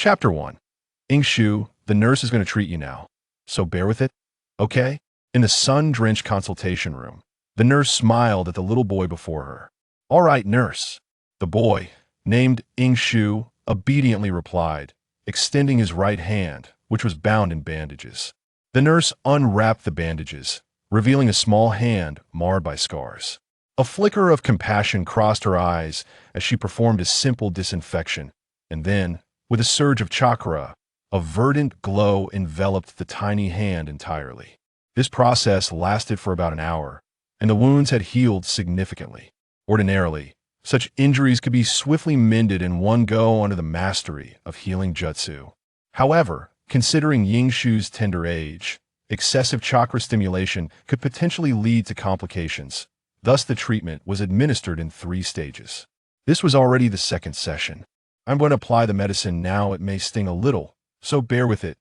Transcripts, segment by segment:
Chapter 1. Ying Shu, the nurse is going to treat you now. So bear with it, okay? In the sun-drenched consultation room, the nurse smiled at the little boy before her. All right, nurse. The boy, named Ying Shu, obediently replied, extending his right hand, which was bound in bandages. The nurse unwrapped the bandages, revealing a small hand marred by scars. A flicker of compassion crossed her eyes as she performed a simple disinfection, and then, with a surge of chakra, a verdant glow enveloped the tiny hand entirely. This process lasted for about an hour, and the wounds had healed significantly. Ordinarily, such injuries could be swiftly mended in one go under the mastery of healing jutsu. However, considering Ying Shu's tender age, excessive chakra stimulation could potentially lead to complications. Thus, the treatment was administered in 3 stages. This was already the 2nd session. I'm going to apply the medicine now. It may sting a little, so bear with it,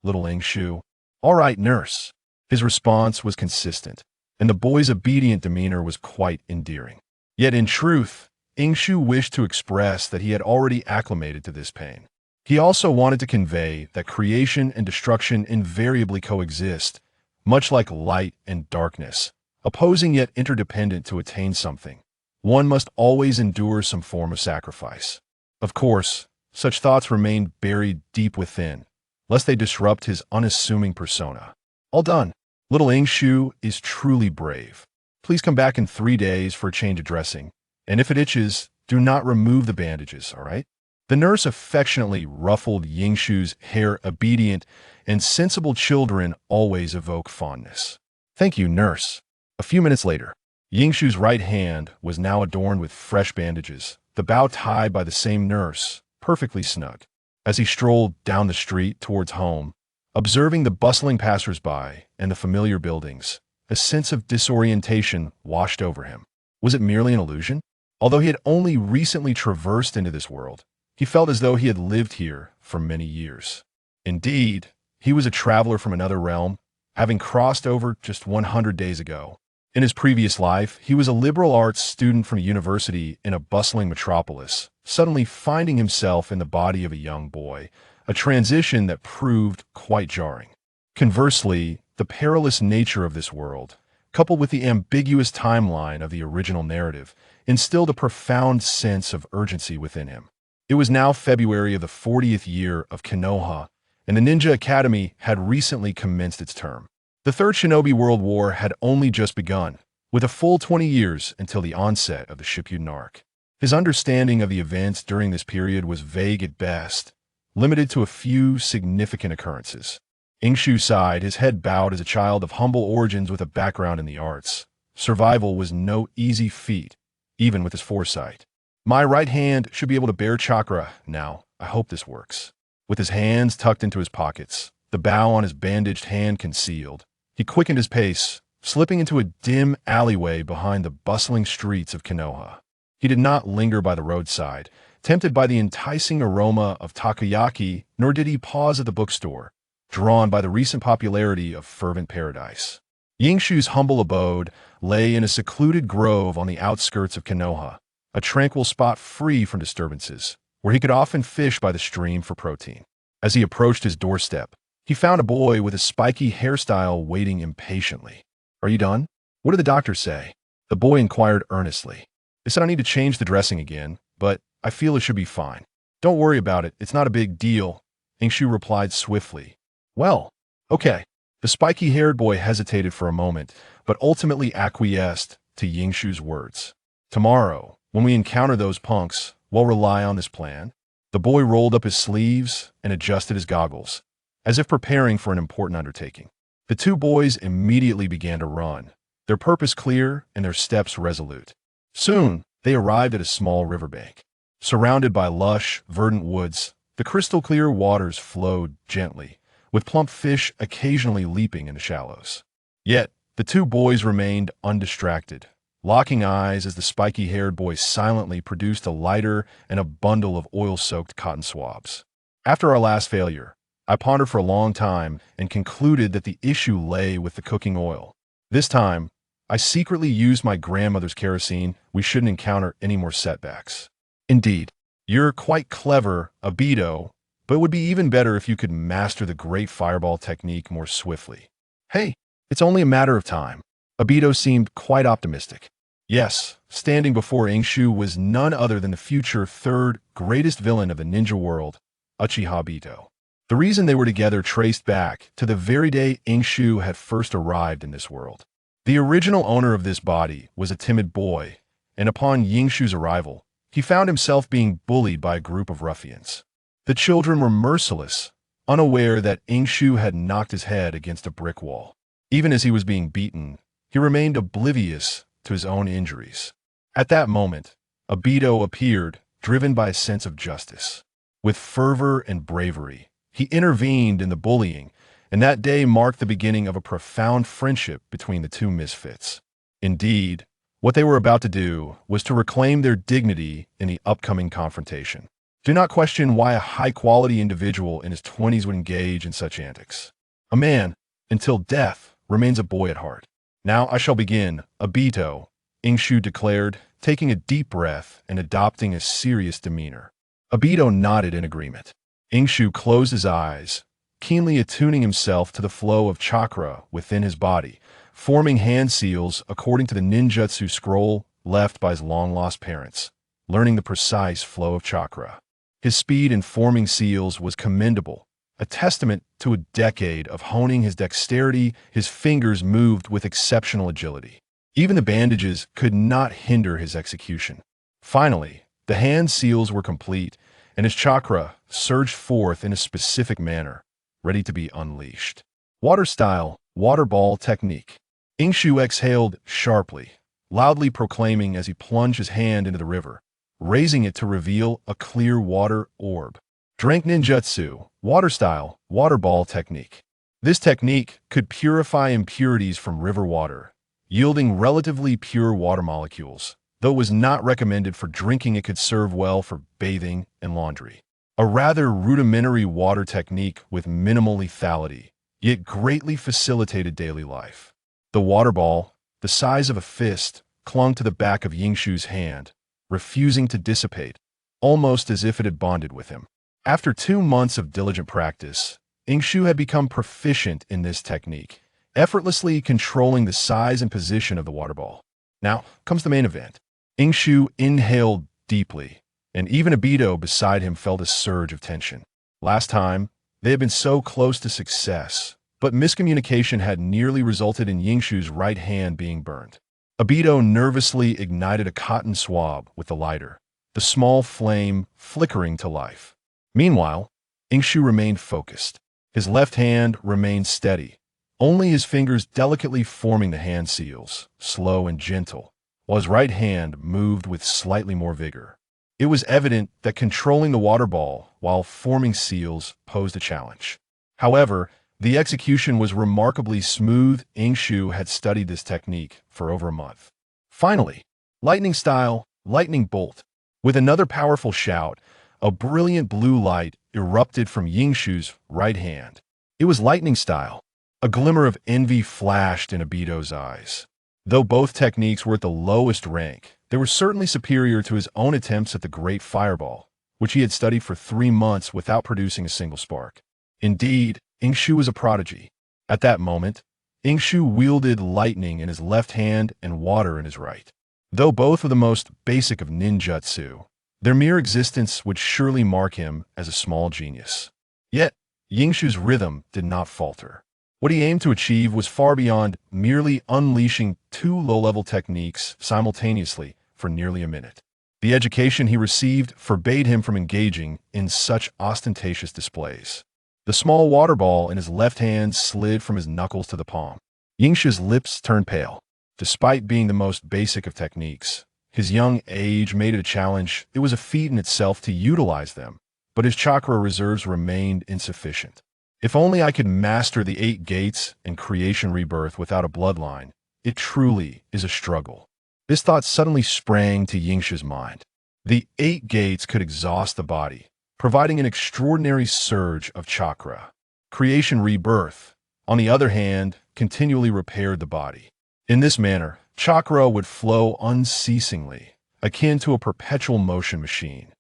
little Ying Shu. All right, nurse. His response was consistent, and the boy's obedient demeanor was quite endearing. Yet in truth, Ying Shu wished to express that he had already acclimated to this pain. He also wanted to convey that creation and destruction invariably coexist, much like light and darkness, opposing yet interdependent to attain something. One must always endure some form of sacrifice. Of course, such thoughts remained buried deep within, lest they disrupt his unassuming persona. All done. Little Ying Shu is truly brave. Please come back in 3 days for a change of dressing, and if it itches, do not remove the bandages, all right? The nurse affectionately ruffled Ying Shu's hair. Obedient and sensible children always evoke fondness. Thank you, nurse. A few minutes later, Ying Shu's right hand was now adorned with fresh bandages, the bow tied by the same nurse, perfectly snug. As he strolled down the street towards home, observing the bustling passers-by and the familiar buildings, a sense of disorientation washed over him. Was it merely an illusion? Although he had only recently traversed into this world, he felt as though he had lived here for many years. Indeed, he was a traveler from another realm, having crossed over just 100 days ago. In his previous life, he was a liberal arts student from a university in a bustling metropolis, suddenly finding himself in the body of a young boy, a transition that proved quite jarring. Conversely, the perilous nature of this world, coupled with the ambiguous timeline of the original narrative, instilled a profound sense of urgency within him. It was now February of the 40th year of Konoha, and the Ninja Academy had recently commenced its term. The Third Shinobi World War had only just begun, with a full 20 years until the onset of the Shippuden arc. His understanding of the events during this period was vague at best, limited to a few significant occurrences. Ying Shu sighed, his head bowed as a child of humble origins with a background in the arts. Survival was no easy feat, even with his foresight. My right hand should be able to bear chakra now. I hope this works. With his hands tucked into his pockets, the bow on his bandaged hand concealed, he quickened his pace, slipping into a dim alleyway behind the bustling streets of Konoha. He did not linger by the roadside, tempted by the enticing aroma of takoyaki, nor did he pause at the bookstore, drawn by the recent popularity of Fervent Paradise. Ying Shu's humble abode lay in a secluded grove on the outskirts of Konoha, a tranquil spot free from disturbances, where he could often fish by the stream for protein. As he approached his doorstep, he found a boy with a spiky hairstyle waiting impatiently. Are you done? What did the doctor say? The boy inquired earnestly. They said I need to change the dressing again, but I feel it should be fine. Don't worry about it. It's not a big deal, Ying Shu replied swiftly. Well, okay. The spiky-haired boy hesitated for a moment, but ultimately acquiesced to Ying Shu's words. Tomorrow, when we encounter those punks, we'll rely on this plan. The boy rolled up his sleeves and adjusted his goggles, as if preparing for an important undertaking. The 2 boys immediately began to run, their purpose clear and their steps resolute. Soon, they arrived at a small riverbank. Surrounded by lush, verdant woods, the crystal-clear waters flowed gently, with plump fish occasionally leaping in the shallows. Yet, the 2 boys remained undistracted, locking eyes as the spiky-haired boy silently produced a lighter and a bundle of oil-soaked cotton swabs. After our last failure, I pondered for a long time and concluded that the issue lay with the cooking oil. This time, I secretly used my grandmother's kerosene. We shouldn't encounter any more setbacks. Indeed, you're quite clever, Aido, but it would be even better if you could master the great fireball technique more swiftly. Hey, it's only a matter of time. Aido seemed quite optimistic. Yes, standing before Ying Shu was none other than the future third greatest villain of the ninja world, Uchiha Aido. The reason they were together traced back to the very day Ying Shu had first arrived in this world. The original owner of this body was a timid boy, and upon Ying Shu's arrival, he found himself being bullied by a group of ruffians. The children were merciless, unaware that Ying Shu had knocked his head against a brick wall. Even as he was being beaten, he remained oblivious to his own injuries. At that moment, Aido appeared, driven by a sense of justice. With fervor and bravery, he intervened in the bullying, and that day marked the beginning of a profound friendship between the two misfits. Indeed, what they were about to do was to reclaim their dignity in the upcoming confrontation. Do not question why a high-quality individual in his 20s would engage in such antics. A man, until death, remains a boy at heart. Now I shall begin, Aido, Ying Shu declared, taking a deep breath and adopting a serious demeanor. Aido nodded in agreement. Ying Shu closed his eyes, keenly attuning himself to the flow of chakra within his body, forming hand seals according to the ninjutsu scroll left by his long-lost parents, learning the precise flow of chakra. His speed in forming seals was commendable, a testament to a decade of honing his dexterity. His fingers moved with exceptional agility. Even the bandages could not hinder his execution. Finally, the hand seals were complete, and his chakra surged forth in a specific manner, ready to be unleashed. Water style, water ball technique. Ying Shu exhaled sharply, loudly proclaiming as he plunged his hand into the river, raising it to reveal a clear water orb. Drink ninjutsu, water style, water ball technique. This technique could purify impurities from river water, yielding relatively pure water molecules. Though it was not recommended for drinking, it could serve well for bathing and laundry. A rather rudimentary water technique with minimal lethality, yet greatly facilitated daily life. The water ball, the size of a fist, clung to the back of Ying Shu's hand, refusing to dissipate, almost as if it had bonded with him. After 2 months of diligent practice, Ying Shu had become proficient in this technique, effortlessly controlling the size and position of the water ball. Now comes the main event. Ying Shu inhaled deeply, and even Aido beside him felt a surge of tension. Last time, they had been so close to success, but miscommunication had nearly resulted in Ying Shu's right hand being burned. Aido nervously ignited a cotton swab with the lighter, the small flame flickering to life. Meanwhile, Ying Shu remained focused. His left hand remained steady, only his fingers delicately forming the hand seals, slow and gentle, while his right hand moved with slightly more vigor. It was evident that controlling the water ball while forming seals posed a challenge. However, the execution was remarkably smooth. Ying Shu had studied this technique for over a month. Finally, lightning style, lightning bolt. With another powerful shout, a brilliant blue light erupted from Ying Shu's right hand. It was lightning style. A glimmer of envy flashed in Aido's eyes. Though both techniques were at the lowest rank, they were certainly superior to his own attempts at the great fireball, which he had studied for 3 months without producing a single spark. Indeed, Ying Shu was a prodigy. At that moment, Ying Shu wielded lightning in his left hand and water in his right. Though both are the most basic of ninjutsu, their mere existence would surely mark him as a small genius. Yet, Ying Shu's rhythm did not falter. What he aimed to achieve was far beyond merely unleashing 2 low-level techniques simultaneously for nearly a minute. The education he received forbade him from engaging in such ostentatious displays. The small water ball in his left hand slid from his knuckles to the palm. Ying Shu's lips turned pale. Despite being the most basic of techniques, his young age made it a challenge. It was a feat in itself to utilize them, but his chakra reserves remained insufficient. If only I could master the 8 gates and creation rebirth without a bloodline. It truly is a struggle. This thought suddenly sprang to Ying Shu's mind. The 8 gates could exhaust the body, providing an extraordinary surge of chakra. Creation rebirth, on the other hand, continually repaired the body. In this manner, chakra would flow unceasingly, akin to a perpetual motion machine.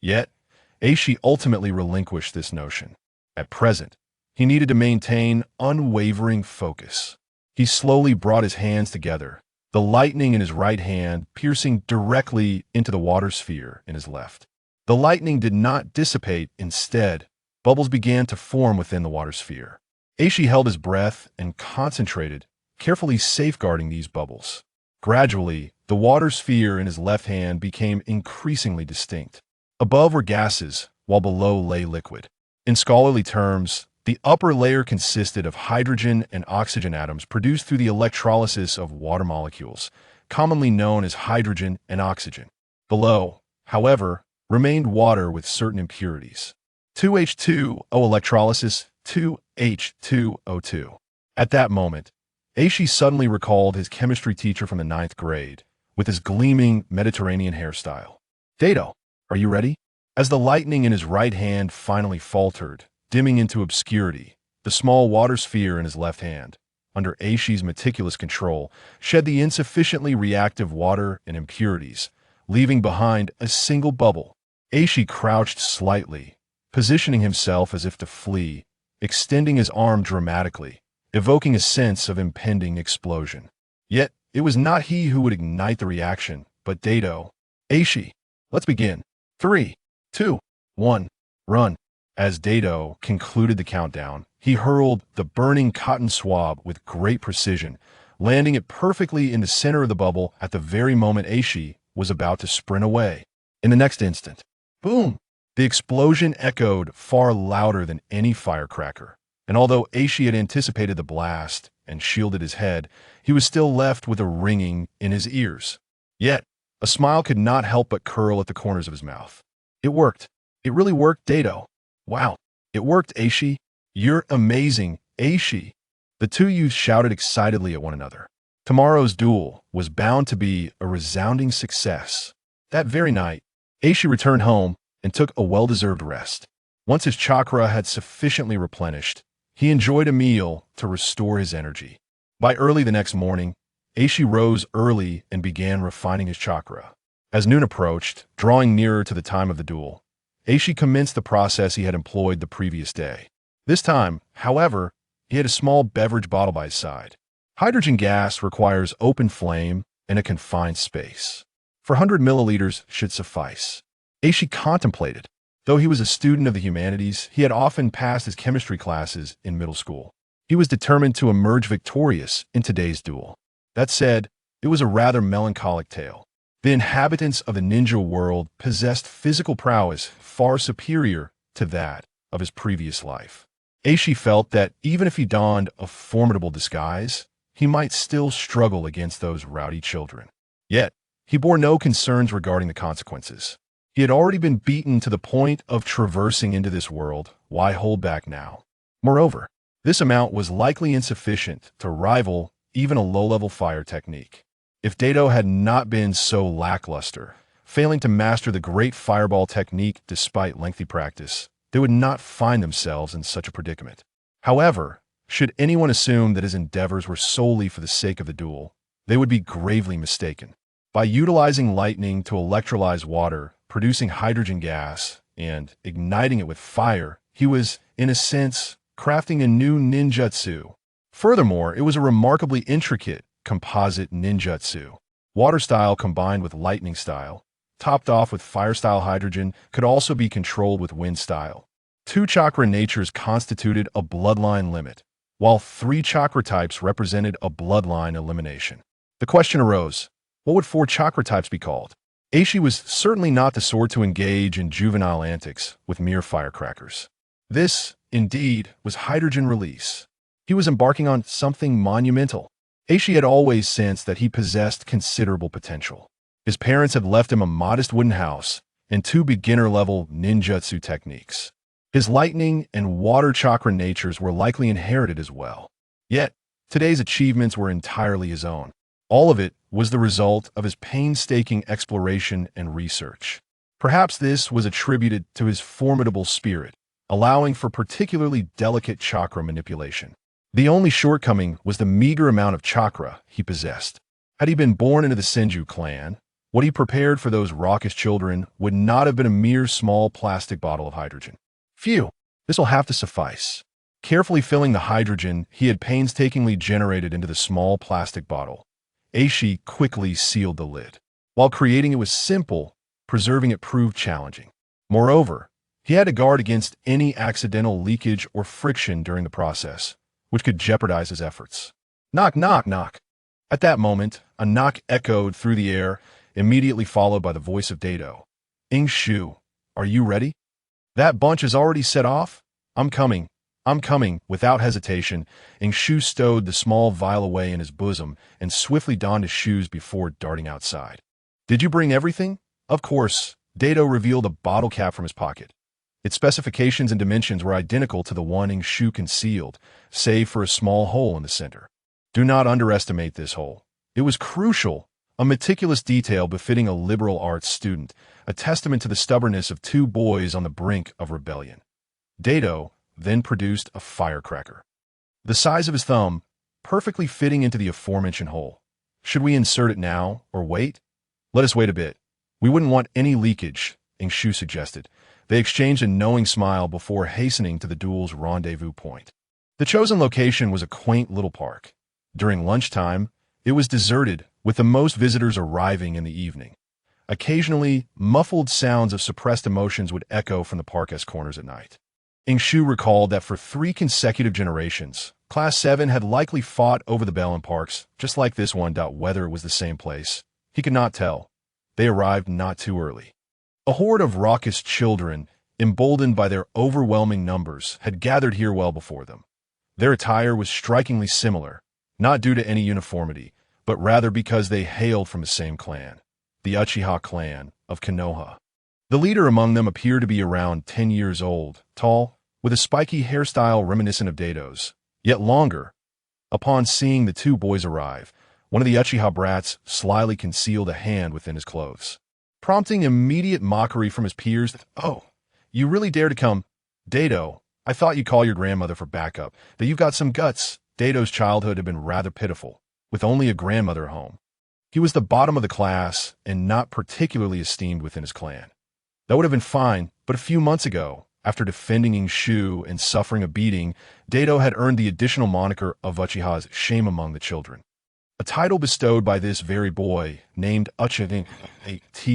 Yet, Aishi ultimately relinquished this notion. At present, he needed to maintain unwavering focus. He slowly brought his hands together, the lightning in his right hand piercing directly into the water sphere in his left. The lightning did not dissipate. Instead, bubbles began to form within the water sphere. Aishi held his breath and concentrated, carefully safeguarding these bubbles. Gradually, the water sphere in his left hand became increasingly distinct. Above were gases, while below lay liquid. In scholarly terms, the upper layer consisted of hydrogen and oxygen atoms produced through the electrolysis of water molecules, commonly known as hydrogen and oxygen. Below, however, remained water with certain impurities. 2H2O electrolysis, 2H2O2. At that moment, Aishi suddenly recalled his chemistry teacher from the 9th grade, with his gleaming Mediterranean hairstyle. Aido, are you ready? As the lightning in his right hand finally faltered, dimming into obscurity, the small water sphere in his left hand, under Aishi's meticulous control, shed the insufficiently reactive water and impurities, leaving behind a single bubble. Aishi crouched slightly, positioning himself as if to flee, extending his arm dramatically, evoking a sense of impending explosion. Yet, it was not he who would ignite the reaction, but Aido. Aishi, let's begin. 3, 2, 1, run. As Aido concluded the countdown, he hurled the burning cotton swab with great precision, landing it perfectly in the center of the bubble at the very moment Aishi was about to sprint away. In the next instant, boom! The explosion echoed far louder than any firecracker, and although Aishi had anticipated the blast and shielded his head, he was still left with a ringing in his ears. Yet, a smile could not help but curl at the corners of his mouth. It worked. It really worked, Aido. Wow, it worked, Aishi. You're amazing, Aishi. The two youths shouted excitedly at one another. Tomorrow's duel was bound to be a resounding success. That very night, Aishi returned home and took a well-deserved rest. Once his chakra had sufficiently replenished, he enjoyed a meal to restore his energy. By early the next morning, Aishi rose early and began refining his chakra. As noon approached, drawing nearer to the time of the duel, Aishi commenced the process he had employed the previous day. This time, however, he had a small beverage bottle by his side. Hydrogen gas requires open flame and a confined space. 400 milliliters should suffice. Aishi contemplated. Though he was a student of the humanities, he had often passed his chemistry classes in middle school. He was determined to emerge victorious in today's duel. That said, it was a rather melancholic tale. The inhabitants of the ninja world possessed physical prowess far superior to that of his previous life. Aishi felt that even if he donned a formidable disguise, he might still struggle against those rowdy children. Yet, he bore no concerns regarding the consequences. He had already been beaten to the point of traversing into this world. Why hold back now? Moreover, this amount was likely insufficient to rival even a low-level fire technique. If Aido had not been so lackluster, failing to master the great fireball technique despite lengthy practice, they would not find themselves in such a predicament. However, should anyone assume that his endeavors were solely for the sake of the duel, they would be gravely mistaken. By utilizing lightning to electrolyze water, producing hydrogen gas, and igniting it with fire, he was, in a sense, crafting a new ninjutsu. Furthermore, it was a remarkably intricate, composite ninjutsu. Water style combined with lightning style, topped off with fire style hydrogen, could also be controlled with wind style. 2 chakra natures constituted a bloodline limit, while 3 chakra types represented a bloodline elimination. The question arose, what would 4 chakra types be called? Aishi was certainly not the sort to engage in juvenile antics with mere firecrackers. This, indeed, was hydrogen release. He was embarking on something monumental. Aishi had always sensed that he possessed considerable potential. His parents had left him a modest wooden house and 2 beginner-level ninjutsu techniques. His lightning and water chakra natures were likely inherited as well. Yet, today's achievements were entirely his own. All of it was the result of his painstaking exploration and research. Perhaps this was attributed to his formidable spirit, allowing for particularly delicate chakra manipulation. The only shortcoming was the meager amount of chakra he possessed. Had he been born into the Senju clan, What he prepared for those raucous children would not have been a mere small plastic bottle of hydrogen. Phew, this'll have to suffice. Carefully filling the hydrogen he had painstakingly generated into the small plastic bottle, Eishu quickly sealed the lid. While creating it was simple, preserving it proved challenging. Moreover, he had to guard against any accidental leakage or friction during the process, which could jeopardize his efforts. Knock, knock, knock. At that moment, a knock echoed through the air, immediately followed by the voice of Aido. Ying Shu, are you ready? That bunch is already set off? I'm coming. Without hesitation, Ying Shu stowed the small vial away in his bosom and swiftly donned his shoes before darting outside. Did you bring everything? Of course. Aido revealed a bottle cap from his pocket. Its specifications and dimensions were identical to the one Ying Shu concealed, save for a small hole in the center. Do not underestimate this hole. It was crucial, a meticulous detail befitting a liberal arts student, a testament to the stubbornness of two boys on the brink of rebellion. Aido then produced a firecracker. The size of his thumb, perfectly fitting into the aforementioned hole. Should we insert it now, or wait? Let us wait a bit. We wouldn't want any leakage, Ying Shu suggested. They exchanged a knowing smile before hastening to the duel's rendezvous point. The chosen location was a quaint little park. During lunchtime, it was deserted, with the most visitors arriving in the evening. Occasionally, muffled sounds of suppressed emotions would echo from the park's corners at night. Ying Shu recalled that for 3 consecutive generations, Class 7 had likely fought over the bell in parks, just like this one. Whether it was the same place, he could not tell. They arrived not too early. A horde of raucous children, emboldened by their overwhelming numbers, had gathered here well before them. Their attire was strikingly similar, not due to any uniformity, but rather because they hailed from the same clan, the Uchiha clan of Konoha. The leader among them appeared to be around 10 years old, tall, with a spiky hairstyle reminiscent of Aido's, yet longer. Upon seeing the 2 boys arrive, one of the Uchiha brats slyly concealed a hand within his clothes, prompting immediate mockery from his peers. Oh, you really dare to come? Aido, I thought you'd call your grandmother for backup, that you've got some guts. Aido's childhood had been rather pitiful, with only a grandmother at home. He was the bottom of the class and not particularly esteemed within his clan. That would have been fine, but a few months ago, after defending Ying Shu and suffering a beating, Aido had earned the additional moniker of Uchiha's shame among the children. A title bestowed by this very boy, named Uchiha.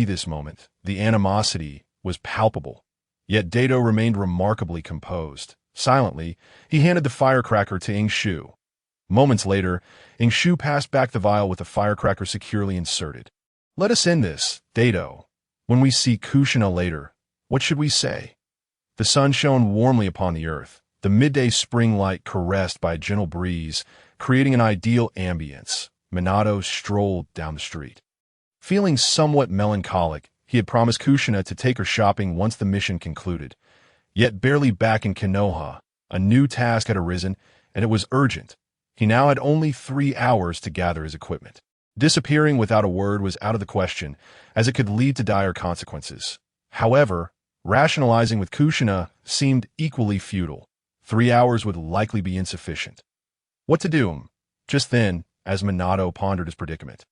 This moment, the animosity was palpable. Yet Aido remained remarkably composed. Silently, he handed the firecracker to Ying Shu. Moments later, Ying Shu passed back the vial with the firecracker securely inserted. Let us end this, Aido. When we see Kushina later, what should we say? The sun shone warmly upon the earth, the midday spring light caressed by a gentle breeze, creating an ideal ambience. Minato strolled down the street. Feeling somewhat melancholic, he had promised Kushina to take her shopping once the mission concluded. Yet barely back in Konoha, a new task had arisen, and it was urgent. He now had only 3 hours to gather his equipment. Disappearing without a word was out of the question, as it could lead to dire consequences. However, rationalizing with Kushina seemed equally futile. 3 hours would likely be insufficient. What to do? Just then, as Minato pondered his predicament,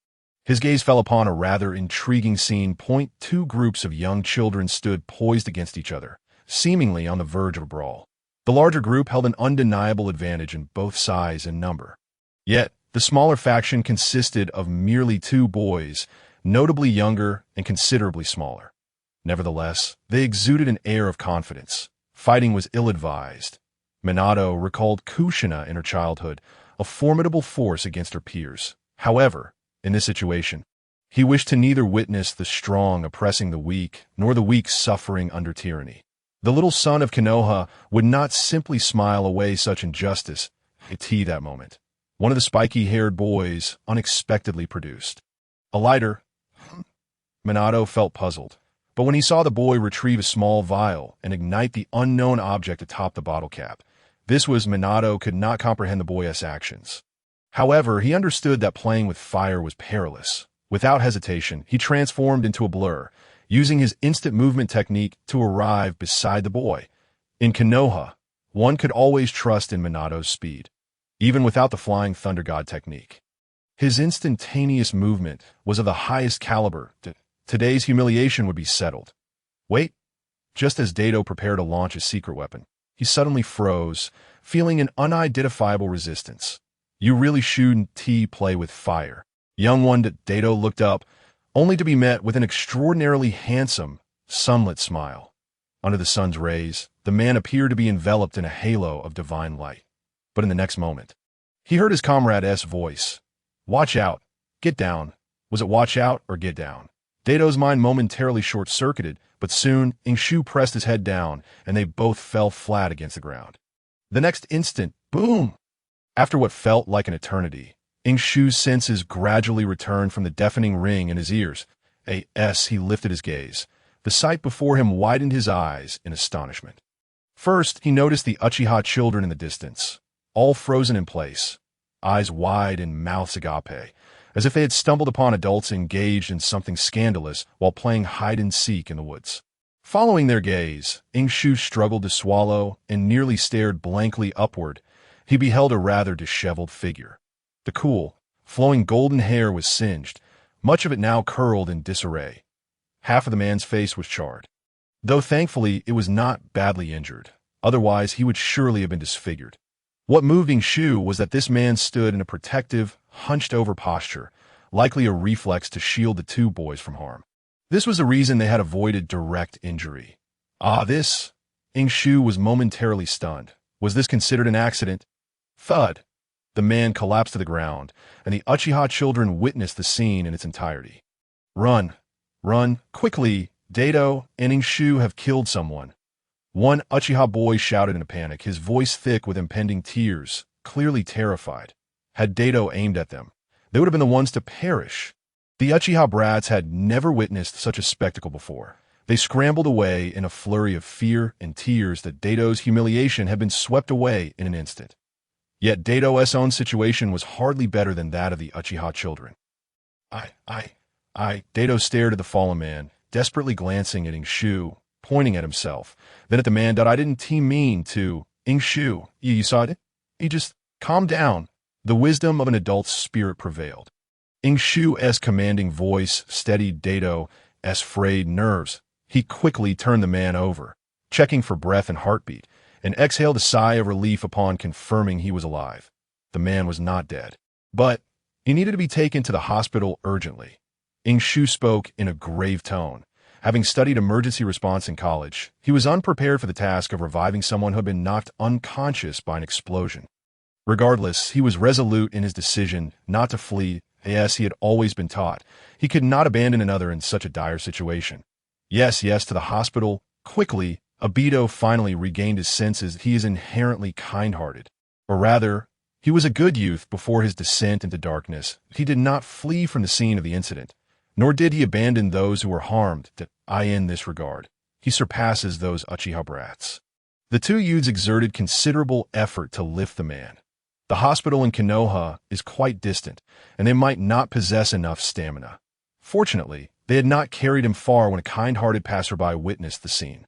his gaze fell upon a rather intriguing scene. 2 groups of young children stood poised against each other, seemingly on the verge of a brawl. The larger group held an undeniable advantage in both size and number. Yet, the smaller faction consisted of merely 2 boys, notably younger and considerably smaller. Nevertheless, they exuded an air of confidence. Fighting was ill-advised. Minato recalled Kushina in her childhood, a formidable force against her peers. However, in this situation, he wished to neither witness the strong oppressing the weak, nor the weak suffering under tyranny. The little son of Konoha would not simply smile away such injustice. That moment, one of the spiky-haired boys unexpectedly produced a lighter. Minato felt puzzled, but when he saw the boy retrieve a small vial and ignite the unknown object atop the bottle cap, Minato could not comprehend the boy's actions. However, he understood that playing with fire was perilous. Without hesitation, he transformed into a blur, using his instant movement technique to arrive beside the boy. In Konoha, one could always trust in Minato's speed, even without the flying thunder god technique. His instantaneous movement was of the highest caliber. Today's humiliation would be settled. Wait, just as Aido prepared to launch his secret weapon, he suddenly froze, feeling an unidentifiable resistance. You really shouldn't play with fire. Young one, Aido looked up, only to be met with an extraordinarily handsome, sunlit smile. Under the sun's rays, the man appeared to be enveloped in a halo of divine light. But in the next moment, he heard his comrade's voice. Watch out. Get down. Was it watch out or get down? Aido's mind momentarily short-circuited, but soon Ying Shu pressed his head down, and they both fell flat against the ground. The next instant, boom! After what felt like an eternity, Ying Shu's senses gradually returned from the deafening ring in his ears. He lifted his gaze. The sight before him widened his eyes in astonishment. First, he noticed the Uchiha children in the distance, all frozen in place, eyes wide and mouths agape, as if they had stumbled upon adults engaged in something scandalous while playing hide-and-seek in the woods. Following their gaze, Ying Shu struggled to swallow and nearly stared blankly upward. He beheld a rather disheveled figure. The cool, flowing golden hair was singed, much of it now curled in disarray. Half of the man's face was charred, though thankfully it was not badly injured. Otherwise, he would surely have been disfigured. What moved Ying Shu was that this man stood in a protective, hunched-over posture, likely a reflex to shield the two boys from harm. This was the reason they had avoided direct injury. Ying Shu was momentarily stunned. Was this considered an accident? Thud! The man collapsed to the ground, and the Uchiha children witnessed the scene in its entirety. Run! Run! Quickly! Aido and Ying Shu have killed someone. One Uchiha boy shouted in a panic, his voice thick with impending tears, clearly terrified. Had Aido aimed at them, they would have been the ones to perish. The Uchiha brats had never witnessed such a spectacle before. They scrambled away in a flurry of fear and tears that Aido's humiliation had been swept away in an instant. Yet Aido's own situation was hardly better than that of the Uchiha children. Aido stared at the fallen man, desperately glancing at Ying Shu, pointing at himself, then at the man. I didn't mean to. Ying Shu, you saw it? He just calm down. The wisdom of an adult's spirit prevailed. Ying Shu's commanding voice steadied Aido's frayed nerves. He quickly turned the man over, checking for breath and heartbeat, and exhaled a sigh of relief upon confirming he was alive. The man was not dead, but he needed to be taken to the hospital urgently. Ying Shu spoke in a grave tone. Having studied emergency response in college, he was unprepared for the task of reviving someone who had been knocked unconscious by an explosion. Regardless, he was resolute in his decision not to flee. As he had always been taught, he could not abandon another in such a dire situation. Yes, to the hospital, quickly. Aido finally regained his senses. He is inherently kind-hearted. Or rather, he was a good youth before his descent into darkness. He did not flee from the scene of the incident, nor did he abandon those who were harmed. In this regard, he surpasses those Uchiha brats. The two youths exerted considerable effort to lift the man. The hospital in Konoha is quite distant, and they might not possess enough stamina. Fortunately, they had not carried him far when a kind-hearted passerby witnessed the scene.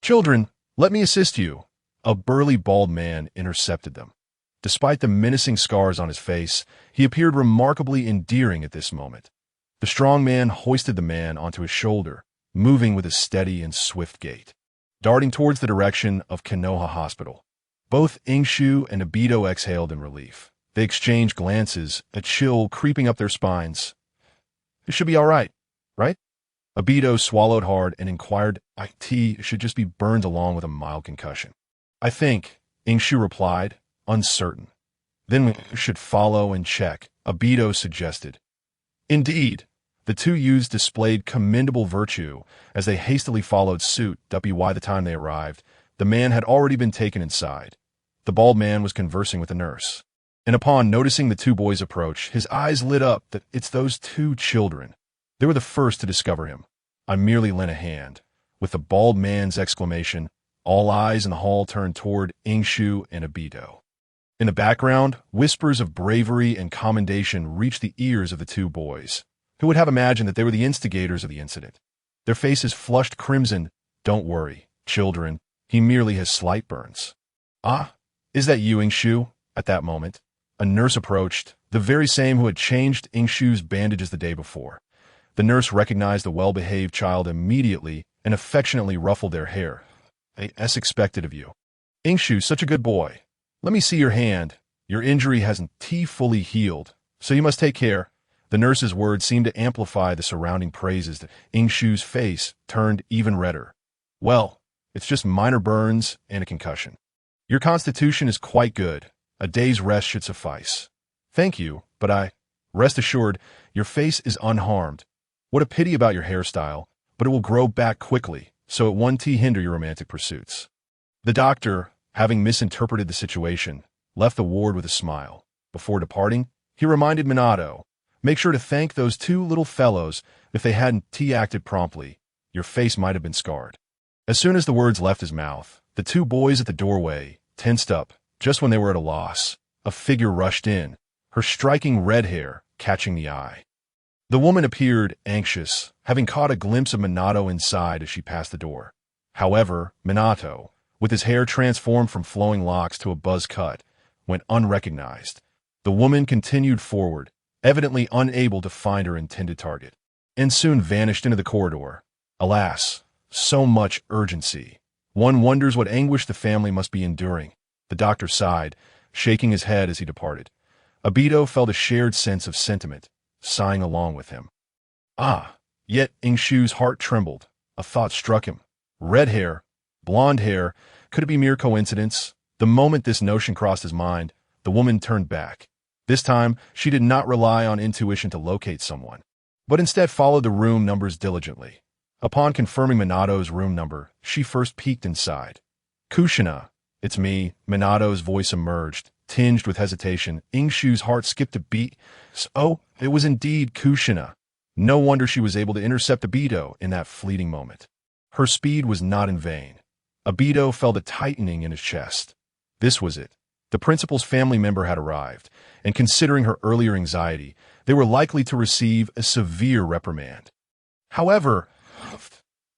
"Children, let me assist you." A burly bald man intercepted them. Despite the menacing scars on his face, he appeared remarkably endearing at this moment. The strong man hoisted the man onto his shoulder, moving with a steady and swift gait, darting towards the direction of Konoha Hospital. Both Ying Shu and Aido exhaled in relief. They exchanged glances, a chill creeping up their spines. "It should be all right, right?" Aido swallowed hard and inquired. "It should just be burned along with a mild concussion." "I think," Ying Shu replied, uncertain. "Then we should follow and check," Aido suggested. Indeed, the two youths displayed commendable virtue as they hastily followed suit. By the time they arrived, the man had already been taken inside. The bald man was conversing with the nurse, and upon noticing the two boys approach, his eyes lit up. It's those two children. They were the first to discover him. I merely lent a hand. With the bald man's exclamation, all eyes in the hall turned toward Ying Shu and Aido. In the background, whispers of bravery and commendation reached the ears of the two boys, who would have imagined that they were the instigators of the incident. Their faces flushed crimson. "Don't worry, children. He merely has slight burns." "Ah, is that you, Ying Shu?" At that moment, a nurse approached, the very same who had changed Ying Shu's bandages the day before. The nurse recognized the well-behaved child immediately and affectionately ruffled their hair. As expected of you. Ying Shu, such a good boy. Let me see your hand. Your injury hasn't fully healed, so you must take care. The nurse's words seemed to amplify the surrounding praises. Ying Shu's face turned even redder. Well, it's just minor burns and a concussion. Your constitution is quite good. A day's rest should suffice. Thank you, but rest assured, your face is unharmed. What a pity about your hairstyle, but it will grow back quickly, so it won't hinder your romantic pursuits. The doctor, having misinterpreted the situation, left the ward with a smile. Before departing, he reminded Minato, make sure to thank those two little fellows. If they hadn't acted promptly, your face might have been scarred. As soon as the words left his mouth, the two boys at the doorway tensed up. Just when they were at a loss, a figure rushed in, her striking red hair catching the eye. The woman appeared anxious, having caught a glimpse of Minato inside as she passed the door. However, Minato, with his hair transformed from flowing locks to a buzz cut, went unrecognized. The woman continued forward, evidently unable to find her intended target, and soon vanished into the corridor. Alas, so much urgency. One wonders what anguish the family must be enduring. The doctor sighed, shaking his head as he departed. Aido felt a shared sense of sentiment, sighing along with him. Yet Ying Shu's heart trembled. A thought struck him. Red hair, blonde hair, could it be mere coincidence? The moment this notion crossed his mind, the woman turned back. This time, she did not rely on intuition to locate someone, but instead followed the room numbers diligently. Upon confirming Minato's room number, she first peeked inside. Kushina, it's me, Minato's voice emerged, tinged with hesitation. Ying Shu's heart skipped a beat. Oh, it was indeed Kushina. No wonder she was able to intercept Aido in that fleeting moment. Her speed was not in vain. Aido felt a tightening in his chest. This was it. The principal's family member had arrived, and considering her earlier anxiety, they were likely to receive a severe reprimand. However,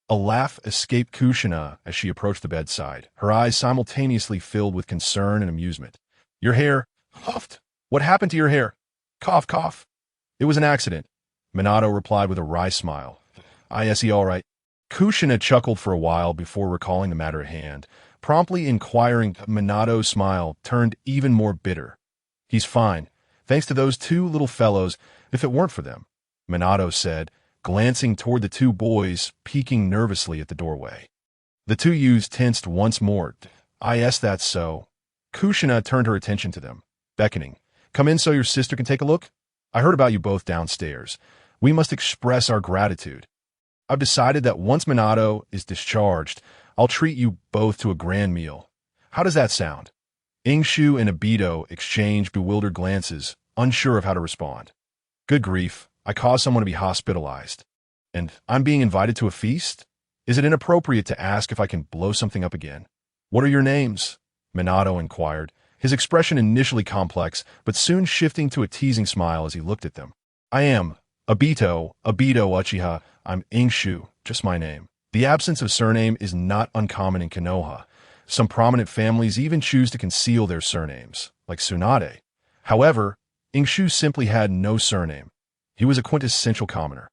a laugh escaped Kushina as she approached the bedside, her eyes simultaneously filled with concern and amusement. Your hair, huffed. What happened to your hair? Cough, cough. It was an accident. Minato replied with a wry smile. I see, all right. Kushina chuckled for a while before recalling the matter at hand, promptly inquiring. Minato's smile turned even more bitter. He's fine, thanks to those two little fellows. If it weren't for them, Minato said, glancing toward the two boys peeking nervously at the doorway. The two youths tensed once more. That's so. Kushina turned her attention to them, beckoning. Come in so your sister can take a look. I heard about you both downstairs. We must express our gratitude. I've decided that once Minato is discharged, I'll treat you both to a grand meal. How does that sound? Ying Shu and Aido exchanged bewildered glances, unsure of how to respond. Good grief, I caused someone to be hospitalized. And I'm being invited to a feast? Is it inappropriate to ask if I can blow something up again? What are your names? Minato inquired, his expression initially complex, but soon shifting to a teasing smile as he looked at them. I am Aido Uchiha. I'm Ying Shu, just my name. The absence of surname is not uncommon in Konoha. Some prominent families even choose to conceal their surnames, like Tsunade. However, Ying Shu simply had no surname. He was a quintessential commoner.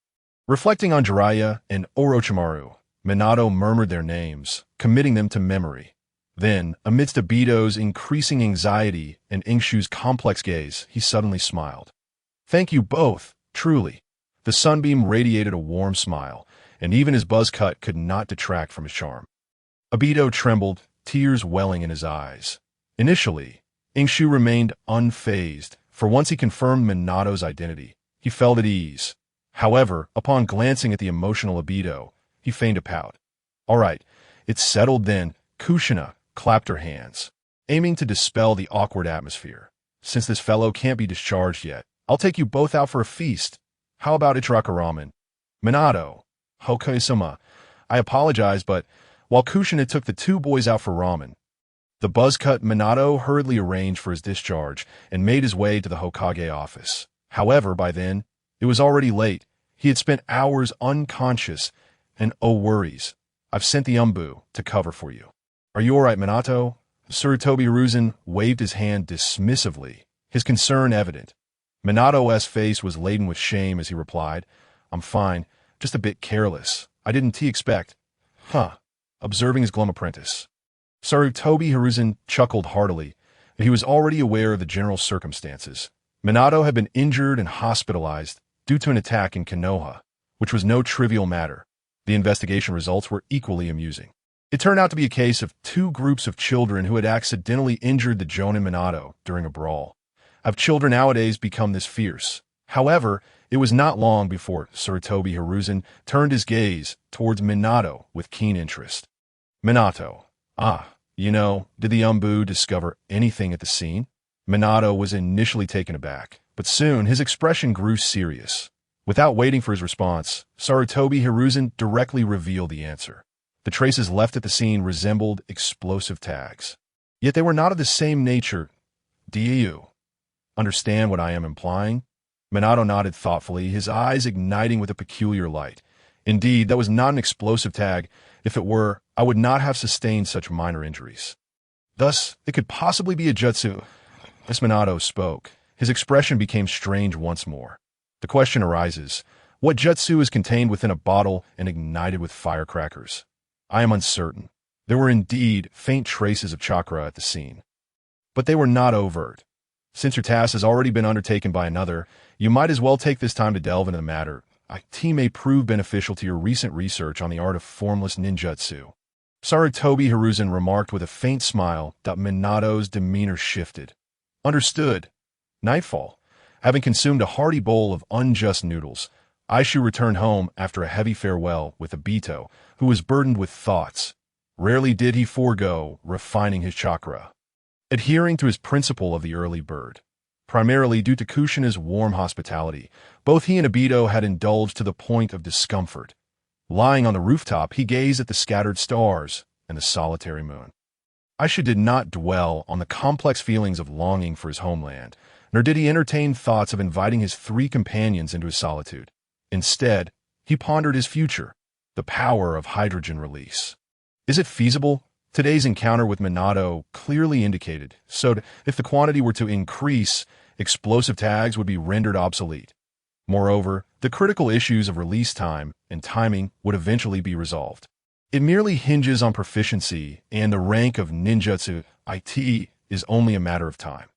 Reflecting on Jiraiya and Orochimaru, Minato murmured their names, committing them to memory. Then, amidst Aido's increasing anxiety and Ying Shu's complex gaze, he suddenly smiled. Thank you both, truly. The sunbeam radiated a warm smile, and even his buzz cut could not detract from his charm. Aido trembled, tears welling in his eyes. Initially, Ying Shu remained unfazed, for once he confirmed Minato's identity, he felt at ease. However, upon glancing at the emotional Aido, he feigned a pout. All right, it's settled then. Kushina clapped her hands, aiming to dispel the awkward atmosphere. Since this fellow can't be discharged yet, I'll take you both out for a feast. How about Ichiraka ramen? Minato. Hokage-sama. I apologize, but while Kushina took the two boys out for ramen, the buzz-cut Minato hurriedly arranged for his discharge and made his way to the Hokage office. However, by then, it was already late. He had spent hours unconscious, and oh worries, I've sent the umbu to cover for you. Are you all right, Minato? Sir Tobi Hiruzen waved his hand dismissively, his concern evident. Minato's face was laden with shame as he replied, "I'm fine, just a bit careless. I didn't expect." Huh. Observing his glum apprentice. Sarutobi Hiruzen chuckled heartily, and he was already aware of the general circumstances. Minato had been injured and hospitalized due to an attack in Konoha, which was no trivial matter. The investigation results were equally amusing. It turned out to be a case of two groups of children who had accidentally injured the Jonin Minato during a brawl. Have children nowadays become this fierce? However, it was not long before Sarutobi Hiruzen turned his gaze towards Minato with keen interest. Minato. Did the Umbu discover anything at the scene? Minato was initially taken aback, but soon his expression grew serious. Without waiting for his response, Sarutobi Hiruzen directly revealed the answer. The traces left at the scene resembled explosive tags. Yet they were not of the same nature. Do you understand what I am implying? Minato nodded thoughtfully, his eyes igniting with a peculiar light. Indeed, that was not an explosive tag. If it were, I would not have sustained such minor injuries. Thus, it could possibly be a jutsu. As Minato spoke, his expression became strange once more. The question arises, what jutsu is contained within a bottle and ignited with firecrackers? I am uncertain. There were indeed faint traces of chakra at the scene, but they were not overt. Since your task has already been undertaken by another, you might as well take this time to delve into the matter. IT may prove beneficial to your recent research on the art of formless ninjutsu. Sarutobi Hiruzen remarked with a faint smile that Minato's demeanor shifted. Understood. Nightfall. Having consumed a hearty bowl of unjust noodles, Eishu returned home after a heavy farewell with Obito, who was burdened with thoughts. Rarely did he forego refining his chakra, adhering to his principle of the early bird. Primarily due to Kushina's warm hospitality, both he and Aido had indulged to the point of discomfort. Lying on the rooftop, he gazed at the scattered stars and the solitary moon. Aishu did not dwell on the complex feelings of longing for his homeland, nor did he entertain thoughts of inviting his three companions into his solitude. Instead, he pondered his future, the power of hydrogen release. Is it feasible? Today's encounter with Minato clearly indicated, so if the quantity were to increase, explosive tags would be rendered obsolete. Moreover, the critical issues of release time and timing would eventually be resolved. It merely hinges on proficiency, and the rank of ninjutsu IT is only a matter of time.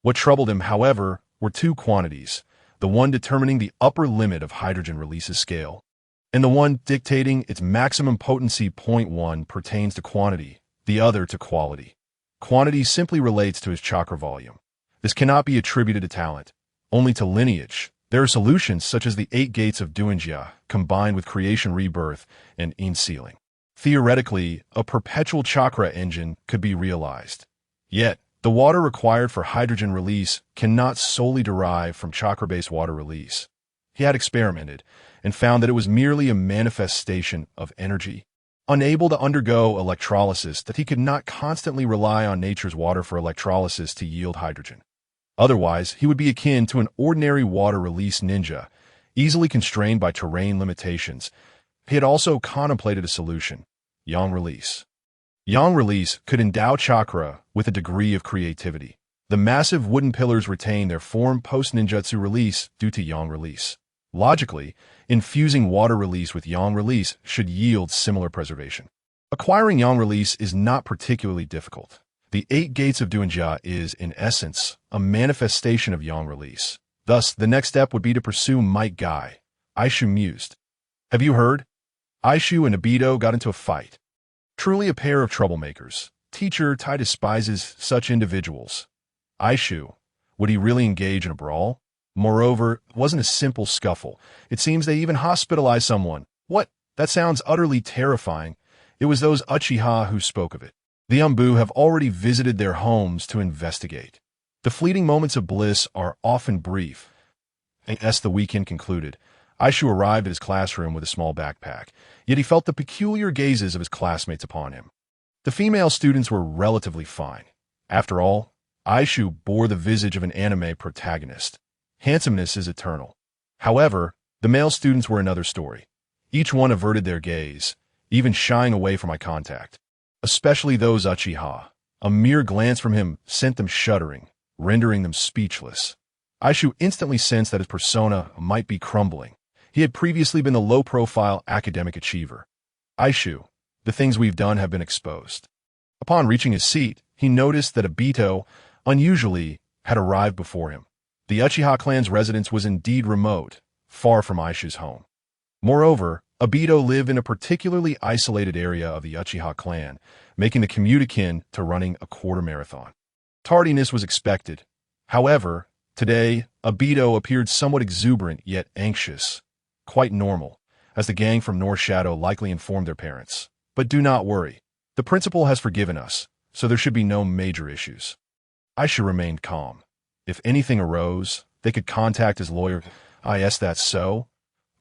What troubled him, however, were two quantities, the one determining the upper limit of hydrogen release's scale, and the one dictating its maximum potency. Point one pertains to quantity, the other to quality. Quantity simply relates to his chakra volume. This cannot be attributed to talent, only to lineage. There are solutions such as the 8 gates of Duenjia, combined with creation rebirth and in-sealing. Theoretically, a perpetual chakra engine could be realized. Yet, the water required for hydrogen release cannot solely derive from chakra-based water release. He had experimented and found that it was merely a manifestation of energy. Unable to undergo electrolysis, that he could not constantly rely on nature's water for electrolysis to yield hydrogen. Otherwise, he would be akin to an ordinary water release ninja, easily constrained by terrain limitations. He had also contemplated a solution, yang release. Yang release could endow chakra with a degree of creativity. The massive wooden pillars retain their form post-ninjutsu release due to yang release. Logically, infusing water release with yang release should yield similar preservation. Acquiring yang release is not particularly difficult. The 8 gates of Duenjia is, in essence, a manifestation of yang release. Thus, the next step would be to pursue Might Guy. Eishu mused. Have you heard? Eishu and Aido got into a fight. Truly a pair of troublemakers. Teacher Tai despises such individuals. Eishu, would he really engage in a brawl? Moreover, it wasn't a simple scuffle. It seems they even hospitalized someone. What? That sounds utterly terrifying. It was those Uchiha who spoke of it. The Umbu have already visited their homes to investigate. The fleeting moments of bliss are often brief. As the weekend concluded, Eishu arrived at his classroom with a small backpack, yet he felt the peculiar gazes of his classmates upon him. The female students were relatively fine. After all, Eishu bore the visage of an anime protagonist. Handsomeness is eternal. However, the male students were another story. Each one averted their gaze, even shying away from eye contact. Especially those Uchiha. A mere glance from him sent them shuddering, rendering them speechless. Aishu instantly sensed that his persona might be crumbling. He had previously been the low-profile academic achiever. Aishu, the things we've done have been exposed. Upon reaching his seat, he noticed that Obito, unusually, had arrived before him. The Uchiha clan's residence was indeed remote, far from Aishu's home. Moreover, Obito lived in a particularly isolated area of the Uchiha clan, making the commute akin to running a quarter marathon. Tardiness was expected. However, today, Obito appeared somewhat exuberant yet anxious. Quite normal, as the gang from North Shadow likely informed their parents. But do not worry. The principal has forgiven us, so there should be no major issues. Aishu remained calm. If anything arose, they could contact his lawyer. Yes, that's so.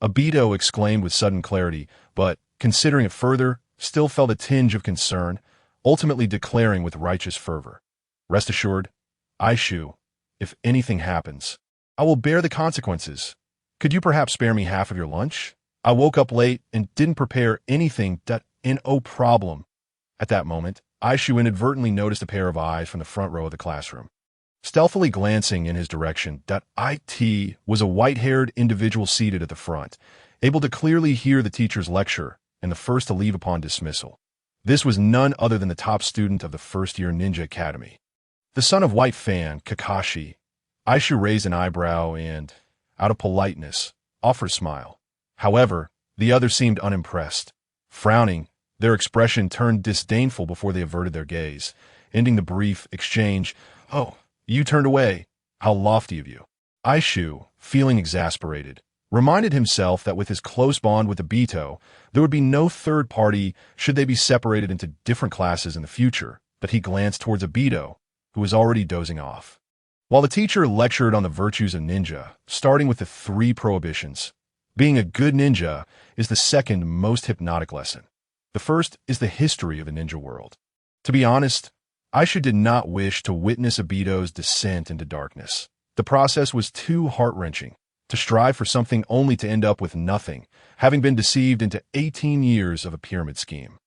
Obito exclaimed with sudden clarity, but, considering it further, still felt a tinge of concern, ultimately declaring with righteous fervor. Rest assured, Aishu, if anything happens, I will bear the consequences. Could you perhaps spare me half of your lunch? I woke up late and didn't prepare anything. No problem. At that moment, Aishu inadvertently noticed a pair of eyes from the front row of the classroom. Stealthily glancing in his direction, it was a white-haired individual seated at the front, able to clearly hear the teacher's lecture and the first to leave upon dismissal. This was none other than the top student of the first-year ninja academy. The son of White Fang, Kakashi. Aishu raised an eyebrow and, out of politeness, offered a smile. However, the other seemed unimpressed. Frowning, their expression turned disdainful before they averted their gaze, ending the brief exchange. Oh, you turned away. How lofty of you. Aishu, feeling exasperated, reminded himself that with his close bond with Obito, there would be no third party should they be separated into different classes in the future, that he glanced towards Obito, who was already dozing off. While the teacher lectured on the virtues of ninja, starting with the 3 prohibitions, being a good ninja is the second most hypnotic lesson. The first is the history of the ninja world. To be honest, Aishu did not wish to witness Obito's descent into darkness. The process was too heart-wrenching, to strive for something only to end up with nothing, having been deceived into 18 years of a pyramid scheme.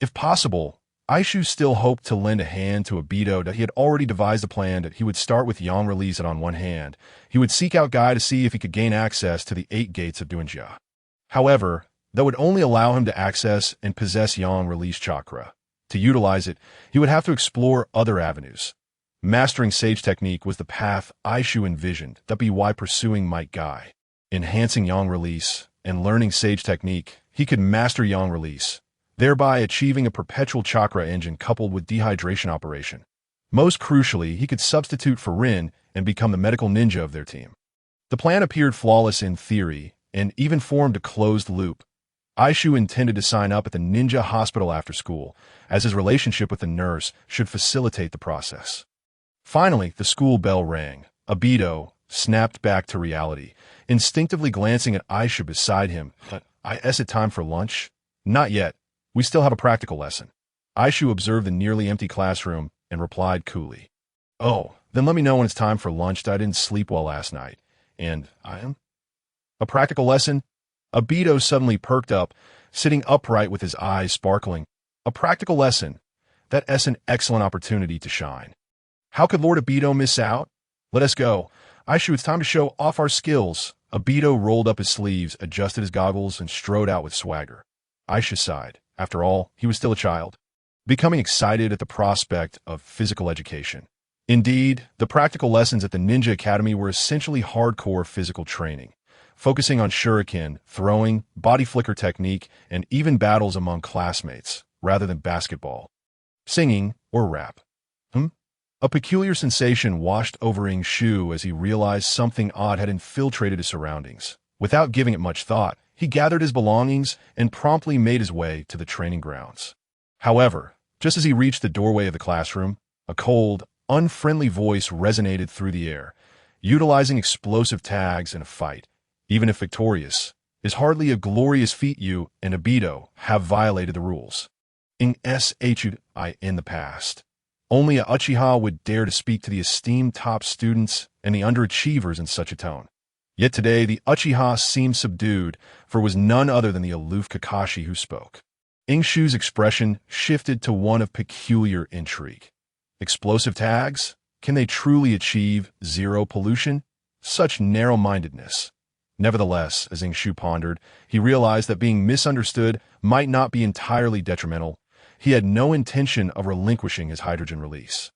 If possible, Aishu still hoped to lend a hand to Obito that he had already devised a plan that he would start with Yang release it on one hand. He would seek out Guy to see if he could gain access to the 8 gates of ninja. However, that would only allow him to access and possess Yang release chakra. To utilize it, he would have to explore other avenues. Mastering Sage Technique was the path Aishu envisioned, that be why pursuing Might Guy. Enhancing Yang release and learning Sage Technique, he could master Yang release, thereby achieving a perpetual chakra engine coupled with dehydration operation. Most crucially, he could substitute for Rin and become the medical ninja of their team. The plan appeared flawless in theory and even formed a closed loop. Aishu intended to sign up at the ninja hospital after school, as his relationship with the nurse should facilitate the process. Finally, the school bell rang. Obito snapped back to reality, instinctively glancing at Aishu beside him. Is it time for lunch? Not yet. We still have a practical lesson. Aishu observed the nearly empty classroom and replied coolly. Oh, then let me know when it's time for lunch. I didn't sleep well last night. And I am? A practical lesson? Obito suddenly perked up, sitting upright with his eyes sparkling. A practical lesson. That's an excellent opportunity to shine. How could Lord Obito miss out? Let us go. Aishu, it's time to show off our skills. Obito rolled up his sleeves, adjusted his goggles, and strode out with swagger. Aishu sighed. After all, he was still a child, becoming excited at the prospect of physical education. Indeed, the practical lessons at the Ninja Academy were essentially hardcore physical training, focusing on shuriken, throwing, body flicker technique, and even battles among classmates, rather than basketball, singing, or rap. A peculiar sensation washed over Ying Shu as he realized something odd had infiltrated his surroundings. Without giving it much thought, he gathered his belongings and promptly made his way to the training grounds. However, just as he reached the doorway of the classroom, a cold, unfriendly voice resonated through the air. Utilizing explosive tags in a fight, even if victorious, is hardly a glorious feat. You and Obito have violated the rules. In the past, only a Uchiha would dare to speak to the esteemed top students and the underachievers in such a tone. Yet today, the Uchiha seemed subdued, for it was none other than the aloof Kakashi who spoke. Ying Shu's expression shifted to one of peculiar intrigue. Explosive tags? Can they truly achieve zero pollution? Such narrow-mindedness. Nevertheless, as Ying Shu pondered, he realized that being misunderstood might not be entirely detrimental. He had no intention of relinquishing his hydrogen release.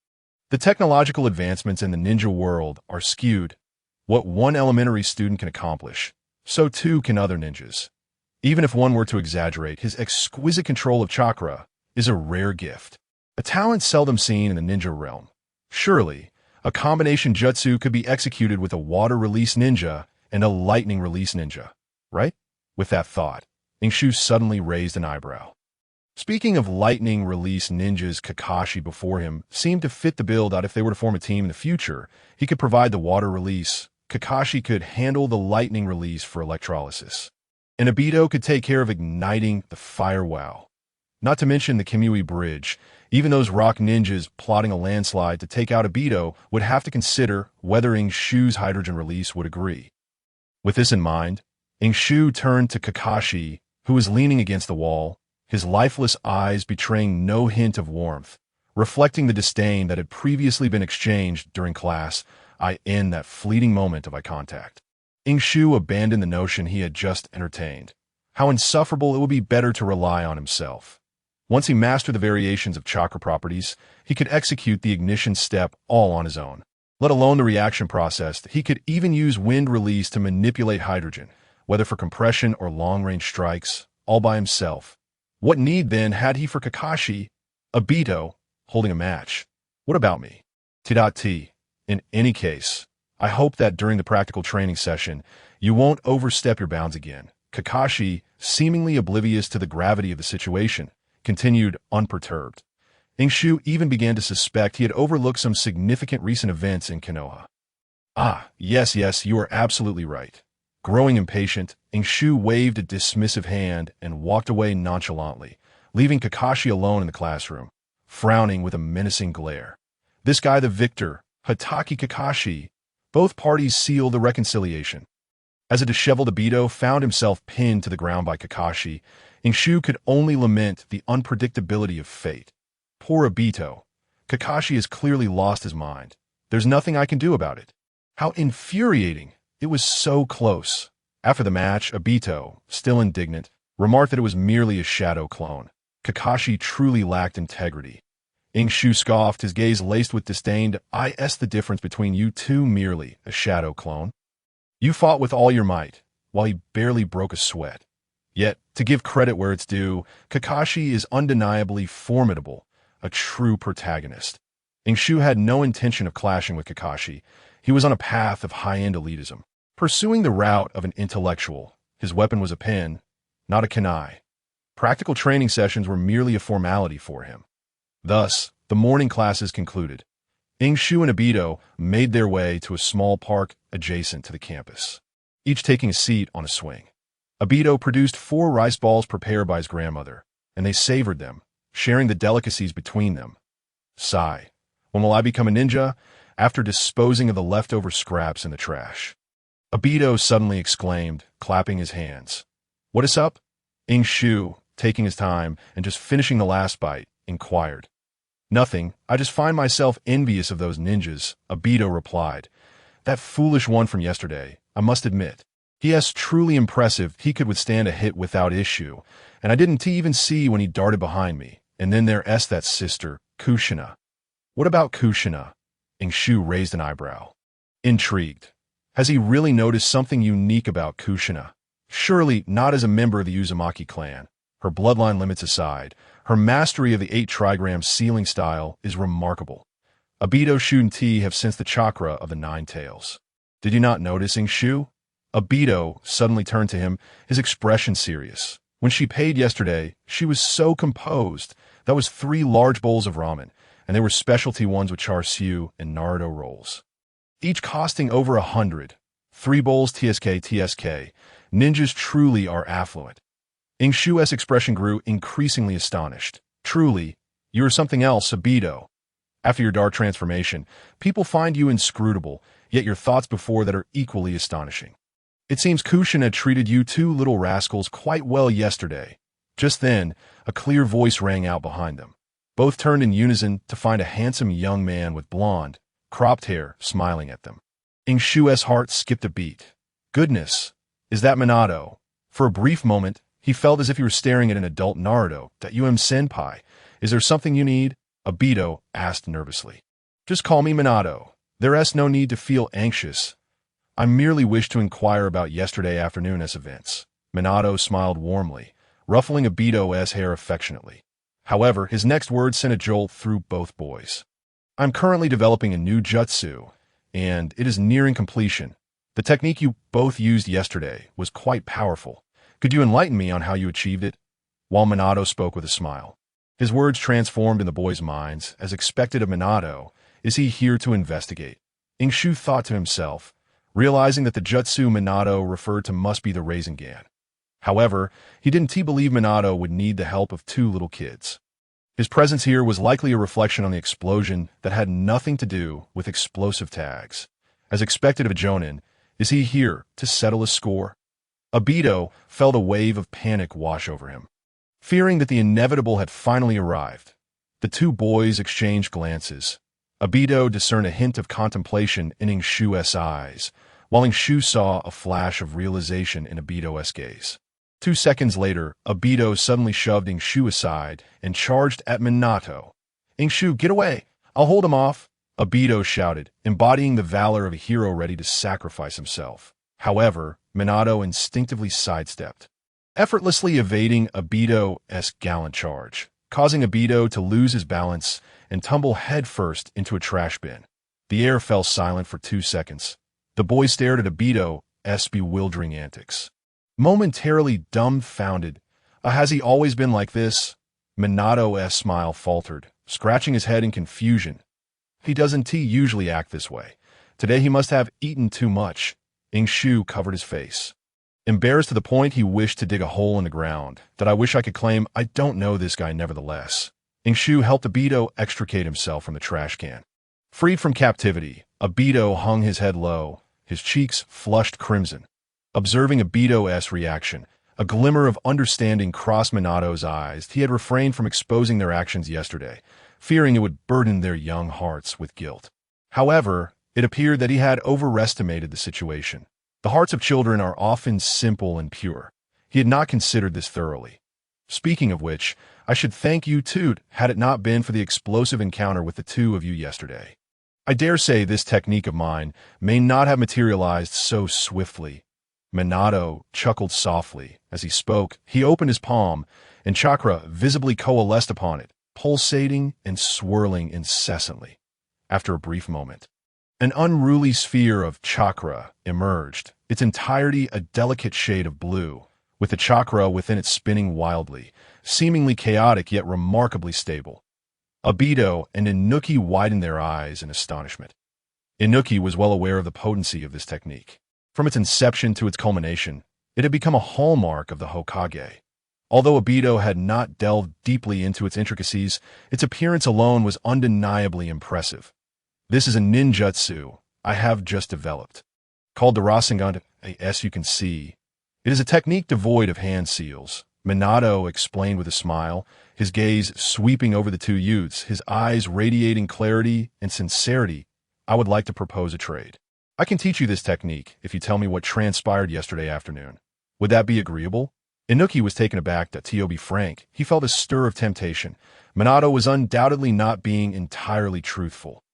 The technological advancements in the ninja world are skewed. What one elementary student can accomplish, so too can other ninjas. Even if one were to exaggerate, his exquisite control of chakra is a rare gift, a talent seldom seen in the ninja realm. Surely, a combination jutsu could be executed with a water-release ninja and a lightning-release ninja, right? With that thought, Ying Shu suddenly raised an eyebrow. Speaking of lightning-release ninjas, Kakashi before him seemed to fit the bill that if they were to form a team in the future, he could provide the water release. Kakashi could handle the lightning release for electrolysis. And Aido could take care of igniting the fire wow. Not to mention the Kimui Bridge. Even those rock ninjas plotting a landslide to take out Aido would have to consider whether Ying Shu's hydrogen release would agree. With this in mind, Ying Shu turned to Kakashi, who was leaning against the wall, his lifeless eyes betraying no hint of warmth, reflecting the disdain that had previously been exchanged during class. In that fleeting moment of eye contact, Ying Shu abandoned the notion he had just entertained. How insufferable it would be better to rely on himself. Once he mastered the variations of chakra properties, he could execute the ignition step all on his own. Let alone the reaction process, he could even use wind release to manipulate hydrogen, whether for compression or long-range strikes, all by himself. What need, then, had he for Kakashi, Aido, holding a match? What about me? T.T. In any case, I hope that during the practical training session, you won't overstep your bounds again. Kakashi, seemingly oblivious to the gravity of the situation, continued unperturbed. Ying Shu even began to suspect he had overlooked some significant recent events in Konoha. Yes, you are absolutely right. Growing impatient, Ying Shu waved a dismissive hand and walked away nonchalantly, leaving Kakashi alone in the classroom, frowning with a menacing glare. This guy the victor, Hatake Kakashi. Both parties sealed the reconciliation. As a disheveled Aido found himself pinned to the ground by Kakashi, Ying Shu could only lament the unpredictability of fate. Poor Aido. Kakashi has clearly lost his mind. There's nothing I can do about it. How infuriating. It was so close. After the match, Aido, still indignant, remarked that it was merely a shadow clone. Kakashi truly lacked integrity. Ying Shu scoffed, his gaze laced with disdain. The difference between you two, merely a shadow clone. You fought with all your might, while he barely broke a sweat. Yet, to give credit where it's due, Kakashi is undeniably formidable, a true protagonist. Ying Shu had no intention of clashing with Kakashi. He was on a path of high-end elitism, pursuing the route of an intellectual. His weapon was a pen, not a kunai. Practical training sessions were merely a formality for him. Thus, the morning classes concluded. Ying Shu and Aido made their way to a small park adjacent to the campus, each taking a seat on a swing. Aido produced 4 rice balls prepared by his grandmother, and they savored them, sharing the delicacies between them. Sigh. When will I become a ninja? After disposing of the leftover scraps in the trash. Aido suddenly exclaimed, clapping his hands. What is up? Ying Shu, taking his time and just finishing the last bite, inquired. Nothing, I just find myself envious of those ninjas, Aido replied. That foolish one from yesterday, I must admit. He is truly impressive. He could withstand a hit without issue, and I didn't even see when he darted behind me. And then there's that sister, Kushina. What about Kushina? Ying Shu raised an eyebrow. Intrigued. Has he really noticed something unique about Kushina? Surely not as a member of the Uzumaki clan. Her bloodline limits aside, her mastery of the 8 trigram sealing style is remarkable. Aido Shun-Ti have sensed the chakra of the 9 tails. Did you not notice, Ying Shu? Aido suddenly turned to him, his expression serious. When she paid yesterday, she was so composed. That was 3 large bowls of ramen, and they were specialty ones with char siu and Naruto rolls. Each costing over 100. 3 bowls TSK. Ninjas truly are affluent. Ying Shu's expression grew increasingly astonished. Truly, you are something else, Aido. After your dark transformation, people find you inscrutable, yet your thoughts before that are equally astonishing. It seems Kushina treated you 2 little rascals quite well yesterday. Just then, a clear voice rang out behind them. Both turned in unison to find a handsome young man with blonde, cropped hair smiling at them. Ying Shu's heart skipped a beat. Goodness, is that Minato? For a brief moment, he felt as if he were staring at an adult Naruto. That senpai. Is there something you need? Aido asked nervously. Just call me Minato. There's no need to feel anxious. I merely wish to inquire about yesterday afternoon's events. Minato smiled warmly, ruffling Aido's hair affectionately. However, his next words sent a jolt through both boys. I'm currently developing a new jutsu, and it is nearing completion. The technique you both used yesterday was quite powerful. Could you enlighten me on how you achieved it? While Minato spoke with a smile. His words transformed in the boys' minds. As expected of Minato, is he here to investigate? Ying Shu thought to himself, realizing that the jutsu Minato referred to must be the Rasengan. However, he didn't believe Minato would need the help of two little kids. His presence here was likely a reflection on the explosion that had nothing to do with explosive tags. As expected of a Jonin, is he here to settle a score? Aido felt a wave of panic wash over him. Fearing that the inevitable had finally arrived, the two boys exchanged glances. Aido discerned a hint of contemplation in Ying Shu's eyes, while Ying Shu saw a flash of realization in Aido's gaze. 2 seconds later, Aido suddenly shoved Ying Shu aside and charged at Minato. Ying Shu, get away! I'll hold him off! Aido shouted, embodying the valor of a hero ready to sacrifice himself. However, Minato instinctively sidestepped, effortlessly evading Aido's gallant charge, causing Aido to lose his balance and tumble headfirst into a trash bin. The air fell silent for 2 seconds. The boys stared at Aido's bewildering antics. Momentarily dumbfounded, has he always been like this? Minato's smile faltered, scratching his head in confusion. He doesn't usually act this way. Today he must have eaten too much. Ying Shu covered his face, embarrassed to the point he wished to dig a hole in the ground. That I wish I could claim I don't know this guy nevertheless. Ying Shu helped Aido extricate himself from the trash can. Freed from captivity, Aido hung his head low, his cheeks flushed crimson. Observing Aido's reaction, a glimmer of understanding crossed Minato's eyes. He had refrained from exposing their actions yesterday, fearing it would burden their young hearts with guilt. However, it appeared that he had overestimated the situation. The hearts of children are often simple and pure. He had not considered this thoroughly. Speaking of which, I should thank you too, had it not been for the explosive encounter with the two of you yesterday. I dare say this technique of mine may not have materialized so swiftly. Minato chuckled softly. As he spoke, he opened his palm, and chakra visibly coalesced upon it, pulsating and swirling incessantly. After a brief moment, an unruly sphere of chakra emerged, its entirety a delicate shade of blue, with the chakra within it spinning wildly, seemingly chaotic yet remarkably stable. Aido and Inuki widened their eyes in astonishment. Inuki was well aware of the potency of this technique. From its inception to its culmination, it had become a hallmark of the Hokage. Although Aido had not delved deeply into its intricacies, its appearance alone was undeniably impressive. This is a ninjutsu I have just developed, called the Rasengan, as you can see. It is a technique devoid of hand seals, Minato explained with a smile, his gaze sweeping over the two youths, his eyes radiating clarity and sincerity. I would like to propose a trade. I can teach you this technique if you tell me what transpired yesterday afternoon. Would that be agreeable? Inuki was taken aback. To be frank, he felt a stir of temptation. Minato was undoubtedly not being entirely truthful.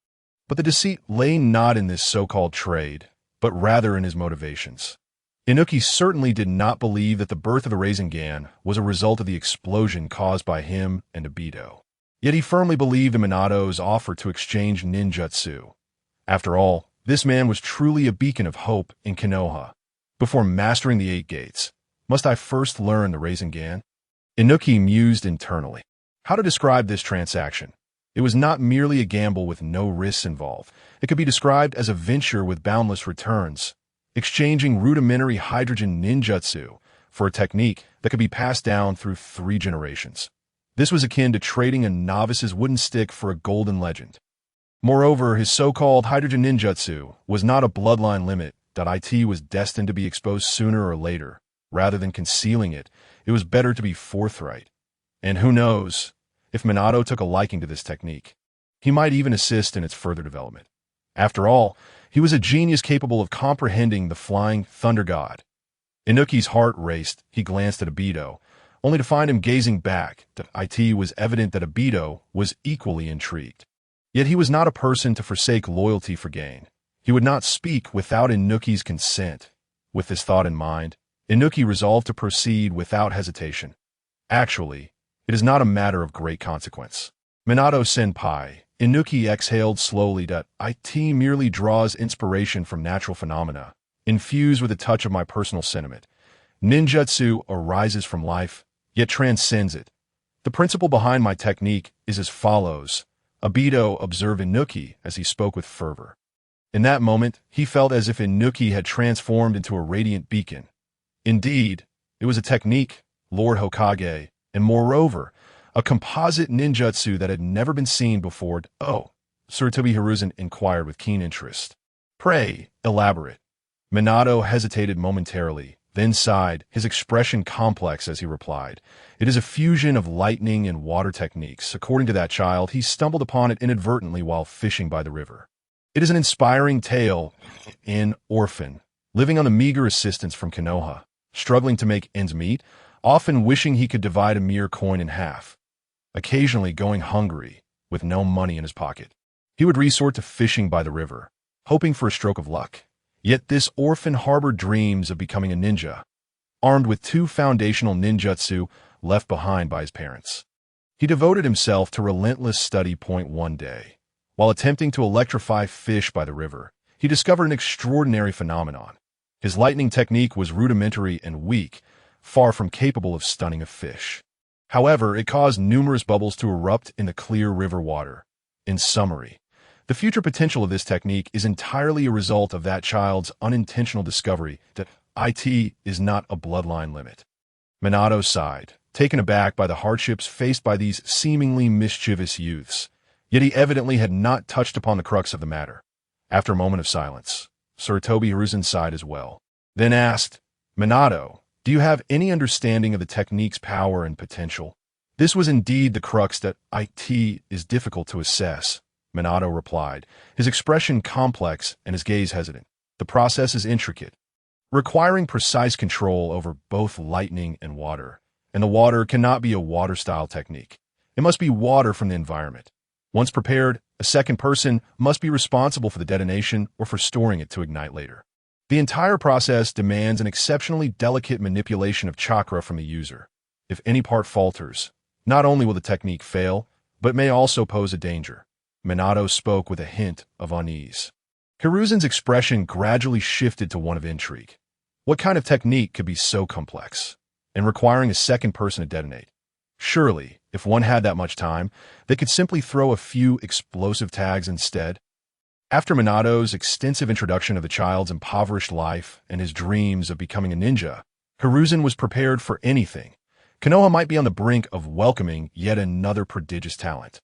But the deceit lay not in this so-called trade, but rather in his motivations. Inuki certainly did not believe that the birth of the Rasengan was a result of the explosion caused by him and Aido. Yet he firmly believed in Minato's offer to exchange ninjutsu. After all, this man was truly a beacon of hope in Konoha. Before mastering the 8 gates, must I first learn the Rasengan? Inuki mused internally. How to describe this transaction? It was not merely a gamble with no risks involved. It could be described as a venture with boundless returns, exchanging rudimentary hydrogen ninjutsu for a technique that could be passed down through 3 generations. This was akin to trading a novice's wooden stick for a golden legend. Moreover, his so-called hydrogen ninjutsu was not a bloodline limit. It was destined to be exposed sooner or later. Rather than concealing it, it was better to be forthright. And who knows, if Minato took a liking to this technique, he might even assist in its further development. After all, he was a genius capable of comprehending the flying thunder god. Inuki's heart raced. He glanced at Aido, only to find him gazing back. It was evident that Aido was equally intrigued. Yet he was not a person to forsake loyalty for gain. He would not speak without Inuki's consent. With this thought in mind, Inuki resolved to proceed without hesitation. Actually, it is not a matter of great consequence. Minato-senpai, Inuki exhaled slowly. It merely draws inspiration from natural phenomena, infused with a touch of my personal sentiment. Ninjutsu arises from life, yet transcends it. The principle behind my technique is as follows. Aido observed Inuki as he spoke with fervor. In that moment, he felt as if Inuki had transformed into a radiant beacon. Indeed, it was a technique, Lord Hokage, and moreover, a composite ninjutsu that had never been seen before. Oh, Sarutobi Hiruzen inquired with keen interest. Pray, elaborate. Minato hesitated momentarily, then sighed, his expression complex as he replied. It is a fusion of lightning and water techniques. According to that child, he stumbled upon it inadvertently while fishing by the river. It is an inspiring tale. An orphan, living on the meager assistance from Konoha, struggling to make ends meet, often wishing he could divide a mere coin in half. Occasionally going hungry, with no money in his pocket. He would resort to fishing by the river, hoping for a stroke of luck. Yet this orphan harbored dreams of becoming a ninja, armed with 2 foundational ninjutsu left behind by his parents. He devoted himself to relentless study. One day, while attempting to electrify fish by the river, he discovered an extraordinary phenomenon. His lightning technique was rudimentary and weak, far from capable of stunning a fish. However, it caused numerous bubbles to erupt in the clear river water. In summary, the future potential of this technique is entirely a result of that child's unintentional discovery that IT is not a bloodline limit. Minato sighed, taken aback by the hardships faced by these seemingly mischievous youths. Yet he evidently had not touched upon the crux of the matter. After a moment of silence, Sarutobi Hiruzen sighed as well, then asked, Minato, do you have any understanding of the technique's power and potential? This was indeed the crux that IT is difficult to assess, Minato replied, his expression complex and his gaze hesitant. The process is intricate, requiring precise control over both lightning and water, and the water cannot be a water-style technique. It must be water from the environment. Once prepared, a second person must be responsible for the detonation or for storing it to ignite later. The entire process demands an exceptionally delicate manipulation of chakra from the user. If any part falters, not only will the technique fail, but may also pose a danger. Minato spoke with a hint of unease. Hiruzen's expression gradually shifted to one of intrigue. What kind of technique could be so complex, and requiring a second person to detonate? Surely, if one had that much time, they could simply throw a few explosive tags instead. After Minato's extensive introduction of the child's impoverished life and his dreams of becoming a ninja, Hiruzen was prepared for anything. Konoha might be on the brink of welcoming yet another prodigious talent,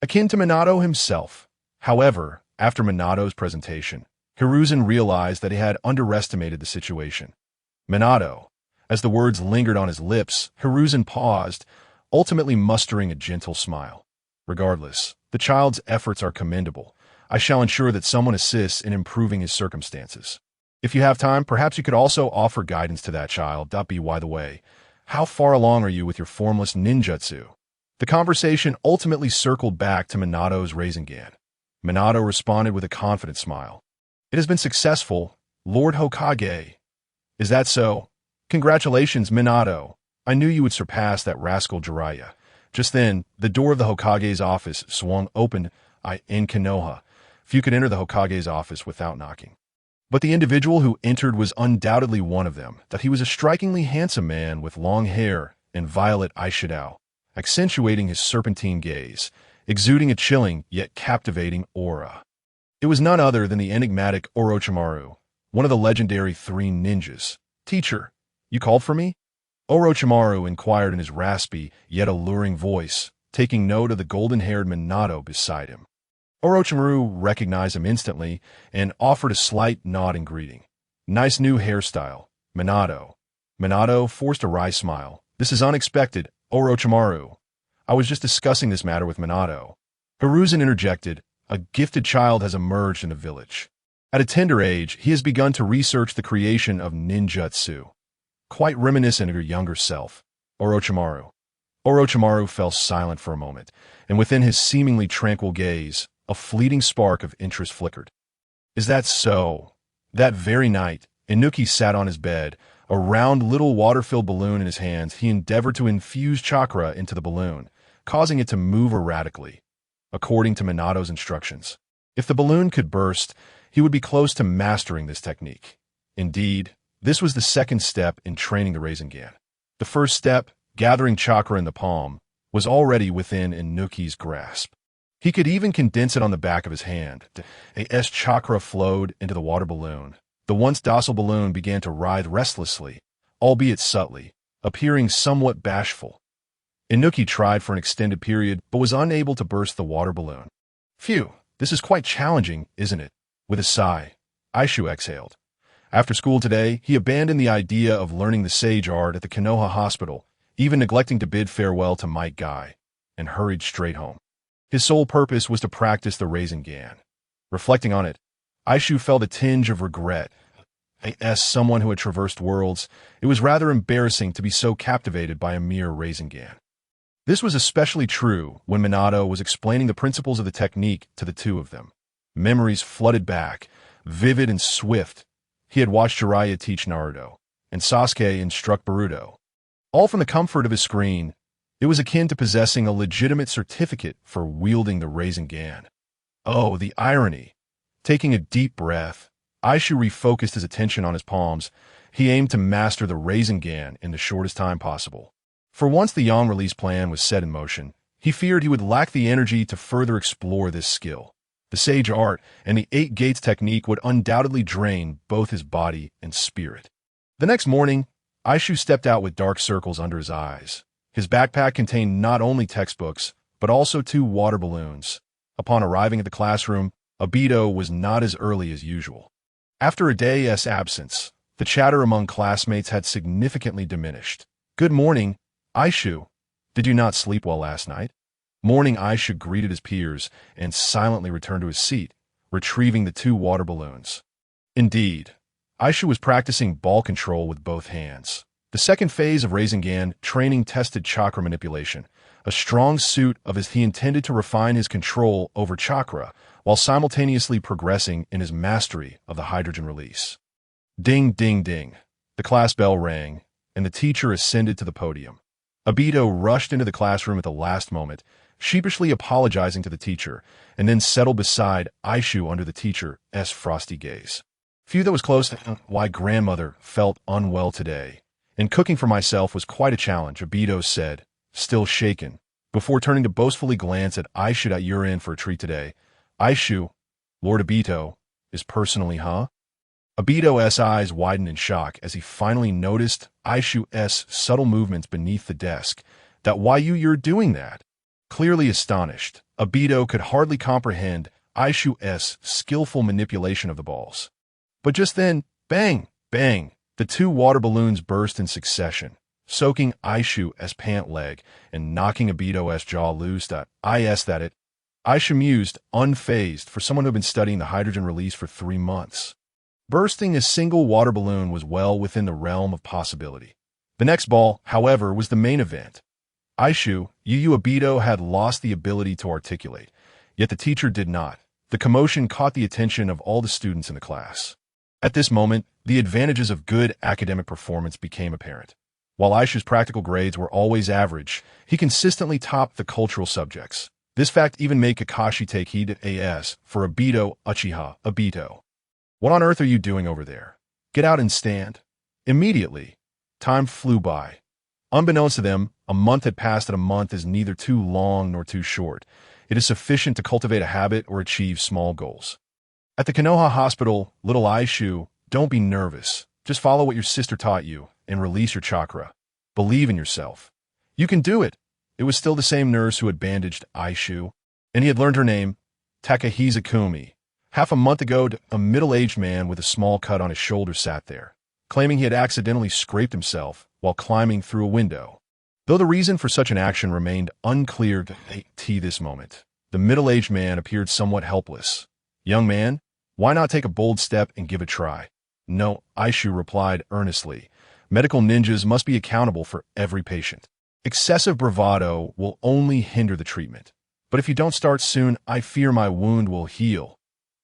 akin to Minato himself. However, after Minato's presentation, Hiruzen realized that he had underestimated the situation. Minato, as the words lingered on his lips, Hiruzen paused, ultimately mustering a gentle smile. Regardless, the child's efforts are commendable. I shall ensure that someone assists in improving his circumstances. If you have time, perhaps you could also offer guidance to that child. By the way, how far along are you with your formless ninjutsu? The conversation ultimately circled back to Minato's Rasengan. Minato responded with a confident smile. It has been successful, Lord Hokage. Is that so? Congratulations, Minato. I knew you would surpass that rascal Jiraiya. Just then, the door of the Hokage's office swung open. In Konoha, few could enter the Hokage's office without knocking. But the individual who entered was undoubtedly one of them, that he was a strikingly handsome man with long hair and violet eyeshadow, accentuating his serpentine gaze, exuding a chilling yet captivating aura. It was none other than the enigmatic Orochimaru, one of the legendary 3 ninjas. Teacher, you called for me? Orochimaru inquired in his raspy yet alluring voice, taking note of the golden-haired Minato beside him. Orochimaru recognized him instantly and offered a slight nod in greeting. Nice new hairstyle, Minato. Minato forced a wry smile. This is unexpected, Orochimaru. I was just discussing this matter with Minato. Hiruzen interjected. a gifted child has emerged in the village. At a tender age, he has begun to research the creation of ninjutsu, quite reminiscent of her younger self, Orochimaru. Orochimaru fell silent for a moment, and within his seemingly tranquil gaze, a fleeting spark of interest flickered. Is that so? That very night, Inuki sat on his bed, a round little water-filled balloon in his hands. He endeavored to infuse chakra into the balloon, causing it to move erratically, according to Minato's instructions. If the balloon could burst, he would be close to mastering this technique. Indeed, this was the second step in training the Rasengan. The first step, gathering chakra in the palm, was already within Inuki's grasp. He could even condense it on the back of his hand. As chakra flowed into the water balloon, the once docile balloon began to writhe restlessly, albeit subtly, appearing somewhat bashful. Inuki tried for an extended period, but was unable to burst the water balloon. Phew, this is quite challenging, isn't it? With a sigh, Aishu exhaled. After school today, he abandoned the idea of learning the sage art at the Konoha hospital, even neglecting to bid farewell to Might Guy, and hurried straight home. His sole purpose was to practice the Rasengan. Reflecting on it, Aishu felt a tinge of regret. As someone who had traversed worlds, it was rather embarrassing to be so captivated by a mere Rasengan. This was especially true when Minato was explaining the principles of the technique to the two of them. Memories flooded back, vivid and swift. He had watched Jiraiya teach Naruto, and Sasuke instruct Boruto. All from the comfort of his screen, it was akin to possessing a legitimate certificate for wielding the Rasengan. Oh, the irony! Taking a deep breath, Aishu refocused his attention on his palms. He aimed to master the Rasengan in the shortest time possible. For once the Yang release plan was set in motion, he feared he would lack the energy to further explore this skill. The sage art and the 8 gates technique would undoubtedly drain both his body and spirit. The next morning, Aishu stepped out with dark circles under his eyes. His backpack contained not only textbooks, but also 2 water balloons. Upon arriving at the classroom, Aido was not as early as usual. After a day's absence, the chatter among classmates had significantly diminished. Good morning, Aishu. Did you not sleep well last night? Morning Aishu greeted his peers and silently returned to his seat, retrieving the 2 water balloons. Indeed, Aishu was practicing ball control with both hands. The second phase of Rasengan training tested chakra manipulation, a strong suit of his he intended to refine his control over chakra while simultaneously progressing in his mastery of the hydrogen release. Ding, ding, ding. The class bell rang, and the teacher ascended to the podium. Aido rushed into the classroom at the last moment, sheepishly apologizing to the teacher, and then settled beside Aishu under the teacher's frosty gaze. Few that was close to why grandmother felt unwell today, and cooking for myself was quite a challenge, Aido said, still shaken, before turning to boastfully glance at Aishu. That you're in for a treat today. Aishu, Lord Aido, is personally, huh? Aido's eyes widened in shock as he finally noticed Aishu's subtle movements beneath the desk. That why you're doing that? Clearly astonished, Aido could hardly comprehend Aishu's skillful manipulation of the balls. But just then, bang, bang, the 2 water balloons burst in succession, soaking Aishu's pant leg and knocking Aido's jaw loose. Aishu mused, unfazed for someone who had been studying the hydrogen release for 3 months. Bursting a single water balloon was well within the realm of possibility. The next ball, however, was the main event. Aishu, Aido had lost the ability to articulate, yet the teacher did not. The commotion caught the attention of all the students in the class. At this moment, the advantages of good academic performance became apparent. While Aishu's practical grades were always average, he consistently topped the cultural subjects. This fact even made Kakashi take heed for Uchiha, Aido. What on earth are you doing over there? Get out and stand. Immediately. Time flew by. Unbeknownst to them, a month had passed, and a month is neither too long nor too short. It is sufficient to cultivate a habit or achieve small goals. At the Konoha hospital, little Aishu, don't be nervous. Just follow what your sister taught you and release your chakra. Believe in yourself. You can do it. It was still the same nurse who had bandaged Aishu, and he had learned her name, Takahizakumi. Half a month ago, a middle-aged man with a small cut on his shoulder sat there, claiming he had accidentally scraped himself while climbing through a window. Though the reason for such an action remained unclear to this moment, The middle-aged man appeared somewhat helpless. Young man, why not take a bold step and give it a try? No, Eishu replied earnestly. Medical ninjas must be accountable for every patient. Excessive bravado will only hinder the treatment. But if you don't start soon, I fear my wound will heal.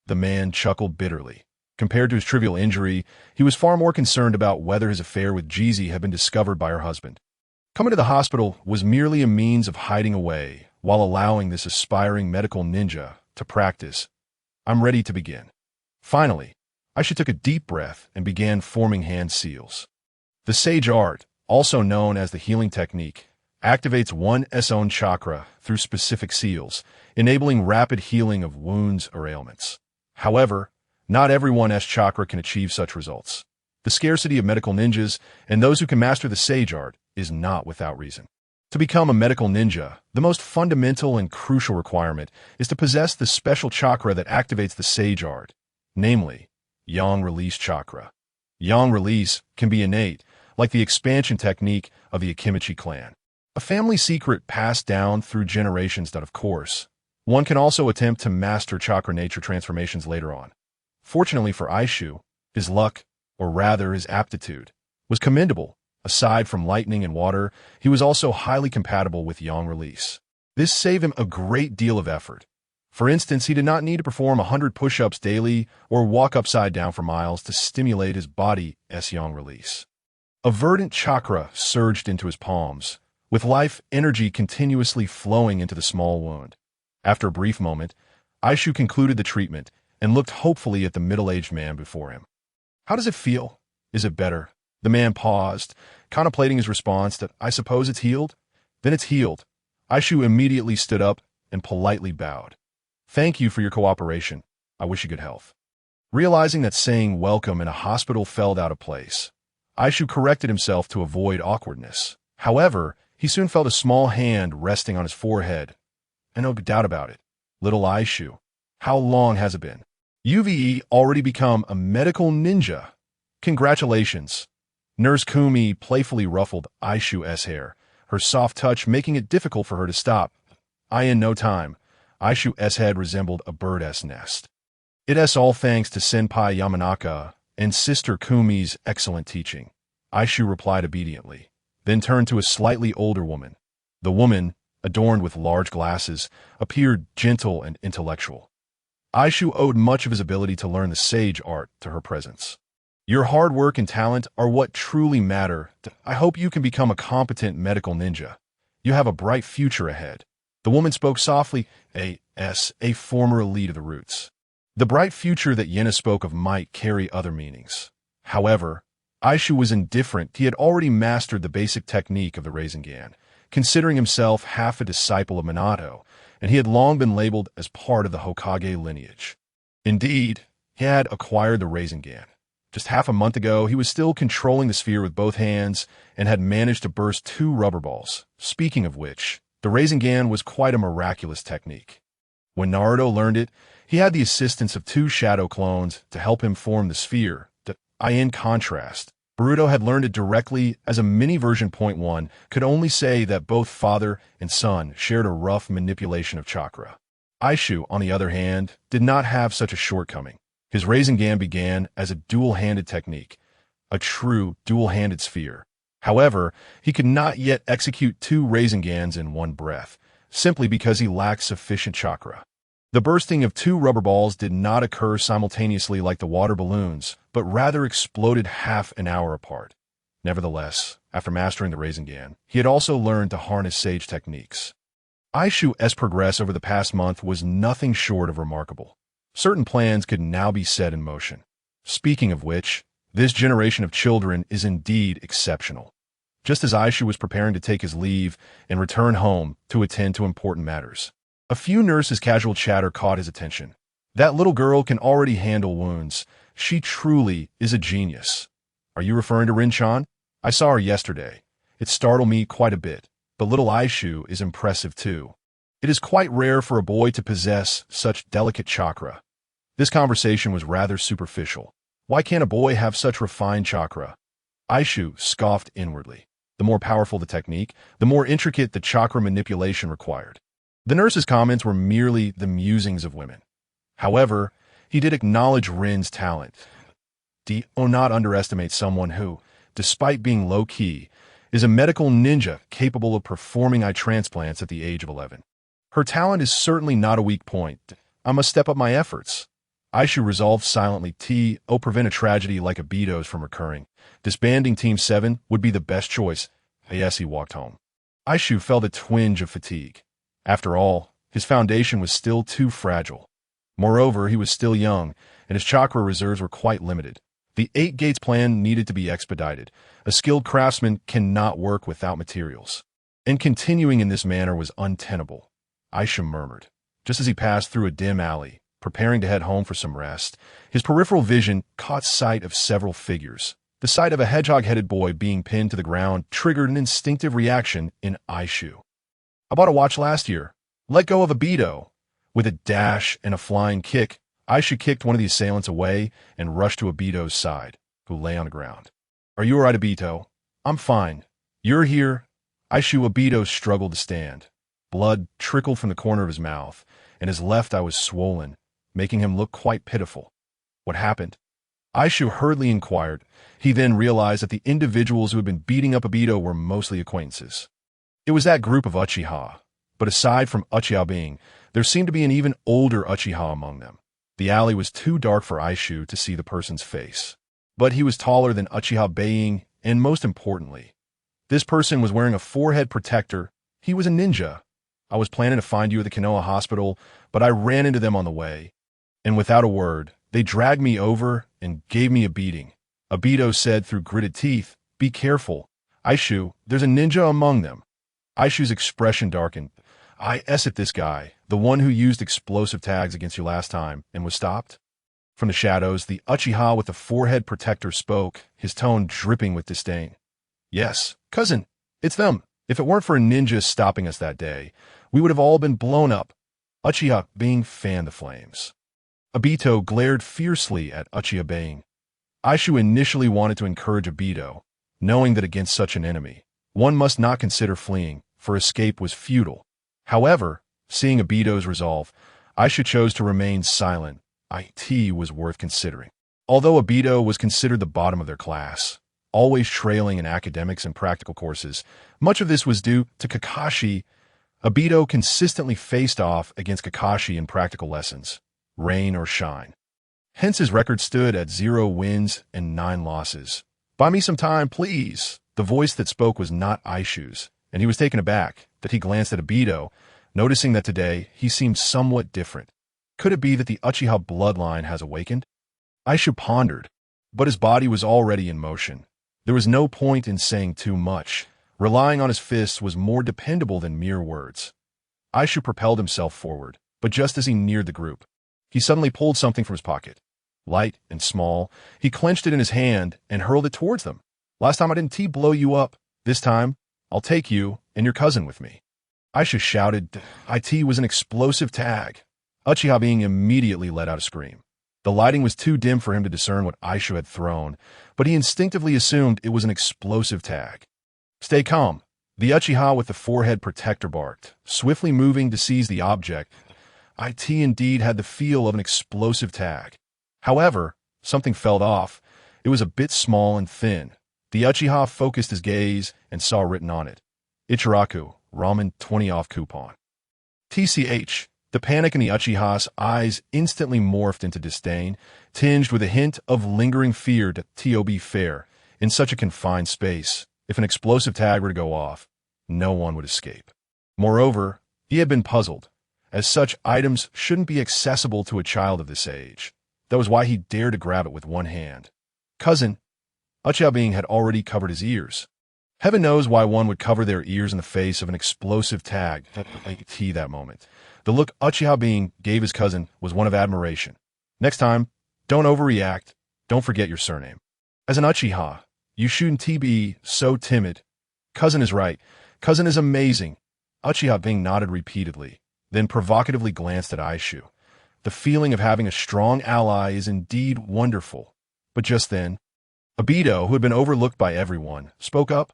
The man chuckled bitterly. Compared to his trivial injury, he was far more concerned about whether his affair with Jeezy had been discovered by her husband. Coming to the hospital was merely a means of hiding away while allowing this aspiring medical ninja to practice. I'm ready to begin. Finally, Aishu took a deep breath and began forming hand seals. The sage art, also known as the healing technique, activates one's own chakra through specific seals, enabling rapid healing of wounds or ailments. However, not everyone's chakra can achieve such results. The scarcity of medical ninjas and those who can master the sage art is not without reason. To become a medical ninja, the most fundamental and crucial requirement is to possess the special chakra that activates the sage art, namely, yang release chakra. Yang release can be innate, like the expansion technique of the Akimichi clan. A family secret passed down through generations that, of course, one can also attempt to master chakra nature transformations later on. Fortunately for Aishu, his luck, or rather his aptitude, was commendable. Aside from lightning and water, he was also highly compatible with yang release. This saved him a great deal of effort. For instance, he did not need to perform 100 push-ups daily or walk upside down for miles to stimulate his body's yang release. A verdant chakra surged into his palms, with life energy continuously flowing into the small wound. After a brief moment, Aishu concluded the treatment and looked hopefully at the middle-aged man before him. How does it feel? Is it better? The man paused, contemplating his response that, I suppose it's healed? Then it's healed. Aishu immediately stood up and politely bowed. Thank you for your cooperation. I wish you good health. Realizing that saying welcome in a hospital felt out of place, Aishu corrected himself to avoid awkwardness. However, he soon felt a small hand resting on his forehead. And no doubt about it. Little Aishu, how long has it been? You've already become a medical ninja. Congratulations. Nurse Kumi playfully ruffled Aishu's hair, her soft touch making it difficult for her to stop. In no time, Aishu's head resembled a bird's nest. It's all thanks to Senpai Yamanaka and Sister Kumi's excellent teaching. Aishu replied obediently, then turned to a slightly older woman. The woman, adorned with large glasses, appeared gentle and intellectual. Aishu owed much of his ability to learn the sage art to her presence. Your hard work and talent are what truly matter. I hope you can become a competent medical ninja. You have a bright future ahead. The woman spoke softly, a former elite of the roots. The bright future that Yena spoke of might carry other meanings. However, Aishu was indifferent. He had already mastered the basic technique of the Rasengan, considering himself half a disciple of Minato, and he had long been labeled as part of the Hokage lineage. Indeed, he had acquired the Rasengan. Just half a month ago, he was still controlling the sphere with both hands and had managed to burst 2 rubber balls. Speaking of which, the Rasengan was quite a miraculous technique. When Naruto learned it, he had the assistance of 2 shadow clones to help him form the sphere. In contrast, Boruto had learned it directly as a mini version. 1 could only say that both father and son shared a rough manipulation of chakra. Aishu, on the other hand, did not have such a shortcoming. His Rasengan began as a dual-handed technique, a true dual-handed sphere. However, he could not yet execute 2 Rasengans in one breath, simply because he lacked sufficient chakra. The bursting of 2 rubber balls did not occur simultaneously like the water balloons, but rather exploded half an hour apart. Nevertheless, after mastering the Rasengan, he had also learned to harness sage techniques. Aishu's progress over the past month was nothing short of remarkable. Certain plans could now be set in motion. Speaking of which, this generation of children is indeed exceptional. Just as Aishu was preparing to take his leave and return home to attend to important matters, a few nurses' casual chatter caught his attention. That little girl can already handle wounds. She truly is a genius. Are you referring to Rin-chan? I saw her yesterday. It startled me quite a bit, but little Aishu is impressive too. It is quite rare for a boy to possess such delicate chakra. This conversation was rather superficial. Why can't a boy have such refined chakra? Aishu scoffed inwardly. The more powerful the technique, the more intricate the chakra manipulation required. The nurse's comments were merely the musings of women. However, he did acknowledge Rin's talent. Do not underestimate someone who, despite being low-key, is a medical ninja capable of performing eye transplants at the age of 11. Her talent is certainly not a weak point. I must step up my efforts. Aishu resolved silently to prevent a tragedy like Aido's from occurring. Disbanding Team 7 would be the best choice. Yes, he walked home. Aishu felt a twinge of fatigue. After all, his foundation was still too fragile. Moreover, he was still young, and his chakra reserves were quite limited. The 8 Gates plan needed to be expedited. A skilled craftsman cannot work without materials. And continuing in this manner was untenable. Aishu murmured. Just as he passed through a dim alley, preparing to head home for some rest, his peripheral vision caught sight of several figures. The sight of a hedgehog-headed boy being pinned to the ground triggered an instinctive reaction in Aishu. I bought a watch last year. Let go of Aido. With a dash and a flying kick, Aishu kicked one of the assailants away and rushed to Aido's side, who lay on the ground. Are you all right, Aido? I'm fine. You're here. Aishu Aido struggled to stand. Blood trickled from the corner of his mouth, and his left eye was swollen, making him look quite pitiful. What happened? Aishu hurriedly inquired. He then realized that the individuals who had been beating up Aido were mostly acquaintances. It was that group of Uchiha, but aside from Uchiha being, there seemed to be an even older Uchiha among them. The alley was too dark for Aishu to see the person's face. But he was taller than Uchiha being, and most importantly, this person was wearing a forehead protector. He was a ninja. I was planning to find you at the Konoha hospital, but I ran into them on the way. And without a word, they dragged me over and gave me a beating. Aido said through gritted teeth, "Be careful. Aishu, there's a ninja among them." Aishu's expression darkened. I at this guy, the one who used explosive tags against you last time and was stopped? From the shadows, the Uchiha with the forehead protector spoke, his tone dripping with disdain. Yes, cousin, it's them. If it weren't for a ninja stopping us that day, we would have all been blown up. Uchiha being fanned the flames. Aido glared fiercely at Uchiha Being. Aishu initially wanted to encourage Aido, knowing that against such an enemy, one must not consider fleeing, for escape was futile. However, seeing Aido's resolve, Aishu chose to remain silent. It was worth considering. Although Aido was considered the bottom of their class, always trailing in academics and practical courses, much of this was due to Kakashi. Aido consistently faced off against Kakashi in practical lessons, rain or shine. Hence his record stood at 0 wins and 9 losses. Buy me some time, please. The voice that spoke was not Aishu's, and he was taken aback that he glanced at Aido, noticing that today he seemed somewhat different. Could it be that the Uchiha bloodline has awakened? Aishu pondered, but his body was already in motion. There was no point in saying too much. Relying on his fists was more dependable than mere words. Aishu propelled himself forward, but just as he neared the group, he suddenly pulled something from his pocket. Light and small, he clenched it in his hand and hurled it towards them. Last time I didn't blow you up. This time, I'll take you and your cousin with me. Aishu shouted. It was an explosive tag. Uchiha Being immediately let out a scream. The lighting was too dim for him to discern what Aishu had thrown, but he instinctively assumed it was an explosive tag. Stay calm. The Uchiha with the forehead protector barked, swiftly moving to seize the object. It indeed had the feel of an explosive tag. However, something fell off. It was a bit small and thin. The Uchiha focused his gaze and saw written on it, Ichiraku, ramen 20 off coupon. TCH. The panic in the Uchiha's eyes instantly morphed into disdain, tinged with a hint of lingering fear that TOB fair. In such a confined space, if an explosive tag were to go off, no one would escape. Moreover, he had been puzzled, as such items shouldn't be accessible to a child of this age. That was why he dared to grab it with one hand. Cousin, Uchiha Being had already covered his ears. Heaven knows why one would cover their ears in the face of an explosive tag at that moment. The look Uchiha Being gave his cousin was one of admiration. Next time, don't overreact. Don't forget your surname. As an Uchiha, you shouldn't be so timid. Cousin is right. Cousin is amazing. Uchiha Being nodded repeatedly, then provocatively glanced at Aishu. The feeling of having a strong ally is indeed wonderful. But just then, Aido, who had been overlooked by everyone, spoke up.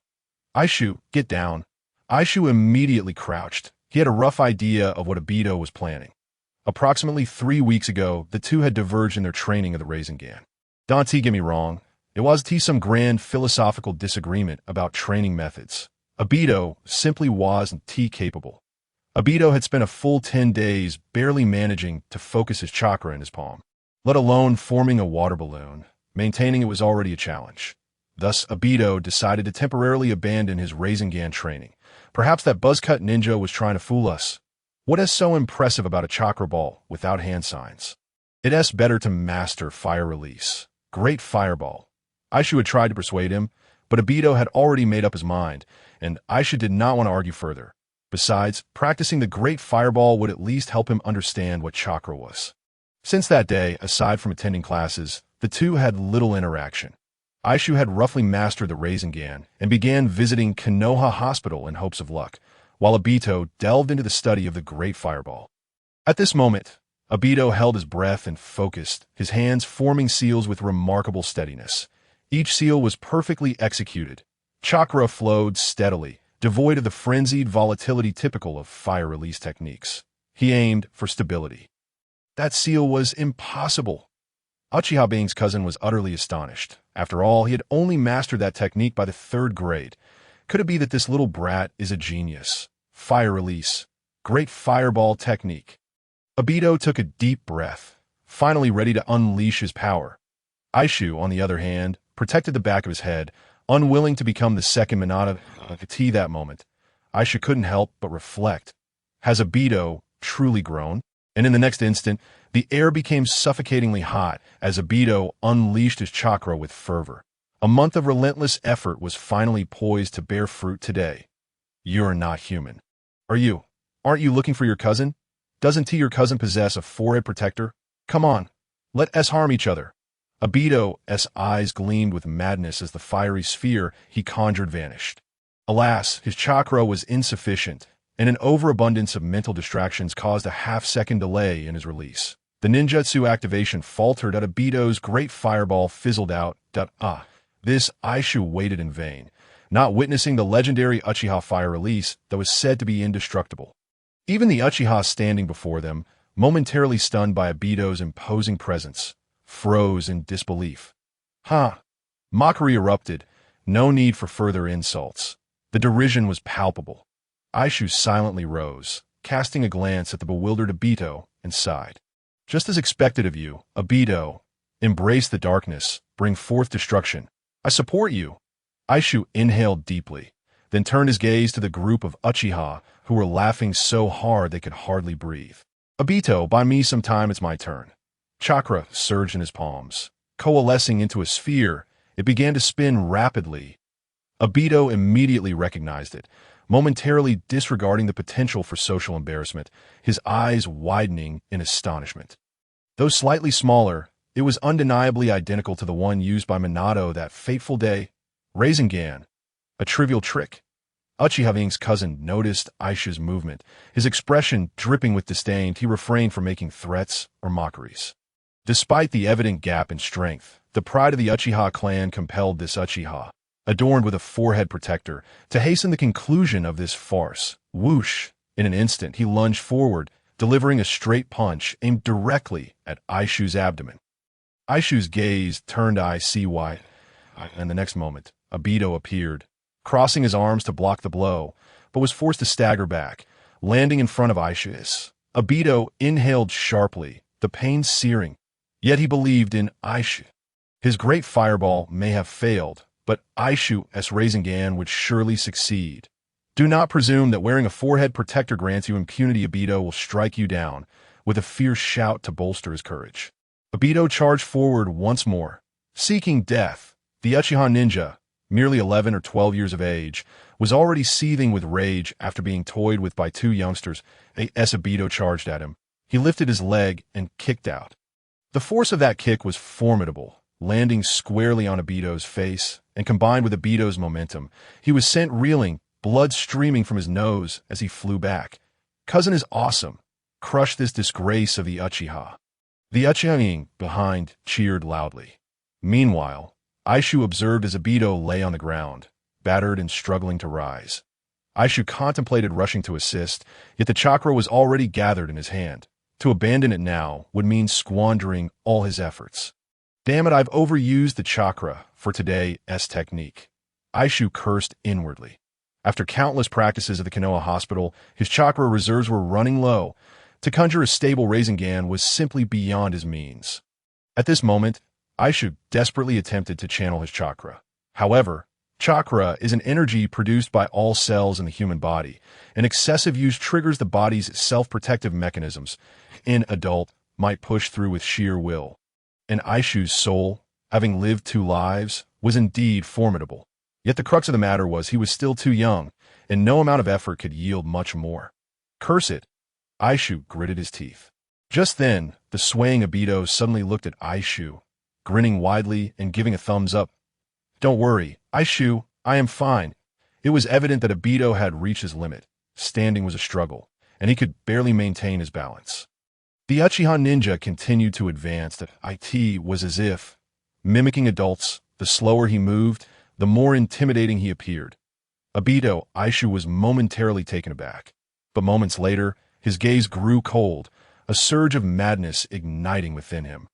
Aishu, get down. Aishu immediately crouched. He had a rough idea of what Aido was planning. Approximately 3 weeks ago, the two had diverged in their training of the Rasengan. Don't get me wrong, it wasn't some grand philosophical disagreement about training methods. Aido simply wasn't capable. Aido had spent a full 10 days barely managing to focus his chakra in his palm, let alone forming a water balloon. Maintaining it was already a challenge. Thus, Aido decided to temporarily abandon his Rasengan training. Perhaps that buzzcut ninja was trying to fool us. What is so impressive about a chakra ball without hand signs? It is better to master fire release. Great fireball. Aishu had tried to persuade him, but Aido had already made up his mind, and Aishu did not want to argue further. Besides, practicing the great fireball would at least help him understand what chakra was. Since that day, aside from attending classes, the two had little interaction. Aishu had roughly mastered the Rasengan and began visiting Konoha Hospital in hopes of luck, while Aido delved into the study of the great fireball. At this moment, Aido held his breath and focused, his hands forming seals with remarkable steadiness. Each seal was perfectly executed. Chakra flowed steadily, devoid of the frenzied volatility typical of fire release techniques. He aimed for stability. That seal was impossible. Uchiha Being's cousin was utterly astonished. After all, he had only mastered that technique by the 3rd grade. Could it be that this little brat is a genius? Fire release. Great fireball technique. Aido took a deep breath, finally ready to unleash his power. Aishu, on the other hand, protected the back of his head, unwilling to become the second Minato at that moment. Aishu couldn't help but reflect. Has Aido truly grown? And in the next instant, the air became suffocatingly hot as Aido unleashed his chakra with fervor. A month of relentless effort was finally poised to bear fruit today. You're not human. Are you? Aren't you looking for your cousin? Doesn't your cousin possess a forehead protector? Come on, let us harm each other. Aido's eyes gleamed with madness as the fiery sphere he conjured vanished. Alas, his chakra was insufficient, and an overabundance of mental distractions caused a half-second delay in his release. The ninjutsu activation faltered at Aido's great fireball fizzled out. This Aishu waited in vain, not witnessing the legendary Uchiha fire release that was said to be indestructible. Even the Uchiha standing before them, momentarily stunned by Aido's imposing presence, froze in disbelief. Mockery erupted. No need for further insults. The derision was palpable. Aishu silently rose, casting a glance at the bewildered Aido, and sighed. Just as expected of you, Aido. Embrace the darkness, bring forth destruction. I support you. Aishu inhaled deeply, then turned his gaze to the group of Uchiha who were laughing so hard they could hardly breathe. Aido, buy me some time, it's my turn. Chakra surged in his palms. Coalescing into a sphere, it began to spin rapidly. Aido immediately recognized it, momentarily disregarding the potential for social embarrassment, his eyes widening in astonishment. Though slightly smaller, it was undeniably identical to the one used by Minato that fateful day. Rasengan. A trivial trick. Uchiha Being's cousin noticed Aishu's movement. His expression dripping with disdain, he refrained from making threats or mockeries. Despite the evident gap in strength, the pride of the Uchiha clan compelled this Uchiha, adorned with a forehead protector, to hasten the conclusion of this farce. Whoosh! In an instant, he lunged forward, delivering a straight punch aimed directly at Aishu's abdomen. Aishu's gaze turned icy, and the next moment, Aido appeared, crossing his arms to block the blow, but was forced to stagger back, landing in front of Aishu. Aido inhaled sharply, the pain searing, yet he believed in Aishu. His great fireball may have failed, but Aishu's Rasengan would surely succeed. Do not presume that wearing a forehead protector grants you impunity. Aido will strike you down, with a fierce shout to bolster his courage. Aido charged forward once more, seeking death. The Uchiha ninja, merely 11 or 12 years of age, was already seething with rage after being toyed with by two youngsters. Aido charged at him. He lifted his leg and kicked out. The force of that kick was formidable, landing squarely on Aido's face, and combined with Aido's momentum, he was sent reeling, blood streaming from his nose as he flew back. Cousin is awesome. Crush this disgrace of the Uchiha. The Uchiha behind cheered loudly. Meanwhile, Aishu observed as Aido lay on the ground, battered and struggling to rise. Aishu contemplated rushing to assist, yet the chakra was already gathered in his hand. To abandon it now would mean squandering all his efforts. Damn it, I've overused the chakra for today's technique. Aishu cursed inwardly. After countless practices at the Konoha hospital, his chakra reserves were running low. To conjure a stable Rasengan was simply beyond his means. At this moment, Aishu desperately attempted to channel his chakra. However, chakra is an energy produced by all cells in the human body, and excessive use triggers the body's self-protective mechanisms. An adult might push through with sheer will. And Aishu's soul, having lived 2 lives, was indeed formidable. Yet the crux of the matter was he was still too young, and no amount of effort could yield much more. Curse it! Aishu gritted his teeth. Just then, the swaying Aido suddenly looked at Aishu, grinning widely and giving a thumbs up. Don't worry, Aishu, I am fine. It was evident that Aido had reached his limit. Standing was a struggle, and he could barely maintain his balance. The Uchiha ninja continued to advance. That it was as if, mimicking adults, the slower he moved, the more intimidating he appeared. Aishu was momentarily taken aback. But moments later, his gaze grew cold, a surge of madness igniting within him.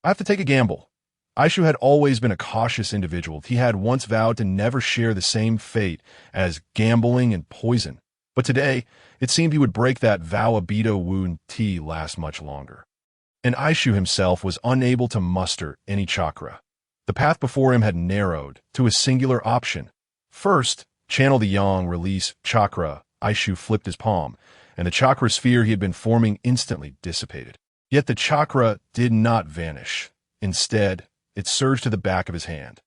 I have to take a gamble. Aishu had always been a cautious individual. He had once vowed to never share the same fate as gambling and poison. But today, it seemed he would break that vow. Aido wouldn't last much longer. And Aishu himself was unable to muster any chakra. The path before him had narrowed to a singular option. First, channel the yang release chakra. Aishu flipped his palm, and the chakra sphere he had been forming instantly dissipated. Yet the chakra did not vanish. Instead, it surged to the back of his hand.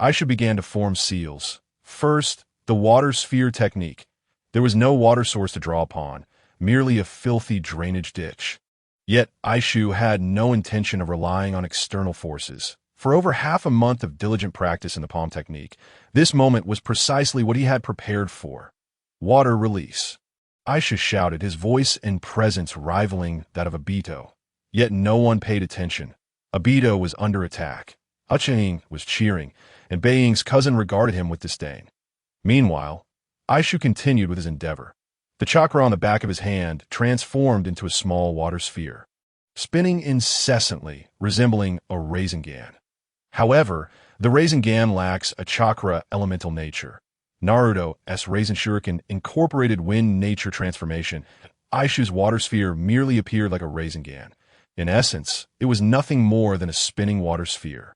Aishu began to form seals. First, the water sphere technique. There was no water source to draw upon, merely a filthy drainage ditch. Yet Aishu had no intention of relying on external forces. For over half a month of diligent practice in the palm technique, this moment was precisely what he had prepared for. Water release. Aishu shouted, his voice and presence rivaling that of Aido. Yet no one paid attention. Aido was under attack. Uchihing was cheering, and Beiying's cousin regarded him with disdain. Meanwhile, Aishu continued with his endeavor. The chakra on the back of his hand transformed into a small water sphere, spinning incessantly, resembling a Rasengan. However, the Rasengan lacks a chakra elemental nature. Naruto's Rasen Shuriken incorporated wind nature transformation. Aishu's water sphere merely appeared like a Rasengan. In essence, it was nothing more than a spinning water sphere.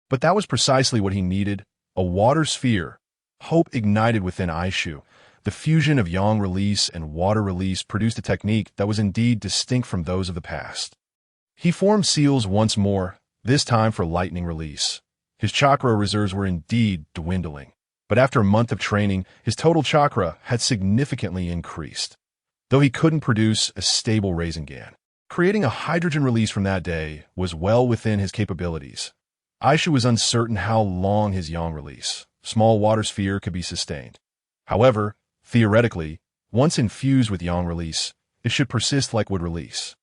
But that was precisely what he needed, a water sphere. Hope ignited within Aishu. The fusion of yang release and water release produced a technique that was indeed distinct from those of the past. He formed seals once more, this time for lightning release. His chakra reserves were indeed dwindling, but after a month of training, his total chakra had significantly increased. Though he couldn't produce a stable Rasengan, creating a hydrogen release from that day was well within his capabilities. Aishu was uncertain how long his yang release, small water sphere, could be sustained. However, theoretically, once infused with yang release, it should persist like wood release.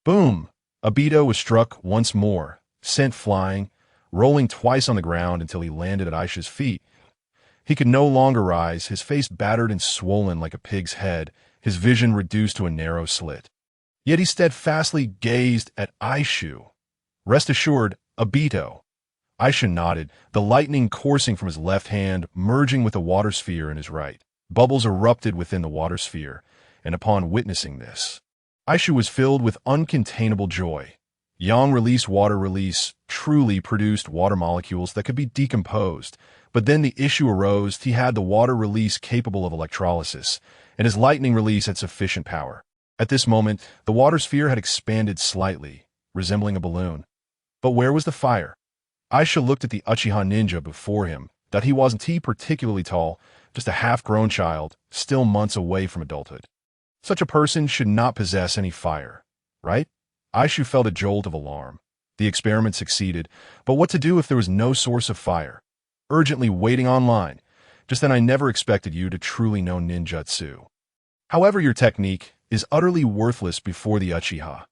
Boom! Aido was struck once more, sent flying, rolling twice on the ground until he landed at Aishu's feet. He could no longer rise, his face battered and swollen like a pig's head, his vision reduced to a narrow slit. Yet he steadfastly gazed at Aishu. Rest assured, Aido. Aishu nodded, the lightning coursing from his left hand, merging with the water sphere in his right. Bubbles erupted within the water sphere, and upon witnessing this, Aishu was filled with uncontainable joy. Yang release water release truly produced water molecules that could be decomposed, but then the issue arose: he had the water release capable of electrolysis, and his lightning release had sufficient power. At this moment, the water sphere had expanded slightly, resembling a balloon. But where was the fire? Aishu looked at the Uchiha ninja before him, that he wasn't particularly tall, just a half-grown child, still months away from adulthood. Such a person should not possess any fire, right? Aishu felt a jolt of alarm. The experiment succeeded, but what to do if there was no source of fire? Urgently waiting online. Just then, I never expected you to truly know ninjutsu. However, your technique is utterly worthless before the Uchiha.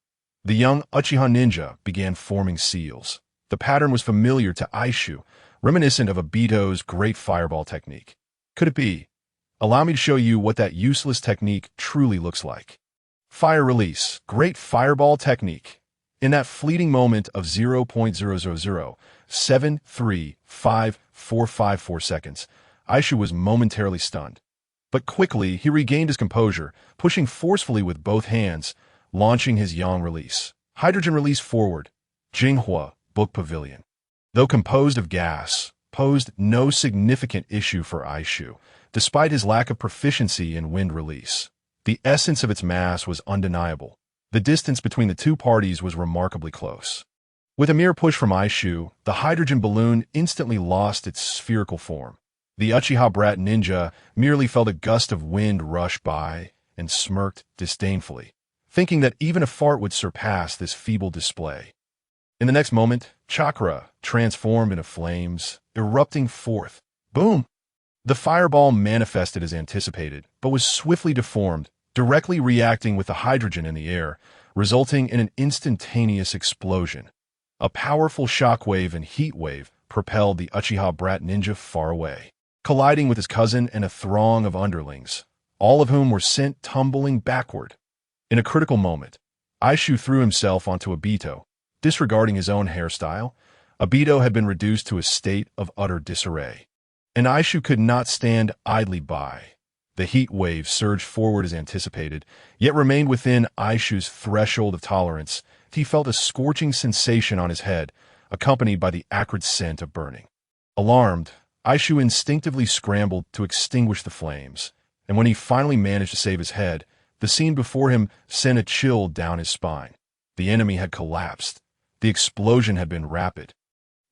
The young Uchiha ninja began forming seals. The pattern was familiar to Aishu, reminiscent of Aido's great fireball technique. Could it be? Allow me to show you what that useless technique truly looks like. Fire release. Great fireball technique. In that fleeting moment of 0.000735454 seconds, Aishu was momentarily stunned. But quickly, he regained his composure, pushing forcefully with both hands, launching his yang release. Hydrogen release forward. Jinghua, Book Pavilion. Though composed of gas, posed no significant issue for Aishu, despite his lack of proficiency in wind release. The essence of its mass was undeniable. The distance between the two parties was remarkably close. With a mere push from Aishu, the hydrogen balloon instantly lost its spherical form. The Uchiha brat ninja merely felt a gust of wind rush by and smirked disdainfully, thinking that even a fart would surpass this feeble display. In the next moment, chakra transformed into flames, erupting forth. Boom! The fireball manifested as anticipated, but was swiftly deformed, directly reacting with the hydrogen in the air, resulting in an instantaneous explosion. A powerful shockwave and heat wave propelled the Uchiha brat ninja far away, colliding with his cousin and a throng of underlings, all of whom were sent tumbling backward. In a critical moment, Aishu threw himself onto Obito. Disregarding his own hairstyle, Obito had been reduced to a state of utter disarray. And Aishu could not stand idly by. The heat wave surged forward as anticipated, yet remained within Aishu's threshold of tolerance. He felt a scorching sensation on his head, accompanied by the acrid scent of burning. Alarmed, Aishu instinctively scrambled to extinguish the flames, and when he finally managed to save his head, the scene before him sent a chill down his spine. The enemy had collapsed. The explosion had been rapid,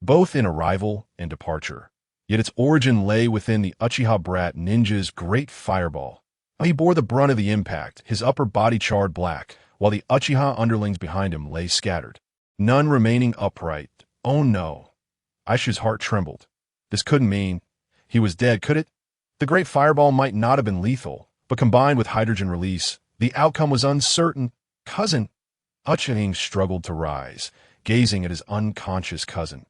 both in arrival and departure. Yet its origin lay within the Uchiha brat ninja's great fireball. He bore the brunt of the impact, his upper body charred black, while the Uchiha underlings behind him lay scattered, none remaining upright. Oh no! Aishu's heart trembled. This couldn't mean he was dead, could it? The great fireball might not have been lethal, but combined with hydrogen release, the outcome was uncertain. Cousin! Uchiha struggled to rise, gazing at his unconscious cousin,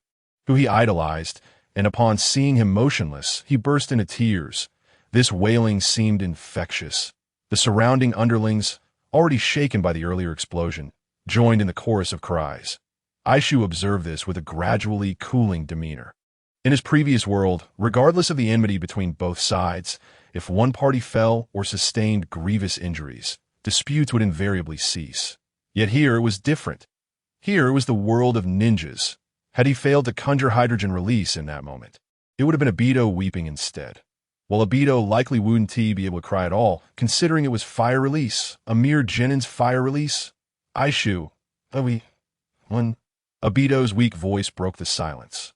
who he idolized, and upon seeing him motionless, he burst into tears. This wailing seemed infectious. The surrounding underlings, already shaken by the earlier explosion, joined in the chorus of cries. Aishu observed this with a gradually cooling demeanor. In his previous world, regardless of the enmity between both sides, if one party fell or sustained grievous injuries, disputes would invariably cease. Yet here it was different. Here was the world of ninjas. Had he failed to conjure hydrogen release in that moment, it would have been Obito weeping instead. While Obito likely wouldn't be able to cry at all, considering it was fire release, a mere genin's fire release. Aishu, when Obito's weak voice broke the silence.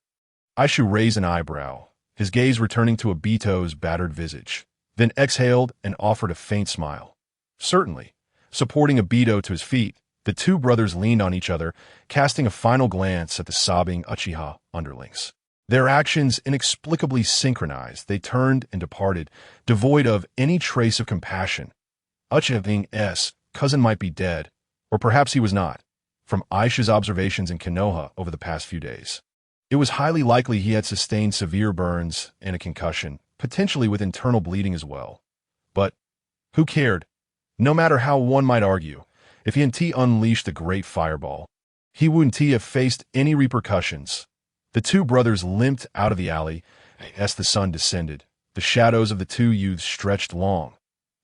Aishu raised an eyebrow, his gaze returning to Obito's battered visage, then exhaled and offered a faint smile. Certainly, supporting Obito to his feet, the two brothers leaned on each other, casting a final glance at the sobbing Uchiha underlings. Their actions inexplicably synchronized, they turned and departed, devoid of any trace of compassion. Uchiha's cousin might be dead, or perhaps he was not, from Aishu's observations in Konoha over the past few days. It was highly likely he had sustained severe burns and a concussion, potentially with internal bleeding as well. But who cared? No matter how one might argue, if he unleashed the great fireball, he wouldn't have faced any repercussions. The two brothers limped out of the alley as the sun descended. The shadows of the two youths stretched long.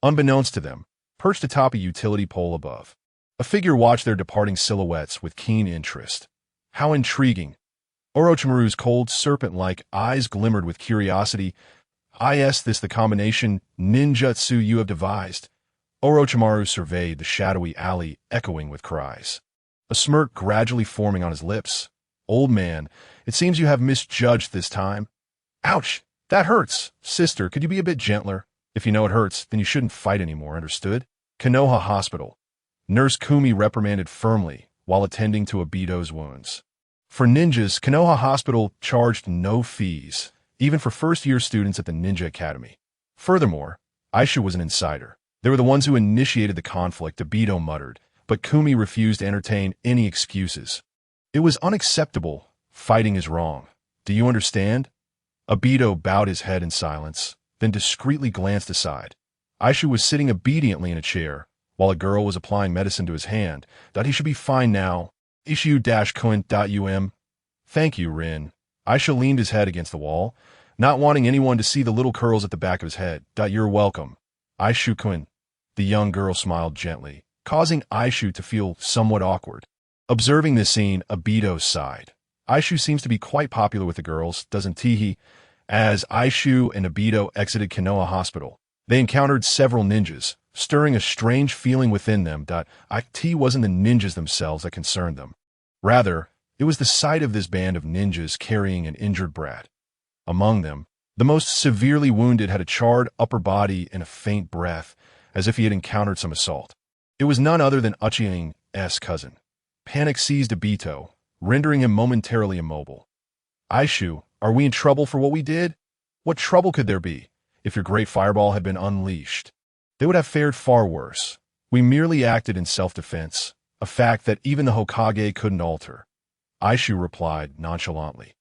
Unbeknownst to them, perched atop a utility pole above, a figure watched their departing silhouettes with keen interest. How intriguing! Orochimaru's cold serpent-like eyes glimmered with curiosity. Is this the combination ninjutsu you have devised? Orochimaru surveyed the shadowy alley, echoing with cries. A smirk gradually forming on his lips. Old man, it seems you have misjudged this time. Ouch! That hurts! Sister, could you be a bit gentler? If you know it hurts, then you shouldn't fight anymore, understood? Konoha Hospital. Nurse Kumi reprimanded firmly while attending to Obito's wounds. For ninjas, Konoha Hospital charged no fees, even for first-year students at the Ninja Academy. Furthermore, Aishu was an insider. They were the ones who initiated the conflict, Obito muttered, but Kumi refused to entertain any excuses. It was unacceptable. Fighting is wrong. Do you understand? Obito bowed his head in silence. then discreetly glanced aside. Aishu was sitting obediently in a chair, while a girl was applying medicine to his hand. That he should be fine now. Eishu-coin.um. Thank you, Rin. Aishu leaned his head against the wall, not wanting anyone to see the little curls at the back of his head. You're welcome. Aishu-kun. The young girl smiled gently, causing Aishu to feel somewhat awkward. Observing this scene, Aido sighed. Aishu seems to be quite popular with the girls, doesn't he? As Aishu and Aido exited Konoha Hospital, they encountered several ninjas, stirring a strange feeling within them. It wasn't the ninjas themselves that concerned them. Rather, it was the sight of this band of ninjas carrying an injured brat. Among them, the most severely wounded had a charred upper body and a faint breath, as if he had encountered some assault. It was none other than Uchiha's cousin. Panic seized Aido, rendering him momentarily immobile. Aishu, are we in trouble for what we did? What trouble could there be? If your great fireball had been unleashed, they would have fared far worse. We merely acted in self-defense, a fact that even the Hokage couldn't alter. Aishu replied nonchalantly.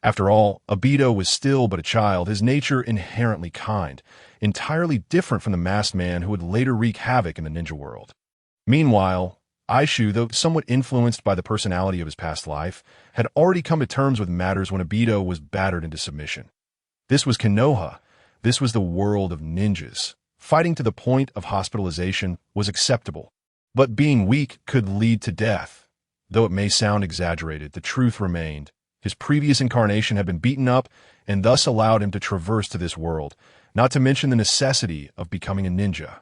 After all, Aido was still but a child, his nature inherently kind, entirely different from the masked man who would later wreak havoc in the ninja world. Meanwhile, Aishu, though somewhat influenced by the personality of his past life, had already come to terms with matters when Aido was battered into submission. This was Konoha. This was the world of ninjas. Fighting to the point of hospitalization was acceptable. But being weak could lead to death. Though it may sound exaggerated, the truth remained. His previous incarnation had been beaten up and thus allowed him to traverse to this world, not to mention the necessity of becoming a ninja.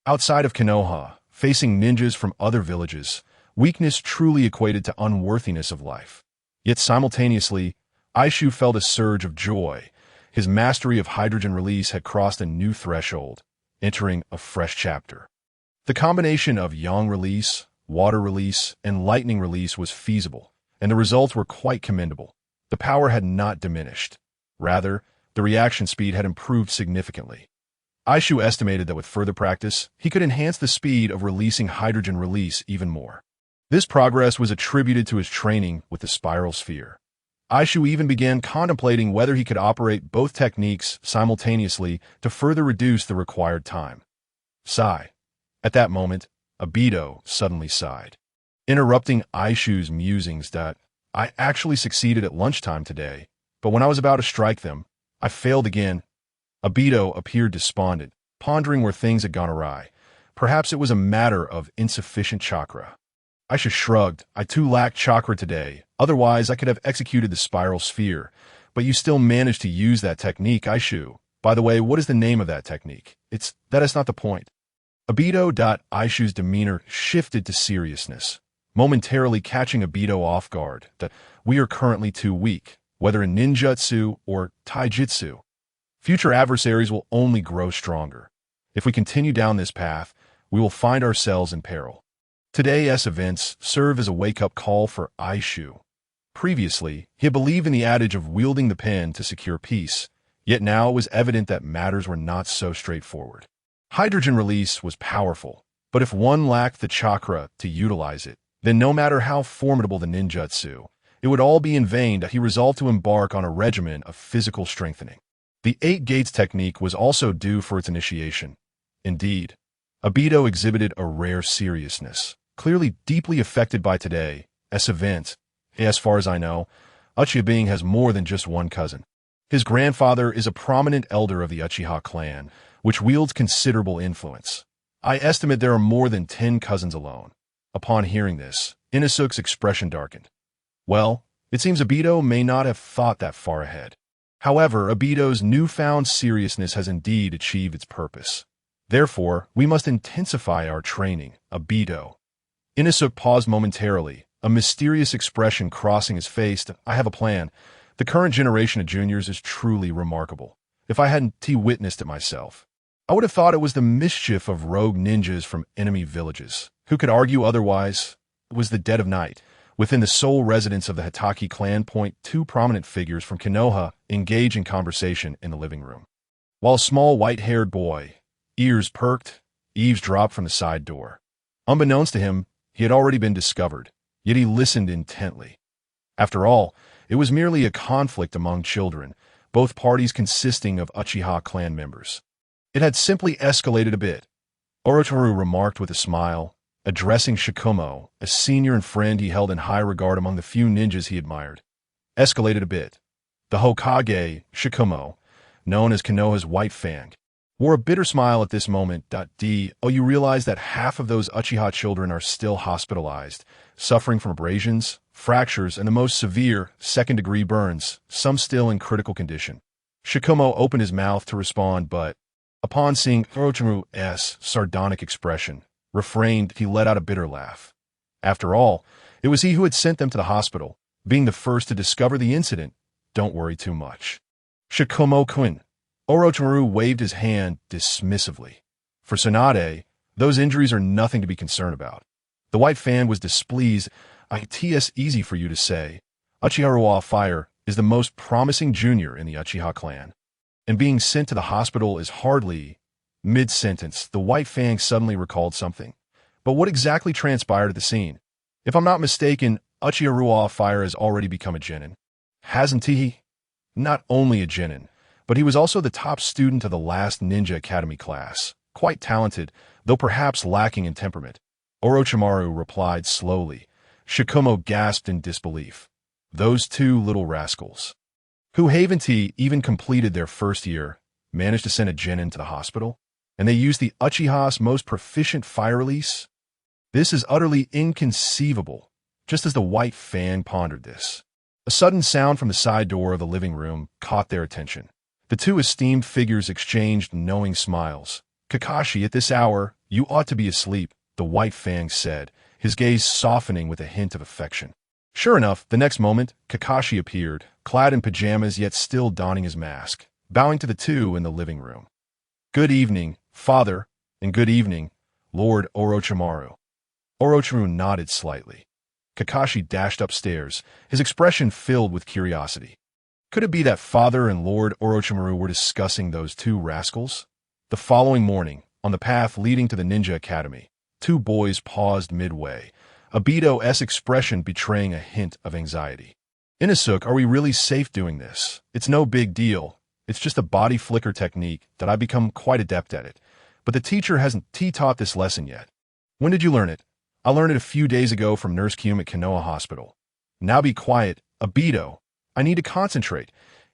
Outside of Konoha, facing ninjas from other villages, weakness truly equated to unworthiness of life. Yet simultaneously, Aishu felt a surge of joy. His mastery of hydrogen release had crossed a new threshold, entering a fresh chapter. The combination of yang release, water release, and lightning release was feasible, and the results were quite commendable. The power had not diminished. Rather, the reaction speed had improved significantly. Aishu estimated that with further practice, he could enhance the speed of releasing hydrogen release even more. This progress was attributed to his training with the spiral sphere. Aishu even began contemplating whether he could operate both techniques simultaneously to further reduce the required time. Sigh. At that moment, Aido suddenly sighed, interrupting Aishu's musings. I actually succeeded at lunchtime today, but when I was about to strike them, I failed again. Aido appeared despondent, pondering where things had gone awry. Perhaps it was a matter of insufficient chakra. Aishu shrugged. I too lacked chakra today, otherwise I could have executed the spiral sphere. But you still managed to use that technique, Aishu. By the way, what is the name of that technique? That is not the point. Aishu's demeanor shifted to seriousness, momentarily catching Aido off guard. That we are currently too weak, whether in ninjutsu or taijutsu. Future adversaries will only grow stronger. If we continue down this path, we will find ourselves in peril. Today's events serve as a wake-up call for Aishu. Previously, he had believed in the adage of wielding the pen to secure peace, yet now it was evident that matters were not so straightforward. Hydrogen release was powerful, but if one lacked the chakra to utilize it, then no matter how formidable the ninjutsu, it would all be in vain. He resolved to embark on a regimen of physical strengthening. The 8 Gates technique was also due for its initiation. Indeed, Aido exhibited a rare seriousness, clearly deeply affected by today's event. As far as I know, Uchiha has more than just one cousin. His grandfather is a prominent elder of the Uchiha clan, which wields considerable influence. I estimate there are more than 10 cousins alone. Upon hearing this, Inosuke's expression darkened. Well, it seems Aido may not have thought that far ahead. However, Aido's newfound seriousness has indeed achieved its purpose. Therefore, we must intensify our training, Aido. Inosuke paused momentarily, a mysterious expression crossing his face. I have a plan. The current generation of juniors is truly remarkable. If I hadn't witnessed it myself, I would have thought it was the mischief of rogue ninjas from enemy villages. Who could argue otherwise? It was the dead of night. Within the sole residence of the Hitaki clan, 2 prominent figures from Konoha engage in conversation in the living room. While a small white-haired boy, ears perked, eavesdropped from the side door. Unbeknownst to him, he had already been discovered, yet he listened intently. After all, it was merely a conflict among children, both parties consisting of Uchiha clan members. It had simply escalated a bit, Orochimaru remarked with a smile, addressing Shikumo, a senior and friend he held in high regard among the few ninjas he admired. Escalated a bit. The Hokage, Shikumo, known as Konoha's White Fang, wore a bitter smile at this moment. You realize that half of those Uchiha children are still hospitalized, suffering from abrasions, fractures, and the most severe, second-degree burns, some still in critical condition. Shikumo opened his mouth to respond, but, upon seeing Orochimaru's sardonic expression, refrained. He let out a bitter laugh. After all, it was he who had sent them to the hospital, being the first to discover the incident. Don't worry too much. Shikumo-kun. Orochimaru waved his hand dismissively. For Tsunade, those injuries are nothing to be concerned about. The White Fan was displeased. It's easy for you to say. Uchiha Fire is the most promising junior in the Uchiha clan, and being sent to the hospital is hardly... Mid-sentence, the White Fang suddenly recalled something. But what exactly transpired at the scene? If I'm not mistaken, Uchiha Fire has already become a genin. Hasn't he? Not only a genin, but he was also the top student of the last Ninja Academy class. Quite talented, though perhaps lacking in temperament. Orochimaru replied slowly. Shikumo gasped in disbelief. Those two little rascals, who haven't even completed their first year, managed to send a genin to the hospital? And they used the Uchiha's most proficient fire release? This is utterly inconceivable. Just as the White Fang pondered this, a sudden sound from the side door of the living room caught their attention. The two esteemed figures exchanged knowing smiles. Kakashi, at this hour, you ought to be asleep, the White Fang said, his gaze softening with a hint of affection. Sure enough, the next moment, Kakashi appeared, clad in pajamas yet still donning his mask, bowing to the two in the living room. Good evening, Father, and good evening, Lord Orochimaru. Orochimaru nodded slightly. Kakashi dashed upstairs, his expression filled with curiosity. Could it be that Father and Lord Orochimaru were discussing those two rascals? The following morning, on the path leading to the Ninja Academy, two boys paused midway, Aido's expression betraying a hint of anxiety. Inosuke, are we really safe doing this? It's no big deal. It's just a body flicker technique that I've become quite adept at it. But the teacher hasn't taught this lesson yet. When did you learn it? I learned it a few days ago from Nurse Kume at Konoha Hospital. Now be quiet, Aido. I need to concentrate.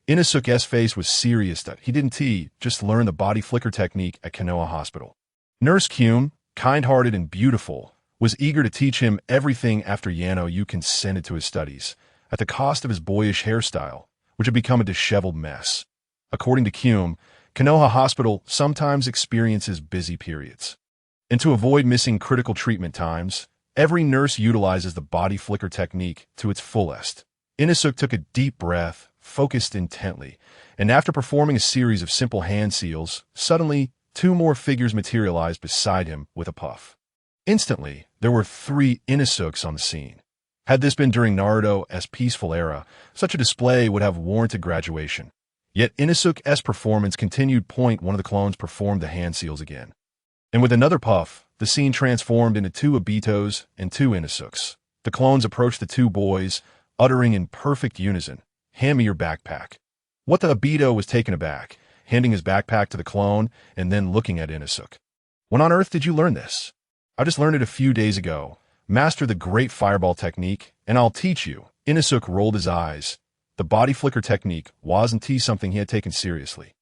Inosuke's face was serious that he didn't just learn the body flicker technique at Konoha Hospital. Nurse Kume, kind-hearted and beautiful, was eager to teach him everything after Yano consented to his studies, at the cost of his boyish hairstyle, which had become a disheveled mess. According to Kume, Konoha Hospital sometimes experiences busy periods. And to avoid missing critical treatment times, every nurse utilizes the body flicker technique to its fullest. Inosuke took a deep breath, focused intently, and after performing a series of simple hand seals, suddenly, two more figures materialized beside him with a puff. Instantly, there were three Inosukes on the scene. Had this been during Naruto's peaceful era, such a display would have warranted graduation. Yet Inosuke's performance continued. One of the clones performed the hand seals again. And with another puff, the scene transformed into two Abitos and two Inosukes. The clones approached the two boys, uttering in perfect unison, "Hand me your backpack." What the Aido was taken aback, handing his backpack to the clone and then looking at Inosuke. When on earth did you learn this? I just learned it a few days ago. Master the great fireball technique, and I'll teach you. Inosuke rolled his eyes. The body flicker technique wasn't something he had taken seriously.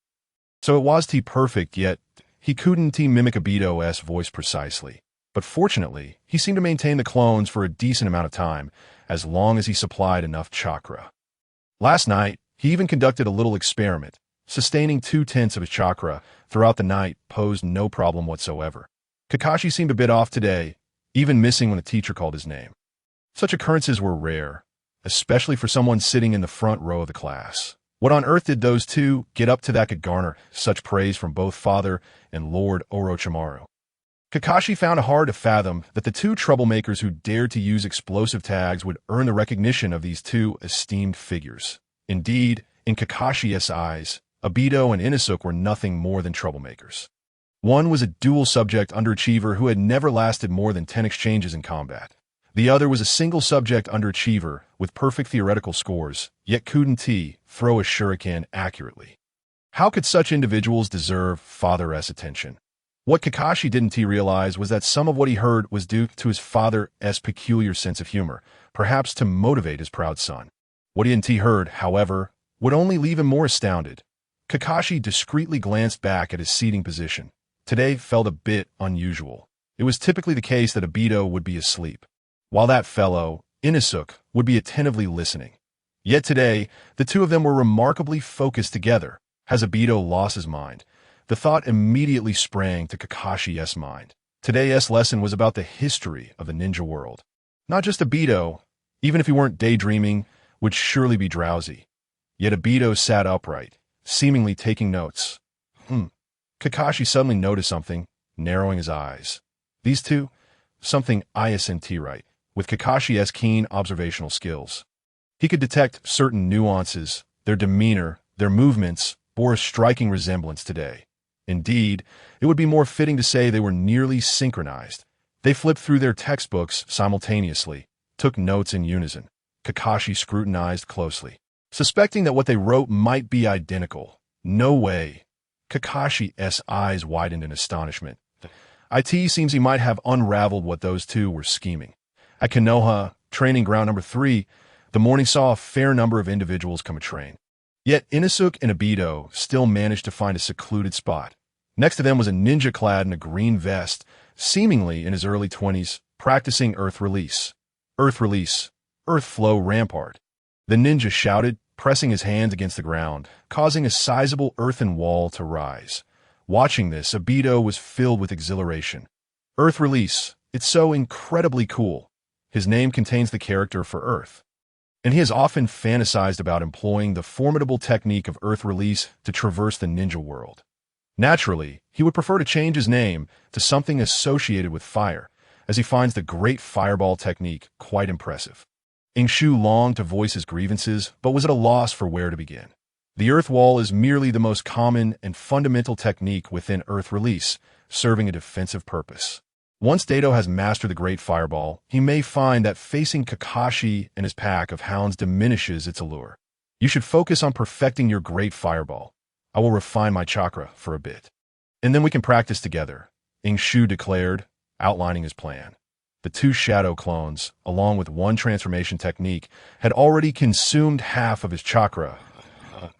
So it was perfect, yet he couldn't mimic Aido's voice precisely. But fortunately, he seemed to maintain the clones for a decent amount of time, as long as he supplied enough chakra. Last night, he even conducted a little experiment. Sustaining 2/10 of his chakra throughout the night posed no problem whatsoever. Kakashi seemed a bit off today, even missing when the teacher called his name. Such occurrences were rare, especially for someone sitting in the front row of the class. What on earth did those two get up to that could garner such praise from both Father and Lord Orochimaru? Kakashi found it hard to fathom that the two troublemakers who dared to use explosive tags would earn the recognition of these two esteemed figures. Indeed, in Kakashi's eyes, Aido and Inosuke were nothing more than troublemakers. One was a dual subject underachiever who had never lasted more than 10 exchanges in combat. The other was a single-subject underachiever with perfect theoretical scores, yet couldn't throw a shuriken accurately. How could such individuals deserve father's attention? What Kakashi didn't realize was that some of what he heard was due to his father's peculiar sense of humor, perhaps to motivate his proud son. What he hadn't heard, however, would only leave him more astounded. Kakashi discreetly glanced back at his seating position. Today felt a bit unusual. It was typically the case that Aido would be asleep, while that fellow, Inosuke, would be attentively listening. Yet today, the two of them were remarkably focused together. Has Aido lost his mind? The thought immediately sprang to Kakashi's mind. Today's lesson was about the history of the ninja world. Not just Aido, even if he weren't daydreaming, would surely be drowsy. Yet Aido sat upright, seemingly taking notes. Kakashi suddenly noticed something, narrowing his eyes. These two? Something isn't right, with Kakashi's keen observational skills. He could detect certain nuances, their demeanor, their movements, bore a striking resemblance today. Indeed, it would be more fitting to say they were nearly synchronized. They flipped through their textbooks simultaneously, took notes in unison. Kakashi scrutinized closely, suspecting that what they wrote might be identical. No way. Kakashi's eyes widened in astonishment. It seems he might have unraveled what those two were scheming. At Konoha, training ground number 3, the morning saw a fair number of individuals come to train. Yet Inosuke and Aido still managed to find a secluded spot. Next to them was a ninja clad in a green vest, seemingly in his early 20s, practicing earth release. Earth release. Earth flow rampart. The ninja shouted, pressing his hands against the ground, causing a sizable earthen wall to rise. Watching this, Aido was filled with exhilaration. Earth release. It's so incredibly cool. His name contains the character for Earth, and he has often fantasized about employing the formidable technique of earth release to traverse the ninja world. Naturally, he would prefer to change his name to something associated with fire, as he finds the great fireball technique quite impressive. Ying Shu longed to voice his grievances, but was at a loss for where to begin. The earth wall is merely the most common and fundamental technique within earth release, serving a defensive purpose. Once Aido has mastered the great fireball, he may find that facing Kakashi and his pack of hounds diminishes its allure. You should focus on perfecting your great fireball. I will refine my chakra for a bit, and then we can practice together, Ying Shu declared, outlining his plan. The two shadow clones, along with one transformation technique, had already consumed half of his chakra.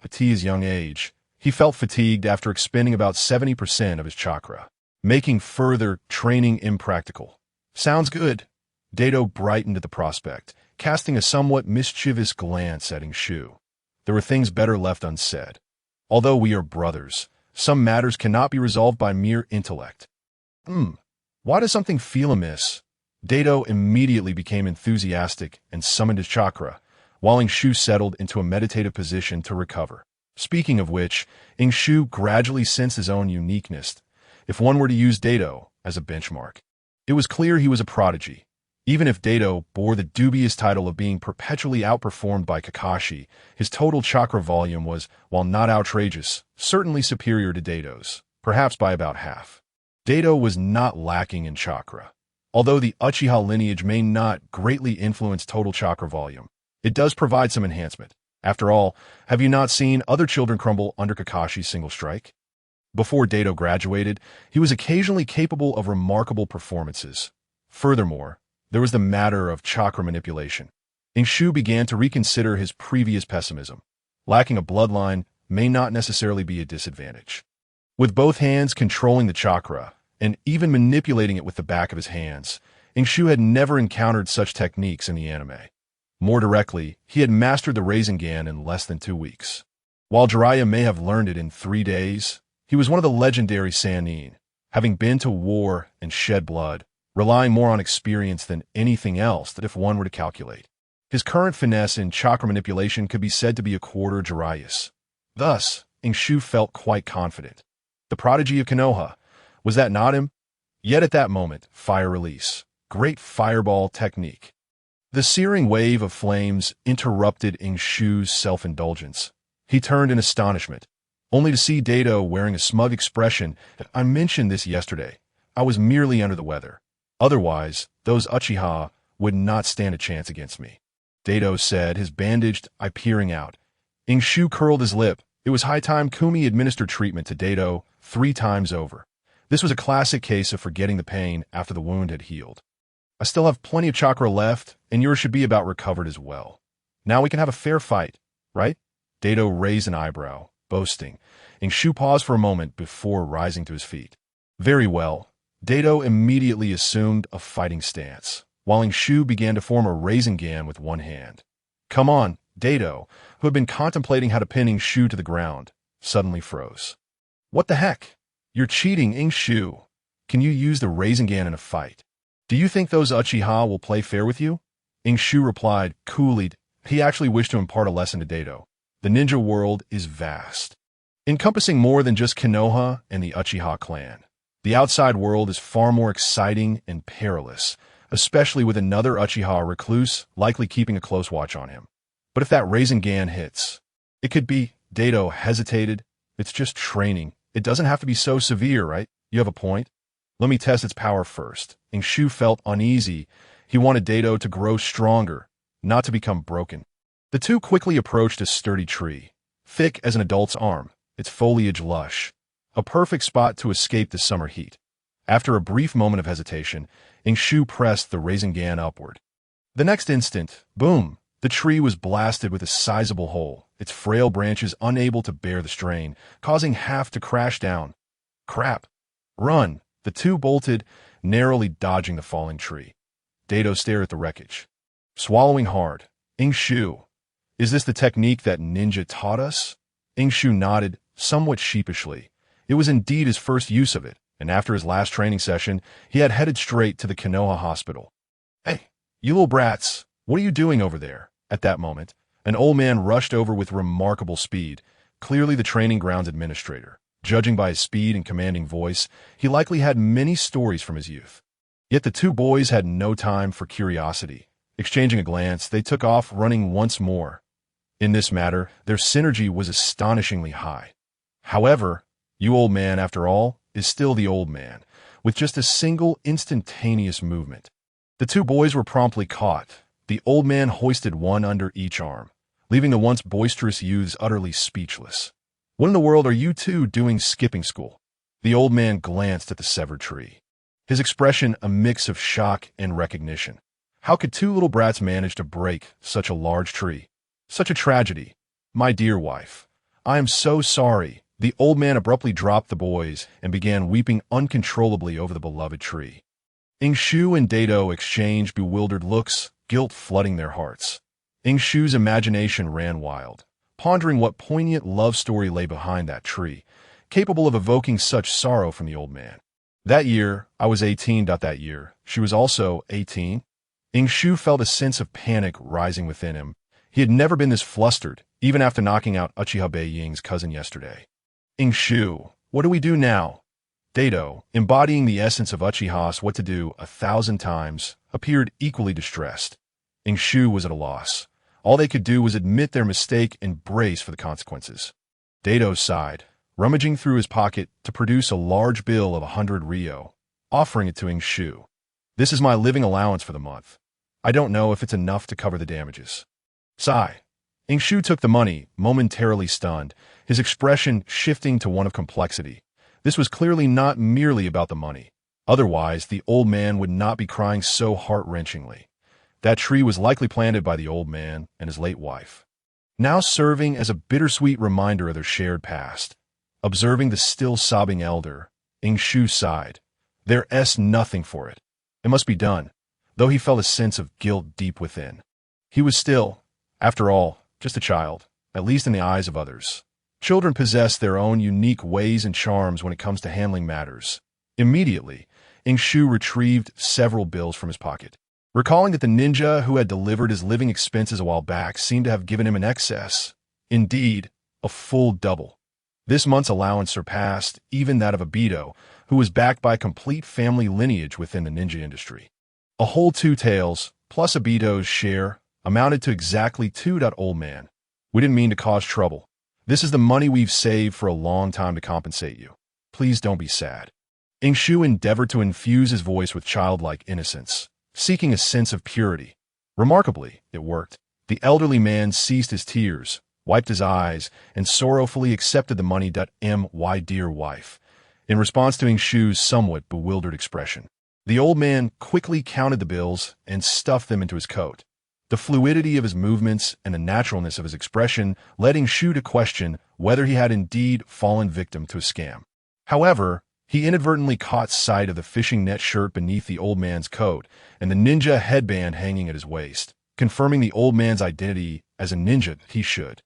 At his young age, he felt fatigued after expending about 70% of his chakra, making further training impractical. Sounds good. Aido brightened at the prospect, casting a somewhat mischievous glance at Ying Shu. There were things better left unsaid. Although we are brothers, some matters cannot be resolved by mere intellect. Why does something feel amiss? Aido immediately became enthusiastic and summoned his chakra, while Ying Shu settled into a meditative position to recover. Speaking of which, Ying Shu gradually sensed his own uniqueness. If one were to use Aido as a benchmark, it was clear he was a prodigy. Even if Aido bore the dubious title of being perpetually outperformed by Kakashi, his total chakra volume was, while not outrageous, certainly superior to Aido's, perhaps by about half. Aido was not lacking in chakra. Although the Uchiha lineage may not greatly influence total chakra volume, it does provide some enhancement. After all, have you not seen other children crumble under Kakashi's single strike? Before Aido graduated, he was occasionally capable of remarkable performances. Furthermore, there was the matter of chakra manipulation. Ying Shu began to reconsider his previous pessimism. Lacking a bloodline may not necessarily be a disadvantage. With both hands controlling the chakra, and even manipulating it with the back of his hands, Ying Shu had never encountered such techniques in the anime. More directly, he had mastered the Rasengan in less than 2 weeks. While Jiraiya may have learned it in 3 days, he was one of the legendary Sannin, having been to war and shed blood, relying more on experience than anything else that if one were to calculate. His current finesse in chakra manipulation could be said to be a quarter Jiraiya's. Thus, Ying Shu felt quite confident. The prodigy of Konoha, was that not him? Yet at that moment, fire release, great fireball technique. The searing wave of flames interrupted Ying Shu's self-indulgence. He turned in astonishment, only to see Aido wearing a smug expression. I mentioned this yesterday. I was merely under the weather. Otherwise, those Uchiha would not stand a chance against me. Aido said, his bandaged eye peering out. Ying Shu curled his lip. It was high time Kumi administered treatment to Aido 3 times over. This was a classic case of forgetting the pain after the wound had healed. I still have plenty of chakra left, and yours should be about recovered as well. Now we can have a fair fight, right? Aido raised an eyebrow, boasting. Ying Shu paused for a moment before rising to his feet. Very well. Aido immediately assumed a fighting stance, while Ying Shu began to form a Rasengan with one hand. Come on, Aido, who had been contemplating how to pin Ying Shu to the ground, suddenly froze. What the heck? You're cheating, Ying Shu. Can you use the Rasengan in a fight? Do you think those Uchiha will play fair with you? Ying Shu replied, coolly. He actually wished to impart a lesson to Aido. The ninja world is vast, encompassing more than just Konoha and the Uchiha clan. The outside world is far more exciting and perilous, especially with another Uchiha recluse likely keeping a close watch on him. But if that Rasengan hits, it could be. Aido hesitated. It's just training. It doesn't have to be so severe, right? You have a point. Let me test its power first. Ying Shu felt uneasy. He wanted Aido to grow stronger, not to become broken. The two quickly approached a sturdy tree, thick as an adult's arm, its foliage lush, a perfect spot to escape the summer heat. After a brief moment of hesitation, Ying Shu pressed the Rasengan upward. The next instant, boom, the tree was blasted with a sizable hole, its frail branches unable to bear the strain, causing half to crash down. Crap! Run! The two bolted, narrowly dodging the falling tree. Aido stared at the wreckage. Swallowing hard, Ying Shu, is this the technique that ninja taught us? Ying Shu nodded, somewhat sheepishly. It was indeed his first use of it, and after his last training session, he had headed straight to the Konoha hospital. Hey, you little brats, what are you doing over there? At that moment, an old man rushed over with remarkable speed, clearly the training grounds administrator. Judging by his speed and commanding voice, he likely had many stories from his youth. Yet the two boys had no time for curiosity. Exchanging a glance, they took off running once more. In this matter, their synergy was astonishingly high. However, you old man, after all, is still the old man, with just a single instantaneous movement. The two boys were promptly caught. The old man hoisted one under each arm, leaving the once boisterous youths utterly speechless. What in the world are you two doing skipping school? The old man glanced at the severed tree, his expression a mix of shock and recognition. How could two little brats manage to break such a large tree? Such a tragedy. My dear wife, I am so sorry. The old man abruptly dropped the boys and began weeping uncontrollably over the beloved tree. Ying Shu and Aido exchanged bewildered looks, guilt flooding their hearts. Ying Shu's imagination ran wild, pondering what poignant love story lay behind that tree, capable of evoking such sorrow from the old man. That year, I was 18. That year, she was also 18. Ying Shu felt a sense of panic rising within him. He had never been this flustered, even after knocking out Uchiha Bei Ying's cousin yesterday. Ying Shu, what do we do now? Aido, embodying the essence of Uchiha's what to do 1,000 times, appeared equally distressed. Ying Shu was at a loss. All they could do was admit their mistake and brace for the consequences. Aido sighed, rummaging through his pocket to produce a large bill of 100 ryo, offering it to Ying Shu. This is my living allowance for the month. I don't know if it's enough to cover the damages. Sigh. Ying Shu took the money, momentarily stunned, his expression shifting to one of complexity. This was clearly not merely about the money. Otherwise, the old man would not be crying so heart-wrenchingly. That tree was likely planted by the old man and his late wife, now serving as a bittersweet reminder of their shared past. Observing the still sobbing elder, Ying Shu sighed. There's nothing for it. It must be done, though he felt a sense of guilt deep within. He was still, after all, just a child, at least in the eyes of others. Children possess their own unique ways and charms when it comes to handling matters. Immediately, Ying Shu retrieved several bills from his pocket, recalling that the ninja who had delivered his living expenses a while back seemed to have given him an excess. Indeed, a full double. This month's allowance surpassed even that of Aido, who was backed by a complete family lineage within the ninja industry. A whole 2 taels, plus Aido's share, amounted to exactly 2. Old man. We didn't mean to cause trouble. This is the money we've saved for a long time to compensate you. Please don't be sad. Ying Shu endeavored to infuse his voice with childlike innocence, seeking a sense of purity. Remarkably, it worked. The elderly man ceased his tears, wiped his eyes, and sorrowfully accepted the money. My dear wife, in response to Ying Shu's somewhat bewildered expression. The old man quickly counted the bills and stuffed them into his coat. The fluidity of his movements and the naturalness of his expression led Ying Shu to question whether he had indeed fallen victim to a scam. However, he inadvertently caught sight of the fishing net shirt beneath the old man's coat and the ninja headband hanging at his waist, confirming the old man's identity as a ninja. He should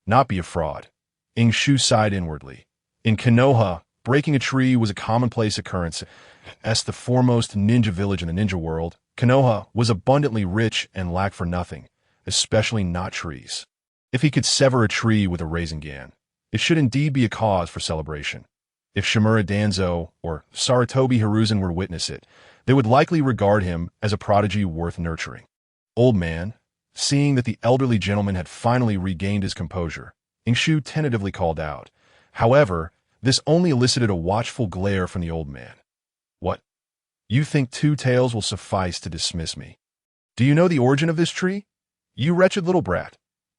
not be a fraud. Ying Shu sighed inwardly. In Konoha, breaking a tree was a commonplace occurrence. As the foremost ninja village in the ninja world, Konoha was abundantly rich and lacked for nothing, especially not trees. If he could sever a tree with a Rasengan, it should indeed be a cause for celebration. If Shimura Danzo or Sarutobi Hiruzen were to witness it, they would likely regard him as a prodigy worth nurturing. Old man, seeing that the elderly gentleman had finally regained his composure, Ying Shu tentatively called out. However, this only elicited a watchful glare from the old man. What? You think 2 tails will suffice to dismiss me? Do you know the origin of this tree? You wretched little brat.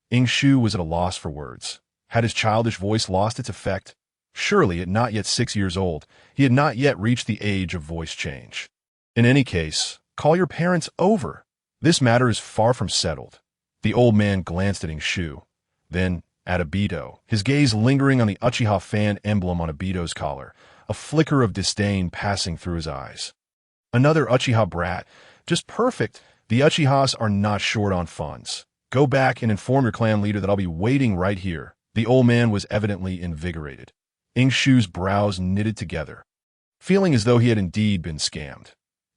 Ying Shu was at a loss for words. Had his childish voice lost its effect? Surely, at not yet 6 years old, he had not yet reached the age of voice change. In any case, call your parents over. This matter is far from settled. The old man glanced at Ying Shu, then at Aido, his gaze lingering on the Uchiha fan emblem on Aido's collar, a flicker of disdain passing through his eyes. Another Uchiha brat. Just perfect. The Uchihas are not short on funds. Go back and inform your clan leader that I'll be waiting right here. The old man was evidently invigorated. Ying Shu's brows knitted together, feeling as though he had indeed been scammed.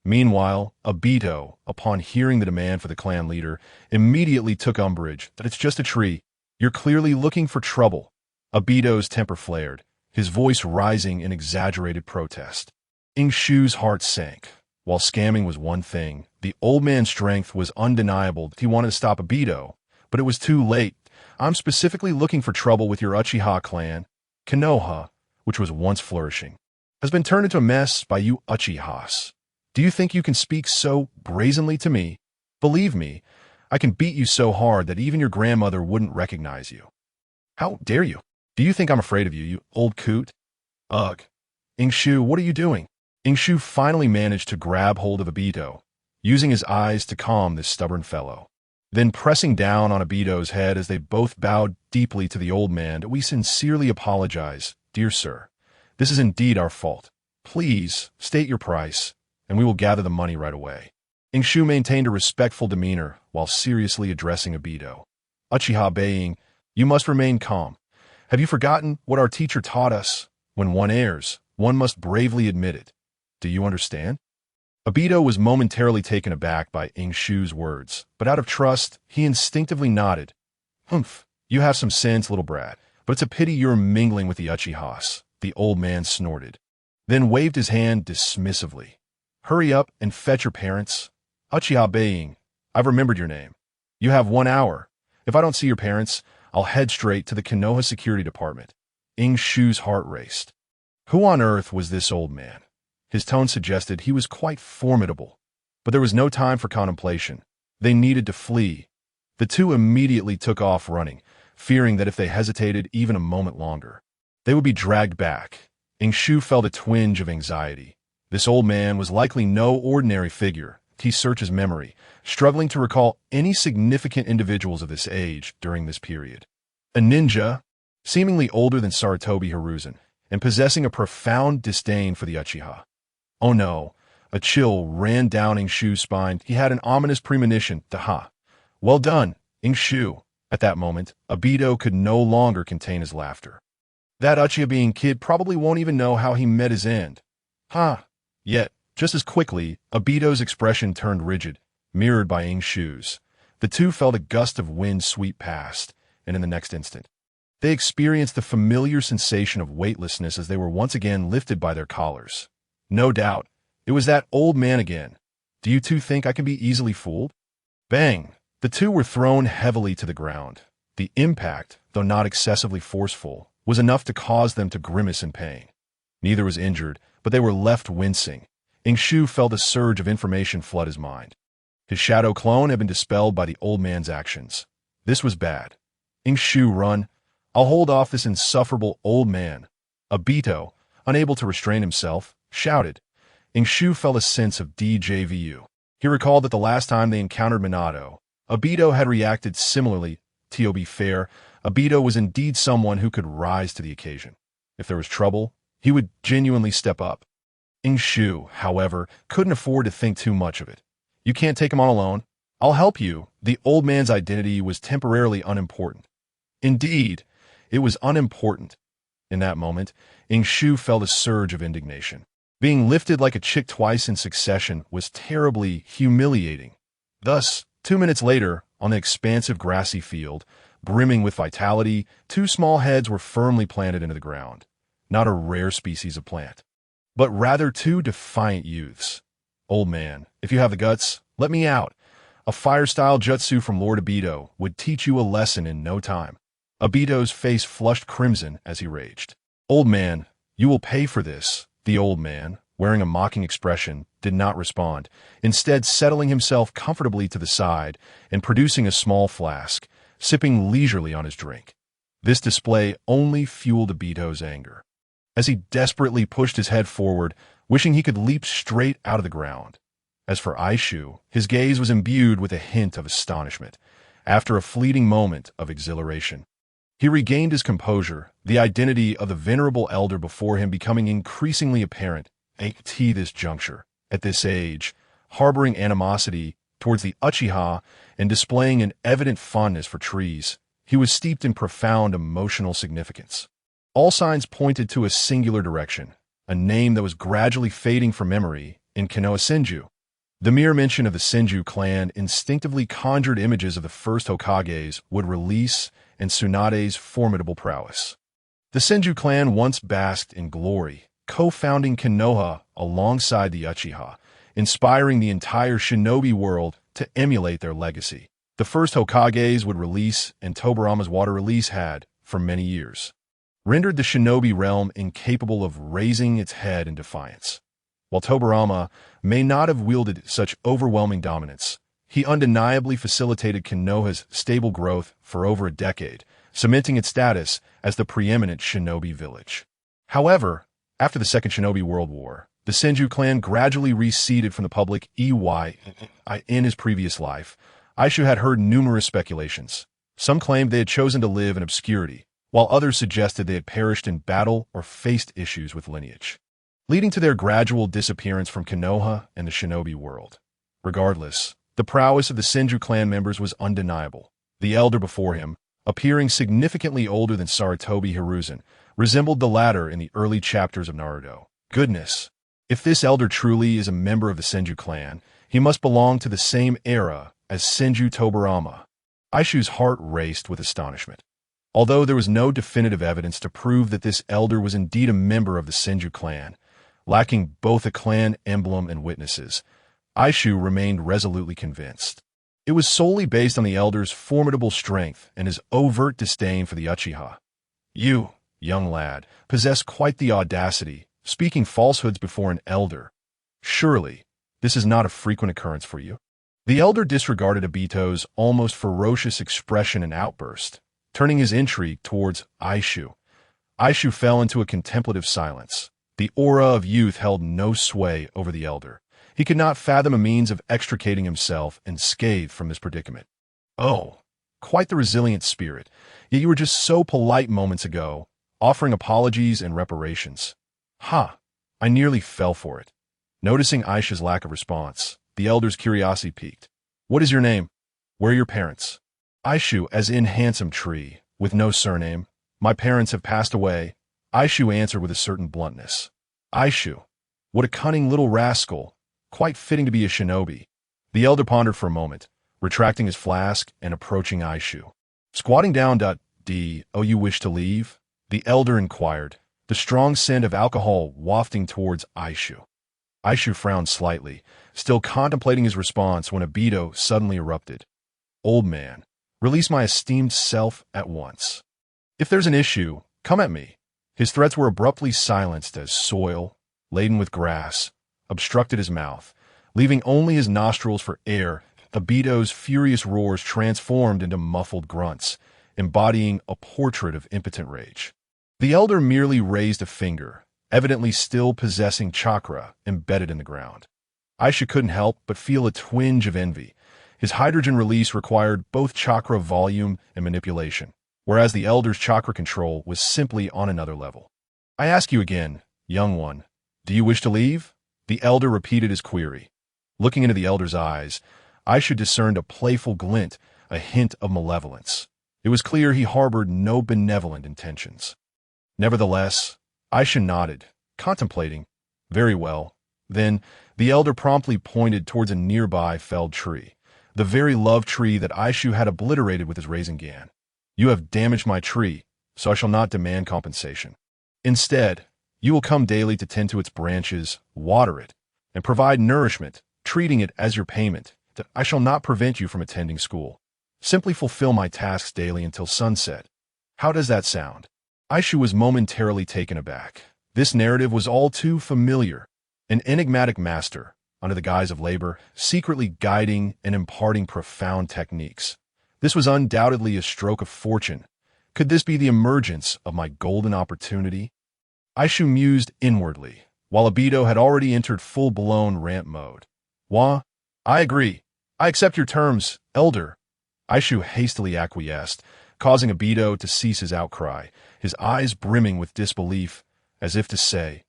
Meanwhile, Aido, upon hearing the demand for the clan leader, immediately took umbrage that it's just a tree. You're clearly looking for trouble. Aido's temper flared, his voice rising in exaggerated protest. Ying Shu's heart sank. While scamming was one thing, the old man's strength was undeniable. He wanted to stop Aido, but it was too late. I'm specifically looking for trouble with your Uchiha clan. Konoha, which was once flourishing, has been turned into a mess by you Uchihas. Do you think you can speak so brazenly to me? Believe me, I can beat you so hard that even your grandmother wouldn't recognize you. How dare you? Do you think I'm afraid of you, you old coot? Ugh. Ying Shu, what are you doing? Ying Shu finally managed to grab hold of Aido, using his eyes to calm this stubborn fellow. Then pressing down on Aido's head as they both bowed deeply to the old man, we sincerely apologize, dear sir. This is indeed our fault. Please, state your price, and we will gather the money right away. Ying Shu maintained a respectful demeanor while seriously addressing Aido. Uchiha baying, you must remain calm. Have you forgotten what our teacher taught us? When one errs, one must bravely admit it. Do you understand? Aido was momentarily taken aback by Ying Shu's words, but out of trust, he instinctively nodded. Humph, you have some sense, little brat, but it's a pity you're mingling with the Uchihas, the old man snorted, then waved his hand dismissively. Hurry up and fetch your parents. Uchiha baying, I've remembered your name. You have 1 hour. If I don't see your parents, I'll head straight to the Konoha Security Department. Ying Shu's heart raced. Who on earth was this old man? His tone suggested he was quite formidable, but there was no time for contemplation. They needed to flee. The two immediately took off running, fearing that if they hesitated even a moment longer, they would be dragged back. Ying Shu felt a twinge of anxiety. This old man was likely no ordinary figure. He searched his memory, struggling to recall any significant individuals of this age during this period. A ninja, seemingly older than Sarutobi Hiruzen, and possessing a profound disdain for the Uchiha. Oh no, a chill ran down Ying Shu's spine. He had an ominous premonition. Daha. Well done, Ying Shu. At that moment, Aido could no longer contain his laughter. That Uchiha-being kid probably won't even know how he met his end. Ha! Yet, just as quickly, Aido's expression turned rigid, mirrored by Ying Shu's. The two felt a gust of wind sweep past, and in the next instant, they experienced the familiar sensation of weightlessness as they were once again lifted by their collars. No doubt, it was that old man again. Do you two think I can be easily fooled? Bang! The two were thrown heavily to the ground. The impact, though not excessively forceful, was enough to cause them to grimace in pain. Neither was injured, but they were left wincing. Ying Shu felt a surge of information flood his mind. His shadow clone had been dispelled by the old man's actions. This was bad. Ying Shu, run. I'll hold off this insufferable old man. Aido, unable to restrain himself, shouted. Ying Shu felt a sense of deja vu. He recalled that the last time they encountered Minato, Aido had reacted similarly. To be fair, Aido was indeed someone who could rise to the occasion. If there was trouble, he would genuinely step up. Ying Shu, however, couldn't afford to think too much of it. You can't take him on alone. I'll help you. The old man's identity was temporarily unimportant. Indeed, it was unimportant. In that moment, Ying Shu felt a surge of indignation. Being lifted like a chick twice in succession was terribly humiliating. Thus, 2 minutes later, on the expansive grassy field, brimming with vitality, 2 small heads were firmly planted into the ground. Not a rare species of plant, but rather 2 defiant youths. Old man, if you have the guts, let me out. A fire-style jutsu from Lord Aido would teach you a lesson in no time. Aido's face flushed crimson as he raged. Old man, you will pay for this. The old man, wearing a mocking expression, did not respond, instead settling himself comfortably to the side and producing a small flask, sipping leisurely on his drink. This display only fueled Aido's anger, as he desperately pushed his head forward, wishing he could leap straight out of the ground. As for Eishu, his gaze was imbued with a hint of astonishment, after a fleeting moment of exhilaration. He regained his composure, the identity of the venerable elder before him becoming increasingly apparent at this juncture. At this age, harboring animosity towards the Uchiha and displaying an evident fondness for trees, he was steeped in profound emotional significance. All signs pointed to a singular direction, a name that was gradually fading from memory in Konoha Senju. The mere mention of the Senju clan instinctively conjured images of the first Hokages would release and Tsunade's formidable prowess. The Senju clan once basked in glory, co-founding Konoha alongside the Uchiha, inspiring the entire shinobi world to emulate their legacy. The first Hokages would release, and Tobirama's water release had, for many years, rendered the shinobi realm incapable of raising its head in defiance. While Tobirama may not have wielded such overwhelming dominance, he undeniably facilitated Konoha's stable growth for over a decade, cementing its status as the preeminent shinobi village. However, after the Second Shinobi World War, the Senju clan gradually receded from the public eye. In his previous life, Eishu had heard numerous speculations. Some claimed they had chosen to live in obscurity, while others suggested they had perished in battle or faced issues with lineage, leading to their gradual disappearance from Konoha and the shinobi world. Regardless, the prowess of the Senju clan members was undeniable. The elder before him, appearing significantly older than Sarutobi Hiruzen, resembled the latter in the early chapters of Naruto. Goodness! If this elder truly is a member of the Senju clan, he must belong to the same era as Senju Tobirama. Aishu's heart raced with astonishment. Although there was no definitive evidence to prove that this elder was indeed a member of the Senju clan, lacking both a clan emblem and witnesses, Eishu remained resolutely convinced. It was solely based on the elder's formidable strength and his overt disdain for the Uchiha. You, young lad, possess quite the audacity, speaking falsehoods before an elder. Surely, this is not a frequent occurrence for you. The elder disregarded Aido's almost ferocious expression and outburst, turning his intrigue towards Eishu. Eishu fell into a contemplative silence. The aura of youth held no sway over the elder. He could not fathom a means of extricating himself unscathed from this predicament. Oh, quite the resilient spirit, yet you were just so polite moments ago, offering apologies and reparations. Ha! I nearly fell for it. Noticing Aisha's lack of response, the elder's curiosity piqued. What is your name? Where are your parents? Eishu, as in handsome tree, with no surname. My parents have passed away. Eishu answered with a certain bluntness. Eishu, what a cunning little rascal, quite fitting to be a shinobi. The elder pondered for a moment, retracting his flask and approaching Eishu. Squatting down. Oh, you wish to leave? The elder inquired, the strong scent of alcohol wafting towards Eishu. Eishu frowned slightly, still contemplating his response when Aido suddenly erupted. Old man, release my esteemed self at once. If there's an issue, come at me. His threats were abruptly silenced as soil, laden with grass, obstructed his mouth, leaving only his nostrils for air. Aido's furious roars transformed into muffled grunts, embodying a portrait of impotent rage. The elder merely raised a finger, evidently still possessing chakra embedded in the ground. Aishu couldn't help but feel a twinge of envy. His hydrogen release required both chakra volume and manipulation, whereas the elder's chakra control was simply on another level. I ask you again, young one, do you wish to leave? The elder repeated his query. Looking into the elder's eyes, Aishu discerned a playful glint, a hint of malevolence. It was clear he harbored no benevolent intentions. Nevertheless, Aishu nodded, contemplating. Very well. Then, the elder promptly pointed towards a nearby felled tree, the very love tree that Aishu had obliterated with his Rasengan. You have damaged my tree, so I shall not demand compensation. Instead, you will come daily to tend to its branches, water it, and provide nourishment, treating it as your payment. I shall not prevent you from attending school. Simply fulfill my tasks daily until sunset. How does that sound? Aishu was momentarily taken aback. This narrative was all too familiar. An enigmatic master, under the guise of labor, secretly guiding and imparting profound techniques. This was undoubtedly a stroke of fortune. Could this be the emergence of my golden opportunity? Aishu mused inwardly, while Aido had already entered full-blown rant mode. Wah, I agree. I accept your terms, elder. Aishu hastily acquiesced, causing Aido to cease his outcry, his eyes brimming with disbelief, as if to say,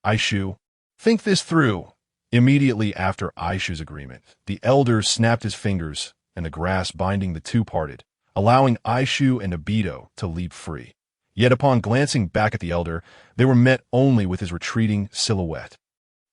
Aishu, think this through. Immediately after Aishu's agreement, the elder snapped his fingers, and the grass binding the two parted, allowing Aishu and Aido to leap free. Yet upon glancing back at the elder, they were met only with his retreating silhouette.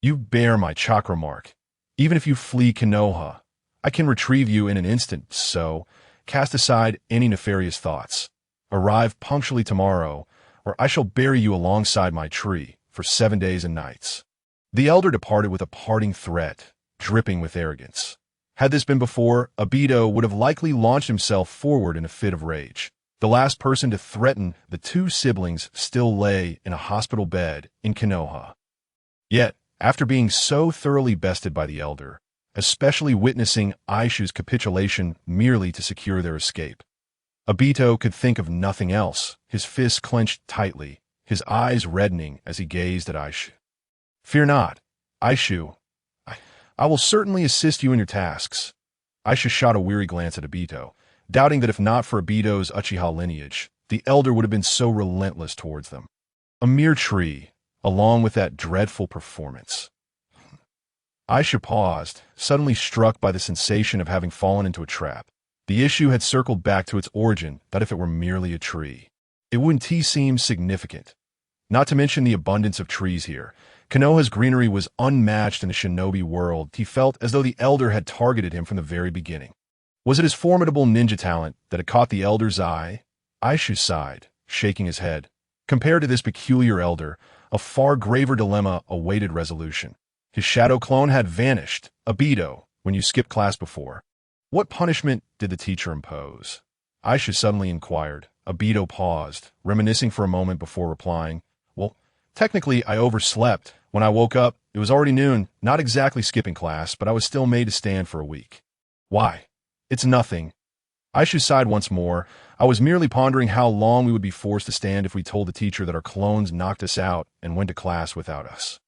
You bear my chakra mark. Even if you flee Konoha, I can retrieve you in an instant, so cast aside any nefarious thoughts. Arrive punctually tomorrow, or I shall bury you alongside my tree for 7 days and nights. The elder departed with a parting threat, dripping with arrogance. Had this been before, Aido would have likely launched himself forward in a fit of rage. The last person to threaten the two siblings still lay in a hospital bed in Konoha. Yet, after being so thoroughly bested by the elder, especially witnessing Aishu's capitulation merely to secure their escape, Aido could think of nothing else, his fists clenched tightly, his eyes reddening as he gazed at Aishu. Fear not, Aishu. I will certainly assist you in your tasks. Aishu shot a weary glance at Aido, doubting that if not for Aido's Uchiha lineage, the elder would have been so relentless towards them. A mere tree, along with that dreadful performance. Aishu paused, suddenly struck by the sensation of having fallen into a trap. The issue had circled back to its origin, that if it were merely a tree, it wouldn't seem significant. Not to mention the abundance of trees here. Konoha's greenery was unmatched in the shinobi world. He felt as though the elder had targeted him from the very beginning. Was it his formidable ninja talent that had caught the elder's eye? Aishu sighed, shaking his head. Compared to this peculiar elder, a far graver dilemma awaited resolution. His shadow clone had vanished, Aido, when you skipped class before. What punishment did the teacher impose? Aishu suddenly inquired. Aido paused, reminiscing for a moment before replying. Well, technically I overslept. When I woke up, it was already noon, not exactly skipping class, but I was still made to stand for a week. Why? It's nothing. Aishu sighed once more. I was merely pondering how long we would be forced to stand if we told the teacher that our clones knocked us out and went to class without us.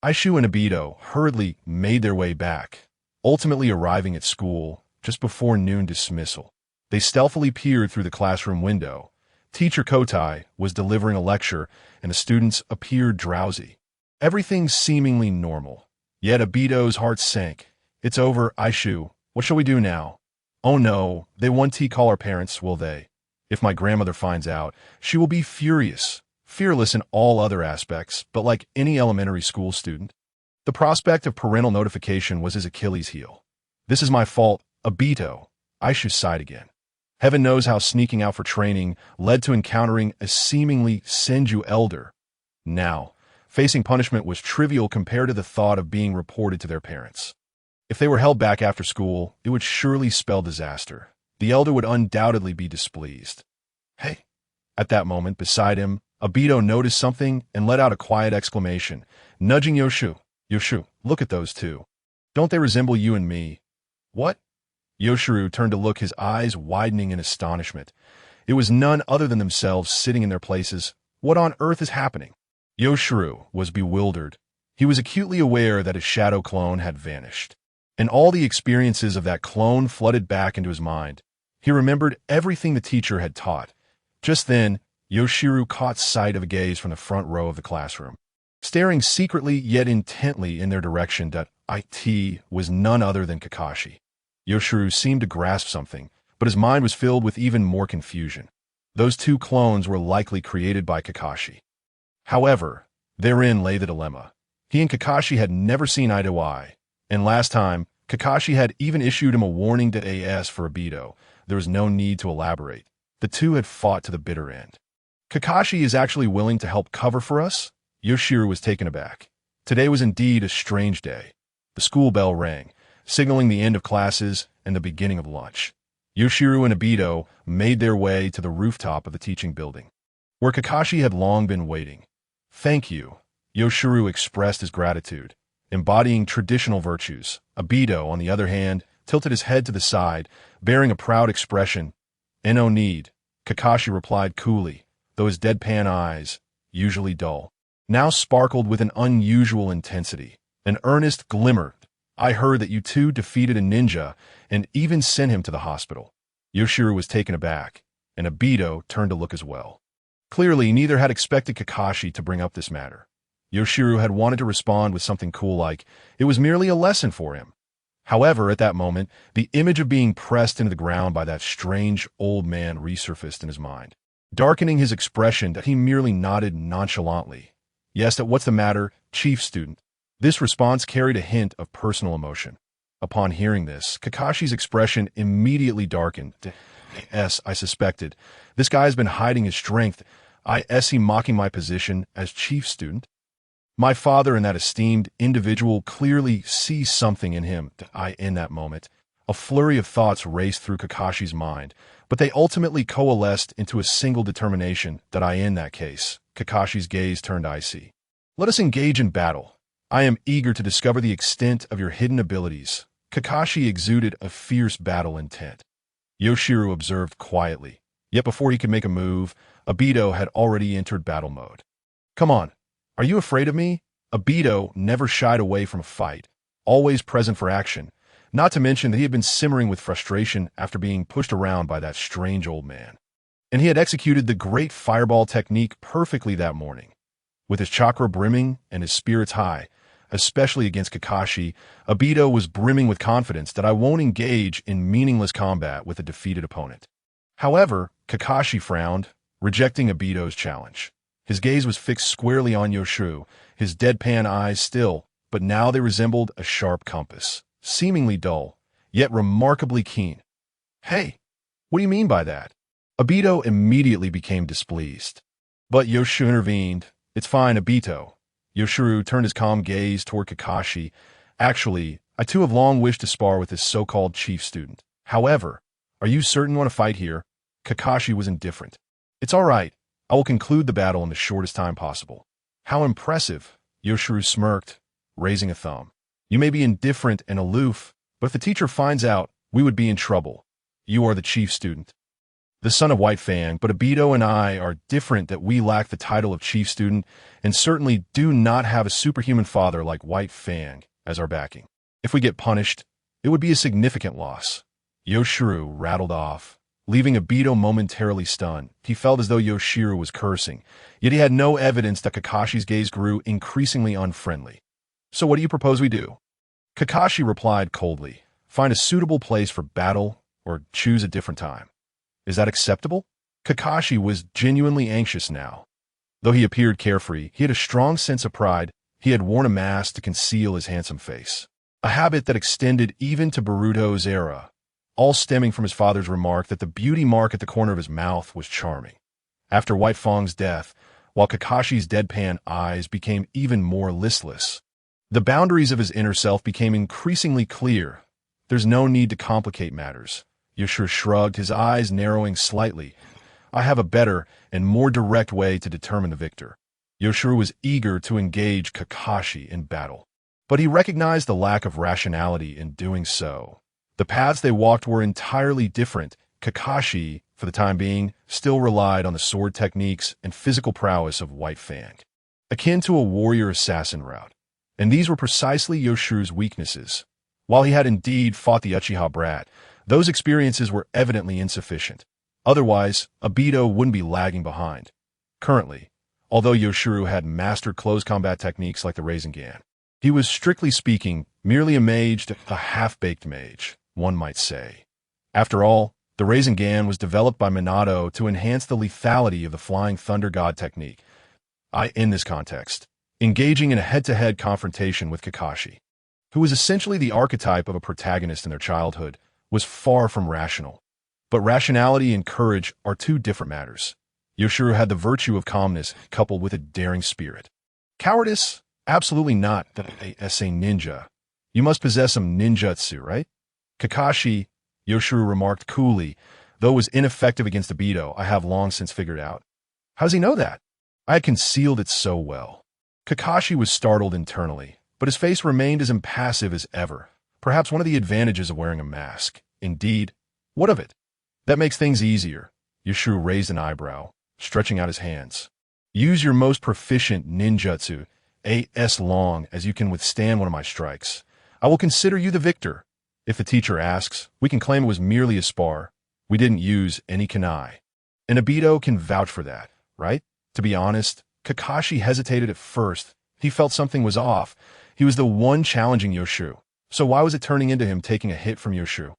Aishu and Aido hurriedly made their way back, ultimately arriving at school just before noon dismissal. They stealthily peered through the classroom window. Teacher Kotai was delivering a lecture, and the students appeared drowsy. Everything seemingly normal. Yet Aido's heart sank. It's over, Aishu. What shall we do now? Oh no, they won't call our parents, will they? If my grandmother finds out, she will be furious. Fearless in all other aspects, but like any elementary school student. The prospect of parental notification was his Achilles heel. This is my fault, Aido. Aishu sighed again. Heaven knows how sneaking out for training led to encountering a seemingly Senju elder. Now, facing punishment was trivial compared to the thought of being reported to their parents. If they were held back after school, it would surely spell disaster. The elder would undoubtedly be displeased. Hey! At that moment, beside him, Aido noticed something and let out a quiet exclamation, nudging Yoshu. Yoshu, look at those two. Don't they resemble you and me? What? Yoshiro turned to look, his eyes widening in astonishment. It was none other than themselves sitting in their places. What on earth is happening? Yoshiro was bewildered. He was acutely aware that his shadow clone had vanished, and all the experiences of that clone flooded back into his mind. He remembered everything the teacher had taught. Just then, Yoshiro caught sight of a gaze from the front row of the classroom. Staring secretly yet intently in their direction, that it was none other than Kakashi. Yoshiro seemed to grasp something, but his mind was filled with even more confusion. Those two clones were likely created by Kakashi. However, therein lay the dilemma. He and Kakashi had never seen eye to eye, and last time, Kakashi had even issued him a warning to AS for Aido. There was no need to elaborate. The two had fought to the bitter end. Kakashi is actually willing to help cover for us? Yoshiro was taken aback. Today was indeed a strange day. The school bell rang, signaling the end of classes and the beginning of lunch. Yoshiro and Aido made their way to the rooftop of the teaching building, where Kakashi had long been waiting. Thank you. Yoshiro expressed his gratitude, embodying traditional virtues. Aido, on the other hand, tilted his head to the side, bearing a proud expression. No need, Kakashi replied coolly, though his deadpan eyes, usually dull, now sparkled with an unusual intensity. An earnest glimmer. I heard that you two defeated a ninja and even sent him to the hospital. Yoshiro was taken aback, and Aido turned to look as well. Clearly, neither had expected Kakashi to bring up this matter. Yoshiro had wanted to respond with something cool like, it was merely a lesson for him. However, at that moment, the image of being pressed into the ground by that strange old man resurfaced in his mind, darkening his expression that he merely nodded nonchalantly. Yes, that what's the matter, chief student? This response carried a hint of personal emotion. Upon hearing this, Kakashi's expression immediately darkened. Yes, I suspected. This guy has been hiding his strength. He mocking my position as chief student? My father and that esteemed individual clearly see something in him. In that moment, a flurry of thoughts raced through Kakashi's mind, but they ultimately coalesced into a single determination that in that case, Kakashi's gaze turned icy. Let us engage in battle. I am eager to discover the extent of your hidden abilities. Kakashi exuded a fierce battle intent. Yoshiro observed quietly, yet before he could make a move, Aido had already entered battle mode. Come on. Are you afraid of me? Aido never shied away from a fight, always present for action, not to mention that he had been simmering with frustration after being pushed around by that strange old man. And he had executed the great fireball technique perfectly that morning. With his chakra brimming and his spirits high, especially against Kakashi, Aido was brimming with confidence that I won't engage in meaningless combat with a defeated opponent. However, Kakashi frowned, rejecting Aido's challenge. His gaze was fixed squarely on Yoshu, his deadpan eyes still, but now they resembled a sharp compass, seemingly dull, yet remarkably keen. Hey, what do you mean by that? Aido immediately became displeased. But Yoshu intervened. It's fine, Aido. Yoshiro turned his calm gaze toward Kakashi. Actually, I too have long wished to spar with this so-called chief student. However, are you certain you want to fight here? Kakashi was indifferent. It's all right. I will conclude the battle in the shortest time possible. How impressive, Yoshiro smirked, raising a thumb. You may be indifferent and aloof, but if the teacher finds out, we would be in trouble. You are the chief student, the son of White Fang, but Aido and I are different that we lack the title of chief student and certainly do not have a superhuman father like White Fang as our backing. If we get punished, it would be a significant loss. Yoshiro rattled off, leaving Aido momentarily stunned. He felt as though Yoshiro was cursing, yet he had no evidence that Kakashi's gaze grew increasingly unfriendly. So what do you propose we do? Kakashi replied coldly, find a suitable place for battle or choose a different time. Is that acceptable? Kakashi was genuinely anxious now. Though he appeared carefree, he had a strong sense of pride. He had worn a mask to conceal his handsome face, a habit that extended even to Boruto's era, all stemming from his father's remark that the beauty mark at the corner of his mouth was charming. After White Fang's death, while Kakashi's deadpan eyes became even more listless, the boundaries of his inner self became increasingly clear. There's no need to complicate matters. Yoshiro shrugged, his eyes narrowing slightly. I have a better and more direct way to determine the victor. Yoshiro was eager to engage Kakashi in battle. but he recognized the lack of rationality in doing so. The paths they walked were entirely different. Kakashi, for the time being, still relied on the sword techniques and physical prowess of White Fang, akin to a warrior-assassin route. And these were precisely Yoshiru's weaknesses. While he had indeed fought the Uchiha brat, those experiences were evidently insufficient. Otherwise, Aido wouldn't be lagging behind. Currently, although Yoshiru had mastered close combat techniques like the Rasengan, he was, strictly speaking, merely a mage, a half-baked mage, one might say. After all, the Rasengan was developed by Minato to enhance the lethality of the Flying Thunder God technique. In this context, engaging in a head-to-head confrontation with Kakashi, who was essentially the archetype of a protagonist in their childhood, was far from rational. But rationality and courage are two different matters. Yoshiru had the virtue of calmness coupled with a daring spirit. Cowardice? Absolutely not. As a ninja, you must possess some ninjutsu, right? Kakashi, Yoshiru remarked coolly, though it was ineffective against Aido, I have long since figured out. How does he know that? I had concealed it so well. Kakashi was startled internally, but his face remained as impassive as ever. Perhaps one of the advantages of wearing a mask. Indeed. What of it? That makes things easier. Yoshiru raised an eyebrow, stretching out his hands. Use your most proficient ninjutsu, as long as you can withstand one of my strikes. I will consider you the victor. If the teacher asks, we can claim it was merely a spar. We didn't use any kunai. And Aido can vouch for that, right? To be honest, Kakashi hesitated at first. He felt something was off. He was the one challenging Yoshiru, so why was it turning into him taking a hit from Yoshiru?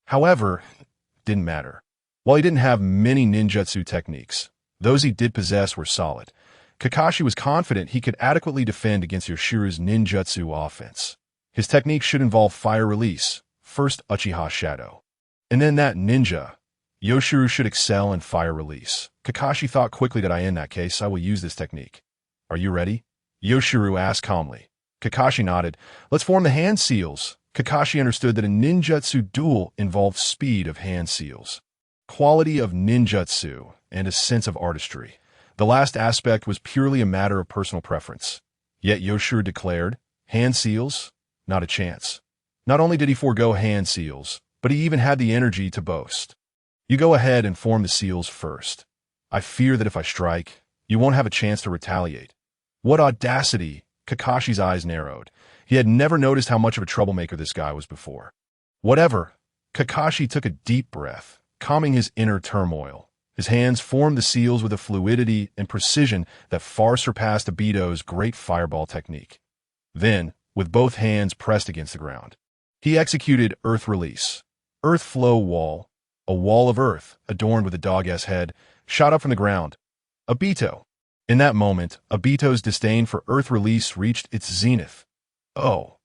However, it didn't matter. While he didn't have many ninjutsu techniques, those he did possess were solid. Kakashi was confident he could adequately defend against Yoshiru's ninjutsu offense. His technique should involve fire release, first Uchiha shadow, and then that ninja. Yoshiru should excel in fire release. Kakashi thought quickly that in that case, I will use this technique. Are you ready? Yoshiru asked calmly. Kakashi nodded. Let's form the hand seals. Kakashi understood that a ninjutsu duel involved speed of hand seals, quality of ninjutsu, and a sense of artistry. The last aspect was purely a matter of personal preference. Yet Yoshiru declared, hand seals? Not a chance. Not only did he forego hand seals, but he even had the energy to boast. You go ahead and form the seals first. I fear that if I strike, you won't have a chance to retaliate. What audacity! Kakashi's eyes narrowed. He had never noticed how much of a troublemaker this guy was before. Whatever. Kakashi took a deep breath, calming his inner turmoil. His hands formed the seals with a fluidity and precision that far surpassed Aido's great fireball technique. Then, with both hands pressed against the ground, he executed Earth Release. Earth Flow Wall, a wall of earth adorned with a dog-ass head, shot up from the ground. Aido. In that moment, Aido's disdain for Earth Release reached its zenith. Oh,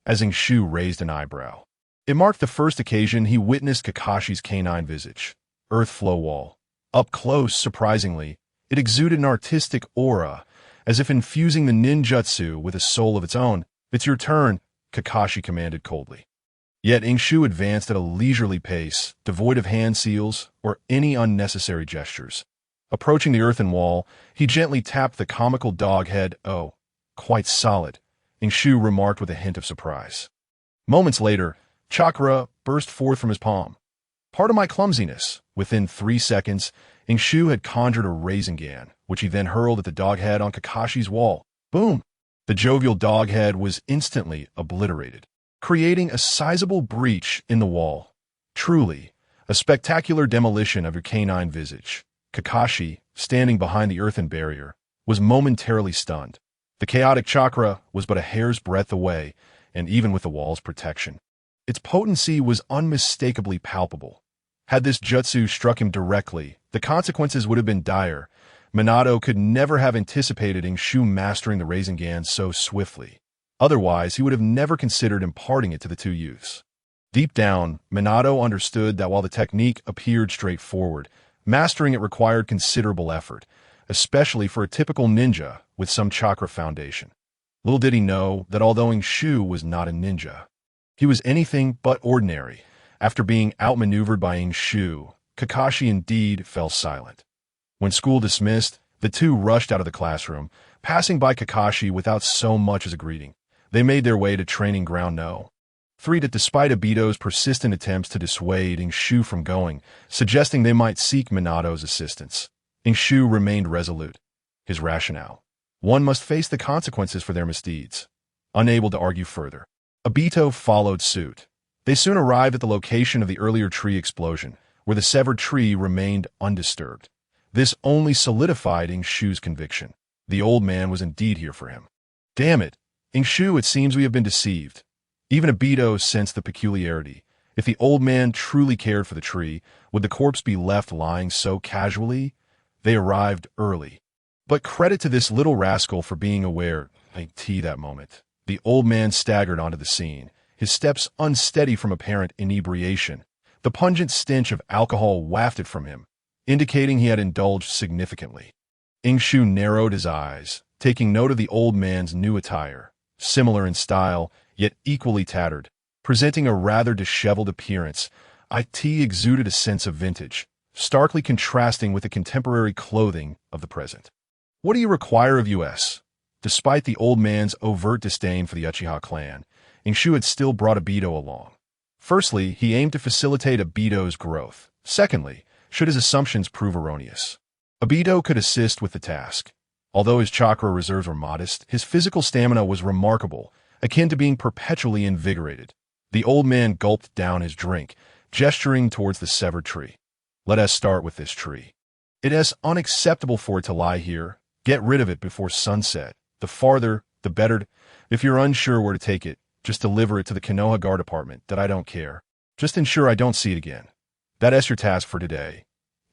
as Ying Shu raised an eyebrow. It marked the first occasion he witnessed Kakashi's canine visage. Earth Flow Wall. Up close, surprisingly, it exuded an artistic aura, as if infusing the ninjutsu with a soul of its own. It's your turn, Kakashi commanded coldly. Yet Ying Shu advanced at a leisurely pace, devoid of hand seals or any unnecessary gestures. Approaching the earthen wall, he gently tapped the comical dog head. Oh, quite solid, Ying Shu remarked with a hint of surprise. Moments later, chakra burst forth from his palm. Part of my clumsiness. Within 3 seconds, Ying Shu had conjured a Rasengan, which he then hurled at the dog head on Kakashi's wall. Boom! The jovial dog head was instantly obliterated, creating a sizable breach in the wall. Truly, a spectacular demolition of your canine visage. Kakashi, standing behind the earthen barrier, was momentarily stunned. The chaotic chakra was but a hair's breadth away, and even with the wall's protection, its potency was unmistakably palpable. Had this jutsu struck him directly, the consequences would have been dire. Minato could never have anticipated Ying Shu mastering the Rasengan so swiftly. Otherwise, he would have never considered imparting it to the two youths. Deep down, Minato understood that while the technique appeared straightforward, mastering it required considerable effort, especially for a typical ninja with some chakra foundation. Little did he know that although Ying Shu was not a ninja, he was anything but ordinary. After being outmaneuvered by Ying Shu, Kakashi indeed fell silent. When school dismissed, the two rushed out of the classroom, passing by Kakashi without so much as a greeting. They made their way to training ground No. 3 that despite Aido's persistent attempts to dissuade Ying Shu from going, suggesting they might seek Minato's assistance, Ying Shu remained resolute. His rationale: one must face the consequences for their misdeeds. Unable to argue further, Aido followed suit. They soon arrived at the location of the earlier tree explosion, where the severed tree remained undisturbed. This only solidified Ying Shu's conviction. The old man was indeed here for him. Damn it, Ying Shu, it seems we have been deceived. Even Aido sensed the peculiarity. If the old man truly cared for the tree, would the corpse be left lying so casually? They arrived early. But credit to this little rascal for being aware. That moment. The old man staggered onto the scene, his steps unsteady from apparent inebriation. The pungent stench of alcohol wafted from him, indicating he had indulged significantly. Ying Shu narrowed his eyes, taking note of the old man's new attire, similar in style, yet equally tattered, presenting a rather disheveled appearance. It exuded a sense of vintage, starkly contrasting with the contemporary clothing of the present. What do you require of us? Despite the old man's overt disdain for the Uchiha clan, Ying Shu had still brought Aido along. Firstly, he aimed to facilitate Aido's growth. Secondly, should his assumptions prove erroneous, Aido could assist with the task. Although his chakra reserves were modest, his physical stamina was remarkable, akin to being perpetually invigorated. The old man gulped down his drink, gesturing towards the severed tree. Let us start with this tree. It is unacceptable for it to lie here. Get rid of it before sunset. The farther, the better. If you're unsure where to take it, just deliver it to the Konoha Guard Department. That I don't care. Just ensure I don't see it again. That is your task for today.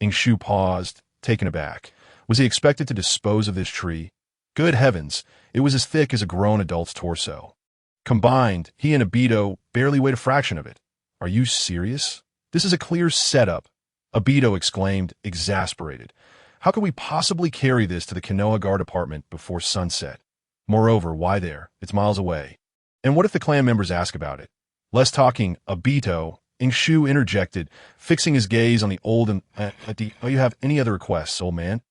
Ying Shu paused, taken aback. Was he expected to dispose of this tree? Good heavens, it was as thick as a grown adult's torso. Combined, he and Aido barely weighed a fraction of it. Are you serious? This is a clear setup, Aido exclaimed, exasperated. How could we possibly carry this to the Konoha Guard Department before sunset? Moreover, why there? It's miles away. And what if the clan members ask about it? Less talking, Aido, Ying Shu interjected, fixing his gaze on the old and... Do you have any other requests, old man?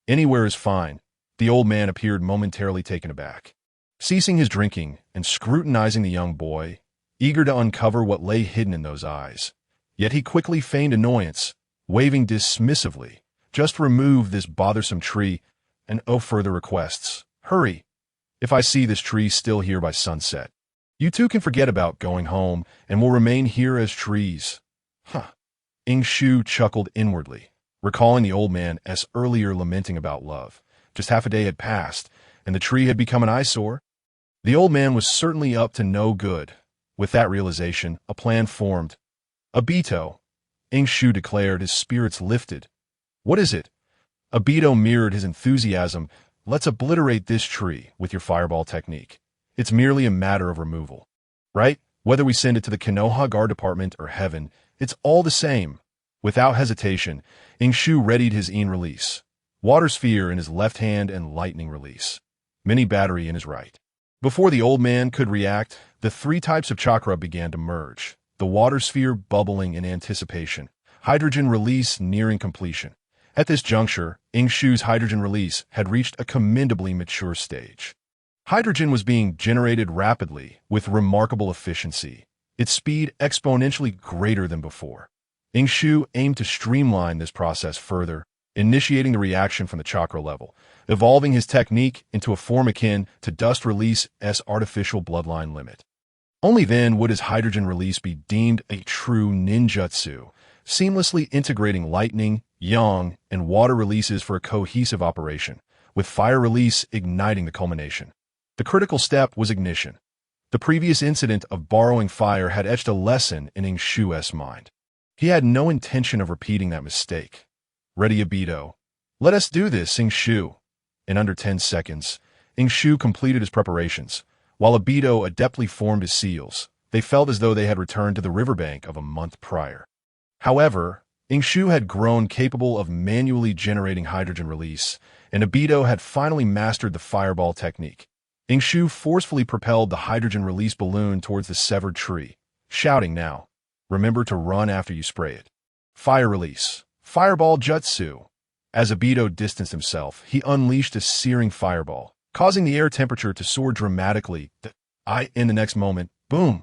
Anywhere is fine. The old man appeared momentarily taken aback. Ceasing his drinking and scrutinizing the young boy, eager to uncover what lay hidden in those eyes. Yet he quickly feigned annoyance, waving dismissively. Just remove this bothersome tree, and oh, further requests. Hurry. If I see this tree still here by sunset, you two can forget about going home, and will remain here as trees. Ying Shu chuckled inwardly, recalling the old man as earlier lamenting about love. Just half a day had passed, and the tree had become an eyesore. The old man was certainly up to no good. With that realization, a plan formed. Aido, Ying Shu declared, his spirits lifted. What is it? Aido mirrored his enthusiasm. Let's obliterate this tree with your fireball technique. It's merely a matter of removal. Right? Whether we send it to the Konoha Guard Department or heaven, it's all the same. Without hesitation, Ying Shu readied his in release. Water sphere in his left hand and lightning release. Mini battery in his right. Before the old man could react, the three types of chakra began to merge. The water sphere bubbling in anticipation. Hydrogen release nearing completion. At this juncture, Ying Shu's hydrogen release had reached a commendably mature stage. Hydrogen was being generated rapidly, with remarkable efficiency, its speed exponentially greater than before. Ying Shu aimed to streamline this process further, initiating the reaction from the chakra level, evolving his technique into a form akin to dust release as artificial bloodline limit. Only then would his hydrogen release be deemed a true ninjutsu, seamlessly integrating lightning, yang, and water releases for a cohesive operation, with fire release igniting the culmination. The critical step was ignition. The previous incident of borrowing fire had etched a lesson in Ying Shu's mind. He had no intention of repeating that mistake. Ready, Aido. Let us do this, Ying Shu. In under 10 seconds, Ying Shu completed his preparations. While Aido adeptly formed his seals, they felt as though they had returned to the riverbank of a month prior. However, Ying Shu had grown capable of manually generating hydrogen release, and Aido had finally mastered the fireball technique. Ying Shu forcefully propelled the hydrogen release balloon towards the severed tree, shouting now, "Remember to run after you spray it." Fire release. Fireball jutsu. As Aido distanced himself, he unleashed a searing fireball, causing the air temperature to soar dramatically. In the next moment, boom!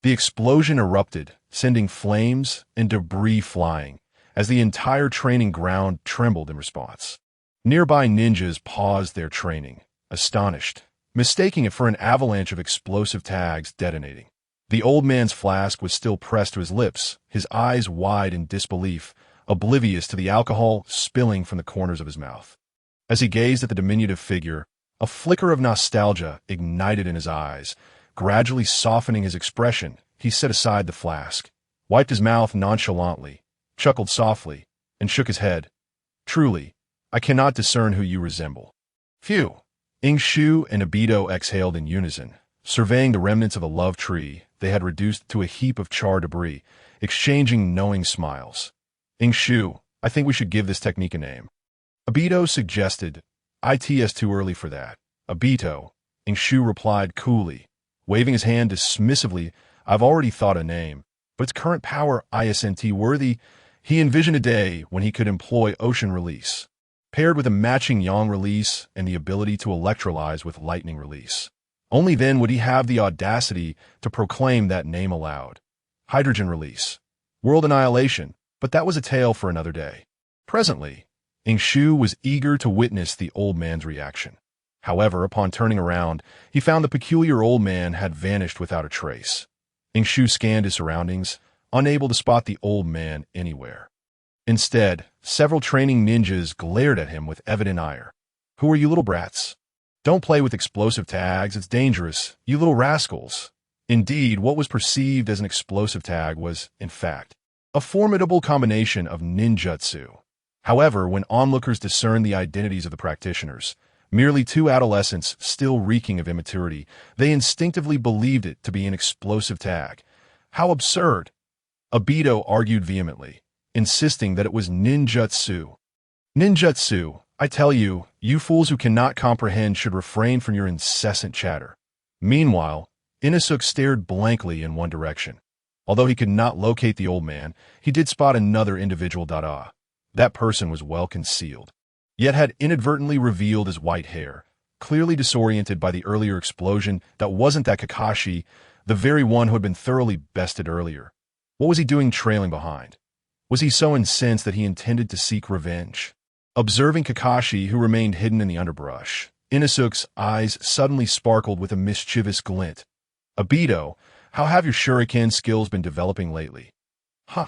The explosion erupted, sending flames and debris flying, as the entire training ground trembled in response. Nearby ninjas paused their training, astonished, mistaking it for an avalanche of explosive tags detonating. The old man's flask was still pressed to his lips, his eyes wide in disbelief, oblivious to the alcohol spilling from the corners of his mouth. As he gazed at the diminutive figure, a flicker of nostalgia ignited in his eyes. Gradually softening his expression, he set aside the flask, wiped his mouth nonchalantly, chuckled softly, and shook his head. Truly, I cannot discern who you resemble. Phew! Ying Shu and Aido exhaled in unison, surveying the remnants of a love tree they had reduced to a heap of charred debris, exchanging knowing smiles. Ying Shu, I think we should give this technique a name. Aido suggested, It's too early for that. Aido, Ying Shu replied coolly, waving his hand dismissively. I've already thought a name, but its current power isn't worthy. He envisioned a day when he could employ ocean release, paired with a matching yang release and the ability to electrolyze with lightning release. Only then would he have the audacity to proclaim that name aloud. Hydrogen release. World annihilation, but that was a tale for another day. Presently, Ying Shu was eager to witness the old man's reaction. However, upon turning around, he found the peculiar old man had vanished without a trace. Ying Shu scanned his surroundings, unable to spot the old man anywhere. Instead, several training ninjas glared at him with evident ire. Who are you little brats? Don't play with explosive tags, it's dangerous, you little rascals. Indeed, what was perceived as an explosive tag was, in fact, a formidable combination of ninjutsu. However, when onlookers discerned the identities of the practitioners, merely two adolescents still reeking of immaturity, they instinctively believed it to be an explosive tag. How absurd! Aido argued vehemently, insisting that it was ninjutsu. Ninjutsu, I tell you, you fools who cannot comprehend should refrain from your incessant chatter. Meanwhile, Inosuke stared blankly in one direction. Although he could not locate the old man, he did spot another individual. That person was well concealed, yet had inadvertently revealed his white hair, clearly disoriented by the earlier explosion. That wasn't that Kakashi, the very one who had been thoroughly bested earlier. What was he doing trailing behind? Was he so incensed that he intended to seek revenge? Observing Kakashi, who remained hidden in the underbrush, Inosuke's eyes suddenly sparkled with a mischievous glint. Aido, how have your shuriken skills been developing lately? Huh.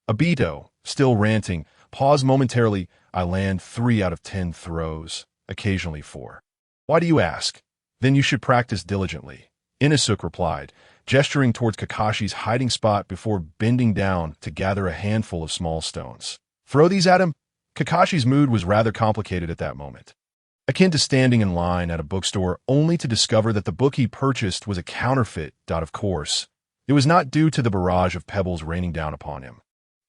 Aido, still ranting, paused momentarily. I land 3 out of 10 throws, occasionally 4. Why do you ask? Then you should practice diligently, Inosuke replied, gesturing towards Kakashi's hiding spot before bending down to gather a handful of small stones. Throw these at him? Kakashi's mood was rather complicated at that moment, akin to standing in line at a bookstore only to discover that the book he purchased was a counterfeit. Of course, it was not due to the barrage of pebbles raining down upon him,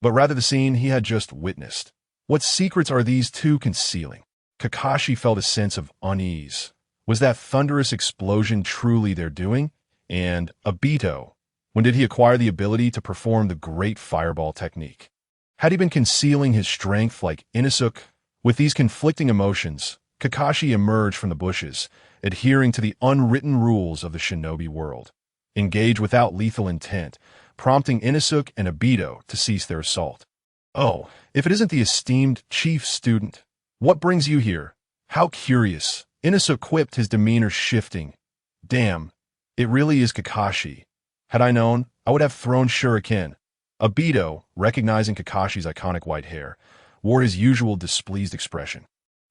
but rather the scene he had just witnessed. What secrets are these two concealing? Kakashi felt a sense of unease. Was that thunderous explosion truly their doing? And Aido, when did he acquire the ability to perform the great fireball technique? Had he been concealing his strength like Inosuke? With these conflicting emotions, Kakashi emerged from the bushes, adhering to the unwritten rules of the shinobi world. Engage without lethal intent, prompting Inosuke and Aido to cease their assault. Oh, if it isn't the esteemed chief student. What brings you here? How curious. Inosuke quipped, his demeanor shifting. Damn, it really is Kakashi. Had I known, I would have thrown shuriken. Aido, recognizing Kakashi's iconic white hair, wore his usual displeased expression.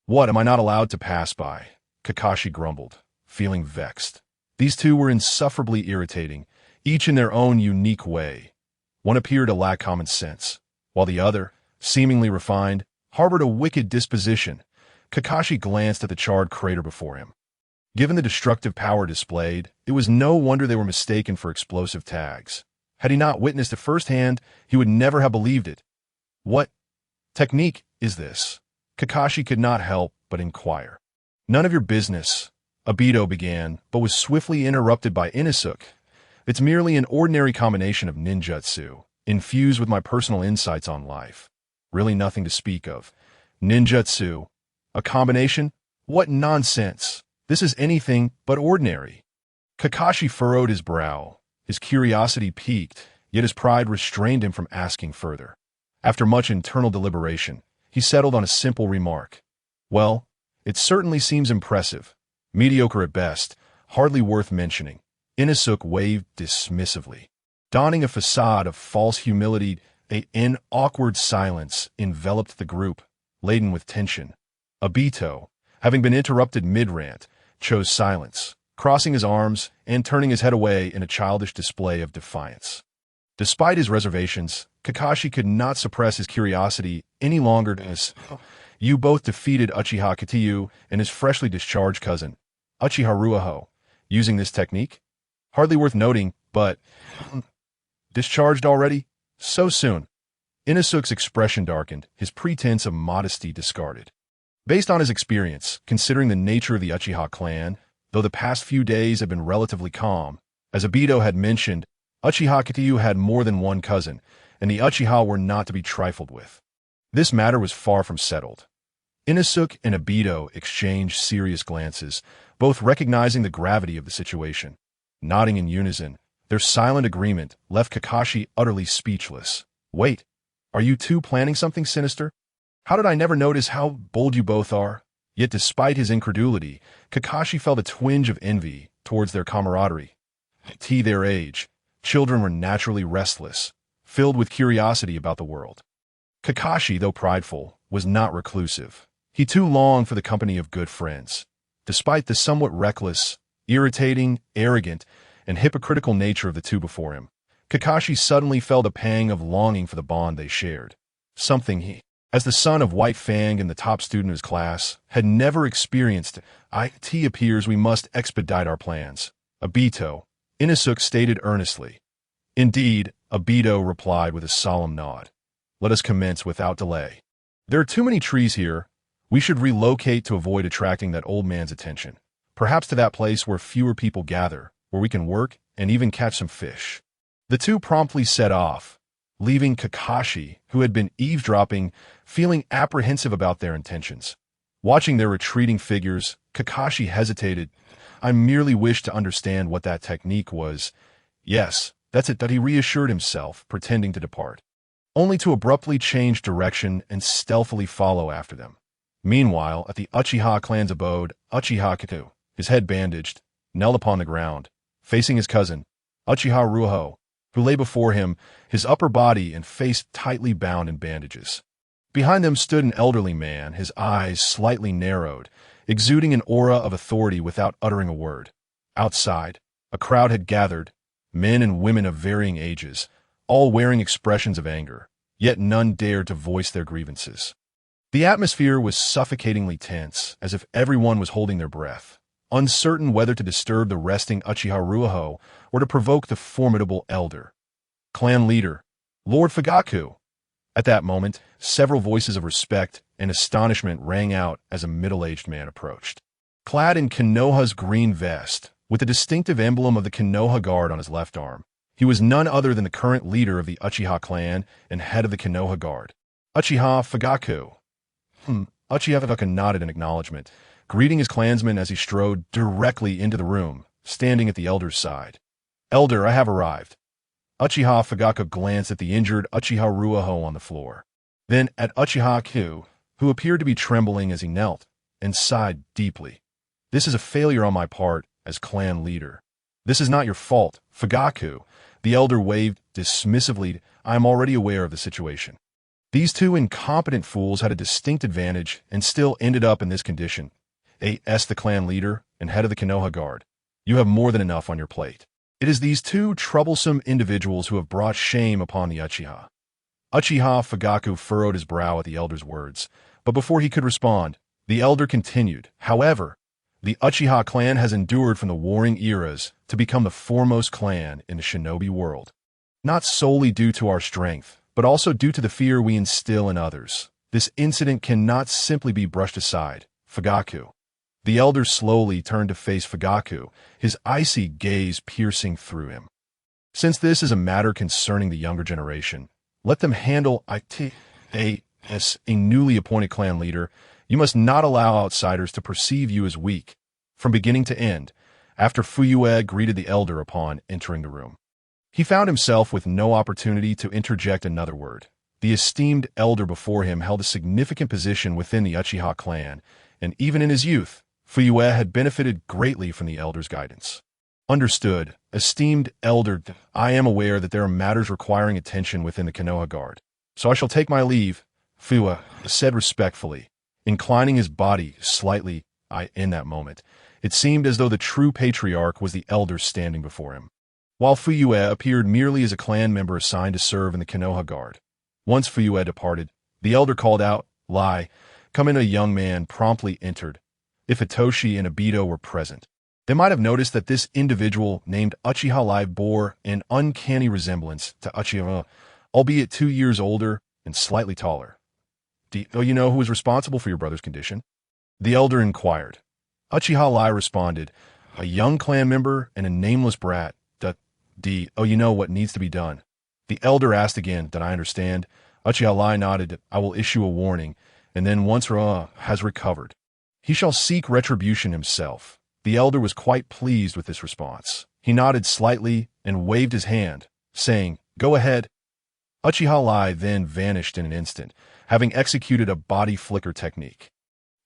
What, am I not allowed to pass by? Kakashi grumbled, feeling vexed. These two were insufferably irritating, each in their own unique way. One appeared to lack common sense, while the other, seemingly refined, harbored a wicked disposition. Kakashi glanced at the charred crater before him. Given the destructive power displayed, it was no wonder they were mistaken for explosive tags. Had he not witnessed it firsthand, he would never have believed it. What technique is this? Kakashi could not help but inquire. None of your business, Aido began, but was swiftly interrupted by Inosuke. It's merely an ordinary combination of ninjutsu, infused with my personal insights on life. Really nothing to speak of. Ninjutsu? A combination? What nonsense! This is anything but ordinary. Kakashi furrowed his brow. His curiosity piqued, yet his pride restrained him from asking further. After much internal deliberation, he settled on a simple remark. Well, it certainly seems impressive. Mediocre at best, hardly worth mentioning. Inosuke waved dismissively. Donning a facade of false humility, an awkward silence enveloped the group, laden with tension. Obito, having been interrupted mid-rant, chose silence, crossing his arms and turning his head away in a childish display of defiance. Despite his reservations, Kakashi could not suppress his curiosity any longer as you both defeated Uchiha Katayu and his freshly discharged cousin, Uchiha Ruaho, using this technique? Hardly worth noting, but discharged already? So soon. Inosuke's expression darkened, his pretense of modesty discarded. Based on his experience, considering the nature of the Uchiha clan, though the past few days had been relatively calm, as Obito had mentioned, Uchiha Katayu had more than one cousin, and the Uchiha were not to be trifled with. This matter was far from settled. Inosuke and Obito exchanged serious glances, both recognizing the gravity of the situation. Nodding in unison, their silent agreement left Kakashi utterly speechless. Wait, are you two planning something sinister? How did I never notice how bold you both are? Yet despite his incredulity, Kakashi felt a twinge of envy towards their camaraderie. At their age, children were naturally restless, filled with curiosity about the world. Kakashi, though prideful, was not reclusive. He too longed for the company of good friends. Despite the somewhat reckless, irritating, arrogant, and hypocritical nature of the two before him, Kakashi suddenly felt a pang of longing for the bond they shared. Something he, as the son of White Fang and the top student of his class, had never experienced. It appears we must expedite our plans. Obito, Inosuke stated earnestly. Indeed, Obito replied with a solemn nod. Let us commence without delay. There are too many trees here. We should relocate to avoid attracting that old man's attention. Perhaps to that place where fewer people gather, where we can work and even catch some fish. The two promptly set off, leaving Kakashi, who had been eavesdropping, feeling apprehensive about their intentions. Watching their retreating figures, Kakashi hesitated. I merely wished to understand what that technique was. Yes, that's it, that he reassured himself, pretending to depart, only to abruptly change direction and stealthily follow after them. Meanwhile, at the Uchiha clan's abode, Uchiha Katayu, his head bandaged, knelt upon the ground, facing his cousin, Uchiha Ruaho, who lay before him, his upper body and face tightly bound in bandages. Behind them stood an elderly man, his eyes slightly narrowed, exuding an aura of authority without uttering a word. Outside, a crowd had gathered, men and women of varying ages, all wearing expressions of anger, yet none dared to voice their grievances. The atmosphere was suffocatingly tense, as if everyone was holding their breath, uncertain whether to disturb the resting Uchiha Ruaho or to provoke the formidable elder. Clan leader, Lord Fugaku. At that moment, several voices of respect and astonishment rang out as a middle-aged man approached. Clad in Konoha's green vest, with the distinctive emblem of the Konoha Guard on his left arm, he was none other than the current leader of the Uchiha clan and head of the Konoha Guard, Uchiha Fugaku. Uchiha Fugaku nodded in acknowledgement, greeting his clansmen as he strode directly into the room, standing at the elder's side. Elder, I have arrived. Uchiha Fugaku glanced at the injured Uchiha Ruaho on the floor, then at Uchiha Katayu, who appeared to be trembling as he knelt, and sighed deeply. This is a failure on my part as clan leader. This is not your fault, Fugaku. The elder waved dismissively. I am already aware of the situation. These two incompetent fools had a distinct advantage and still ended up in this condition. A.S. the clan leader and head of the Konoha Guard. You have more than enough on your plate. It is these two troublesome individuals who have brought shame upon the Uchiha. Uchiha Fugaku furrowed his brow at the elder's words, but before he could respond, the elder continued. However, the Uchiha clan has endured from the warring eras to become the foremost clan in the shinobi world. Not solely due to our strength, but also due to the fear we instill in others. This incident cannot simply be brushed aside. Fugaku. The elder slowly turned to face Fugaku, his icy gaze piercing through him. Since this is a matter concerning the younger generation, let them handle it. As a newly appointed clan leader, you must not allow outsiders to perceive you as weak. From beginning to end, after Fuyue greeted the elder upon entering the room. He found himself with no opportunity to interject another word. The esteemed elder before him held a significant position within the Uchiha clan, and even in his youth, Fuyue had benefited greatly from the elder's guidance. Understood, esteemed elder, I am aware that there are matters requiring attention within the Konoha Guard, so I shall take my leave, Fuyue said respectfully, inclining his body slightly. In that moment, it seemed as though the true patriarch was the elder standing before him, while Fuyue appeared merely as a clan member assigned to serve in the Konoha Guard. Once Fuyue departed, the elder called out, "Lie, come in." A young man promptly entered. If Hitoshi and Aido were present, they might have noticed that this individual named Uchiha Lai bore an uncanny resemblance to Uchiha, albeit 2 years older and slightly taller. "Do you know who was responsible for your brother's condition?" the elder inquired. Uchiha Lai responded, "A young clan member and a nameless brat. You know what needs to be done?" The elder asked again, "Did I understand?" Uchiha Lai nodded. "I will issue a warning, and then once has recovered, he shall seek retribution himself." The elder was quite pleased with this response. He nodded slightly and waved his hand, saying, "Go ahead." Uchiha Lai then vanished in an instant, having executed a body flicker technique.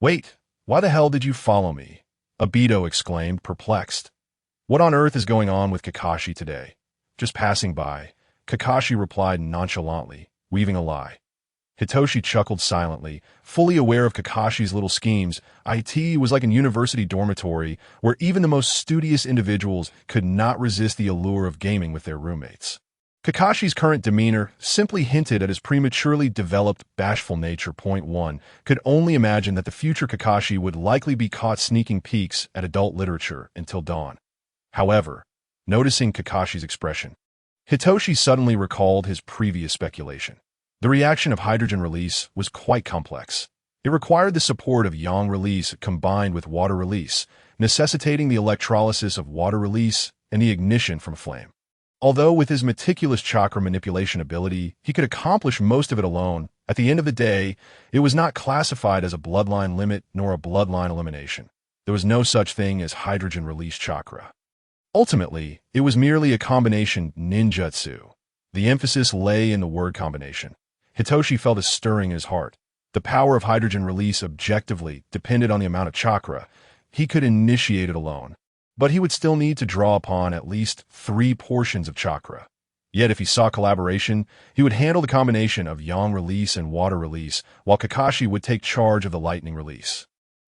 "Wait, why the hell did you follow me?" Aido exclaimed, perplexed. "What on earth is going on with Kakashi today?" "Just passing by," Kakashi replied nonchalantly, weaving a lie. Hitoshi chuckled silently, fully aware of Kakashi's little schemes. It was like a university dormitory where even the most studious individuals could not resist the allure of gaming with their roommates. Kakashi's current demeanor simply hinted at his prematurely developed bashful nature. Point 1 could only imagine that the future Kakashi would likely be caught sneaking peeks at adult literature until dawn. However, noticing Kakashi's expression, Hitoshi suddenly recalled his previous speculation. The reaction of hydrogen release was quite complex. It required the support of yang release combined with water release, necessitating the electrolysis of water release and the ignition from flame. Although with his meticulous chakra manipulation ability, he could accomplish most of it alone, at the end of the day, it was not classified as a bloodline limit nor a bloodline elimination. There was no such thing as hydrogen release chakra. Ultimately, it was merely a combination ninjutsu. The emphasis lay in the word combination. Hitoshi felt a stirring in his heart. The power of hydrogen release objectively depended on the amount of chakra. He could initiate it alone, but he would still need to draw upon at least 3 portions of chakra. Yet if he saw collaboration, he would handle the combination of yang release and water release, while Kakashi would take charge of the lightning release,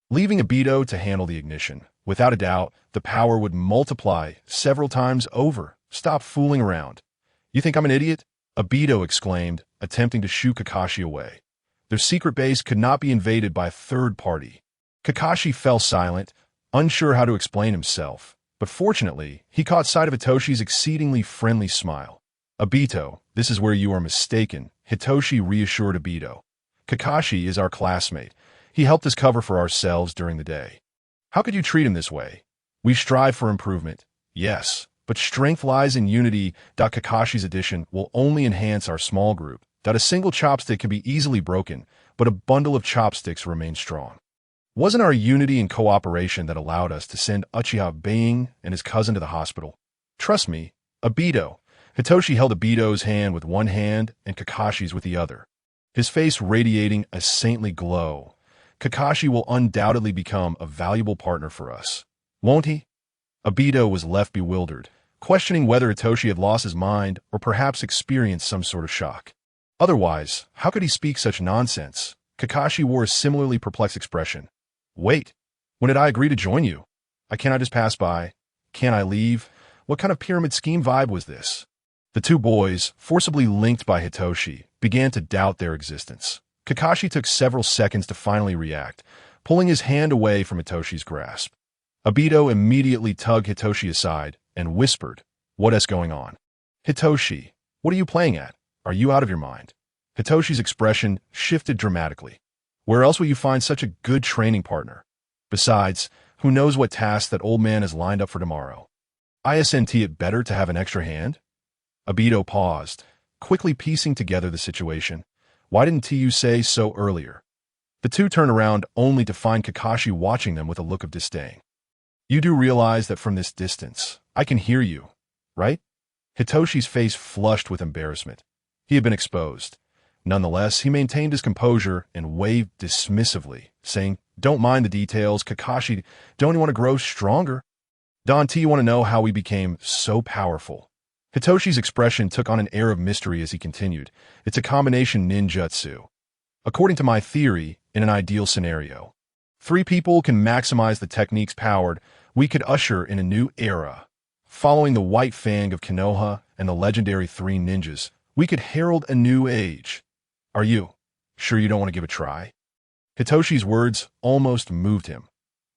leaving Aido to handle the ignition. Without a doubt, the power would multiply several times over. "Stop fooling around. You think I'm an idiot?" Aido exclaimed, attempting to shoo Kakashi away. Their secret base could not be invaded by a third party. Kakashi fell silent, unsure how to explain himself, but fortunately, he caught sight of Hitoshi's exceedingly friendly smile. "Aido, this is where you are mistaken," Hitoshi reassured Aido. "Kakashi is our classmate. He helped us cover for ourselves during the day. How could you treat him this way? We strive for improvement, yes, but strength lies in unity. Kakashi's addition will only enhance our small group. A single chopstick can be easily broken, but a bundle of chopsticks remains strong. Wasn't our unity and cooperation that allowed us to send Uchiha Bang and his cousin to the hospital? Trust me, Aido." Hitoshi held Aido's hand with one hand and Kakashi's with the other, his face radiating a saintly glow. "Kakashi will undoubtedly become a valuable partner for us, won't he?" Aido was left bewildered, questioning whether Hitoshi had lost his mind or perhaps experienced some sort of shock. Otherwise, how could he speak such nonsense? Kakashi wore a similarly perplexed expression. "Wait, when did I agree to join you? Can't I just pass by? Can't I leave? What kind of pyramid scheme vibe was this?" The two boys, forcibly linked by Hitoshi, began to doubt their existence. Kakashi took several seconds to finally react, pulling his hand away from Hitoshi's grasp. Aido immediately tugged Hitoshi aside and whispered, "What is going on?" "Hitoshi, what are you playing at? Are you out of your mind?" Hitoshi's expression shifted dramatically. "Where else will you find such a good training partner? Besides, who knows what task that old man has lined up for tomorrow? Isn't it better to have an extra hand?" Aido paused, quickly piecing together the situation. "Why didn't you say so earlier?" The two turned around only to find Kakashi watching them with a look of disdain. You do realize that from this distance, I can hear you, right? Hitoshi's face flushed with embarrassment. He had been exposed. Nonetheless, he maintained his composure and waved dismissively, saying, "Don't mind the details, Kakashi. Don't you want to grow stronger? Don T, you want to know how we became so powerful?" Hitoshi's expression took on an air of mystery as he continued. "It's a combination ninjutsu. According to my theory, in an ideal scenario, 3 people can maximize the techniques powered. We could usher in a new era. Following the White Fang of Konoha and the legendary 3 ninjas, we could herald a new age. Are you sure you don't want to give a try?" Hitoshi's words almost moved him.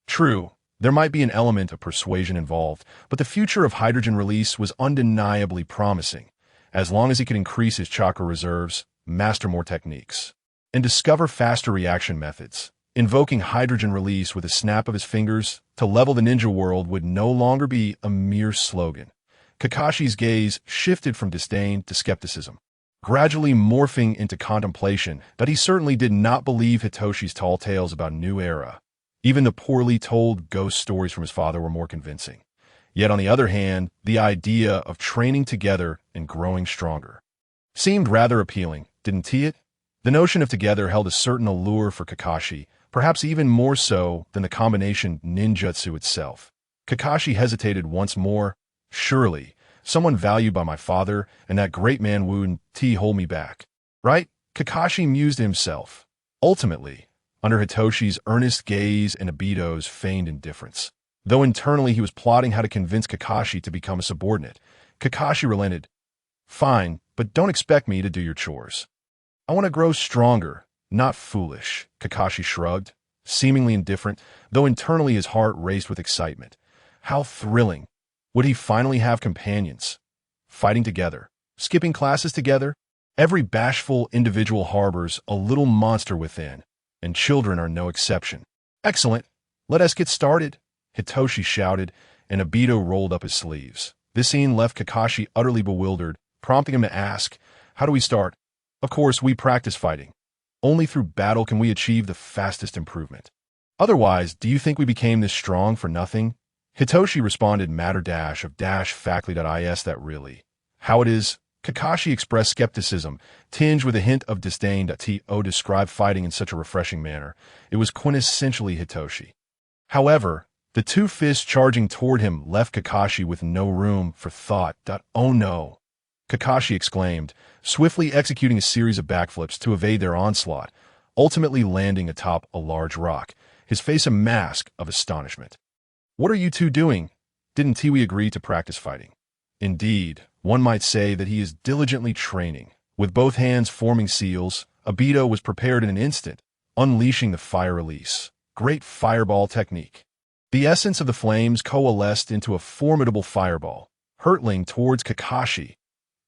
True, there might be an element of persuasion involved, but the future of hydrogen release was undeniably promising, as long as he could increase his chakra reserves, master more techniques, and discover faster reaction methods. Invoking hydrogen release with a snap of his fingers to level the ninja world would no longer be a mere slogan. Kakashi's gaze shifted from disdain to skepticism, gradually morphing into contemplation that he certainly did not believe Hitoshi's tall tales about new era. Even the poorly told ghost stories from his father were more convincing. Yet on the other hand, the idea of training together and growing stronger seemed rather appealing, didn't it? The notion of together held a certain allure for Kakashi, perhaps even more so than the combination ninjutsu itself. Kakashi hesitated once more. Surely, someone valued by my father and that great man wouldn't hold me back, right? Kakashi mused to himself. Ultimately, under Hitoshi's earnest gaze and Aido's feigned indifference, though internally he was plotting how to convince Kakashi to become a subordinate, Kakashi relented. "Fine, but don't expect me to do your chores. I want to grow stronger, not foolish." Kakashi shrugged, seemingly indifferent, though internally his heart raced with excitement. How thrilling! Would he finally have companions? Fighting together, skipping classes together? Every bashful individual harbors a little monster within, and children are no exception. "Excellent! Let us get started," Hitoshi shouted, and Aido rolled up his sleeves. This scene left Kakashi utterly bewildered, prompting him to ask, "How do we start?" "Of course, we practice fighting. Only through battle can we achieve the fastest improvement. Otherwise, do you think we became this strong for nothing?" Hitoshi responded matter-of-faculty.is that really. "How it is?" Kakashi expressed skepticism, tinged with a hint of disdain. To describe fighting in such a refreshing manner. It was quintessentially Hitoshi. However, the 2 fists charging toward him left Kakashi with no room for thought. "Oh no!" Kakashi exclaimed, swiftly executing a series of backflips to evade their onslaught, ultimately landing atop a large rock, his face a mask of astonishment. "What are you 2 doing? Didn't we agree to practice fighting?" Indeed, one might say that he is diligently training. With both hands forming seals, Aido was prepared in an instant, unleashing the fire release. Great fireball technique. The essence of the flames coalesced into a formidable fireball, hurtling towards Kakashi.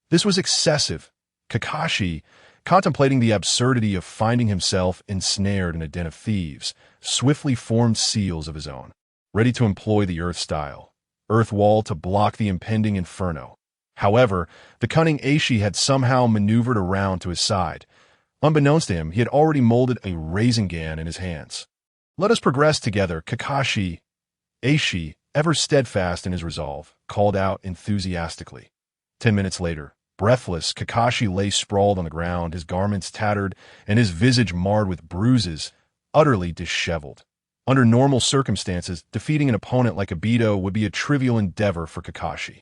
This was excessive. Kakashi, contemplating the absurdity of finding himself ensnared in a den of thieves, swiftly formed seals of his own, ready to employ the earth-style earth wall to block the impending inferno. However, the cunning Eishu had somehow maneuvered around to his side. Unbeknownst to him, he had already molded a Rasengan in his hands. "Let us progress together, Kakashi." Eishu, ever steadfast in his resolve, called out enthusiastically. 10 minutes later, breathless, Kakashi lay sprawled on the ground, his garments tattered and his visage marred with bruises, utterly disheveled. Under normal circumstances, defeating an opponent like Aido would be a trivial endeavor for Kakashi,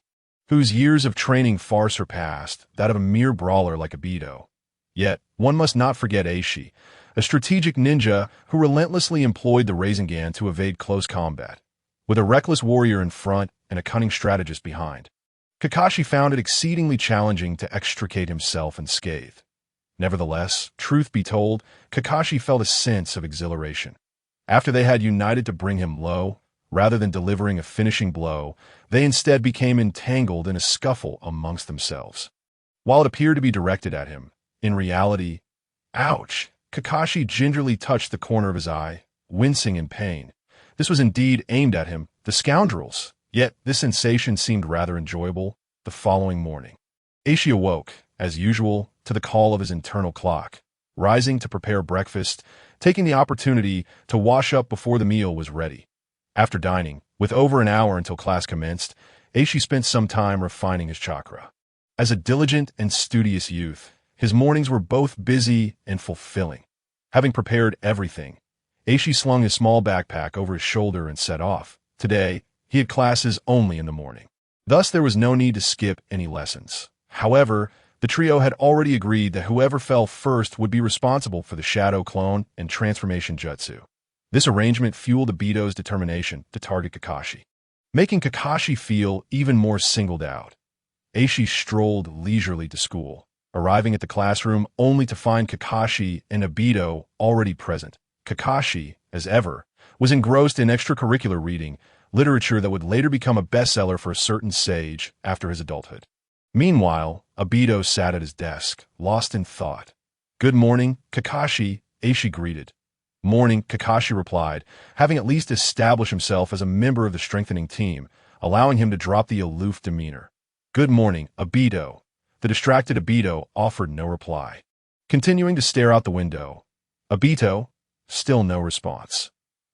whose years of training far surpassed that of a mere brawler like Aido. Yet, one must not forget Eishu, a strategic ninja who relentlessly employed the Rasengan to evade close combat, with a reckless warrior in front and a cunning strategist behind. Kakashi found it exceedingly challenging to extricate himself unscathed. Nevertheless, truth be told, Kakashi felt a sense of exhilaration. After they had united to bring him low, rather than delivering a finishing blow, they instead became entangled in a scuffle amongst themselves. While it appeared to be directed at him, in reality, ouch! Kakashi gingerly touched the corner of his eye, wincing in pain. This was indeed aimed at him, the scoundrels. Yet this sensation seemed rather enjoyable. The following morning, Eishu awoke, as usual, to the call of his internal clock, rising to prepare breakfast, taking the opportunity to wash up before the meal was ready. After dining, with over an hour until class commenced, Aishi spent some time refining his chakra. As a diligent and studious youth, his mornings were both busy and fulfilling. Having prepared everything, Aishi slung his small backpack over his shoulder and set off. Today, he had classes only in the morning. Thus, there was no need to skip any lessons. However, the trio had already agreed that whoever fell first would be responsible for the shadow clone and transformation jutsu. This arrangement fueled Aido's determination to target Kakashi, making Kakashi feel even more singled out. Aishi strolled leisurely to school, arriving at the classroom only to find Kakashi and Aido already present. Kakashi, as ever, was engrossed in extracurricular reading, literature that would later become a bestseller for a certain sage after his adulthood. Meanwhile, Aido sat at his desk, lost in thought. "Good morning, Kakashi," Aishi greeted. "Morning," Kakashi replied, having at least established himself as a member of the strengthening team, allowing him to drop the aloof demeanor. "Good morning, Aido." The distracted Aido offered no reply. Continuing to stare out the window, Aido, still no response.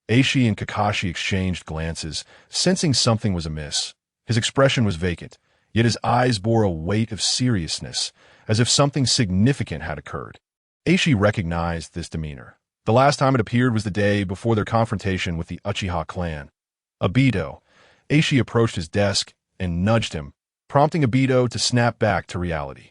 Aishi and Kakashi exchanged glances, sensing something was amiss. His expression was vacant, yet his eyes bore a weight of seriousness, as if something significant had occurred. Aishi recognized this demeanor. The last time it appeared was the day before their confrontation with the Uchiha clan. Aishi approached his desk and nudged him, prompting Aido to snap back to reality.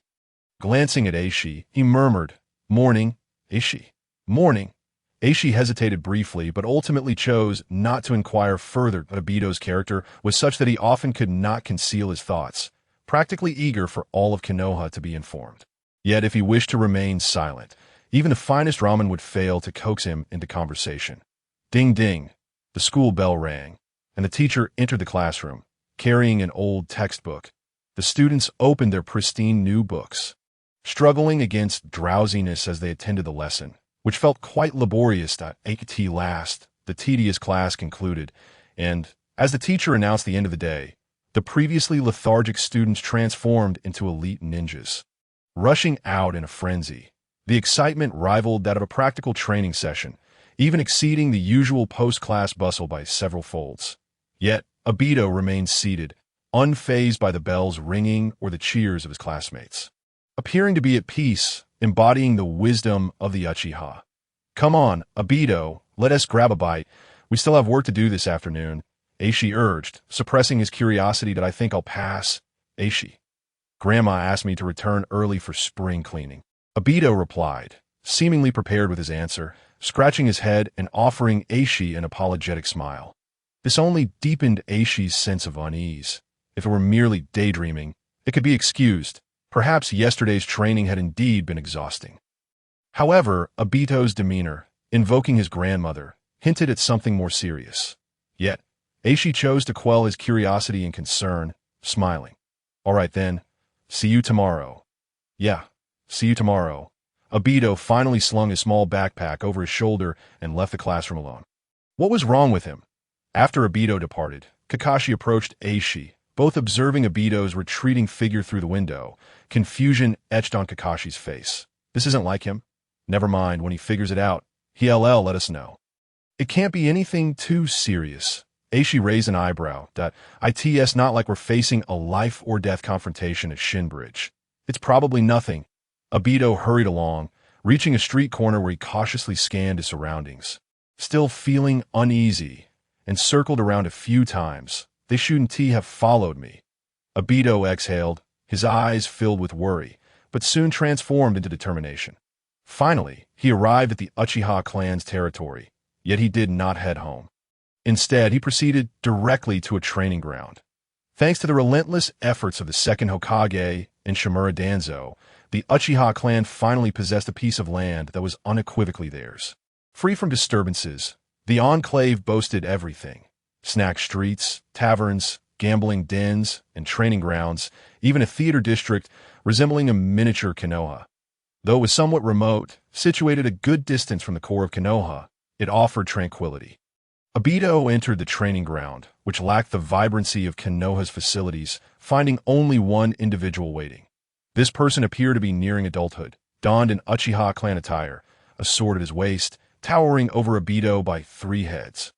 Glancing at Aishi, he murmured, "Morning, Aishi." "Morning." Aishi hesitated briefly, but ultimately chose not to inquire further. Aido's character was such that he often could not conceal his thoughts, practically eager for all of Konoha to be informed. Yet if he wished to remain silent, even the finest ramen would fail to coax him into conversation. Ding ding, the school bell rang, and the teacher entered the classroom, carrying an old textbook. The students opened their pristine new books, struggling against drowsiness as they attended the lesson, which felt quite laborious. At last, the tedious class concluded, and, as the teacher announced the end of the day, the previously lethargic students transformed into elite ninjas. Rushing out in a frenzy, the excitement rivaled that of a practical training session, even exceeding the usual post-class bustle by several folds. Yet, Aido remained seated, unfazed by the bells ringing or the cheers of his classmates, appearing to be at peace, embodying the wisdom of the Uchiha. "Come on, Aido, let us grab a bite. We still have work to do this afternoon," Aishi urged, suppressing his curiosity. "Did I think I'll pass?" "Aishi. Grandma asked me to return early for spring cleaning," Aido replied, seemingly prepared with his answer, scratching his head and offering Aishi an apologetic smile. This only deepened Aishi's sense of unease. If it were merely daydreaming, it could be excused. Perhaps yesterday's training had indeed been exhausting. However, Aido's demeanor, invoking his grandmother, hinted at something more serious. Yet, Aishi chose to quell his curiosity and concern, smiling. "All right then, see you tomorrow." "Yeah, see you tomorrow." Aido finally slung his small backpack over his shoulder and left the classroom alone. What was wrong with him? After Aido departed, Kakashi approached Aishi, both observing Aido's retreating figure through the window. Confusion etched on Kakashi's face. "This isn't like him." "Never mind, when he figures it out, he'll let us know." "It can't be anything too serious." Aishi raised an eyebrow. "It's not like we're facing a life-or-death confrontation at Shinbridge. It's probably nothing." Aido hurried along, reaching a street corner where he cautiously scanned his surroundings. Still feeling uneasy, and circled around a few times. "They shouldn't have followed me." Aido exhaled, his eyes filled with worry, but soon transformed into determination. Finally, he arrived at the Uchiha clan's territory, yet he did not head home. Instead, he proceeded directly to a training ground. Thanks to the relentless efforts of the second Hokage and Shimura Danzo, the Uchiha clan finally possessed a piece of land that was unequivocally theirs. Free from disturbances, the enclave boasted everything: snack streets, taverns, gambling dens, and training grounds, even a theater district resembling a miniature Konoha. Though it was somewhat remote, situated a good distance from the core of Konoha, it offered tranquility. Aido entered the training ground, which lacked the vibrancy of Konoha's facilities, finding only one individual waiting. This person appeared to be nearing adulthood, donned in Uchiha clan attire, a sword at his waist, towering over Aido by 3 heads.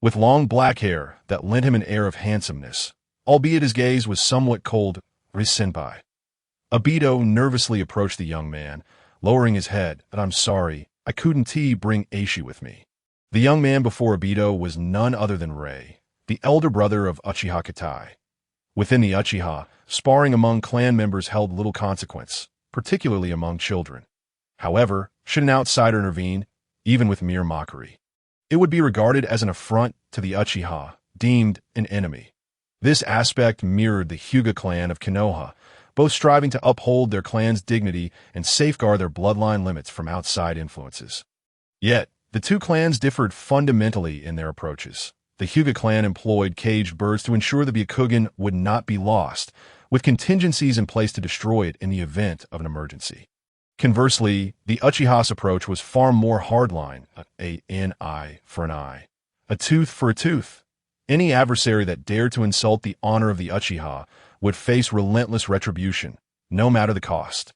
with long black hair that lent him an air of handsomeness, albeit his gaze was somewhat cold. "Senpai." Aido nervously approached the young man, lowering his head. "I'm sorry, I couldn't bring Eishu with me." The young man before Aido was none other than Rei, the elder brother of Uchiha Katai. Within the Uchiha, sparring among clan members held little consequence, particularly among children. However, should an outsider intervene, even with mere mockery, it would be regarded as an affront to the Uchiha, deemed an enemy. This aspect mirrored the Hyuga clan of Konoha, both striving to uphold their clan's dignity and safeguard their bloodline limits from outside influences. Yet, the two clans differed fundamentally in their approaches. The Hyuga clan employed caged birds to ensure the Byakugan would not be lost, with contingencies in place to destroy it in the event of an emergency. Conversely, the Uchiha's approach was far more hardline, an eye for an eye, a tooth for a tooth. Any adversary that dared to insult the honor of the Uchiha would face relentless retribution, no matter the cost.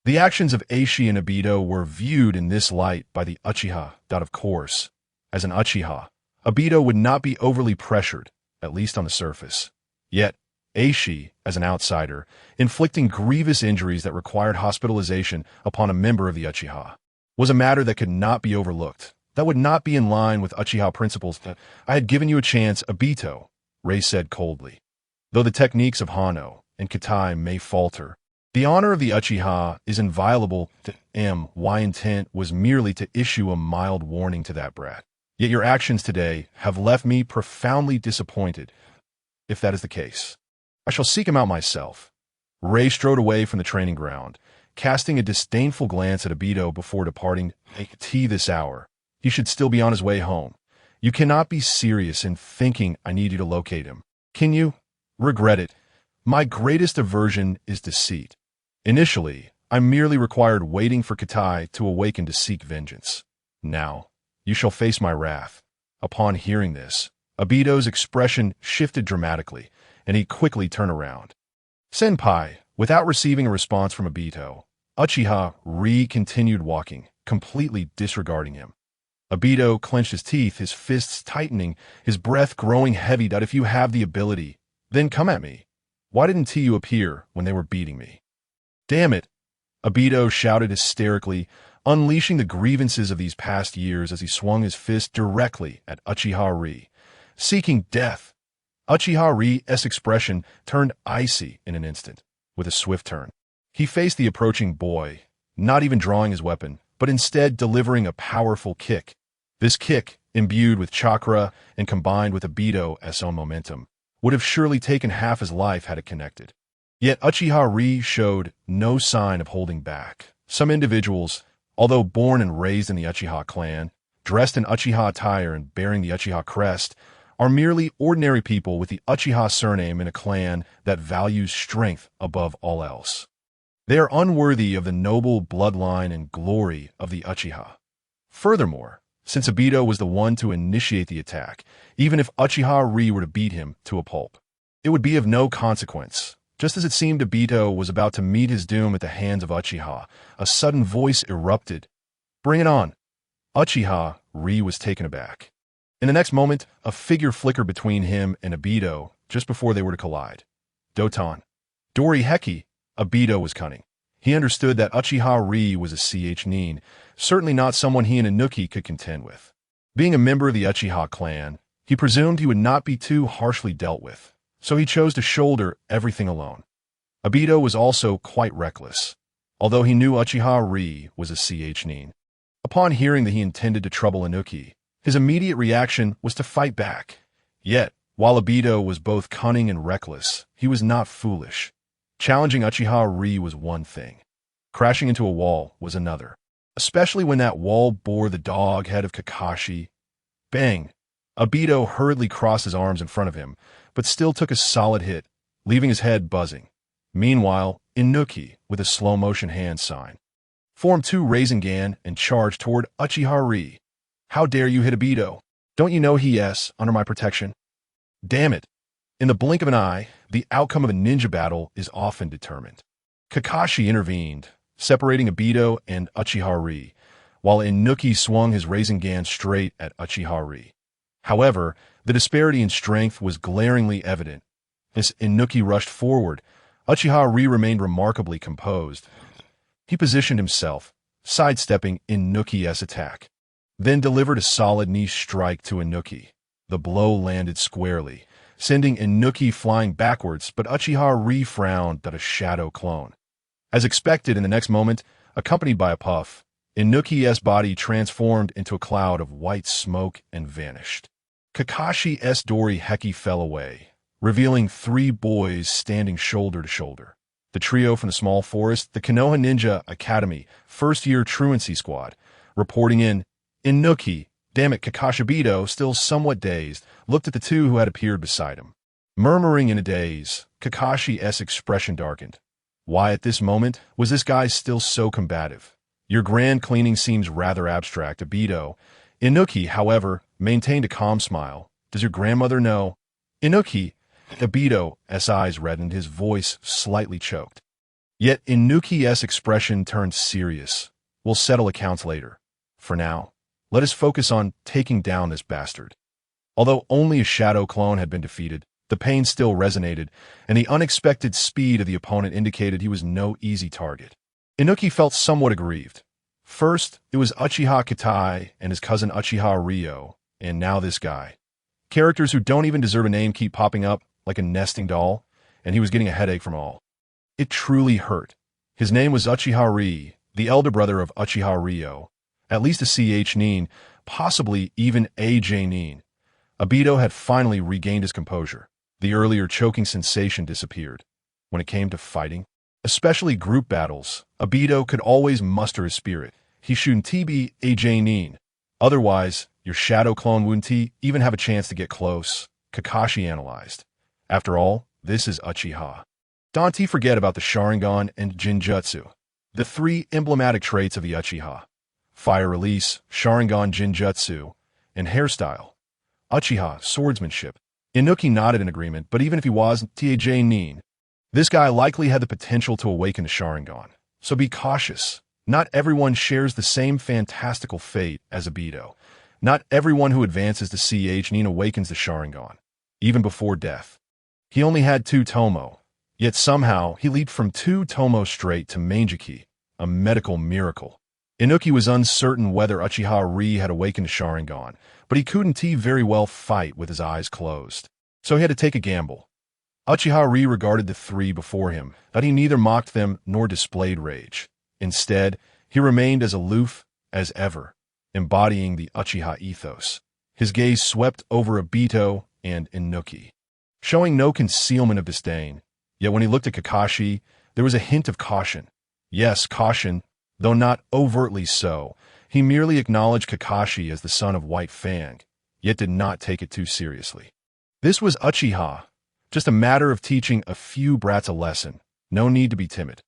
The actions of Eishu and Aido were viewed in this light by the Uchiha. Of course, as an Uchiha, Aido would not be overly pressured, at least on the surface. Yet, Eishu, as an outsider, inflicting grievous injuries that required hospitalization upon a member of the Uchiha, was a matter that could not be overlooked. That would not be in line with Uchiha principles. "I had given you a chance, Aido," Rei said coldly. "Though the techniques of Hano and Katai may falter, the honor of the Uchiha is inviolable. My intent was merely to issue a mild warning to that brat. Yet your actions today have left me profoundly disappointed. If that is the case, I shall seek him out myself." Rei strode away from the training ground, casting a disdainful glance at Aido before departing. "This hour, he should still be on his way home. You cannot be serious in thinking I need you to locate him, can you? Regret it. My greatest aversion is deceit. Initially, I merely required waiting for Katai to awaken to seek vengeance. Now, you shall face my wrath." Upon hearing this, Aido's expression shifted dramatically, and he quickly turned around. "Senpai," without receiving a response from Aido, Uchiha continued walking, completely disregarding him. Aido clenched his teeth, his fists tightening, his breath growing heavy. "If you have the ability, then come at me. Why didn't you appear when they were beating me?" "Damn it!" Aido shouted hysterically, unleashing the grievances of these past years as he swung his fist directly at Uchiha, seeking death. Uchiha's expression turned icy in an instant. With a swift turn, he faced the approaching boy, not even drawing his weapon, but instead delivering a powerful kick. This kick, imbued with chakra and combined with Aido's own momentum, would have surely taken half his life had it connected. Yet Uchiha showed no sign of holding back. Some individuals, although born and raised in the Uchiha clan, dressed in Uchiha attire and bearing the Uchiha crest, are merely ordinary people with the Uchiha surname in a clan that values strength above all else. They are unworthy of the noble bloodline and glory of the Uchiha. Furthermore, since Aido was the one to initiate the attack, even if Uchiha were to beat him to a pulp, it would be of no consequence. Just as it seemed Aido was about to meet his doom at the hands of Uchiha, a sudden voice erupted. "Bring it on!" Uchiha was taken aback. In the next moment, a figure flickered between him and Aido just before they were to collide. Doton. Dori Heki. Aido was cunning. He understood that Uchiha was a nin, certainly not someone he and Inuki could contend with. Being a member of the Uchiha clan, he presumed he would not be too harshly dealt with, so he chose to shoulder everything alone. Aido was also quite reckless, although he knew Uchiha was a nin. Upon hearing that he intended to trouble Inuki, his immediate reaction was to fight back. Yet, while Aido was both cunning and reckless, he was not foolish. Challenging Uchiha was one thing. Crashing into a wall was another, especially when that wall bore the dog head of Kakashi. Bang! Aido hurriedly crossed his arms in front of him, but still took a solid hit, leaving his head buzzing. Meanwhile, Inuki, with a slow-motion hand sign, formed two Rasengan and charged toward Uchiha. "How dare you hit Aido? Don't you know he's under my protection?" Damn it! In the blink of an eye, the outcome of a ninja battle is often determined. Kakashi intervened, separating Aido and Uchiha, while Inuki swung his Rasengan straight at Uchiha. However, The disparity in strength was glaringly evident. As Inuki rushed forward, Uchiha remained remarkably composed. He positioned himself, sidestepping Inuki's attack, then delivered a solid knee strike to Inuki. The blow landed squarely, sending Inuki flying backwards, but Uchiha frowned at a shadow clone. As expected, in the next moment, accompanied by a puff, Inuki's body transformed into a cloud of white smoke and vanished. Kakashi's Dori Heki fell away, revealing three boys standing shoulder to shoulder. The trio from the small forest, the Konoha Ninja Academy, first-year truancy squad, reporting in. Inuki, damn it, Kakashi Aido, still somewhat dazed, looked at the two who had appeared beside him. Murmuring in a daze, Kakashi's expression darkened. Why at this moment was this guy still so combative? Your grand cleaning seems rather abstract, Aido. Inuki, however, maintained a calm smile. Does your grandmother know? Inuki, Aido's eyes reddened, his voice slightly choked. Yet Inuki's expression turned serious. We'll settle accounts later. For now, let us focus on taking down this bastard. Although only a shadow clone had been defeated, the pain still resonated, and the unexpected speed of the opponent indicated he was no easy target. Inuki felt somewhat aggrieved. First, it was Uchiha Kitai and his cousin Uchiha Ryo, and now this guy. Characters who don't even deserve a name keep popping up like a nesting doll, and he was getting a headache from all. It truly hurt. His name was Uchiha Ri, the elder brother of Uchiha Ryo, at least a CH Nin, possibly even AJ Nin. Aido had finally regained his composure. The earlier choking sensation disappeared. When it came to fighting, especially group battles, Aido could always muster his spirit. He shouldn't be AJ Nin. Otherwise, your shadow clone wouldn't even have a chance to get close, Kakashi analyzed. After all, this is Uchiha. Don't forget about the Sharingan and Jinjutsu, the three emblematic traits of the Uchiha. Fire release, Sharingan Jinjutsu, and hairstyle. Uchiha, swordsmanship. Inuki nodded in agreement, but even if he wasn't TAJ Nin, this guy likely had the potential to awaken the Sharingan. So be cautious. Not everyone shares the same fantastical fate as Aido. Not everyone who advances to CH Nin awakens the Sharingan, even before death. He only had 2 Tomo, yet somehow he leaped from 2 Tomo straight to Manjiki, a medical miracle. Inuki was uncertain whether Uchiha Ri had awakened Sharingan, but he couldn't very well fight with his eyes closed. So he had to take a gamble. Uchiha Ri regarded the 3 before him, that he neither mocked them nor displayed rage. Instead, he remained as aloof as ever, embodying the Uchiha ethos. His gaze swept over Aido and Inuki, showing no concealment of disdain. Yet when he looked at Kakashi, there was a hint of caution. Yes, caution, though not overtly so. He merely acknowledged Kakashi as the son of White Fang, yet did not take it too seriously. This was Uchiha, just a matter of teaching a few brats a lesson. No need to be timid.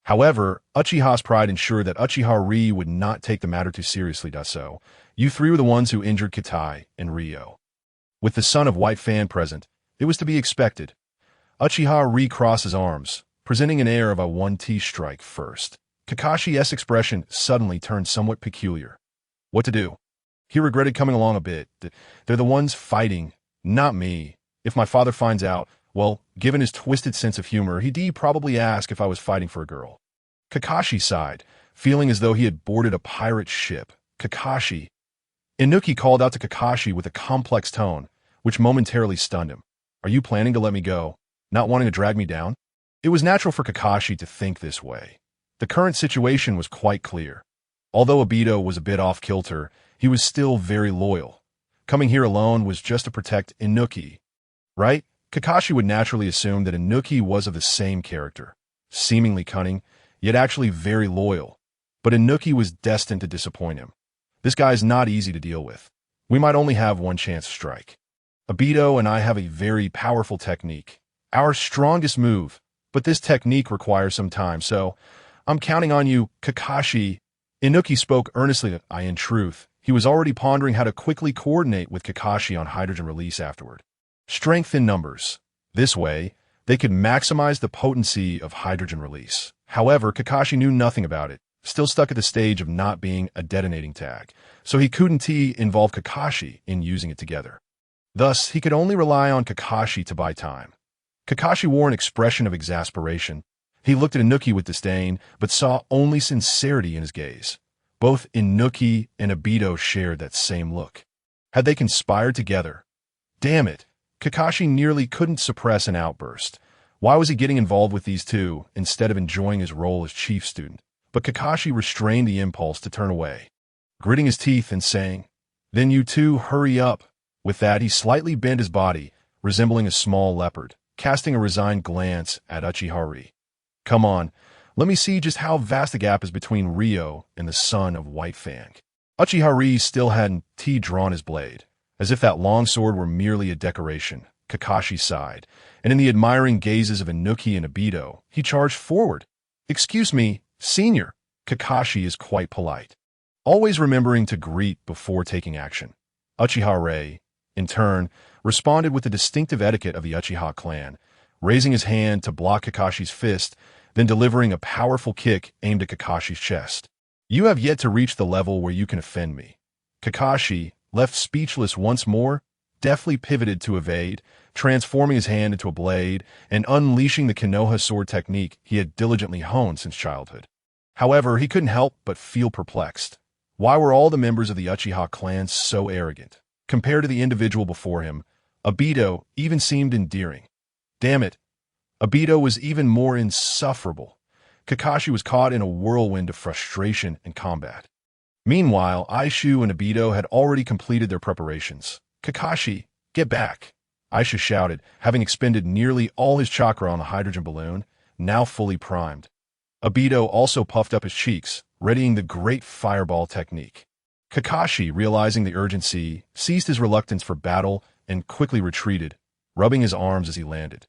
However, Uchiha's pride ensured that Uchiha Ri would not take the matter too seriously. So, you 3 were the ones who injured Kitai and Ryo. With the son of White Fan present, it was to be expected. Uchiha Ri crossed his arms, presenting an air of a 1T strike first. Kakashi's expression suddenly turned somewhat peculiar. What to do? He regretted coming along a bit. They're the ones fighting, not me. If my father finds out, well, given his twisted sense of humor, he'd probably ask if I was fighting for a girl. Kakashi sighed, feeling as though he had boarded a pirate ship. Kakashi. Inuki called out to Kakashi with a complex tone, which momentarily stunned him. Are you planning to let me go? Not wanting to drag me down? It was natural for Kakashi to think this way. The current situation was quite clear. Although Aido was a bit off-kilter, he was still very loyal. Coming here alone was just to protect Inuki. Right? Kakashi would naturally assume that Inuki was of the same character. Seemingly cunning, yet actually very loyal. But Inuki was destined to disappoint him. This guy's not easy to deal with. We might only have one chance to strike. Aido and I have a very powerful technique. Our strongest move, but this technique requires some time, so I'm counting on you, Kakashi. Inuki spoke earnestly. In truth, he was already pondering how to quickly coordinate with Kakashi on hydrogen release afterward. Strength in numbers. This way, they could maximize the potency of hydrogen release. However, Kakashi knew nothing about it, still stuck at the stage of not being a detonating tag, so he couldn't involve Kakashi in using it together. Thus, he could only rely on Kakashi to buy time. Kakashi wore an expression of exasperation. He looked at Inuki with disdain, but saw only sincerity in his gaze. Both Inuki and Aido shared that same look. Had they conspired together? Damn it! Kakashi nearly couldn't suppress an outburst. Why was he getting involved with these two, instead of enjoying his role as chief student? But Kakashi restrained the impulse to turn away, gritting his teeth and saying, "Then you two hurry up." With that, he slightly bent his body, resembling a small leopard, casting a resigned glance at Uchiha. "Come on, let me see just how vast the gap is between Ryo and the son of White Fang." Uchiha still hadn't drawn his blade. As if that long sword were merely a decoration, Kakashi sighed, and in the admiring gazes of Inuki and Aido, he charged forward. "Excuse me, senior." Kakashi is quite polite, always remembering to greet before taking action. Uchiha, in turn, responded with the distinctive etiquette of the Uchiha clan, raising his hand to block Kakashi's fist, then delivering a powerful kick aimed at Kakashi's chest. "You have yet to reach the level where you can offend me." Kakashi, left speechless once more, deftly pivoted to evade, transforming his hand into a blade and unleashing the Konoha sword technique he had diligently honed since childhood. However, he couldn't help but feel perplexed. Why were all the members of the Uchiha clan so arrogant? Compared to the individual before him, Aido even seemed endearing. Damn it, Aido was even more insufferable. Kakashi was caught in a whirlwind of frustration and combat. Meanwhile, Eishu and Aido had already completed their preparations. "Kakashi, get back!" Eishu shouted, having expended nearly all his chakra on the hydrogen balloon, now fully primed. Aido also puffed up his cheeks, readying the great fireball technique. Kakashi, realizing the urgency, ceased his reluctance for battle and quickly retreated, rubbing his arms as he landed.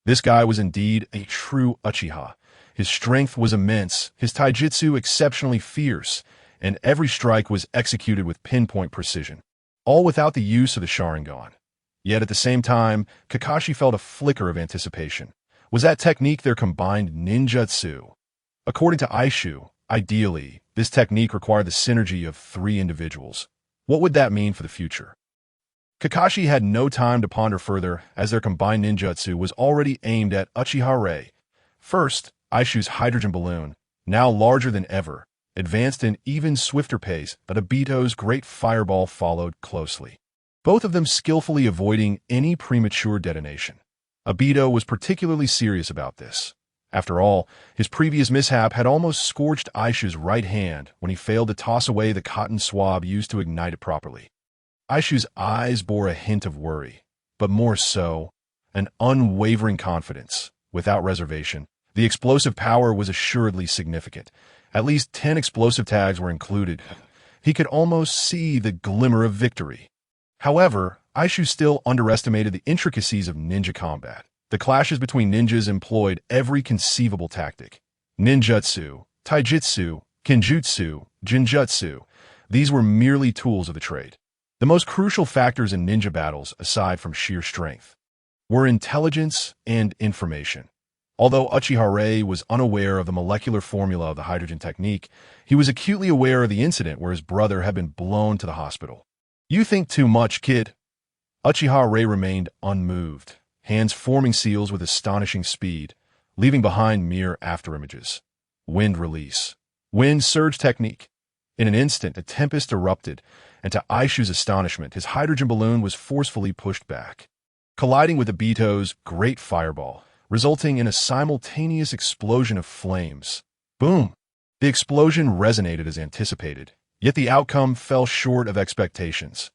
This guy was indeed a true Uchiha. His strength was immense, his taijutsu exceptionally fierce, and every strike was executed with pinpoint precision, all without the use of the Sharingan. Yet at the same time, Kakashi felt a flicker of anticipation. Was that technique their combined ninjutsu? According to Eishu, ideally, this technique required the synergy of 3 individuals. What would that mean for the future? Kakashi had no time to ponder further, as their combined ninjutsu was already aimed at Uchiha. First, Eishu's hydrogen balloon, now larger than ever, advanced in even swifter pace, but Aido's great fireball followed closely, both of them skillfully avoiding any premature detonation. Aido was particularly serious about this. After all, his previous mishap had almost scorched Aishu's right hand when he failed to toss away the cotton swab used to ignite it properly. Aishu's eyes bore a hint of worry, but more so, an unwavering confidence. Without reservation, the explosive power was assuredly significant. At least 10 explosive tags were included. He could almost see the glimmer of victory. However, Eishu still underestimated the intricacies of ninja combat. The clashes between ninjas employed every conceivable tactic. Ninjutsu, taijutsu, kenjutsu, jinjutsu. These were merely tools of the trade. The most crucial factors in ninja battles, aside from sheer strength, were intelligence and information. Although Uchiha was unaware of the molecular formula of the hydrogen technique, he was acutely aware of the incident where his brother had been blown to the hospital. "You think too much, kid." Uchiha remained unmoved, hands forming seals with astonishing speed, leaving behind mere afterimages. Wind release. Wind surge technique. In an instant, a tempest erupted, and to Aishu's astonishment, his hydrogen balloon was forcefully pushed back, colliding with Aido's great fireball, resulting in a simultaneous explosion of flames. Boom! The explosion resonated as anticipated, yet the outcome fell short of expectations.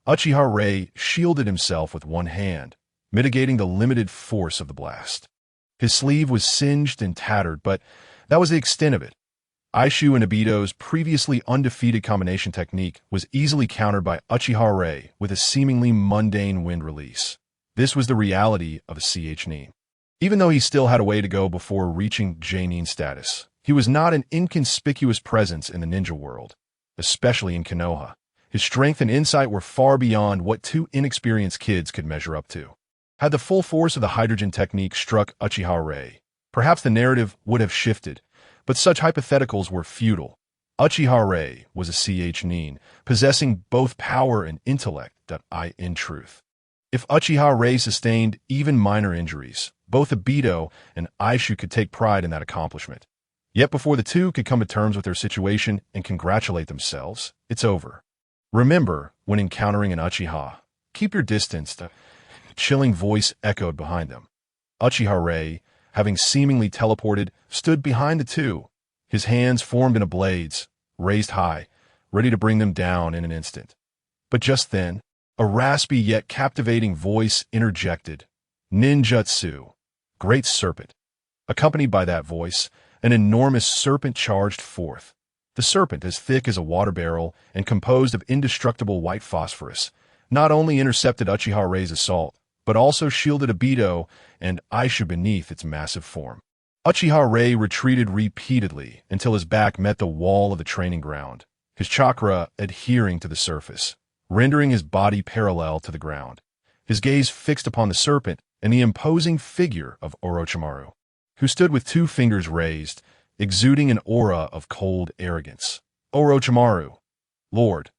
Uchiha shielded himself with one hand, mitigating the limited force of the blast. His sleeve was singed and tattered, but that was the extent of it. Eishu and Aido's previously undefeated combination technique was easily countered by Uchiha with a seemingly mundane wind release. This was the reality of a CH-nin. Even though he still had a way to go before reaching J-nin status, he was not an inconspicuous presence in the ninja world, especially in Konoha. His strength and insight were far beyond what 2 inexperienced kids could measure up to. Had the full force of the hydrogen technique struck Uchiha, perhaps the narrative would have shifted, but such hypotheticals were futile. Uchiha was a CH-nin, possessing both power and intellect in truth. If Uchiha Rei sustained even minor injuries, both Aido and Eishu could take pride in that accomplishment. Yet before the two could come to terms with their situation and congratulate themselves, it's over. Remember, when encountering an Uchiha, keep your distance, the chilling voice echoed behind them. Uchiha Rei, having seemingly teleported, stood behind the two, his hands formed into blades, raised high, ready to bring them down in an instant. But just then, a raspy yet captivating voice interjected, "Ninjutsu, Great Serpent." Accompanied by that voice, an enormous serpent charged forth. The serpent, as thick as a water barrel and composed of indestructible white phosphorus, not only intercepted Uchiha Rei's assault, but also shielded Aido and Eishu beneath its massive form. Uchiha Rei retreated repeatedly until his back met the wall of the training ground, his chakra adhering to the surface, rendering his body parallel to the ground. His gaze fixed upon the serpent and the imposing figure of Orochimaru, who stood with 2 fingers raised, exuding an aura of cold arrogance. "Orochimaru, Lord."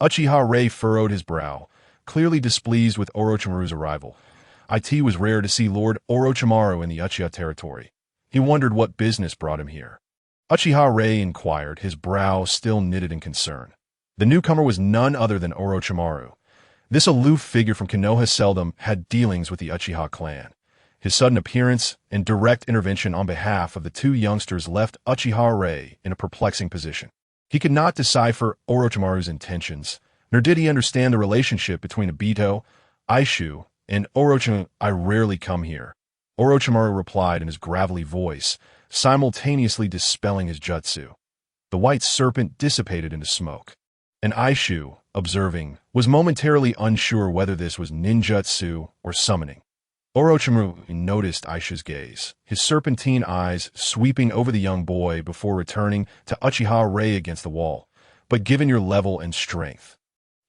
Uchiha Rei furrowed his brow, clearly displeased with Orochimaru's arrival. It was rare to see Lord Orochimaru in the Uchiha territory. He wondered what business brought him here. Uchiha Rei inquired, his brow still knitted in concern. The newcomer was none other than Orochimaru. This aloof figure from Konoha seldom had dealings with the Uchiha clan. His sudden appearance and direct intervention on behalf of the 2 youngsters left Uchiha Rei in a perplexing position. He could not decipher Orochimaru's intentions, nor did he understand the relationship between Aido, Eishu, and Orochimaru. "I rarely come here," Orochimaru replied in his gravelly voice, simultaneously dispelling his jutsu. The white serpent dissipated into smoke. And Eishu, observing, was momentarily unsure whether this was ninjutsu or summoning. Orochimaru noticed Aishu's gaze, his serpentine eyes sweeping over the young boy before returning to Uchiha Rei against the wall. "But given your level and strength,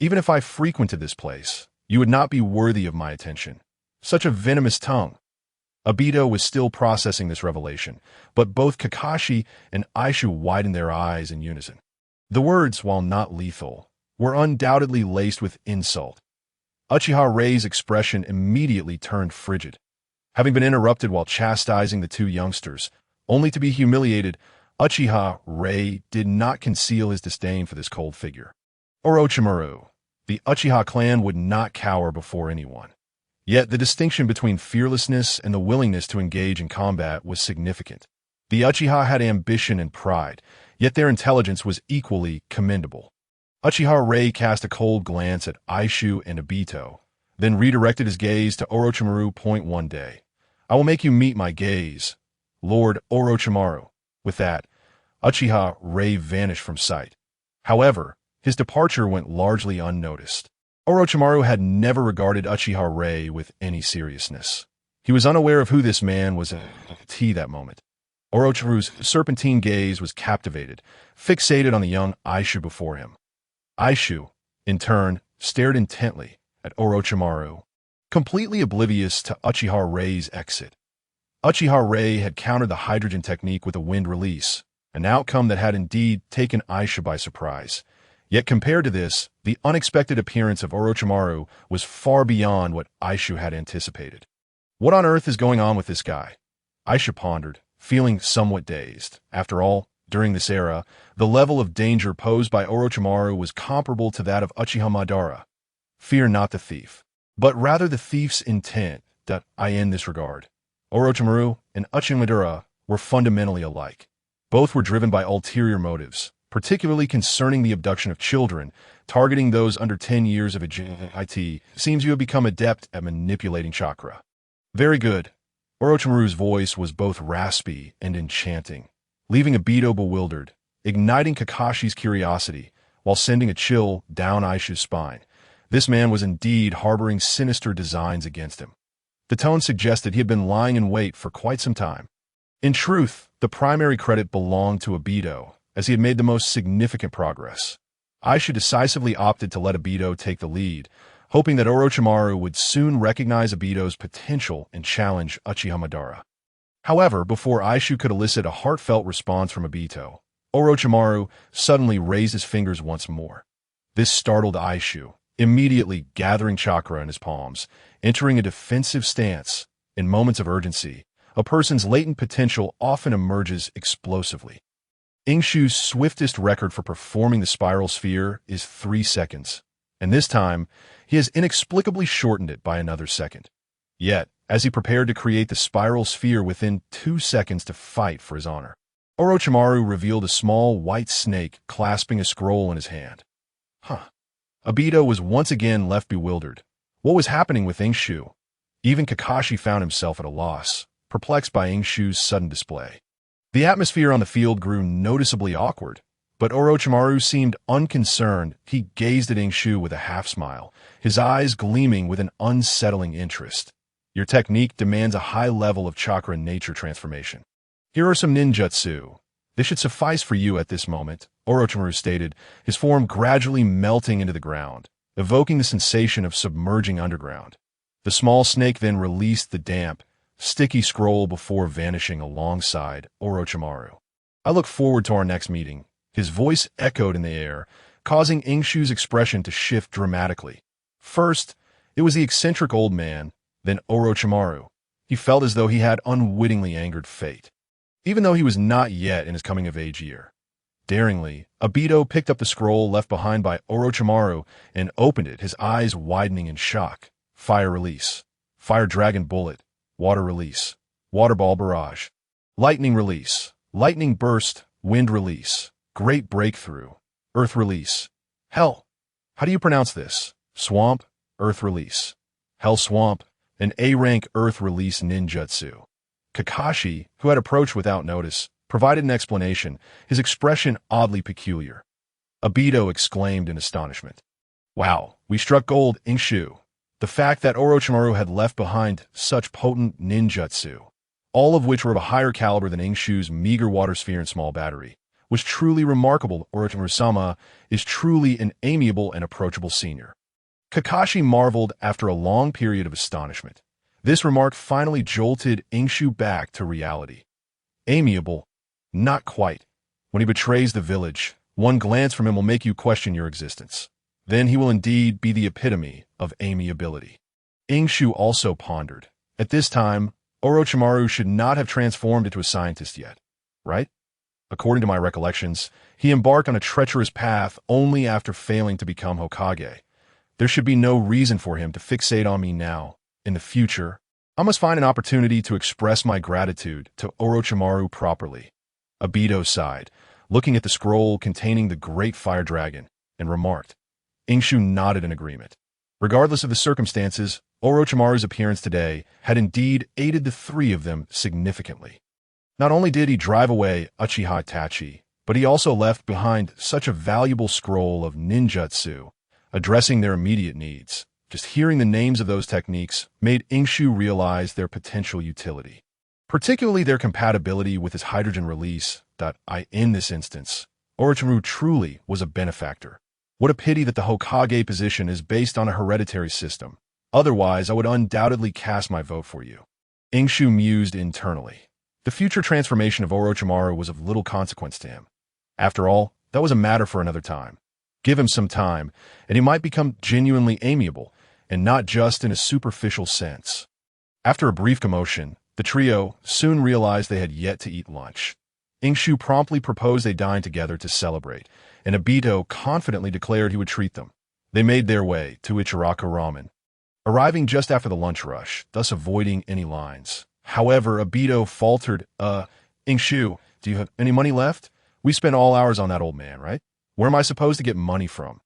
even if I frequented this place, you would not be worthy of my attention. Such a venomous tongue." Aido was still processing this revelation, but both Kakashi and Eishu widened their eyes in unison. The words, while not lethal, were undoubtedly laced with insult. Uchiha Rei's expression immediately turned frigid. Having been interrupted while chastising the 2 youngsters, only to be humiliated, Uchiha Rei did not conceal his disdain for this cold figure. Orochimaru, the Uchiha clan would not cower before anyone. Yet the distinction between fearlessness and the willingness to engage in combat was significant. The Uchiha had ambition and pride, yet their intelligence was equally commendable. Uchiha Rei cast a cold glance at Eishu and Aido, then redirected his gaze to Orochimaru. "One day, I will make you meet my gaze, Lord Orochimaru." With that, Uchiha Rei vanished from sight. However, his departure went largely unnoticed. Orochimaru had never regarded Uchiha Rei with any seriousness. He was unaware of who this man was at that moment. Orochimaru's serpentine gaze was captivated, fixated on the young Eishu before him. Eishu, in turn, stared intently at Orochimaru, completely oblivious to Uchiha Rei's exit. Uchiha Rei had countered the hydrogen technique with a wind release, an outcome that had indeed taken Eishu by surprise. Yet compared to this, the unexpected appearance of Orochimaru was far beyond what Eishu had anticipated. What on earth is going on with this guy? Eishu pondered, feeling somewhat dazed. After all, during this era, the level of danger posed by Orochimaru was comparable to that of Uchiha Madara. Fear not the thief, but rather the thief's intent. In this regard, Orochimaru and Uchiha Madara were fundamentally alike. Both were driven by ulterior motives, particularly concerning the abduction of children, targeting those under 10 years of age. It seems you have become adept at manipulating chakra. Very good. Orochimaru's voice was both raspy and enchanting, leaving Aido bewildered, igniting Kakashi's curiosity, while sending a chill down Aishu's spine. This man was indeed harboring sinister designs against him. The tone suggested he had been lying in wait for quite some time. In truth, the primary credit belonged to Aido, as he had made the most significant progress. Eishu decisively opted to let Aido take the lead, hoping that Orochimaru would soon recognize Aido's potential and challenge Uchiha Madara. However, before Eishu could elicit a heartfelt response from Orochimaru suddenly raised his fingers once more. This startled Eishu, immediately gathering chakra in his palms, entering a defensive stance. In moments of urgency, a person's latent potential often emerges explosively. Ying Shu's swiftest record for performing the spiral sphere is 3 seconds, and this time, he has inexplicably shortened it by another second. Yet, as he prepared to create the spiral sphere within 2 seconds to fight for his honor, Orochimaru revealed a small white snake clasping a scroll in his hand. Aido was once again left bewildered. What was happening with Ying Shu? Even Kakashi found himself at a loss, perplexed by Ying Shu's sudden display. The atmosphere on the field grew noticeably awkward, but Orochimaru seemed unconcerned. He gazed at Ying Shu with a half-smile, his eyes gleaming with an unsettling interest. Your technique demands a high level of chakra nature transformation. Here are some ninjutsu. This should suffice for you at this moment, Orochimaru stated, his form gradually melting into the ground, evoking the sensation of submerging underground. The small snake then released the damp, sticky scroll before vanishing alongside Orochimaru. I look forward to our next meeting. His voice echoed in the air, causing Ying Shu's expression to shift dramatically. First, it was the eccentric old man, then Orochimaru. He felt as though he had unwittingly angered fate, even though he was not yet in his coming-of-age year. Daringly, Aido picked up the scroll left behind by Orochimaru and opened it, his eyes widening in shock. Fire release. Fire dragon bullet. Water release. Water ball barrage. Lightning release. Lightning burst. Wind release. Great breakthrough. Earth release. Hell. How do you pronounce this? Swamp. Earth release. Hell swamp. An A-rank earth release ninjutsu. Kakashi, who had approached without notice, provided an explanation, his expression oddly peculiar. Aido exclaimed in astonishment. Wow, we struck gold, Ying Shu. The fact that Orochimaru had left behind such potent ninjutsu, all of which were of a higher caliber than Ying Shu's meager water sphere and small battery, was truly remarkable. Orochimaru-sama is truly an amiable and approachable senior. Kakashi marveled after a long period of astonishment. This remark finally jolted Ying Shu back to reality. Amiable? Not quite. When he betrays the village, one glance from him will make you question your existence. Then he will indeed be the epitome of amiability. Ying Shu also pondered. At this time, Orochimaru should not have transformed into a scientist yet, right? According to my recollections, he embarked on a treacherous path only after failing to become Hokage. There should be no reason for him to fixate on me now. In the future, I must find an opportunity to express my gratitude to Orochimaru properly. Aido sighed, looking at the scroll containing the great fire dragon, and remarked. Ying Shu nodded in agreement. Regardless of the circumstances, Orochimaru's appearance today had indeed aided the three of them significantly. Not only did he drive away Uchiha Itachi, but he also left behind such a valuable scroll of ninjutsu, addressing their immediate needs. Just hearing the names of those techniques made Ying Shu realize their potential utility, particularly their compatibility with his hydrogen release. In this instance, Orochimaru truly was a benefactor. What a pity that the Hokage position is based on a hereditary system. Otherwise, I would undoubtedly cast my vote for you. Ying Shu mused internally. The future transformation of Orochimaru was of little consequence to him. After all, that was a matter for another time. Give him some time, and he might become genuinely amiable, and not just in a superficial sense. After a brief commotion, the trio soon realized they had yet to eat lunch. Ying Shu promptly proposed they dine together to celebrate, and Aido confidently declared he would treat them. They made their way to Ichiraku Ramen, arriving just after the lunch rush, thus avoiding any lines. However, Aido faltered, Ying Shu, do you have any money left? We spent all ours on that old man, right? Where am I supposed to get money from?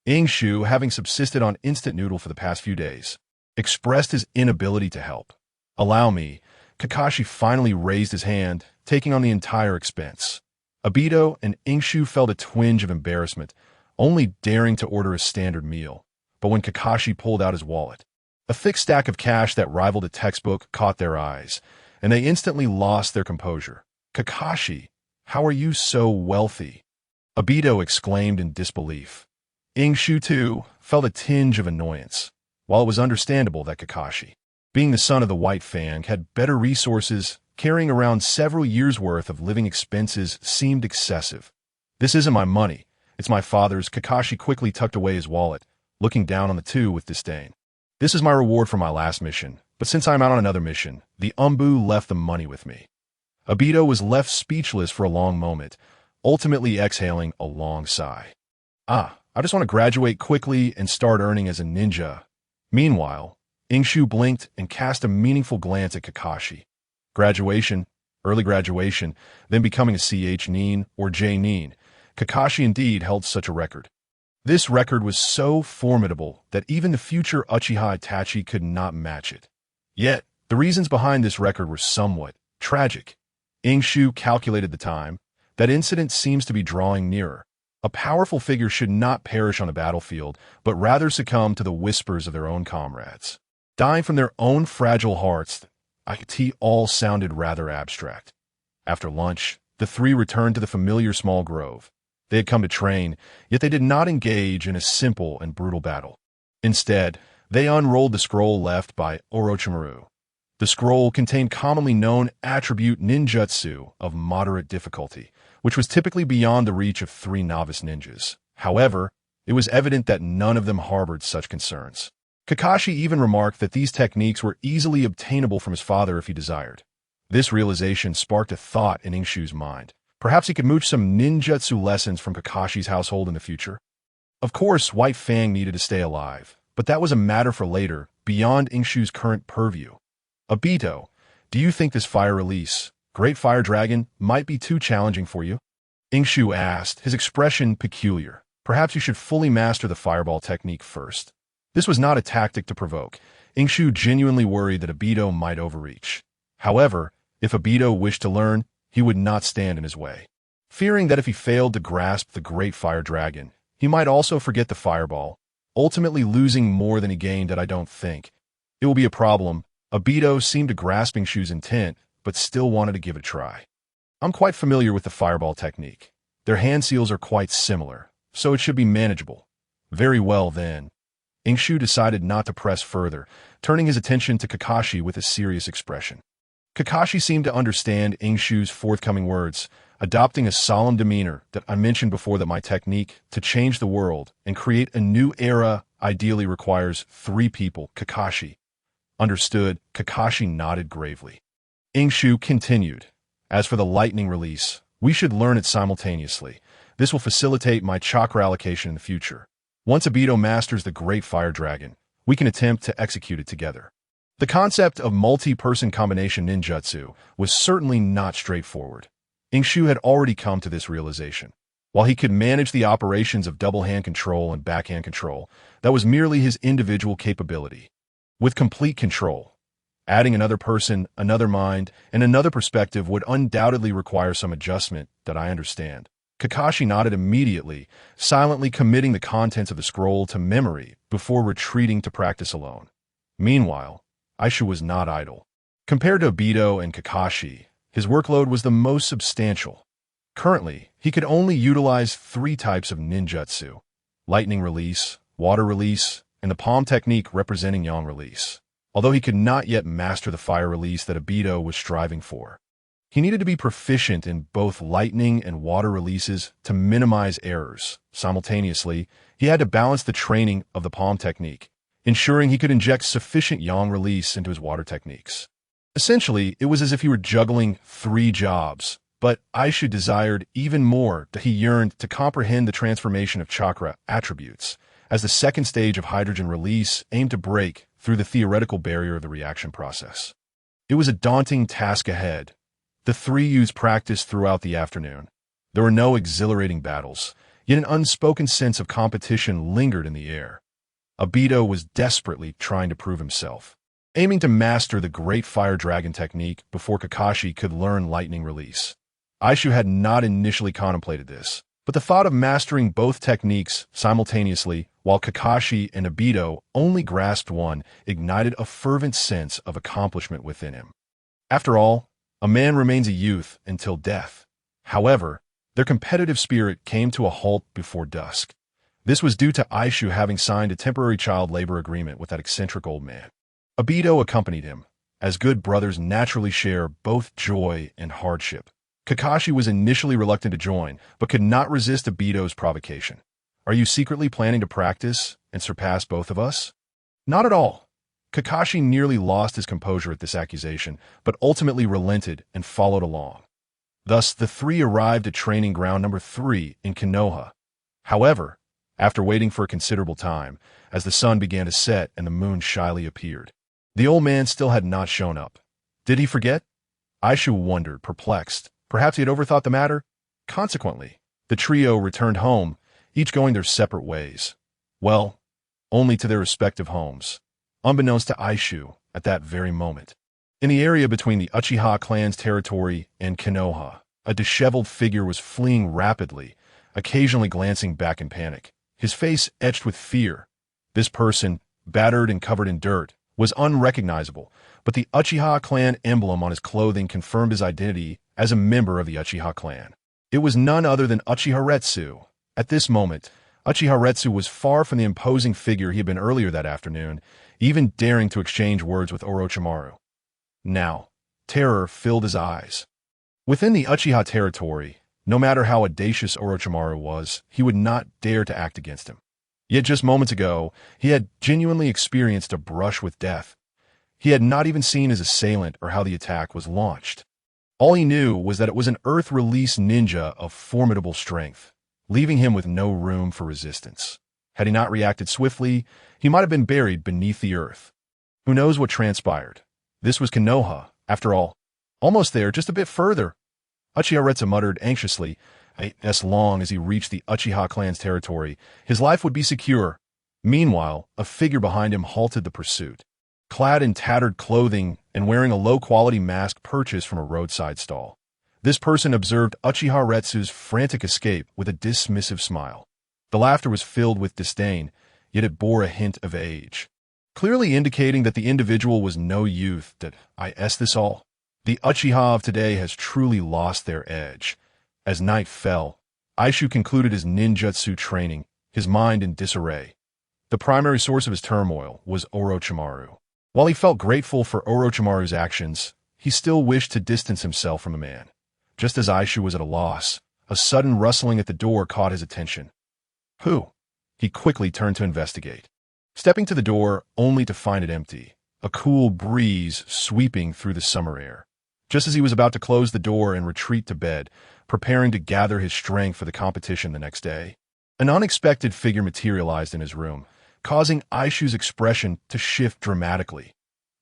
Ying Shu, having subsisted on instant noodle for the past few days, expressed his inability to help. Allow me. Kakashi finally raised his hand, taking on the entire expense. Aido and Ying Shu felt a twinge of embarrassment, only daring to order a standard meal. But when Kakashi pulled out his wallet, a thick stack of cash that rivaled a textbook caught their eyes, and they instantly lost their composure. Kakashi, how are you so wealthy? Aido exclaimed in disbelief. Ying Shu, too, felt a tinge of annoyance. While it was understandable that Kakashi, being the son of the White Fang, had better resources, carrying around several years' worth of living expenses seemed excessive. This isn't my money. It's my father's. Kakashi quickly tucked away his wallet, looking down on the two with disdain. This is my reward for my last mission, but since I'm out on another mission, the Umbu left the money with me. Aido was left speechless for a long moment, ultimately exhaling a long sigh. I just want to graduate quickly and start earning as a ninja. Meanwhile, Ying Shu blinked and cast a meaningful glance at Kakashi. Graduation, early graduation, then becoming a CH Nin or J Nin. Kakashi indeed held such a record. This record was so formidable that even the future Uchiha Itachi could not match it. Yet, the reasons behind this record were somewhat tragic. Ying Shu calculated the time. That incident seems to be drawing nearer. A powerful figure should not perish on the battlefield, but rather succumb to the whispers of their own comrades. Dying from their own fragile hearts, it all sounded rather abstract. After lunch, the three returned to the familiar small grove. They had come to train, yet they did not engage in a simple and brutal battle. Instead, they unrolled the scroll left by Orochimaru. The scroll contained commonly known attribute ninjutsu of moderate difficulty, which was typically beyond the reach of 3 novice ninjas. However, it was evident that none of them harbored such concerns. Kakashi even remarked that these techniques were easily obtainable from his father if he desired. This realization sparked a thought in Ying Shu's mind. Perhaps he could mooch some ninjutsu lessons from Kakashi's household in the future. Of course, White Fang needed to stay alive, but that was a matter for later, beyond Ying Shu's current purview. Aido, do you think this fire release, Great Fire Dragon, might be too challenging for you? Ying Shu asked, his expression peculiar. Perhaps you should fully master the fireball technique first. This was not a tactic to provoke. Ying Shu genuinely worried that Aido might overreach. However, if Aido wished to learn, he would not stand in his way. Fearing that if he failed to grasp the Great Fire Dragon, he might also forget the fireball, ultimately losing more than he gained. I don't think it will be a problem. Aido seemed to grasp Ying Shu's intent, but still wanted to give it a try. I'm quite familiar with the fireball technique. Their hand seals are quite similar, so it should be manageable. Very well then. Ying Shu decided not to press further, turning his attention to Kakashi with a serious expression. Kakashi seemed to understand Ying Shu's forthcoming words, adopting a solemn demeanor that I mentioned before that my technique to change the world and create a new era ideally requires 3 people. Kakashi. Understood. Kakashi nodded gravely. Ying Shu continued. As for the lightning release, we should learn it simultaneously. This will facilitate my chakra allocation in the future. Once Aido masters the Great Fire Dragon, we can attempt to execute it together. The concept of multi-person combination ninjutsu was certainly not straightforward. Ying Shu had already come to this realization. While he could manage the operations of double-hand control and backhand control, that was merely his individual capability. With complete control, adding another person, another mind, and another perspective would undoubtedly require some adjustment that I understand. Kakashi nodded immediately, silently committing the contents of the scroll to memory before retreating to practice alone. Meanwhile, Eishu was not idle. Compared to Aido and Kakashi, his workload was the most substantial. Currently, he could only utilize 3 types of ninjutsu: lightning release, water release, and the palm technique representing yang release. Although he could not yet master the fire release that Aido was striving for. He needed to be proficient in both lightning and water releases to minimize errors. Simultaneously, he had to balance the training of the palm technique, ensuring he could inject sufficient yang release into his water techniques. Essentially, it was as if he were juggling 3 jobs, but Aishu desired even more that he yearned to comprehend the transformation of chakra attributes, as the second stage of hydrogen release aimed to break through the theoretical barrier of the reaction process. It was a daunting task ahead. The 3 used practice throughout the afternoon. There were no exhilarating battles, yet an unspoken sense of competition lingered in the air. Aido was desperately trying to prove himself, aiming to master the Great Fire Dragon technique before Kakashi could learn lightning release. Aishu had not initially contemplated this, but the thought of mastering both techniques simultaneously while Kakashi and Aido only grasped one ignited a fervent sense of accomplishment within him. After all, a man remains a youth until death. However, their competitive spirit came to a halt before dusk. This was due to Aishu having signed a temporary child labor agreement with that eccentric old man. Aido accompanied him, as good brothers naturally share both joy and hardship. Kakashi was initially reluctant to join, but could not resist Aido's provocation. Are you secretly planning to practice and surpass both of us? Not at all. Kakashi nearly lost his composure at this accusation, but ultimately relented and followed along. Thus, the three arrived at training ground number 3 in Konoha. However, after waiting for a considerable time, as the sun began to set and the moon shyly appeared, the old man still had not shown up. Did he forget? Aishu wondered, perplexed. Perhaps he had overthought the matter? Consequently, the trio returned home, each going their separate ways. Well, only to their respective homes, unbeknownst to Aishu at that very moment. In the area between the Uchiha clan's territory and Konoha, a disheveled figure was fleeing rapidly, occasionally glancing back in panic, his face etched with fear. This person, battered and covered in dirt, was unrecognizable, but the Uchiha clan emblem on his clothing confirmed his identity as a member of the Uchiha clan. It was none other than Uchiha. At this moment, Uchiha was far from the imposing figure he had been earlier that afternoon, even daring to exchange words with Orochimaru. Now, terror filled his eyes. Within the Uchiha territory, no matter how audacious Orochimaru was, he would not dare to act against him. Yet just moments ago, he had genuinely experienced a brush with death. He had not even seen his assailant or how the attack was launched. All he knew was that it was an Earth-released ninja of formidable strength, leaving him with no room for resistance. Had he not reacted swiftly, he might have been buried beneath the earth. Who knows what transpired? This was Konoha, after all. Almost there, just a bit further. Uchiha muttered anxiously. As long as he reached the Uchiha clan's territory, his life would be secure. Meanwhile, a figure behind him halted the pursuit. Clad in tattered clothing and wearing a low-quality mask purchased from a roadside stall, this person observed Uchiha frantic escape with a dismissive smile. The laughter was filled with disdain, yet it bore a hint of age, clearly indicating that the individual was no youth. This all? The Uchiha of today has truly lost their edge. As night fell, Eishu concluded his ninjutsu training, his mind in disarray. The primary source of his turmoil was Orochimaru. While he felt grateful for Orochimaru's actions, he still wished to distance himself from the man. Just as Eishu was at a loss, a sudden rustling at the door caught his attention. Who? He quickly turned to investigate, stepping to the door only to find it empty, a cool breeze sweeping through the summer air. Just as he was about to close the door and retreat to bed, preparing to gather his strength for the competition the next day, an unexpected figure materialized in his room, causing Aishu's expression to shift dramatically.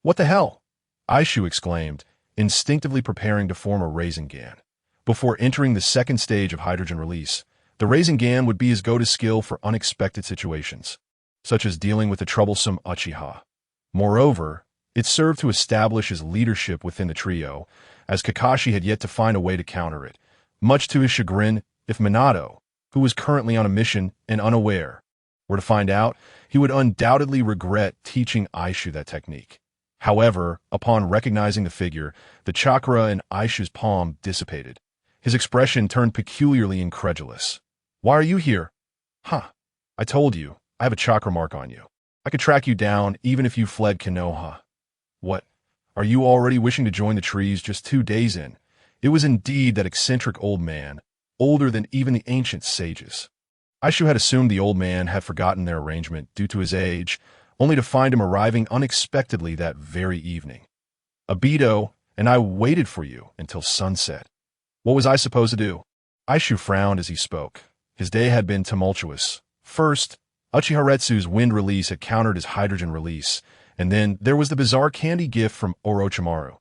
What the hell? Aishu exclaimed, instinctively preparing to form a Rasengan. Before entering the second stage of hydrogen release, the Rasengan would be his go-to skill for unexpected situations, such as dealing with the troublesome Uchiha. Moreover, it served to establish his leadership within the trio, as Kakashi had yet to find a way to counter it, much to his chagrin. If Minato, who was currently on a mission and unaware, were to find out, he would undoubtedly regret teaching Eishu that technique. However, upon recognizing the figure, the chakra in Aishu's palm dissipated. His expression turned peculiarly incredulous. Why are you here? I told you, I have a chakra mark on you. I could track you down even if you fled Konoha. What? Are you already wishing to join the trees just 2 days in? It was indeed that eccentric old man, older than even the ancient sages. Aishu had assumed the old man had forgotten their arrangement due to his age, only to find him arriving unexpectedly that very evening. Aido and I waited for you until sunset. What was I supposed to do? Aishu frowned as he spoke. His day had been tumultuous. First, Uchiha wind release had countered his hydrogen release, and then there was the bizarre candy gift from Orochimaru.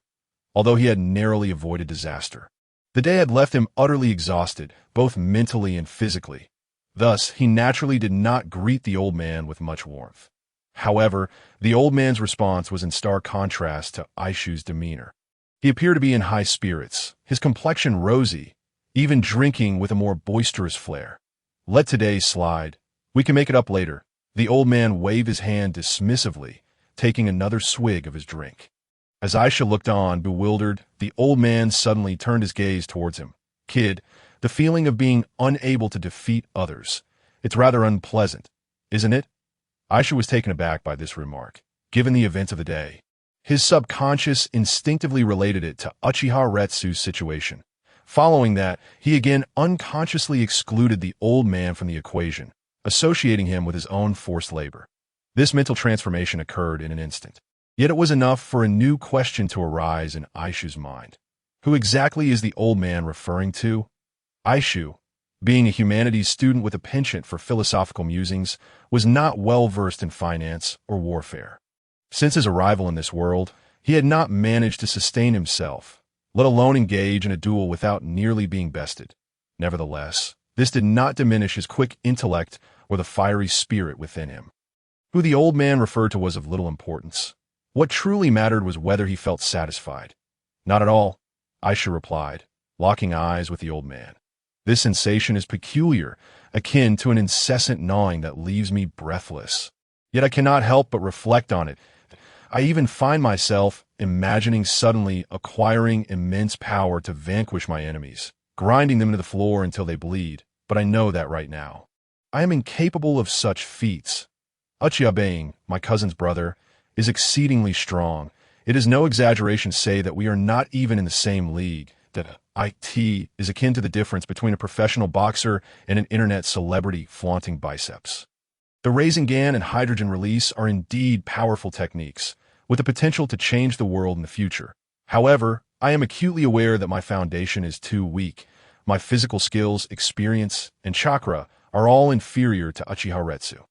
Although he had narrowly avoided disaster, the day had left him utterly exhausted, both mentally and physically. Thus, he naturally did not greet the old man with much warmth. However, the old man's response was in stark contrast to Aishu's demeanor. He appeared to be in high spirits, his complexion rosy, even drinking with a more boisterous flair. Let today slide. We can make it up later. The old man waved his hand dismissively, taking another swig of his drink. As Aisha looked on, bewildered, the old man suddenly turned his gaze towards him. Kid, the feeling of being unable to defeat others. It's rather unpleasant, isn't it? Aisha was taken aback by this remark, given the events of the day. His subconscious instinctively related it to Uchiha situation. Following that, he again unconsciously excluded the old man from the equation, associating him with his own forced labor. This mental transformation occurred in an instant. Yet it was enough for a new question to arise in Aishu's mind. Who exactly is the old man referring to? Eishu, being a humanities student with a penchant for philosophical musings, was not well versed in finance or warfare. Since his arrival in this world, he had not managed to sustain himself, let alone engage in a duel without nearly being bested. Nevertheless, this did not diminish his quick intellect or the fiery spirit within him. Who the old man referred to was of little importance. What truly mattered was whether he felt satisfied. Not at all, Aisha replied, locking eyes with the old man. This sensation is peculiar, akin to an incessant gnawing that leaves me breathless. Yet I cannot help but reflect on it. I even find myself imagining suddenly acquiring immense power to vanquish my enemies, grinding them to the floor until they bleed, but I know that right now. I am incapable of such feats. Uchiha, my cousin's brother, is exceedingly strong. It is no exaggeration to say that we are not even in the same league, that IT is akin to the difference between a professional boxer and an internet celebrity flaunting biceps. The Rasengan and hydrogen release are indeed powerful techniques, with the potential to change the world in the future. However, I am acutely aware that my foundation is too weak. My physical skills, experience, and chakra are all inferior to Uchiha Retsu,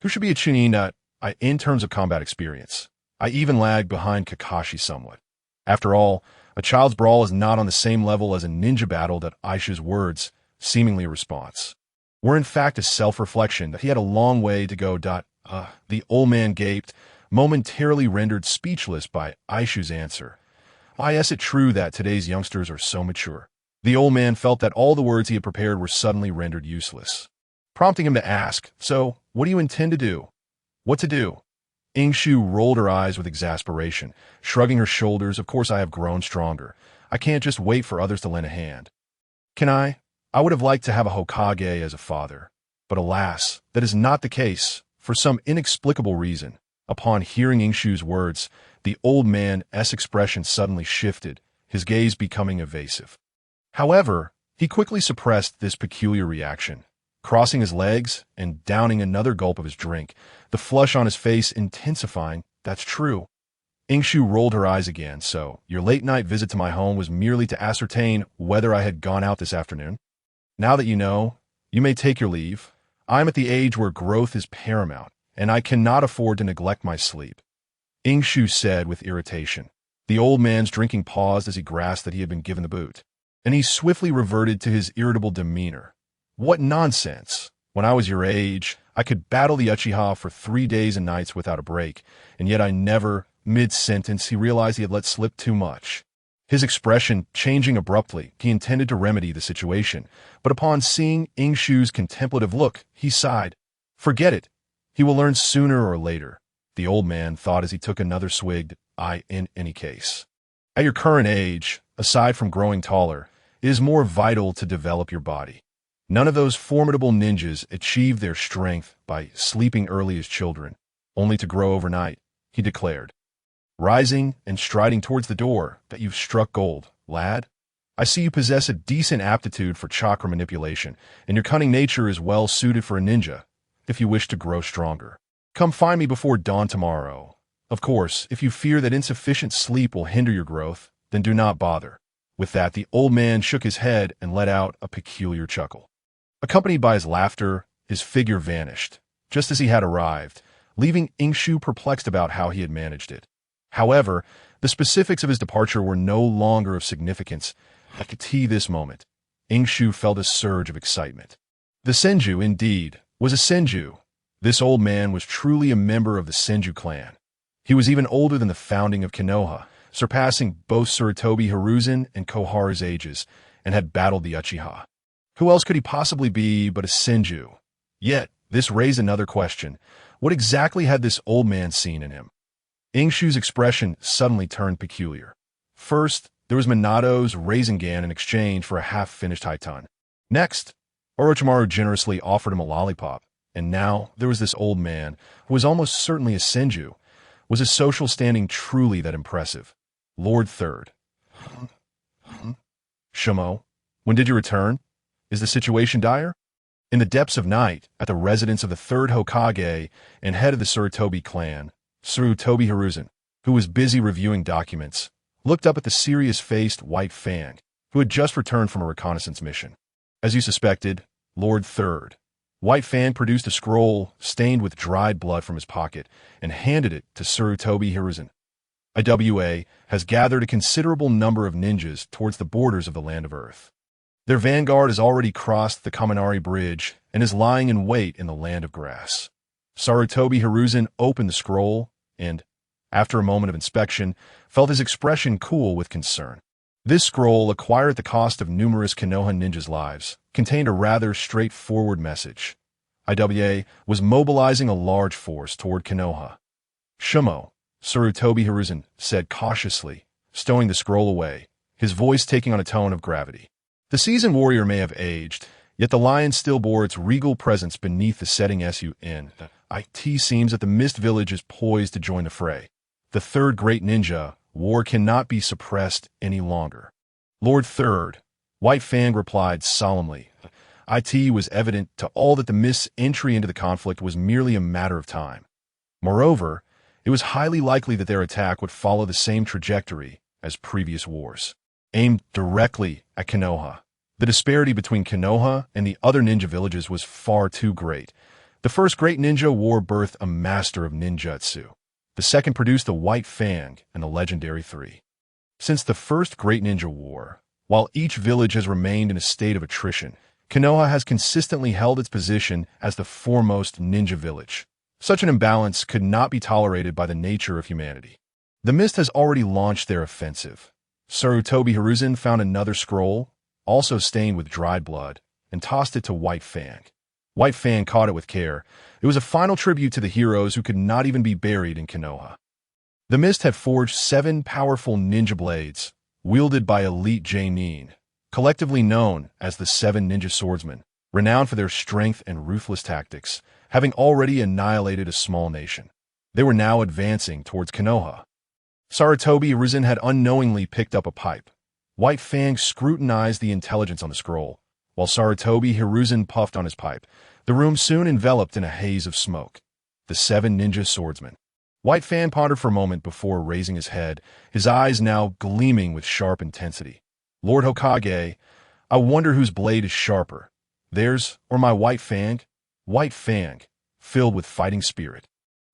who should be a Chunin in terms of combat experience. I even lag behind Kakashi somewhat. After all, a child's brawl is not on the same level as a ninja battle that Aisha's words, seemingly a response, were in fact a self-reflection that he had a long way to go. The old man gaped, momentarily rendered speechless by Aishu's answer. Is it true that today's youngsters are so mature? The old man felt that all the words he had prepared were suddenly rendered useless, prompting him to ask, "So, what do you intend to do?" "What to do?" Ying Shu rolled her eyes with exasperation, shrugging her shoulders. "Of course I have grown stronger. I can't just wait for others to lend a hand. Can I? I would have liked to have a Hokage as a father. But alas, that is not the case, for some inexplicable reason." Upon hearing Ying Shu's words, the old man's expression suddenly shifted, his gaze becoming evasive. However, he quickly suppressed this peculiar reaction, crossing his legs and downing another gulp of his drink, the flush on his face intensifying. "That's true." Ying Shu rolled her eyes again. "So, your late-night visit to my home was merely to ascertain whether I had gone out this afternoon? Now that you know, you may take your leave. I'm at the age where growth is paramount, and I cannot afford to neglect my sleep," Ying Shu said with irritation. The old man's drinking paused as he grasped that he had been given the boot, and he swiftly reverted to his irritable demeanor. "What nonsense! When I was your age, I could battle the Uchiha for 3 days and nights without a break, and yet I never—" Mid-sentence, he realized he had let slip too much. His expression changing abruptly, he intended to remedy the situation, but upon seeing Ying Shu's contemplative look, he sighed. "Forget it. He will learn sooner or later," the old man thought as he took another swig. In any case, at your current age, aside from growing taller, it is more vital to develop your body. None of those formidable ninjas achieved their strength by sleeping early as children, only to grow overnight, he declared, rising and striding towards the door. "That you've struck gold, lad. I see you possess a decent aptitude for chakra manipulation, and your cunning nature is well suited for a ninja, if you wish to grow stronger. Come find me before dawn tomorrow. Of course, if you fear that insufficient sleep will hinder your growth, then do not bother." With that, the old man shook his head and let out a peculiar chuckle. Accompanied by his laughter, his figure vanished, just as he had arrived, leaving Ying Shu perplexed about how he had managed it. However, the specifics of his departure were no longer of significance. At this moment, Ying Shu felt a surge of excitement. The Senju, indeed, was a Senju. This old man was truly a member of the Senju clan. He was even older than the founding of Konoha, surpassing both Tsurutobi Hiruzen and Koharu's ages, and had battled the Uchiha. Who else could he possibly be but a Senju? Yet, this raised another question. What exactly had this old man seen in him? Ying Shu's expression suddenly turned peculiar. First, there was Minato's Rasengan in exchange for a half-finished Haitan. Next, Orochimaru generously offered him a lollipop. And now, there was this old man, who was almost certainly a Senju. Was his social standing truly that impressive? Lord Third. Shamo, when did you return? Is the situation dire? In the depths of night, at the residence of the third Hokage and head of the Sarutobi clan, Sarutobi Hiruzen, who was busy reviewing documents, looked up at the serious-faced White Fang, who had just returned from a reconnaissance mission. As you suspected, Lord Third, White Fang produced a scroll stained with dried blood from his pocket and handed it to Sarutobi Hiruzen. IWA has gathered a considerable number of ninjas towards the borders of the Land of Earth. Their vanguard has already crossed the Kaminari Bridge and is lying in wait in the Land of Grass. Sarutobi Hiruzen opened the scroll and, after a moment of inspection, felt his expression cool with concern. This scroll, acquired at the cost of numerous Konoha ninjas' lives, contained a rather straightforward message. IWA was mobilizing a large force toward Konoha. "Shumo," Sarutobi Hiruzen said cautiously, stowing the scroll away, his voice taking on a tone of gravity. The seasoned warrior may have aged, yet the lion still bore its regal presence beneath the setting sun. It seems that the Mist Village is poised to join the fray. The third great ninja war cannot be suppressed any longer. Lord Third, White Fang replied solemnly. It was evident to all that the Mist's entry into the conflict was merely a matter of time. Moreover, it was highly likely that their attack would follow the same trajectory as previous wars, aimed directly at Konoha. The disparity between Konoha and the other ninja villages was far too great. The first great ninja war birthed a master of ninjutsu. The second produced the White Fang and the legendary three. Since the first great ninja war, while each village has remained in a state of attrition, Konoha has consistently held its position as the foremost ninja village. Such an imbalance could not be tolerated by the nature of humanity. The Mist has already launched their offensive. Sarutobi Hiruzen found another scroll, also stained with dried blood, and tossed it to White Fang. White Fang caught it with care. It was a final tribute to the heroes who could not even be buried in Konoha. The Mist had forged 7 powerful ninja blades, wielded by elite Genin, collectively known as the 7 Ninja Swordsmen, renowned for their strength and ruthless tactics, having already annihilated a small nation. They were now advancing towards Konoha. Sarutobi Hiruzen had unknowingly picked up a pipe. White Fang scrutinized the intelligence on the scroll, while Sarutobi Hiruzen puffed on his pipe. The room soon enveloped in a haze of smoke. The 7 Ninja Swordsmen. White Fang pondered for a moment before raising his head, his eyes now gleaming with sharp intensity. "Lord Hokage, I wonder whose blade is sharper, theirs or my White Fang?" White Fang, filled with fighting spirit,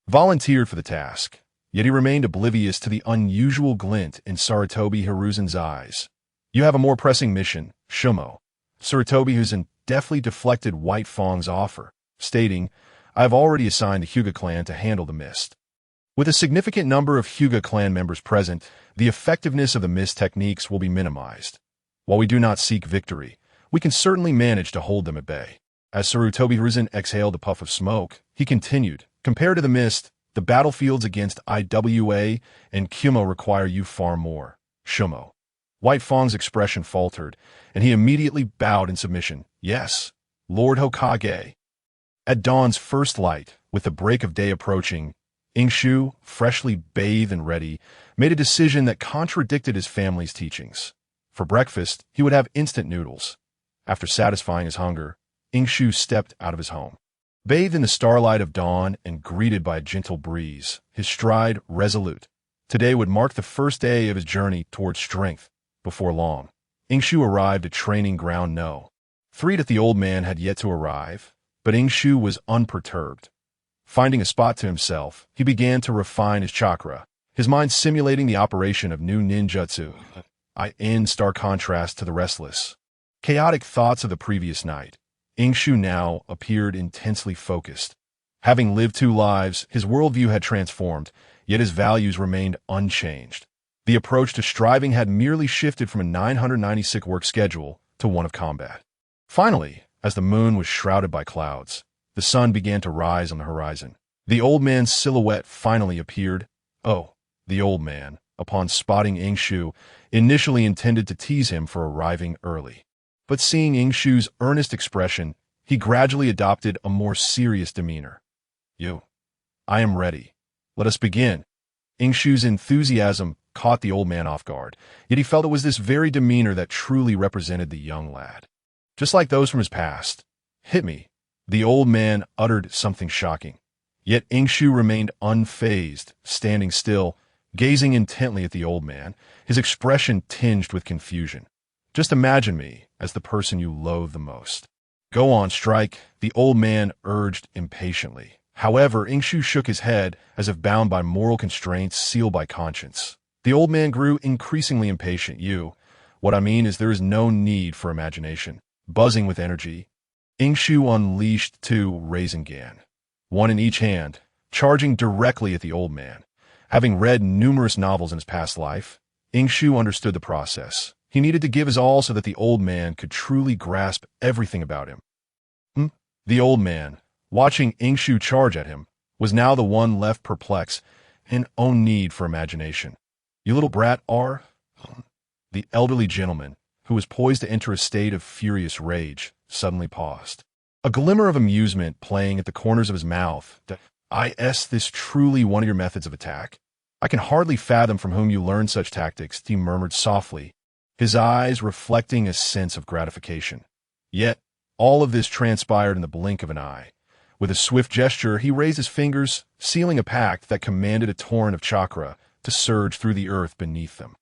volunteered for the task, yet he remained oblivious to the unusual glint in Sarutobi Hiruzen's eyes. "You have a more pressing mission, Shumo." Sarutobi Hiruzen deftly deflected White Fang's offer, stating, "I have already assigned the Hyuga clan to handle the Mist." With a significant number of Hyuga clan members present, the effectiveness of the Mist techniques will be minimized. While we do not seek victory, we can certainly manage to hold them at bay. As Sarutobi Hiruzen exhaled a puff of smoke, he continued, "Compared to the Mist, the battlefields against IWA and Kumo require you far more, Shumo." White Fang's expression faltered, and he immediately bowed in submission. "Yes, Lord Hokage." At dawn's first light, with the break of day approaching, Ying Shu, freshly bathed and ready, made a decision that contradicted his family's teachings. For breakfast, he would have instant noodles. After satisfying his hunger, Ying Shu stepped out of his home. Bathed in the starlight of dawn and greeted by a gentle breeze, his stride resolute. Today would mark the first day of his journey towards strength. Before long, Ying Shu arrived at Training Ground No. 3 that the old man had yet to arrive, but Ying Shu was unperturbed. Finding a spot to himself, he began to refine his chakra, his mind simulating the operation of new ninjutsu, in stark contrast to the restless, chaotic thoughts of the previous night. Ying Shu now appeared intensely focused. Having lived 2 lives, his worldview had transformed, yet his values remained unchanged. The approach to striving had merely shifted from a 996 work schedule to one of combat. Finally, as the moon was shrouded by clouds, the sun began to rise on the horizon. The old man's silhouette finally appeared. Oh, the old man, upon spotting Ying Shu, initially intended to tease him for arriving early. But seeing Ying Shu's earnest expression, he gradually adopted a more serious demeanor. I am ready. Let us begin." Ying Shu's enthusiasm caught the old man off guard, yet he felt it was this very demeanor that truly represented the young lad. Just like those from his past, Hit me. The old man uttered something shocking. Yet Ying Shu remained unfazed, standing still, gazing intently at the old man, his expression tinged with confusion. Just imagine me as the person you loathe the most. Go on, strike, the old man urged impatiently. However, Ying Shu shook his head as if bound by moral constraints sealed by conscience. The old man grew increasingly impatient. What I mean is there is no need for imagination. Buzzing with energy, Ying Shu unleashed two Rasengan, one in each hand, charging directly at the old man. Having read numerous novels in his past life, Ying Shu understood the process. He needed to give his all so that the old man could truly grasp everything about him. The old man, watching Ying Shu charge at him, was now the one left perplexed and no need for imagination. You little brat are? The elderly gentleman, who was poised to enter a state of furious rage, suddenly paused. A glimmer of amusement playing at the corners of his mouth. Is this truly one of your methods of attack? I can hardly fathom from whom you learned such tactics, he murmured softly, his eyes reflecting a sense of gratification. Yet, all of this transpired in the blink of an eye. With a swift gesture, he raised his fingers, sealing a pact that commanded a torrent of chakra to surge through the earth beneath them.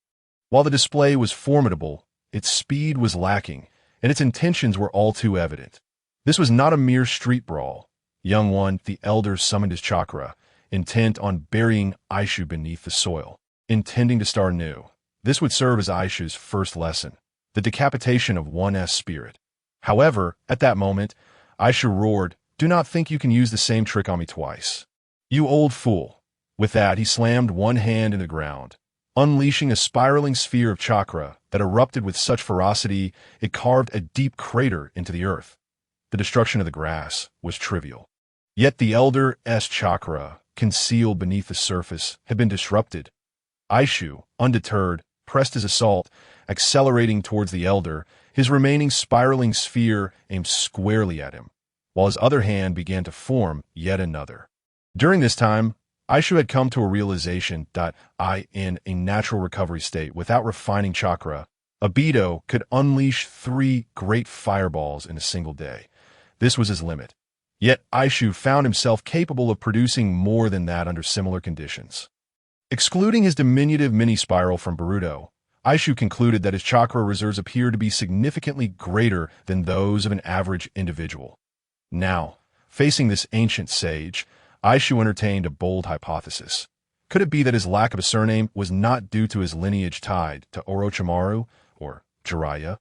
While the display was formidable, its speed was lacking, and its intentions were all too evident. This was not a mere street brawl. Young one, the elder summoned his chakra, intent on burying Eishu beneath the soil, intending to start anew. This would serve as Aishu's first lesson, the decapitation of one's spirit. However, at that moment, Eishu roared, "Do not think you can use the same trick on me twice. You old fool." With that, he slammed one hand into the ground, unleashing a spiraling sphere of chakra that erupted with such ferocity it carved a deep crater into the earth. The destruction of the grass was trivial. Yet the elder's chakra, concealed beneath the surface, had been disrupted. Eishu, undeterred, pressed his assault, accelerating towards the elder, his remaining spiraling sphere aimed squarely at him, while his other hand began to form yet another. During this time, Eishu had come to a realization that in a natural recovery state without refining chakra, Aido could unleash 3 great fireballs in a single day. This was his limit. Yet Eishu found himself capable of producing more than that under similar conditions. Excluding his diminutive mini-spiral from Naruto, Eishu concluded that his chakra reserves appeared to be significantly greater than those of an average individual. Now, facing this ancient sage, Eishu entertained a bold hypothesis. Could it be that his lack of a surname was not due to his lineage tied to Orochimaru or Jiraiya?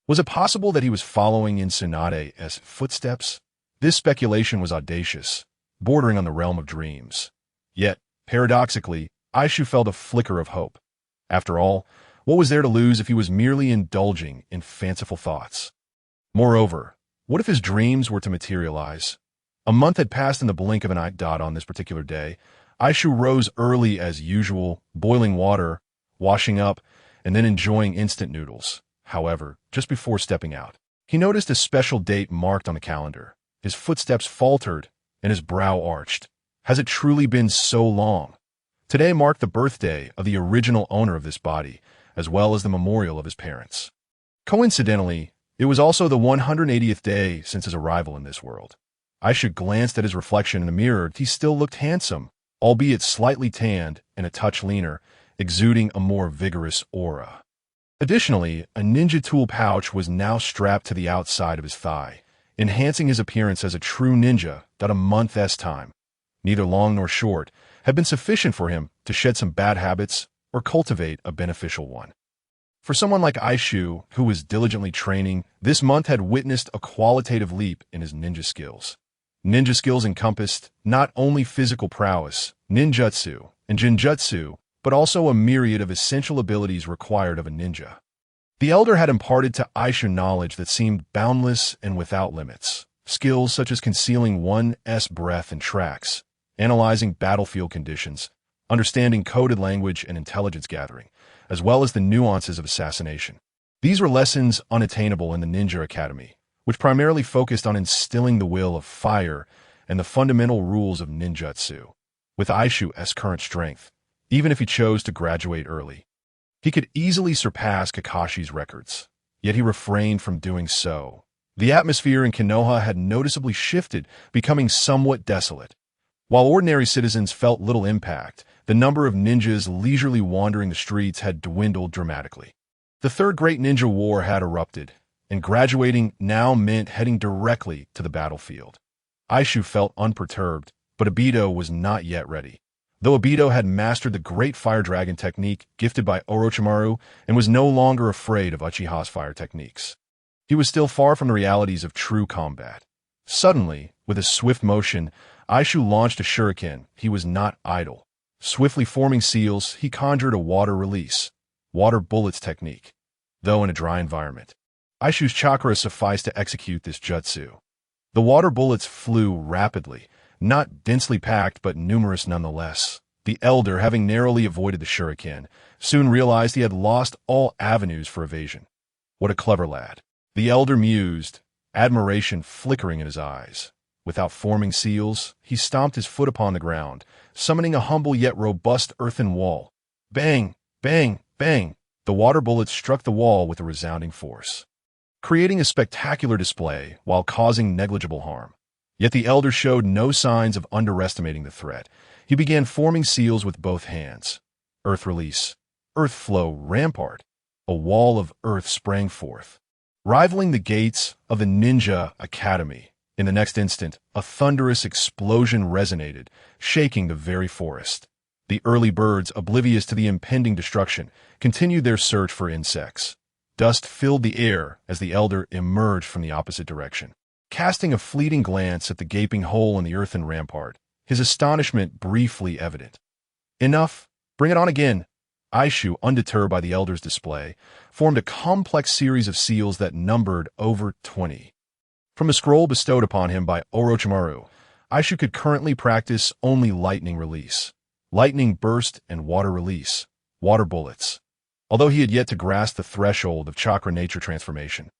Was it possible that he was following in Tsunade's footsteps? This speculation was audacious, bordering on the realm of dreams. Yet, paradoxically, Eishu felt a flicker of hope. After all, what was there to lose if he was merely indulging in fanciful thoughts? Moreover, what if his dreams were to materialize? A month had passed in the blink of an eye. On this particular day, Eishu rose early as usual, boiling water, washing up, and then enjoying instant noodles. However, just before stepping out, he noticed a special date marked on the calendar. His footsteps faltered, and his brow arched. Has it truly been so long? Today marked the birthday of the original owner of this body, as well as the memorial of his parents. Coincidentally, it was also the 180th day since his arrival in this world. Eishu glanced at his reflection in the mirror. He still looked handsome, albeit slightly tanned and a touch leaner, exuding a more vigorous aura. Additionally, a ninja tool pouch was now strapped to the outside of his thigh, enhancing his appearance as a true ninja. That a month's time, neither long nor short, had been sufficient for him to shed some bad habits or cultivate a beneficial one. For someone like Eishu, who was diligently training, this month had witnessed a qualitative leap in his ninja skills. Ninja skills encompassed not only physical prowess, ninjutsu, and genjutsu, but also a myriad of essential abilities required of a ninja. The elder had imparted to Eishu knowledge that seemed boundless and without limits. Skills such as concealing one's breath in tracks, analyzing battlefield conditions, understanding coded language and intelligence gathering, as well as the nuances of assassination. These were lessons unattainable in the Ninja Academy, which primarily focused on instilling the will of fire and the fundamental rules of ninjutsu. With Aishu's current strength, even if he chose to graduate early, he could easily surpass Kakashi's records, yet he refrained from doing so. The atmosphere in Konoha had noticeably shifted, becoming somewhat desolate. While ordinary citizens felt little impact, the number of ninjas leisurely wandering the streets had dwindled dramatically. The Third Great Ninja War had erupted, and graduating now meant heading directly to the battlefield. Aishu felt unperturbed, but Aido was not yet ready. Though Aido had mastered the Great Fire Dragon technique gifted by Orochimaru and was no longer afraid of Uchiha's fire techniques, he was still far from the realities of true combat. Suddenly, with a swift motion, Aishu launched a shuriken. He was not idle. Swiftly forming seals, he conjured a water release, water bullets technique, though in a dry environment. Aishu's chakra sufficed to execute this jutsu. The water bullets flew rapidly, not densely packed but numerous nonetheless. The elder, having narrowly avoided the shuriken, soon realized he had lost all avenues for evasion. What a clever lad. The elder mused, admiration flickering in his eyes. Without forming seals, he stomped his foot upon the ground, summoning a humble yet robust earthen wall. Bang, bang, bang! The water bullets struck the wall with a resounding force, creating a spectacular display while causing negligible harm. Yet the elder showed no signs of underestimating the threat. He began forming seals with both hands. Earth release, earth flow, rampart. A wall of earth sprang forth, rivaling the gates of the Ninja Academy. In the next instant, a thunderous explosion resonated, shaking the very forest. The early birds, oblivious to the impending destruction, continued their search for insects. Dust filled the air as the elder emerged from the opposite direction. Casting a fleeting glance at the gaping hole in the earthen rampart, his astonishment briefly evident. Enough, bring it on again. Aishu, undeterred by the elder's display, formed a complex series of seals that numbered over 20. From a scroll bestowed upon him by Orochimaru, Aishu could currently practice only lightning release, lightning burst, and water release, water bullets. Although he had yet to grasp the threshold of chakra nature transformation,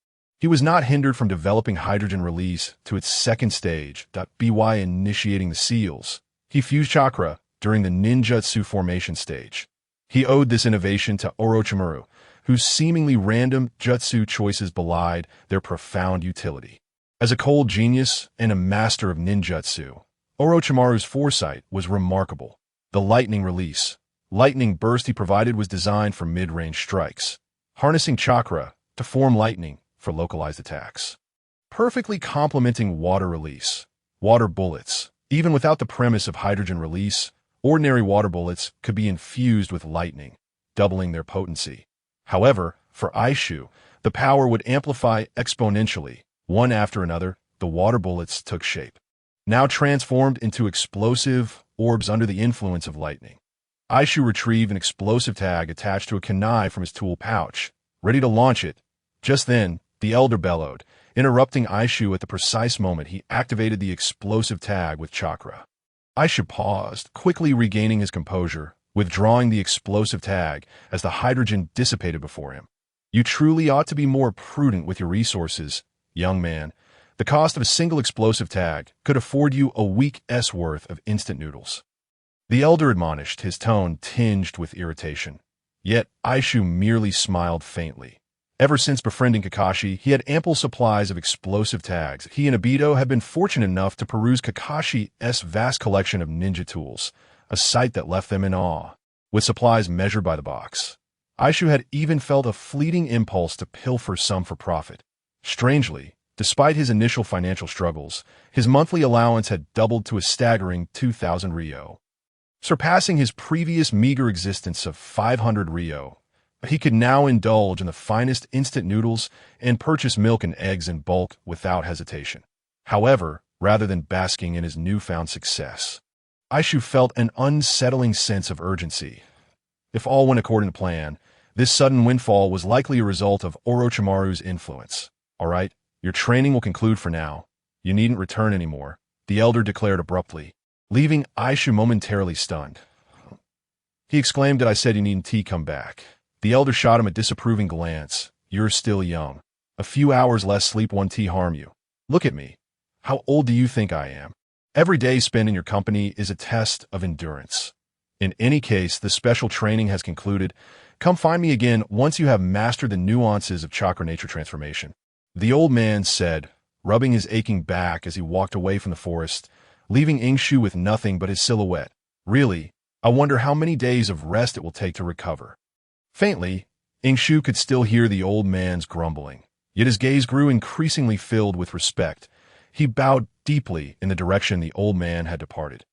he was not hindered from developing hydrogen release to its second stage. By initiating the seals, he fused chakra during the ninjutsu formation stage. He owed this innovation to Orochimaru, whose seemingly random jutsu choices belied their profound utility. As a cold genius and a master of ninjutsu, Orochimaru's foresight was remarkable. The lightning release, lightning burst he provided was designed for mid-range strikes, harnessing chakra to form lightning for localized attacks, perfectly complementing water release, water bullets. Even without the premise of hydrogen release, ordinary water bullets could be infused with lightning, doubling their potency. However, for Aishu, the power would amplify exponentially. One after another, the water bullets took shape, now transformed into explosive orbs under the influence of lightning. Aishu retrieved an explosive tag attached to a kunai from his tool pouch, ready to launch it. Just then, the elder bellowed, interrupting Aishu at the precise moment he activated the explosive tag with chakra. Aishu paused, quickly regaining his composure, withdrawing the explosive tag as the hydrogen dissipated before him. You truly ought to be more prudent with your resources, young man. The cost of a single explosive tag could afford you a week's worth of instant noodles. The elder admonished, his tone tinged with irritation. Yet Aishu merely smiled faintly. Ever since befriending Kakashi, he had ample supplies of explosive tags. He and Aido had been fortunate enough to peruse Kakashi's vast collection of ninja tools, a sight that left them in awe. With supplies measured by the box, Aishu had even felt a fleeting impulse to pilfer some for profit. Strangely, despite his initial financial struggles, his monthly allowance had doubled to a staggering 2,000 ryo. Surpassing his previous meager existence of 500 ryo, he could now indulge in the finest instant noodles and purchase milk and eggs in bulk without hesitation. However, rather than basking in his newfound success, Aishu felt an unsettling sense of urgency. If all went according to plan, this sudden windfall was likely a result of Orochimaru's influence. All right, your training will conclude for now. You needn't return anymore, the elder declared abruptly, leaving Aishu momentarily stunned. He exclaimed, "Did I said you needn't come back?" The elder shot him a disapproving glance. "You're still young. A few hours less sleep won't harm you. Look at me. How old do you think I am? Every day spent in your company is a test of endurance. In any case, the special training has concluded. Come find me again once you have mastered the nuances of chakra nature transformation." The old man said, rubbing his aching back as he walked away from the forest, leaving Ying Shu with nothing but his silhouette. Really, I wonder how many days of rest it will take to recover. Faintly, Ying Shu could still hear the old man's grumbling, yet his gaze grew increasingly filled with respect. He bowed deeply in the direction the old man had departed.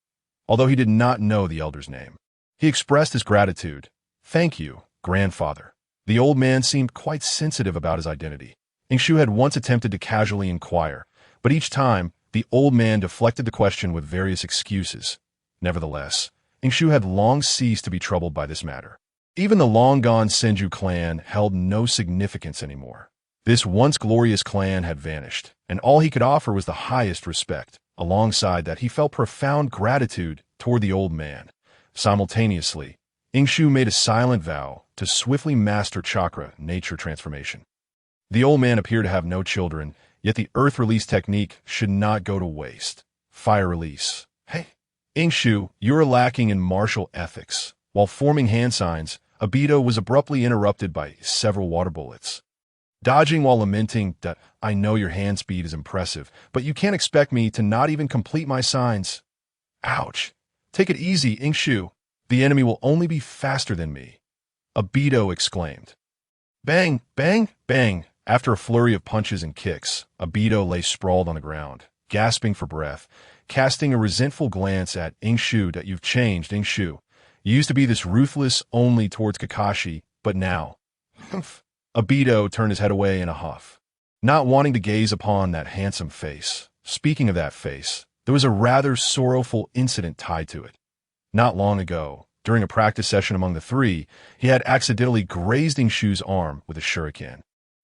Although he did not know the elder's name, he expressed his gratitude. "Thank you, grandfather." The old man seemed quite sensitive about his identity. Ying Shu had once attempted to casually inquire, but each time, the old man deflected the question with various excuses. Nevertheless, Ying Shu had long ceased to be troubled by this matter. Even the long-gone Senju clan held no significance anymore. This once glorious clan had vanished, and all he could offer was the highest respect. Alongside that, he felt profound gratitude toward the old man. Simultaneously, Ying Shu made a silent vow to swiftly master chakra nature transformation. The old man appeared to have no children, yet the earth release technique should not go to waste. Fire release. Hey, Ying Shu, you are lacking in martial ethics. While forming hand signs, Aido was abruptly interrupted by several water bullets. Dodging while lamenting that, "I know your hand speed is impressive, but you can't expect me to not even complete my signs." Ouch. Take it easy, Ying Shu. The enemy will only be faster than me. Aido exclaimed. Bang, bang, bang. After a flurry of punches and kicks, Aido lay sprawled on the ground, gasping for breath, casting a resentful glance at Ying Shu. "That you've changed, Ying Shu. You used to be this ruthless only towards Kakashi, but now..." Humph. Aido turned his head away in a huff, not wanting to gaze upon that handsome face. Speaking of that face, there was a rather sorrowful incident tied to it. Not long ago, during a practice session among the three, he had accidentally grazed Ying Shu's arm with a shuriken.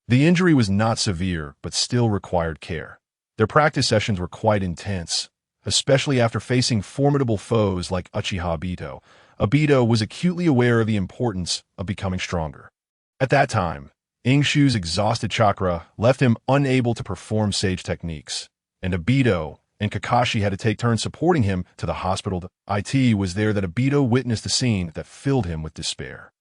The injury was not severe, but still required care. Their practice sessions were quite intense, especially after facing formidable foes like Uchiha Aido. Aido was acutely aware of the importance of becoming stronger. At that time, Ying Shu's exhausted chakra left him unable to perform sage techniques, and Aido and Kakashi had to take turns supporting him to the hospital. It was there that Aido witnessed a scene that filled him with despair.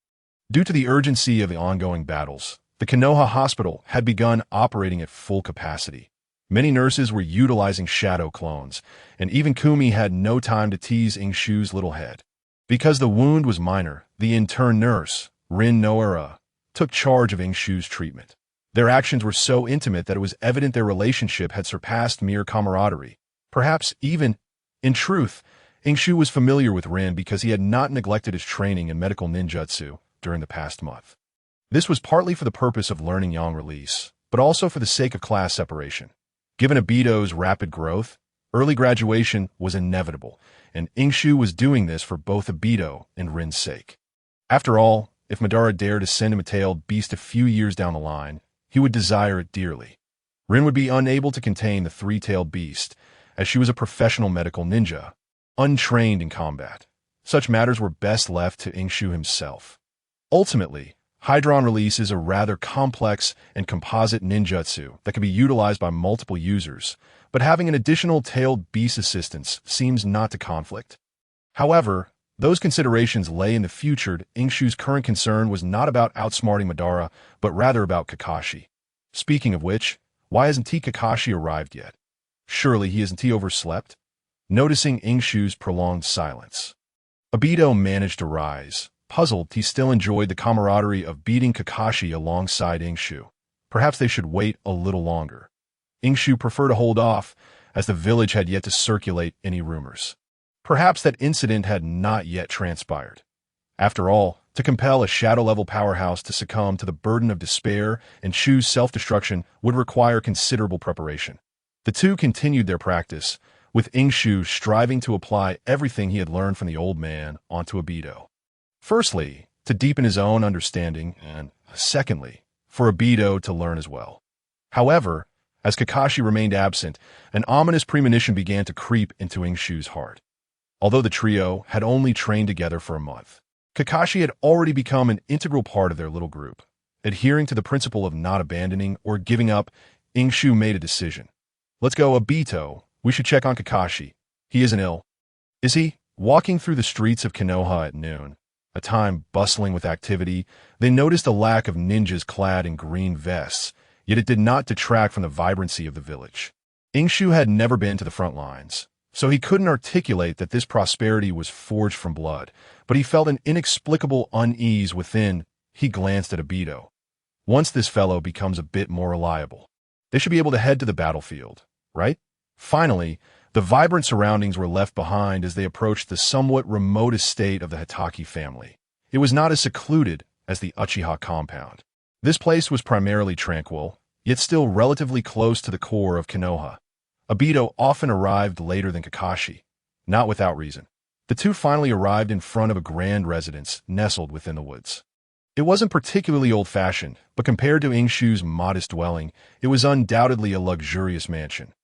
Due to the urgency of the ongoing battles, the Konoha hospital had begun operating at full capacity. Many nurses were utilizing shadow clones, and even Kumi had no time to tease Ying Shu's little head. Because the wound was minor, the intern nurse, Rin Noara, took charge of Ying Shu's treatment. Their actions were so intimate that it was evident their relationship had surpassed mere camaraderie. Perhaps even, in truth, Ying Shu was familiar with Rin because he had not neglected his training in medical ninjutsu during the past month. This was partly for the purpose of learning yang release, but also for the sake of class separation. Given Aido's rapid growth, early graduation was inevitable, and Ying Shu was doing this for both Aido and Rin's sake. After all, if Madara dared to send him a tailed beast a few years down the line, he would desire it dearly. Rin would be unable to contain the three-tailed beast, as she was a professional medical ninja, untrained in combat. Such matters were best left to Ying Shu himself. Ultimately, Hydron release is a rather complex and composite ninjutsu that can be utilized by multiple users, but having an additional tailed beast assistance seems not to conflict. However, those considerations lay in the future. Ying Shu's current concern was not about outsmarting Madara, but rather about Kakashi. Speaking of which, why hasn't Kakashi arrived yet? Surely he hasn't overslept? Noticing Ying Shu's prolonged silence, Aido managed to rise. Puzzled, he still enjoyed the camaraderie of beating Kakashi alongside Ying Shu. Perhaps they should wait a little longer. Ying Shu preferred to hold off, as the village had yet to circulate any rumors. Perhaps that incident had not yet transpired. After all, to compel a shadow-level powerhouse to succumb to the burden of despair and choose self-destruction would require considerable preparation. The two continued their practice, with Ying Shu striving to apply everything he had learned from the old man onto Aido. Firstly, to deepen his own understanding, and secondly, for Aido to learn as well. However, as Kakashi remained absent, an ominous premonition began to creep into Ying Shu's heart. Although the trio had only trained together for a month, Kakashi had already become an integral part of their little group. Adhering to the principle of not abandoning or giving up, Ying Shu made a decision. "Let's go, Aido. We should check on Kakashi. He isn't ill." "Is he?" Walking through the streets of Konoha at noon, a time bustling with activity, they noticed a lack of ninjas clad in green vests, yet it did not detract from the vibrancy of the village. Ying Shu had never been to the front lines, so he couldn't articulate that this prosperity was forged from blood, but he felt an inexplicable unease within. He glanced at Aido. Once this fellow becomes a bit more reliable, they should be able to head to the battlefield, right? Finally, the vibrant surroundings were left behind as they approached the somewhat remote estate of the Hokage family. It was not as secluded as the Uchiha compound. This place was primarily tranquil, yet still relatively close to the core of Konoha. Aido often arrived later than Kakashi, not without reason. The two finally arrived in front of a grand residence nestled within the woods. It wasn't particularly old-fashioned, but compared to Ying Shu's modest dwelling, it was undoubtedly a luxurious mansion.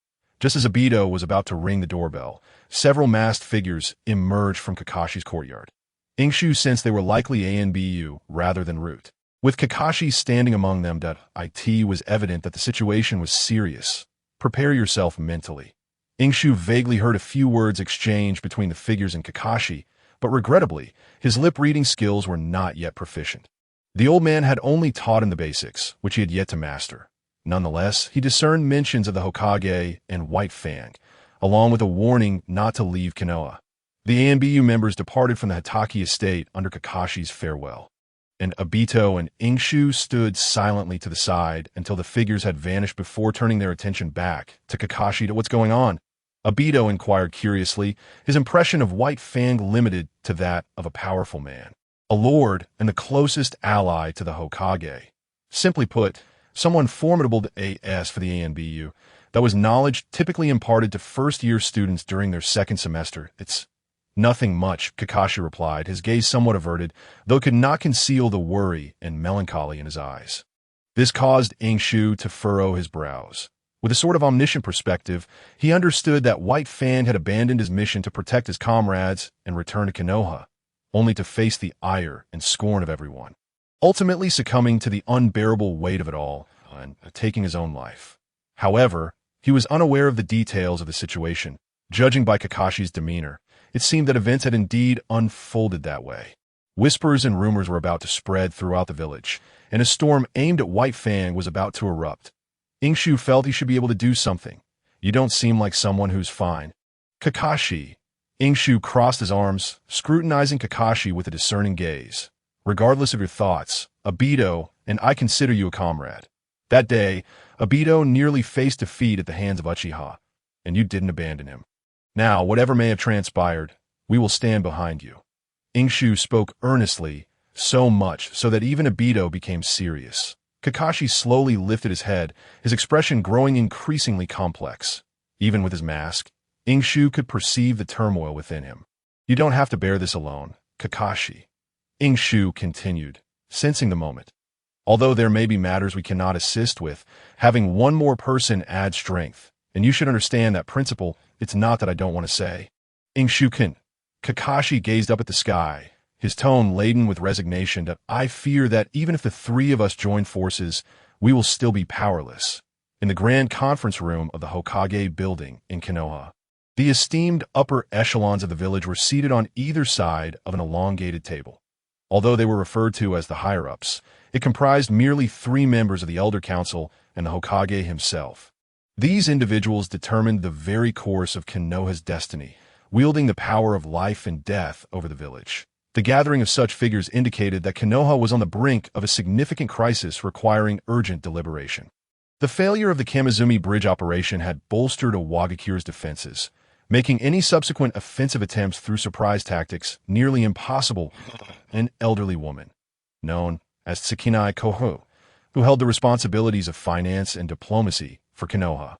Just as Aido was about to ring the doorbell, several masked figures emerged from Kakashi's courtyard. Ying Shu sensed they were likely ANBU rather than Root. With Kakashi standing among them, it was evident that the situation was serious. Prepare yourself mentally. Ying Shu vaguely heard a few words exchanged between the figures and Kakashi, but regrettably, his lip-reading skills were not yet proficient. The old man had only taught him the basics, which he had yet to master. Nonetheless, he discerned mentions of the Hokage and White Fang, along with a warning not to leave Konoha. The ANBU members departed from the Hitaki estate under Kakashi's farewell, and Aido and Ying Shu stood silently to the side until the figures had vanished before turning their attention back to Kakashi. To what's going on? Aido inquired curiously, his impression of White Fang limited to that of a powerful man, a lord and the closest ally to the Hokage. Simply put, someone formidable to AS for the ANBU. That was knowledge typically imparted to first-year students during their second semester. It's nothing much, Kakashi replied, his gaze somewhat averted, though could not conceal the worry and melancholy in his eyes. This caused Ying Shu to furrow his brows. With a sort of omniscient perspective, he understood that White Fang had abandoned his mission to protect his comrades and return to Konoha, only to face the ire and scorn of everyone, ultimately succumbing to the unbearable weight of it all and taking his own life. However, he was unaware of the details of the situation. Judging by Kakashi's demeanor, it seemed that events had indeed unfolded that way. Whispers and rumors were about to spread throughout the village, and a storm aimed at White Fang was about to erupt. Ying Shu felt he should be able to do something. You don't seem like someone who's fine. Kakashi. Ying Shu crossed his arms, scrutinizing Kakashi with a discerning gaze. Regardless of your thoughts, Aido, and I consider you a comrade. That day, Aido nearly faced defeat at the hands of Uchiha, and you didn't abandon him. Now, whatever may have transpired, we will stand behind you. Ying Shu spoke earnestly, so much so that even Aido became serious. Kakashi slowly lifted his head, his expression growing increasingly complex. Even with his mask, Ying Shu could perceive the turmoil within him. You don't have to bear this alone, Kakashi. Ying Shu continued, sensing the moment. Although there may be matters we cannot assist with, having one more person adds strength, and you should understand that principle. It's not that I don't want to say. Ying Shu can. Kakashi gazed up at the sky, his tone laden with resignation. That I fear that even if the three of us join forces, we will still be powerless. In the grand conference room of the Hokage building in Konoha, the esteemed upper echelons of the village were seated on either side of an elongated table. Although they were referred to as the higher-ups, it comprised merely 3 members of the Elder Council and the Hokage himself. These individuals determined the very course of Konoha's destiny, wielding the power of life and death over the village. The gathering of such figures indicated that Konoha was on the brink of a significant crisis requiring urgent deliberation. The failure of the Kamizumi Bridge operation had bolstered Wagakure's defenses, making any subsequent offensive attempts through surprise tactics nearly impossible. An elderly woman, known as Tsukinai Kohu, who held the responsibilities of finance and diplomacy for Konoha,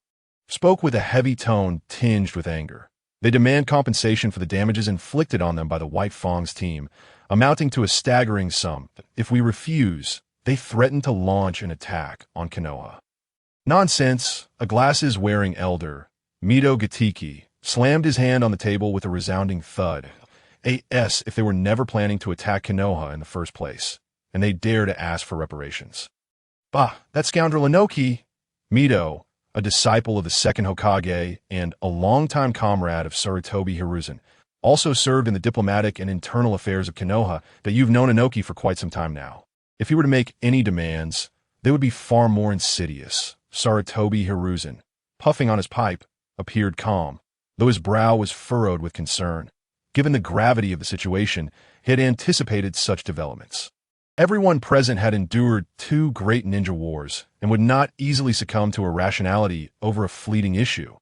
spoke with a heavy tone tinged with anger. They demand compensation for the damages inflicted on them by the White Fang's team, amounting to a staggering sum. If we refuse, they threaten to launch an attack on Konoha. Nonsense, a glasses-wearing elder, Mito Gatiki, slammed his hand on the table with a resounding thud. If they were never planning to attack Konoha in the first place, and they dare to ask for reparations. Bah, that scoundrel Inoki! Mito, a disciple of the second Hokage and a longtime comrade of Sarutobi Hiruzen, also served in the diplomatic and internal affairs of Konoha. That you've known Inoki for quite some time now. If he were to make any demands, they would be far more insidious. Sarutobi Hiruzen, puffing on his pipe, appeared calm, though his brow was furrowed with concern. Given the gravity of the situation, he had anticipated such developments. Everyone present had endured 2 great ninja wars and would not easily succumb to irrationality over a fleeting issue.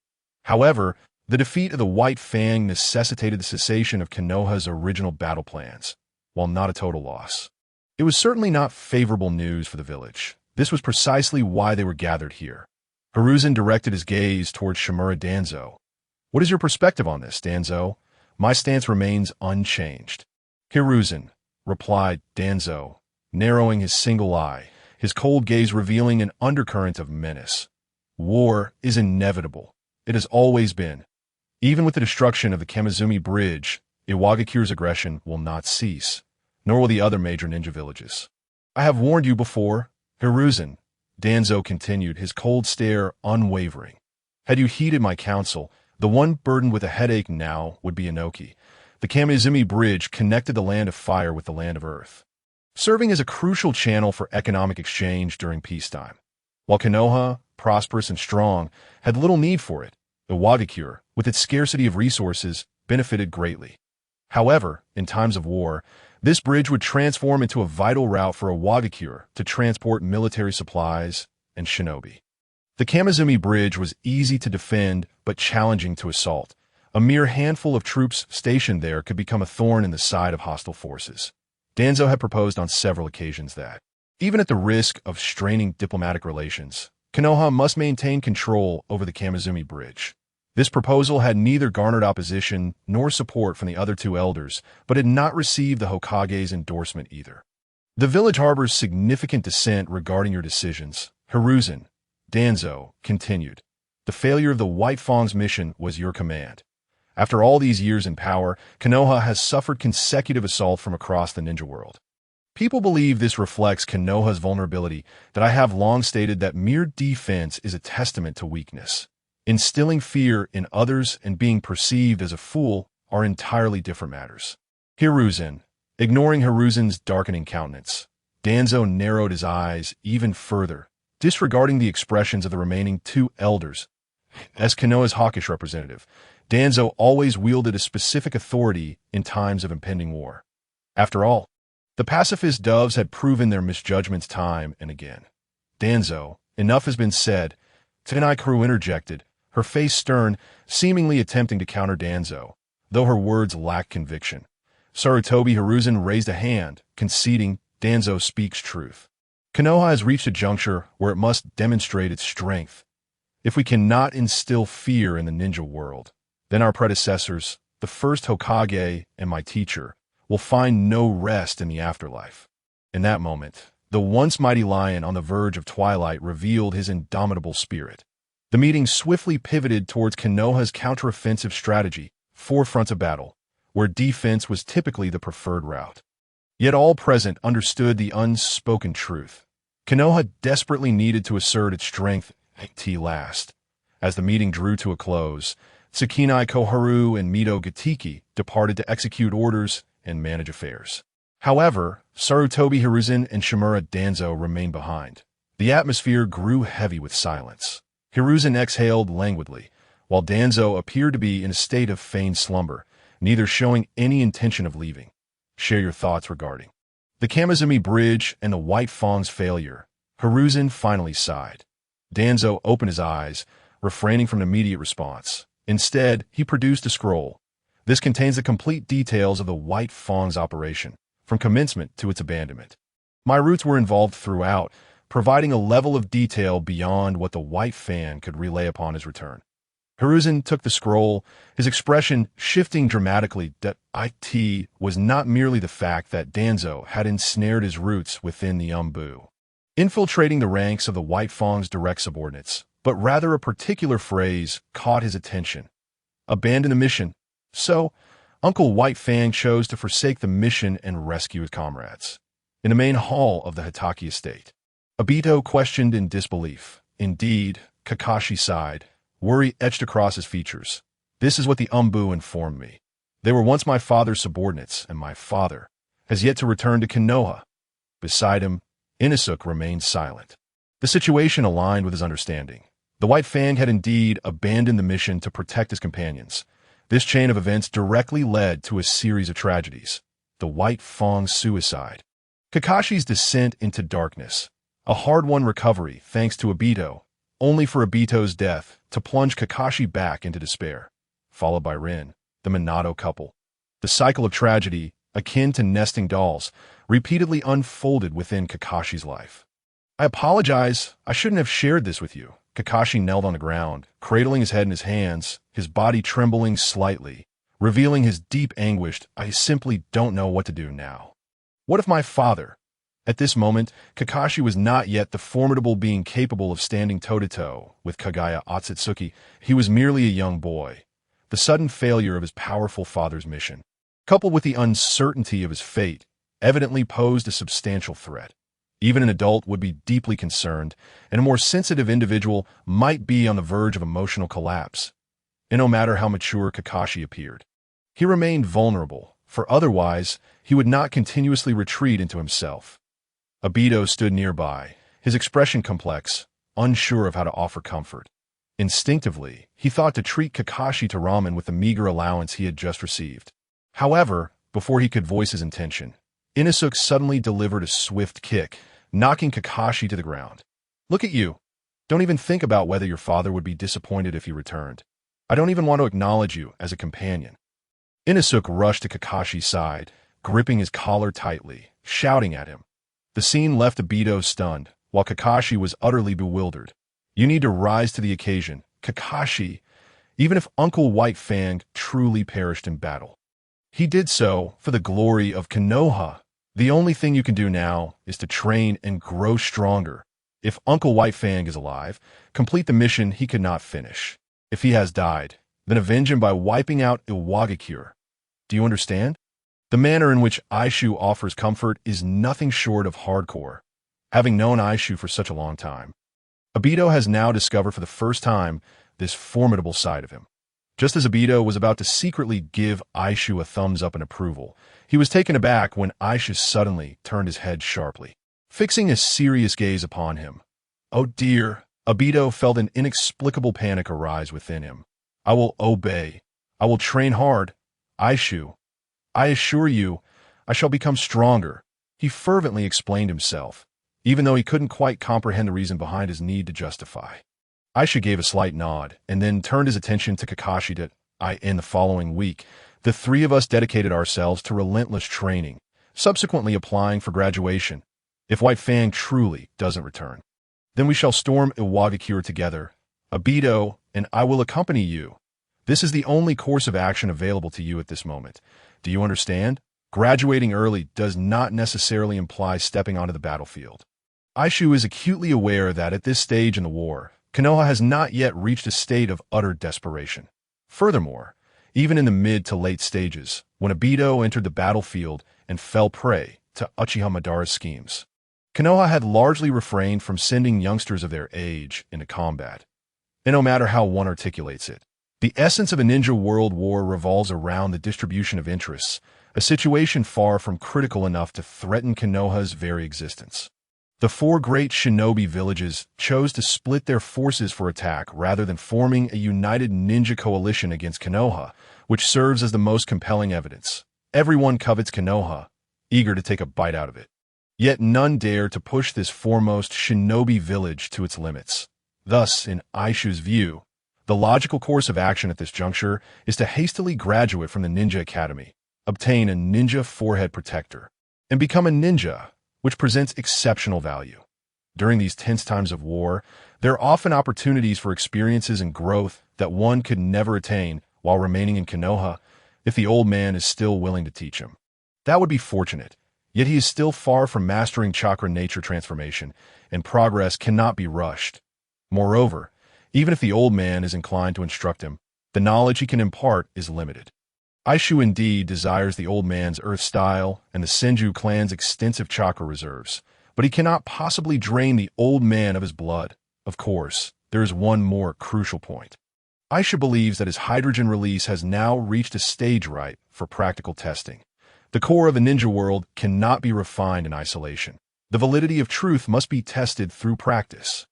However, the defeat of the White Fang necessitated the cessation of Konoha's original battle plans, while not a total loss. It was certainly not favorable news for the village. This was precisely why they were gathered here. Hiruzen directed his gaze towards Shimura Danzo. "What is your perspective on this, Danzo?" "My stance remains unchanged." "Hiruzen," replied Danzo, narrowing his single eye, his cold gaze revealing an undercurrent of menace. "War is inevitable. It has always been. Even with the destruction of the Kamizumi Bridge, Iwagakure's aggression will not cease, nor will the other major ninja villages. I have warned you before, Hiruzen," Danzo continued, his cold stare unwavering. "Had you heeded my counsel, the one burdened with a headache now would be Inoki. The Kamizumi Bridge connected the land of fire with the land of earth, serving as a crucial channel for economic exchange during peacetime. While Konoha, prosperous and strong, had little need for it, Iwagakure, with its scarcity of resources, benefited greatly. However, in times of war, this bridge would transform into a vital route for Iwagakure to transport military supplies and shinobi. The Kamizumi Bridge was easy to defend but challenging to assault. A mere handful of troops stationed there could become a thorn in the side of hostile forces. Danzo had proposed on several occasions that, even at the risk of straining diplomatic relations, Konoha must maintain control over the Kamizumi Bridge. This proposal had neither garnered opposition nor support from the other 2 elders, but had not received the Hokage's endorsement either. "The village harbors significant dissent regarding your decisions, Hiruzen," Danzo continued. "The failure of the White Fang's mission was your command. After all these years in power, Konoha has suffered consecutive assaults from across the ninja world. People believe this reflects Konoha's vulnerability, that I have long stated that mere defense is a testament to weakness. Instilling fear in others and being perceived as a fool are entirely different matters." Hiruzen, ignoring Hiruzen's darkening countenance, Danzo narrowed his eyes even further, disregarding the expressions of the remaining 2 elders. As Konoha's hawkish representative, Danzo always wielded a specific authority in times of impending war. After all, the pacifist doves had proven their misjudgments time and again. "Danzo, enough has been said," Tenai Kuru interjected, her face stern, seemingly attempting to counter Danzo, though her words lacked conviction. Sarutobi Hiruzen raised a hand, conceding Danzo speaks truth. Konoha has reached a juncture where it must demonstrate its strength. If we cannot instill fear in the ninja world, then our predecessors, the first Hokage and my teacher, will find no rest in the afterlife. In that moment, the once mighty lion on the verge of twilight revealed his indomitable spirit. The meeting swiftly pivoted towards Konoha's counteroffensive strategy, 4 fronts of battle, where defense was typically the preferred route. Yet all present understood the unspoken truth. Konoha desperately needed to assert its strength at last. As the meeting drew to a close, Tsukinai Koharu and Mito Gatiki departed to execute orders and manage affairs. However, Sarutobi Hiruzen and Shimura Danzo remained behind. The atmosphere grew heavy with silence. Hiruzen exhaled languidly, while Danzo appeared to be in a state of feigned slumber, neither showing any intention of leaving. "Share your thoughts regarding the Kamizumi Bridge and the White Fang's failure." Hiruzen finally sighed. Danzo opened his eyes, refraining from an immediate response. Instead, he produced a scroll. This contains the complete details of the White Fang's operation, from commencement to its abandonment. My roots were involved throughout, providing a level of detail beyond what the White Fang could relay upon his return. Hiruzen took the scroll, his expression shifting dramatically. That it was not merely the fact that Danzo had ensnared his roots within the Umbu, infiltrating the ranks of the White Fang's direct subordinates, but rather a particular phrase caught his attention. Abandon the mission. So, Uncle White Fang chose to forsake the mission and rescue his comrades. In the main hall of the Hitaki estate, Obito questioned in disbelief. Indeed, Kakashi sighed, worry etched across his features. This is what the Umbu informed me. They were once my father's subordinates, and my father has yet to return to Konoha. Beside him, Inosuke remained silent. The situation aligned with his understanding. The White Fang had indeed abandoned the mission to protect his companions. This chain of events directly led to a series of tragedies. The White Fang's suicide. Kakashi's descent into darkness. A hard-won recovery thanks to Aido, only for Obito's death to plunge Kakashi back into despair. Followed by Rin, the Minato couple. The cycle of tragedy, akin to nesting dolls, repeatedly unfolded within Kakashi's life. I apologize, I shouldn't have shared this with you. Kakashi knelt on the ground, cradling his head in his hands, his body trembling slightly, revealing his deep anguish. I simply don't know what to do now. What if my father? At this moment, Kakashi was not yet the formidable being capable of standing toe-to-toe with Kagaya Otsutsuki. He was merely a young boy. The sudden failure of his powerful father's mission, coupled with the uncertainty of his fate, evidently posed a substantial threat. Even an adult would be deeply concerned, and a more sensitive individual might be on the verge of emotional collapse. And no matter how mature Kakashi appeared, he remained vulnerable, for otherwise he would not continuously retreat into himself. Aido stood nearby, his expression complex, unsure of how to offer comfort. Instinctively, he thought to treat Kakashi to ramen with the meager allowance he had just received. However, before he could voice his intention, Inosuke suddenly delivered a swift kick, knocking Kakashi to the ground. Look at you. Don't even think about whether your father would be disappointed if you returned. I don't even want to acknowledge you as a companion. Inosuke rushed to Kakashi's side, gripping his collar tightly, shouting at him. The scene left Aido stunned, while Kakashi was utterly bewildered. You need to rise to the occasion, Kakashi, even if Uncle White Fang truly perished in battle. He did so for the glory of Konoha. The only thing you can do now is to train and grow stronger. If Uncle White Fang is alive, complete the mission he could not finish. If he has died, then avenge him by wiping out Iwagakure. Do you understand? The manner in which Eishu offers comfort is nothing short of hardcore. Having known Eishu for such a long time, Aido has now discovered for the first time this formidable side of him. Just as Aido was about to secretly give Eishu a thumbs up in approval, he was taken aback when Eishu suddenly turned his head sharply, fixing a serious gaze upon him. Oh dear, Aido felt an inexplicable panic arise within him. I will obey. I will train hard. Eishu, I assure you, I shall become stronger. He fervently explained himself, even though he couldn't quite comprehend the reason behind his need to justify. Eishu gave a slight nod, and then turned his attention to Kakashi. In the following week, the three of us dedicated ourselves to relentless training, subsequently applying for graduation. If White Fang truly doesn't return, then we shall storm Iwagakure together. Aido and I will accompany you. This is the only course of action available to you at this moment. Do you understand? Graduating early does not necessarily imply stepping onto the battlefield. Eishu is acutely aware that at this stage in the war, Konoha has not yet reached a state of utter desperation. Furthermore, even in the mid to late stages, when Aido entered the battlefield and fell prey to Uchiha Madara's schemes, Konoha had largely refrained from sending youngsters of their age into combat. And no matter how one articulates it, the essence of a ninja world war revolves around the distribution of interests, a situation far from critical enough to threaten Konoha's very existence. The four great shinobi villages chose to split their forces for attack rather than forming a united ninja coalition against Konoha, which serves as the most compelling evidence. Everyone covets Konoha, eager to take a bite out of it. Yet none dare to push this foremost shinobi village to its limits. Thus, in Aishu's view, the logical course of action at this juncture is to hastily graduate from the Ninja Academy, obtain a ninja forehead protector, and become a ninja, which presents exceptional value. During these tense times of war, there are often opportunities for experiences and growth that one could never attain while remaining in Konoha if the old man is still willing to teach him. That would be fortunate, yet he is still far from mastering chakra nature transformation, and progress cannot be rushed. Moreover, even if the old man is inclined to instruct him, the knowledge he can impart is limited. Eishu indeed desires the old man's earth style and the Senju clan's extensive chakra reserves, but he cannot possibly drain the old man of his blood. Of course, there is one more crucial point. Eishu believes that his hydrogen release has now reached a stage right for practical testing. The core of a ninja world cannot be refined in isolation. The validity of truth must be tested through practice.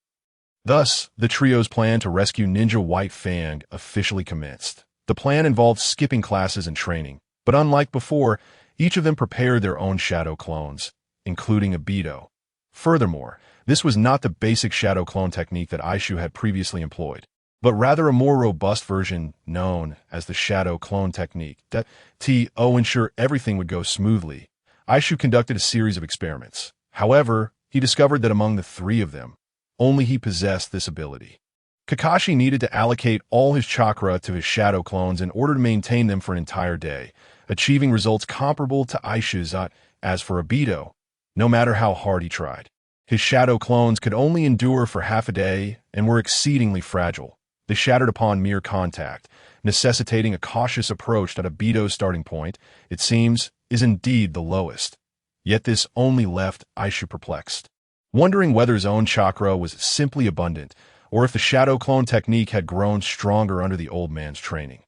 Thus, the trio's plan to rescue ninja White Fang officially commenced. The plan involved skipping classes and training, but unlike before, each of them prepared their own shadow clones, including Aido. Furthermore, this was not the basic shadow clone technique that Eishu had previously employed, but rather a more robust version known as the shadow clone technique. To ensure everything would go smoothly, Eishu conducted a series of experiments. However, he discovered that among the three of them, only he possessed this ability. Kakashi needed to allocate all his chakra to his shadow clones in order to maintain them for an entire day, achieving results comparable to Aishu's. As for Aido, no matter how hard he tried, his shadow clones could only endure for half a day and were exceedingly fragile. They shattered upon mere contact, necessitating a cautious approach that Aido's starting point, it seems, is indeed the lowest. Yet this only left Eishu perplexed, wondering whether his own chakra was simply abundant, or if the shadow clone technique had grown stronger under the old man's training.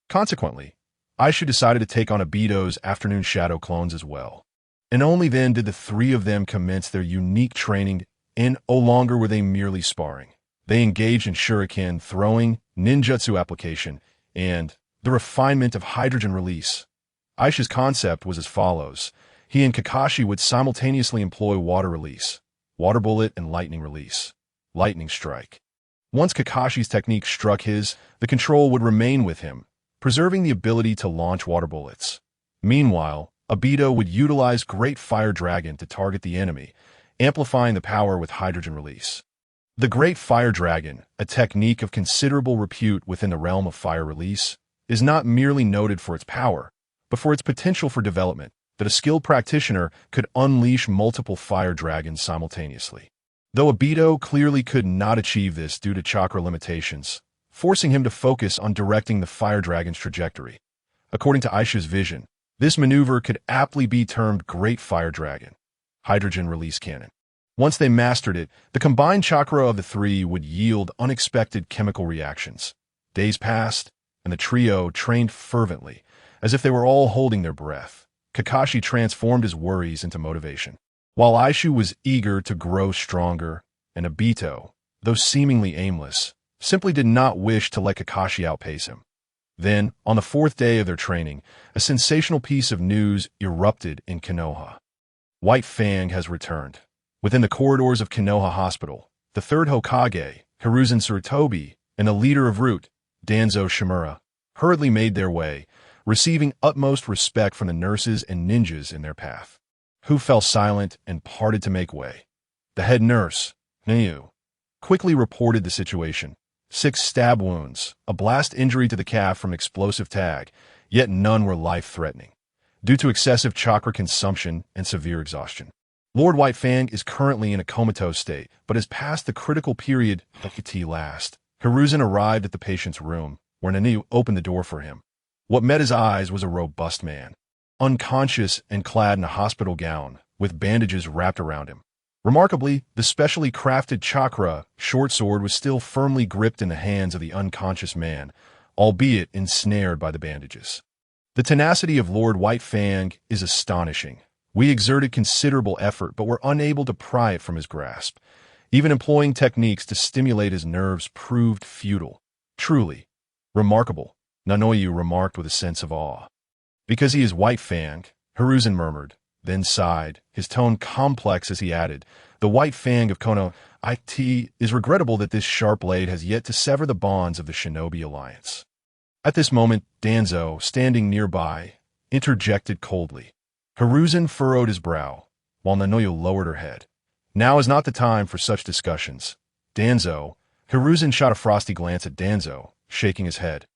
Consequently, Eishu decided to take on Aido's afternoon shadow clones as well. And only then did the three of them commence their unique training, and no longer were they merely sparring. They engaged in shuriken throwing, ninjutsu application, and the refinement of hydrogen release. Aishu's concept was as follows. He and Kakashi would simultaneously employ water release, water bullet, and lightning release, lightning strike. Once Kakashi's technique struck his, the control would remain with him, preserving the ability to launch water bullets. Meanwhile, Aido would utilize Great Fire Dragon to target the enemy, amplifying the power with hydrogen release. The Great Fire Dragon, a technique of considerable repute within the realm of fire release, is not merely noted for its power, but for its potential for development, that a skilled practitioner could unleash multiple fire dragons simultaneously. Though Aido clearly could not achieve this due to chakra limitations, forcing him to focus on directing the fire dragon's trajectory. According to Aishu's vision, this maneuver could aptly be termed Great Fire Dragon, Hydrogen Release Cannon. Once they mastered it, the combined chakra of the three would yield unexpected chemical reactions. Days passed, and the trio trained fervently, as if they were all holding their breath. Kakashi transformed his worries into motivation, while Eishu was eager to grow stronger, and Aido, though seemingly aimless, simply did not wish to let Kakashi outpace him. Then, on the fourth day of their training, a sensational piece of news erupted in Konoha. White Fang has returned. Within the corridors of Konoha Hospital, the third Hokage, Hiruzen Sarutobi, and the leader of Root, Danzo Shimura, hurriedly made their way, receiving utmost respect from the nurses and ninjas in their path, who fell silent and parted to make way. The head nurse, Nayu, quickly reported the situation. 6 stab wounds, a blast injury to the calf from explosive tag, yet none were life-threatening, due to excessive chakra consumption and severe exhaustion. Lord White Fang is currently in a comatose state, but has passed the critical period that could last. Hiruzen arrived at the patient's room, where Nayu opened the door for him. What met his eyes was a robust man, unconscious and clad in a hospital gown, with bandages wrapped around him. Remarkably, the specially crafted chakra short sword was still firmly gripped in the hands of the unconscious man, albeit ensnared by the bandages. The tenacity of Lord White Fang is astonishing. We exerted considerable effort, but were unable to pry it from his grasp. Even employing techniques to stimulate his nerves proved futile. Truly remarkable, Nanoyu remarked with a sense of awe. Because he is White Fang, Hiruzen murmured, then sighed, his tone complex as he added, the White Fang of Kono It is regrettable that this sharp blade has yet to sever the bonds of the Shinobi Alliance. At this moment, Danzo, standing nearby, interjected coldly. Hiruzen furrowed his brow, while Nanoyu lowered her head. Now is not the time for such discussions. Danzo, Hiruzen shot a frosty glance at Danzo, shaking his head.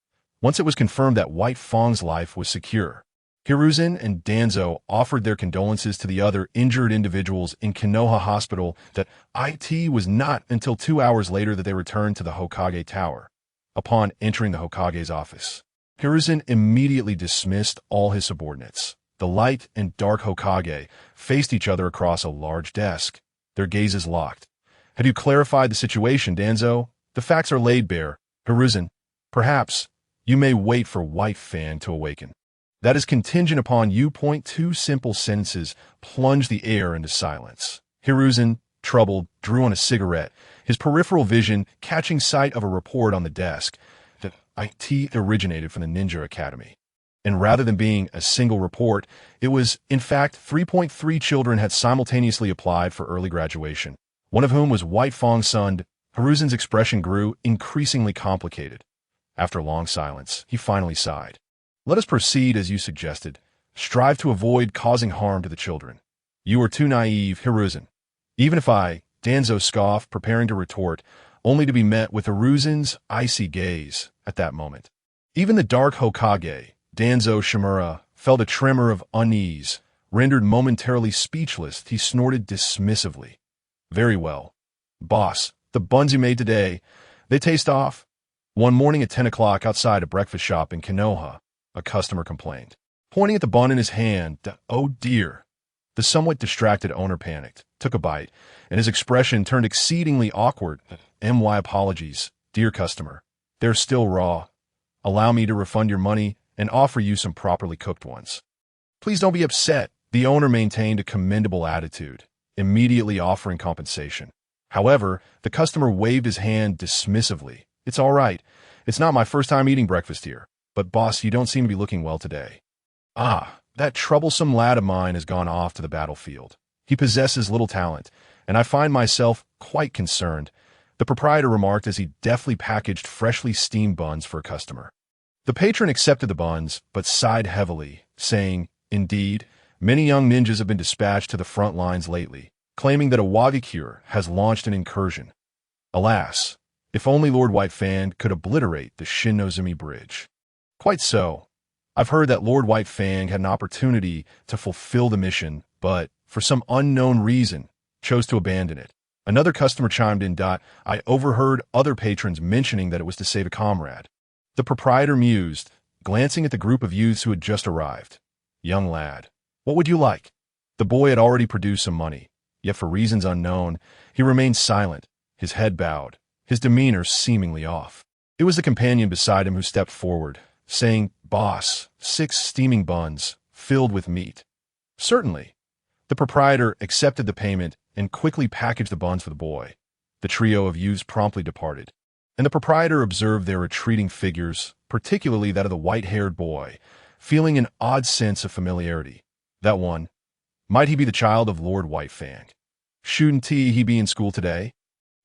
Once it was confirmed that White Fang's life was secure, Hiruzen and Danzo offered their condolences to the other injured individuals in Konoha Hospital. That it was not until 2 hours later that they returned to the Hokage Tower. Upon entering the Hokage's office, Hiruzen immediately dismissed all his subordinates. The light and dark Hokage faced each other across a large desk, their gazes locked. Have you clarified the situation, Danzo? The facts are laid bare. Hiruzen, perhaps you may wait for White Fang to awaken. That is contingent upon you. 2 simple sentences plunge the air into silence. Hiruzen, troubled, drew on a cigarette, his peripheral vision catching sight of a report on the desk that IT originated from the Ninja Academy. And rather than being a single report, it was, in fact, 3.3 children had simultaneously applied for early graduation, one of whom was White Fang's son. Hiruzen's expression grew increasingly complicated. After a long silence, he finally sighed. Let us proceed as you suggested. Strive to avoid causing harm to the children. You are too naive, Hiruzen. Even if Danzo scoffed, preparing to retort, only to be met with Hiruzen's icy gaze at that moment. Even the dark Hokage, Danzo Shimura, felt a tremor of unease. Rendered momentarily speechless, he snorted dismissively. Very well. Boss, the buns you made today, they taste off? One morning at 10 o'clock outside a breakfast shop in Konoha, a customer complained. Pointing at the bun in his hand, oh dear. The somewhat distracted owner panicked, took a bite, and his expression turned exceedingly awkward. My apologies, dear customer. They're still raw. Allow me to refund your money and offer you some properly cooked ones. Please don't be upset. The owner maintained a commendable attitude, immediately offering compensation. However, the customer waved his hand dismissively. It's all right. It's not my first time eating breakfast here. But boss, you don't seem to be looking well today. That troublesome lad of mine has gone off to the battlefield. He possesses little talent, and I find myself quite concerned, the proprietor remarked as he deftly packaged freshly steamed buns for a customer. The patron accepted the buns, but sighed heavily, saying, Indeed, many young ninjas have been dispatched to the front lines lately, claiming that a Wagakure has launched an incursion. Alas, if only Lord White Fang could obliterate the Shinnozumi Bridge. Quite so. I've heard that Lord White Fang had an opportunity to fulfill the mission, but, for some unknown reason, chose to abandon it. Another customer chimed in. I overheard other patrons mentioning that it was to save a comrade. The proprietor mused, glancing at the group of youths who had just arrived. Young lad, what would you like? The boy had already produced some money, yet for reasons unknown, he remained silent, his head bowed, his demeanor seemingly off. It was the companion beside him who stepped forward, saying, Boss, 6 steaming buns, filled with meat. Certainly. The proprietor accepted the payment and quickly packaged the buns for the boy. The trio of youths promptly departed, and the proprietor observed their retreating figures, particularly that of the white-haired boy, feeling an odd sense of familiarity. That one, might he be the child of Lord White Fang? Shouldn't he be in school today?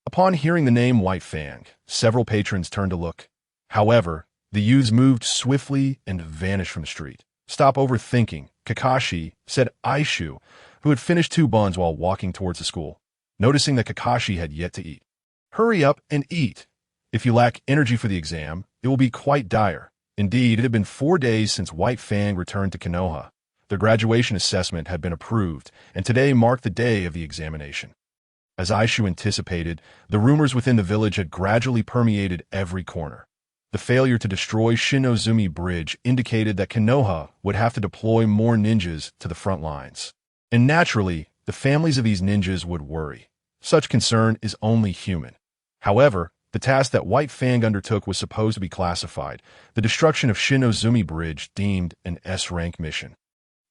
Upon hearing the name White Fang, several patrons turned to look. However, the youths moved swiftly and vanished from the street. Stop overthinking, Kakashi, said Eishu, who had finished 2 buns while walking towards the school, noticing that Kakashi had yet to eat. Hurry up and eat. If you lack energy for the exam, it will be quite dire. Indeed, it had been 4 days since White Fang returned to Konoha. Their graduation assessment had been approved, and today marked the day of the examination. As Aishu anticipated, the rumors within the village had gradually permeated every corner. The failure to destroy Shinnozumi Bridge indicated that Konoha would have to deploy more ninjas to the front lines. And naturally, the families of these ninjas would worry. Such concern is only human. However, the task that White Fang undertook was supposed to be classified, the destruction of Shinnozumi Bridge deemed an S-rank mission.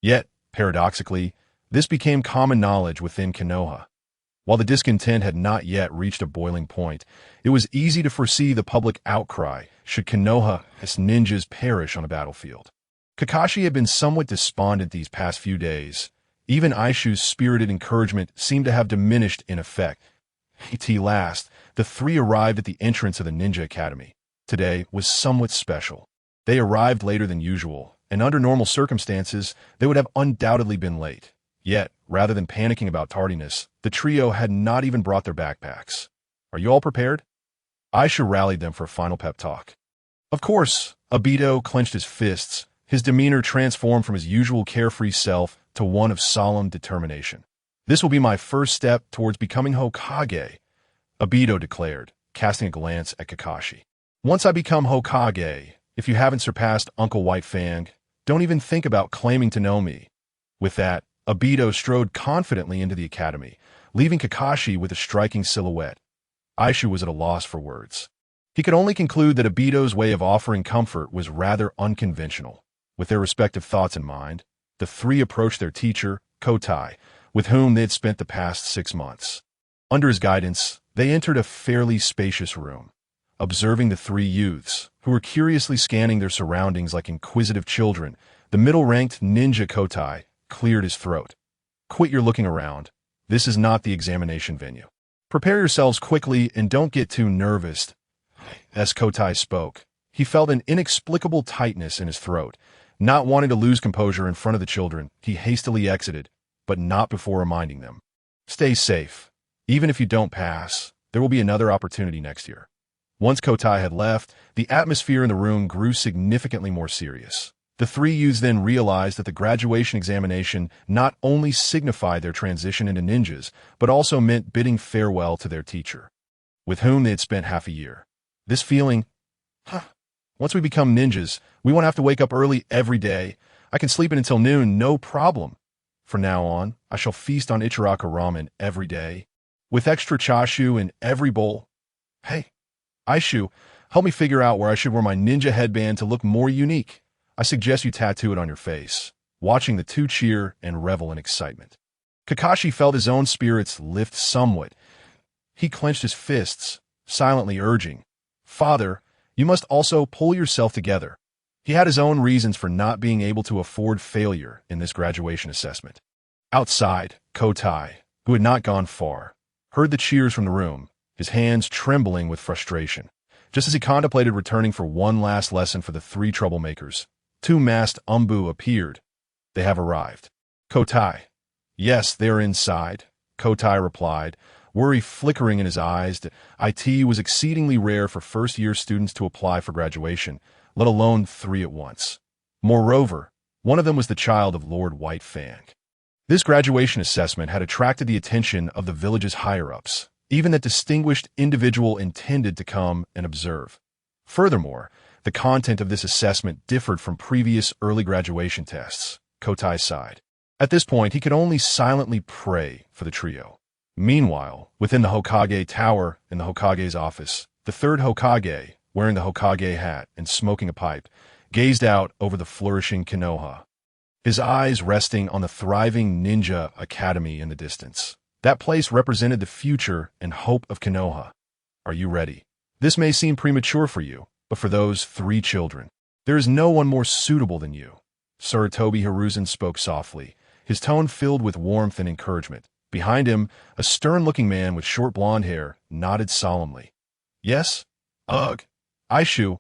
Yet, paradoxically, this became common knowledge within Konoha. While the discontent had not yet reached a boiling point, it was easy to foresee the public outcry should Konoha's ninjas perish on a battlefield. Kakashi had been somewhat despondent these past few days. Even Aishu's spirited encouragement seemed to have diminished in effect. At last, the 3 arrived at the entrance of the Ninja Academy. Today was somewhat special. They arrived later than usual, and under normal circumstances, they would have undoubtedly been late. Yet, rather than panicking about tardiness, the trio had not even brought their backpacks. Are you all prepared? Aisha rallied them for a final pep talk. Of course, Aido clenched his fists, his demeanor transformed from his usual carefree self to one of solemn determination. This will be my first step towards becoming Hokage, Aido declared, casting a glance at Kakashi. Once I become Hokage, if you haven't surpassed Uncle White Fang, don't even think about claiming to know me. With that, Aido strode confidently into the academy, leaving Kakashi with a striking silhouette. Aishu was at a loss for words. He could only conclude that Aido's way of offering comfort was rather unconventional. With their respective thoughts in mind, the 3 approached their teacher, Kotai, with whom they had spent the past 6 months. Under his guidance, they entered a fairly spacious room. Observing the three youths, who were curiously scanning their surroundings like inquisitive children, the middle-ranked ninja Kotai cleared his throat. "Quit your looking around. This is not the examination venue. Prepare yourselves quickly and don't get too nervous." As Kotai spoke, he felt an inexplicable tightness in his throat. Not wanting to lose composure in front of the children, he hastily exited, but not before reminding them. "Stay safe. Even if you don't pass, there will be another opportunity next year." Once Kotai had left, the atmosphere in the room grew significantly more serious. The three youths then realized that the graduation examination not only signified their transition into ninjas, but also meant bidding farewell to their teacher, with whom they had spent half a year. This feeling, once we become ninjas, we won't have to wake up early every day. I can sleep in until noon, no problem. From now on, I shall feast on Ichiraka ramen every day, with extra chashu in every bowl. Hey, Aishu, help me figure out where I should wear my ninja headband to look more unique. I suggest you tattoo it on your face." Watching the two cheer and revel in excitement, Kakashi felt his own spirits lift somewhat. He clenched his fists, silently urging, "Father, you must also pull yourself together." He had his own reasons for not being able to afford failure in this graduation assessment. Outside, Kotai, who had not gone far, heard the cheers from the room, his hands trembling with frustration. Just as he contemplated returning for one last lesson for the three troublemakers, two masked umbu appeared. "They have arrived." Kotai. "Yes, they are inside," Kotai replied, worry flickering in his eyes. It was exceedingly rare for first-year students to apply for graduation, let alone three at once. Moreover, one of them was the child of Lord White Fang. This graduation assessment had attracted the attention of the village's higher-ups. Even that distinguished individual intended to come and observe. Furthermore, the content of this assessment differed from previous early graduation tests. Kotai sighed. At this point, he could only silently pray for the trio. Meanwhile, within the Hokage tower in the Hokage's office, the third Hokage, wearing the Hokage hat and smoking a pipe, gazed out over the flourishing Konoha, his eyes resting on the thriving ninja academy in the distance. That place represented the future and hope of Konoha. "Are you ready? This may seem premature for you, but for those three children, there is no one more suitable than you." Sarutobi Hiruzen spoke softly, his tone filled with warmth and encouragement. Behind him, a stern-looking man with short blonde hair nodded solemnly. "Yes? Ugh. Aishu,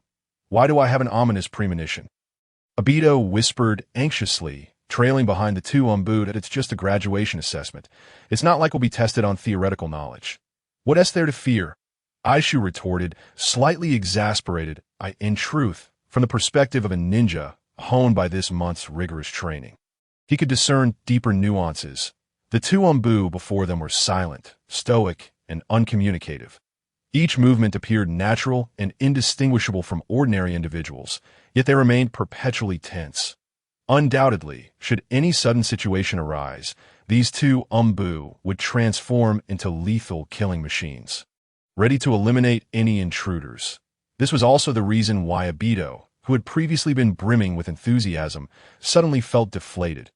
why do I have an ominous premonition?" Aido whispered anxiously, trailing behind the two umbu that it's just a graduation assessment. It's not like we'll be tested on theoretical knowledge. "What is there to fear?" Aishu retorted, slightly exasperated, in truth, from the perspective of a ninja honed by this month's rigorous training. He could discern deeper nuances. The two umbu before them were silent, stoic, and uncommunicative. Each movement appeared natural and indistinguishable from ordinary individuals, yet they remained perpetually tense. Undoubtedly, should any sudden situation arise, these two umbu would transform into lethal killing machines, ready to eliminate any intruders. This was also the reason why Aido, who had previously been brimming with enthusiasm, suddenly felt deflated.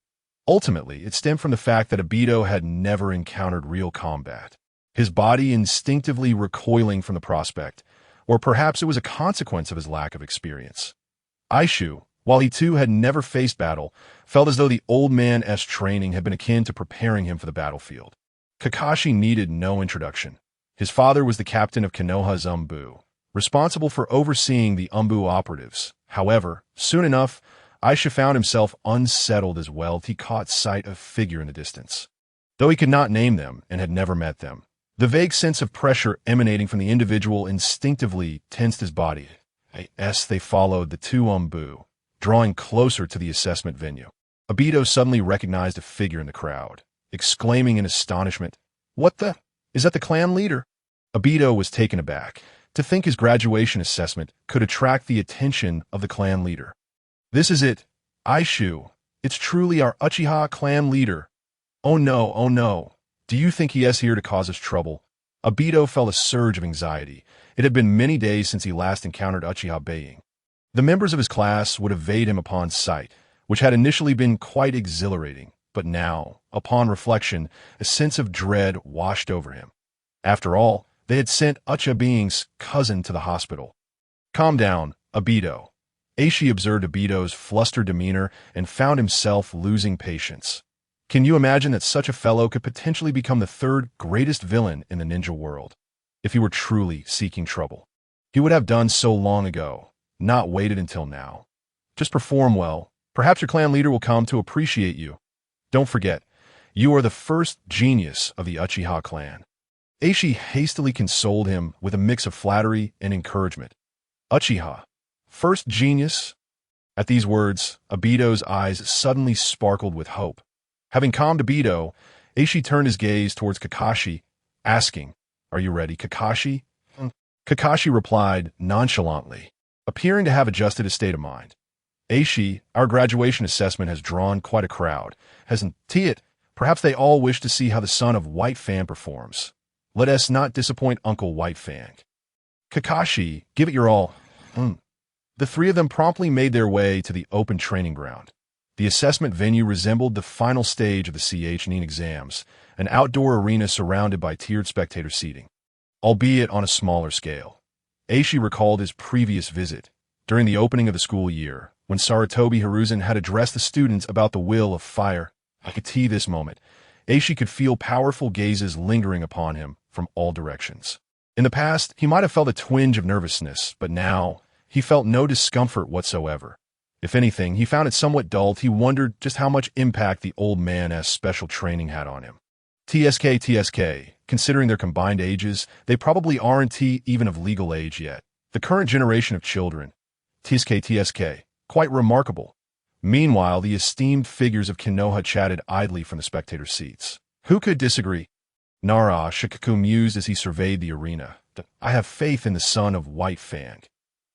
Ultimately, it stemmed from the fact that Aido had never encountered real combat, his body instinctively recoiling from the prospect, or perhaps it was a consequence of his lack of experience. Eishu, while he too had never faced battle, felt as though the old man's training had been akin to preparing him for the battlefield. Kakashi needed no introduction. His father was the captain of Konoha's umbu, responsible for overseeing the umbu operatives. However, soon enough, Aisha found himself unsettled as well. He caught sight of a figure in the distance. Though he could not name them and had never met them, the vague sense of pressure emanating from the individual instinctively tensed his body. As they followed the two umbu, drawing closer to the assessment venue, Aido suddenly recognized a figure in the crowd, exclaiming in astonishment, "What the? Is that the clan leader?" Aido was taken aback. To think his graduation assessment could attract the attention of the clan leader. "This is it, Aishu. It's truly our Uchiha clan leader. Oh no, oh no. Do you think he is here to cause us trouble?" Aido felt a surge of anxiety. It had been many days since he last encountered Uchiha Being. The members of his class would evade him upon sight, which had initially been quite exhilarating. But now, upon reflection, a sense of dread washed over him. After all, they had sent Uchiha Being's cousin to the hospital. Calm down, Aido. Aishi observed Aido's flustered demeanor and found himself losing patience. Can you imagine that such a fellow could potentially become the third greatest villain in the ninja world? If he were truly seeking trouble, he would have done so long ago, not waited until now. Just perform well. Perhaps your clan leader will come to appreciate you. Don't forget, you are the first genius of the Uchiha clan. Aishi hastily consoled him with a mix of flattery and encouragement. Uchiha, first genius? At these words, Aido's eyes suddenly sparkled with hope. Having calmed Aido, Aishi turned his gaze towards Kakashi, asking, "Are you ready, Kakashi?" Kakashi replied nonchalantly, appearing to have adjusted his state of mind. Aishi, our graduation assessment has drawn quite a crowd, hasn't it? Perhaps they all wish to see how the son of White Fang performs. Let us not disappoint Uncle White Fang. Kakashi, give it your all. The three of them promptly made their way to the open training ground. The assessment venue resembled the final stage of the CHNIN exams, an outdoor arena surrounded by tiered spectator seating, albeit on a smaller scale. Aishi recalled his previous visit, during the opening of the school year, when Sarutobi Hiruzen had addressed the students about the will of fire. I could see this moment. Aishi could feel powerful gazes lingering upon him from all directions. In the past, he might have felt a twinge of nervousness, but now, he felt no discomfort whatsoever. If anything, he found it somewhat dull. He wondered just how much impact the old man's special training had on him. TSK, considering their combined ages, they probably aren't even of legal age yet. The current generation of children. TSK, quite remarkable. Meanwhile, the esteemed figures of Konoha chatted idly from the spectator seats. Who could disagree? Nara Shikaku mused as he surveyed the arena. I have faith in the son of White Fang.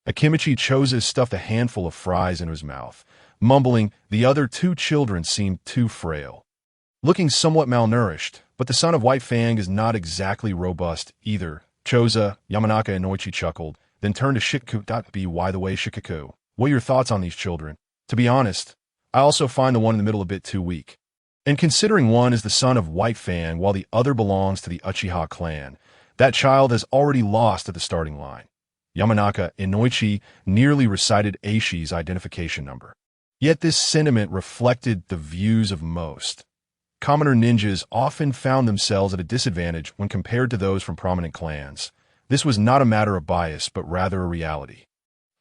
Akimichi Choza stuffed a handful of fries into his mouth, mumbling, the other two children seemed too frail. Looking somewhat malnourished, but the son of White Fang is not exactly robust either. Choza, Yamanaka, and Noichi chuckled, then turned to Shikaku. By the way, Shikaku, what are your thoughts on these children? To be honest, I also find the one in the middle a bit too weak. And considering one is the son of White Fang while the other belongs to the Uchiha clan, that child has already lost at the starting line. Yamanaka and Noichi nearly recited Aishi's identification number. Yet this sentiment reflected the views of most. Commoner ninjas often found themselves at a disadvantage when compared to those from prominent clans. This was not a matter of bias, but rather a reality.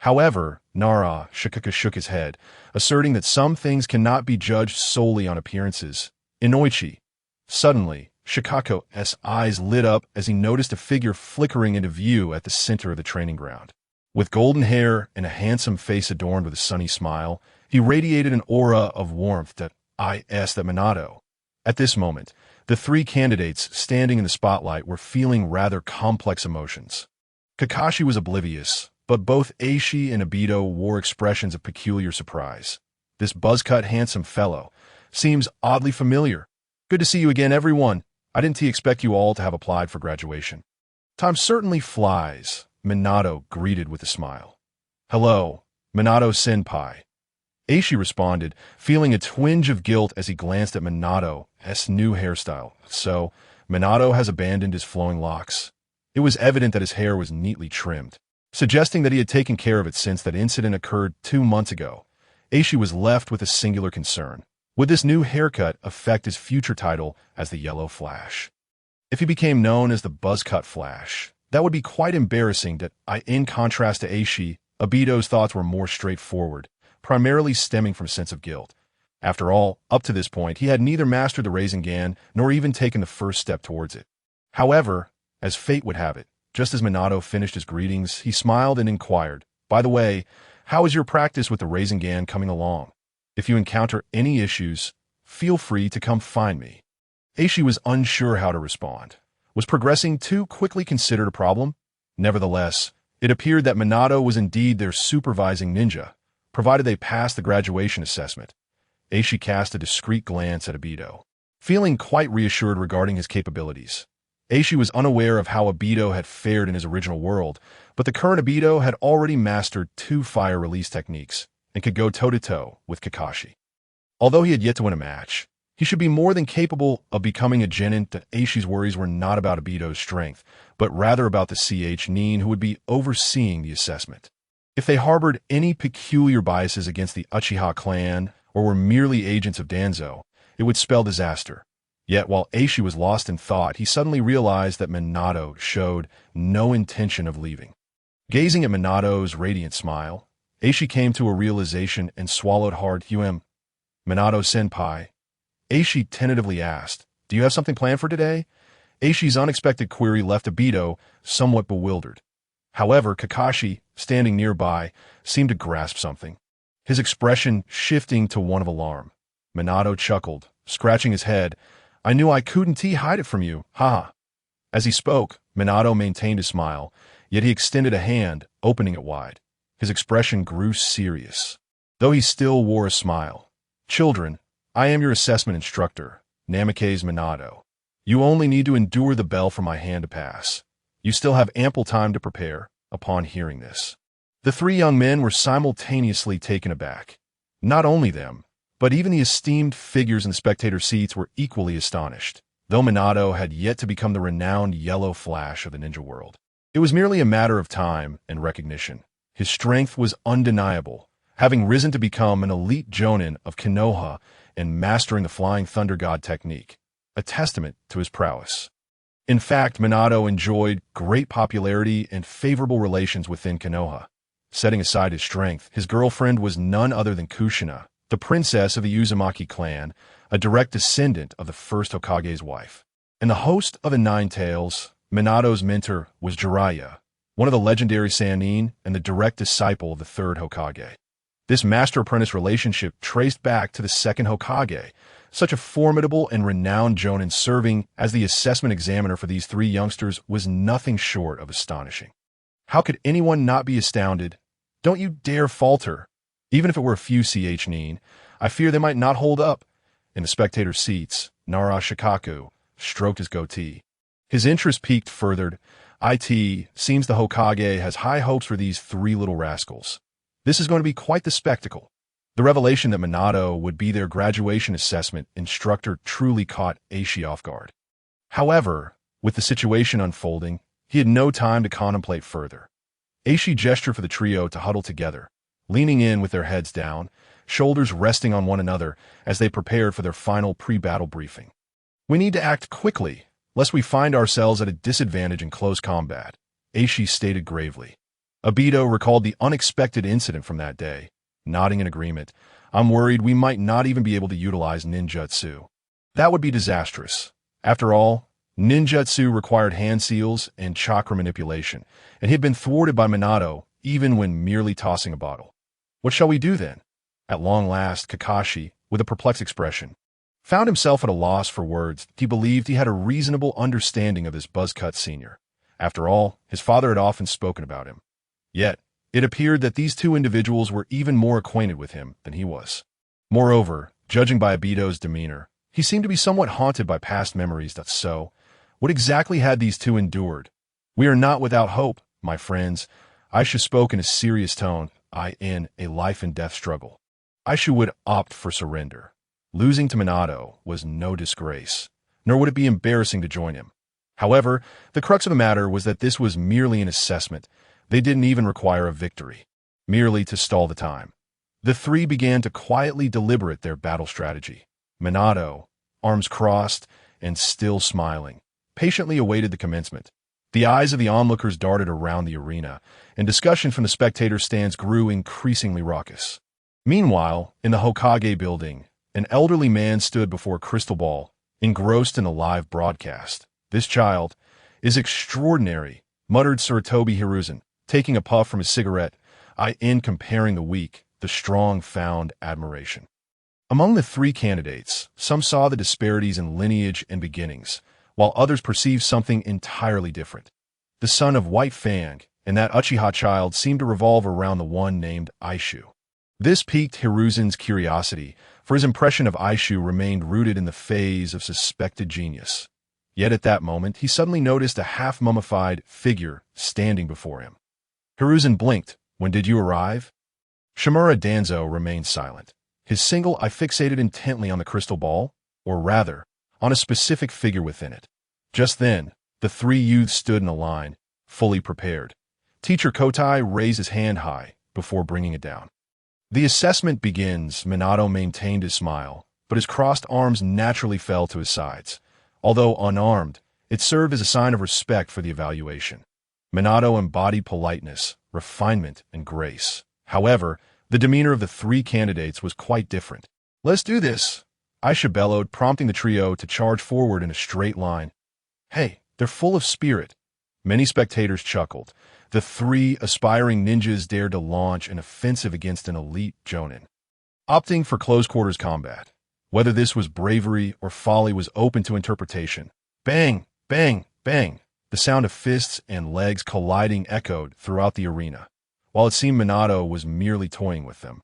However, Nara Shikaku shook his head, asserting that some things cannot be judged solely on appearances. Inoichi. Suddenly, Shikaku's eyes lit up as he noticed a figure flickering into view at the center of the training ground. With golden hair and a handsome face adorned with a sunny smile, he radiated an aura of warmth that Minato. At this moment, the three candidates standing in the spotlight were feeling rather complex emotions. Kakashi was oblivious, but both Aishi and Aido wore expressions of peculiar surprise. This buzz-cut handsome fellow seems oddly familiar. Good to see you again, everyone. I didn't expect you all to have applied for graduation. Time certainly flies, Minato greeted with a smile. Hello, Minato-senpai. Aishi responded, feeling a twinge of guilt as he glanced at Minato's new hairstyle. So, Minato has abandoned his flowing locks. It was evident that his hair was neatly trimmed, suggesting that he had taken care of it since that incident occurred 2 months ago. Aishi was left with a singular concern. Would this new haircut affect his future title as the Yellow Flash? If he became known as the Buzzcut Flash, that would be quite embarrassing. In contrast to Aishi, Aido's thoughts were more straightforward, primarily stemming from a sense of guilt. After all, up to this point, he had neither mastered the Rasengan nor even taken the first step towards it. However, as fate would have it, just as Minato finished his greetings, he smiled and inquired, by the way, how is your practice with the Rasengan coming along? If you encounter any issues, feel free to come find me. Aishi was unsure how to respond. Was progressing too quickly considered a problem? Nevertheless, it appeared that Minato was indeed their supervising ninja, provided they passed the graduation assessment. Aishi cast a discreet glance at Aido, feeling quite reassured regarding his capabilities. Aishi was unaware of how Aido had fared in his original world, but the current Aido had already mastered 2 fire release techniques and could go toe-to-toe with Kakashi. Although he had yet to win a match, He should be more than capable of becoming a genin. Eishu's worries were not about Aido's strength, but rather about the nin who would be overseeing the assessment. If they harbored any peculiar biases against the Uchiha clan or were merely agents of Danzo, it would spell disaster. Yet while Eishu was lost in thought, he suddenly realized that Minato showed no intention of leaving. Gazing at Minato's radiant smile, Eishu came to a realization and swallowed hard. Minato-senpai, Eishu tentatively asked, "Do you have something planned for today?" Eishi's unexpected query left Aido somewhat bewildered. However, Kakashi, standing nearby, seemed to grasp something, his expression shifting to one of alarm. Minato chuckled, scratching his head. "I knew I couldn't hide it from you, haha." As he spoke, Minato maintained his smile, yet he extended a hand, opening it wide. His expression grew serious, though he still wore a smile. "Children, I am your assessment instructor, Namikaze Minato. You only need to endure the bell for my hand to pass. You still have ample time to prepare." Upon hearing this, the three young men were simultaneously taken aback. Not only them, but even the esteemed figures in the spectator seats were equally astonished, though Minato had yet to become the renowned yellow flash of the ninja world. It was merely a matter of time and recognition. His strength was undeniable, having risen to become an elite jonin of Konoha and mastering the Flying Thunder God technique, a testament to his prowess. In fact, Minato enjoyed great popularity and favorable relations within Konoha. Setting aside his strength, his girlfriend was none other than Kushina, the princess of the Uzumaki clan, a direct descendant of the first Hokage's wife. And the host of the Nine Tails, Minato's mentor, was Jiraiya, one of the legendary Sannin and the direct disciple of the third Hokage. This master-apprentice relationship traced back to the second Hokage, such a formidable and renowned jonin serving as the assessment examiner for these three youngsters was nothing short of astonishing. How could anyone not be astounded? Don't you dare falter. Even if it were a few nin, I fear they might not hold up. In the spectator seats, Nara Shikaku stroked his goatee. His interest peaked further. It seems the Hokage has high hopes for these three little rascals. This is going to be quite the spectacle. The revelation that Minato would be their graduation assessment instructor truly caught Eishu off guard. However, with the situation unfolding, he had no time to contemplate further. Eishu gestured for the trio to huddle together, leaning in with their heads down, shoulders resting on one another as they prepared for their final pre-battle briefing. "We need to act quickly, lest we find ourselves at a disadvantage in close combat," Eishu stated gravely. Aido recalled the unexpected incident from that day, nodding in agreement. "I'm worried we might not even be able to utilize ninjutsu. That would be disastrous. After all, ninjutsu required hand seals and chakra manipulation, and he had been thwarted by Minato even when merely tossing a bottle. What shall we do then?" At long last, Kakashi, with a perplexed expression, found himself at a loss for words. He believed he had a reasonable understanding of this buzzcut senior. After all, his father had often spoken about him. Yet, it appeared that these two individuals were even more acquainted with him than he was. Moreover, judging by Aido's demeanor, he seemed to be somewhat haunted by past memories. So, what exactly had these two endured? "We are not without hope, my friends," Aishu spoke in a serious tone. In a life-and-death struggle, Aishu would opt for surrender. Losing to Minato was no disgrace, nor would it be embarrassing to join him. However, the crux of the matter was that this was merely an assessment. They didn't even require a victory, merely to stall the time. The three began to quietly deliberate their battle strategy. Minato, arms crossed and still smiling, patiently awaited the commencement. The eyes of the onlookers darted around the arena, and discussion from the spectator stands grew increasingly raucous. Meanwhile, in the Hokage building, an elderly man stood before a crystal ball, engrossed in the live broadcast. "This child is extraordinary," muttered Sarutobi Hiruzen, taking a puff from his cigarette. In comparing the weak, the strong found admiration. Among the three candidates, some saw the disparities in lineage and beginnings, while others perceived something entirely different. The son of White Fang and that Uchiha child seemed to revolve around the one named Eishu. This piqued Hiruzen's curiosity, for his impression of Eishu remained rooted in the phase of suspected genius. Yet at that moment, he suddenly noticed a half-mummified figure standing before him. Hiruzen blinked. "When did you arrive?" Shimura Danzo remained silent, his single eye fixated intently on the crystal ball. or rather, on a specific figure within it. Just then, the three youths stood in a line, fully prepared. Teacher Kotai raised his hand high before bringing it down. The assessment begins. Minato maintained his smile, but his crossed arms naturally fell to his sides. Although unarmed, it served as a sign of respect for the evaluation. Minato embodied politeness, refinement, and grace. However, the demeanor of the three candidates was quite different. "Let's do this," Aisha bellowed, prompting the trio to charge forward in a straight line. "Hey, they're full of spirit." Many spectators chuckled. The three aspiring ninjas dared to launch an offensive against an elite jonin, opting for close-quarters combat. Whether this was bravery or folly was open to interpretation. Bang, bang, bang. The sound of fists and legs colliding echoed throughout the arena, while it seemed Minato was merely toying with them.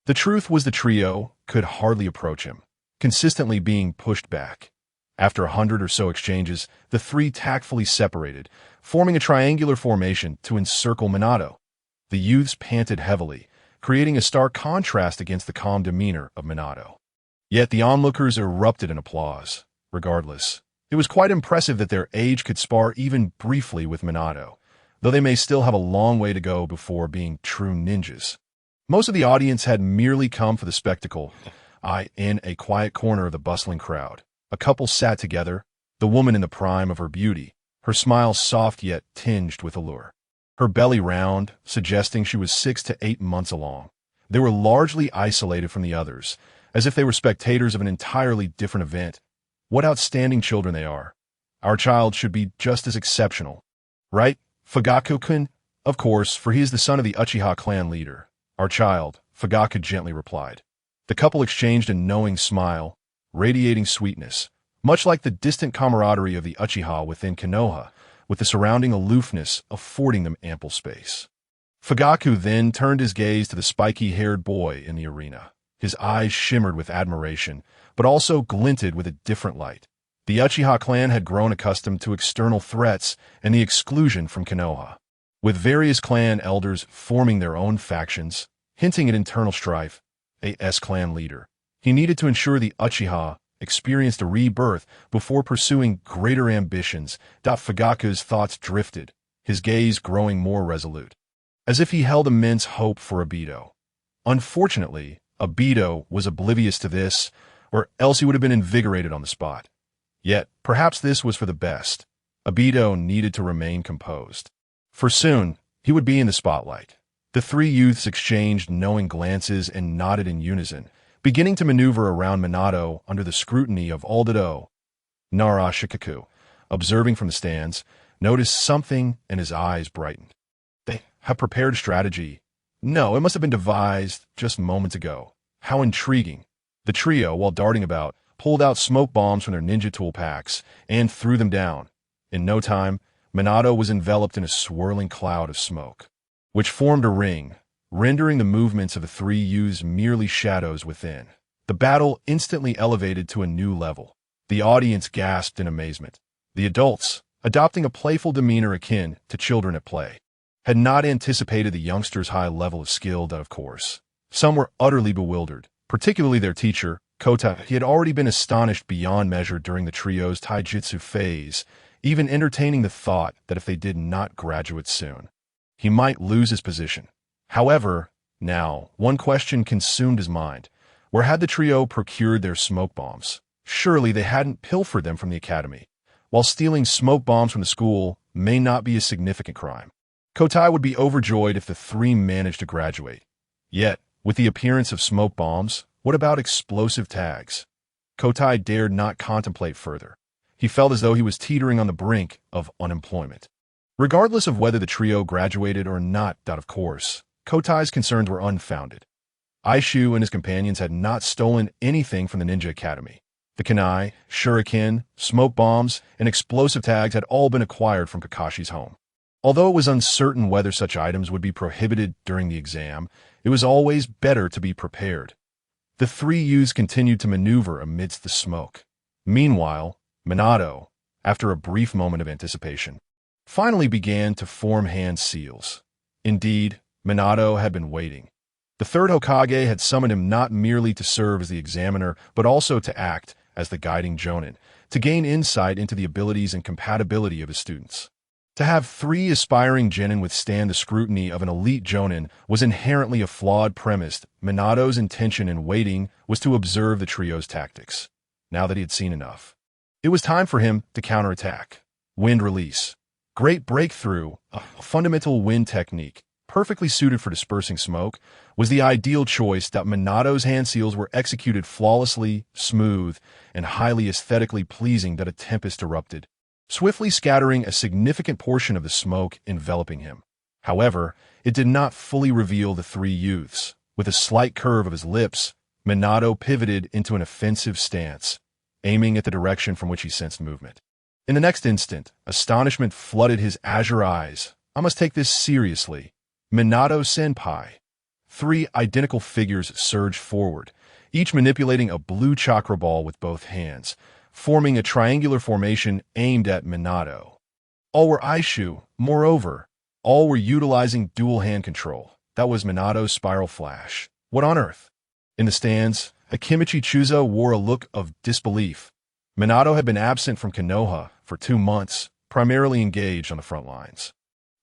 The truth was the trio could hardly approach him, consistently being pushed back. After 100 or so exchanges, the three tactfully separated, forming a triangular formation to encircle Minato. The youths panted heavily, creating a stark contrast against the calm demeanor of Minato. Yet the onlookers erupted in applause. Regardless, it was quite impressive that their age could spar even briefly with Minato, though they may still have a long way to go before being true ninjas. Most of the audience had merely come for the spectacle. In a quiet corner of the bustling crowd, a couple sat together, the woman in the prime of her beauty, her smile soft yet tinged with allure. Her belly round, suggesting she was 6 to 8 months along. They were largely isolated from the others, as if they were spectators of an entirely different event. What outstanding children they are. Our child should be just as exceptional. Right, Fugaku-kun? Of course, for he is the son of the Uchiha clan leader. Our child, Fugaku gently replied. The couple exchanged a knowing smile, radiating sweetness, much like the distant camaraderie of the Uchiha within Konoha, with the surrounding aloofness affording them ample space. Fugaku then turned his gaze to the spiky-haired boy in the arena. His eyes shimmered with admiration, but also glinted with a different light. The Uchiha clan had grown accustomed to external threats and the exclusion from Konoha, with various clan elders forming their own factions, hinting at internal strife. As clan leader, he needed to ensure the Uchiha experienced a rebirth before pursuing greater ambitions. Fugaku's thoughts drifted, his gaze growing more resolute, as if he held immense hope for Aido. Unfortunately, Aido was oblivious to this, or else he would have been invigorated on the spot. Yet, perhaps this was for the best. Aido needed to remain composed, for soon he would be in the spotlight. The three youths exchanged knowing glances and nodded in unison, beginning to maneuver around Minato under the scrutiny of Aido. Narashikaku, observing from the stands, noticed something and his eyes brightened. They have prepared a strategy. No, it must have been devised just moments ago. How intriguing. The trio, while darting about, pulled out smoke bombs from their ninja tool packs and threw them down. In no time, Minato was enveloped in a swirling cloud of smoke, which formed a ring, rendering the movements of the three youths merely shadows within. The battle instantly elevated to a new level. The audience gasped in amazement. The adults, adopting a playful demeanor akin to children at play, had not anticipated the youngsters' high level of skill, of course. Some were utterly bewildered, particularly their teacher, Kota. He had already been astonished beyond measure during the trio's taijutsu phase, even entertaining the thought that if they did not graduate soon, he might lose his position. However, now, one question consumed his mind. Where had the trio procured their smoke bombs? Surely they hadn't pilfered them from the academy. While stealing smoke bombs from the school may not be a significant crime, Kotai would be overjoyed if the three managed to graduate. Yet, with the appearance of smoke bombs, what about explosive tags? Kotai dared not contemplate further. He felt as though he was teetering on the brink of unemployment. Regardless of whether the trio graduated or not, of course, Kotai's concerns were unfounded. Eishu and his companions had not stolen anything from the Ninja Academy. The kunai, shuriken, smoke bombs, and explosive tags had all been acquired from Kakashi's home. Although it was uncertain whether such items would be prohibited during the exam, it was always better to be prepared. The three youths continued to maneuver amidst the smoke. Meanwhile, Minato, after a brief moment of anticipation, finally began to form hand seals. Indeed, Minato had been waiting. The third Hokage had summoned him not merely to serve as the examiner, but also to act as the guiding jonin, to gain insight into the abilities and compatibility of his students. To have 3 aspiring genin withstand the scrutiny of an elite jonin was inherently a flawed premise. Minato's intention in waiting was to observe the trio's tactics. Now that he had seen enough, it was time for him to counterattack. Wind release. Great breakthrough, a fundamental wind technique, perfectly suited for dispersing smoke, was the ideal choice. That Minato's hand seals were executed flawlessly, smooth, and highly aesthetically pleasing that a tempest erupted, swiftly scattering a significant portion of the smoke enveloping him. However, it did not fully reveal the 3 youths. With a slight curve of his lips, Minato pivoted into an offensive stance, aiming at the direction from which he sensed movement. In the next instant, astonishment flooded his azure eyes. I must take this seriously. Minato-senpai. 3 identical figures surged forward, each manipulating a blue chakra ball with both hands, forming a triangular formation aimed at Minato. All were Eishu. Moreover, all were utilizing dual hand control. That was Minato's spiral flash. What on earth? In the stands, Akimichi Chuzo wore a look of disbelief. Minato had been absent from Konoha for 2 months, primarily engaged on the front lines.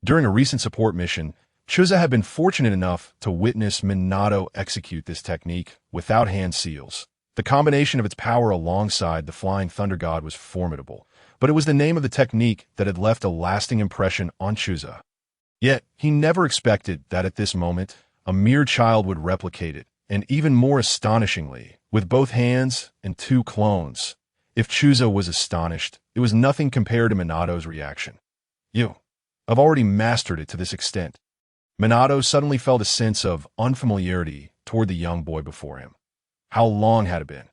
During a recent support mission, Chuzo had been fortunate enough to witness Minato execute this technique without hand seals. The combination of its power alongside the Flying Thunder God was formidable, but it was the name of the technique that had left a lasting impression on Chuzo. Yet, he never expected that at this moment, a mere child would replicate it, and even more astonishingly, with both hands and 2 clones. If Chuzo was astonished, it was nothing compared to Minato's reaction. I've already mastered it to this extent. Minato suddenly felt a sense of unfamiliarity toward the young boy before him. How long had it been?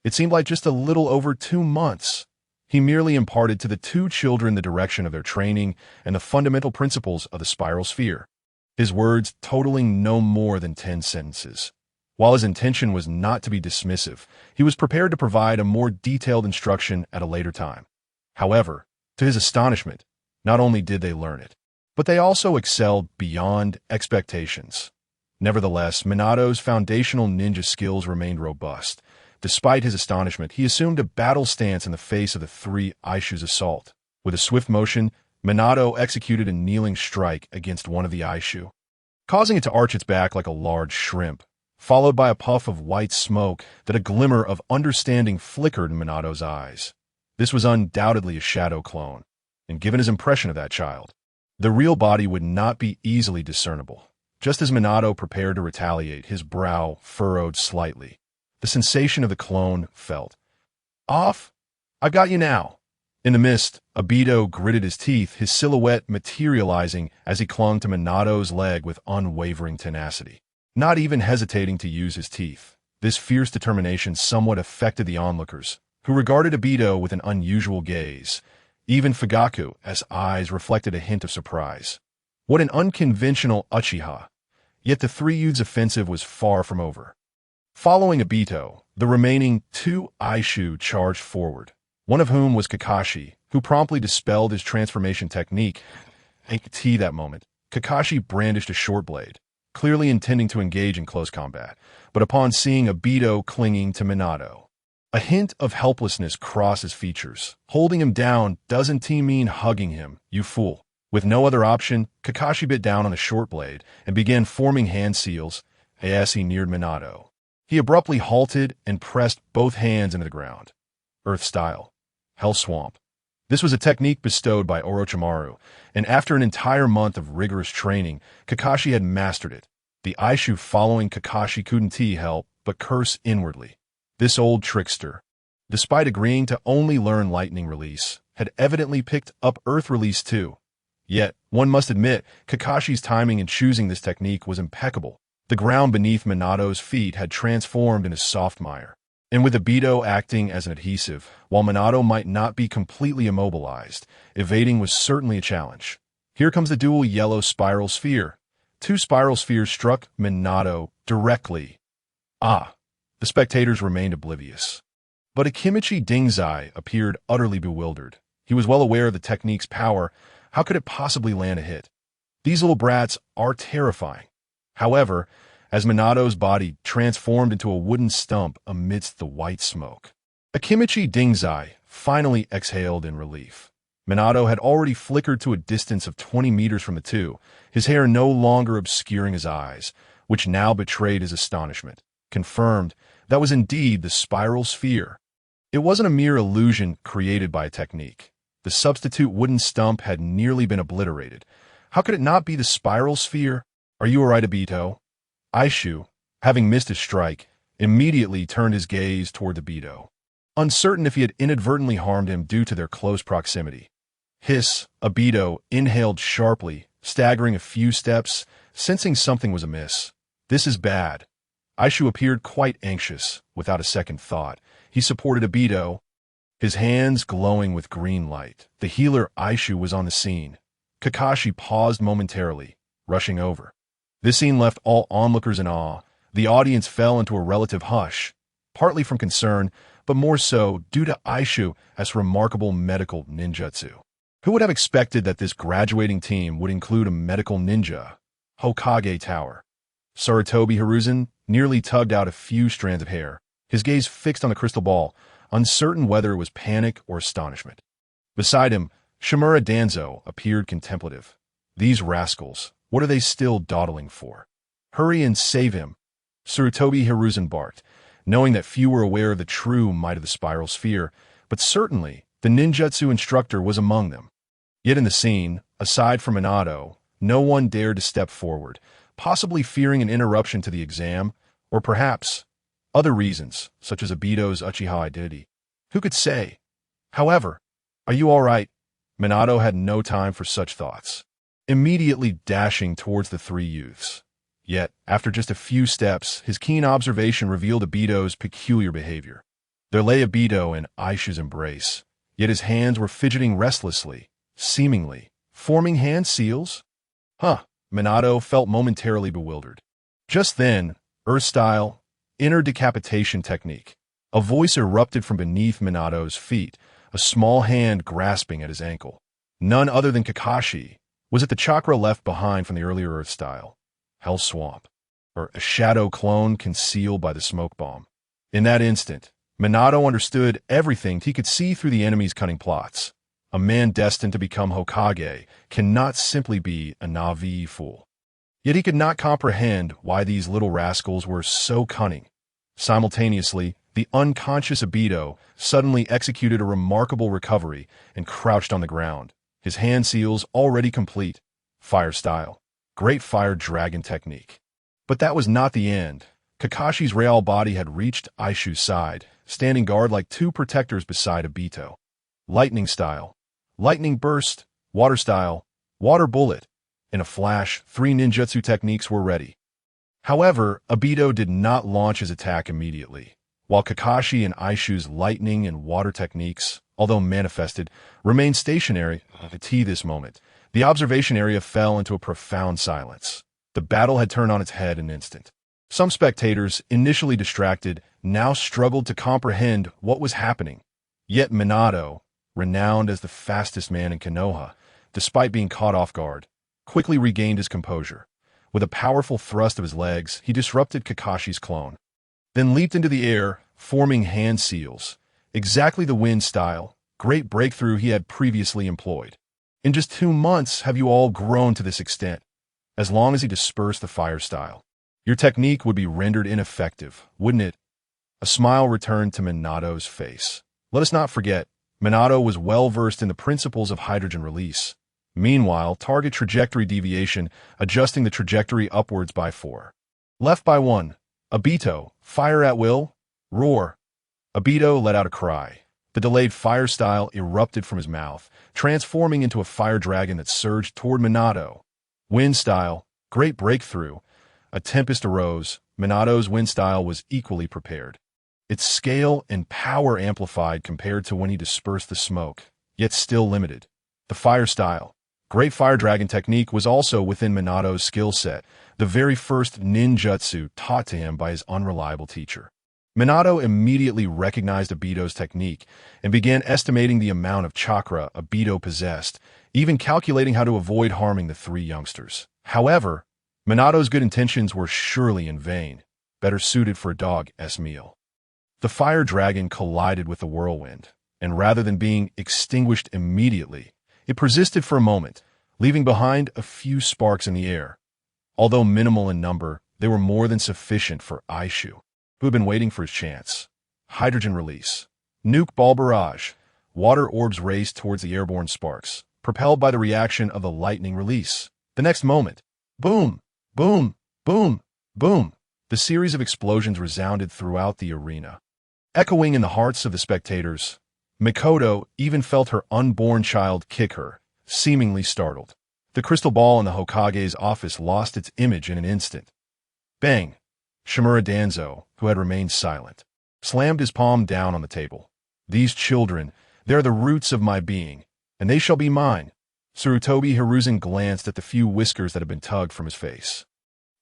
It seemed like just a little over 2 months. He merely imparted to the 2 children the direction of their training and the fundamental principles of the spiral sphere, his words totaling no more than 10 sentences. While his intention was not to be dismissive, he was prepared to provide a more detailed instruction at a later time. However, to his astonishment, not only did they learn it, but they also excelled beyond expectations. Nevertheless, Minato's foundational ninja skills remained robust. Despite his astonishment, he assumed a battle stance in the face of the 3 Aishu's assault. With a swift motion, Minato executed a kneeling strike against one of the Aishu, causing it to arch its back like a large shrimp, followed by a puff of white smoke that a glimmer of understanding flickered in Minato's eyes. This was undoubtedly a shadow clone, and given his impression of that child, the real body would not be easily discernible. Just as Minato prepared to retaliate, his brow furrowed slightly. The sensation of the clone felt. Off? I've got you now. In the mist, Aido gritted his teeth, his silhouette materializing as he clung to Minato's leg with unwavering tenacity, not even hesitating to use his teeth. This fierce determination somewhat affected the onlookers, who regarded Aido with an unusual gaze. Even Fugaku's eyes reflected a hint of surprise. What an unconventional Uchiha! Yet the 3 youths' offensive was far from over. Following Aido, the remaining 2 Aishu charged forward, one of whom was Kakashi, who promptly dispelled his transformation technique. At that moment, Kakashi brandished a short blade, clearly intending to engage in close combat, but upon seeing Aido clinging to Minato, a hint of helplessness crossed his features. Holding him down doesn't mean hugging him, you fool. With no other option, Kakashi bit down on the short blade and began forming hand seals as he neared Minato. He abruptly halted and pressed both hands into the ground. Earth style. Hell swamp. This was a technique bestowed by Orochimaru, and after an entire month of rigorous training, Kakashi had mastered it. The Aishu following Kakashi couldn't help but curse inwardly. This old trickster, despite agreeing to only learn lightning release, had evidently picked up earth release too. Yet, one must admit, Kakashi's timing in choosing this technique was impeccable. The ground beneath Minato's feet had transformed into soft mire, and with Aido acting as an adhesive, while Minato might not be completely immobilized, evading was certainly a challenge. Here comes the dual yellow spiral sphere. 2 spiral spheres struck Minato directly. The spectators remained oblivious. But Akimichi Dingzai appeared utterly bewildered. He was well aware of the technique's power. How could it possibly land a hit? These little brats are terrifying. However, as Minato's body transformed into a wooden stump amidst the white smoke, Akimichi Dingzai finally exhaled in relief. Minato had already flickered to a distance of 20 meters from the two, his hair no longer obscuring his eyes, which now betrayed his astonishment. Confirmed, that was indeed the spiral sphere. It wasn't a mere illusion created by a technique. The substitute wooden stump had nearly been obliterated. How could it not be the spiral sphere? Are you all right, Obito? Aishu, having missed his strike, immediately turned his gaze toward Obito, uncertain if he had inadvertently harmed him due to their close proximity. Hiss, Obito inhaled sharply, staggering a few steps, sensing something was amiss. This is bad. Aishu appeared quite anxious. Without a second thought, he supported Obito, his hands glowing with green light. The healer Aishu was on the scene. Kakashi paused momentarily, rushing over. This scene left all onlookers in awe. The audience fell into a relative hush, partly from concern, but more so due to Aishu as remarkable medical ninjutsu. Who would have expected that this graduating team would include a medical ninja? Hokage Tower. Sarutobi Hiruzen nearly tugged out a few strands of hair, his gaze fixed on the crystal ball, uncertain whether it was panic or astonishment. Beside him, Shimura Danzo appeared contemplative. These rascals, what are they still dawdling for? Hurry and save him. Sarutobi Hiruzen barked, knowing that few were aware of the true might of the spiral sphere, but certainly the ninjutsu instructor was among them. Yet in the scene, aside from Minato, no one dared to step forward, possibly fearing an interruption to the exam, or perhaps other reasons, such as Obito's Uchiha identity. Who could say? However, are you all right? Minato had no time for such thoughts, immediately dashing towards the three youths. Yet, after just a few steps, his keen observation revealed Obito's peculiar behavior. There lay Obito in Aishu's embrace, yet his hands were fidgeting restlessly, seemingly forming hand seals. Minato felt momentarily bewildered. Just then, Earth-style, inner decapitation technique. A voice erupted from beneath Minato's feet, a small hand grasping at his ankle. None other than Kakashi. Was it the chakra left behind from the earlier Earth-style? Hell Swamp, or a shadow clone concealed by the smoke bomb. In that instant, Minato understood everything he could see through the enemy's cunning plots. A man destined to become Hokage cannot simply be a Na'vi fool. Yet he could not comprehend why these little rascals were so cunning. Simultaneously, the unconscious Obito suddenly executed a remarkable recovery and crouched on the ground, his hand seals already complete. Fire style. Great fire dragon technique. But that was not the end. Kakashi's real body had reached Aishu's side, standing guard like two protectors beside Obito. Lightning style. Lightning burst. Water style. Water bullet. In a flash, three ninjutsu techniques were ready. However, Obito did not launch his attack immediately. While Kakashi and Aishu's lightning and water techniques, although manifested, remained stationary at this moment, the observation area fell into a profound silence. The battle had turned on its head in an instant. Some spectators, initially distracted, now struggled to comprehend what was happening. Yet Minato, renowned as the fastest man in Konoha, despite being caught off guard, quickly regained his composure. With a powerful thrust of his legs, he disrupted Kakashi's clone, then leaped into the air, forming hand seals, exactly the wind style, great breakthrough he had previously employed. In just 2 months have you all grown to this extent. As long as he dispersed the fire style, your technique would be rendered ineffective, wouldn't it? A smile returned to Minato's face. Let us not forget, Minato was well versed in the principles of hydrogen release. Meanwhile, target trajectory deviation, adjusting the trajectory upwards by 4. Left by 1. Obito, fire at will. Roar. Obito let out a cry. The delayed fire style erupted from his mouth, transforming into a fire dragon that surged toward Minato. Wind style, great breakthrough. A tempest arose. Minato's wind style was equally prepared. Its scale and power amplified compared to when he dispersed the smoke, yet still limited. The fire style, great fire dragon technique, was also within Minato's skill set, the very first ninjutsu taught to him by his unreliable teacher. Minato immediately recognized Obito's technique and began estimating the amount of chakra Obito possessed, even calculating how to avoid harming the three youngsters. However, Minato's good intentions were surely in vain, better suited for a dog's meal. The fire dragon collided with the whirlwind, and rather than being extinguished immediately, it persisted for a moment, leaving behind a few sparks in the air. Although minimal in number, they were more than sufficient for Aishu, who had been waiting for his chance. Hydrogen release. Nuke ball barrage. Water orbs raced towards the airborne sparks, propelled by the reaction of the lightning release. The next moment, boom, boom, boom, boom. The series of explosions resounded throughout the arena, echoing in the hearts of the spectators. Mikoto even felt her unborn child kick her, seemingly startled. The crystal ball in the Hokage's office lost its image in an instant. Bang! Shimura Danzo, who had remained silent, slammed his palm down on the table. These children, they're the roots of my being, and they shall be mine. Tsurutobi Hiruzen glanced at the few whiskers that had been tugged from his face,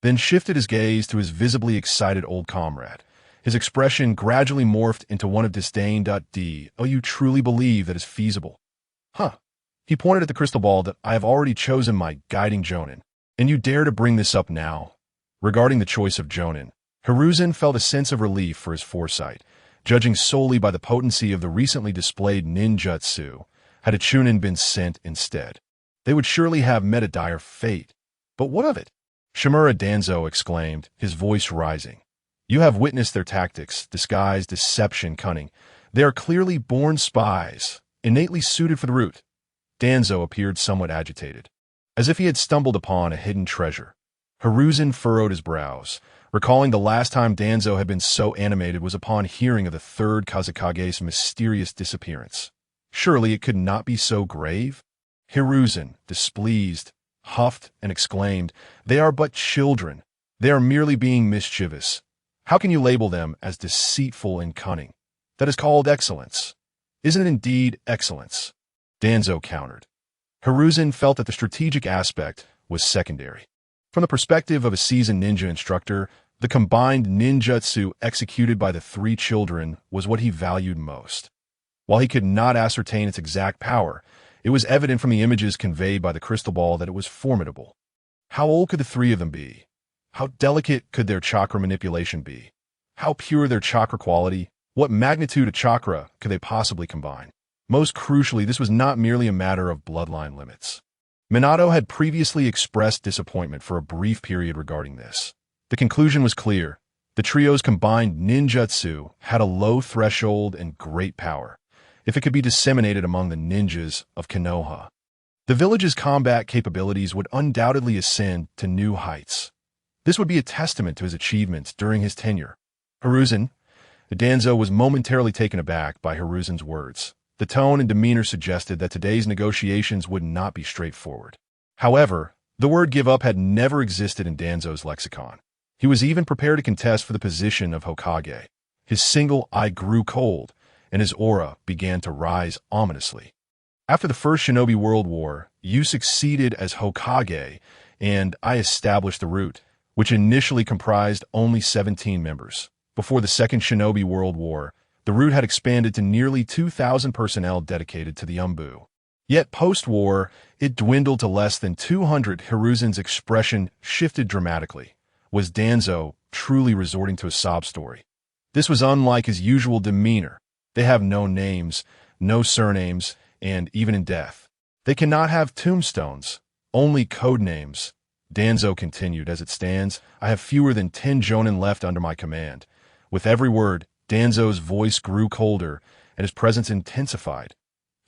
then shifted his gaze to his visibly excited old comrade. His expression gradually morphed into one of disdain. Oh, you truly believe that is feasible? Huh. He pointed at the crystal ball. That I have already chosen my guiding Jonin, and you dare to bring this up now? Regarding the choice of Jonin, Hiruzen felt a sense of relief for his foresight, judging solely by the potency of the recently displayed ninjutsu. Had a Chunin been sent instead, they would surely have met a dire fate. But what of it? Shimura Danzo exclaimed, his voice rising. You have witnessed their tactics, disguise, deception, cunning. They are clearly born spies, innately suited for the route. Danzo appeared somewhat agitated, as if he had stumbled upon a hidden treasure. Hiruzen furrowed his brows, recalling the last time Danzo had been so animated was upon hearing of the third Kazekage's mysterious disappearance. Surely it could not be so grave? Hiruzen, displeased, huffed and exclaimed, They are but children. They are merely being mischievous. How can you label them as deceitful and cunning? That is called excellence. Isn't it indeed excellence? Danzo countered. Hiruzen felt that the strategic aspect was secondary. From the perspective of a seasoned ninja instructor, the combined ninjutsu executed by the three children was what he valued most. While he could not ascertain its exact power, it was evident from the images conveyed by the crystal ball that it was formidable. How old could the three of them be? How delicate could their chakra manipulation be? How pure their chakra quality? What magnitude of chakra could they possibly combine? Most crucially, this was not merely a matter of bloodline limits. Minato had previously expressed disappointment for a brief period regarding this. The conclusion was clear. The trio's combined ninjutsu had a low threshold and great power, if it could be disseminated among the ninjas of Konoha. The village's combat capabilities would undoubtedly ascend to new heights. This would be a testament to his achievements during his tenure. Hiruzen, Danzo was momentarily taken aback by Hiruzen's words. The tone and demeanor suggested that today's negotiations would not be straightforward. However, the word give up had never existed in Danzo's lexicon. He was even prepared to contest for the position of Hokage. His single eye grew cold, and his aura began to rise ominously. After the First Shinobi World War, you succeeded as Hokage, and I established the route, which initially comprised only 17 members. Before the Second Shinobi World War, the route had expanded to nearly 2,000 personnel dedicated to the Umbu. Yet post-war, it dwindled to less than 200. Hiruzen's expression shifted dramatically. Was Danzo truly resorting to a sob story? This was unlike his usual demeanor. They have no names, no surnames, and even in death, they cannot have tombstones, only code names. Danzo continued, As it stands, I have fewer than 10 jonin left under my command. With every word, Danzo's voice grew colder, and his presence intensified.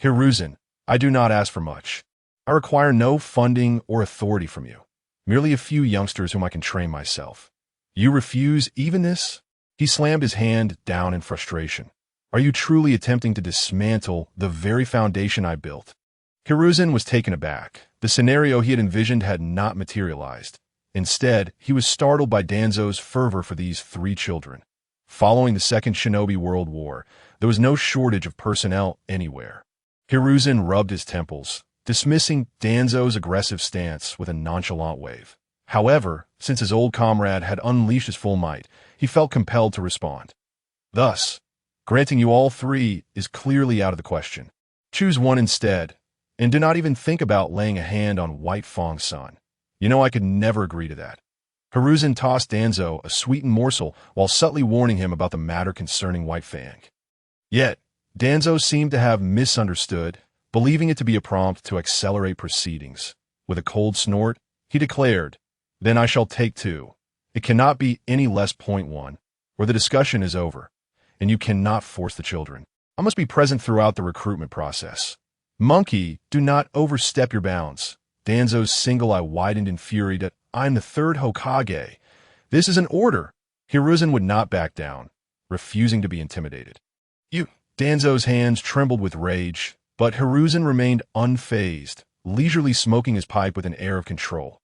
Hiruzen, I do not ask for much. I require no funding or authority from you. Merely a few youngsters whom I can train myself. You refuse even this? He slammed his hand down in frustration. Are you truly attempting to dismantle the very foundation I built? Hiruzen was taken aback. The scenario he had envisioned had not materialized. Instead, he was startled by Danzo's fervor for these three children. Following the Second Shinobi World War, there was no shortage of personnel anywhere. Hiruzen rubbed his temples, dismissing Danzo's aggressive stance with a nonchalant wave. However, since his old comrade had unleashed his full might, he felt compelled to respond. Thus, granting you all three is clearly out of the question. Choose one instead, and do not even think about laying a hand on White Fang's son. You know I could never agree to that. Hiruzen tossed Danzo a sweetened morsel while subtly warning him about the matter concerning White Fang. Yet, Danzo seemed to have misunderstood, believing it to be a prompt to accelerate proceedings. With a cold snort, he declared, "Then I shall take two. It cannot be any less point one, or the discussion is over, and you cannot force the children. I must be present throughout the recruitment process. Monkey, do not overstep your bounds." Danzo's single eye widened in fury that I'm the third Hokage. This is an order. Hiruzen would not back down, refusing to be intimidated. You. Danzo's hands trembled with rage, but Hiruzen remained unfazed, leisurely smoking his pipe with an air of control.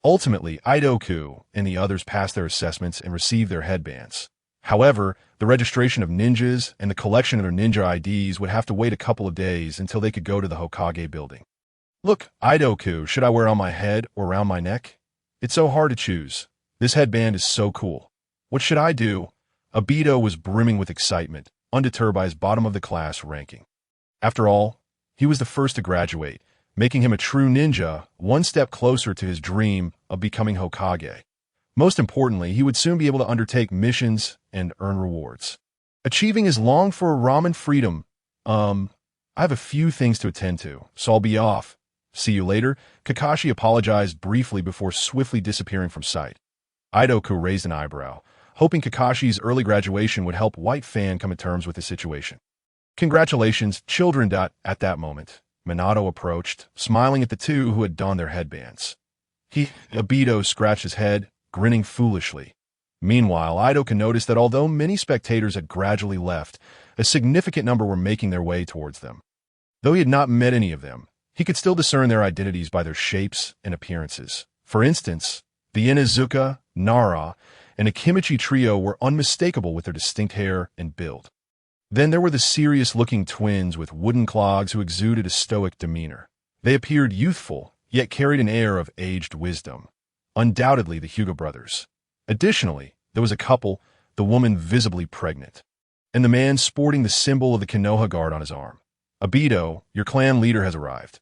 Ultimately, Aido and the others passed their assessments and received their headbands. However, the registration of ninjas and the collection of their ninja IDs would have to wait a couple of days until they could go to the Hokage building. Look, Aido, should I wear it on my head or around my neck? It's so hard to choose. This headband is so cool. What should I do? Aido was brimming with excitement, undeterred by his bottom-of-the-class ranking. After all, he was the first to graduate, making him a true ninja, one step closer to his dream of becoming Hokage. Most importantly, he would soon be able to undertake missions and earn rewards. Achieving his longed-for ramen freedom. I have a few things to attend to, so I'll be off. See you later. Kakashi apologized briefly before swiftly disappearing from sight. Aido raised an eyebrow, hoping Kakashi's early graduation would help White Fang come to terms with the situation. Congratulations, children. At that moment, Minato approached, smiling at the two who had donned their headbands. Aido scratched his head, grinning foolishly. Meanwhile, Aido noticed that although many spectators had gradually left, a significant number were making their way towards them. Though he had not met any of them, he could still discern their identities by their shapes and appearances. For instance, the Inuzuka, Nara, and Akimichi trio were unmistakable with their distinct hair and build. Then there were the serious-looking twins with wooden clogs who exuded a stoic demeanor. They appeared youthful, yet carried an air of aged wisdom. Undoubtedly the Hyuga brothers. Additionally, there was a couple, the woman visibly pregnant, and the man sporting the symbol of the Konoha guard on his arm. Aido, your clan leader has arrived.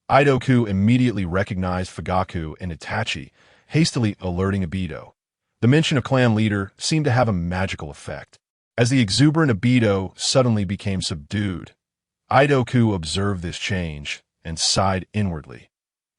Aido immediately recognized Fugaku and Itachi, hastily alerting Aido. The mention of clan leader seemed to have a magical effect. As the exuberant Aido suddenly became subdued, Aido observed this change and sighed inwardly.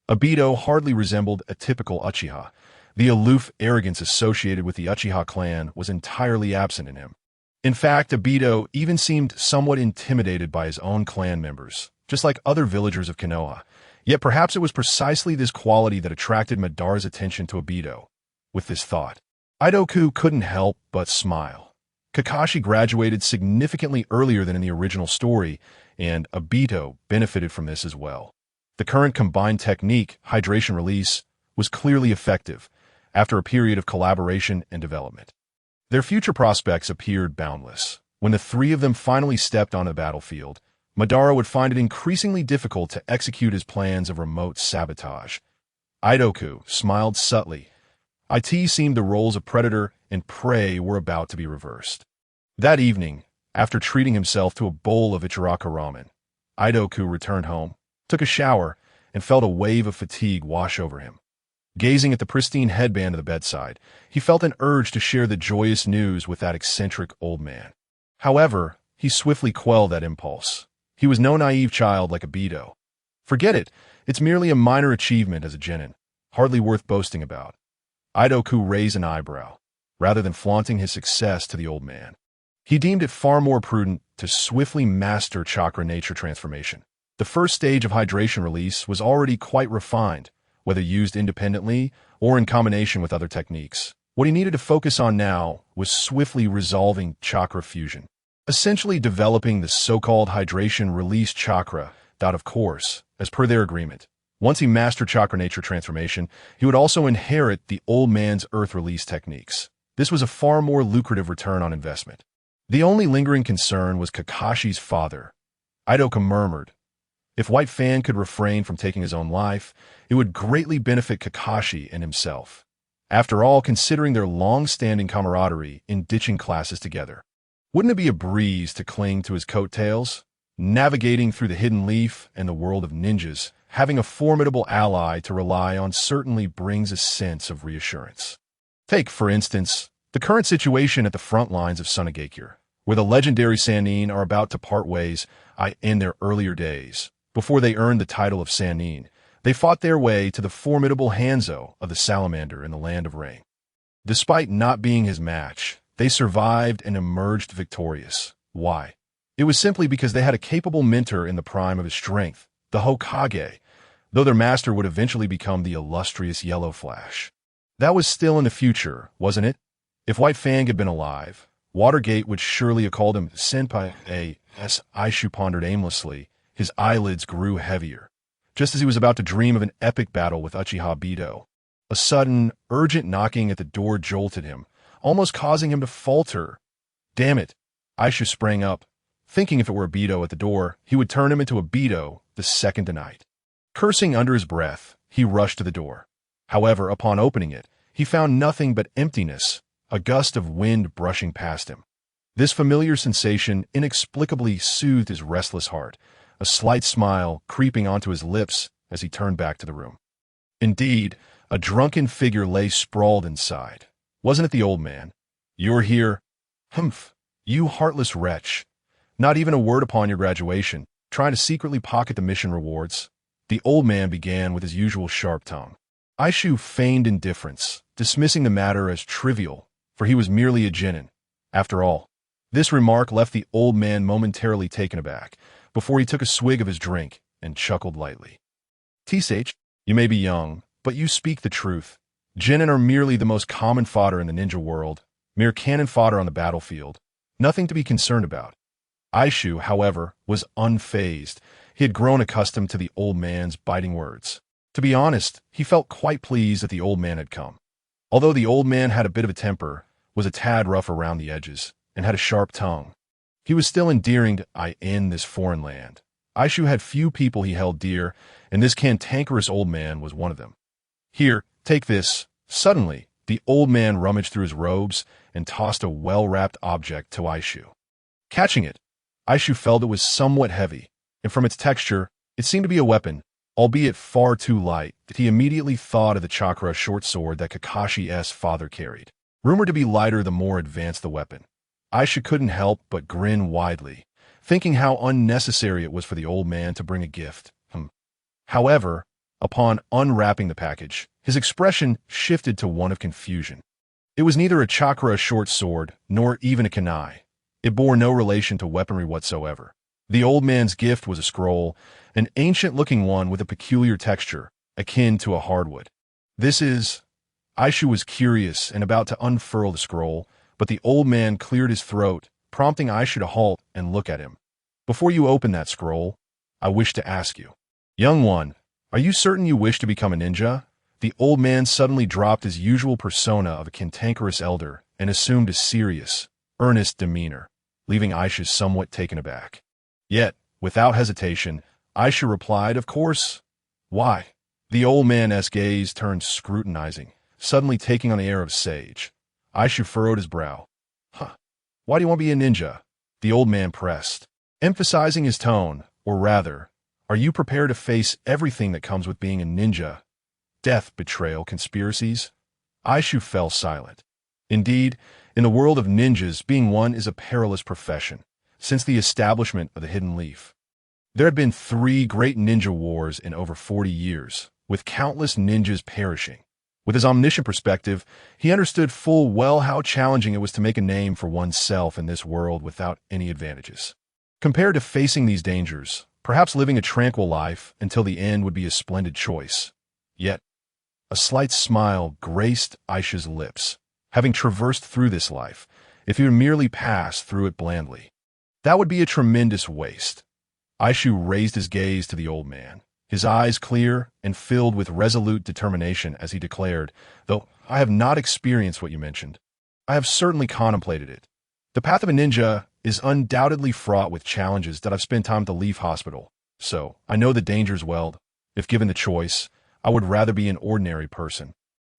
Aido hardly resembled a typical Uchiha. The aloof arrogance associated with the Uchiha clan was entirely absent in him. In fact, Aido even seemed somewhat intimidated by his own clan members, just like other villagers of Konoha. Yet perhaps it was precisely this quality that attracted Madara's attention to Aido. With this thought, Aido couldn't help but smile. Kakashi graduated significantly earlier than in the original story, and Aido benefited from this as well. The current combined technique, hydration release, was clearly effective after a period of collaboration and development. Their future prospects appeared boundless. When the three of them finally stepped on the battlefield, Madara would find it increasingly difficult to execute his plans of remote sabotage. Aido smiled subtly. It seemed the roles of predator and prey were about to be reversed. That evening, after treating himself to a bowl of Ichiraka ramen, Aido returned home, took a shower, and felt a wave of fatigue wash over him. Gazing at the pristine headband of the bedside, he felt an urge to share the joyous news with that eccentric old man. However, he swiftly quelled that impulse. He was no naive child like Aido. Forget it, it's merely a minor achievement as a genin, hardly worth boasting about. Aido raised an eyebrow, rather than flaunting his success to the old man. He deemed it far more prudent to swiftly master chakra nature transformation. The first stage of hydration release was already quite refined, whether used independently or in combination with other techniques. What he needed to focus on now was swiftly resolving chakra fusion, essentially developing the so-called hydration release chakra that, of course, as per their agreement, once he mastered chakra nature transformation, he would also inherit the old man's earth release techniques. This was a far more lucrative return on investment. The only lingering concern was Kakashi's father. Aido murmured, if White Fang could refrain from taking his own life, it would greatly benefit Kakashi and himself. After all, considering their long-standing camaraderie in ditching classes together, wouldn't it be a breeze to cling to his coattails? Navigating through the hidden leaf and the world of ninjas having a formidable ally to rely on certainly brings a sense of reassurance. Take, for instance, the current situation at the front lines of Sunagakure, where the legendary Sannin are about to part ways. In their earlier days, before they earned the title of Sannin, they fought their way to the formidable Hanzo of the Salamander in the Land of Rain. Despite not being his match, they survived and emerged victorious. Why? It was simply because they had a capable mentor in the prime of his strength, the Hokage, though their master would eventually become the illustrious Yellow Flash. That was still in the future, wasn't it? If White Fang had been alive, Watergate would surely have called him Senpai. As Aishu pondered aimlessly, his eyelids grew heavier, just as he was about to dream of an epic battle with Uchiha Aido. A sudden, urgent knocking at the door jolted him, almost causing him to falter. Damn it! Aishu sprang up, thinking if it were a Aido at the door, he would turn him into a Aido the second night. Cursing under his breath, he rushed to the door. However, upon opening it, he found nothing but emptiness, a gust of wind brushing past him. This familiar sensation inexplicably soothed his restless heart, a slight smile creeping onto his lips as he turned back to the room. Indeed, a drunken figure lay sprawled inside. Wasn't it the old man? You're here? Humph, you heartless wretch. Not even a word upon your graduation, trying to secretly pocket the mission rewards. The old man began with his usual sharp tone. Aishu feigned indifference, dismissing the matter as trivial, for he was merely a genin. After all, this remark left the old man momentarily taken aback, before he took a swig of his drink and chuckled lightly. T-Sage, you may be young, but you speak the truth. Genin are merely the most common fodder in the ninja world, mere cannon fodder on the battlefield. Nothing to be concerned about. Aishu, however, was unfazed. He had grown accustomed to the old man's biting words. To be honest, he felt quite pleased that the old man had come. Although the old man had a bit of a temper, was a tad rough around the edges, and had a sharp tongue, he was still endearing to in this foreign land. Aishu had few people he held dear, and this cantankerous old man was one of them. Here, take this. Suddenly, the old man rummaged through his robes and tossed a well-wrapped object to Aishu. Catching it, Aishu felt it was somewhat heavy, and from its texture, it seemed to be a weapon, albeit far too light, that he immediately thought of the chakra short sword that Kakashi's father carried. Rumored to be lighter the more advanced the weapon. Aishu couldn't help but grin widely, thinking how unnecessary it was for the old man to bring a gift. However, upon unwrapping the package, his expression shifted to one of confusion. It was neither a chakra short sword, nor even a kunai. It bore no relation to weaponry whatsoever. The old man's gift was a scroll, an ancient-looking one with a peculiar texture, akin to a hardwood. This is... Aishu was curious and about to unfurl the scroll, but the old man cleared his throat, prompting Aishu to halt and look at him. Before you open that scroll, I wish to ask you. Young one, are you certain you wish to become a ninja? The old man suddenly dropped his usual persona of a cantankerous elder and assumed a serious, earnest demeanor, leaving Aishu somewhat taken aback. Yet, without hesitation, Aishu replied, of course. Why? The old man's gaze turned scrutinizing, suddenly taking on the air of sage. Aishu furrowed his brow. Why do you want to be a ninja? The old man pressed, emphasizing his tone, or rather, are you prepared to face everything that comes with being a ninja? Death, betrayal, conspiracies? Aishu fell silent. Indeed, in the world of ninjas, being one is a perilous profession, since the establishment of the Hidden Leaf. There had been 3 great ninja wars in over 40 years, with countless ninjas perishing. With his omniscient perspective, he understood full well how challenging it was to make a name for oneself in this world without any advantages. Compared to facing these dangers, perhaps living a tranquil life until the end would be a splendid choice. Yet, a slight smile graced Aishu's lips, having traversed through this life, if he would merely pass through it blandly. That would be a tremendous waste. Aishu raised his gaze to the old man, his eyes clear and filled with resolute determination as he declared, though I have not experienced what you mentioned, I have certainly contemplated it. The path of a ninja is undoubtedly fraught with challenges that I've spent time at the Leaf Hospital, so I know the dangers well. If given the choice, I would rather be an ordinary person,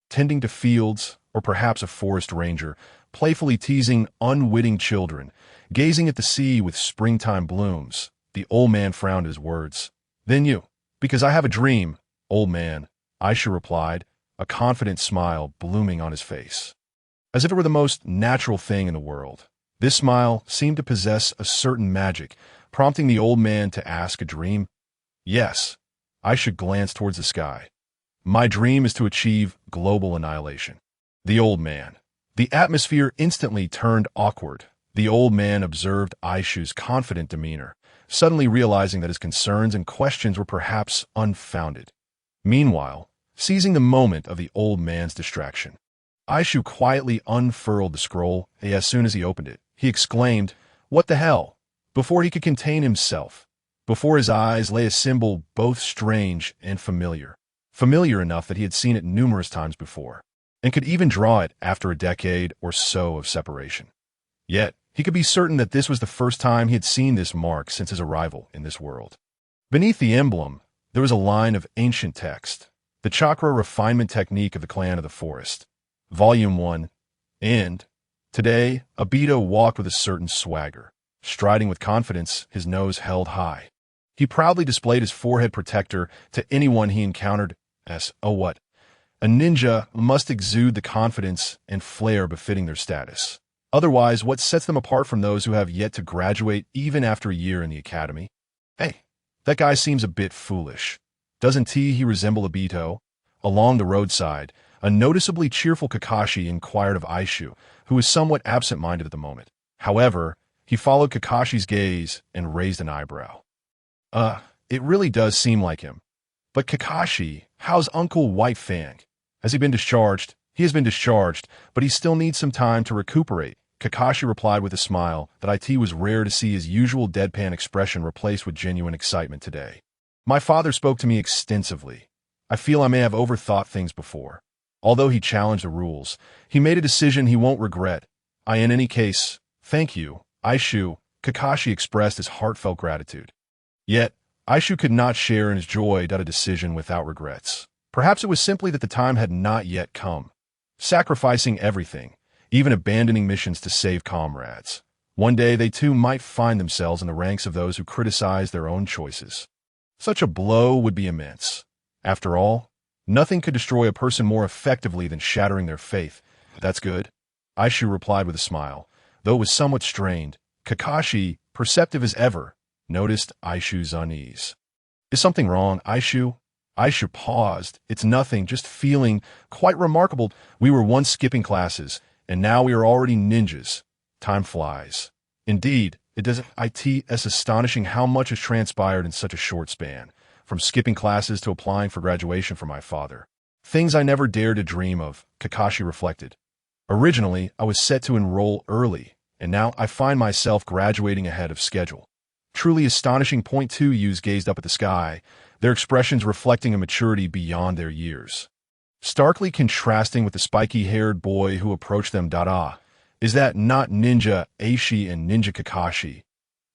tending to fields, or perhaps a forest ranger, playfully teasing unwitting children, gazing at the sea with springtime blooms. The old man frowned his words. Then you, Because I have a dream, old man, Aishu replied, a confident smile blooming on his face. As if it were the most natural thing in the world. This smile seemed to possess a certain magic, prompting the old man to ask a dream. Yes, Aishu glanced towards the sky. My dream is to achieve global annihilation. The old man. The atmosphere instantly turned awkward. The old man observed Aishu's confident demeanor, suddenly realizing that his concerns and questions were perhaps unfounded. Meanwhile, seizing the moment of the old man's distraction, Aishu quietly unfurled the scroll. As soon as he opened it, he exclaimed, "What the hell?" Before he could contain himself. Before his eyes lay a symbol both strange and familiar. Familiar enough that he had seen it numerous times before, and could even draw it after a decade or so of separation. Yet, he could be certain that this was the first time he had seen this mark since his arrival in this world. Beneath the emblem, there was a line of ancient text, the chakra refinement technique of the clan of the forest. Volume 1, and today, Aido walked with a certain swagger, striding with confidence, his nose held high. He proudly displayed his forehead protector to anyone he encountered as, oh what? A ninja must exude the confidence and flair befitting their status. Otherwise, what sets them apart from those who have yet to graduate even after a year in the academy? Hey, that guy seems a bit foolish. Doesn't he resemble Aido? Along the roadside, a noticeably cheerful Kakashi inquired of Eishu, who was somewhat absent-minded at the moment. However, he followed Kakashi's gaze and raised an eyebrow. It really does seem like him. But Kakashi, how's Uncle White Fang? Has he been discharged? He has been discharged, but he still needs some time to recuperate. Kakashi replied with a smile that it was rare to see his usual deadpan expression replaced with genuine excitement today. My father spoke to me extensively. I feel I may have overthought things before. Although he challenged the rules, he made a decision he won't regret. In any case, thank you, Eishu. Kakashi expressed his heartfelt gratitude. Yet, Eishu could not share in his joy at a decision without regrets. Perhaps it was simply that the time had not yet come. Sacrificing everything, even abandoning missions to save comrades. One day they too might find themselves in the ranks of those who criticize their own choices. Such a blow would be immense. After all, nothing could destroy a person more effectively than shattering their faith. That's good, Eishu replied with a smile, though it was somewhat strained. Kakashi, perceptive as ever, noticed Aishu's unease. Is something wrong, Eishu? Eishu paused. It's nothing, just feeling quite remarkable. We were once skipping classes, and now we are already ninjas. Time flies. Indeed, it's astonishing how much has transpired in such a short span, from skipping classes to applying for graduation for my father. Things I never dared to dream of, Kakashi reflected. Originally, I was set to enroll early, and now I find myself graduating ahead of schedule. Truly astonishing. Point two youths gazed up at the sky, their expressions reflecting a maturity beyond their years. Starkly contrasting with the spiky-haired boy who approached them. Is that not Ninja Aishi and Ninja Kakashi?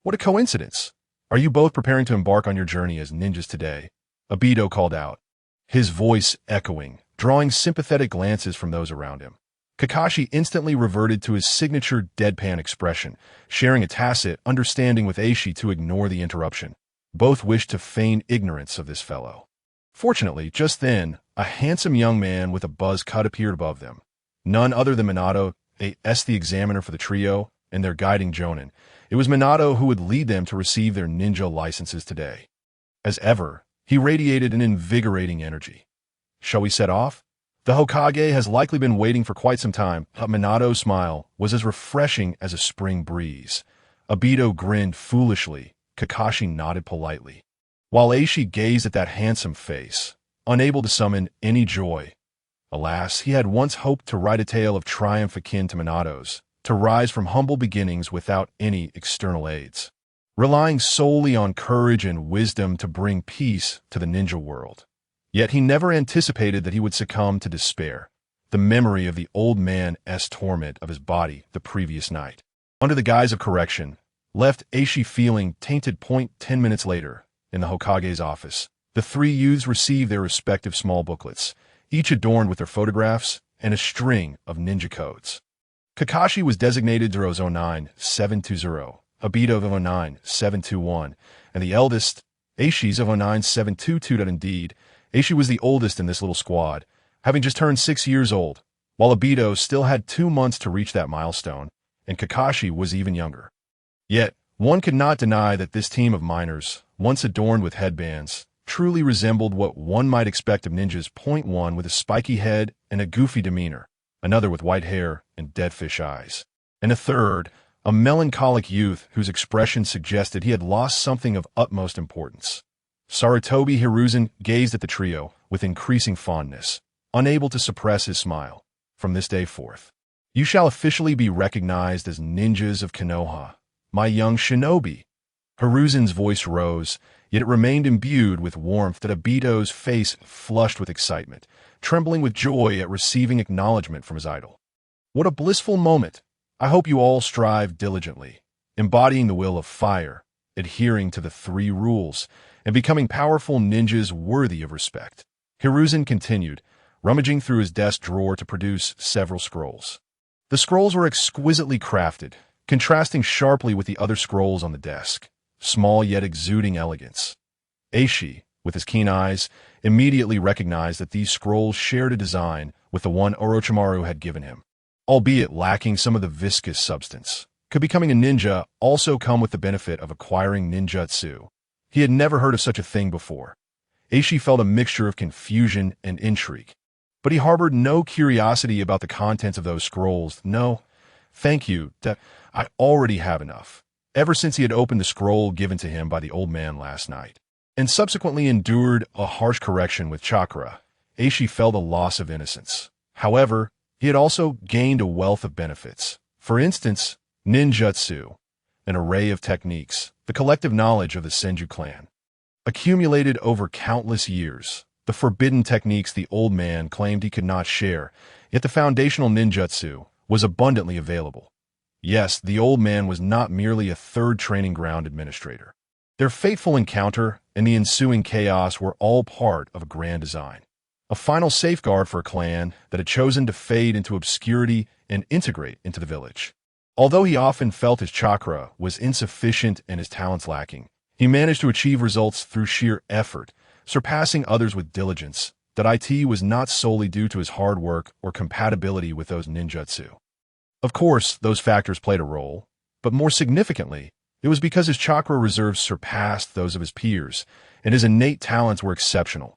What a coincidence! Are you both preparing to embark on your journey as ninjas today? Aido called out, his voice echoing, drawing sympathetic glances from those around him. Kakashi instantly reverted to his signature deadpan expression, sharing a tacit understanding with Aishi to ignore the interruption. Both wished to feign ignorance of this fellow. Fortunately, just then, a handsome young man with a buzz cut appeared above them. None other than Minato, the examiner for the trio, and their guiding jonin. It was Minato who would lead them to receive their ninja licenses today. As ever, he radiated an invigorating energy. Shall we set off? The Hokage has likely been waiting for quite some time. Minato's smile was as refreshing as a spring breeze. Aido grinned foolishly. Kakashi nodded politely, while Aishi gazed at that handsome face, unable to summon any joy. Alas, he had once hoped to write a tale of triumph akin to Minato's, to rise from humble beginnings without any external aids, relying solely on courage and wisdom to bring peace to the ninja world. Yet he never anticipated that he would succumb to despair, the memory of the old man's torment of his body the previous night. Under the guise of correction, left Aishi feeling tainted. 10 minutes later, in the Hokage's office, the three youths received their respective small booklets, each adorned with their photographs and a string of ninja codes. Kakashi was designated 009-720, Aido 009-721, and the eldest, Aishi's of 09722. Indeed, Aishi was the oldest in this little squad, having just turned 6 years old, while Aido still had 2 months to reach that milestone, and Kakashi was even younger. Yet, one could not deny that this team of minors, once adorned with headbands, truly resembled what one might expect of ninjas. One with a spiky head and a goofy demeanor, another with white hair and dead fish eyes, and a third, a melancholic youth whose expression suggested he had lost something of utmost importance. Sarutobi Hiruzen gazed at the trio with increasing fondness, unable to suppress his smile. From this day forth, you shall officially be recognized as ninjas of Konoha, my young shinobi. Hiruzen's voice rose, yet it remained imbued with warmth that Aido's face flushed with excitement, trembling with joy at receiving acknowledgement from his idol. What a blissful moment! I hope you all strive diligently, embodying the will of fire, adhering to the 3 rules, and becoming powerful ninjas worthy of respect. Hiruzen continued, rummaging through his desk drawer to produce several scrolls. The scrolls were exquisitely crafted, contrasting sharply with the other scrolls on the desk, small yet exuding elegance. Aishi, with his keen eyes, immediately recognized that these scrolls shared a design with the one Orochimaru had given him. Albeit lacking some of the viscous substance, could becoming a ninja also come with the benefit of acquiring ninjutsu? He had never heard of such a thing before. Aishi felt a mixture of confusion and intrigue, but he harbored no curiosity about the contents of those scrolls. No, thank you, I already have enough. Ever since he had opened the scroll given to him by the old man last night, and subsequently endured a harsh correction with chakra, Aishi felt a loss of innocence. However, he had also gained a wealth of benefits. For instance, ninjutsu, an array of techniques, the collective knowledge of the Senju clan. Accumulated over countless years, the forbidden techniques the old man claimed he could not share, yet the foundational ninjutsu was abundantly available. Yes, the old man was not merely a third training ground administrator. Their fateful encounter and the ensuing chaos were all part of a grand design. A final safeguard for a clan that had chosen to fade into obscurity and integrate into the village. Although he often felt his chakra was insufficient and his talents lacking, he managed to achieve results through sheer effort, surpassing others with diligence. That IT was not solely due to his hard work or compatibility with those ninjutsu. Of course, those factors played a role, but more significantly, it was because his chakra reserves surpassed those of his peers, and his innate talents were exceptional.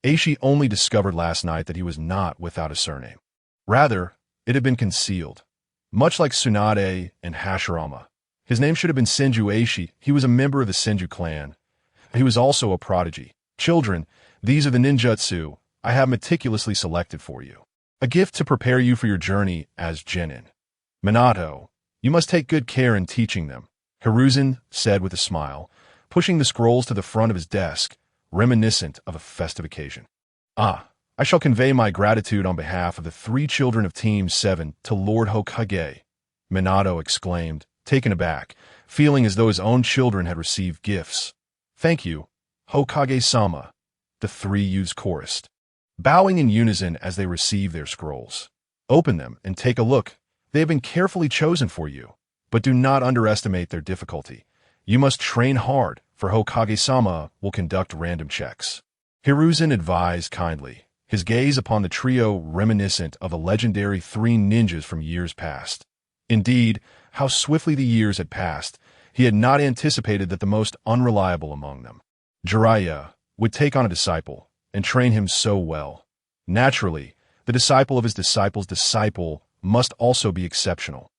Aishi only discovered last night that he was not without a surname. Rather, it had been concealed. Much like Tsunade and Hashirama, his name should have been Senju Aishi. He was a member of the Senju clan. He was also a prodigy. Children, these are the ninjutsu I have meticulously selected for you. A gift to prepare you for your journey as genin. Minato, you must take good care in teaching them, Hiruzen said with a smile, pushing the scrolls to the front of his desk, reminiscent of a festive occasion. I shall convey my gratitude on behalf of the 3 children of Team 7 to Lord Hokage, Minato exclaimed, taken aback, feeling as though his own children had received gifts. Thank you, Hokage-sama, the 3 youths chorused, bowing in unison as they received their scrolls. Open them and take a look. They have been carefully chosen for you, but do not underestimate their difficulty. You must train hard, for Hokage-sama will conduct random checks. Hiruzen advised kindly, his gaze upon the trio reminiscent of the legendary 3 ninjas from years past. Indeed, how swiftly the years had passed. He had not anticipated that the most unreliable among them, Jiraiya, would take on a disciple and train him so well. Naturally, the disciple of his disciple's disciple must also be exceptional.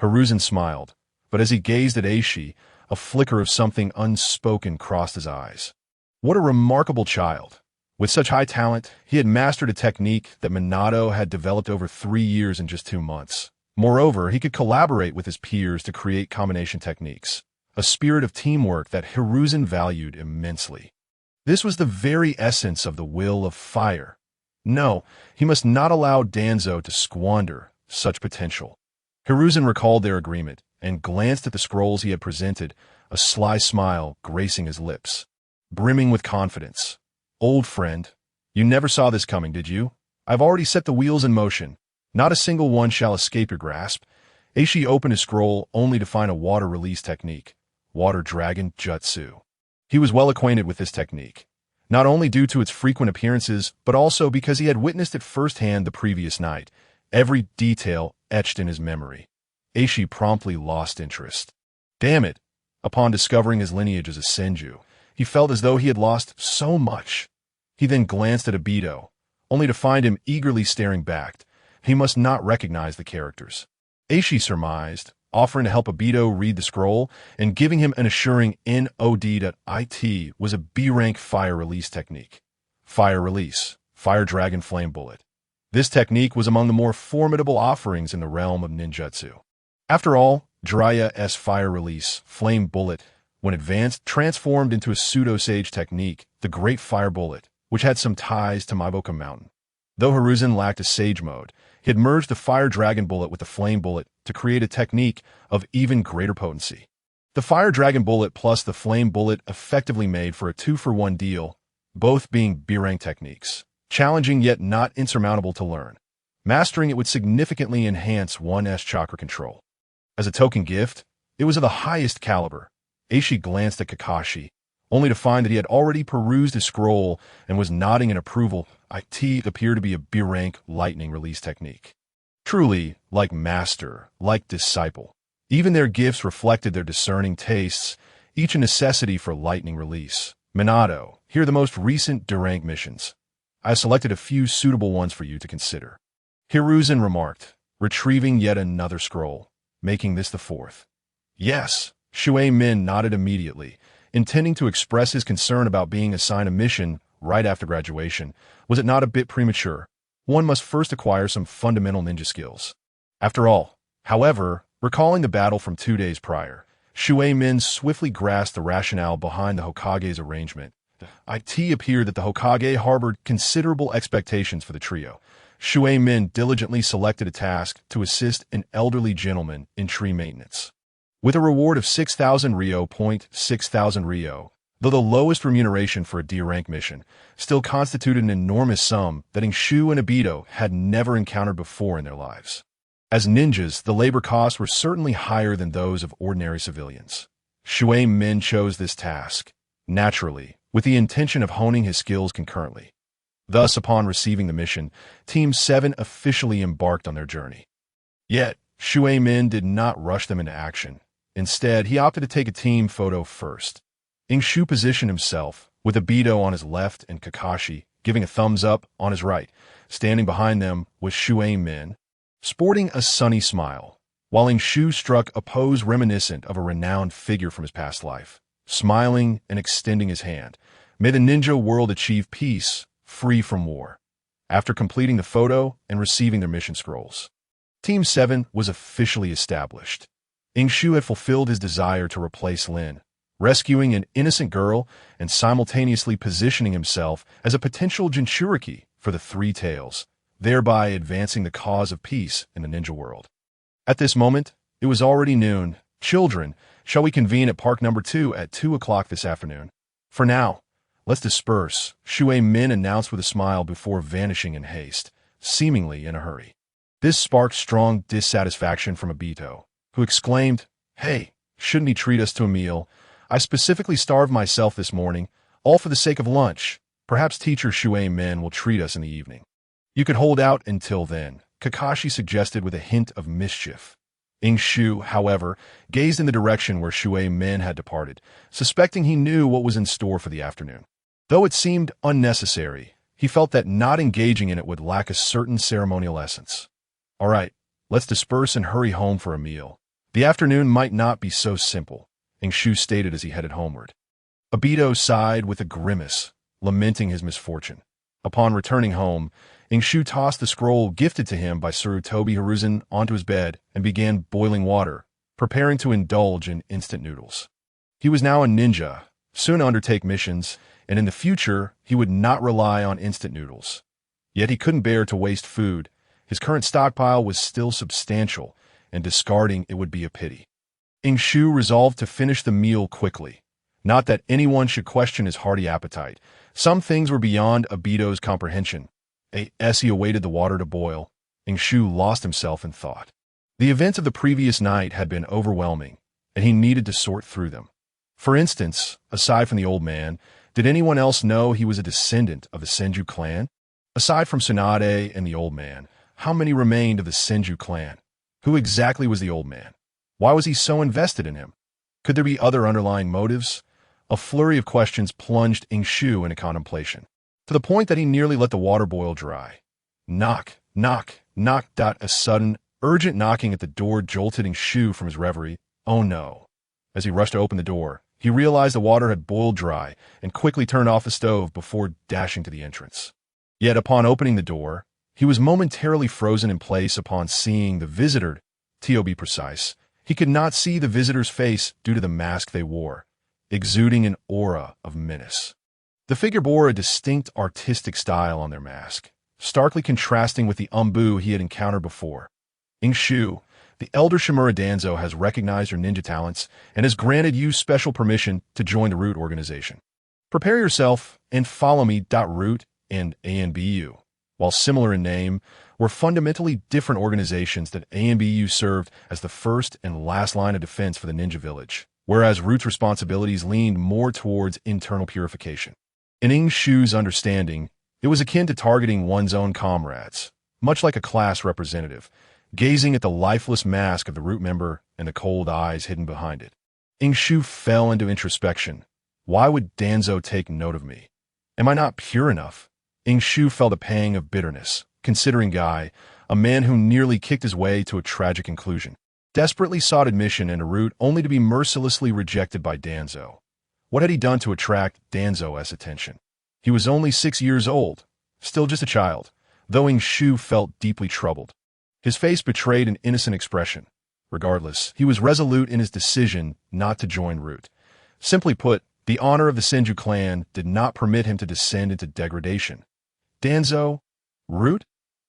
Hiruzen smiled, but as he gazed at Aishi, a flicker of something unspoken crossed his eyes. What a remarkable child! With such high talent, he had mastered a technique that Minato had developed over 3 years in just 2 months. Moreover, he could collaborate with his peers to create combination techniques, a spirit of teamwork that Hiruzen valued immensely. This was the very essence of the will of fire. No, he must not allow Danzo to squander such potential. Hiruzen recalled their agreement and glanced at the scrolls he had presented, a sly smile gracing his lips. Brimming with confidence. Old friend, you never saw this coming, did you? I've already set the wheels in motion. Not a single one shall escape your grasp. Aishi opened his scroll only to find a water release technique, water dragon jutsu. He was well acquainted with this technique, not only due to its frequent appearances, but also because he had witnessed it firsthand the previous night, every detail etched in his memory. Eishu promptly lost interest. Damn it! Upon discovering his lineage as a senju, he felt as though he had lost so much. He then glanced at Aido, only to find him eagerly staring back. He must not recognize the characters. Eishu surmised, offering to help Aido read the scroll and giving him an assuring NOD.IT was a B-rank fire release technique. Fire release, fire dragon flame bullet. This technique was among the more formidable offerings in the realm of ninjutsu. After all, Jiraiya's fire release, flame bullet, when advanced, transformed into a pseudo-sage technique, the Great Fire Bullet, which had some ties to Maiboka Mountain. Though Hiruzen lacked a sage mode, he had merged the Fire Dragon Bullet with the Flame Bullet to create a technique of even greater potency. The Fire Dragon Bullet plus the Flame Bullet effectively made for a 2-for-1 deal, both being B-rank techniques, challenging yet not insurmountable to learn. Mastering it would significantly enhance one's chakra control. As a token gift, it was of the highest caliber. Eishu glanced at Kakashi, only to find that he had already perused his scroll and was nodding in approval. It appeared to be a B-rank lightning release technique. Truly, like master, like disciple. Even their gifts reflected their discerning tastes, each a necessity for lightning release. Minato, here are the most recent D-rank missions. I have selected a few suitable ones for you to consider. Hiruzen remarked, retrieving yet another scroll, making this the fourth. Yes, Shui Min nodded immediately, intending to express his concern about being assigned a mission right after graduation. Was it not a bit premature? One must first acquire some fundamental ninja skills. After all, however, recalling the battle from 2 days prior, Shui Min swiftly grasped the rationale behind the Hokage's arrangement. It appeared that the Hokage harbored considerable expectations for the trio. Shui Min diligently selected a task to assist an elderly gentleman in tree maintenance. With a reward of 6,000 Ryo, 6,000 Ryo, though the lowest remuneration for a D-rank mission, still constituted an enormous sum that Ying Shu and Aido had never encountered before in their lives. As ninjas, the labor costs were certainly higher than those of ordinary civilians. Shui Min chose this task, naturally, with the intention of honing his skills concurrently. Thus, upon receiving the mission, Team 7 officially embarked on their journey. Yet, Shui Min did not rush them into action. Instead, he opted to take a team photo first. Ying Shu positioned himself, with Aido on his left and Kakashi giving a thumbs up on his right. Standing behind them was Shui Min, sporting a sunny smile, while Ying Shu struck a pose reminiscent of a renowned figure from his past life, smiling and extending his hand. May the ninja world achieve peace, free from war. After completing the photo and receiving their mission scrolls, Team 7 was officially established. Ying Shu had fulfilled his desire to replace Lin, rescuing an innocent girl and simultaneously positioning himself as a potential Jinchuriki for the Three Tails, thereby advancing the cause of peace in the ninja world. At this moment, it was already noon. Children, shall we convene at Park Number 2 at 2 o'clock this afternoon? For now, let's disperse, Shui Min announced with a smile before vanishing in haste, seemingly in a hurry. This sparked strong dissatisfaction from Aido, who exclaimed, "Hey, shouldn't he treat us to a meal? I specifically starved myself this morning, all for the sake of lunch. Perhaps teacher Shui Min will treat us in the evening." "You could hold out until then," Kakashi suggested with a hint of mischief. Ying Shu, however, gazed in the direction where Shui Min had departed, suspecting he knew what was in store for the afternoon. Though it seemed unnecessary, he felt that not engaging in it would lack a certain ceremonial essence. "All right, let's disperse and hurry home for a meal. The afternoon might not be so simple," Ying Shu stated as he headed homeward. Aido sighed with a grimace, lamenting his misfortune. Upon returning home, Ying Shu tossed the scroll gifted to him by Sarutobi Hiruzen onto his bed and began boiling water, preparing to indulge in instant noodles. He was now a ninja, soon to undertake missions, and in the future, he would not rely on instant noodles. Yet he couldn't bear to waste food. His current stockpile was still substantial, and discarding it would be a pity. Ying Shu resolved to finish the meal quickly. Not that anyone should question his hearty appetite. Some things were beyond Aido's comprehension. As he awaited the water to boil, Ying Shu lost himself in thought. The events of the previous night had been overwhelming, and he needed to sort through them. For instance, aside from the old man, did anyone else know he was a descendant of the Senju clan? Aside from Tsunade and the old man, how many remained of the Senju clan? Who exactly was the old man? Why was he so invested in him? Could there be other underlying motives? A flurry of questions plunged Ying Shu into contemplation, to the point that he nearly let the water boil dry. Knock, knock, knock. A sudden, urgent knocking at the door jolted Ying Shu from his reverie. Oh no. As he rushed to open the door, he realized the water had boiled dry and quickly turned off the stove before dashing to the entrance. Yet upon opening the door, he was momentarily frozen in place upon seeing the visitor. To be precise, he could not see the visitor's face due to the mask they wore, exuding an aura of menace. The figure bore a distinct artistic style on their mask, starkly contrasting with the umbu he had encountered before. Ying Shu, the elder Shimura Danzo, has recognized your ninja talents and has granted you special permission to join the Root organization. Prepare yourself and follow me. Root and ANBU, while similar in name, were fundamentally different organizations that ANBU served as the first and last line of defense for the ninja village, whereas Root's responsibilities leaned more towards internal purification. In Ying Shu's understanding, it was akin to targeting one's own comrades, much like a class representative, gazing at the lifeless mask of the Root member and the cold eyes hidden behind it. Ying Shu fell into introspection. Why would Danzo take note of me? Am I not pure enough? Ying Shu felt a pang of bitterness, considering Guy, a man who nearly kicked his way to a tragic conclusion, desperately sought admission in a Root only to be mercilessly rejected by Danzo. What had he done to attract Danzo's attention? He was only 6 years old, still just a child, though Ying Shu felt deeply troubled. His face betrayed an innocent expression. Regardless, he was resolute in his decision not to join Root. Simply put, the honor of the Senju clan did not permit him to descend into degradation. Danzo? Root?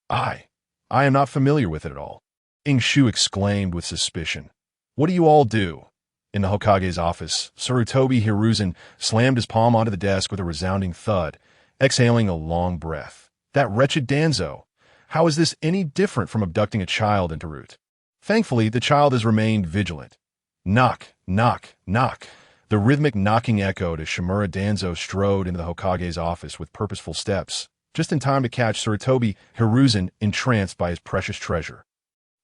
I am not familiar with it at all. Ying Shu exclaimed with suspicion. What do you all do? In the Hokage's office, Sarutobi Hiruzen slammed his palm onto the desk with a resounding thud, exhaling a long breath. That wretched Danzo! How is this any different from abducting a child into Root? Thankfully, the child has remained vigilant. Knock, knock, knock. The rhythmic knocking echoed as Shimura Danzo strode into the Hokage's office with purposeful steps, just in time to catch Sarutobi Hiruzen entranced by his precious treasure.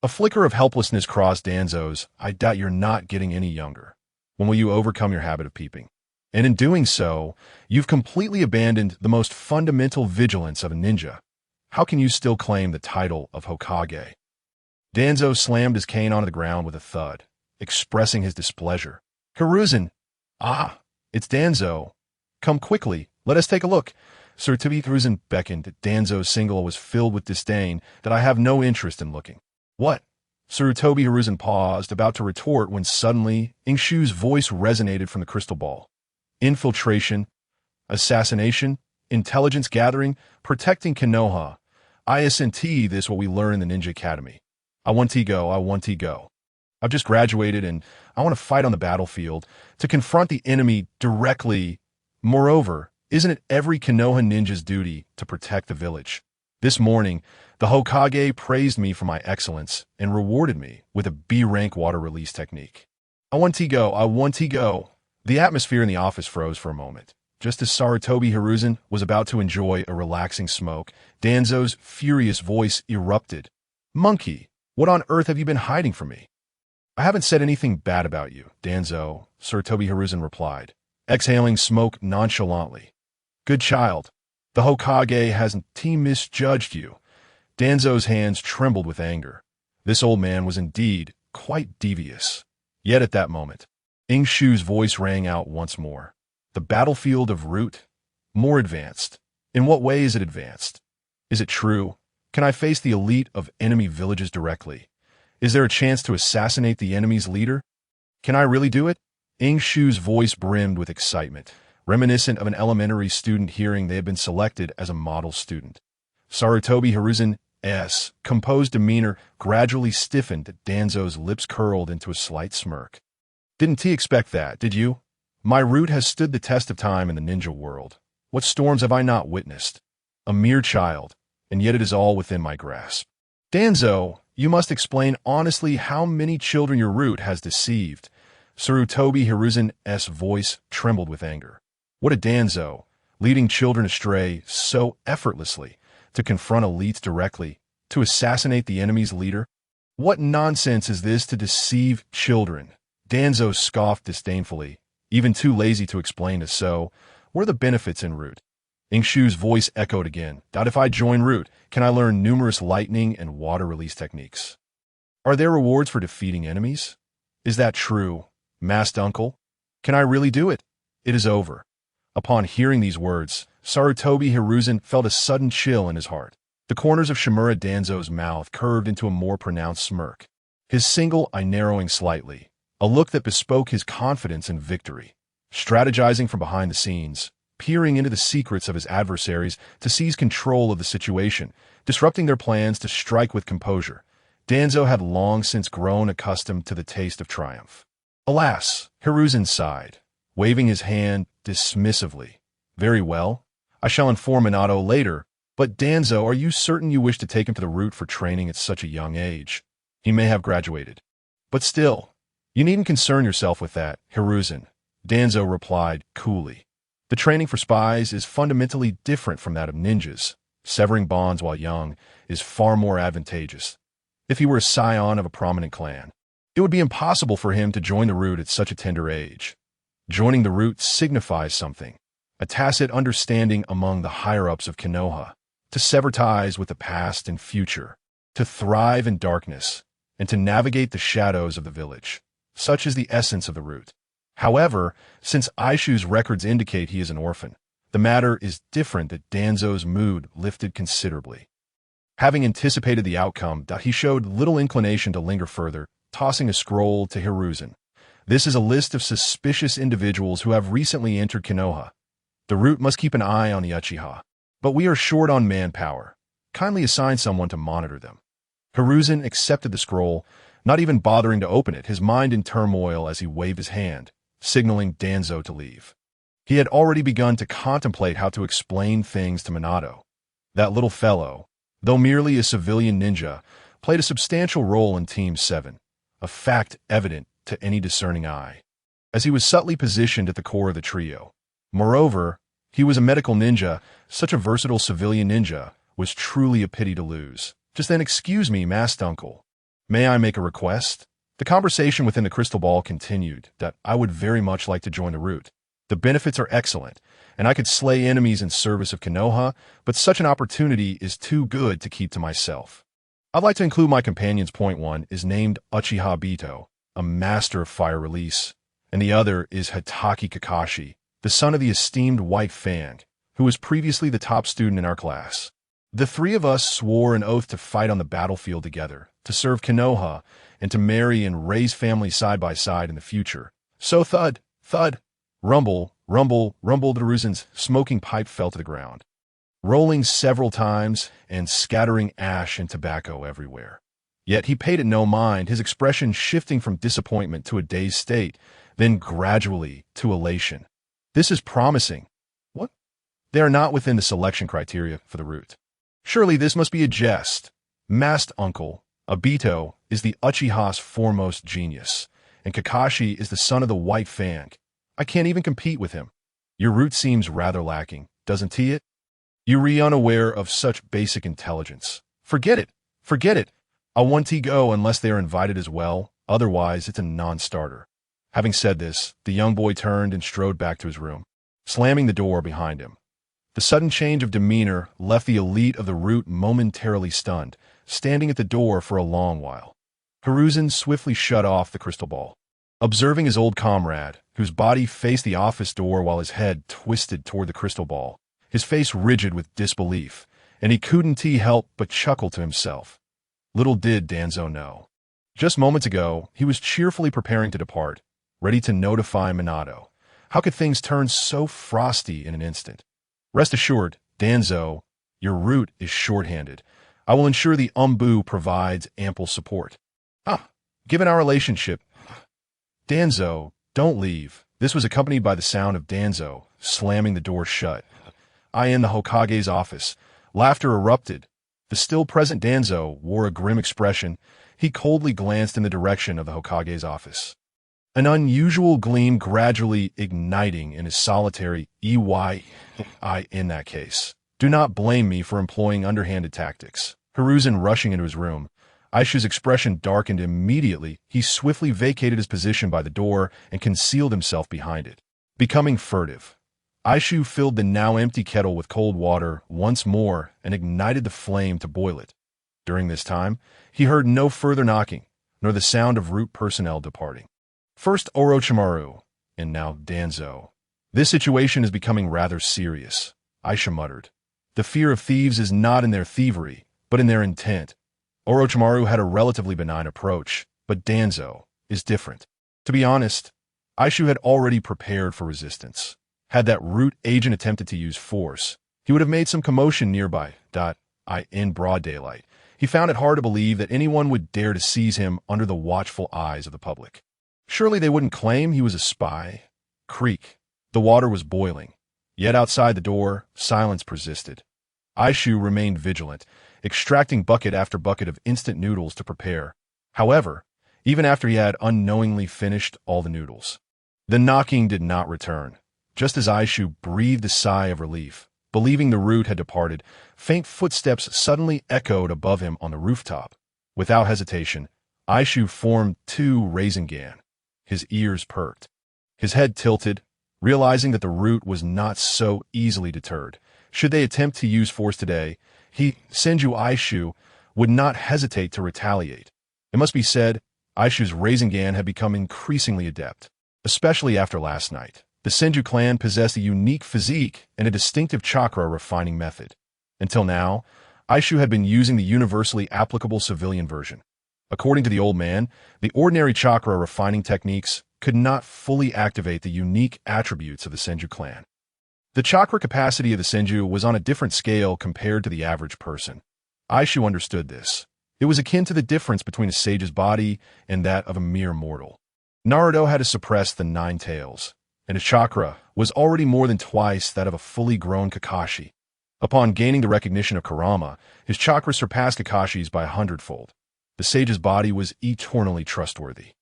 A flicker of helplessness crossed Danzo's. I doubt you're not getting any younger. When will you overcome your habit of peeping? And in doing so, you've completely abandoned the most fundamental vigilance of a ninja. How can you still claim the title of Hokage? Danzo slammed his cane onto the ground with a thud, expressing his displeasure. Hiruzen! Ah, it's Danzo. Come quickly, let us take a look. Sarutobi Hiruzen beckoned. Danzo's single was filled with disdain that I have no interest in looking. What? Sarutobi Hiruzen paused, about to retort, when suddenly Ying Shu's voice resonated from the crystal ball. Infiltration, assassination, intelligence gathering, protecting Konoha. ISNT, this what we learn in the Ninja Academy. I want to go. I've just graduated and I want to fight on the battlefield, to confront the enemy directly. Moreover, isn't it every Konoha ninja's duty to protect the village? This morning, the Hokage praised me for my excellence and rewarded me with a B-rank water release technique. I want to go. The atmosphere in the office froze for a moment. Just as Sarutobi Hiruzen was about to enjoy a relaxing smoke, Danzo's furious voice erupted. Monkey, what on earth have you been hiding from me? I haven't said anything bad about you, Danzo, Sarutobi Hiruzen replied, exhaling smoke nonchalantly. Good child. The Hokage hasn't misjudged you. Danzo's hands trembled with anger. This old man was indeed quite devious. Yet at that moment, Ying Shu's voice rang out once more. The battlefield of Root? More advanced. In what way is it advanced? Is it true? Can I face the elite of enemy villages directly? Is there a chance to assassinate the enemy's leader? Can I really do it? Ying Shu's voice brimmed with excitement, reminiscent of an elementary student hearing they had been selected as a model student. Sarutobi Hiruzen's composed demeanor gradually stiffened. Danzo's lips curled into a slight smirk. Didn't he expect that, did you? My Root has stood the test of time in the ninja world. What storms have I not witnessed? A mere child, and yet it is all within my grasp. Danzo, you must explain honestly how many children your Root has deceived. Sarutobi Hiruzen's voice trembled with anger. What a Danzo, leading children astray so effortlessly, to confront elites directly, to assassinate the enemy's leader? What nonsense is this to deceive children? Danzo scoffed disdainfully, even too lazy to explain to So. What are the benefits in Root? Ying Shu's voice echoed again. If I join Root, can I learn numerous lightning and water release techniques? Are there rewards for defeating enemies? Is that true, masked uncle? Can I really do it? It is over. Upon hearing these words, Sarutobi Hiruzen felt a sudden chill in his heart. The corners of Shimura Danzo's mouth curved into a more pronounced smirk. His single eye narrowing slightly, a look that bespoke his confidence in victory. Strategizing from behind the scenes, peering into the secrets of his adversaries to seize control of the situation, disrupting their plans to strike with composure, Danzo had long since grown accustomed to the taste of triumph. Alas, Hiruzen sighed, waving his hand dismissively. Very well. I shall inform Minato later, but Danzo, are you certain you wish to take him to the Root for training at such a young age? He may have graduated. But still, you needn't concern yourself with that, Hiruzen, Danzo replied coolly. The training for spies is fundamentally different from that of ninjas. Severing bonds while young is far more advantageous. If he were a scion of a prominent clan, it would be impossible for him to join the Root at such a tender age. Joining the Root signifies something, a tacit understanding among the higher-ups of Konoha, to sever ties with the past and future, to thrive in darkness, and to navigate the shadows of the village. Such is the essence of the Root. However, since Eishu's records indicate he is an orphan, the matter is different that Danzo's mood lifted considerably. Having anticipated the outcome, he showed little inclination to linger further, tossing a scroll to Hiruzen. This is a list of suspicious individuals who have recently entered Konoha. The Root must keep an eye on the Uchiha, but we are short on manpower. Kindly assign someone to monitor them. Hiruzen accepted the scroll, not even bothering to open it, his mind in turmoil as he waved his hand, signaling Danzo to leave. He had already begun to contemplate how to explain things to Minato. That little fellow, though merely a civilian ninja, played a substantial role in Team 7, a fact evident to any discerning eye, as he was subtly positioned at the core of the trio. Moreover, he was a medical ninja. Such a versatile civilian ninja was truly a pity to lose. Just then, excuse me, masked uncle. May I make a request? The conversation within the crystal ball continued. I would very much like to join the Root. The benefits are excellent, and I could slay enemies in service of Konoha, but such an opportunity is too good to keep to myself. I'd like to include my companions. Point one is named Uchiha Bito, a master of fire release, and the other is Hitaki Kakashi, the son of the esteemed white Fang, who was previously the top student in our class. The three of us swore an oath to fight on the battlefield together, to serve Konoha, and to marry and raise families side by side in the future. So thud, thud, rumble, rumble, rumbled Hiruzen's smoking pipe fell to the ground, rolling several times and scattering ash and tobacco everywhere. Yet he paid it no mind, his expression shifting from disappointment to a dazed state, then gradually to elation. This is promising. What? They are not within the selection criteria for the Root. Surely this must be a jest. Masked uncle, Obito is the Uchiha's foremost genius, and Kakashi is the son of the white Fang. I can't even compete with him. Your Root seems rather lacking, doesn't he? You re unaware of such basic intelligence. Forget it. Forget it. I want to go unless they are invited as well, otherwise it's a non-starter. Having said this, the young boy turned and strode back to his room, slamming the door behind him. The sudden change of demeanor left the elite of the Root momentarily stunned, standing at the door for a long while. Hiruzen swiftly shut off the crystal ball, observing his old comrade, whose body faced the office door while his head twisted toward the crystal ball, his face rigid with disbelief, and he couldn't help but chuckle to himself. Little did Danzo know. Just moments ago, he was cheerfully preparing to depart, ready to notify Minato. How could things turn so frosty in an instant? Rest assured, Danzo, your Root is short-handed. I will ensure the Umbu provides ample support. Given our relationship... Danzo, don't leave. This was accompanied by the sound of Danzo slamming the door shut. I in the Hokage's office. Laughter erupted. The still-present Danzo wore a grim expression. He coldly glanced in the direction of the Hokage's office. an unusual gleam gradually igniting in his solitary in that case. Do not blame me for employing underhanded tactics. Hiruzen rushing into his room. Aishu's expression darkened immediately. He swiftly vacated his position by the door and concealed himself behind it. Becoming furtive, Aishu filled the now empty kettle with cold water once more and ignited the flame to boil it. During this time, he heard no further knocking, nor the sound of root personnel departing. First Orochimaru, and now Danzo. This situation is becoming rather serious, Aisha muttered. The fear of thieves is not in their thievery, but in their intent. Orochimaru had a relatively benign approach, but Danzo is different. To be honest, Aishu had already prepared for resistance. Had that root agent attempted to use force, he would have made some commotion nearby. In broad daylight, he found it hard to believe that anyone would dare to seize him under the watchful eyes of the public. Surely they wouldn't claim he was a spy. Creak. The water was boiling. Yet outside the door, silence persisted. Aishu remained vigilant, extracting bucket after bucket of instant noodles to prepare. However, even after he had unknowingly finished all the noodles, the knocking did not return. Just as Aishu breathed a sigh of relief, believing the root had departed, faint footsteps suddenly echoed above him on the rooftop. Without hesitation, Aishu formed 2 Rasengan. His ears perked. His head tilted, realizing that the root was not so easily deterred. Should they attempt to use force today, Aishu, would not hesitate to retaliate. It must be said, Aishu's Rasengan had become increasingly adept, especially after last night. The Senju clan possessed a unique physique and a distinctive chakra refining method. Until now, Aishu had been using the universally applicable civilian version. According to the old man, the ordinary chakra refining techniques could not fully activate the unique attributes of the Senju clan. The chakra capacity of the Senju was on a different scale compared to the average person. Aishu understood this. It was akin to the difference between a sage's body and that of a mere mortal. Naruto had to suppress the 9 tails, and his chakra was already more than twice that of a fully grown Kakashi. Upon gaining the recognition of Kurama, his chakra surpassed Kakashi's by 100-fold. The sage's body was eternally trustworthy.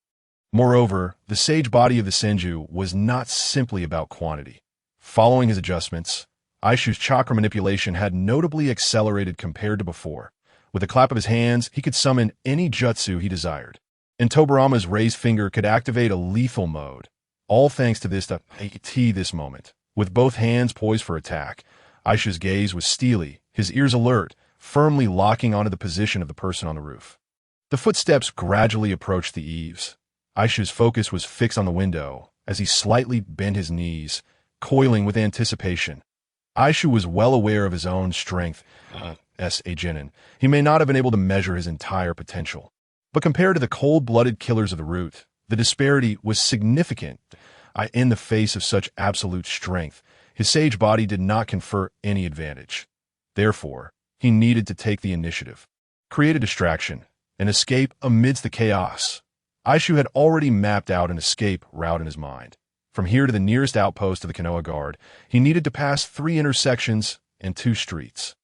Moreover, the sage body of the Senju was not simply about quantity. Following his adjustments, Aishu's chakra manipulation had notably accelerated compared to before. With a clap of his hands, he could summon any jutsu he desired. And Tobarama's raised finger could activate a lethal mode. All thanks to this moment. With both hands poised for attack, Aishu's gaze was steely, his ears alert, firmly locking onto the position of the person on the roof. The footsteps gradually approached the eaves. Aishu's focus was fixed on the window as he slightly bent his knees, coiling with anticipation. Aishu was well aware of his own strength. He may not have been able to measure his entire potential. But compared to the cold-blooded killers of the root, the disparity was significant. In the face of such absolute strength, his sage body did not confer any advantage. Therefore, he needed to take the initiative, create a distraction, and escape amidst the chaos. Aishu had already mapped out an escape route in his mind. From here to the nearest outpost of the Konoha Guard, he needed to pass 3 intersections and 2 streets.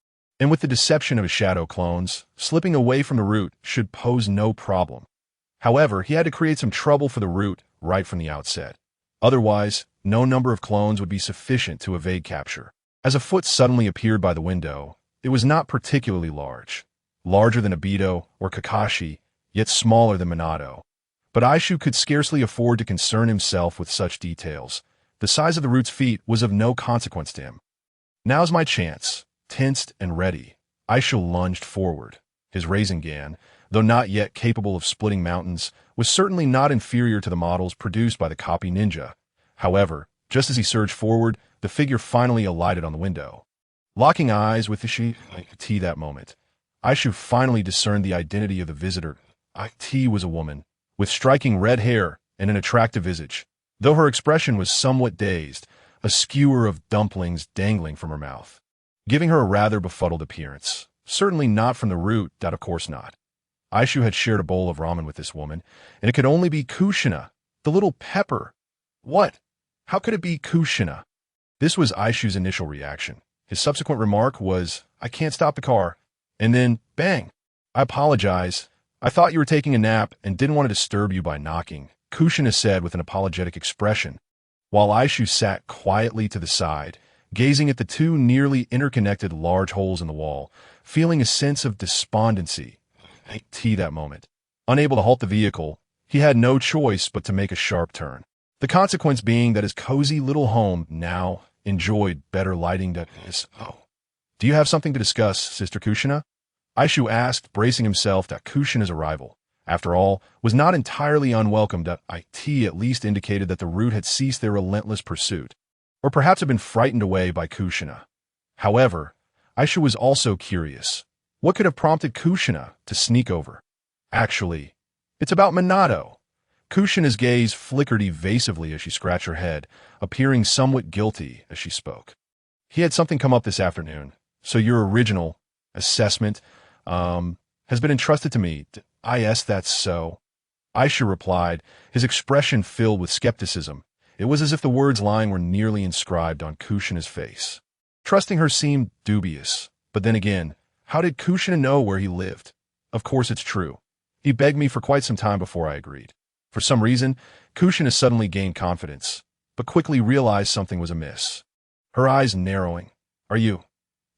And with the deception of his shadow clones, slipping away from the root should pose no problem. However, he had to create some trouble for the root right from the outset. Otherwise, no number of clones would be sufficient to evade capture. As a foot suddenly appeared by the window, it was not particularly large. Larger than Aido or Kakashi, yet smaller than Minato. But Aishu could scarcely afford to concern himself with such details. The size of the root's feet was of no consequence to him. Now's my chance. Tensed and ready, Aishu lunged forward. His Rasengan, though not yet capable of splitting mountains, was certainly not inferior to the models produced by the copy ninja. However, just as he surged forward, the figure finally alighted on the window. Locking eyes with the that moment, Aishu finally discerned the identity of the visitor. It was a woman, with striking red hair and an attractive visage. Though her expression was somewhat dazed, a skewer of dumplings dangling from her mouth, giving her a rather befuddled appearance. Certainly not from the root, of course not. Aishu had shared a bowl of ramen with this woman, and it could only be Kushina, the little pepper. What? How could it be Kushina? This was Aishu's initial reaction. His subsequent remark was, "I can't stop the car." And then, bang! "I apologize. I thought you were taking a nap and didn't want to disturb you by knocking." Kushina said with an apologetic expression, while Aishu sat quietly to the side, gazing at the two nearly interconnected large holes in the wall, feeling a sense of despondency. That moment. Unable to halt the vehicle, he had no choice but to make a sharp turn. The consequence being that his cozy little home now enjoyed better lighting than his. Oh. Do you have something to discuss, Sister Kushina? Aishu asked, bracing himself that Kushina's arrival, after all, was not entirely unwelcome. That it at least indicated that the route had ceased their relentless pursuit, or perhaps had been frightened away by Kushina. However, Aishu was also curious. What could have prompted Kushina to sneak over? Actually, it's about Minato. Kushina's gaze flickered evasively as she scratched her head, appearing somewhat guilty as she spoke. He had something come up this afternoon, so your original assessment has been entrusted to me. Yes, that's so. Aishu replied, his expression filled with skepticism. It was as if the words lying were nearly inscribed on Kushina's face. Trusting her seemed dubious, but then again, how did Kushina know where he lived? Of course it's true. He begged me for quite some time before I agreed. For some reason, Kushina suddenly gained confidence, but quickly realized something was amiss. Her eyes narrowing. Are you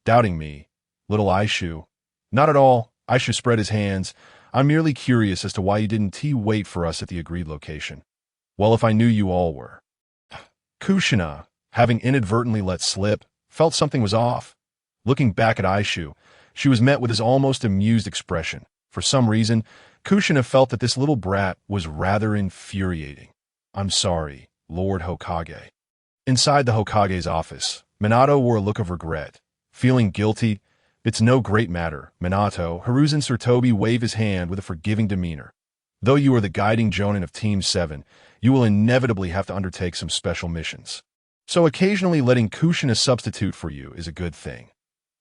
doubting me, little Aishu? Not at all. Aishu spread his hands. I'm merely curious as to why you didn't wait for us at the agreed location. Well, if I knew you all were. Kushina, having inadvertently let slip, felt something was off. Looking back at Aishu, she was met with his almost amused expression. For some reason, Kushina felt that this little brat was rather infuriating. I'm sorry, Lord Hokage. Inside the Hokage's office, Minato wore a look of regret. Feeling guilty, it's no great matter, Minato. Hiruzen Sarutobi waved his hand with a forgiving demeanor. Though you are the guiding jonin of Team 7, you will inevitably have to undertake some special missions. So occasionally letting Kushina substitute for you is a good thing.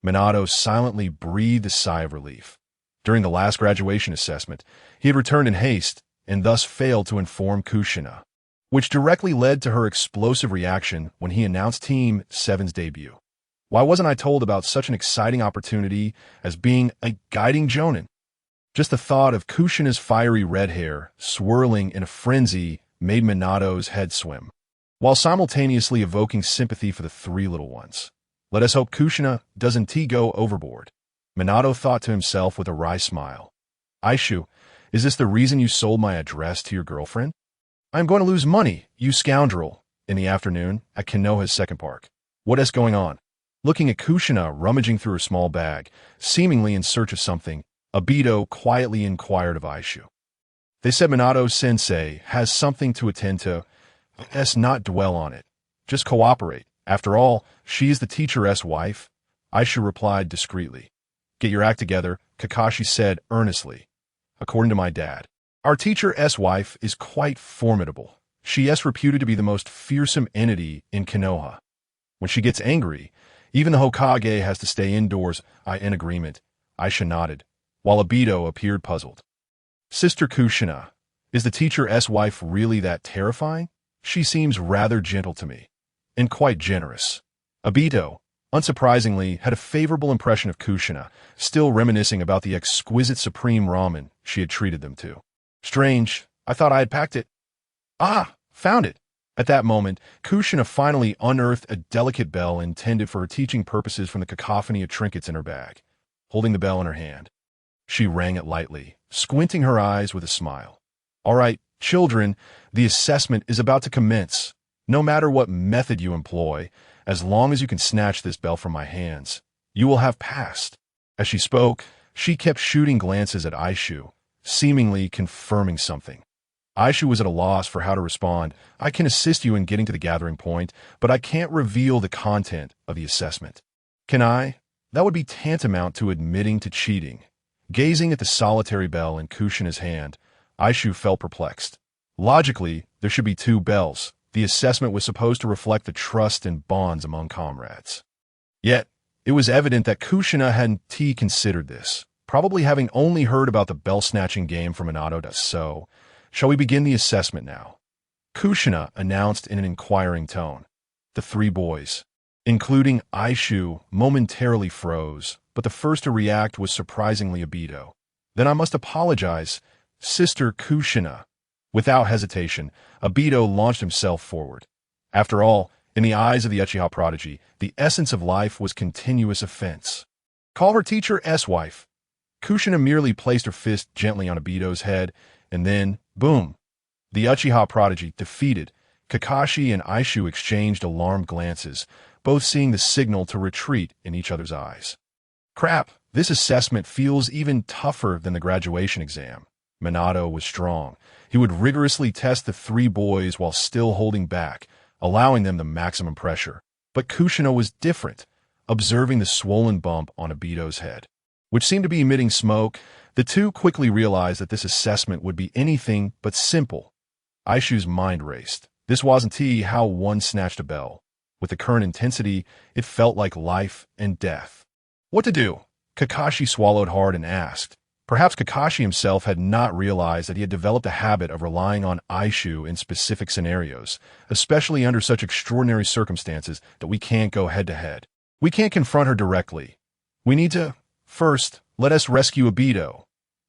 Minato silently breathed a sigh of relief. During the last graduation assessment, he had returned in haste and thus failed to inform Kushina, which directly led to her explosive reaction when he announced Team 7's debut. Why wasn't I told about such an exciting opportunity as being a guiding jonin? Just the thought of Kushina's fiery red hair swirling in a frenzy made Minato's head swim, while simultaneously evoking sympathy for the three little ones. Let us hope Kushina doesn't go overboard. Minato thought to himself with a wry smile. Aishu, is this the reason you sold my address to your girlfriend? I'm going to lose money, you scoundrel, in the afternoon at Konoha's second park. What is going on? Looking at Kushina rummaging through her small bag, seemingly in search of something, Aido quietly inquired of Aishu. They said Minato-sensei has something to attend to. Let's not dwell on it. Just cooperate. After all, she is the teacher's wife. Aishu replied discreetly. Get your act together, Kakashi said earnestly. According to my dad, our teacher's wife is quite formidable. She is reputed to be the most fearsome entity in Konoha. When she gets angry, even the Hokage has to stay indoors. In agreement. Aisha nodded, while Aido appeared puzzled. Sister Kushina, is the teacher's wife really that terrifying? She seems rather gentle to me, and quite generous. Aido, unsurprisingly, had a favorable impression of Kushina, still reminiscing about the exquisite supreme ramen she had treated them to. Strange, I thought I had packed it. Ah, found it. At that moment, Kushina finally unearthed a delicate bell intended for her teaching purposes from the cacophony of trinkets in her bag. Holding the bell in her hand, she rang it lightly, squinting her eyes with a smile. All right, children, the assessment is about to commence. No matter what method you employ, as long as you can snatch this bell from my hands, you will have passed. As she spoke, she kept shooting glances at Aishu, seemingly confirming something. Aishu was at a loss for how to respond. I can assist you in getting to the gathering point, but I can't reveal the content of the assessment. Can I? That would be tantamount to admitting to cheating. Gazing at the solitary bell in Kushina's hand, Aishu felt perplexed. Logically, there should be two bells. The assessment was supposed to reflect the trust and bonds among comrades. Yet, it was evident that Kushina hadn't considered this, probably having only heard about the bell-snatching game from Minato. So, shall we begin the assessment now? Kushina announced in an inquiring tone. The three boys, including Aishu, momentarily froze, but the first to react was surprisingly Aido. Then I must apologize, Sister Kushina. Without hesitation, Aido launched himself forward. After all, in the eyes of the Uchiha prodigy, the essence of life was continuous offense. Call her teacher S-wife. Kushina merely placed her fist gently on Aido's head, and then, boom. The Uchiha prodigy, defeated, Kakashi and Eishu exchanged alarmed glances, both seeing the signal to retreat in each other's eyes. Crap, this assessment feels even tougher than the graduation exam. Minato was strong. He would rigorously test the three boys while still holding back, allowing them the maximum pressure. But Kushina was different. Observing the swollen bump on Aido's head, which seemed to be emitting smoke, the two quickly realized that this assessment would be anything but simple. Aishu's mind raced. This wasn't how one snatched a bell. With the current intensity, it felt like life and death. What to do? Kakashi swallowed hard and asked. Perhaps Kakashi himself had not realized that he had developed a habit of relying on Eishu in specific scenarios, especially under such extraordinary circumstances that we can't go head-to-head. We can't confront her directly. We need to, first, let us rescue Aido.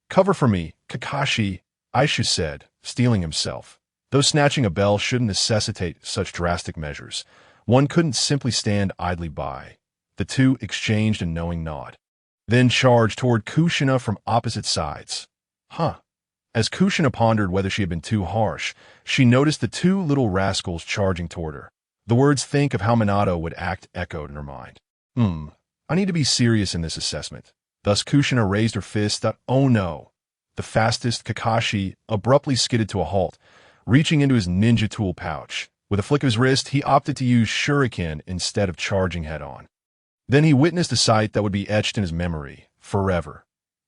Cover for me, Kakashi, Eishu said, steeling himself. Though snatching a bell shouldn't necessitate such drastic measures, one couldn't simply stand idly by. The two exchanged a knowing nod, then charged toward Kushina from opposite sides. As Kushina pondered whether she had been too harsh, she noticed the two little rascals charging toward her. The words "think of how Minato would act" echoed in her mind. I need to be serious in this assessment. Thus Kushina raised her fist. Oh no. The fastest, Kakashi, abruptly skidded to a halt, reaching into his ninja tool pouch. With a flick of his wrist, he opted to use shuriken instead of charging head-on. Then he witnessed a sight that would be etched in his memory, forever.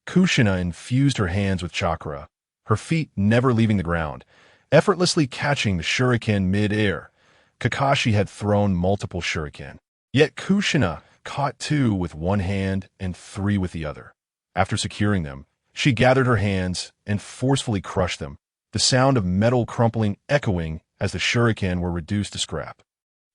Kushina infused her hands with chakra, her feet never leaving the ground, effortlessly catching the shuriken mid-air. Kakashi had thrown multiple shuriken, yet Kushina caught 2 with one hand and 3 with the other. After securing them, she gathered her hands and forcefully crushed them, the sound of metal crumpling echoing as the shuriken were reduced to scrap.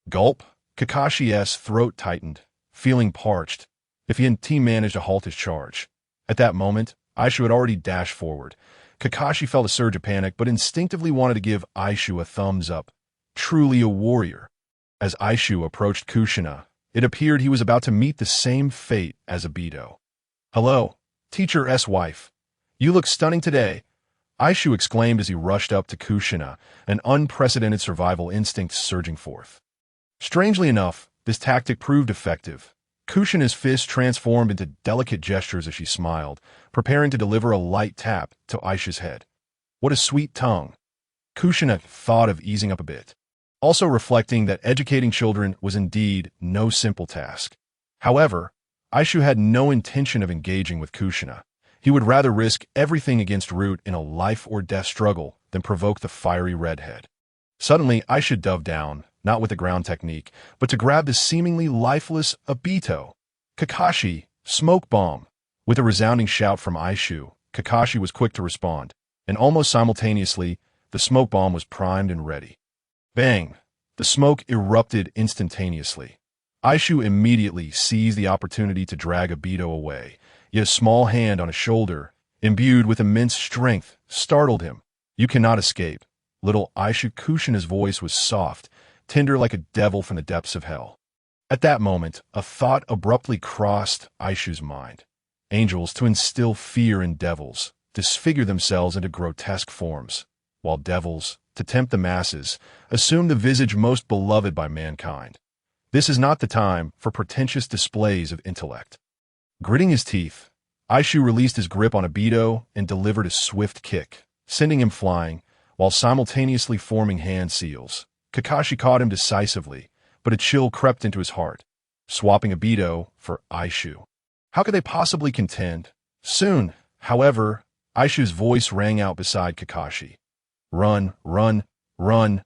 Gulp! Kakashi's throat tightened, feeling parched. If he managed to halt his charge. At that moment, Eishu had already dashed forward. Kakashi felt a surge of panic, but instinctively wanted to give Eishu a thumbs up. Truly a warrior. As Eishu approached Kushina, it appeared he was about to meet the same fate as Aido. "Hello, Teacher S-wife. You look stunning today," Eishu exclaimed as he rushed up to Kushina, an unprecedented survival instinct surging forth. Strangely enough, this tactic proved effective. Kushina's fist transformed into delicate gestures as she smiled, preparing to deliver a light tap to Aishu's head. What a sweet tongue. Kushina thought of easing up a bit, also reflecting that educating children was indeed no simple task. However, Eishu had no intention of engaging with Kushina. He would rather risk everything against Root in a life-or-death struggle than provoke the fiery redhead. Suddenly, Eishu dove down, not with the ground technique, but to grab the seemingly lifeless Aido. "Kakashi, smoke bomb!" With a resounding shout from Eishu, Kakashi was quick to respond, and almost simultaneously, the smoke bomb was primed and ready. Bang! The smoke erupted instantaneously. Eishu immediately seized the opportunity to drag Aido away, yet a small hand on his shoulder, imbued with immense strength, startled him. "You cannot escape." Little Eishu. Kushina's voice was soft, tender like a devil from the depths of hell. At that moment, a thought abruptly crossed Aishu's mind. Angels to instill fear in devils, disfigure themselves into grotesque forms, while devils, to tempt the masses, assume the visage most beloved by mankind. This is not the time for pretentious displays of intellect. Gritting his teeth, Eishu released his grip on Aido and delivered a swift kick, sending him flying, while simultaneously forming hand seals. Kakashi caught him decisively, but a chill crept into his heart, swapping Aido for Eishu. How could they possibly contend? Soon, however, Aishu's voice rang out beside Kakashi. "Run, run, run!"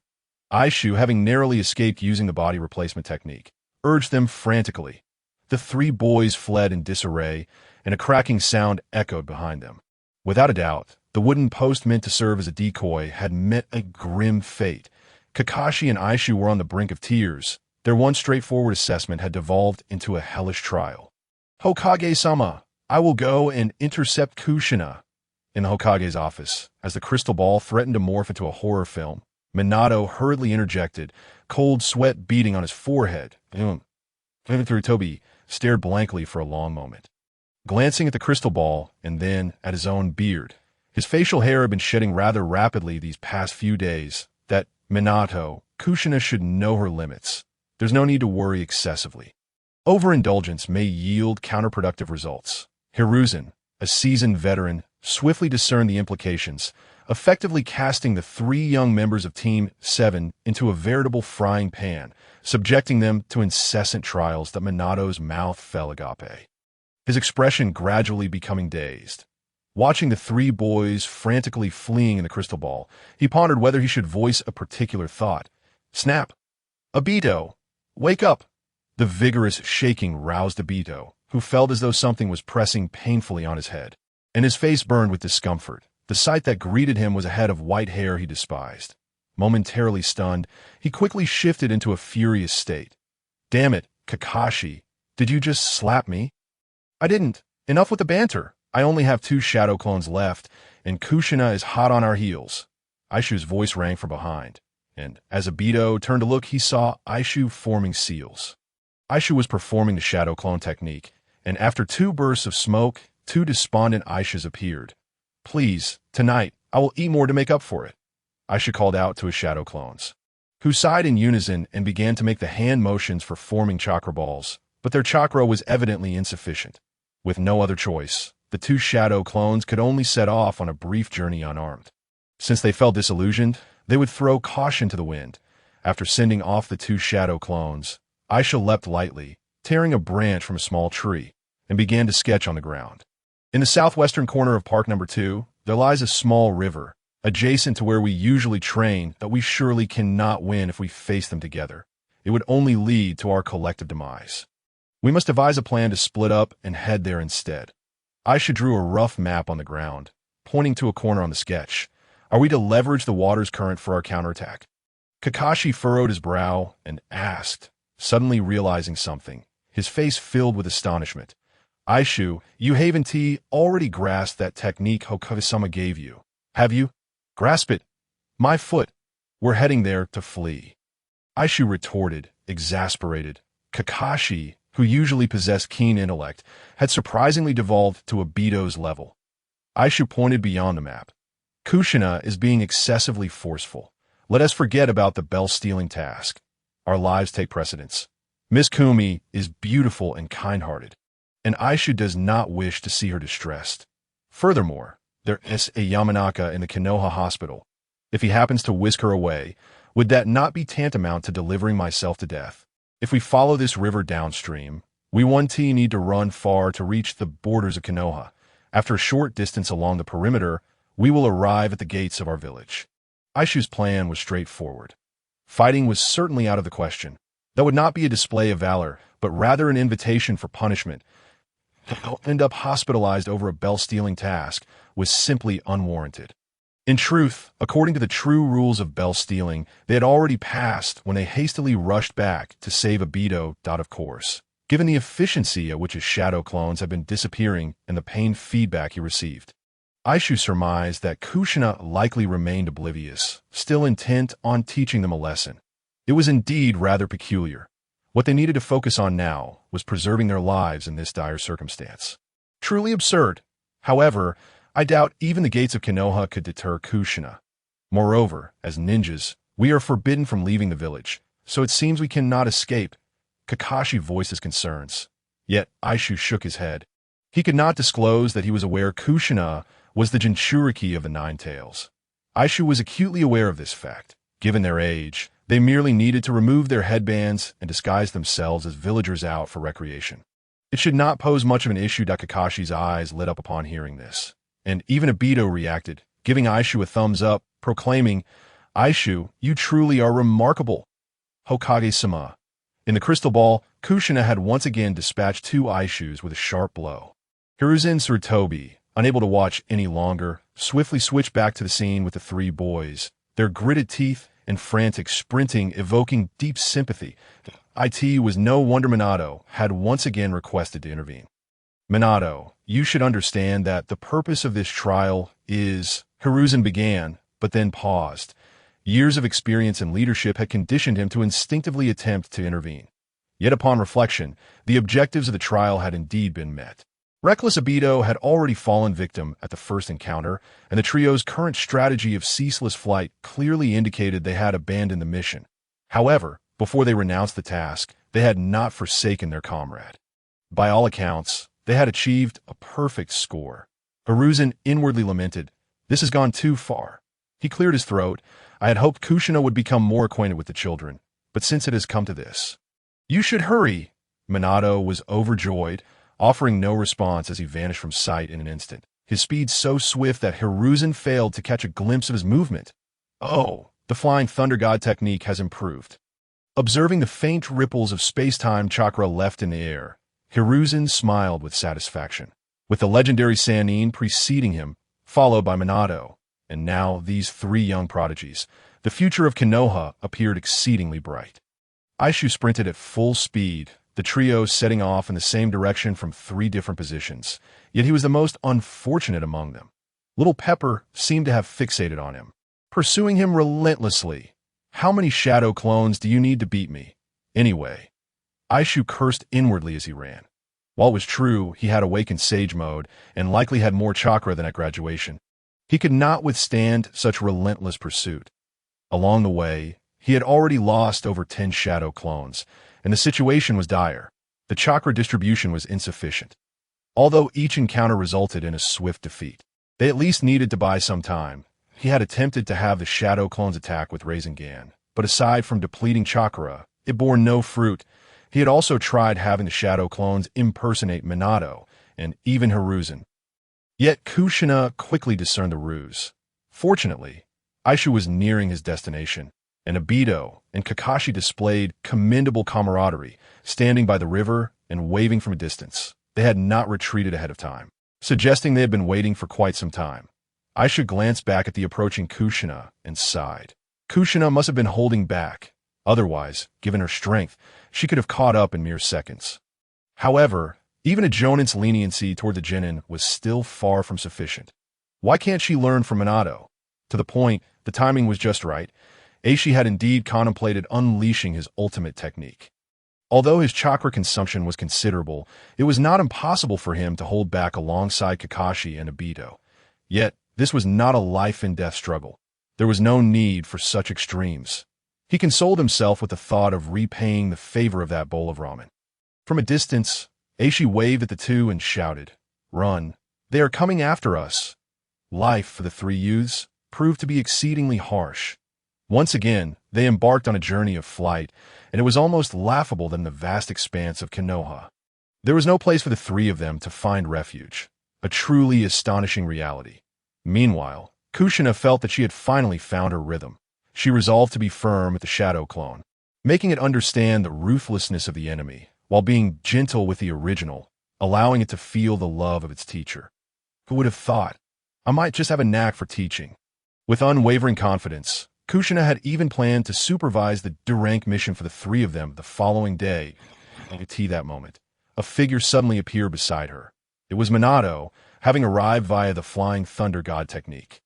Eishu, having narrowly escaped using the body replacement technique, urged them frantically. The 3 boys fled in disarray, and a cracking sound echoed behind them. Without a doubt, the wooden post meant to serve as a decoy had met a grim fate. Kakashi and Eishu were on the brink of tears. Their once straightforward assessment had devolved into a hellish trial. "Hokage-sama, I will go and intercept Kushina." In the Hokage's office, as the crystal ball threatened to morph into a horror film, Minato hurriedly interjected, cold sweat beating on his forehead. Toby stared blankly for a long moment, glancing at the crystal ball and then at his own beard. His facial hair had been shedding rather rapidly these past few days. That Minato, Kushina should know her limits. There's no need to worry excessively. Overindulgence may yield counterproductive results. Hiruzen, a seasoned veteran, swiftly discerned the implications, effectively casting the three young members of Team 7 into a veritable frying pan, subjecting them to incessant trials that Minato's mouth fell agape, his expression gradually becoming dazed. Watching the three boys frantically fleeing in the crystal ball, he pondered whether he should voice a particular thought. Snap! Aido! Wake up! The vigorous shaking roused Aido, who felt as though something was pressing painfully on his head, and his face burned with discomfort. The sight that greeted him was a head of white hair he despised. Momentarily stunned, he quickly shifted into a furious state. Damn it, Kakashi, did you just slap me? I didn't. Enough with the banter. I only have 2 shadow clones left, and Kushina is hot on our heels. Aishu's voice rang from behind, and as Aido turned to look, he saw Eishu forming seals. Aishu was performing the shadow clone technique, and after 2 bursts of smoke, 2 despondent Aishus appeared. Please, tonight, I will eat more to make up for it, Aishu called out to his shadow clones, who sighed in unison and began to make the hand motions for forming chakra balls, but their chakra was evidently insufficient. With no other choice, the 2 shadow clones could only set off on a brief journey unarmed. Since they felt disillusioned, they would throw caution to the wind. After sending off the 2 shadow clones, Aisha leapt lightly, tearing a branch from a small tree, and began to sketch on the ground. In the southwestern corner of Park No. 2, there lies a small river, adjacent to where we usually train, that we surely cannot win if we face them together. It would only lead to our collective demise. We must devise a plan to split up and head there instead. Aisha drew a rough map on the ground, pointing to a corner on the sketch. Are we to leverage the water's current for our counterattack? Kakashi furrowed his brow and asked, suddenly realizing something, his face filled with astonishment. Aishu, you haven't already grasped that technique Hokage-sama gave you, have you? Grasp it. My foot. We're heading there to flee. Aishu retorted, exasperated. Kakashi, who usually possessed keen intellect, had surprisingly devolved to Aido's level. Aishu pointed beyond the map. Kushina is being excessively forceful. Let us forget about the bell-stealing task. Our lives take precedence. Miss Kumi is beautiful and kind-hearted, and Aishu does not wish to see her distressed. Furthermore, there is a Yamanaka in the Konoha hospital. If he happens to whisk her away, would that not be tantamount to delivering myself to death? If we follow this river downstream, we need to run far to reach the borders of Konoha. After a short distance along the perimeter, we will arrive at the gates of our village. Aishu's plan was straightforward. Fighting was certainly out of the question. That would not be a display of valor, but rather an invitation for punishment. To end up hospitalized over a bell-stealing task was simply unwarranted. In truth, according to the true rules of bell-stealing, they had already passed when they hastily rushed back to save Aido. Of course, given the efficiency at which his shadow clones had been disappearing and the pain feedback he received. Aishu surmised that Kushina likely remained oblivious, still intent on teaching them a lesson. It was indeed rather peculiar. What they needed to focus on now was preserving their lives in this dire circumstance. Truly absurd. However, I doubt even the gates of Konoha could deter Kushina. Moreover, as ninjas, we are forbidden from leaving the village, so it seems we cannot escape. Kakashi voiced his concerns. Yet Aishu shook his head. He could not disclose that he was aware Kushina was the Jinchuriki of the Nine Tails. Aishu was acutely aware of this fact. Given their age, they merely needed to remove their headbands and disguise themselves as villagers out for recreation. It should not pose much of an issue that Kakashi's eyes lit up upon hearing this. And even Aido reacted, giving Aishu a thumbs up, proclaiming, Aishu, you truly are remarkable. Hokage-sama. In the crystal ball, Kushina had once again dispatched 2 Aishus with a sharp blow. Hiruzen Sarutobi, unable to watch any longer, swiftly switched back to the scene with the 3 boys, their gritted teeth and frantic sprinting evoking deep sympathy. It was no wonder Minato had once again requested to intervene. Minato, you should understand that the purpose of this trial is... Hiruzen began, but then paused. Years of experience and leadership had conditioned him to instinctively attempt to intervene. Yet upon reflection, the objectives of the trial had indeed been met. Reckless Aido had already fallen victim at the first encounter, and the trio's current strategy of ceaseless flight clearly indicated they had abandoned the mission. However, before they renounced the task, they had not forsaken their comrade. By all accounts, they had achieved a perfect score. Hiruzen inwardly lamented, "This has gone too far." He cleared his throat. "I had hoped Kushina would become more acquainted with the children, but since it has come to this..." "You should hurry!" Minato was overjoyed, offering no response as he vanished from sight in an instant, his speed so swift that Hiruzen failed to catch a glimpse of his movement. "Oh, the Flying Thunder God technique has improved." Observing the faint ripples of space-time chakra left in the air, Hiruzen smiled with satisfaction. With the legendary Sannin preceding him, followed by Minato, and now these three young prodigies, the future of Konoha appeared exceedingly bright. Eishu sprinted at full speed, the trio setting off in the same direction from three different positions, yet he was the most unfortunate among them. Little Pepper seemed to have fixated on him, pursuing him relentlessly. "How many shadow clones do you need to beat me? Anyway?" Aishu cursed inwardly as he ran. While it was true he had awakened Sage Mode and likely had more chakra than at graduation, he could not withstand such relentless pursuit. Along the way, he had already lost over 10 shadow clones, and the situation was dire. The chakra distribution was insufficient. Although each encounter resulted in a swift defeat, they at least needed to buy some time. He had attempted to have the shadow clones attack with Rasengan, but aside from depleting chakra, it bore no fruit. He had also tried having the shadow clones impersonate Minato and even Hiruzen. Yet Kushina quickly discerned the ruse. Fortunately, Eishu was nearing his destination, and Aido and Kakashi displayed commendable camaraderie, standing by the river and waving from a distance. They had not retreated ahead of time, suggesting they had been waiting for quite some time. Aisha glanced back at the approaching Kushina and sighed. Kushina must have been holding back. Otherwise, given her strength, she could have caught up in mere seconds. However, even a Jonin's leniency toward the genin was still far from sufficient. Why can't she learn from Minato? To the point, the timing was just right. Eishu had indeed contemplated unleashing his ultimate technique. Although his chakra consumption was considerable, it was not impossible for him to hold back alongside Kakashi and Aido. Yet, this was not a life-and-death struggle. There was no need for such extremes. He consoled himself with the thought of repaying the favor of that bowl of ramen. From a distance, Eishu waved at the two and shouted, "Run! They are coming after us!" Life for the three youths proved to be exceedingly harsh. Once again, they embarked on a journey of flight, and it was almost laughable that in the vast expanse of Konoha, there was no place for the three of them to find refuge. A truly astonishing reality. Meanwhile, Kushina felt that she had finally found her rhythm. She resolved to be firm with the shadow clone, making it understand the ruthlessness of the enemy, while being gentle with the original, allowing it to feel the love of its teacher. Who would have thought? I might just have a knack for teaching. With unwavering confidence, Kushina had even planned to supervise the D-rank mission for the three of them the following day. At that moment, a figure suddenly appeared beside her. It was Minato, having arrived via the Flying Thunder God technique.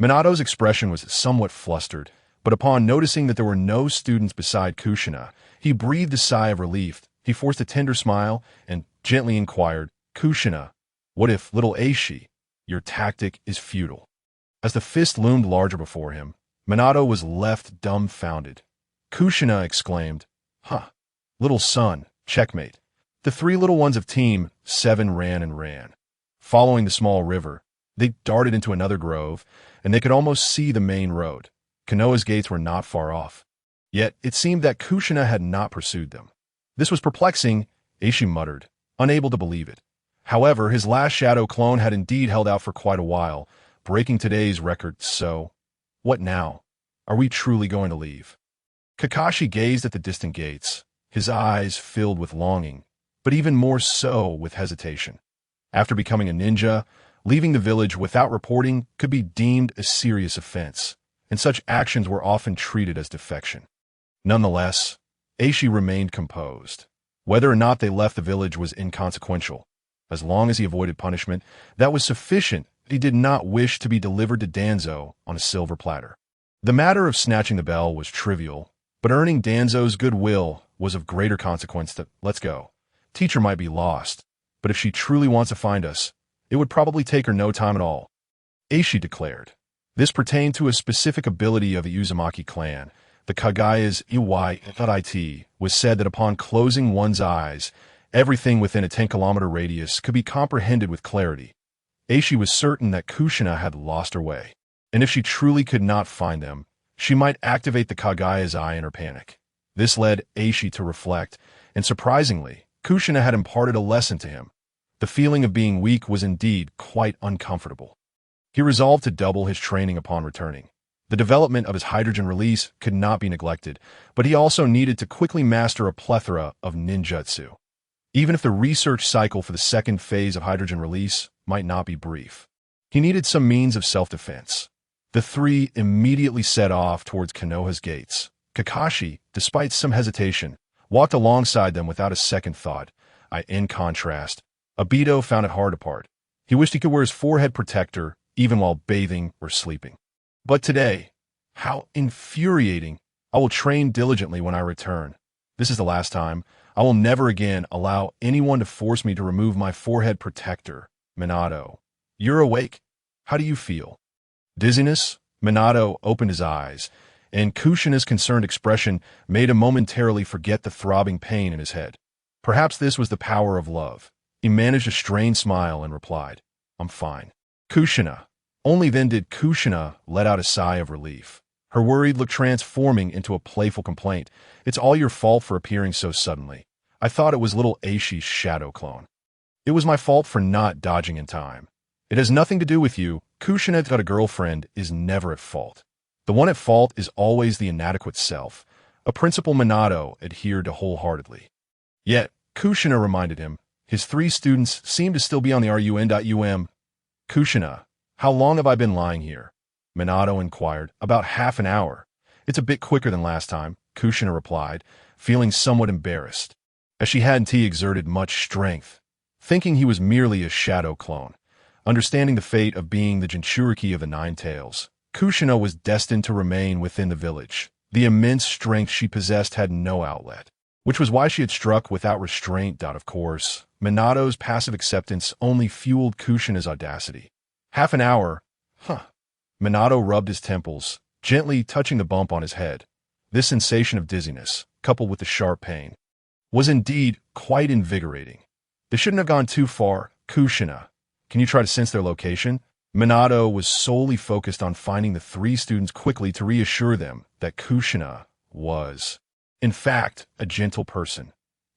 Minato's expression was somewhat flustered, but upon noticing that there were no students beside Kushina, he breathed a sigh of relief. He forced a tender smile and gently inquired, "Kushina, what if, little Eishu, your tactic is futile?" As the fist loomed larger before him, Minato was left dumbfounded. Kushina exclaimed, "Huh, little son, checkmate." The three little ones of Team 7 ran and ran. Following the small river, they darted into another grove, and they could almost see the main road. Konoha's gates were not far off. Yet it seemed that Kushina had not pursued them. This was perplexing, Eishu muttered, unable to believe it. However, his last shadow clone had indeed held out for quite a while, breaking today's record, so... what now? Are we truly going to leave? Kakashi gazed at the distant gates, his eyes filled with longing, but even more so with hesitation. After becoming a ninja, leaving the village without reporting could be deemed a serious offense, and such actions were often treated as defection. Nonetheless, Eishu remained composed. Whether or not they left the village was inconsequential. As long as he avoided punishment, that was sufficient. He did not wish to be delivered to Danzo on a silver platter. The matter of snatching the bell was trivial, but earning Danzo's goodwill was of greater consequence. Let's go. Teacher might be lost, but if she truly wants to find us, it would probably take her no time at all, Eishu declared. This pertained to a specific ability of the Uzumaki clan. The Kagaya's it was said that upon closing one's eyes, everything within a 10-kilometer radius could be comprehended with clarity. Eishu was certain that Kushina had lost her way, and if she truly could not find them, she might activate the Kagaya's eye in her panic. This led Eishu to reflect, and surprisingly, Kushina had imparted a lesson to him. The feeling of being weak was indeed quite uncomfortable. He resolved to double his training upon returning. The development of his hydrogen release could not be neglected, but he also needed to quickly master a plethora of ninjutsu. Even if the research cycle for the second phase of hydrogen release might not be brief, he needed some means of self-defense. The three immediately set off towards Konoha's gates. Kakashi, despite some hesitation, walked alongside them without a second thought. In contrast, Aido found it hard to part. He wished he could wear his forehead protector even while bathing or sleeping. But today, how infuriating! I will train diligently when I return. This is the last time. I will never again allow anyone to force me to remove my forehead protector. Minato, you're awake? How do you feel? Dizziness? Minato opened his eyes, and Kushina's concerned expression made him momentarily forget the throbbing pain in his head. Perhaps this was the power of love. He managed a strained smile and replied, I'm fine. Kushina. Only then did Kushina let out a sigh of relief. Her worried look transforming into a playful complaint. It's all your fault for appearing so suddenly. I thought it was little Eishi's shadow clone. It was my fault for not dodging in time. It has nothing to do with you. Kushina got a girlfriend is never at fault. The one at fault is always the inadequate self, a principle Minato adhered to wholeheartedly. Yet, Kushina reminded him, his three students seem to still be on the run.um. Kushina, how long have I been lying here? Minato inquired. About half an hour. It's a bit quicker than last time, Kushina replied, feeling somewhat embarrassed, as she hadn't exerted much strength, thinking he was merely a shadow clone. Understanding the fate of being the Jinchuriki of the Nine Tails, Kushina was destined to remain within the village. The immense strength she possessed had no outlet, which was why she had struck without restraint. Of course, Minato's passive acceptance only fueled Kushina's audacity. Half an hour? Huh. Minato rubbed his temples, gently touching the bump on his head. This sensation of dizziness, coupled with the sharp pain, was indeed quite invigorating. They shouldn't have gone too far. Kushina, can you try to sense their location? Minato was solely focused on finding the three students quickly to reassure them that Kushina was, in fact, a gentle person.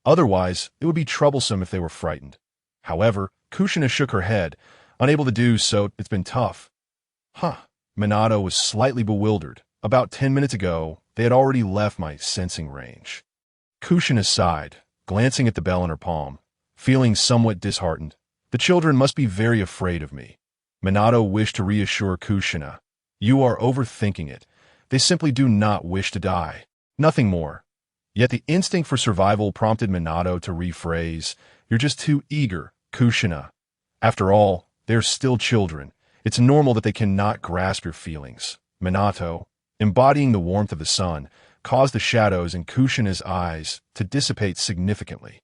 Otherwise, it would be troublesome if they were frightened. However, Kushina shook her head, unable to do so. It's been tough. Huh. Minato was slightly bewildered. About 10 minutes ago, they had already left my sensing range. Kushina sighed, glancing at the bell in her palm, feeling somewhat disheartened. The children must be very afraid of me. Minato wished to reassure Kushina. You are overthinking it. They simply do not wish to die. Nothing more. Yet the instinct for survival prompted Minato to rephrase. You're just too eager, Kushina. After all, they're still children. It's normal that they cannot grasp your feelings. Minato, embodying the warmth of the sun, caused the shadows in Kushina's eyes to dissipate significantly.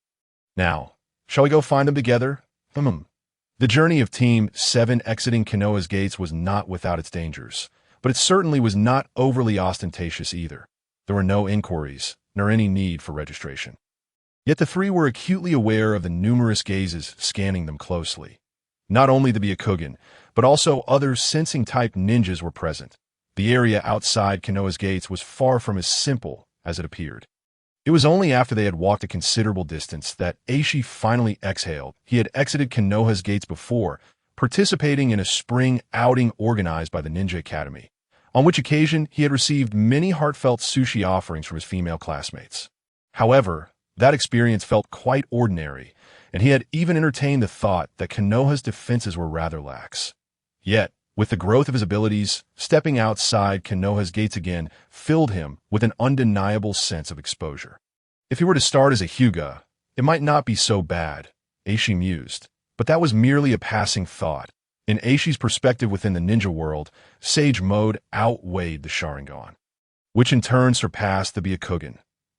Now, shall we go find them together? The journey of Team 7 exiting Konoha's gates was not without its dangers, but it certainly was not overly ostentatious either. There were no inquiries, nor any need for registration. Yet the three were acutely aware of the numerous gazes scanning them closely. Not only the Byakugan, but also other sensing-type ninjas were present. The area outside Konoha's gates was far from as simple as it appeared. It was only after they had walked a considerable distance that Eishu finally exhaled. He had exited Konoha's gates before, participating in a spring outing organized by the Ninja Academy, on which occasion he had received many heartfelt sushi offerings from his female classmates. However, that experience felt quite ordinary, and he had even entertained the thought that Konoha's defenses were rather lax. Yet, with the growth of his abilities, stepping outside Konoha's gates again filled him with an undeniable sense of exposure. If he were to start as a Hyuga, it might not be so bad, Eishu mused. But that was merely a passing thought. In Eishi's perspective within the ninja world, Sage Mode outweighed the Sharingan, which in turn surpassed the Byakugan.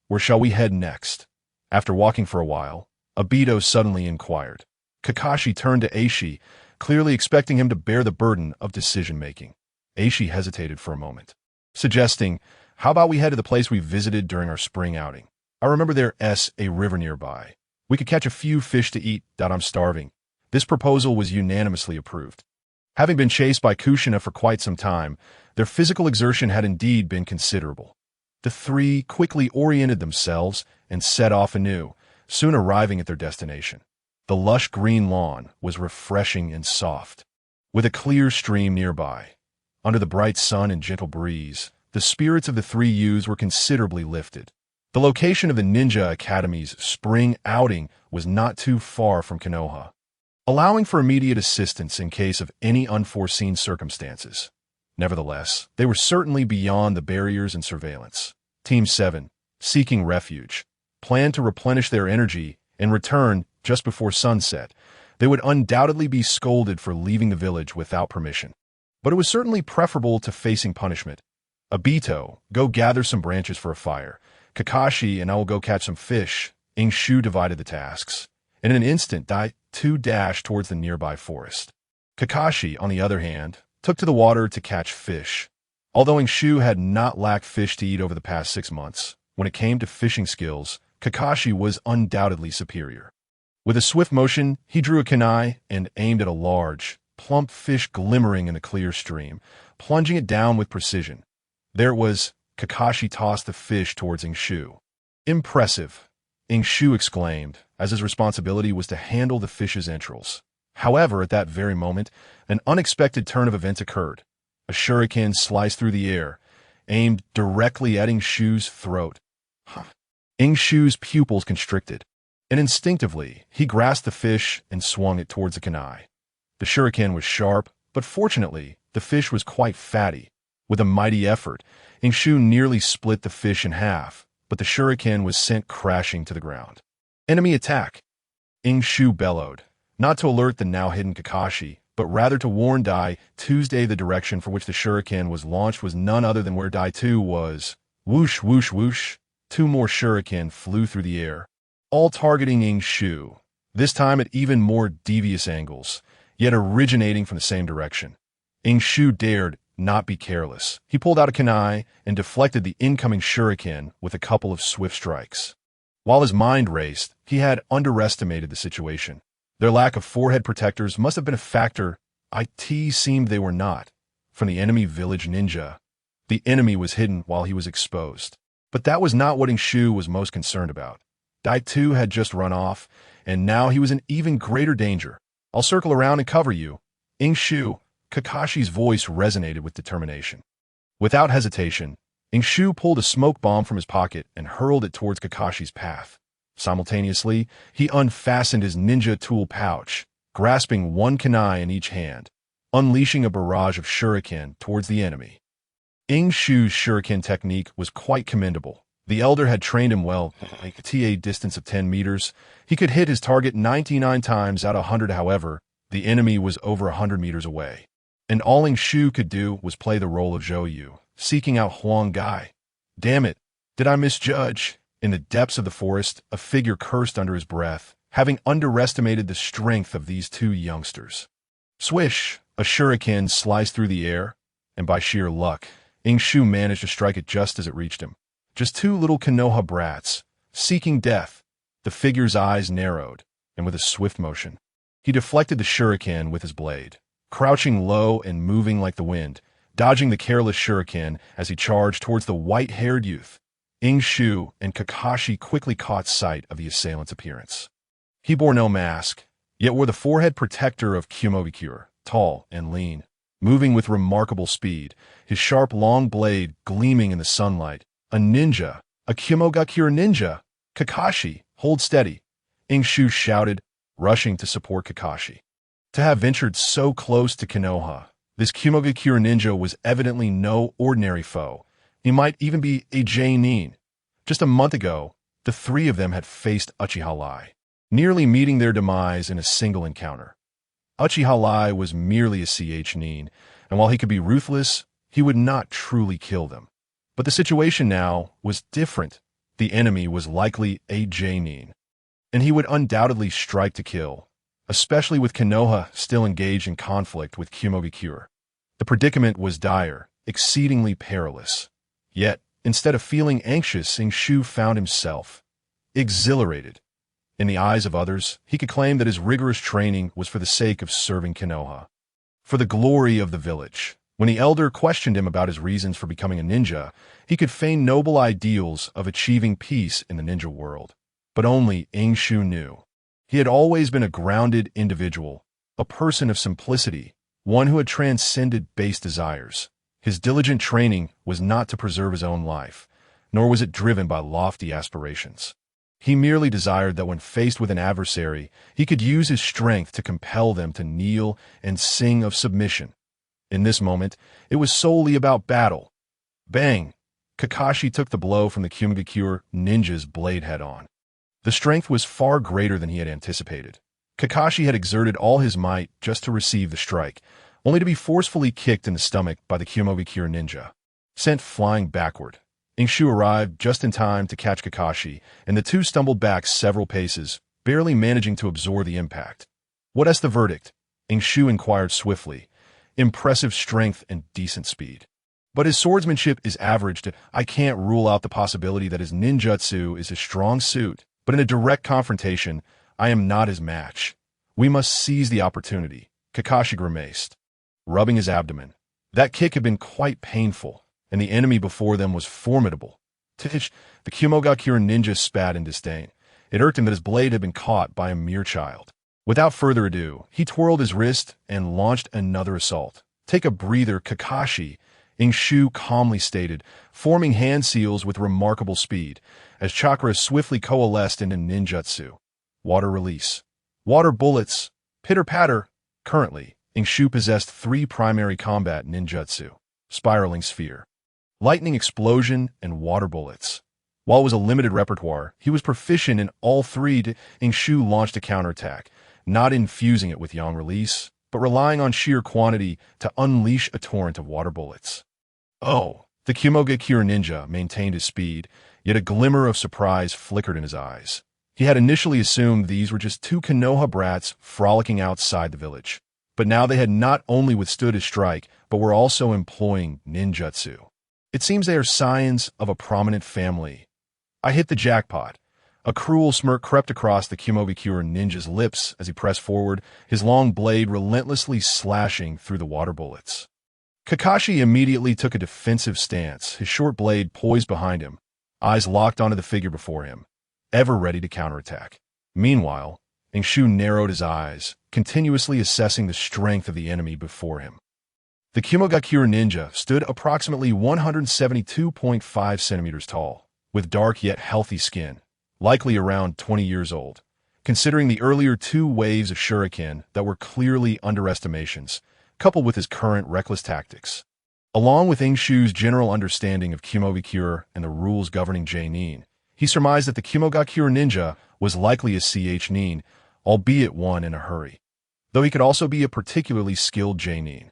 Where shall we head next? After walking for a while, Aido suddenly inquired. Kakashi turned to Aishi, clearly expecting him to bear the burden of decision-making. Aishi hesitated for a moment, suggesting, how about we head to the place we visited during our spring outing? I remember there's a river nearby. We could catch a few fish to eat. I'm starving. This proposal was unanimously approved. Having been chased by Kushina for quite some time, their physical exertion had indeed been considerable. The three quickly oriented themselves and set off anew, soon arriving at their destination. The lush green lawn was refreshing and soft, with a clear stream nearby. Under the bright sun and gentle breeze, the spirits of the three youths were considerably lifted. The location of the Ninja Academy's spring outing was not too far from Konoha, allowing for immediate assistance in case of any unforeseen circumstances. Nevertheless, they were certainly beyond the barriers and surveillance. Team 7, seeking refuge, planned to replenish their energy and return just before sunset. They would undoubtedly be scolded for leaving the village without permission. But it was certainly preferable to facing punishment. Aido, go gather some branches for a fire. Kakashi and I will go catch some fish. Ying Shu divided the tasks. In an instant, Dai-2 dashed towards the nearby forest. Kakashi, on the other hand, took to the water to catch fish. Although Ying Shu had not lacked fish to eat over the past 6 months, when it came to fishing skills, Kakashi was undoubtedly superior. With a swift motion, he drew a kunai and aimed at a large, plump fish glimmering in the clear stream, plunging it down with precision. There it was. Kakashi tossed the fish towards Ying Shu. Impressive, Ying Shu exclaimed, as his responsibility was to handle the fish's entrails. However, at that very moment, an unexpected turn of events occurred. A shuriken sliced through the air, aimed directly at Ying Shu's throat. Ying Shu's pupils constricted, and instinctively, he grasped the fish and swung it towards the kunai. The shuriken was sharp, but fortunately, the fish was quite fatty. With a mighty effort, Ying Shu nearly split the fish in half, but the shuriken was sent crashing to the ground. Enemy attack! Ying Shu bellowed, not to alert the now-hidden Kakashi, but rather to warn Dai-Tuesday the direction for which the shuriken was launched was none other than where Dai-2 was. Whoosh, whoosh, whoosh. 2 more shuriken flew through the air, all targeting Ying Shu, this time at even more devious angles, yet originating from the same direction. Ying Shu dared not be careless. He pulled out a kunai and deflected the incoming shuriken with a couple of swift strikes. While his mind raced, he had underestimated the situation. Their lack of forehead protectors must have been a factor. It seemed they were not. From the enemy village ninja, the enemy was hidden while he was exposed. But that was not what Ying Shu was most concerned about. Dai-2 had just run off, and now he was in even greater danger. I'll circle around and cover you. Ying Shu, Kakashi's voice resonated with determination. Without hesitation, Ying Shu pulled a smoke bomb from his pocket and hurled it towards Kakashi's path. Simultaneously, he unfastened his ninja tool pouch, grasping one kunai in each hand, unleashing a barrage of shuriken towards the enemy. Ying Shu's shuriken technique was quite commendable. The elder had trained him well. At a distance of 10 meters, he could hit his target 99 times out of 100. However, the enemy was over 100 meters away, and all Ying Shu could do was play the role of Zhou, seeking out Huang Gai. Damn it, did I misjudge? In the depths of the forest, a figure cursed under his breath, having underestimated the strength of these 2 youngsters. Swish! A shuriken sliced through the air, and by sheer luck, Ying Shu managed to strike it just as it reached him. Just 2 little Konoha brats, seeking death. The figure's eyes narrowed, and with a swift motion, he deflected the shuriken with his blade, crouching low and moving like the wind, dodging the careless shuriken as he charged towards the white-haired youth. Ying Shu and Kakashi quickly caught sight of the assailant's appearance. He bore no mask, yet wore the forehead protector of Kumogakure, tall and lean, moving with remarkable speed, his sharp long blade gleaming in the sunlight. A ninja, a Kumogakure ninja. Kakashi, hold steady, Ying Shu shouted, rushing to support Kakashi. To have ventured so close to Konoha, this Kumogakure ninja was evidently no ordinary foe. He might even be a Jainin. Just a month ago, the 3 of them had faced Uchiha. nearly meeting their demise in a single encounter. Uchiha Lai was merely a nin, and while he could be ruthless, he would not truly kill them. But the situation now was different. The enemy was likely a nin, and he would undoubtedly strike to kill, especially with Konoha still engaged in conflict with Kumogakure. The predicament was dire, exceedingly perilous. Yet, instead of feeling anxious, Ying Shu found himself exhilarated. In the eyes of others, he could claim that his rigorous training was for the sake of serving Konoha, for the glory of the village. When the elder questioned him about his reasons for becoming a ninja, he could feign noble ideals of achieving peace in the ninja world. But only Ying Shu knew. He had always been a grounded individual, a person of simplicity, one who had transcended base desires. His diligent training was not to preserve his own life, nor was it driven by lofty aspirations. He merely desired that when faced with an adversary, he could use his strength to compel them to kneel and sing of submission. In this moment, it was solely about battle. Bang! Kakashi took the blow from the Kumogakure ninja's blade head-on. The strength was far greater than he had anticipated. Kakashi had exerted all his might just to receive the strike, only to be forcefully kicked in the stomach by the Kumogakure ninja. Sent flying backward, Ying Shu arrived just in time to catch Kakashi, and the two stumbled back several paces, barely managing to absorb the impact. "What's the verdict?" Ying Shu inquired swiftly. "Impressive strength and decent speed. But his swordsmanship is average. I can't rule out the possibility that his ninjutsu is his strong suit, but in a direct confrontation, I am not his match. We must seize the opportunity." Kakashi grimaced, rubbing his abdomen. That kick had been quite painful, and the enemy before them was formidable. Tish, the Kumogakure ninja spat in disdain. It irked him that his blade had been caught by a mere child. Without further ado, he twirled his wrist and launched another assault. "Take a breather, Kakashi," Ying Shu calmly stated, forming hand seals with remarkable speed, as chakra swiftly coalesced into ninjutsu. Water release. Water bullets. Pitter-patter. Currently, Ying Shu possessed 3 primary combat ninjutsu: spiraling sphere, lightning explosion, and water bullets. While it was a limited repertoire, he was proficient in all 3. Ying Shu launched a counterattack, not infusing it with yang release, but relying on sheer quantity to unleash a torrent of water bullets. Oh! The Kumogakure ninja maintained his speed, yet a glimmer of surprise flickered in his eyes. He had initially assumed these were just 2 Konoha brats frolicking outside the village. But now they had not only withstood his strike, but were also employing ninjutsu. It seems they are scions of a prominent family. I hit the jackpot. A cruel smirk crept across the Kumogakure ninja's lips as he pressed forward, his long blade relentlessly slashing through the water bullets. Kakashi immediately took a defensive stance, his short blade poised behind him, eyes locked onto the figure before him, ever ready to counterattack. Meanwhile, Ying Shu narrowed his eyes, continuously assessing the strength of the enemy before him. The Kumogakure ninja stood approximately 172.5 centimeters tall, with dark yet healthy skin, likely around 20 years old. Considering the earlier 2 waves of shuriken that were clearly underestimations, coupled with his current reckless tactics, along with Ying Shu's general understanding of Kumogakure and the rules governing nin, he surmised that the Kumogakure ninja was likely a nin, albeit one in a hurry. Though he could also be a particularly skilled nin.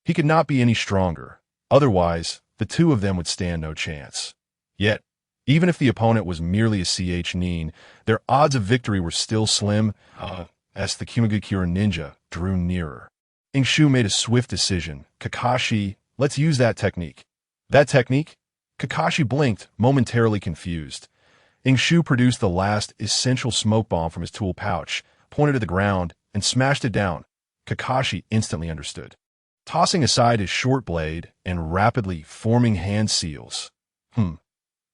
He could not be any stronger, otherwise the 2 of them would stand no chance. Yet, even if the opponent was merely a nin, their odds of victory were still slim, as the Kumogakure ninja drew nearer. Ying Shu made a swift decision. "Kakashi, let's use that technique." "That technique?" Kakashi blinked, momentarily confused. Ying Shu produced the last essential smoke bomb from his tool pouch, pointed at the ground, and smashed it down. Kakashi instantly understood. Tossing aside his short blade and rapidly forming hand seals.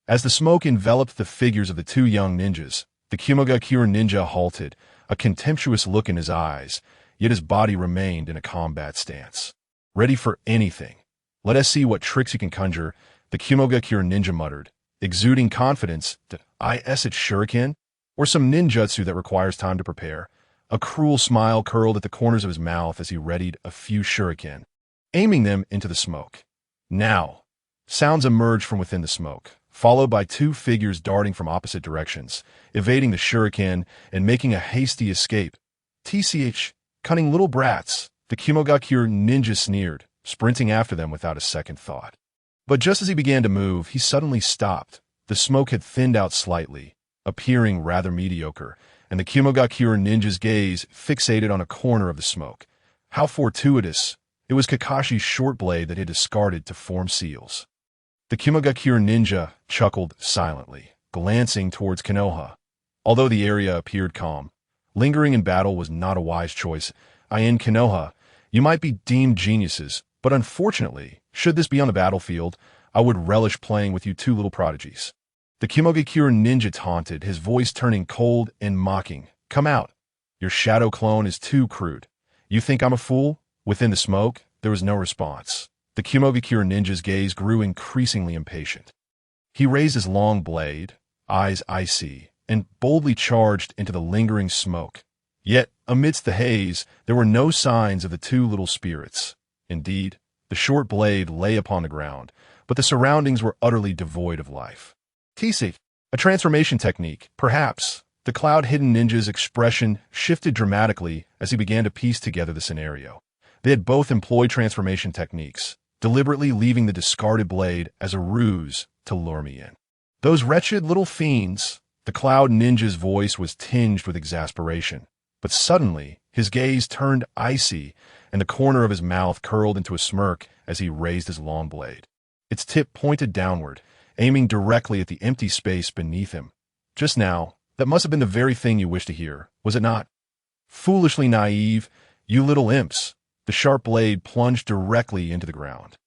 As the smoke enveloped the figures of the 2 young ninjas, the Kumogakure ninja halted, a contemptuous look in his eyes, yet his body remained in a combat stance. "Ready for anything. Let us see what tricks you can conjure," the Kumogakure ninja muttered, exuding confidence. "Is it shuriken? Or some ninjutsu that requires time to prepare?" A cruel smile curled at the corners of his mouth as he readied a few shuriken, aiming them into the smoke. Now, sounds emerged from within the smoke, followed by two figures darting from opposite directions, evading the shuriken and making a hasty escape. TCH, cunning little brats, the Kumogakure ninja sneered, sprinting after them without a second thought. But just as he began to move, he suddenly stopped. The smoke had thinned out slightly, appearing rather mediocre, and the Kumogakure ninja's gaze fixated on a corner of the smoke. How fortuitous! It was Kakashi's short blade that he had discarded to form seals. The Kumogakure ninja chuckled silently, glancing towards Konoha. Although the area appeared calm, lingering in battle was not a wise choice. In Konoha, you might be deemed geniuses, but unfortunately, should this be on the battlefield, I would relish playing with you two little prodigies. The Kumogakure ninja taunted, his voice turning cold and mocking. Come out. Your shadow clone is too crude. You think I'm a fool? Within the smoke, there was no response. The Kumogakure ninja's gaze grew increasingly impatient. He raised his long blade, eyes icy, and boldly charged into the lingering smoke. Yet, amidst the haze, there were no signs of the two little spirits. Indeed, the short blade lay upon the ground, but the surroundings were utterly devoid of life. TC, a transformation technique, perhaps. The cloud-hidden ninja's expression shifted dramatically as he began to piece together the scenario. They had both employed transformation techniques, deliberately leaving the discarded blade as a ruse to lure me in. Those wretched little fiends! The cloud ninja's voice was tinged with exasperation. But suddenly, his gaze turned icy, and the corner of his mouth curled into a smirk as he raised his long blade. Its tip pointed downward, aiming directly at the empty space beneath him. Just now, that must have been the very thing you wished to hear, was it not? Foolishly naive, you little imps! The sharp blade plunged directly into the ground.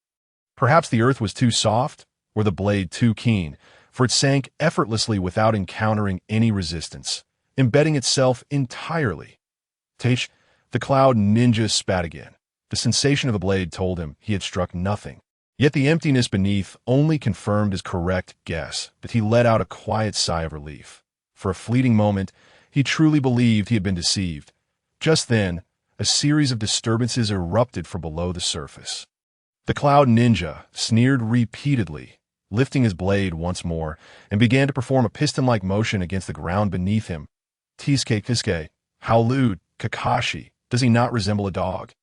Perhaps the earth was too soft, or the blade too keen, for it sank effortlessly without encountering any resistance, embedding itself entirely. Taish, the cloud ninja spat again. The sensation of the blade told him he had struck nothing. Yet the emptiness beneath only confirmed his correct guess that he let out a quiet sigh of relief. For a fleeting moment, he truly believed he had been deceived. Just then, a series of disturbances erupted from below the surface. The cloud ninja sneered repeatedly, lifting his blade once more, and began to perform a piston-like motion against the ground beneath him. Kiske, how lewd, Kakashi, does he not resemble a dog?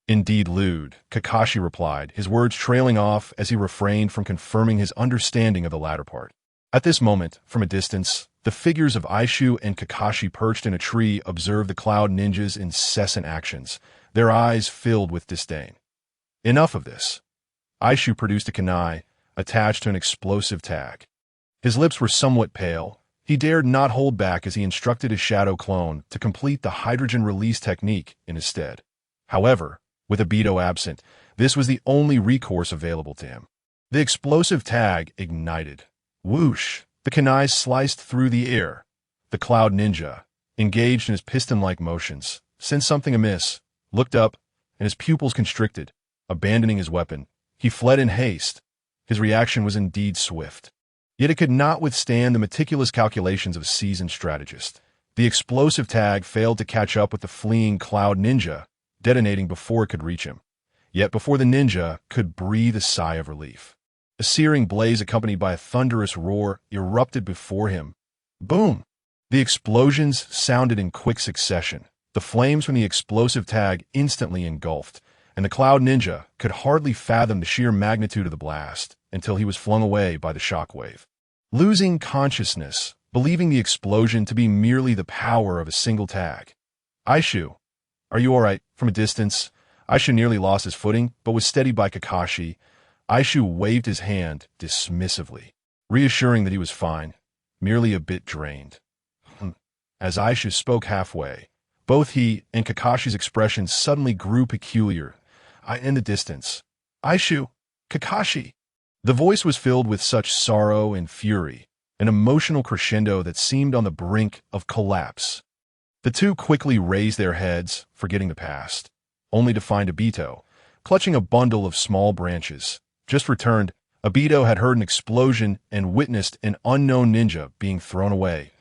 Indeed lewd, Kakashi replied, his words trailing off as he refrained from confirming his understanding of the latter part. At this moment, from a distance, the figures of Eishu and Kakashi perched in a tree observed the cloud ninja's incessant actions, their eyes filled with disdain. Enough of this. Eishu produced a kunai, attached to an explosive tag. His lips were somewhat pale. He dared not hold back as he instructed his shadow clone to complete the hydrogen release technique in his stead. However, with Aido absent, this was the only recourse available to him. The explosive tag ignited. Whoosh! The kunai sliced through the air. The cloud ninja, engaged in his piston-like motions, sensed something amiss, looked up, and his pupils constricted. Abandoning his weapon, he fled in haste. His reaction was indeed swift. Yet it could not withstand the meticulous calculations of a seasoned strategist. The explosive tag failed to catch up with the fleeing cloud ninja, detonating before it could reach him. Yet before the ninja could breathe a sigh of relief, a searing blaze accompanied by a thunderous roar erupted before him. Boom! The explosions sounded in quick succession. The flames from the explosive tag instantly engulfed, and the cloud ninja could hardly fathom the sheer magnitude of the blast until he was flung away by the shockwave. Losing consciousness, believing the explosion to be merely the power of a single tag. Eishu, are you all right? From a distance, Eishu nearly lost his footing, but was steadied by Kakashi. Eishu waved his hand dismissively, reassuring that he was fine, merely a bit drained. As Eishu spoke halfway, both he and Kakashi's expressions suddenly grew peculiar. In the distance. Eishu, Kakashi. The voice was filled with such sorrow and fury, an emotional crescendo that seemed on the brink of collapse. The two quickly raised their heads, forgetting the past, only to find Aido, clutching a bundle of small branches. Just returned, Aido had heard an explosion and witnessed an unknown ninja being thrown away,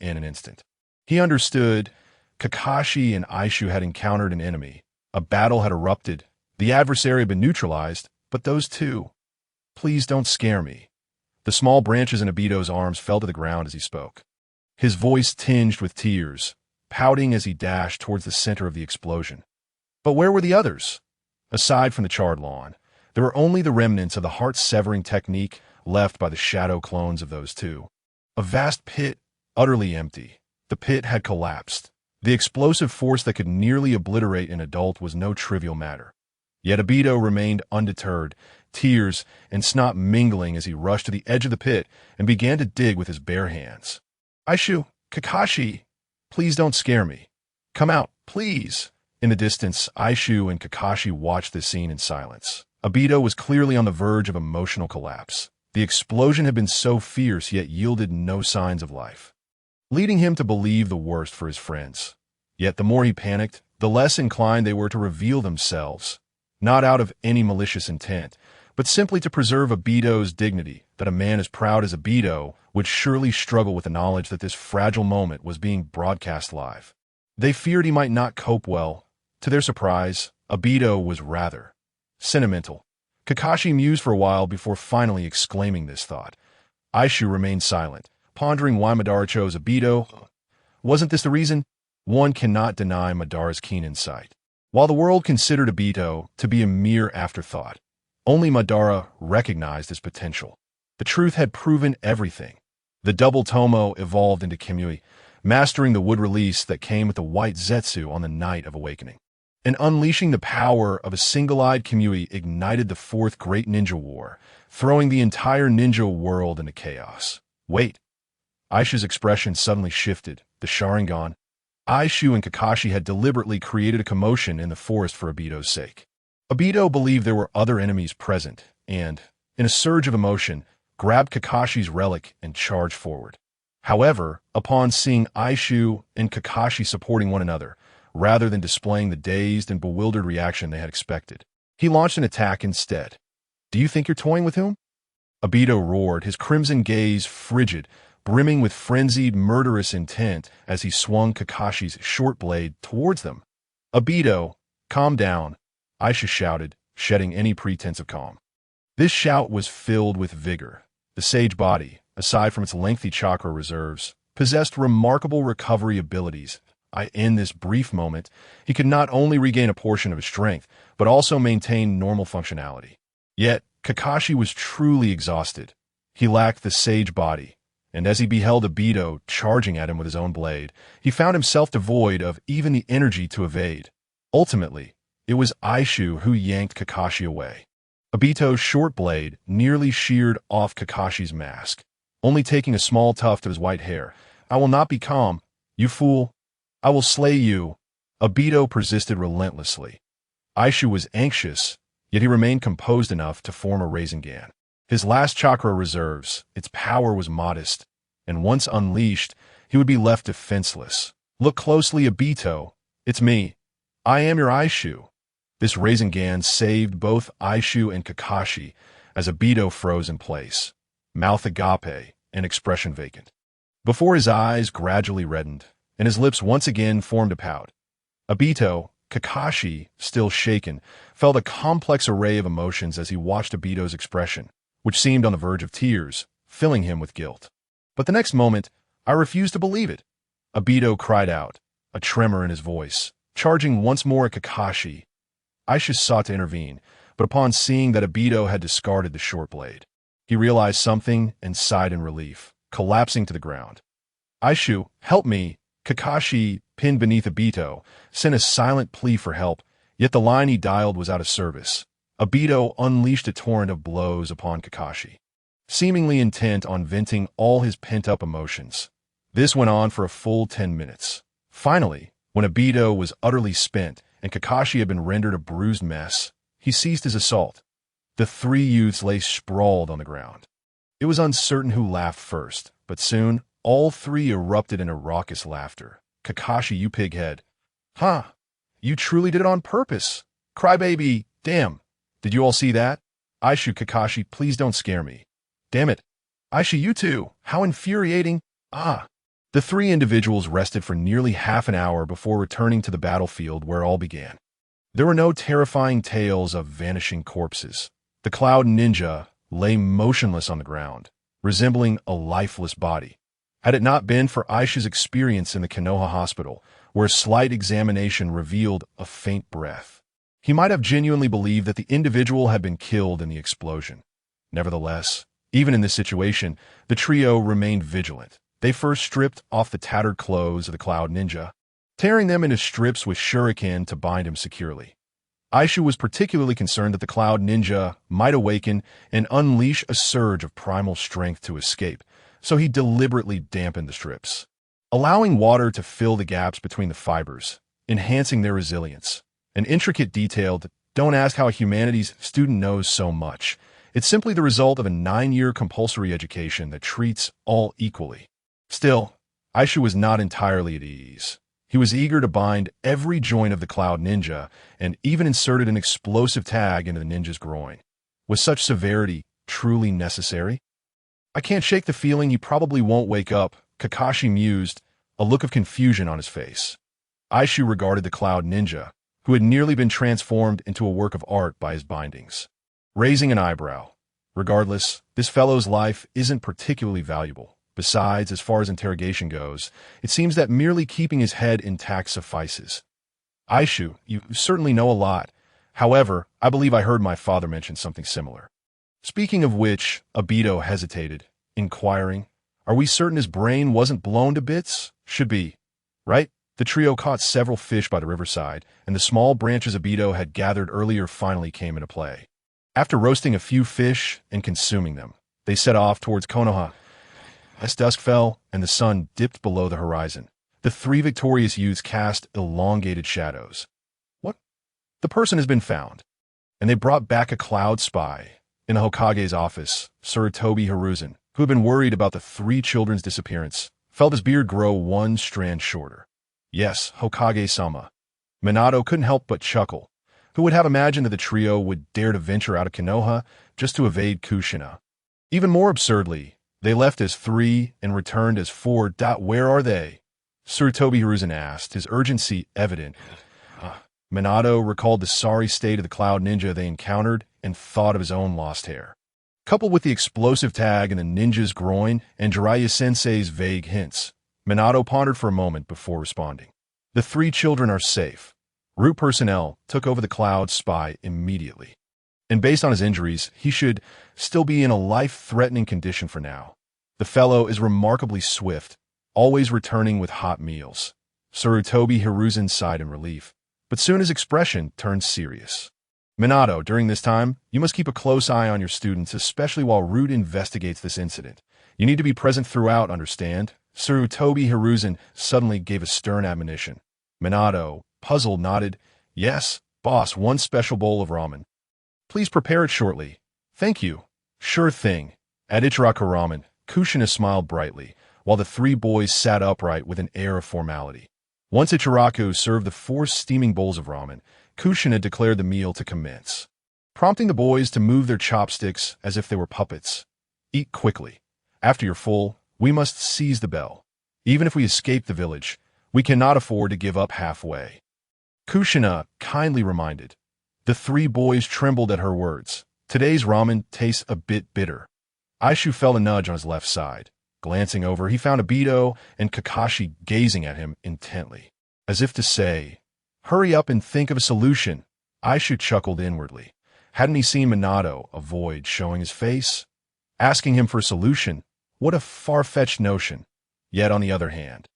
in an instant. He understood. Kakashi and Eishu had encountered an enemy. A battle had erupted. The adversary had been neutralized, but those two. Please don't scare me. The small branches in Aido's arms fell to the ground as he spoke. His voice tinged with tears, pouting as he dashed towards the center of the explosion. But where were the others? Aside from the charred lawn, there were only the remnants of the heart-severing technique left by the shadow clones of those two. A vast pit, utterly empty. The pit had collapsed. The explosive force that could nearly obliterate an adult was no trivial matter. Yet Aido remained undeterred, tears and snot mingling as he rushed to the edge of the pit and began to dig with his bare hands. Aishu, Kakashi, please don't scare me. Come out, please. In the distance, Aishu and Kakashi watched this scene in silence. Aido was clearly on the verge of emotional collapse. The explosion had been so fierce yet yielded no signs of life, leading him to believe the worst for his friends. Yet the more he panicked, the less inclined they were to reveal themselves, not out of any malicious intent, but simply to preserve Aido's dignity. That a man as proud as Aido would surely struggle with the knowledge that this fragile moment was being broadcast live. They feared he might not cope well. To their surprise, Aido was rather sentimental. Kakashi mused for a while before finally exclaiming this thought. Aishu remained silent, pondering why Madara chose Aido. Wasn't this the reason? One cannot deny Madara's keen insight. While the world considered Aido to be a mere afterthought, only Madara recognized his potential. The truth had proven everything. The double tomo evolved into Kimui, mastering the wood release that came with the white zetsu on the night of awakening. And unleashing the power of a single-eyed Kimui ignited the fourth great ninja war, throwing the entire ninja world into chaos. Wait. Aishu's expression suddenly shifted. The Sharingan. Aishu and Kakashi had deliberately created a commotion in the forest for Aido's sake. Aido believed there were other enemies present, and, in a surge of emotion, grabbed Kakashi's relic and charged forward. However, upon seeing Aishu and Kakashi supporting one another, rather than displaying the dazed and bewildered reaction they had expected, he launched an attack instead. Do you think you're toying with whom? Aido roared, his crimson gaze frigid, brimming with frenzied, murderous intent as he swung Kakashi's short blade towards them. Aido, calm down, Aishu shouted, shedding any pretense of calm. This shout was filled with vigor. The sage body, aside from its lengthy chakra reserves, possessed remarkable recovery abilities. In this brief moment, he could not only regain a portion of his strength, but also maintain normal functionality. Yet, Kakashi was truly exhausted. He lacked the sage body, and as he beheld Aido charging at him with his own blade, he found himself devoid of even the energy to evade. Ultimately, it was Aishu who yanked Kakashi away. Aido's short blade nearly sheared off Kakashi's mask, only taking a small tuft of his white hair. I will not be calm, you fool. I will slay you. Aido persisted relentlessly. Aishu was anxious, yet he remained composed enough to form a Rasengan. His last chakra reserves, its power was modest, and once unleashed, he would be left defenseless. Look closely, Aido. It's me. I am your Aishu. This Rasengan saved both Aishu and Kakashi as Aido froze in place, mouth agape and expression vacant. Before his eyes gradually reddened, and his lips once again formed a pout. Aido, Kakashi, still shaken, felt a complex array of emotions as he watched Aido's expression, which seemed on the verge of tears, filling him with guilt. But the next moment, I refused to believe it. Aido cried out, a tremor in his voice, charging once more at Kakashi. Aishu sought to intervene, but upon seeing that Aido had discarded the short blade, he realized something and sighed in relief, collapsing to the ground. Aishu, help me! Kakashi, pinned beneath Aido, sent a silent plea for help, yet the line he dialed was out of service. Aido unleashed a torrent of blows upon Kakashi, seemingly intent on venting all his pent-up emotions. This went on for a full 10 minutes. Finally, when Aido was utterly spent and Kakashi had been rendered a bruised mess, he ceased his assault. The three youths lay sprawled on the ground. It was uncertain who laughed first, but soon all three erupted into raucous laughter. Kakashi, you pighead. Huh, you truly did it on purpose. Crybaby, damn. Did you all see that? Aishu, Kakashi, please don't scare me. Damn it. Aishu, you too. How infuriating. Ah. The three individuals rested for nearly half an hour before returning to the battlefield where all began. There were no terrifying tales of vanishing corpses. The Cloud Ninja lay motionless on the ground, resembling a lifeless body. Had it not been for Aishu's experience in the Konoha hospital, where a slight examination revealed a faint breath, he might have genuinely believed that the individual had been killed in the explosion. Nevertheless, even in this situation, the trio remained vigilant. They first stripped off the tattered clothes of the Cloud Ninja, tearing them into strips with shuriken to bind him securely. Eishu was particularly concerned that the Cloud Ninja might awaken and unleash a surge of primal strength to escape, so he deliberately dampened the strips, allowing water to fill the gaps between the fibers, enhancing their resilience. An intricate detail that don't ask how a humanities student knows so much. It's simply the result of a 9-year compulsory education that treats all equally. Still, Eishu was not entirely at ease. He was eager to bind every joint of the Cloud Ninja and even inserted an explosive tag into the ninja's groin. Was such severity truly necessary? I can't shake the feeling you probably won't wake up, Kakashi mused, a look of confusion on his face. Eishu regarded the Cloud Ninja, who had nearly been transformed into a work of art by his bindings, raising an eyebrow. Regardless, this fellow's life isn't particularly valuable. Besides, as far as interrogation goes, it seems that merely keeping his head intact suffices. Eishu, you certainly know a lot. However, I believe I heard my father mention something similar. Speaking of which, Aido hesitated, inquiring, are we certain his brain wasn't blown to bits? Should be, right? The trio caught several fish by the riverside, and the small branches Aido had gathered earlier finally came into play. After roasting a few fish and consuming them, they set off towards Konoha. As dusk fell and the sun dipped below the horizon, the three victorious youths cast elongated shadows. What? The person has been found. And they brought back a cloud spy. In the Hokage's office, Sarutobi Hiruzen, who had been worried about the three children's disappearance, felt his beard grow one strand shorter. Yes, Hokage-sama. Minato couldn't help but chuckle. Who would have imagined that the trio would dare to venture out of Konoha just to evade Kushina? Even more absurdly, they left as 3 and returned as 4. Where are they? Sarutobi Hiruzen asked, his urgency evident. Minato recalled the sorry state of the Cloud Ninja they encountered and thought of his own lost hair. Coupled with the explosive tag in the ninja's groin and Jiraiya-sensei's vague hints, Minato pondered for a moment before responding. The 3 children are safe. Root personnel took over the Cloud spy immediately. And based on his injuries, he should still be in a life-threatening condition for now. The fellow is remarkably swift, always returning with hot meals. Sarutobi Hiruzen sighed in relief, but soon his expression turned serious. Minato, during this time, you must keep a close eye on your students, especially while Root investigates this incident. You need to be present throughout, understand? Sarutobi Hiruzen suddenly gave a stern admonition. Minato, puzzled, nodded. Yes, boss, 1 special bowl of ramen. Please prepare it shortly. Thank you. Sure thing. At Ichiraku Ramen, Kushina smiled brightly, while the 3 boys sat upright with an air of formality. Once Ichiraku served the 4 steaming bowls of ramen, Kushina declared the meal to commence, prompting the boys to move their chopsticks as if they were puppets. Eat quickly. After you're full, we must seize the bell. Even if we escape the village, we cannot afford to give up halfway. Kushina kindly reminded. The 3 boys trembled at her words. Today's ramen tastes a bit bitter. Eishu felt a nudge on his left side. Glancing over, he found Aido and Kakashi gazing at him intently, as if to say, hurry up and think of a solution. Eishu chuckled inwardly. Hadn't he seen Minato avoid showing his face? Asking him for a solution? What a far-fetched notion. Yet on the other hand,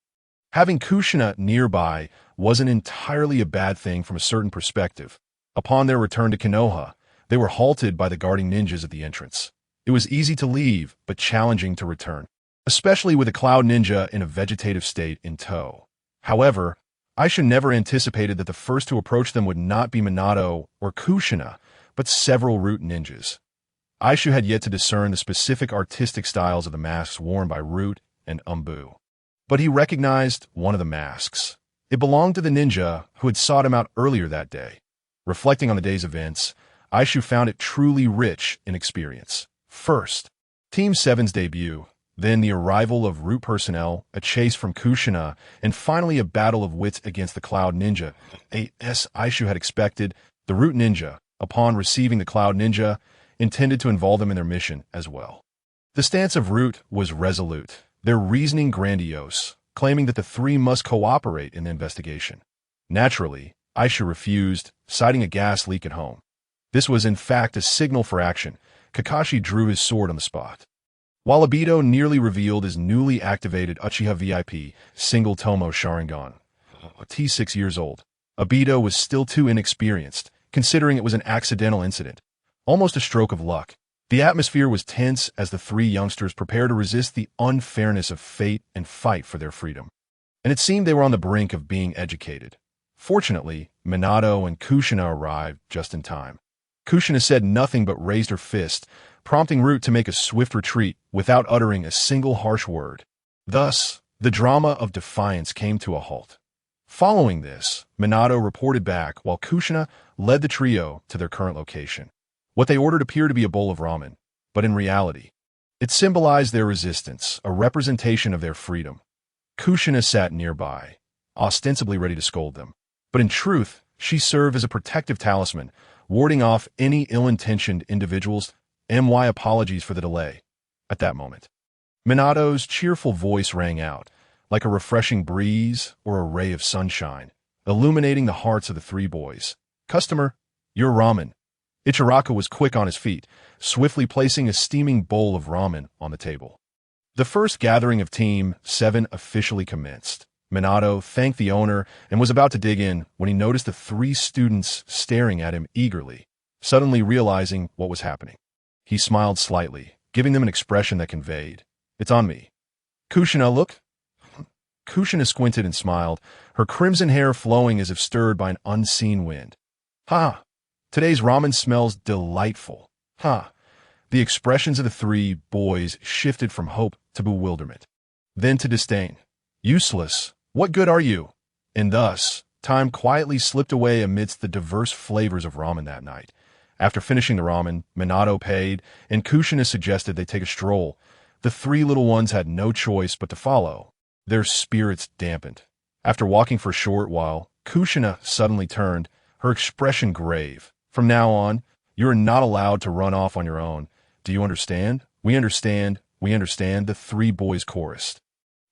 having Kushina nearby wasn't entirely a bad thing from a certain perspective. Upon their return to Konoha, they were halted by the guarding ninjas at the entrance. It was easy to leave, but challenging to return, especially with a Cloud Ninja in a vegetative state in tow. However, Aishu never anticipated that the first to approach them would not be Minato or Kushina, but several Root ninjas. Aishu had yet to discern the specific artistic styles of the masks worn by Root and Umbu. But he recognized one of the masks. It belonged to the ninja who had sought him out earlier that day. Reflecting on the day's events, Eishu found it truly rich in experience. First, Team 7's debut, then the arrival of Root personnel, a chase from Kushina, and finally a battle of wits against the Cloud Ninja. As Eishu had expected, the Root Ninja, upon receiving the Cloud Ninja, intended to involve them in their mission as well. The stance of Root was resolute, their reasoning grandiose, claiming that the three must cooperate in the investigation. Naturally, Eishu refused, citing a gas leak at home. This was in fact a signal for action. Kakashi drew his sword on the spot. While Aido nearly revealed his newly activated Uchiha VIP single tomo Sharingan, T6 years old, Aido was still too inexperienced, considering it was an accidental incident, almost a stroke of luck. The atmosphere was tense as the three youngsters prepared to resist the unfairness of fate and fight for their freedom. And it seemed they were on the brink of being educated. Fortunately, Minato and Kushina arrived just in time. Kushina said nothing but raised her fist, prompting Root to make a swift retreat without uttering a single harsh word. Thus, the drama of Defiance came to a halt. Following this, Minato reported back while Kushina led the trio to their current location. What they ordered appeared to be a bowl of ramen, but in reality, it symbolized their resistance, a representation of their freedom. Kushina sat nearby, ostensibly ready to scold them, but in truth, she served as a protective talisman, warding off any ill-intentioned individuals. My apologies for the delay. At that moment, Minato's cheerful voice rang out, like a refreshing breeze or a ray of sunshine, illuminating the hearts of the three boys. Customer, your ramen. Ichiraka was quick on his feet, swiftly placing a steaming bowl of ramen on the table. The first gathering of Team 7 officially commenced. Minato thanked the owner and was about to dig in when he noticed the three students staring at him eagerly, suddenly realizing what was happening. He smiled slightly, giving them an expression that conveyed, "It's on me." Kushina, look. Kushina squinted and smiled, her crimson hair flowing as if stirred by an unseen wind. Ha! Today's ramen smells delightful. Ha! The expressions of the three boys shifted from hope to bewilderment, then to disdain. Useless. What good are you? And thus, time quietly slipped away amidst the diverse flavors of ramen that night. After finishing the ramen, Minato paid, and Kushina suggested they take a stroll. The three little ones had no choice but to follow, their spirits dampened. After walking for a short while, Kushina suddenly turned, her expression grave. From now on, you are not allowed to run off on your own. Do you understand? We understand, the three boys chorused,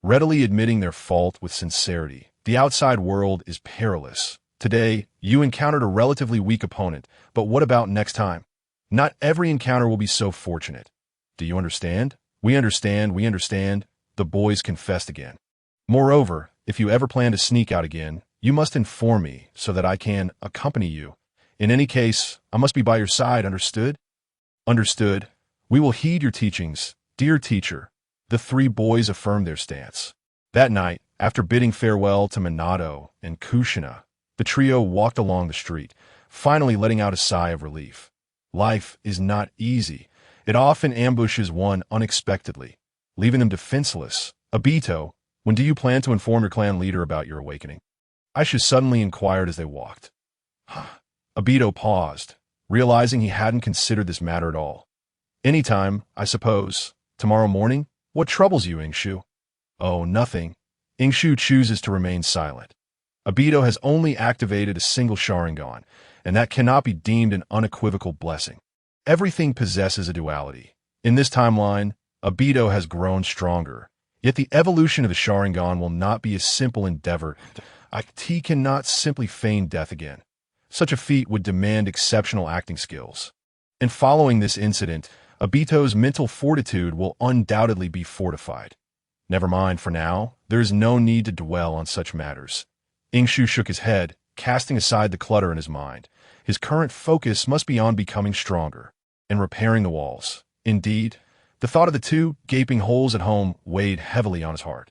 readily admitting their fault with sincerity. The outside world is perilous. Today, you encountered a relatively weak opponent, but what about next time? Not every encounter will be so fortunate. Do you understand? We understand, the boys confessed again. Moreover, if you ever plan to sneak out again, you must inform me so that I can accompany you. In any case, I must be by your side, understood? Understood. We will heed your teachings, dear teacher. The three boys affirmed their stance. That night, after bidding farewell to Minato and Kushina, the trio walked along the street, finally letting out a sigh of relief. Life is not easy. It often ambushes one unexpectedly, leaving them defenseless. Aido, when do you plan to inform your clan leader about your awakening? Aishu suddenly inquired as they walked. Aido paused, realizing he hadn't considered this matter at all. Anytime, I suppose. Tomorrow morning? What troubles you, Ying Shu? Oh, nothing. Ying Shu chooses to remain silent. Aido has only activated a single Sharingan, and that cannot be deemed an unequivocal blessing. Everything possesses a duality. In this timeline, Aido has grown stronger, yet the evolution of the Sharingan will not be a simple endeavor. He cannot simply feign death again. Such a feat would demand exceptional acting skills. And following this incident, Aido's mental fortitude will undoubtedly be fortified. Never mind for now, there is no need to dwell on such matters. Ying Shu shook his head, casting aside the clutter in his mind. His current focus must be on becoming stronger and repairing the walls. Indeed, the thought of the two gaping holes at home weighed heavily on his heart.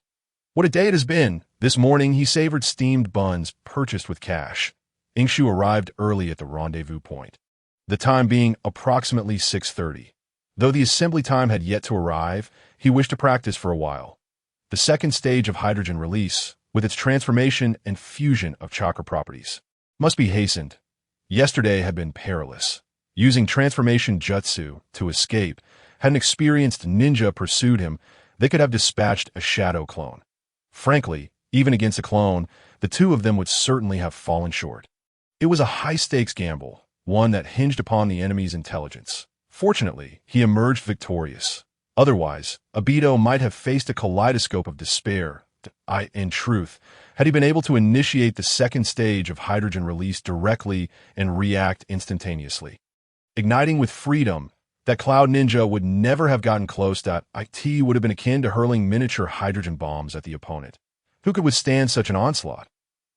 What a day it has been! This morning he savored steamed buns purchased with cash. Ying Shu arrived early at the rendezvous point, the time being approximately 6:30. Though the assembly time had yet to arrive, he wished to practice for a while. The second stage of hydrogen release, with its transformation and fusion of chakra properties, must be hastened. Yesterday had been perilous. Using transformation jutsu to escape, had an experienced ninja pursued him, they could have dispatched a shadow clone. Frankly, even against a clone, the two of them would certainly have fallen short. It was a high-stakes gamble, one that hinged upon the enemy's intelligence. Fortunately, he emerged victorious. Otherwise, Aido might have faced a kaleidoscope of despair. In truth, had he been able to initiate the second stage of hydrogen release directly and react instantaneously. Igniting with freedom, that Cloud Ninja would never have gotten close. It would have been akin to hurling miniature hydrogen bombs at the opponent. Who could withstand such an onslaught?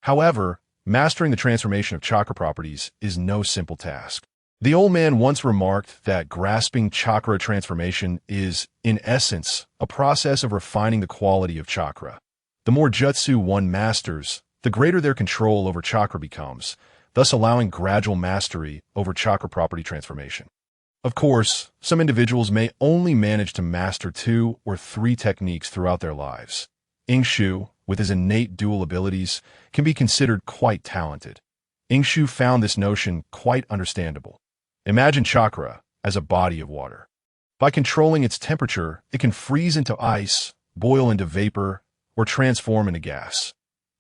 However, mastering the transformation of chakra properties is no simple task. The old man once remarked that grasping chakra transformation is, in essence, a process of refining the quality of chakra. The more jutsu one masters, the greater their control over chakra becomes, thus allowing gradual mastery over chakra property transformation. Of course, some individuals may only manage to master 2 or 3 techniques throughout their lives. Ying Shu, with his innate duel abilities, can be considered quite talented. Ying Shu found this notion quite understandable. Imagine chakra as a body of water. By controlling its temperature, it can freeze into ice, boil into vapor, or transform into gas.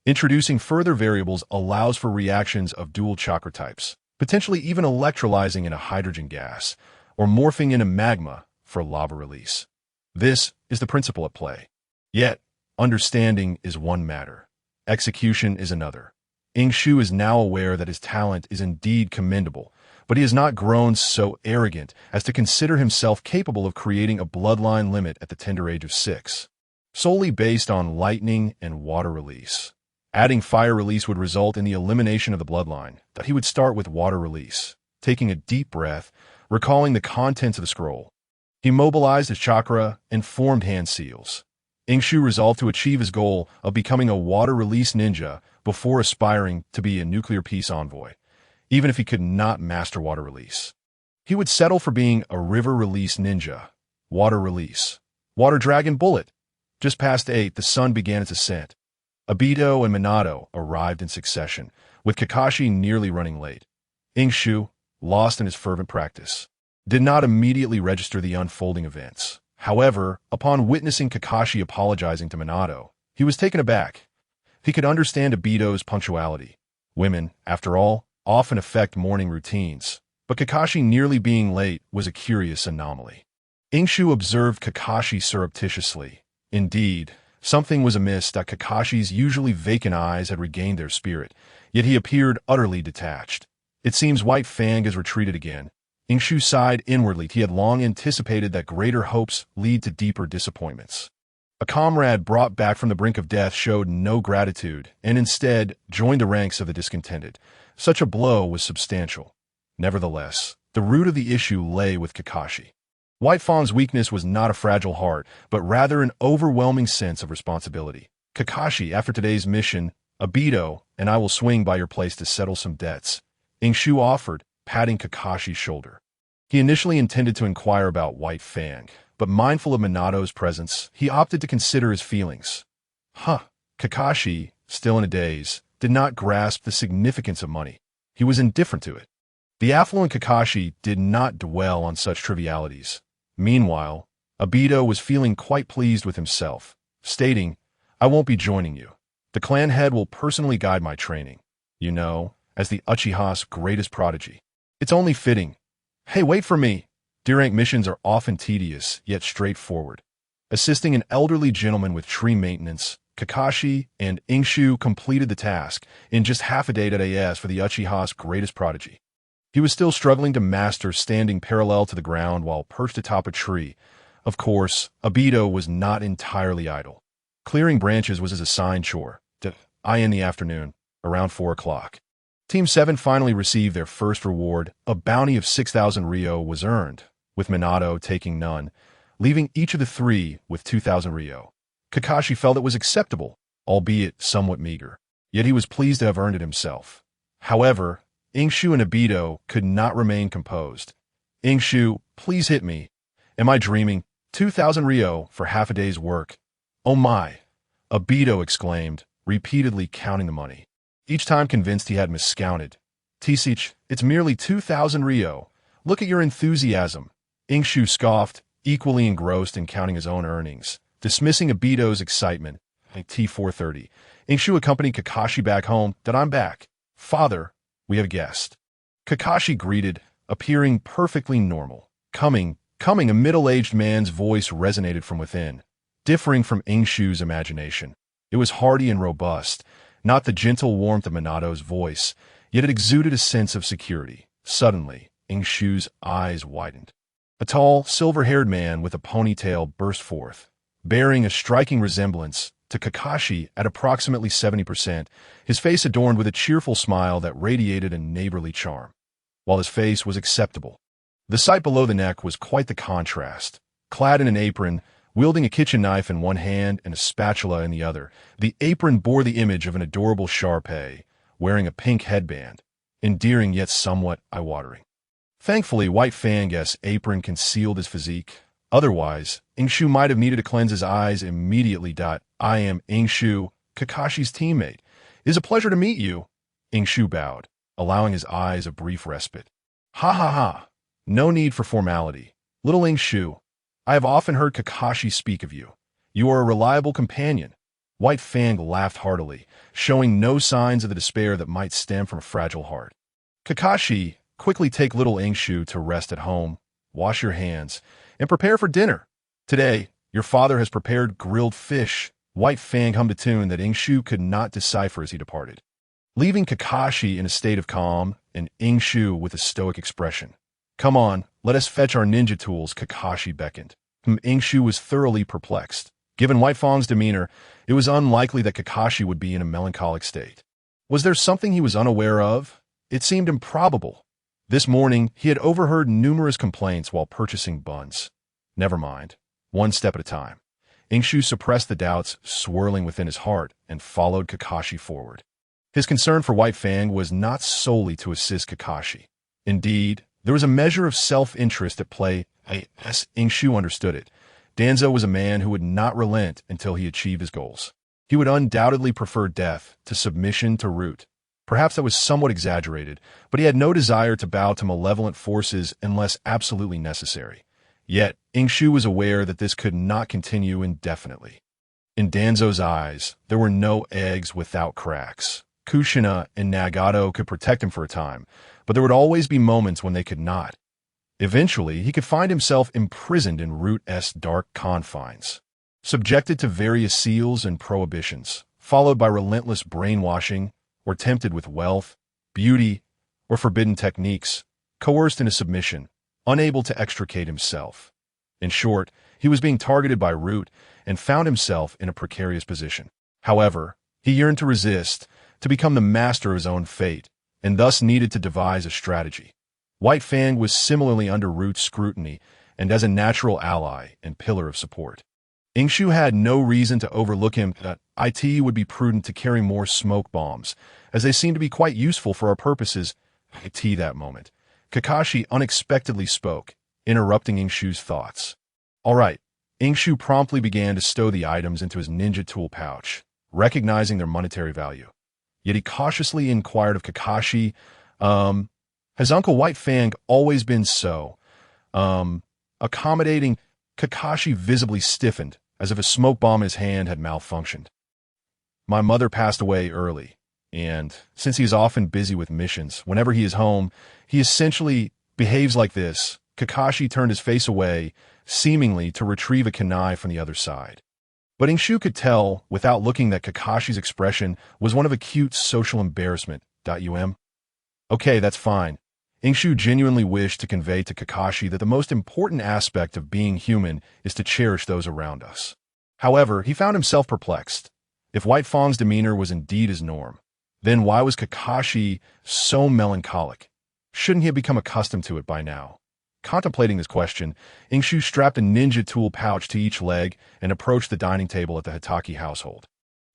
Introducing further variables allows for reactions of dual chakra types, potentially even electrolyzing in a hydrogen gas, or morphing into magma for lava release. This is the principle at play. Yet, understanding is one matter. Execution is another. Ying Shu is now aware that his talent is indeed commendable, but he has not grown so arrogant as to consider himself capable of creating a bloodline limit at the tender age of 6, solely based on lightning and water release. Adding fire release would result in the elimination of the bloodline, that he would start with water release. Taking a deep breath, recalling the contents of the scroll, he mobilized his chakra and formed hand seals. Ying Shu resolved to achieve his goal of becoming a water release ninja before aspiring to be a nuclear peace envoy, even if he could not master water release. He would settle for being a river release ninja. Water release. Water dragon bullet. Just past 8, the sun began its ascent. Aido and Minato arrived in succession, with Kakashi nearly running late. Ying Shu, lost in his fervent practice, did not immediately register the unfolding events. However, upon witnessing Kakashi apologizing to Minato, he was taken aback. He could understand Aido's punctuality. Women, after all, often affect morning routines, but Kakashi nearly being late was a curious anomaly. Ying Shu observed Kakashi surreptitiously. Indeed, something was amiss. That Kakashi's usually vacant eyes had regained their spirit, yet he appeared utterly detached. It seems White Fang has retreated again. Ying Shu sighed inwardly. He had long anticipated that greater hopes lead to deeper disappointments. A comrade brought back from the brink of death showed no gratitude, and instead joined the ranks of the discontented. Such a blow was substantial. Nevertheless, the root of the issue lay with Kakashi. White Fang's weakness was not a fragile heart, but rather an overwhelming sense of responsibility. Kakashi, after today's mission, Aido and I will swing by your place to settle some debts, Ying Shu offered, patting Kakashi's shoulder. He initially intended to inquire about White Fang, but mindful of Minato's presence, he opted to consider his feelings. Kakashi, still in a daze, did not grasp the significance of money. He was indifferent to it. The affluent Kakashi did not dwell on such trivialities. Meanwhile, Aido was feeling quite pleased with himself, stating, "I won't be joining you. The clan head will personally guide my training, as the Uchiha's greatest prodigy. It's only fitting. Hey, wait for me." D-rank missions are often tedious, yet straightforward. Assisting an elderly gentleman with tree maintenance, Kakashi and Ying Shu completed the task in just half a day for the Uchiha's greatest prodigy. He was still struggling to master standing parallel to the ground while perched atop a tree. Of course, Aido was not entirely idle. Clearing branches was his assigned chore. In the afternoon, around 4 o'clock. Team 7 finally received their first reward. A bounty of 6,000 Ryo was earned, with Minato taking none, leaving each of the 3 with 2,000 Ryo. Kakashi felt it was acceptable, albeit somewhat meager. Yet he was pleased to have earned it himself. However, Ying Shu and Aido could not remain composed. "Ying Shu, please hit me. Am I dreaming? 2,000 Ryo for half a day's work. Oh my!" Aido exclaimed, repeatedly counting the money. Each time convinced he had miscounted. "Tisich, it's merely 2,000 Ryo. Look at your enthusiasm." Ying Shu scoffed, equally engrossed in counting his own earnings. Dismissing Aido's excitement, at T4:30, Ying Shu accompanied Kakashi back home. "I'm back. Father, we have a guest." Kakashi greeted, appearing perfectly normal. "Coming, Coming, a middle-aged man's voice resonated from within, differing from Ying Shu's imagination. It was hearty and robust, not the gentle warmth of Minato's voice, yet it exuded a sense of security. Suddenly, Ying Shu's eyes widened. A tall, silver-haired man with a ponytail burst forth, bearing a striking resemblance to Kakashi at approximately 70%, his face adorned with a cheerful smile that radiated a neighborly charm. While his face was acceptable, the sight below the neck was quite the contrast. Clad in an apron, wielding a kitchen knife in one hand and a spatula in the other, the apron bore the image of an adorable Sharpei, wearing a pink headband, endearing yet somewhat eye-watering. Thankfully, White Fang's apron concealed his physique. Otherwise, Ying Shu might have needed to cleanse his eyes immediately. I am Ying Shu, Kakashi's teammate. It is a pleasure to meet you. Ying Shu bowed, allowing his eyes a brief respite. Ha ha ha. No need for formality. Little Ying Shu, I have often heard Kakashi speak of you. You are a reliable companion. White Fang laughed heartily, showing no signs of the despair that might stem from a fragile heart. Kakashi, quickly take little Ying Shu to rest at home, wash your hands, and prepare for dinner. Today, your father has prepared grilled fish. White Fang hummed a tune that Ying Shu could not decipher as he departed, leaving Kakashi in a state of calm and Ying Shu with a stoic expression. Come on, let us fetch our ninja tools, Kakashi beckoned. Ying Shu was thoroughly perplexed. Given White Fang's demeanor, it was unlikely that Kakashi would be in a melancholic state. Was there something he was unaware of? It seemed improbable. This morning, he had overheard numerous complaints while purchasing buns. Never mind. One step at a time. Ying Shu suppressed the doubts swirling within his heart and followed Kakashi forward. His concern for White Fang was not solely to assist Kakashi. Indeed, there was a measure of self-interest at play. As Ying Shu understood it, Danzo was a man who would not relent until he achieved his goals. He would undoubtedly prefer death to submission to root. Perhaps that was somewhat exaggerated, but he had no desire to bow to malevolent forces unless absolutely necessary. Yet, Ying Shu was aware that this could not continue indefinitely. In Danzo's eyes, there were no eggs without cracks. Kushina and Nagato could protect him for a time, but there would always be moments when they could not. Eventually, he could find himself imprisoned in Root's dark confines, subjected to various seals and prohibitions, followed by relentless brainwashing, or tempted with wealth, beauty, or forbidden techniques, coerced into submission, unable to extricate himself. In short, he was being targeted by Root and found himself in a precarious position. However, he yearned to resist, to become the master of his own fate, and thus needed to devise a strategy. White Fang was similarly under Root's scrutiny and as a natural ally and pillar of support. Ying Shu had no reason to overlook him. It would be prudent to carry more smoke bombs, as they seem to be quite useful for our purposes. That moment, Kakashi unexpectedly spoke, interrupting Ying Shu's thoughts. All right. Ying Shu promptly began to stow the items into his ninja tool pouch, recognizing their monetary value. Yet he cautiously inquired of Kakashi, has Uncle White Fang always been so, accommodating? Kakashi visibly stiffened, as if a smoke bomb in his hand had malfunctioned. My mother passed away early, and since he is often busy with missions, whenever he is home, he essentially behaves like this. Kakashi turned his face away, seemingly to retrieve a kunai from the other side. But Ying Shu could tell, without looking, that Kakashi's expression was one of acute social embarrassment. Okay, that's fine. Ying Shu genuinely wished to convey to Kakashi that the most important aspect of being human is to cherish those around us. However, he found himself perplexed. If White Fang's demeanor was indeed his norm, then why was Kakashi so melancholic? Shouldn't he have become accustomed to it by now? Contemplating this question, Ying Shu strapped a ninja tool pouch to each leg and approached the dining table at the Hitaki household.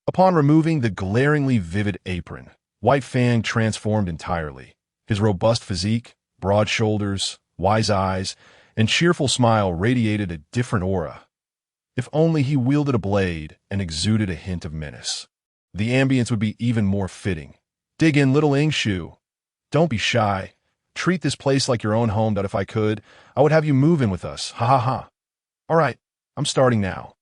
Upon removing the glaringly vivid apron, White Fang transformed entirely. His robust physique, broad shoulders, wise eyes, and cheerful smile radiated a different aura. If only he wielded a blade and exuded a hint of menace. The ambience would be even more fitting. Dig in, little Ying Shu. Don't be shy. Treat this place like your own home. That if I could, I would have you move in with us. Ha ha ha. All right, I'm starting now.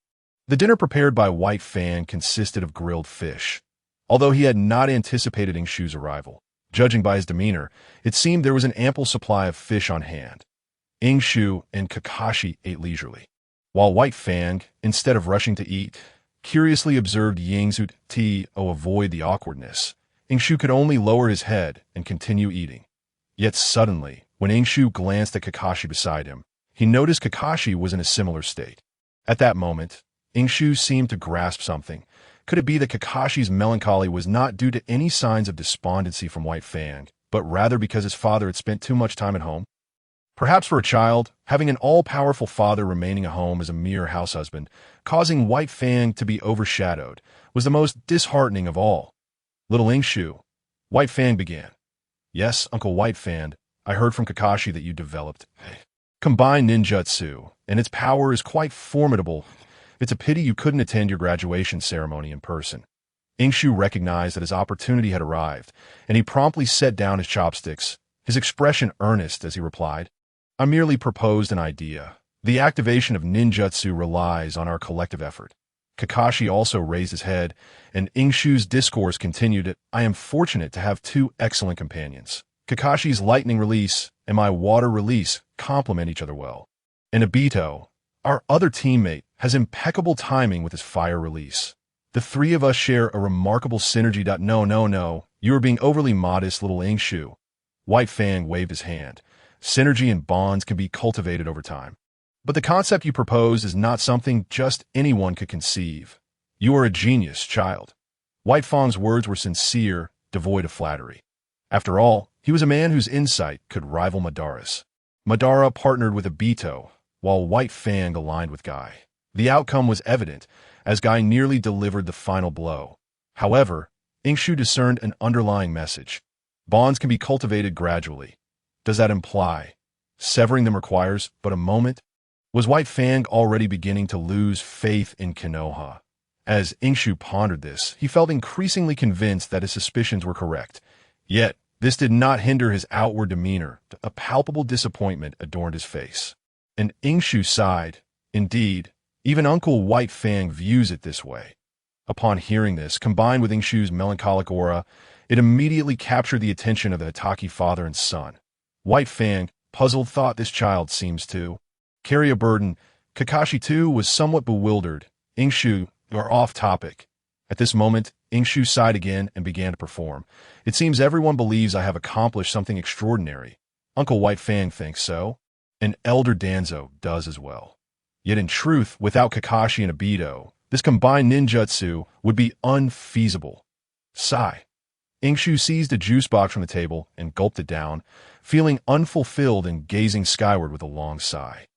The dinner prepared by White Fang consisted of grilled fish. Although he had not anticipated Ying Shu's arrival, judging by his demeanor, it seemed there was an ample supply of fish on hand. Ying Shu and Kakashi ate leisurely, while White Fang, instead of rushing to eat, curiously observed Ying's to avoid the awkwardness. Ying Shu could only lower his head and continue eating. Yet suddenly, when Ying Shu glanced at Kakashi beside him, he noticed Kakashi was in a similar state. At that moment, Ying Shu seemed to grasp something. Could it be that Kakashi's melancholy was not due to any signs of despondency from White Fang, but rather because his father had spent too much time at home? Perhaps for a child, having an all-powerful father remaining at home as a mere house husband, causing White Fang to be overshadowed, was the most disheartening of all. Little Ying Shu, White Fang began. Yes, Uncle White Fang, I heard from Kakashi that you developed combined ninjutsu, and its power is quite formidable. It's a pity you couldn't attend your graduation ceremony in person. Ying Shu recognized that his opportunity had arrived, and he promptly set down his chopsticks, his expression earnest as he replied, I merely proposed an idea. The activation of ninjutsu relies on our collective effort. Kakashi also raised his head, and Ying Shu's discourse continued. I am fortunate to have two excellent companions. Kakashi's lightning release and my water release complement each other well. And Aido, our other teammate, has impeccable timing with his fire release. The three of us share a remarkable synergy. No, you are being overly modest, little Ying Shu. White Fang waved his hand. Synergy and bonds can be cultivated over time. But the concept you propose is not something just anyone could conceive. You are a genius, child. White Fang's words were sincere, devoid of flattery. After all, he was a man whose insight could rival Madara's. Madara partnered with Aido, while White Fang aligned with Guy. The outcome was evident, as Guy nearly delivered the final blow. However, Ying Shu discerned an underlying message. Bonds can be cultivated gradually. Does that imply severing them requires but a moment? Was White Fang already beginning to lose faith in Konoha? As Ying Shu pondered this, he felt increasingly convinced that his suspicions were correct. Yet, this did not hinder his outward demeanor. A palpable disappointment adorned his face. And Ying Shu sighed. Indeed, even Uncle White Fang views it this way. Upon hearing this, combined with Ying Shu's melancholic aura, it immediately captured the attention of the Hitaki father and son. White Fang, puzzled, thought this child seems to carry a burden. Kakashi, too, was somewhat bewildered. Ying Shu, you are off topic. At this moment, Ying Shu sighed again and began to perform. It seems everyone believes I have accomplished something extraordinary. Uncle White Fang thinks so, and Elder Danzo does as well. Yet in truth, without Kakashi and Aido, this combined ninjutsu would be unfeasible. Sigh. Ying Shu seized a juice box from the table and gulped it down, feeling unfulfilled and gazing skyward with a long sigh.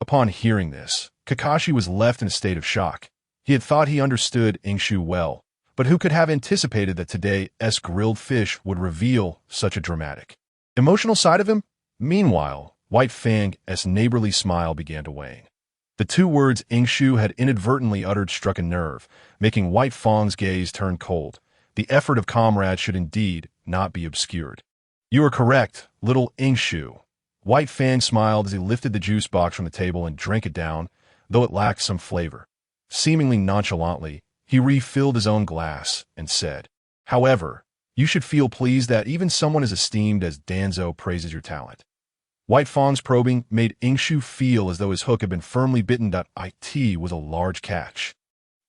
Upon hearing this, Kakashi was left in a state of shock. He had thought he understood Ying Shu well, but who could have anticipated that today's grilled fish would reveal such a dramatic, emotional side of him? Meanwhile, White Fang's neighborly smile began to wane. The two words Ying Shu had inadvertently uttered struck a nerve, making White Fang's gaze turn cold. The effort of comrades should indeed not be obscured. You are correct, little Ying Shu. White Fang smiled as he lifted the juice box from the table and drank it down, though it lacked some flavor. Seemingly nonchalantly, he refilled his own glass and said, However, you should feel pleased that even someone as esteemed as Danzo praises your talent. White Fang's probing made Ying Shu feel as though his hook had been firmly bitten. It was a large catch.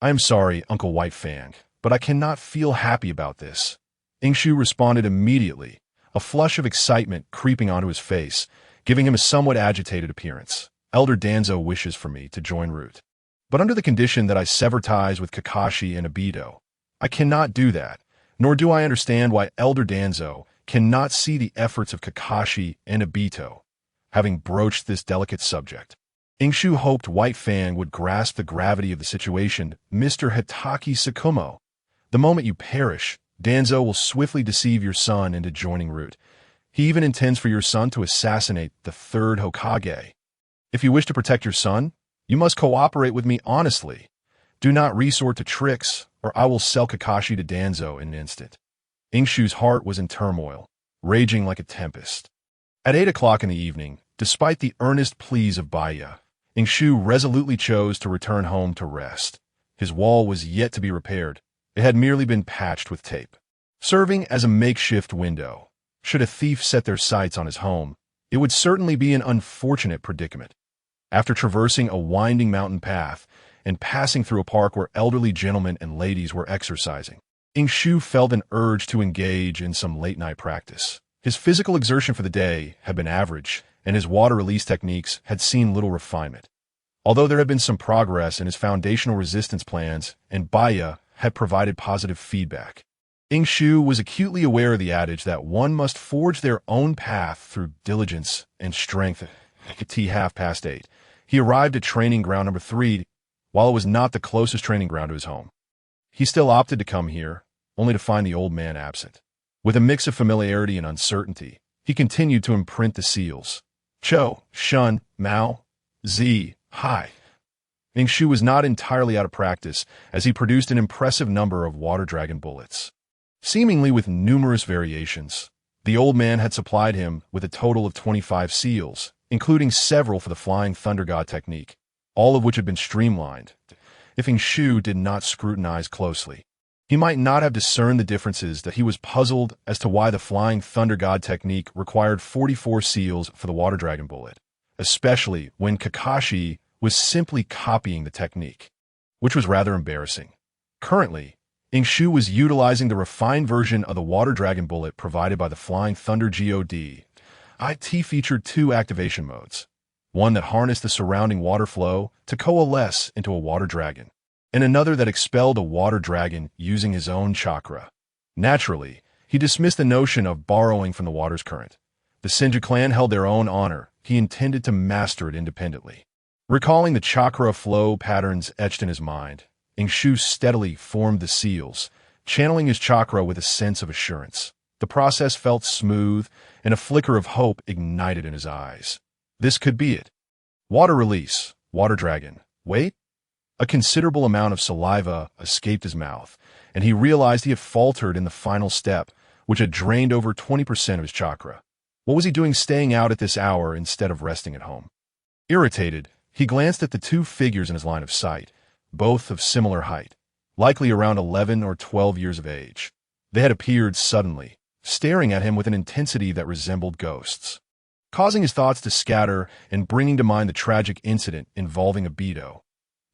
I am sorry, Uncle White Fang, but I cannot feel happy about this. Ying Shu responded immediately, a flush of excitement creeping onto his face, giving him a somewhat agitated appearance. Elder Danzo wishes for me to join Root, but under the condition that I sever ties with Kakashi and Aido. I cannot do that, nor do I understand why Elder Danzo cannot see the efforts of Kakashi and Aido. Having broached this delicate subject, Ying Shu hoped White Fang would grasp the gravity of the situation. Mr. Hitaki Sakumo, the moment you perish, Danzo will swiftly deceive your son into joining Root. He even intends for your son to assassinate the third Hokage. If you wish to protect your son, you must cooperate with me honestly. Do not resort to tricks, or I will sell Kakashi to Danzo in an instant. Ying Shu's heart was in turmoil, raging like a tempest. At 8 o'clock in the evening, despite the earnest pleas of Baya, Ying Shu resolutely chose to return home to rest. His wall was yet to be repaired. It had merely been patched with tape, serving as a makeshift window. Should a thief set their sights on his home, It would certainly be an unfortunate predicament. After traversing a winding mountain path and passing through a park where elderly gentlemen and ladies were exercising, Ying Shu felt an urge to engage in some late-night practice. His physical exertion for the day had been average, and his water release techniques had seen little refinement. Although there had been some progress in his foundational resistance plans, and Baya had provided positive feedback, Ying Shu was acutely aware of the adage that one must forge their own path through diligence and strength. At 8:30, he arrived at training ground number 3, while it was not the closest training ground to his home. He still opted to come here, only to find the old man absent. With a mix of familiarity and uncertainty, he continued to imprint the seals. Cho, Shun, Mao, Z, Hai. Ying Shu was not entirely out of practice, as he produced an impressive number of water dragon bullets. Seemingly with numerous variations, the old man had supplied him with a total of 25 seals, including several for the Flying Thunder God technique, all of which had been streamlined. If Ying Shu did not scrutinize closely, he might not have discerned the differences. That he was puzzled as to why the Flying Thunder God technique required 44 seals for the water dragon bullet, especially when Kakashi was simply copying the technique, which was rather embarrassing. Currently, Ying Shu was utilizing the refined version of the water dragon bullet provided by the Flying Thunder God. IT featured 2 activation modes, one that harnessed the surrounding water flow to coalesce into a water dragon, and another that expelled a water dragon using his own chakra. Naturally, he dismissed the notion of borrowing from the water's current. The Senju clan held their own honor. He intended to master it independently. Recalling the chakra flow patterns etched in his mind, Ying Shu steadily formed the seals, channeling his chakra with a sense of assurance. The process felt smooth, and a flicker of hope ignited in his eyes. This could be it. Water release, water dragon. Wait? A considerable amount of saliva escaped his mouth, and he realized he had faltered in the final step, which had drained over 20% of his chakra. What was he doing staying out at this hour instead of resting at home? Irritated, he glanced at the 2 figures in his line of sight, both of similar height, likely around 11 or 12 years of age. They had appeared suddenly, staring at him with an intensity that resembled ghosts, causing his thoughts to scatter and bringing to mind the tragic incident involving Aido.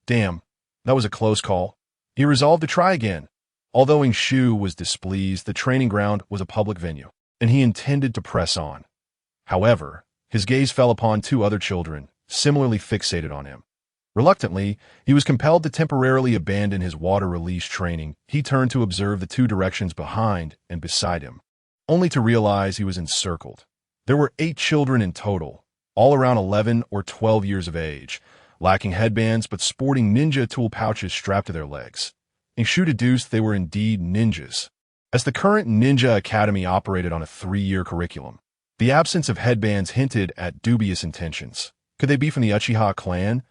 Damn, that was a close call. He resolved to try again. Although Ying Shu was displeased, the training ground was a public venue, and he intended to press on. However, his gaze fell upon 2 other children, similarly fixated on him. Reluctantly, he was compelled to temporarily abandon his water release training. He turned to observe the 2 directions behind and beside him, only to realize he was encircled. There were 8 children in total, all around 11 or 12 years of age, lacking headbands but sporting ninja tool pouches strapped to their legs. Ying Shu deduced they were indeed ninjas, as the current ninja academy operated on a 3-year curriculum. The absence of headbands hinted at dubious intentions. Could they be from the Uchiha clan?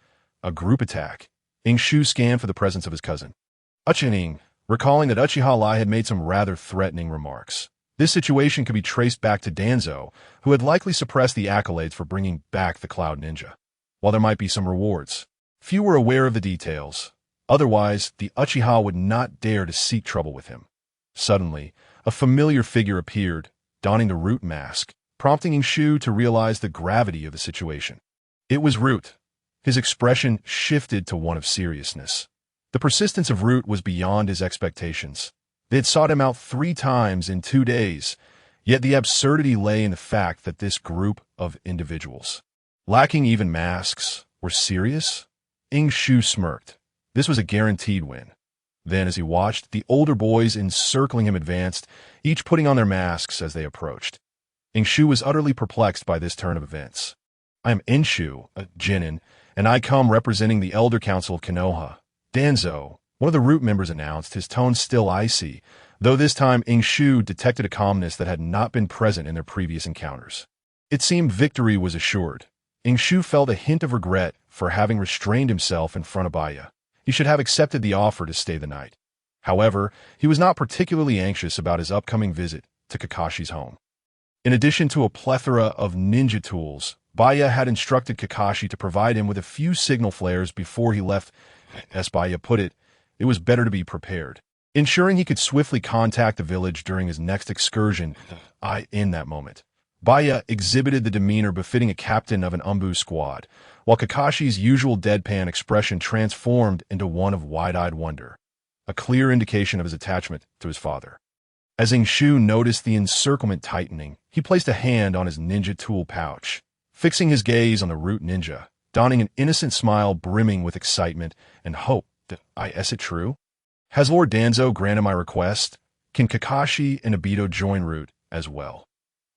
A group attack? Ying Shu scanned for the presence of his cousin, Uchining, recalling that Uchiha Lai had made some rather threatening remarks. This situation could be traced back to Danzo, who had likely suppressed the accolades for bringing back the Cloud Ninja. While there might be some rewards, few were aware of the details. Otherwise, the Uchiha would not dare to seek trouble with him. Suddenly, a familiar figure appeared, donning the Root mask, prompting Ying Shu to realize the gravity of the situation. It was Root. His expression shifted to one of seriousness. The persistence of Root was beyond his expectations. They had sought him out 3 times in 2 days, yet the absurdity lay in the fact that this group of individuals, lacking even masks, were serious. Ying Shu smirked. This was a guaranteed win. Then, as he watched, the older boys encircling him advanced, each putting on their masks as they approached. Ying Shu was utterly perplexed by this turn of events. I am Enshu, a Jinin, and I come representing the Elder Council of Konoha. Danzo, one of the Root members, announced, his tone still icy, though this time Ying Shu detected a calmness that had not been present in their previous encounters. It seemed victory was assured. Ying Shu felt a hint of regret for having restrained himself in front of Baya. He should have accepted the offer to stay the night. However, he was not particularly anxious about his upcoming visit to Kakashi's home. In addition to a plethora of ninja tools, Baya had instructed Kakashi to provide him with a few signal flares before he left. As Baya put it, it was better to be prepared, ensuring he could swiftly contact the village during his next excursion. In that moment, Baya exhibited the demeanor befitting a captain of an Umbu squad, while Kakashi's usual deadpan expression transformed into one of wide-eyed wonder, a clear indication of his attachment to his father. As Ying Shu noticed the encirclement tightening, he placed a hand on his ninja tool pouch, fixing his gaze on the root ninja, donning an innocent smile brimming with excitement and hope. Is it true? Has Lord Danzo granted my request? Can Kakashi and Aido join Root as well?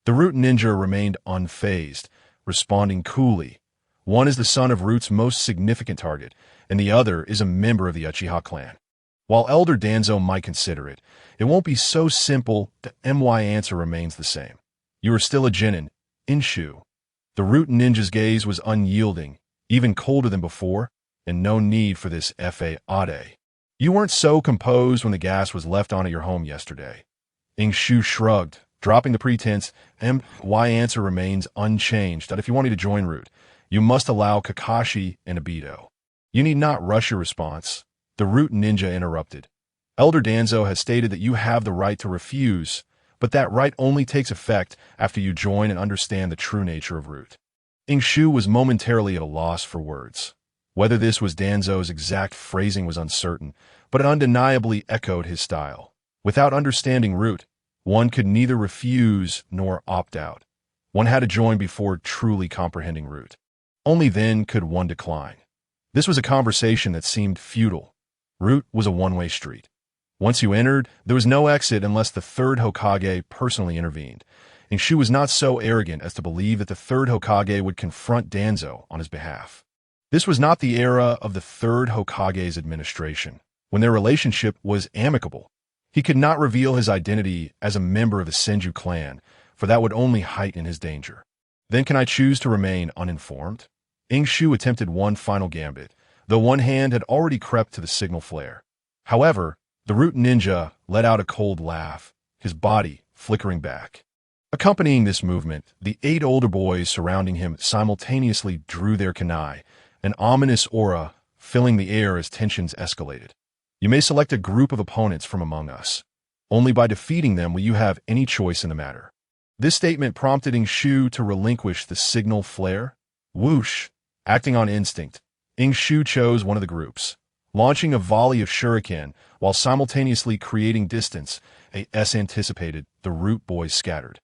The Root ninja remained unfazed, responding coolly. One is the son of Root's most significant target, and the other is a member of the Uchiha clan. While Elder Danzo might consider it, it won't be so simple. The MY answer remains the same. You are still a genin, Ying Shu. The Root ninja's gaze was unyielding, even colder than before, and no need for this Ade. You weren't so composed when the gas was left on at your home yesterday. Ying Shu shrugged, dropping the pretense. My answer remains unchanged, that if you want me to join Root, you must allow Kakashi and Aido. You need not rush your response. The Root ninja interrupted. Elder Danzo has stated that you have the right to refuse, but that right only takes effect after you join and understand the true nature of Root. Ying Shu was momentarily at a loss for words. Whether this was Danzo's exact phrasing was uncertain, but it undeniably echoed his style. Without understanding Root, one could neither refuse nor opt out. One had to join before truly comprehending Root. Only then could one decline. This was a conversation that seemed futile. Root was a one-way street. Once you entered, there was no exit unless the third Hokage personally intervened. Ying Shu was not so arrogant as to believe that the third Hokage would confront Danzo on his behalf. This was not the era of the third Hokage's administration, when their relationship was amicable. He could not reveal his identity as a member of the Senju clan, for that would only heighten his danger. Then can I choose to remain uninformed? Ying Shu attempted one final gambit, though one hand had already crept to the signal flare. However, the Root ninja let out a cold laugh, his body flickering back. Accompanying this movement, the 8 older boys surrounding him simultaneously drew their kunai, an ominous aura filling the air as tensions escalated. You may select a group of opponents from among us. Only by defeating them will you have any choice in the matter. This statement prompted Ying Shu to relinquish the signal flare. Whoosh! Acting on instinct, Ying Shu chose one of the groups, launching a volley of shuriken while simultaneously creating distance. As anticipated, the Root boys scattered,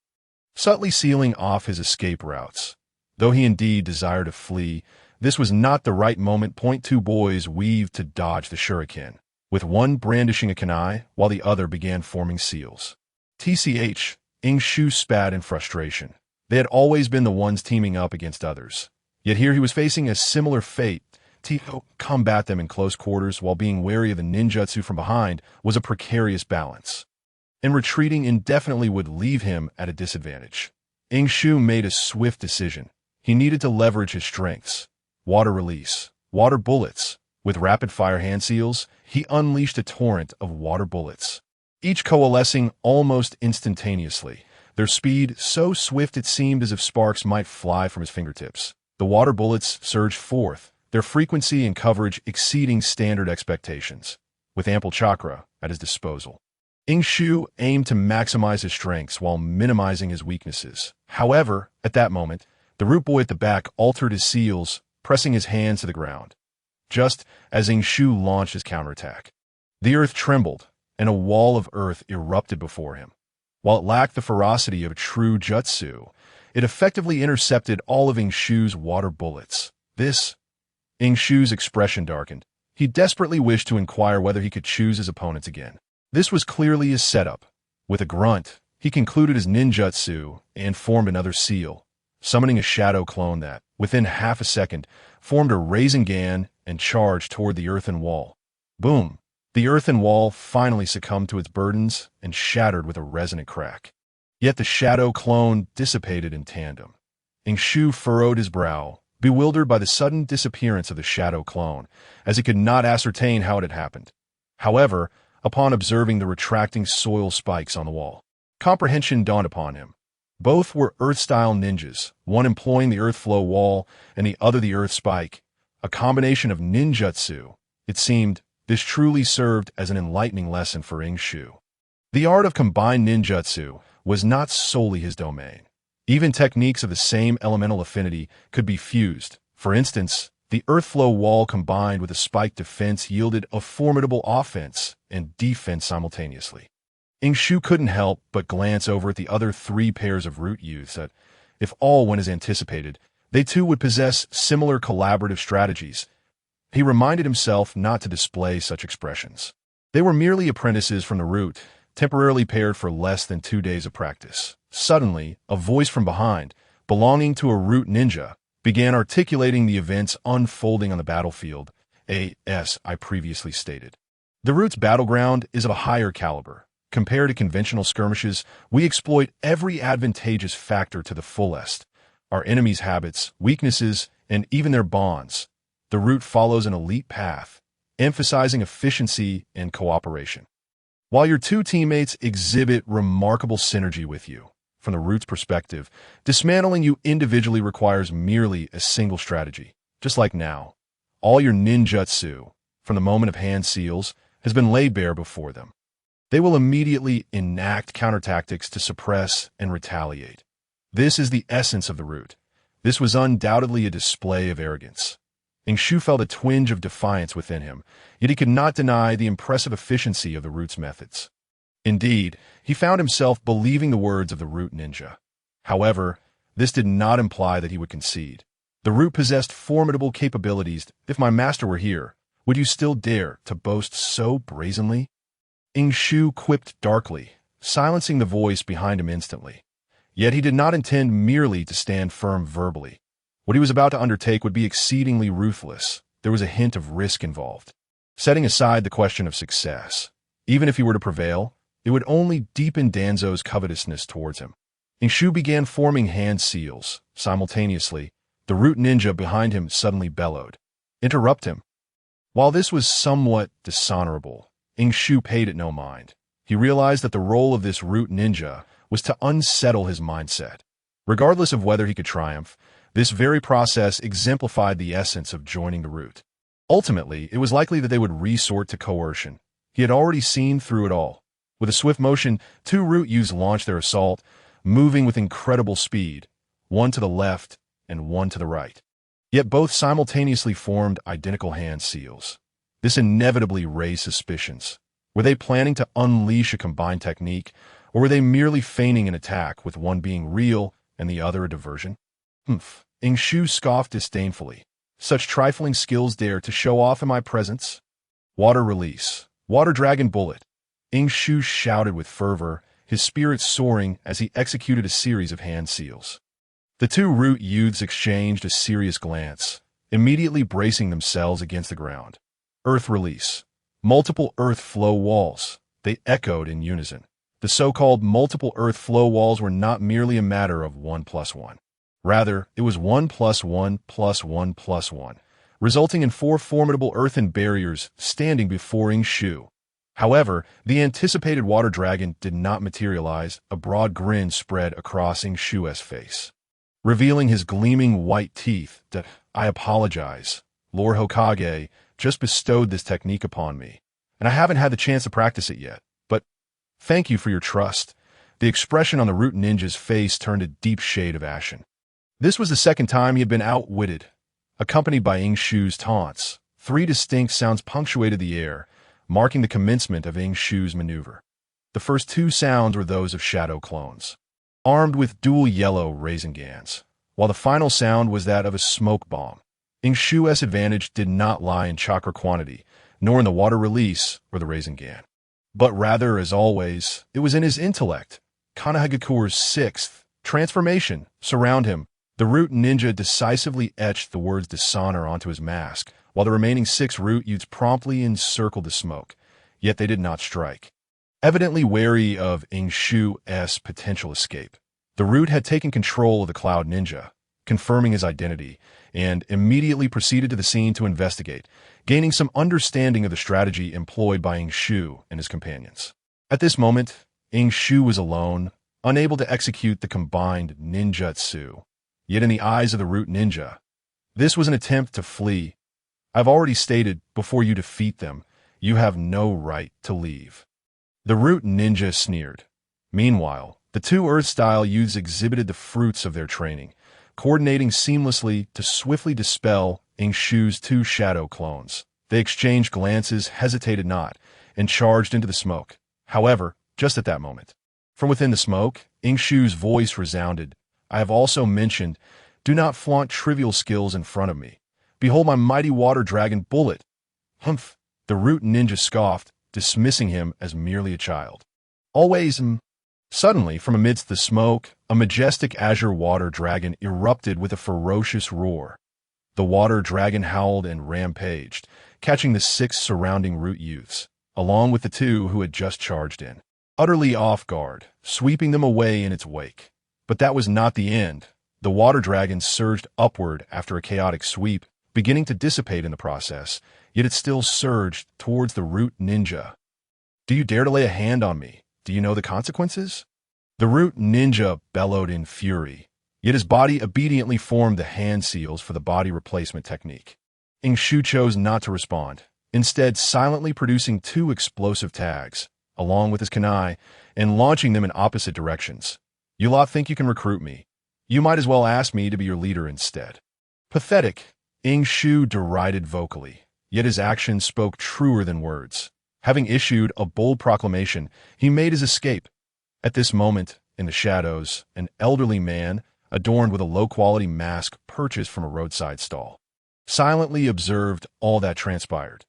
subtly sealing off his escape routes. Though he indeed desired to flee, this was not the right moment. 2 boys weaved to dodge the shuriken, with one brandishing a kunai while the other began forming seals. TCH, Ying Shu spat in frustration. They had always been the ones teaming up against others. Yet here he was facing a similar fate. To combat them in close quarters while being wary of the ninjutsu from behind was a precarious balance. And retreating indefinitely would leave him at a disadvantage. Ying Shu made a swift decision. He needed to leverage his strengths. Water release, water bullets. With rapid-fire hand seals, he unleashed a torrent of water bullets, each coalescing almost instantaneously, their speed so swift it seemed as if sparks might fly from his fingertips. The water bullets surged forth, their frequency and coverage exceeding standard expectations. With ample chakra at his disposal, Ying Shu aimed to maximize his strengths while minimizing his weaknesses. However, at that moment, the Root boy at the back altered his seals, pressing his hands to the ground. Just as Ying Shu launched his counterattack, the earth trembled, and a wall of earth erupted before him. While it lacked the ferocity of a true jutsu, it effectively intercepted all of Ying Shu's water bullets. Ying Shu's expression darkened. He desperately wished to inquire whether he could choose his opponents again. This was clearly his setup. With a grunt, he concluded his ninjutsu and formed another seal, summoning a shadow clone that, within half a second, formed a Rasengan and charged toward the earthen wall. Boom! The earthen wall finally succumbed to its burdens and shattered with a resonant crack. Yet the shadow clone dissipated in tandem. Ying Shu furrowed his brow, bewildered by the sudden disappearance of the shadow clone, as he could not ascertain how it had happened. However, upon observing the retracting soil spikes on the wall, comprehension dawned upon him. Both were earth-style ninjas, one employing the earth flow wall and the other the earth spike, a combination of ninjutsu. It seemed this truly served as an enlightening lesson for Ying Shu. The art of combined ninjutsu was not solely his domain. Even techniques of the same elemental affinity could be fused. For instance, the earth flow wall combined with a spike defense yielded a formidable offense and defense simultaneously. Ying Shu couldn't help but glance over at the other 3 pairs of root youths that, if all went as anticipated, they too would possess similar collaborative strategies. He reminded himself not to display such expressions. They were merely apprentices from the root, temporarily paired for less than 2 days of practice. Suddenly, a voice from behind, belonging to a root ninja, began articulating the events unfolding on the battlefield, as I previously stated. The root's battleground is of a higher caliber. Compared to conventional skirmishes, we exploit every advantageous factor to the fullest. Our enemies' habits, weaknesses, and even their bonds. The root follows an elite path, emphasizing efficiency and cooperation. While your 2 teammates exhibit remarkable synergy with you, from the root's perspective, dismantling you individually requires merely a single strategy. Just like now, all your ninjutsu, from the moment of hand seals, has been laid bare before them. They will immediately enact countertactics to suppress and retaliate. This is the essence of the root. This was undoubtedly a display of arrogance. Ying Shu felt a twinge of defiance within him, yet he could not deny the impressive efficiency of the root's methods. Indeed, he found himself believing the words of the root ninja. However, this did not imply that he would concede. The root possessed formidable capabilities. If my master were here, would you still dare to boast so brazenly? Ying Shu quipped darkly, silencing the voice behind him instantly. Yet he did not intend merely to stand firm verbally. What he was about to undertake would be exceedingly ruthless. There was a hint of risk involved. Setting aside the question of success, even if he were to prevail, it would only deepen Danzo's covetousness towards him. Ying Shu began forming hand seals. Simultaneously, the root ninja behind him suddenly bellowed. Interrupt him. While this was somewhat dishonorable, Ying Shu paid it no mind. He realized that the role of this root ninja was to unsettle his mindset. Regardless of whether he could triumph, this very process exemplified the essence of joining the root. Ultimately, it was likely that they would resort to coercion. He had already seen through it all. With a swift motion, 2 root youths launched their assault, moving with incredible speed, one to the left and one to the right. Yet both simultaneously formed identical hand seals. This inevitably raised suspicions. Were they planning to unleash a combined technique, or were they merely feigning an attack, with one being real and the other a diversion? Ying Shu scoffed disdainfully. Such trifling skills dare to show off in my presence? Water release. Water dragon bullet. Ying Shu shouted with fervor, his spirits soaring as he executed a series of hand seals. The 2 root youths exchanged a serious glance, immediately bracing themselves against the ground. Earth release. Multiple earth flow walls. They echoed in unison. The so-called multiple earth flow walls were not merely a matter of 1 + 1. Rather, it was 1 + 1 + 1 + 1, resulting in 4 formidable earthen barriers standing before Ying Shu. However, the anticipated water dragon did not materialize. A broad grin spread across Ying Shu's face, revealing his gleaming white teeth. I apologize. Lord Hokage just bestowed this technique upon me, and I haven't had the chance to practice it yet. But thank you for your trust. The expression on the root ninja's face turned a deep shade of ashen. This was the second time he had been outwitted. Accompanied by Ying Shu's taunts, 3 distinct sounds punctuated the air, marking the commencement of Ying Shu's maneuver. The first 2 sounds were those of shadow clones, armed with dual yellow Rasengans, while the final sound was that of a smoke bomb. Ying Shu's advantage did not lie in chakra quantity, nor in the water release or the Rasengan, but rather, as always, it was in his intellect. Kanagakure's 6th transformation. Surround him. The root ninja decisively etched the words dishonor onto his mask, while the remaining 6 root youths promptly encircled the smoke, yet they did not strike. Evidently wary of Ying Shu's potential escape, the root had taken control of the Cloud Ninja, confirming his identity, and immediately proceeded to the scene to investigate, gaining some understanding of the strategy employed by Ying Shu and his companions. At this moment, Ying Shu was alone, unable to execute the combined ninjutsu. Yet in the eyes of the root ninja, this was an attempt to flee. I've already stated, before you defeat them, you have no right to leave. The root ninja sneered. Meanwhile, The two Earth-style youths exhibited the fruits of their training, coordinating seamlessly to swiftly dispel Ying Shu's two shadow clones. They exchanged glances, hesitated not, and charged into the smoke. However, just at that moment, from within the smoke, Ying Shu's voice resounded. I have also mentioned, do not flaunt trivial skills in front of me. Behold my mighty water dragon bullet. Humph, the root ninja scoffed, dismissing him as merely a child. Always, Suddenly, from amidst the smoke, a majestic azure water dragon erupted with a ferocious roar. The water dragon howled and rampaged, catching the 6 surrounding root youths, along with the 2 who had just charged in, utterly off guard, sweeping them away in its wake. But that was not the end. The water dragon surged upward after a chaotic sweep, beginning to dissipate in the process, yet it still surged towards the root ninja. Do you dare to lay a hand on me? Do you know the consequences? The root ninja bellowed in fury, yet his body obediently formed the hand seals for the body replacement technique. Ying Shu chose not to respond, instead silently producing 2 explosive tags, along with his kunai, and launching them in opposite directions. You lot think you can recruit me. You might as well ask me to be your leader instead. Pathetic, Ying Shu derided vocally, yet his actions spoke truer than words. Having issued a bold proclamation, he made his escape. At this moment, in the shadows, an elderly man, adorned with a low-quality mask purchased from a roadside stall, silently observed all that transpired.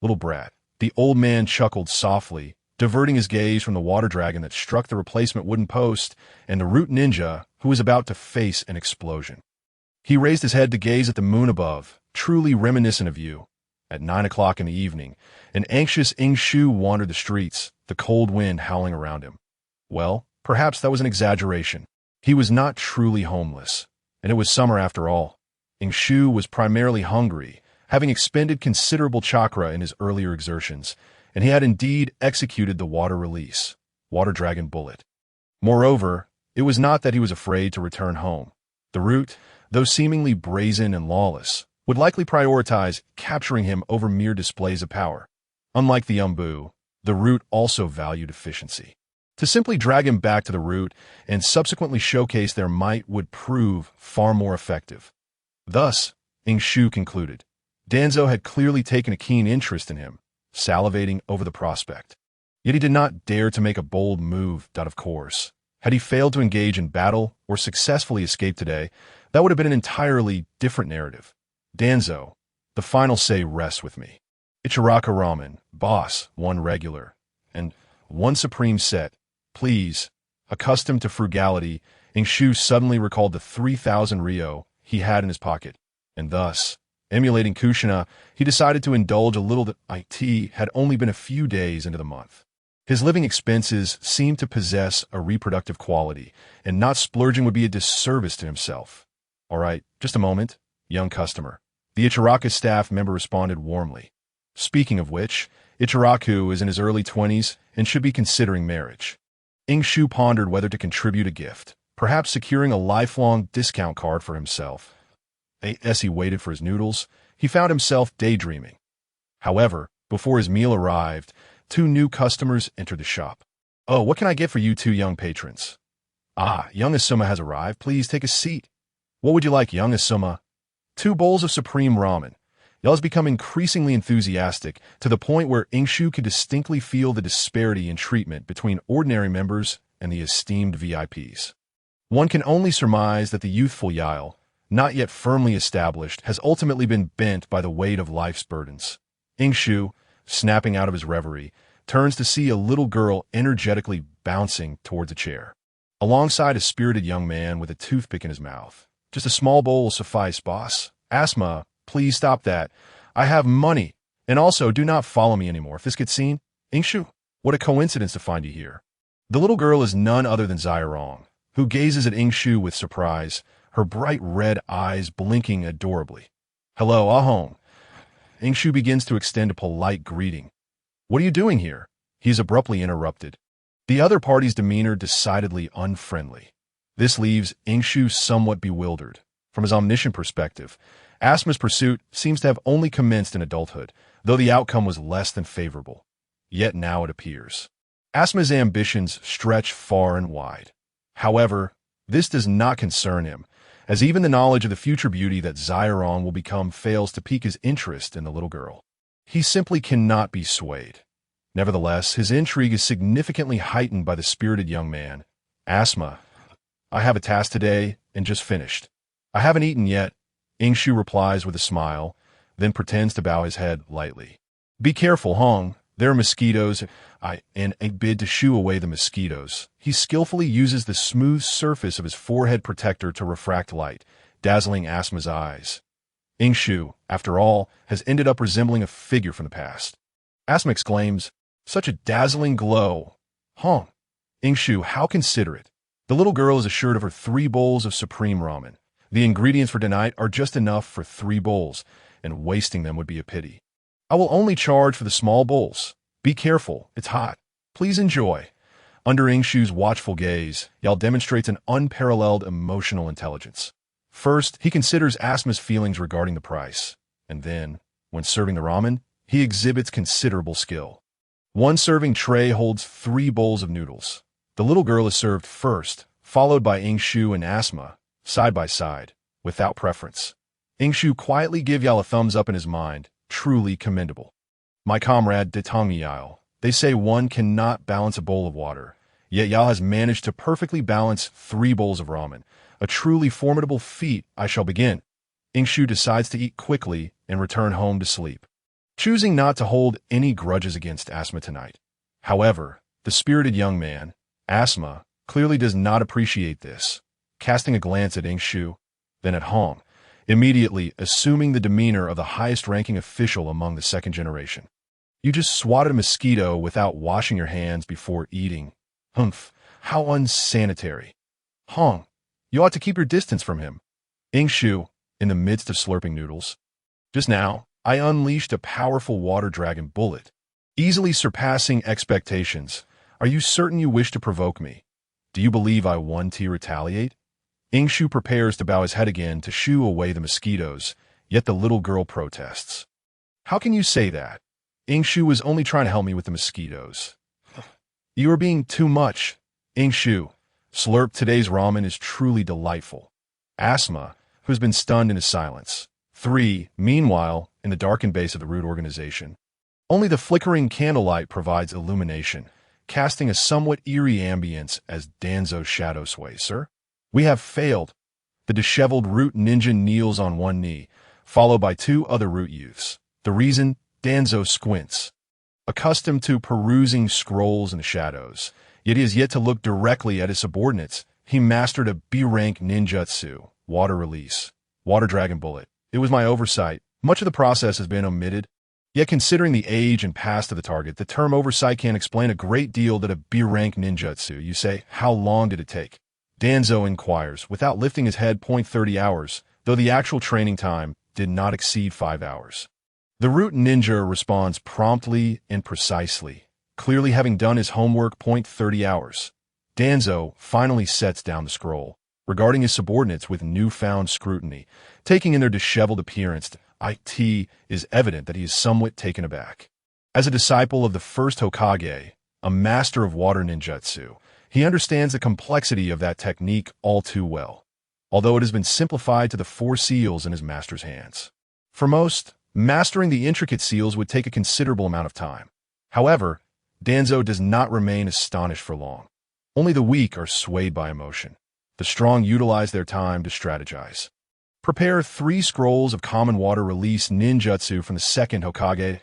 Little brat, the old man chuckled softly, diverting his gaze from the water dragon that struck the replacement wooden post and the root ninja who was about to face an explosion. He raised his head to gaze at the moon above, truly reminiscent of you. At 9 o'clock in the evening, an anxious Ying Shu wandered the streets, the cold wind howling around him. Well, perhaps that was an exaggeration. He was not truly homeless, and it was summer after all. Ying Shu was primarily hungry, having expended considerable chakra in his earlier exertions, and he had indeed executed the water release, water dragon bullet. Moreover, it was not that he was afraid to return home. The root, though seemingly brazen and lawless, would likely prioritize capturing him over mere displays of power. Unlike the Umbu, the root also valued efficiency. To simply drag him back to the root and subsequently showcase their might would prove far more effective. Thus, Ying Shu concluded, Danzo had clearly taken a keen interest in him, salivating over the prospect. Yet he did not dare to make a bold move, of course. Had he failed to engage in battle or successfully escape today, that would have been an entirely different narrative. Danzo, the final say rests with me. Ichiraka ramen, boss, 1 regular, and 1 supreme set. Please. Accustomed to frugality, Ying Shu suddenly recalled the 3,000 ryo he had in his pocket, and thus, emulating Kushina, he decided to indulge a little that it had only been a few days into the month. His living expenses seemed to possess a reproductive quality, and not splurging would be a disservice to himself. All right, just a moment, young customer. The Ichiraka staff member responded warmly. Speaking of which, Ichiraku is in his early 20s and should be considering marriage. Ying Shu pondered whether to contribute a gift, perhaps securing a lifelong discount card for himself. As he waited for his noodles, he found himself daydreaming. However, before his meal arrived, 2 new customers entered the shop. Oh, what can I get for you 2 young patrons? Ah, young Asuma has arrived. Please take a seat. What would you like, young Asuma? 2 bowls of supreme ramen. Y'all has become increasingly enthusiastic to the point where Ying Shu could distinctly feel the disparity in treatment between ordinary members and the esteemed VIPs. One can only surmise that the youthful Yael, not yet firmly established, has ultimately been bent by the weight of life's burdens. Ying Shu, snapping out of his reverie, turns to see a little girl energetically bouncing towards a chair, alongside a spirited young man with a toothpick in his mouth. Just a small bowl will suffice, boss. Asma, please stop that. I have money. And also, do not follow me anymore. If this gets seen, Ying Shu, what a coincidence to find you here. The little girl is none other than Zairong, who gazes at Ying Shu with surprise, her bright red eyes blinking adorably. Hello, Ahong. Ying Shu begins to extend a polite greeting. What are you doing here? He is abruptly interrupted. The other party's demeanor decidedly unfriendly. This leaves Ying Shu somewhat bewildered. From his omniscient perspective, Asma's pursuit seems to have only commenced in adulthood, though the outcome was less than favorable. Yet now it appears. Asma's ambitions stretch far and wide. However, this does not concern him, as even the knowledge of the future beauty that Zyron will become fails to pique his interest in the little girl. He simply cannot be swayed. Nevertheless, his intrigue is significantly heightened by the spirited young man. Asma, I have a task today and just finished. I haven't eaten yet, Ying Shu replies with a smile, then pretends to bow his head lightly. Be careful, Hong. There are mosquitoes. In a bid to shoo away the mosquitoes, he skillfully uses the smooth surface of his forehead protector to refract light, dazzling Asma's eyes. Ying Shu, after all, has ended up resembling a figure from the past. Asma exclaims, such a dazzling glow. Hong. Ying Shu, how considerate. The little girl is assured of her 3 bowls of supreme ramen. The ingredients for tonight are just enough for 3 bowls, and wasting them would be a pity. I will only charge for the small bowls. Be careful, it's hot. Please enjoy. Under Ying Shu's watchful gaze, Yao demonstrates an unparalleled emotional intelligence. First, he considers Asma's feelings regarding the price, and then, when serving the ramen, he exhibits considerable skill. 1 serving tray holds 3 bowls of noodles. The little girl is served first, followed by Ying Shu and Asma, side by side, without preference. Ying Shu quietly gives Yao a thumbs up in his mind, truly commendable. My comrade Detongi Yao, they say one cannot balance a bowl of water, yet Yao has managed to perfectly balance 3 bowls of ramen, a truly formidable feat. I shall begin. Ying Shu decides to eat quickly and return home to sleep, choosing not to hold any grudges against Asma tonight. However, the spirited young man, Asma, clearly does not appreciate this, casting a glance at Ying Shu, then at Hong, immediately assuming the demeanor of the highest-ranking official among the second generation. You just swatted a mosquito without washing your hands before eating. Humph, how unsanitary. Hong, you ought to keep your distance from him. Ying Shu, in the midst of slurping noodles. Just now, I unleashed a powerful water dragon bullet, easily surpassing expectations. Are you certain you wish to provoke me? Do you believe I want to retaliate? Ying Shu prepares to bow his head again to shoo away the mosquitoes, yet the little girl protests. How can you say that? Ying Shu was only trying to help me with the mosquitoes. You are being too much. Ying Shu, slurp, today's ramen is truly delightful. Asma, who has been stunned into silence. 3. Meanwhile, in the darkened base of the rude organization, only the flickering candlelight provides illumination, casting a somewhat eerie ambience as Danzo's shadow sways. Sir, we have failed. The disheveled root ninja kneels on one knee, followed by 2 other root youths. The reason? Danzo squints. Accustomed to perusing scrolls in the shadows, yet he has yet to look directly at his subordinates. He mastered a B-rank ninjutsu, water release, water dragon bullet. It was my oversight. Much of the process has been omitted. Yet considering the age and past of the target, the term oversight can explain a great deal that a B-rank ninjutsu. You say, how long did it take? Danzo inquires, without lifting his head. 30 hours, though the actual training time did not exceed 5 hours. The root ninja responds promptly and precisely, clearly having done his homework. 30 hours. Danzo finally sets down the scroll, regarding his subordinates with newfound scrutiny, taking in their disheveled appearance. It is evident that he is somewhat taken aback. As a disciple of the first Hokage, a master of water ninjutsu, he understands the complexity of that technique all too well, although it has been simplified to the 4 seals in his master's hands. For most, mastering the intricate seals would take a considerable amount of time. However, Danzo does not remain astonished for long. Only the weak are swayed by emotion. The strong utilize their time to strategize. Prepare 3 scrolls of common water release ninjutsu from the second Hokage.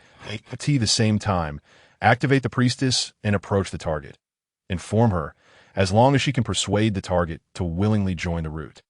At the same time, activate the priestess and approach the target. Inform her, as long as she can persuade the target to willingly join the route.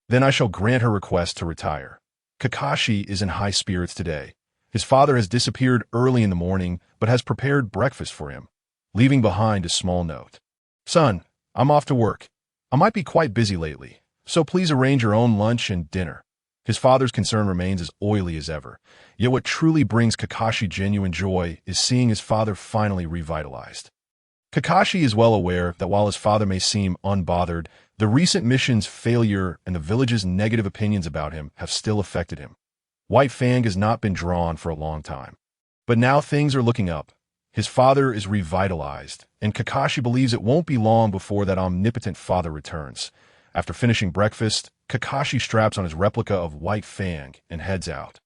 Then I shall grant her request to retire. Kakashi is in high spirits today. His father has disappeared early in the morning, but has prepared breakfast for him, leaving behind a small note. Son, I'm off to work. I might be quite busy lately, so please arrange your own lunch and dinner. His father's concern remains as oily as ever, yet what truly brings Kakashi genuine joy is seeing his father finally revitalized. Kakashi is well aware that while his father may seem unbothered, the recent mission's failure and the village's negative opinions about him have still affected him. White Fang has not been drawn for a long time. But now things are looking up. His father is revitalized, and Kakashi believes it won't be long before that omnipotent father returns. After finishing breakfast, Kakashi straps on his replica of White Fang and heads out.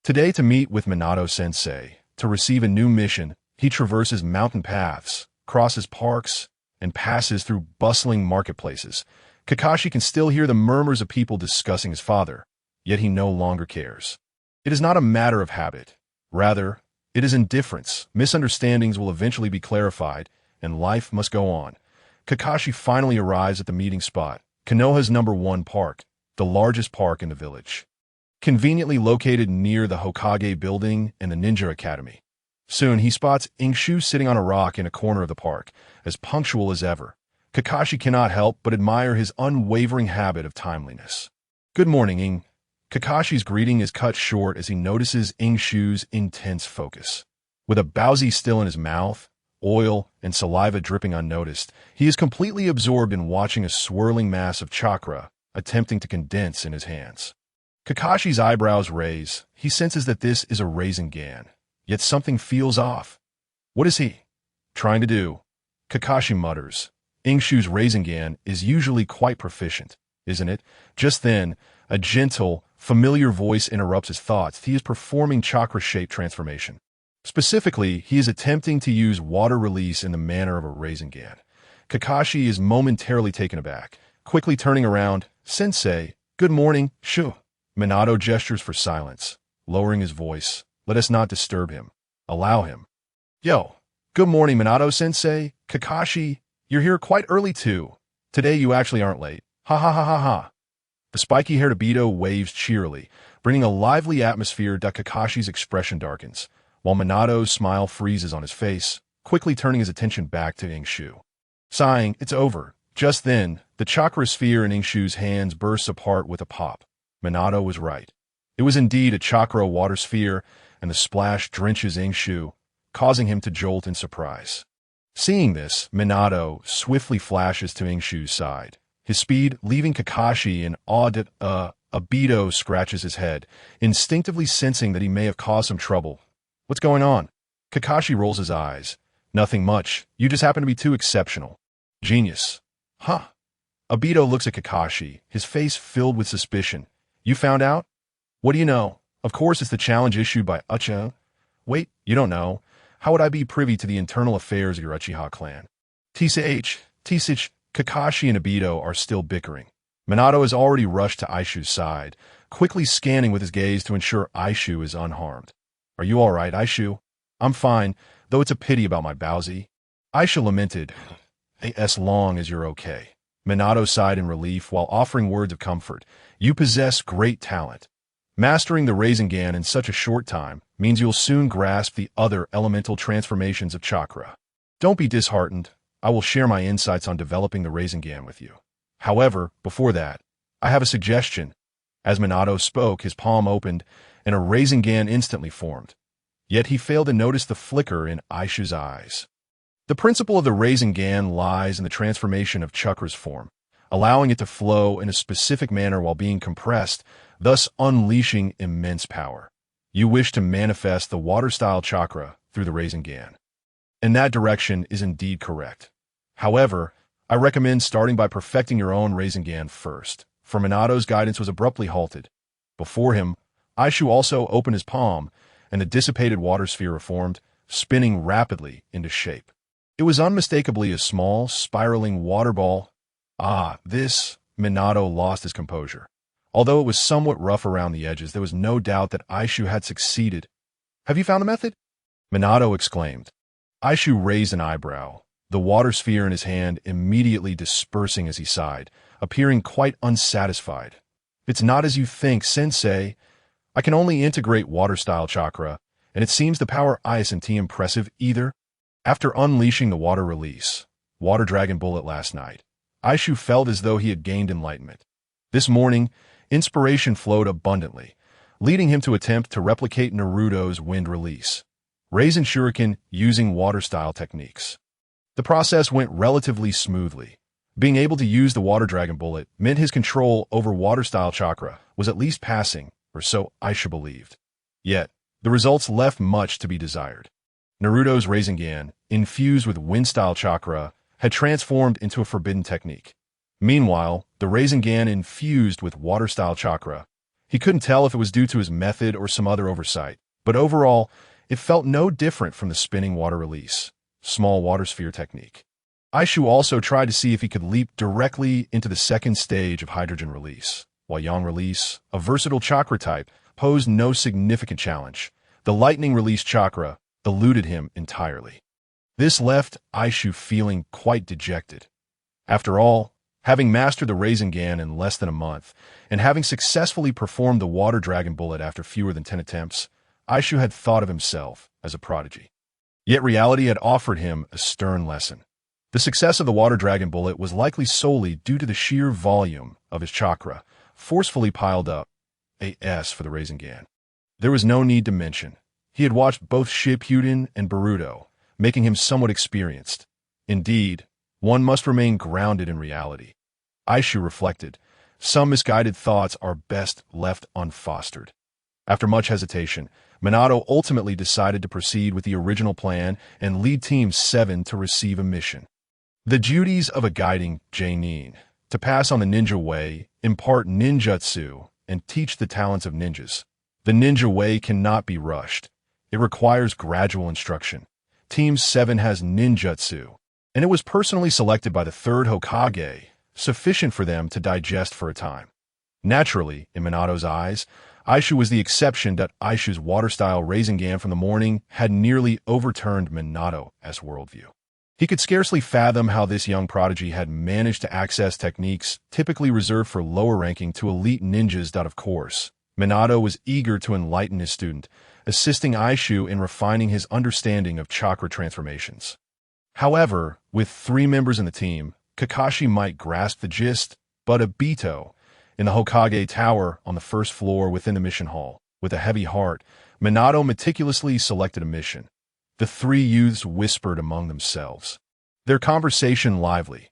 Today to meet with Minato-sensei. To receive a new mission, he traverses mountain paths, crosses parks, and passes through bustling marketplaces. Kakashi can still hear the murmurs of people discussing his father, yet he no longer cares. It is not a matter of habit. Rather, it is indifference. Misunderstandings will eventually be clarified, and life must go on. Kakashi finally arrives at the meeting spot, Konoha's #1 park, the largest park in the village. Conveniently located near the Hokage building and the Ninja Academy. Soon he spots Ying Shu sitting on a rock in a corner of the park, as punctual as ever. Kakashi cannot help but admire his unwavering habit of timeliness. "Good morning, Ying." Kakashi's greeting is cut short as he notices Ying Shu's intense focus. With a bowsy still in his mouth, oil and saliva dripping unnoticed, he is completely absorbed in watching a swirling mass of chakra attempting to condense in his hands. Kakashi's eyebrows raise. He senses that this is a Rasengan, yet something feels off. What is he trying to do? Kakashi mutters. Ying Shu's Rasengan is usually quite proficient, isn't it? Just then, a gentle, familiar voice interrupts his thoughts. He is performing chakra-shaped transformation. Specifically, he is attempting to use water release in the manner of a Rasengan. Kakashi is momentarily taken aback, quickly turning around. "Sensei, good morning, Shu." Minato gestures for silence, lowering his voice. "Let us not disturb him. Allow him." "Yo, good morning, Minato-sensei. Kakashi, you're here quite early too. Today you actually aren't late. Ha ha ha ha ha." The spiky-haired Aido waves cheerily, bringing a lively atmosphere that Kakashi's expression darkens, while Minato's smile freezes on his face, quickly turning his attention back to Ying Shu. Sighing, "It's over." Just then, the chakra sphere in Ying Shu's hands bursts apart with a pop. Minato was right. It was indeed a chakra water sphere, and the splash drenches Ying Shu, causing him to jolt in surprise. Seeing this, Minato swiftly flashes to Ying Shu's side. His speed leaving Kakashi in awe. Aido scratches his head, instinctively sensing that he may have caused some trouble. "What's going on?" Kakashi rolls his eyes. "Nothing much. You just happen to be too exceptional." "Genius." "Huh." Aido looks at Kakashi, his face filled with suspicion. "You found out?" "What do you know? Of course it's the challenge issued by Uchiha." "Wait, you don't know? How would I be privy to the internal affairs of your Uchiha clan?" "TCH. Kakashi and Aido are still bickering. Minato has already rushed to Aishu's side, quickly scanning with his gaze to ensure Aishu is unharmed. "Are you all right, Aishu?" "I'm fine, though it's a pity about my bowsy." Aishu lamented. "As long as you're okay." Minato sighed in relief while offering words of comfort. "You possess great talent. Mastering the Rasengan in such a short time means you'll soon grasp the other elemental transformations of chakra. Don't be disheartened. I will share my insights on developing the Rasengan with you. However, before that, I have a suggestion." As Minato spoke, his palm opened, and a Rasengan instantly formed. Yet he failed to notice the flicker in Aishu's eyes. The principle of the Rasengan lies in the transformation of chakra's form, allowing it to flow in a specific manner while being compressed, thus unleashing immense power. You wish to manifest the water-style chakra through the Rasengan. And that direction is indeed correct. However, I recommend starting by perfecting your own Rasengan first, for Minato's guidance was abruptly halted. Before him, Aishu also opened his palm, and the dissipated water sphere reformed, spinning rapidly into shape. It was unmistakably a small, spiraling water ball. Minato lost his composure. Although it was somewhat rough around the edges, there was no doubt that Aishu had succeeded. "Have you found the method?" Minato exclaimed. Aishu raised an eyebrow, the water sphere in his hand immediately dispersing as he sighed, appearing quite unsatisfied. "It's not as you think, Sensei. I can only integrate water-style chakra, and it seems the power isn't impressive either." After unleashing the water release, Water Dragon Bullet last night, Aishu felt as though he had gained enlightenment. This morning, inspiration flowed abundantly, leading him to attempt to replicate Naruto's wind release, Raisen Shuriken using water-style techniques. The process went relatively smoothly. Being able to use the Water Dragon Bullet meant his control over water-style chakra was at least passing, or so Aishu believed. Yet, the results left much to be desired. Naruto's Rasengan, infused with wind-style chakra, had transformed into a forbidden technique. Meanwhile, the Rasengan infused with water-style chakra. He couldn't tell if it was due to his method or some other oversight, but overall, it felt no different from the spinning water release, small water sphere technique. Aishu also tried to see if he could leap directly into the second stage of hydrogen release, while yang release, a versatile chakra type, posed no significant challenge. The lightning release chakra eluded him entirely. This left Aishu feeling quite dejected. After all, having mastered the Rasengan in less than a month, and having successfully performed the Water Dragon Bullet after fewer than 10 attempts, Aishu had thought of himself as a prodigy. Yet reality had offered him a stern lesson. The success of the Water Dragon Bullet was likely solely due to the sheer volume of his chakra, forcefully piled up, AS for the Rasengan. There was no need to mention. He had watched both Shippuden and Boruto, making him somewhat experienced. Indeed, one must remain grounded in reality. Aishu reflected, some misguided thoughts are best left unfostered. After much hesitation, Minato ultimately decided to proceed with the original plan and lead Team 7 to receive a mission. The duties of a guiding genin, to pass on the ninja way, impart ninjutsu, and teach the talents of ninjas. The ninja way cannot be rushed. It requires gradual instruction. Team 7 has ninjutsu, and it was personally selected by the third Hokage, sufficient for them to digest for a time. Naturally, in Minato's eyes, Aishu was the exception that Aishu's water-style Rasengan from the morning had nearly overturned Minato's worldview. He could scarcely fathom how this young prodigy had managed to access techniques typically reserved for lower-ranking to elite ninjas. Of course, Minato was eager to enlighten his student, assisting Aishu in refining his understanding of chakra transformations. However, with 3 members in the team, Kakashi might grasp the gist, but Aido, in the Hokage Tower on the first floor within the mission hall, with a heavy heart, Minato meticulously selected a mission. The 3 youths whispered among themselves, their conversation lively.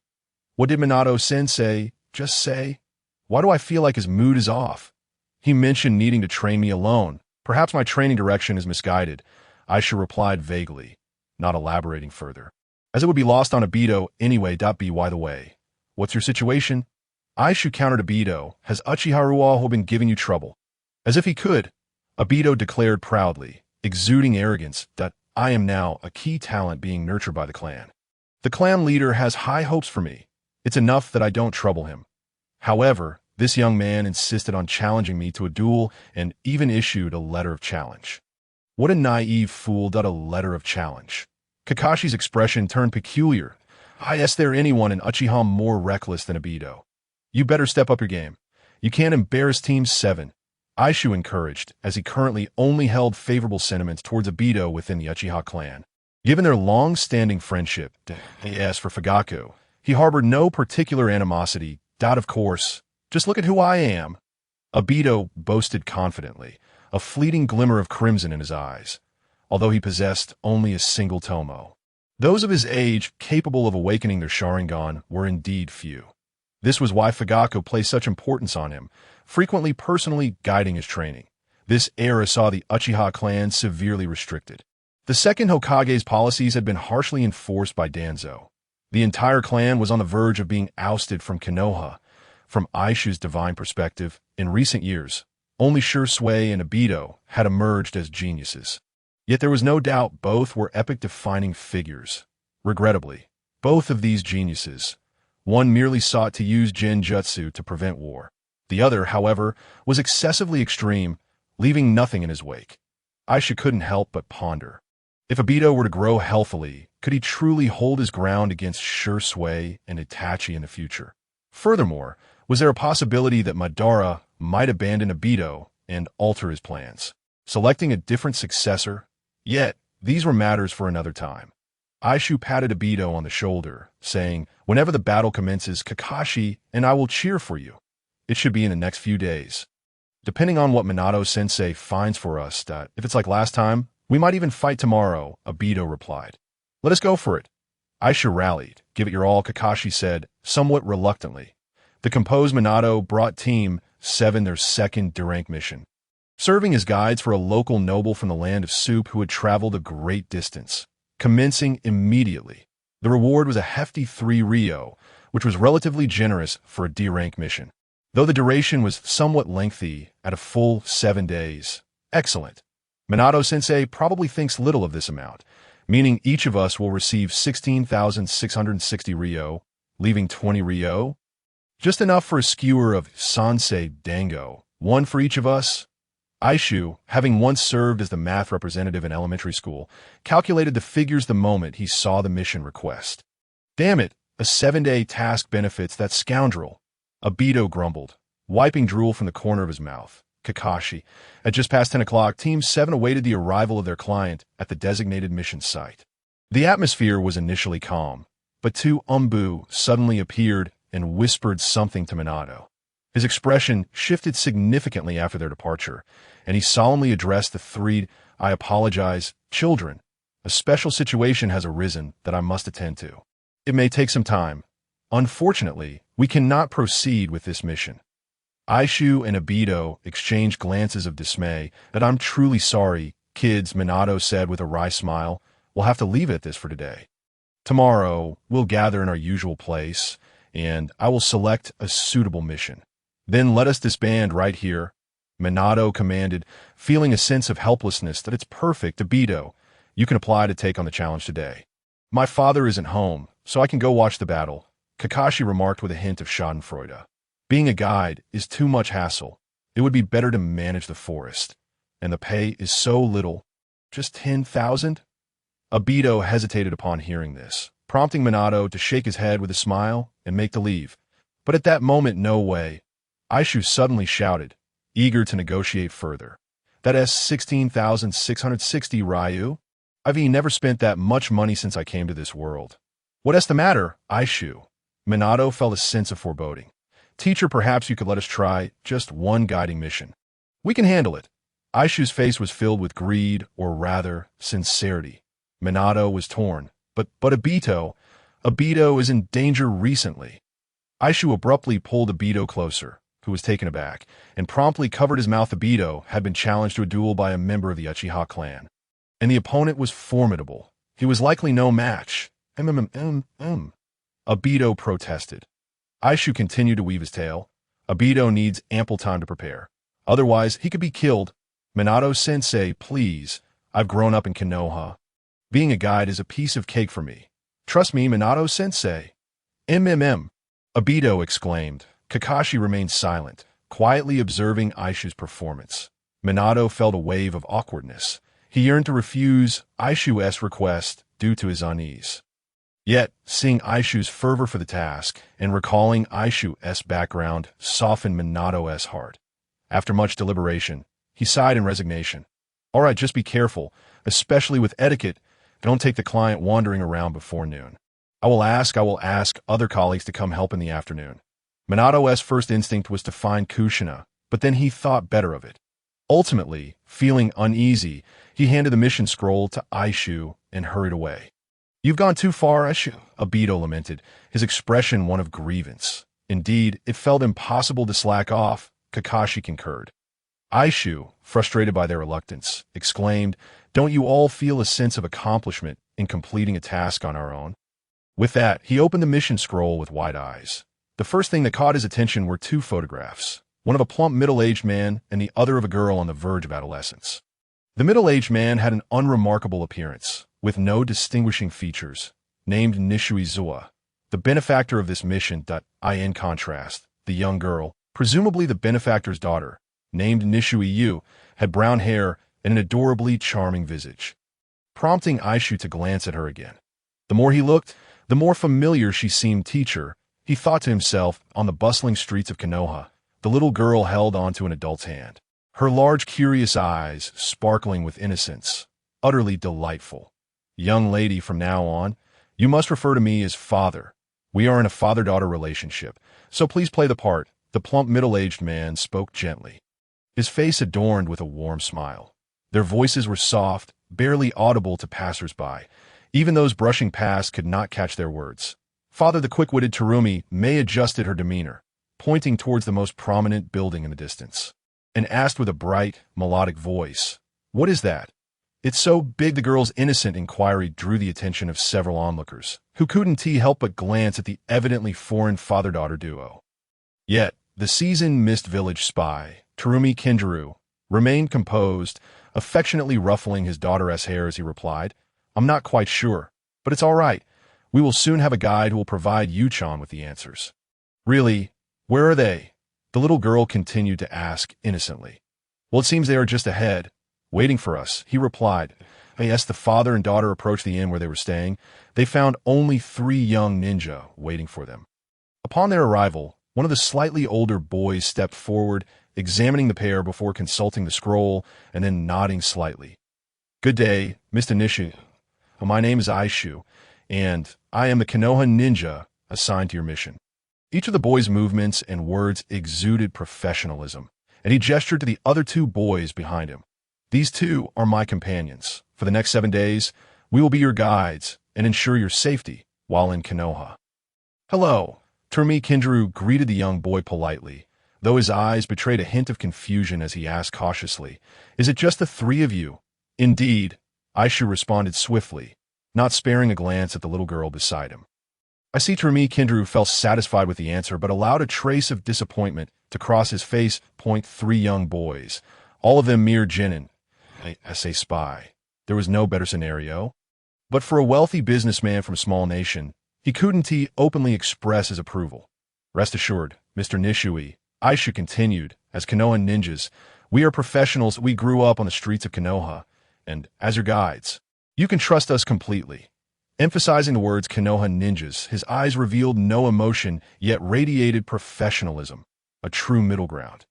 What did Minato-sensei just say? Why do I feel like his mood is off? He mentioned needing to train me alone. Perhaps my training direction is misguided. Aishu replied vaguely, not elaborating further, as it would be lost on Aido anyway. By the way, what's your situation? Aishu countered Aido. Has Uchiha Ruaho been giving you trouble? As if he could, Aido declared proudly, exuding arrogance, that I am now a key talent being nurtured by the clan. The clan leader has high hopes for me. It's enough that I don't trouble him. However, this young man insisted on challenging me to a duel and even issued a letter of challenge. What a naive fool. A letter of challenge. Kakashi's expression turned peculiar. Is there anyone in Uchiha more reckless than Aido? You better step up your game. You can't embarrass Team 7. Aishu encouraged, as he currently only held favorable sentiments towards Aido within the Uchiha clan. Given their long-standing friendship, as for Fugaku, he harbored no particular animosity. Of course, just look at who I am. Aido boasted confidently, a fleeting glimmer of crimson in his eyes, although he possessed only a single tomo. Those of his age capable of awakening their Sharingan were indeed few. This was why Fugaku placed such importance on him, frequently personally guiding his training. This era saw the Uchiha clan severely restricted. The second Hokage's policies had been harshly enforced by Danzo. The entire clan was on the verge of being ousted from Konoha. From Aishu's divine perspective, in recent years, only Shursui and Aido had emerged as geniuses. Yet there was no doubt both were epic-defining figures. Regrettably, both of these geniuses, one merely sought to use genjutsu to prevent war. The other, however, was excessively extreme, leaving nothing in his wake. Aishu couldn't help but ponder. If Aido were to grow healthily, could he truly hold his ground against Shursui and Itachi in the future? Furthermore, was there a possibility that Madara might abandon Aido and alter his plans, selecting a different successor? Yet, these were matters for another time. Aishu patted Aido on the shoulder, saying, whenever the battle commences, Kakashi and I will cheer for you. It should be in the next few days. Depending on what Minato-sensei finds for us, if it's like last time, we might even fight tomorrow, Aido replied. Let us go for it. Aishu rallied. Give it your all, Kakashi said, somewhat reluctantly. The composed Minato brought Team 7 their second D-rank mission. serving as guides for a local noble from the land of soup who had traveled a great distance. Commencing immediately. The reward was a hefty 3 Ryo, which was relatively generous for a D-rank mission. Though the duration was somewhat lengthy, at a full 7 days. Excellent. Minato-sensei probably thinks little of this amount, meaning each of us will receive 16,660 Ryo, leaving 20 Ryo? Just enough for a skewer of Sansei Dango, 1 for each of us. Eishu, having once served as the math representative in elementary school, calculated the figures the moment he saw the mission request. Damn it, a 7-day task benefits that scoundrel. Aido grumbled, wiping drool from the corner of his mouth. Kakashi. At just past 10 o'clock, Team 7 awaited the arrival of their client at the designated mission site. The atmosphere was initially calm, but 2 Umbu suddenly appeared and whispered something to Minato. His expression shifted significantly after their departure, and he solemnly addressed the 3, "I apologize, children. A special situation has arisen that I must attend to. It may take some time. Unfortunately, we cannot proceed with this mission." Eishu and Aido exchanged glances of dismay. "That I'm truly sorry, kids," Minato said with a wry smile. "We'll have to leave it at this for today. Tomorrow, we'll gather in our usual place, and I will select a suitable mission. Then let us disband right here," Minato commanded, feeling a sense of helplessness. "That it's perfect, Aido. You can apply to take on the challenge today." "My father isn't home, so I can go watch the battle," Kakashi remarked with a hint of schadenfreude. "Being a guide is too much hassle. It would be better to manage the forest. And the pay is so little. Just 10,000? Aido hesitated upon hearing this, prompting Minato to shake his head with a smile and make the leave. But at that moment, no way. Eishu suddenly shouted, eager to negotiate further. "That's 16,660 Ryu? I've never spent that much money since I came to this world." "What's the matter, Eishu?" Minato felt a sense of foreboding. "Teacher, perhaps you could let us try just one guiding mission. We can handle it." Aishu's face was filled with greed, or rather, sincerity. Minato was torn. But Aido is in danger recently." Eishu abruptly pulled Aido closer, who was taken aback, and promptly covered his mouth. Aido had been challenged to a duel by a member of the Uchiha clan, and the opponent was formidable. He was likely no match. Aido protested. Eishu continued to weave his tale. "Aido needs ample time to prepare. Otherwise, he could be killed. Minato-sensei, please. I've grown up in Konoha. Being a guide is a piece of cake for me. Trust me, Minato-sensei." Aido exclaimed. Kakashi remained silent, quietly observing Aishu's performance. Minato felt a wave of awkwardness. He yearned to refuse Aishu's request due to his unease. Yet, seeing Aishu's fervor for the task and recalling Aishu's background softened Minato's heart. After much deliberation, he sighed in resignation. "All right, just be careful, especially with etiquette. Don't take the client wandering around before noon. I will ask other colleagues to come help in the afternoon." Minato's first instinct was to find Kushina, but then he thought better of it. Ultimately, feeling uneasy, he handed the mission scroll to Eishu and hurried away. "You've gone too far, Eishu," Aido lamented, his expression one of grievance. Indeed, it felt impossible to slack off, Kakashi concurred. Eishu, frustrated by their reluctance, exclaimed, "Don't you all feel a sense of accomplishment in completing a task on our own?" With that, he opened the mission scroll with wide eyes. The first thing that caught his attention were 2 photographs, one of a plump middle-aged man and the other of a girl on the verge of adolescence. The middle-aged man had an unremarkable appearance, with no distinguishing features, named Nishuizuwa, the benefactor of this mission. In contrast, the young girl, presumably the benefactor's daughter, named Nishuiyu, had brown hair and an adorably charming visage, prompting Eishu to glance at her again. The more he looked, the more familiar she seemed. Teacher, he thought to himself, on the bustling streets of Konoha. The little girl held onto an adult's hand, her large curious eyes sparkling with innocence, utterly delightful. "Young lady, from now on, you must refer to me as father. We are in a father-daughter relationship, so please play the part." The plump middle-aged man spoke gently, his face adorned with a warm smile. Their voices were soft, barely audible to passers-by. Even those brushing past could not catch their words. Father, the quick-witted Terumi, May adjusted her demeanor, pointing towards the most prominent building in the distance. and asked with a bright, melodic voice, "What is that?" It's so big the girl's innocent inquiry drew the attention of several onlookers, who couldn't help but glance at the evidently foreign father-daughter duo. Yet, the seasoned Mist Village spy, Terumi Kinjiro, remained composed, affectionately ruffling his daughter's hair as he replied, "I'm not quite sure, but it's all right. We will soon have a guide who will provide Yuchan with the answers." "Really? Where are they?" the little girl continued to ask innocently. "Well, it seems they are just ahead, waiting for us," he replied. As the father and daughter approached the inn where they were staying, they found only 3 young ninja waiting for them. Upon their arrival, one of the slightly older boys stepped forward, examining the pair before consulting the scroll and then nodding slightly. "Good day, Mr. Nishu. My name is Eishu, and I am the Konoha ninja assigned to your mission." Each of the boys' movements and words exuded professionalism, and he gestured to the other 2 boys behind him. "These 2 are my companions. For the next 7 days, we will be your guides and ensure your safety while in Konoha." "Hello." Terumi Kinjiro greeted the young boy politely, though his eyes betrayed a hint of confusion as he asked cautiously, "Is it just the 3 of you?" "Indeed," Aishu responded swiftly, not sparing a glance at the little girl beside him. I see Terumi Kinjiro felt satisfied with the answer, but allowed a trace of disappointment to cross his face. 3 young boys, all of them mere genin, as a spy. There was no better scenario. But for a wealthy businessman from a small nation, he couldn't openly express his approval. "Rest assured, Mr. Nishui," Aishu continued, "as Konoha ninjas, we are professionals. We grew up on the streets of Konoha, and as your guides, you can trust us completely." Emphasizing the words Konoha ninjas, his eyes revealed no emotion, yet radiated professionalism, a true middle ground.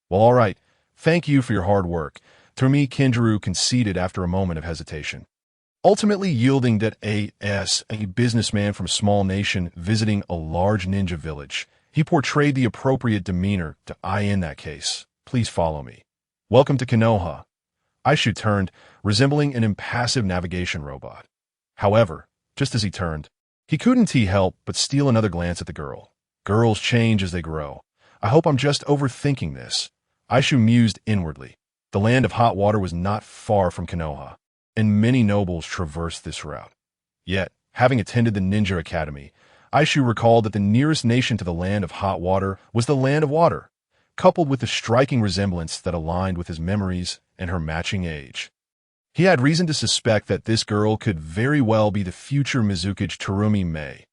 "Well, all right. Thank you for your hard work," Terumi Kinjiro conceded after a moment of hesitation, ultimately yielding that as a businessman from a small nation visiting a large ninja village, he portrayed the appropriate demeanor to in that case. "Please follow me. Welcome to Konoha." Aishu turned, resembling an impassive navigation robot. However, just as he turned, he couldn't help but steal another glance at the girl. Girls change as they grow. I hope I'm just overthinking this, Aishu mused inwardly. The land of hot water was not far from Konoha, and many nobles traversed this route. Yet, having attended the Ninja Academy, Aishu recalled that the nearest nation to the land of hot water was the land of water, coupled with the striking resemblance that aligned with his memories and her matching age. He had reason to suspect that this girl could very well be the future Mizukage Terumi Mei.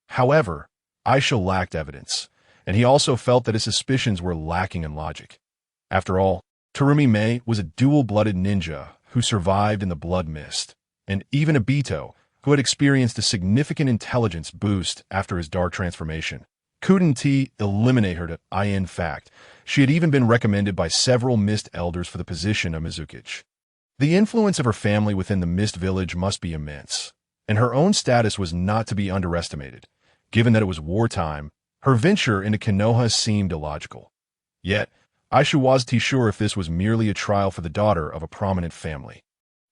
However, Aisha lacked evidence, and he also felt that his suspicions were lacking in logic. After all, Terumi Mei was a dual-blooded ninja who survived in the blood mist, and even Obito, who had experienced a significant intelligence boost after his dark transformation, couldn't eliminate her to in fact. She had even been recommended by several Mist elders for the position of Mizukage. The influence of her family within the Mist village must be immense, and her own status was not to be underestimated. Given that it was wartime, her venture into Konoha seemed illogical. Yet, Aishu wasn't sure if this was merely a trial for the daughter of a prominent family.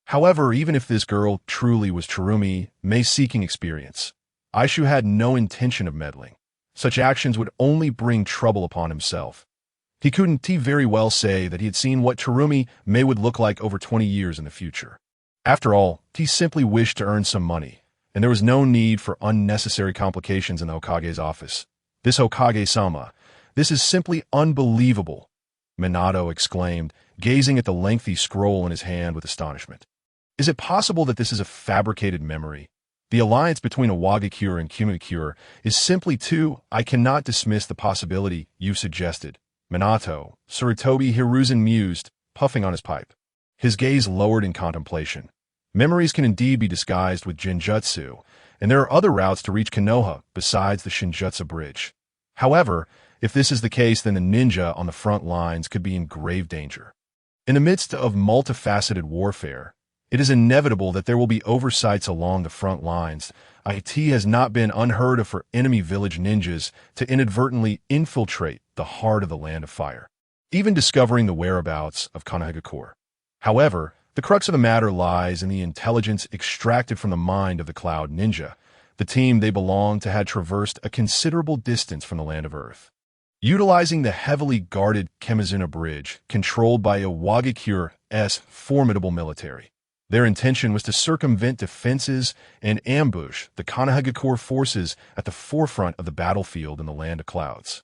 However, even if this girl truly was Terumi Mei seeking experience, Aishu had no intention of meddling. Such actions would only bring trouble upon himself. He couldn't very well say that he had seen what Terumi Mei would look like over 20 years in the future. After all, he simply wished to earn some money, and there was no need for unnecessary complications in the Hokage's office. "This Hokage-sama, this is simply unbelievable," Minato exclaimed, gazing at the lengthy scroll in his hand with astonishment. "Is it possible that this is a fabricated memory? The alliance between a Wagakure and Kumikure is simply too. I cannot dismiss the possibility you suggested." Minato, Sarutobi Hiruzen mused, puffing on his pipe. His gaze lowered in contemplation. Memories can indeed be disguised with Jinjutsu, and there are other routes to reach Konoha besides the Shinjutsu Bridge. However, if this is the case, then the ninja on the front lines could be in grave danger. In the midst of multifaceted warfare, it is inevitable that there will be oversights along the front lines. It has not been unheard of for enemy village ninjas to inadvertently infiltrate the heart of the Land of Fire, even discovering the whereabouts of Konohagakure. However, the crux of the matter lies in the intelligence extracted from the mind of the Cloud Ninja. The team they belonged to had traversed a considerable distance from the land of Earth. utilizing the heavily guarded Kemizuna Bridge, controlled by Iwagakure's formidable military. Their intention was to circumvent defenses and ambush the Konohagakure forces at the forefront of the battlefield in the Land of Clouds.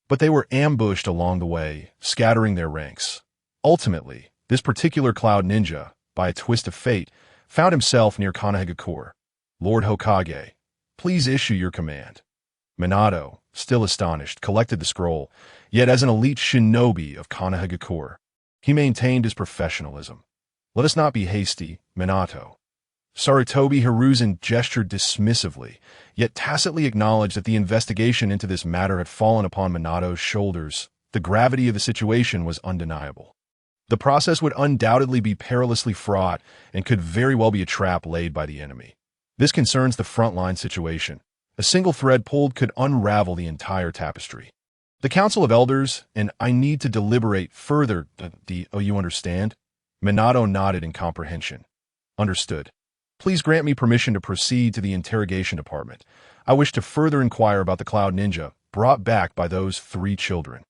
But they were ambushed along the way, scattering their ranks. Ultimately, this particular Cloud Ninja, by a twist of fate, found himself near Konohagakure. Lord Hokage, please issue your command. Minato, still astonished, collected the scroll, yet as an elite shinobi of Konohagakure, he maintained his professionalism. Let us not be hasty, Minato. Sarutobi Hiruzen gestured dismissively, yet tacitly acknowledged that the investigation into this matter had fallen upon Minato's shoulders. The gravity of the situation was undeniable. The process would undoubtedly be perilously fraught and could very well be a trap laid by the enemy. This concerns the frontline situation. A single thread pulled could unravel the entire tapestry. The Council of Elders, and I need to deliberate further. You understand? Minato nodded in comprehension. Understood. Please grant me permission to proceed to the interrogation department. I wish to further inquire about the Cloud Ninja brought back by those 3 children.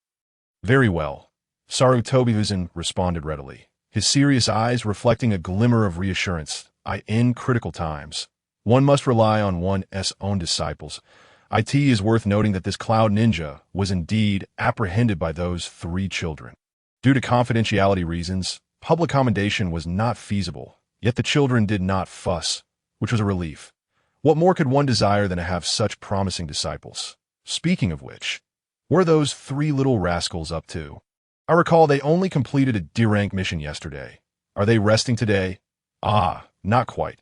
Very well. Sarutobi Hiruzen responded readily, his serious eyes reflecting a glimmer of reassurance. In critical times, one must rely on one's own disciples. It is worth noting that this Cloud Ninja was indeed apprehended by those 3 children. Due to confidentiality reasons, public commendation was not feasible, yet the children did not fuss, which was a relief. What more could one desire than to have such promising disciples? Speaking of which, what are those 3 little rascals up to? I recall they only completed a D-rank mission yesterday. Are they resting today? Not quite.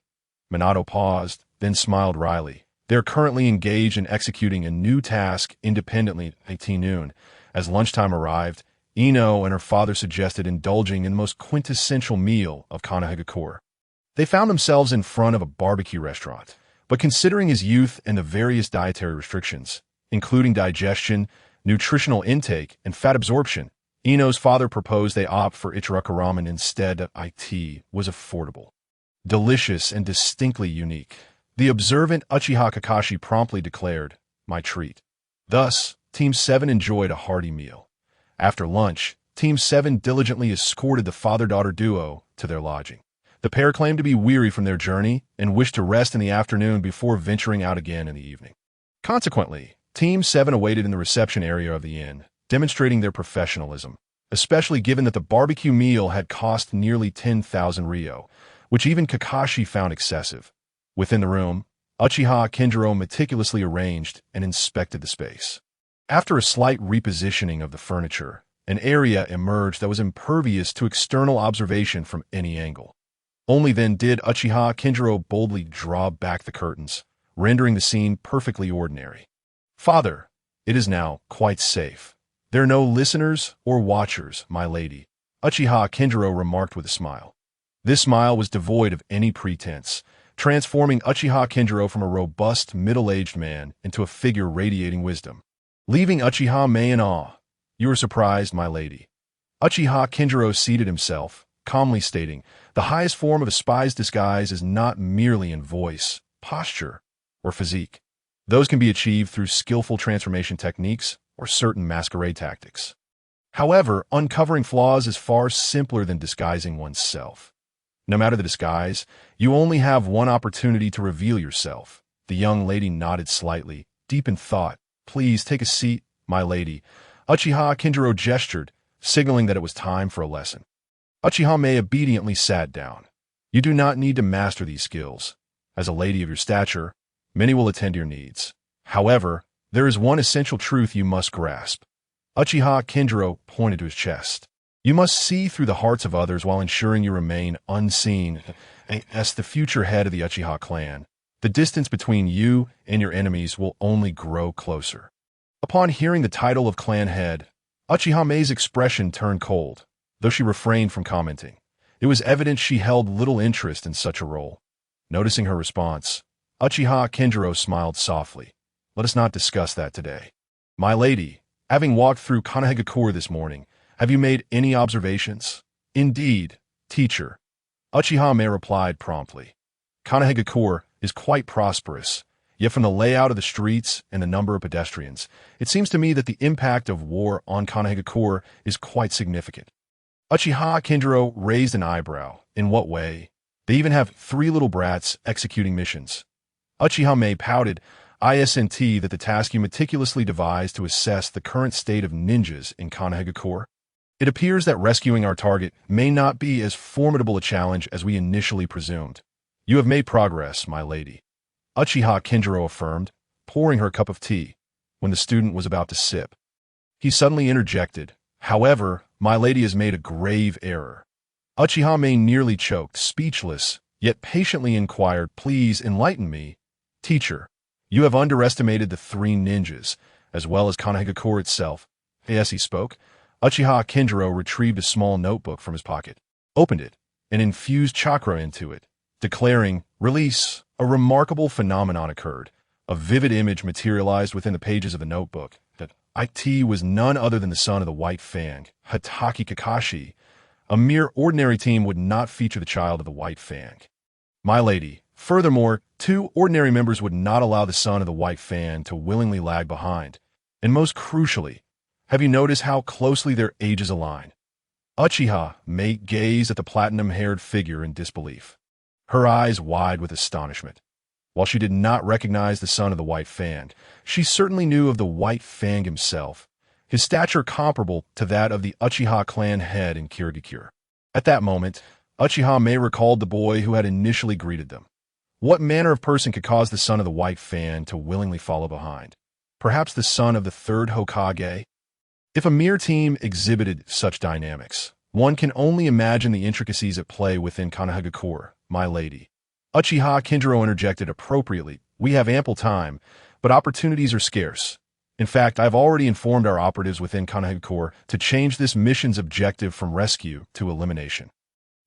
Minato paused, then smiled wryly. They are currently engaged in executing a new task independently at noon. As lunchtime arrived, Ino and her father suggested indulging in the most quintessential meal of Konohagakure. They found themselves in front of a barbecue restaurant, but considering his youth and the various dietary restrictions, including digestion, nutritional intake, and fat absorption, Ino's father proposed they opt for Ichiraku ramen instead. It was affordable, delicious, and distinctly unique. The observant Uchiha Kakashi promptly declared, "My treat." Thus, Team 7 enjoyed a hearty meal. After lunch, Team 7 diligently escorted the father-daughter duo to their lodging. The pair claimed to be weary from their journey and wished to rest in the afternoon before venturing out again in the evening. Consequently, Team 7 awaited in the reception area of the inn, demonstrating their professionalism, especially given that the barbecue meal had cost nearly 10,000 ryo, which even Kakashi found excessive. Within the room, Uchiha Kenjiro meticulously arranged and inspected the space. After a slight repositioning of the furniture, an area emerged that was impervious to external observation from any angle. Only then did Uchiha Kenjiro boldly draw back the curtains, rendering the scene perfectly ordinary. "Father, it is now quite safe. There are no listeners or watchers, my lady," Uchiha Kenjiro remarked with a smile. This smile was devoid of any pretense, transforming Uchiha Kenjiro from a robust, middle-aged man into a figure radiating wisdom. Leaving Uchiha Mei in awe. "You are surprised, my lady." Uchiha Kenjiro seated himself, calmly stating, "The highest form of a spy's disguise is not merely in voice, posture, or physique. Those can be achieved through skillful transformation techniques or certain masquerade tactics. However, uncovering flaws is far simpler than disguising oneself. No matter the disguise, you only have one opportunity to reveal yourself." The young lady nodded slightly, deep in thought. "Please take a seat, my lady." Uchiha Kenjiro gestured, signaling that it was time for a lesson. Uchiha Mei obediently sat down. "You do not need to master these skills. As a lady of your stature, many will attend to your needs. However, there is one essential truth you must grasp." Uchiha Kenjiro pointed to his chest. "You must see through the hearts of others while ensuring you remain unseen. As the future head of the Uchiha clan, the distance between you and your enemies will only grow closer." Upon hearing the title of clan head, Uchiha Mei's expression turned cold, though she refrained from commenting. It was evident she held little interest in such a role. Noticing her response, Uchiha Kenjiro smiled softly. "Let us not discuss that today. My lady, having walked through Konohagakure this morning, have you made any observations?" "Indeed, teacher," Uchiha Mei replied promptly. "Konohagakure is quite prosperous, Yet from the layout of the streets and the number of pedestrians, it seems to me that the impact of war on Konohagakure is quite significant. Uchiha Kinjiro raised an eyebrow. In what way? They even have 3 little brats executing missions. Uchiha Mei pouted, ISNT that the task you meticulously devised to assess the current state of ninjas in Konohagakure. It appears that rescuing our target may not be as formidable a challenge as we initially presumed. You have made progress, my lady, Uchiha Kinjiro affirmed, pouring her a cup of tea, when the student was about to sip. He suddenly interjected, however, my lady has made a grave error. Uchiha Mei nearly choked, speechless, yet patiently inquired, please enlighten me. Teacher, you have underestimated the 3 ninjas, as well as Konohagakure itself. As he spoke, Uchiha Kinjiro retrieved a small notebook from his pocket, opened it, and infused chakra into it, declaring, release. A remarkable phenomenon occurred. A vivid image materialized within the pages of the notebook that IT was none other than the son of the White Fang, Hatake Kakashi. A mere ordinary team would not feature the child of the White Fang. My lady, furthermore, 2 ordinary members would not allow the son of the White Fang to willingly lag behind. And most crucially, have you noticed how closely their ages align? Uchiha Mei gazed at the platinum-haired figure in disbelief, her eyes wide with astonishment. While she did not recognize the son of the White Fang, she certainly knew of the White Fang himself, his stature comparable to that of the Uchiha clan head in Kirigakure. At that moment, Uchiha Mei recalled the boy who had initially greeted them. What manner of person could cause the son of the White Fang to willingly follow behind? Perhaps the son of the 3rd Hokage? If a mere team exhibited such dynamics, one can only imagine the intricacies at play within Konohagakure, my lady. Uchiha Kinjiro interjected appropriately. We have ample time, but opportunities are scarce. In fact, I have already informed our operatives within Konohagakure to change this mission's objective from rescue to elimination.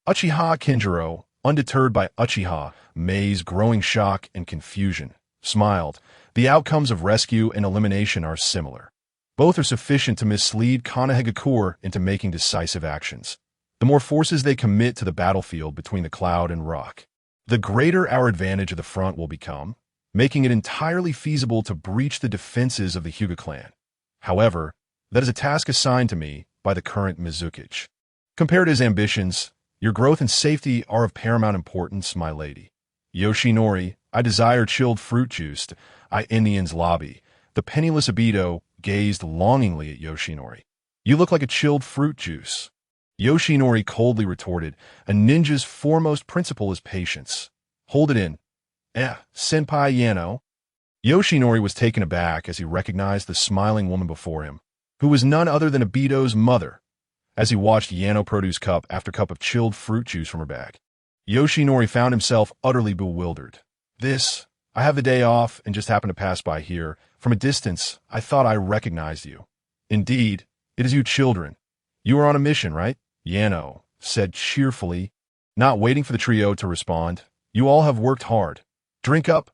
Uchiha Kinjiro, undeterred by Uchiha Mei's growing shock and confusion, smiled. The outcomes of rescue and elimination are similar. Both are sufficient to mislead Konohagakure into making decisive actions. The more forces they commit to the battlefield between the cloud and rock, the greater our advantage of the front will become, making it entirely feasible to breach the defenses of the Hyuga clan. However, that is a task assigned to me by the current Mizukage. Compared to his ambitions, your growth and safety are of paramount importance, my lady. Yoshinori, I desire chilled fruit juice. Indian's lobby. The penniless Aido gazed longingly at Yoshinori. You look like a chilled fruit juice. Yoshinori coldly retorted, a ninja's foremost principle is patience. Hold it in. Senpai Yano. Yoshinori was taken aback as he recognized the smiling woman before him, who was none other than Aido's mother, as he watched Yano produce cup after cup of chilled fruit juice from her bag. Yoshinori found himself utterly bewildered. I have the day off and just happened to pass by here. From a distance, I thought I recognized you. Indeed, it is you children. You are on a mission, right? Yano said cheerfully, not waiting for the trio to respond. You all have worked hard. Drink up.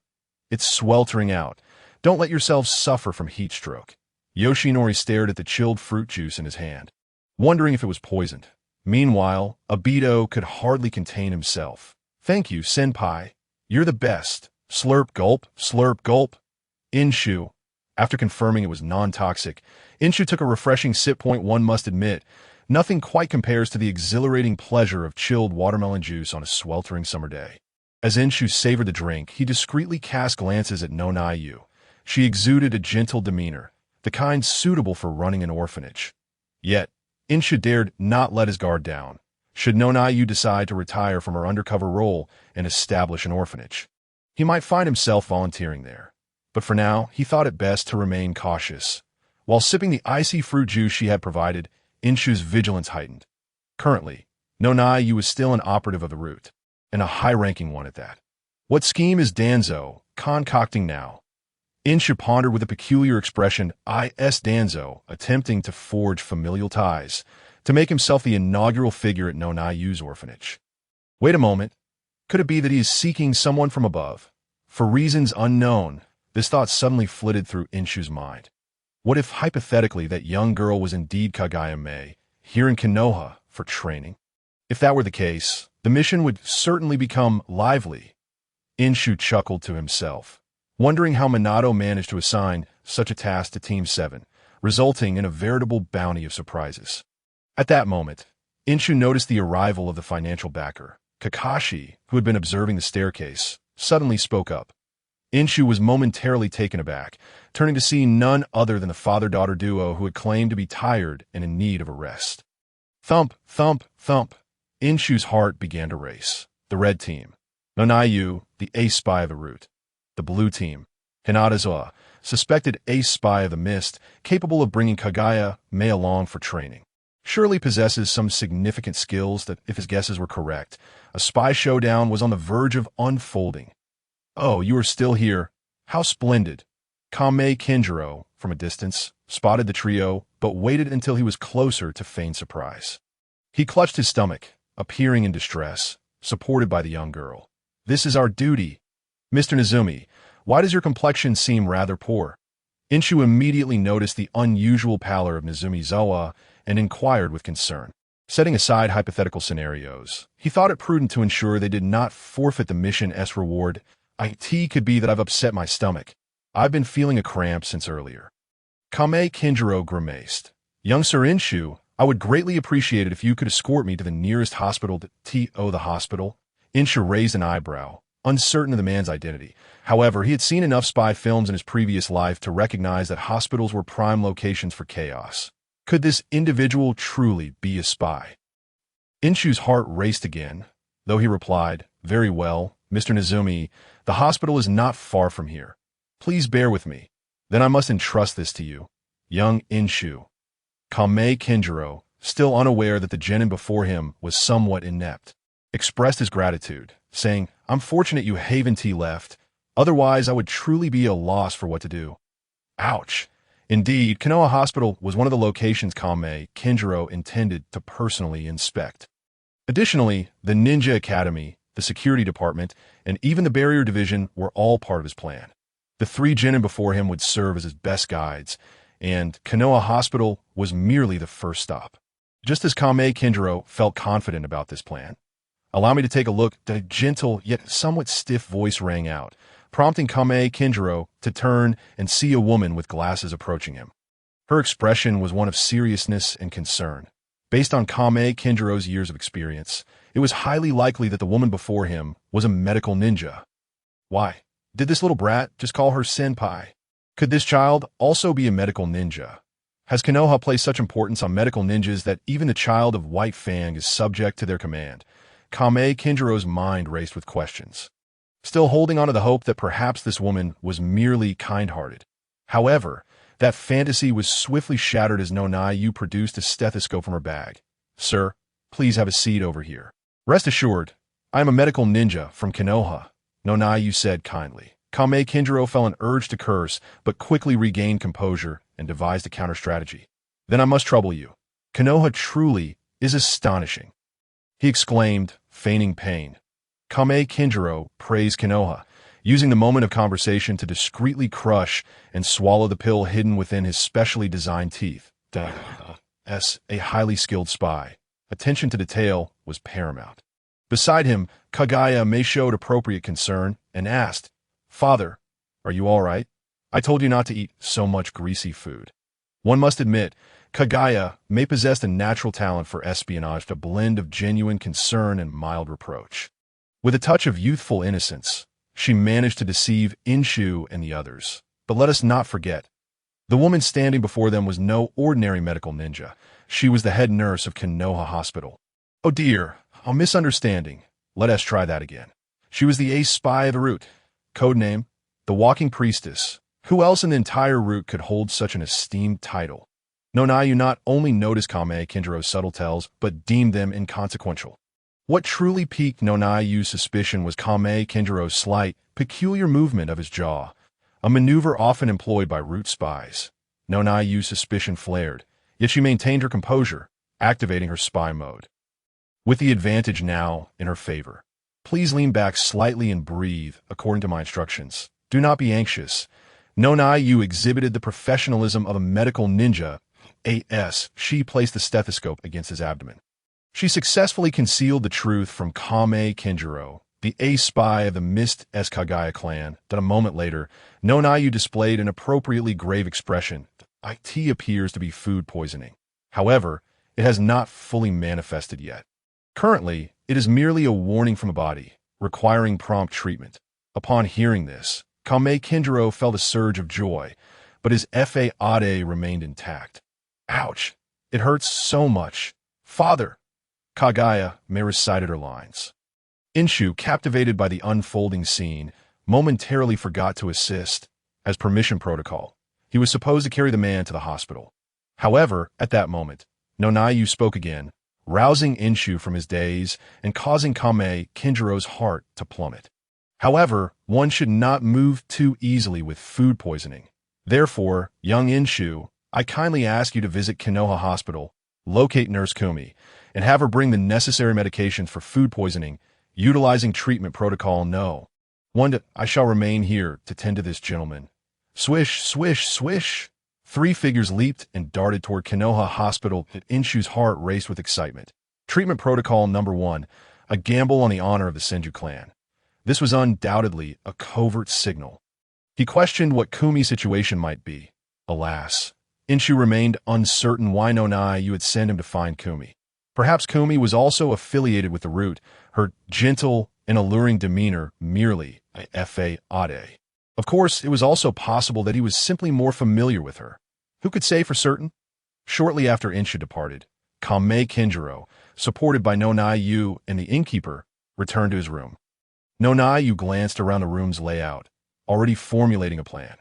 It's sweltering out. Don't let yourselves suffer from heat stroke. Yoshinori stared at the chilled fruit juice in his hand, wondering if it was poisoned. Meanwhile, Aido could hardly contain himself. Thank you, senpai. You're the best. Slurp gulp, slurp gulp. Ying After confirming it was non-toxic, Ying took a refreshing sip. One must admit, nothing quite compares to the exhilarating pleasure of chilled watermelon juice on a sweltering summer day. As Ying savored the drink, he discreetly cast glances at Nonaiyu. She exuded a gentle demeanor, the kind suitable for running an orphanage. Yet, Ying dared not let his guard down, should Nonaiyu decide to retire from her undercover role and establish an orphanage. He might find himself volunteering there, but for now, he thought it best to remain cautious. While sipping the icy fruit juice she had provided, Ying's vigilance heightened. Currently, Nonaiyu was still an operative of the route, and a high-ranking one at that. What scheme is Danzo concocting now? Ying pondered with a peculiar expression. Danzo, attempting to forge familial ties, to make himself the inaugural figure at Nonaiyu's orphanage. Wait a moment. Could it be that he is seeking someone from above? For reasons unknown, this thought suddenly flitted through Ying's mind. What if, hypothetically, that young girl was indeed Kagaya Mei, here in Konoha, for training? If that were the case, the mission would certainly become lively. Ying chuckled to himself. wondering how Minato managed to assign such a task to Team 7, resulting in a veritable bounty of surprises. At that moment, Inshu noticed the arrival of the financial backer. Kakashi, who had been observing the staircase, suddenly spoke up. Inshu was momentarily taken aback, turning to see none other than the father-daughter duo who had claimed to be tired and in need of a rest. Thump, thump, thump. Inshu's heart began to race. The red team. Nonayu, the ace spy of the root. The blue team. Hinatazawa, suspected ace spy of the mist, capable of bringing Kagaya-Mei along for training. Surely possesses some significant skills that, if his guesses were correct, a spy showdown was on the verge of unfolding. Oh, you are still here. How splendid. Kame Kinjiro, from a distance, spotted the trio, but waited until he was closer to feign surprise. He clutched his stomach, appearing in distress, supported by the young girl. This is our duty. Mr. Nezumi, why does your complexion seem rather poor? Inshu immediately noticed the unusual pallor of Nezumi-zawa and inquired with concern. Setting aside hypothetical scenarios, he thought it prudent to ensure they did not forfeit the mission's reward. It could be that I've upset my stomach. I've been feeling a cramp since earlier. Kame Kinjiro grimaced. Young Sir Inshu, I would greatly appreciate it if you could escort me to the nearest hospital. The hospital? Inshu raised an eyebrow, uncertain of the man's identity. However, he had seen enough spy films in his previous life to recognize that hospitals were prime locations for chaos. Could this individual truly be a spy? Inshu's heart raced again, though he replied, Very well, Mr. Nezumi, the hospital is not far from here. Please bear with me. Then I must entrust this to you. Young Inshu. Kame Kinjiro, still unaware that the genin before him was somewhat inept, expressed his gratitude, saying, I'm fortunate you haven't left. Otherwise, I would truly be a loss for what to do. Ouch. Indeed, Konoha Hospital was one of the locations Kame Kinjiro intended to personally inspect. Additionally, the Ninja Academy, the security department, and even the barrier division were all part of his plan. The three genin before him would serve as his best guides, and Konoha Hospital was merely the first stop. Just as Kame Kinjiro felt confident about this plan. Allow me to take a look. The gentle yet somewhat stiff voice rang out, prompting Kame Kinjiro to turn and see a woman with glasses approaching him. Her expression was one of seriousness and concern. Based on Kame Kinjiro's years of experience, it was highly likely that the woman before him was a medical ninja. Why? Did this little brat just call her senpai? Could this child also be a medical ninja? Has Konoha placed such importance on medical ninjas that even the child of White Fang is subject to their command? Kame Kinjiro's mind raced with questions, still holding on to the hope that perhaps this woman was merely kind-hearted. However, that fantasy was swiftly shattered as Nonayu produced a stethoscope from her bag. Sir, please have a seat over here. Rest assured, I am a medical ninja from Konoha, Nonayu said kindly. Kame Kinjiro felt an urge to curse, but quickly regained composure and devised a counter-strategy. Then I must trouble you. Konoha truly is astonishing, he exclaimed, feigning pain. Kame Kinjiro praised Konoha, using the moment of conversation to discreetly crush and swallow the pill hidden within his specially designed teeth. As a highly skilled spy, attention to detail was paramount. Beside him, Kagaya-Mei showed appropriate concern and asked, Father, are you all right? I told you not to eat so much greasy food. One must admit, Kagaya-Mei possessed a natural talent for espionage, a blend of genuine concern and mild reproach. With a touch of youthful innocence, she managed to deceive Inshu and the others. But let us not forget, the woman standing before them was no ordinary medical ninja. She was the head nurse of Konoha Hospital. Oh dear, a misunderstanding. Let us try that again. She was the ace spy of the root. Codename, the Walking Priestess. Who else in the entire root could hold such an esteemed title? Nonayu not only noticed Kame Kinjiro's subtle tells, but deemed them inconsequential. What truly piqued Nonayu's suspicion was Kame Kinjiro's slight, peculiar movement of his jaw, a maneuver often employed by root spies. Nonayu's suspicion flared, yet she maintained her composure, activating her spy mode. With the advantage now in her favor. Please lean back slightly and breathe, according to my instructions. Do not be anxious. Nonayu exhibited the professionalism of a medical ninja. She placed the stethoscope against his abdomen. She successfully concealed the truth from Kame Kinjiro, the ace spy of the Mist S Kagaya clan, that a moment later, Nonayu displayed an appropriately grave expression. It appears to be food poisoning. However, it has not fully manifested yet. Currently, it is merely a warning from the body, requiring prompt treatment. Upon hearing this, Kame Kinjiro felt a surge of joy, but his fa ade remained intact. Ouch! It hurts so much. Father! Kagaya may recited her lines. Inshu, captivated by the unfolding scene, momentarily forgot to assist. As per mission protocol, he was supposed to carry the man to the hospital. However, at that moment, Nonayu spoke again, rousing Inshu from his daze and causing Kame Kinjiro's heart to plummet. However, one should not move too easily with food poisoning. Therefore, young Inshu, I kindly ask you to visit Konoha Hospital, locate Nurse Kumi, and have her bring the necessary medications for food poisoning, utilizing treatment protocol No. 1. I shall remain here to tend to this gentleman. Swish, swish, swish. 3 figures leaped and darted toward Konoha Hospital. Inshu's heart raced with excitement. Treatment protocol number 1, a gamble on the honor of the Senju clan. This was undoubtedly a covert signal. He questioned what Kumi's situation might be. Alas, Inshu remained uncertain why Nonayu would send him to find Kumi. Perhaps Kumi was also affiliated with the root, her gentle and alluring demeanor merely a fa ade. Of course, it was also possible that he was simply more familiar with her. Who could say for certain? Shortly after Inshu departed, Kame Kinjiro, supported by Nonayu and the innkeeper, returned to his room. Nonayu glanced around the room's layout, already formulating a plan.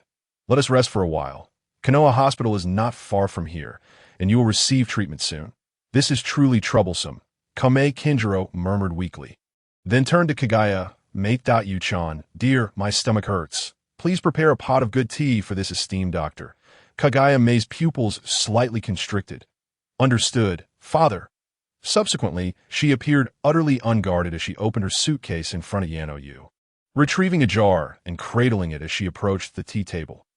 Let us rest for a while. Konoha Hospital is not far from here, and you will receive treatment soon. This is truly troublesome, Kame Kinjiro murmured weakly. Then turned to Kagaya, Mate. Yu-chan, dear, my stomach hurts. Please prepare a pot of good tea for this esteemed doctor. Kagaya Mei's pupils slightly constricted. Understood, father. Subsequently, she appeared utterly unguarded as she opened her suitcase in front of Yano-yu, retrieving a jar and cradling it as she approached the tea table.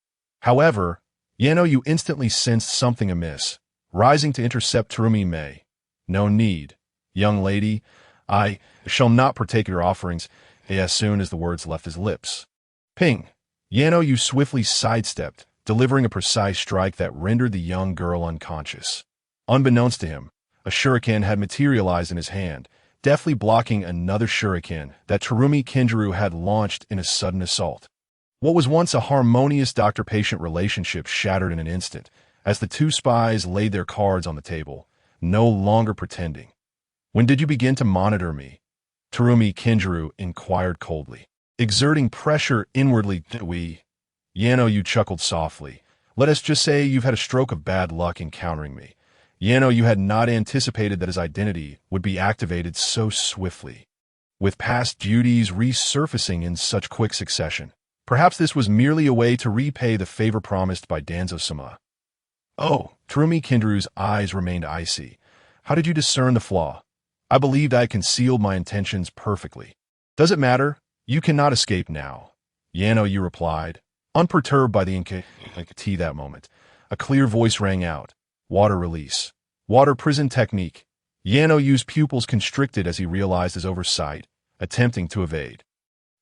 However, Yano-yu instantly sensed something amiss, rising to intercept Terumi Mei. No need, young lady. I shall not partake of your offerings. As soon as the words left his lips. Ping! Yano-yu swiftly sidestepped, delivering a precise strike that rendered the young girl unconscious. Unbeknownst to him, a shuriken had materialized in his hand, deftly blocking another shuriken that Terumi Kinjiro had launched in a sudden assault. What was once a harmonious doctor-patient relationship shattered in an instant, as the two spies laid their cards on the table, no longer pretending. When did you begin to monitor me? Terumi Kinjiro inquired coldly. Exerting pressure inwardly, Yano-yu chuckled softly. Let us just say you've had a stroke of bad luck encountering me. Yano-yu had not anticipated that his identity would be activated so swiftly, with past duties resurfacing in such quick succession. Perhaps this was merely a way to repay the favor promised by Danzo-sama. Oh, Terumi Kinjiro's eyes remained icy. How did you discern the flaw? I believed I concealed my intentions perfectly. Does it matter? You cannot escape now. Yano-yu replied, unperturbed by the tea that moment. A clear voice rang out. Water release. Water prison technique. Yano-yu's pupils constricted as he realized his oversight, attempting to evade.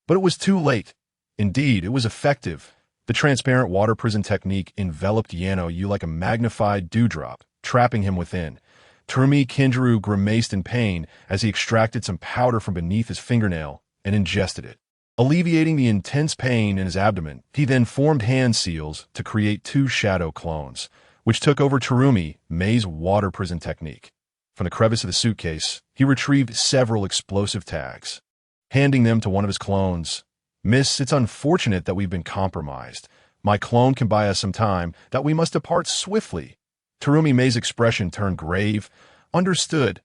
But it was too late. Indeed, it was effective. The transparent water prison technique enveloped Yano-yu like a magnified dewdrop, trapping him within. Terumi Kinjiro grimaced in pain as he extracted some powder from beneath his fingernail and ingested it. Alleviating the intense pain in his abdomen, he then formed hand seals to create 2 shadow clones, which took over Terumi Mei's water prison technique. From the crevice of the suitcase, he retrieved several explosive tags. Handing them to one of his clones, Miss, it's unfortunate that we've been compromised. My clone can buy us some time, that we must depart swiftly. Terumi Mei's expression turned grave. Understood.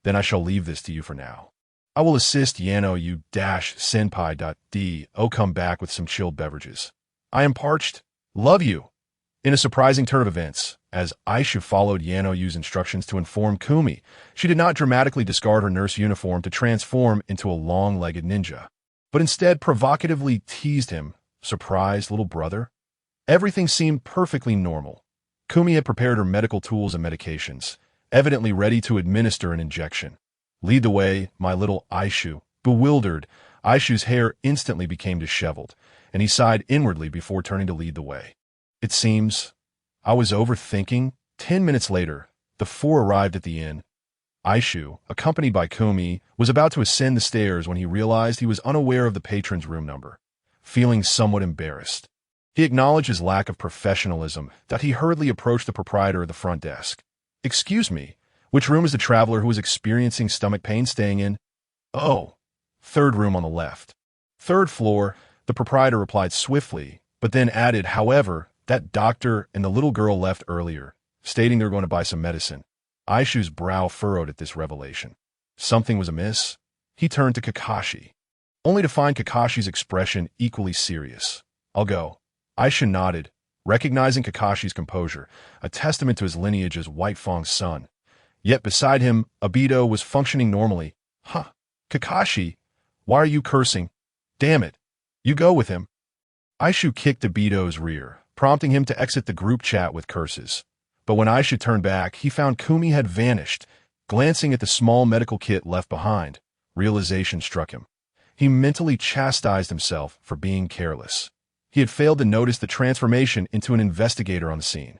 Then I shall leave this to you for now. I will assist Yano-yu senpai. Come back with some chilled beverages. I am parched. Love you. In a surprising turn of events, as Eishu followed Yano-yu's instructions to inform Kumi, she did not dramatically discard her nurse uniform to transform into a long-legged ninja, but instead provocatively teased him. Surprised little brother? Everything seemed perfectly normal. Kumi had prepared her medical tools and medications, evidently ready to administer an injection. Lead the way, my little Eishu. Bewildered, Aishu's hair instantly became disheveled, and he sighed inwardly before turning to lead the way. It seems I was overthinking. 10 minutes later, the four arrived at the inn. Eishu, accompanied by Kumi, was about to ascend the stairs when he realized he was unaware of the patron's room number. Feeling somewhat embarrassed, he acknowledged his lack of professionalism that he hurriedly approached the proprietor of the front desk. "Excuse me, which room is the traveler who was experiencing stomach pain staying in?" "Oh, third room on the left." "Third floor," the proprietor replied swiftly, but then added, "However, that doctor and the little girl left earlier, stating they were going to buy some medicine." Aishu's brow furrowed at this revelation. Something was amiss. He turned to Kakashi, only to find Kakashi's expression equally serious. "I'll go." Aishu nodded, recognizing Kakashi's composure, a testament to his lineage as White Fang's son. Yet beside him, Aido was functioning normally. "Huh, Kakashi, why are you cursing? Damn it, you go with him." Aishu kicked Aido's rear, prompting him to exit the group chat with curses. But when Aishu turned back, he found Kumi had vanished. Glancing at the small medical kit left behind, realization struck him. He mentally chastised himself for being careless. He had failed to notice the transformation into an investigator on the scene.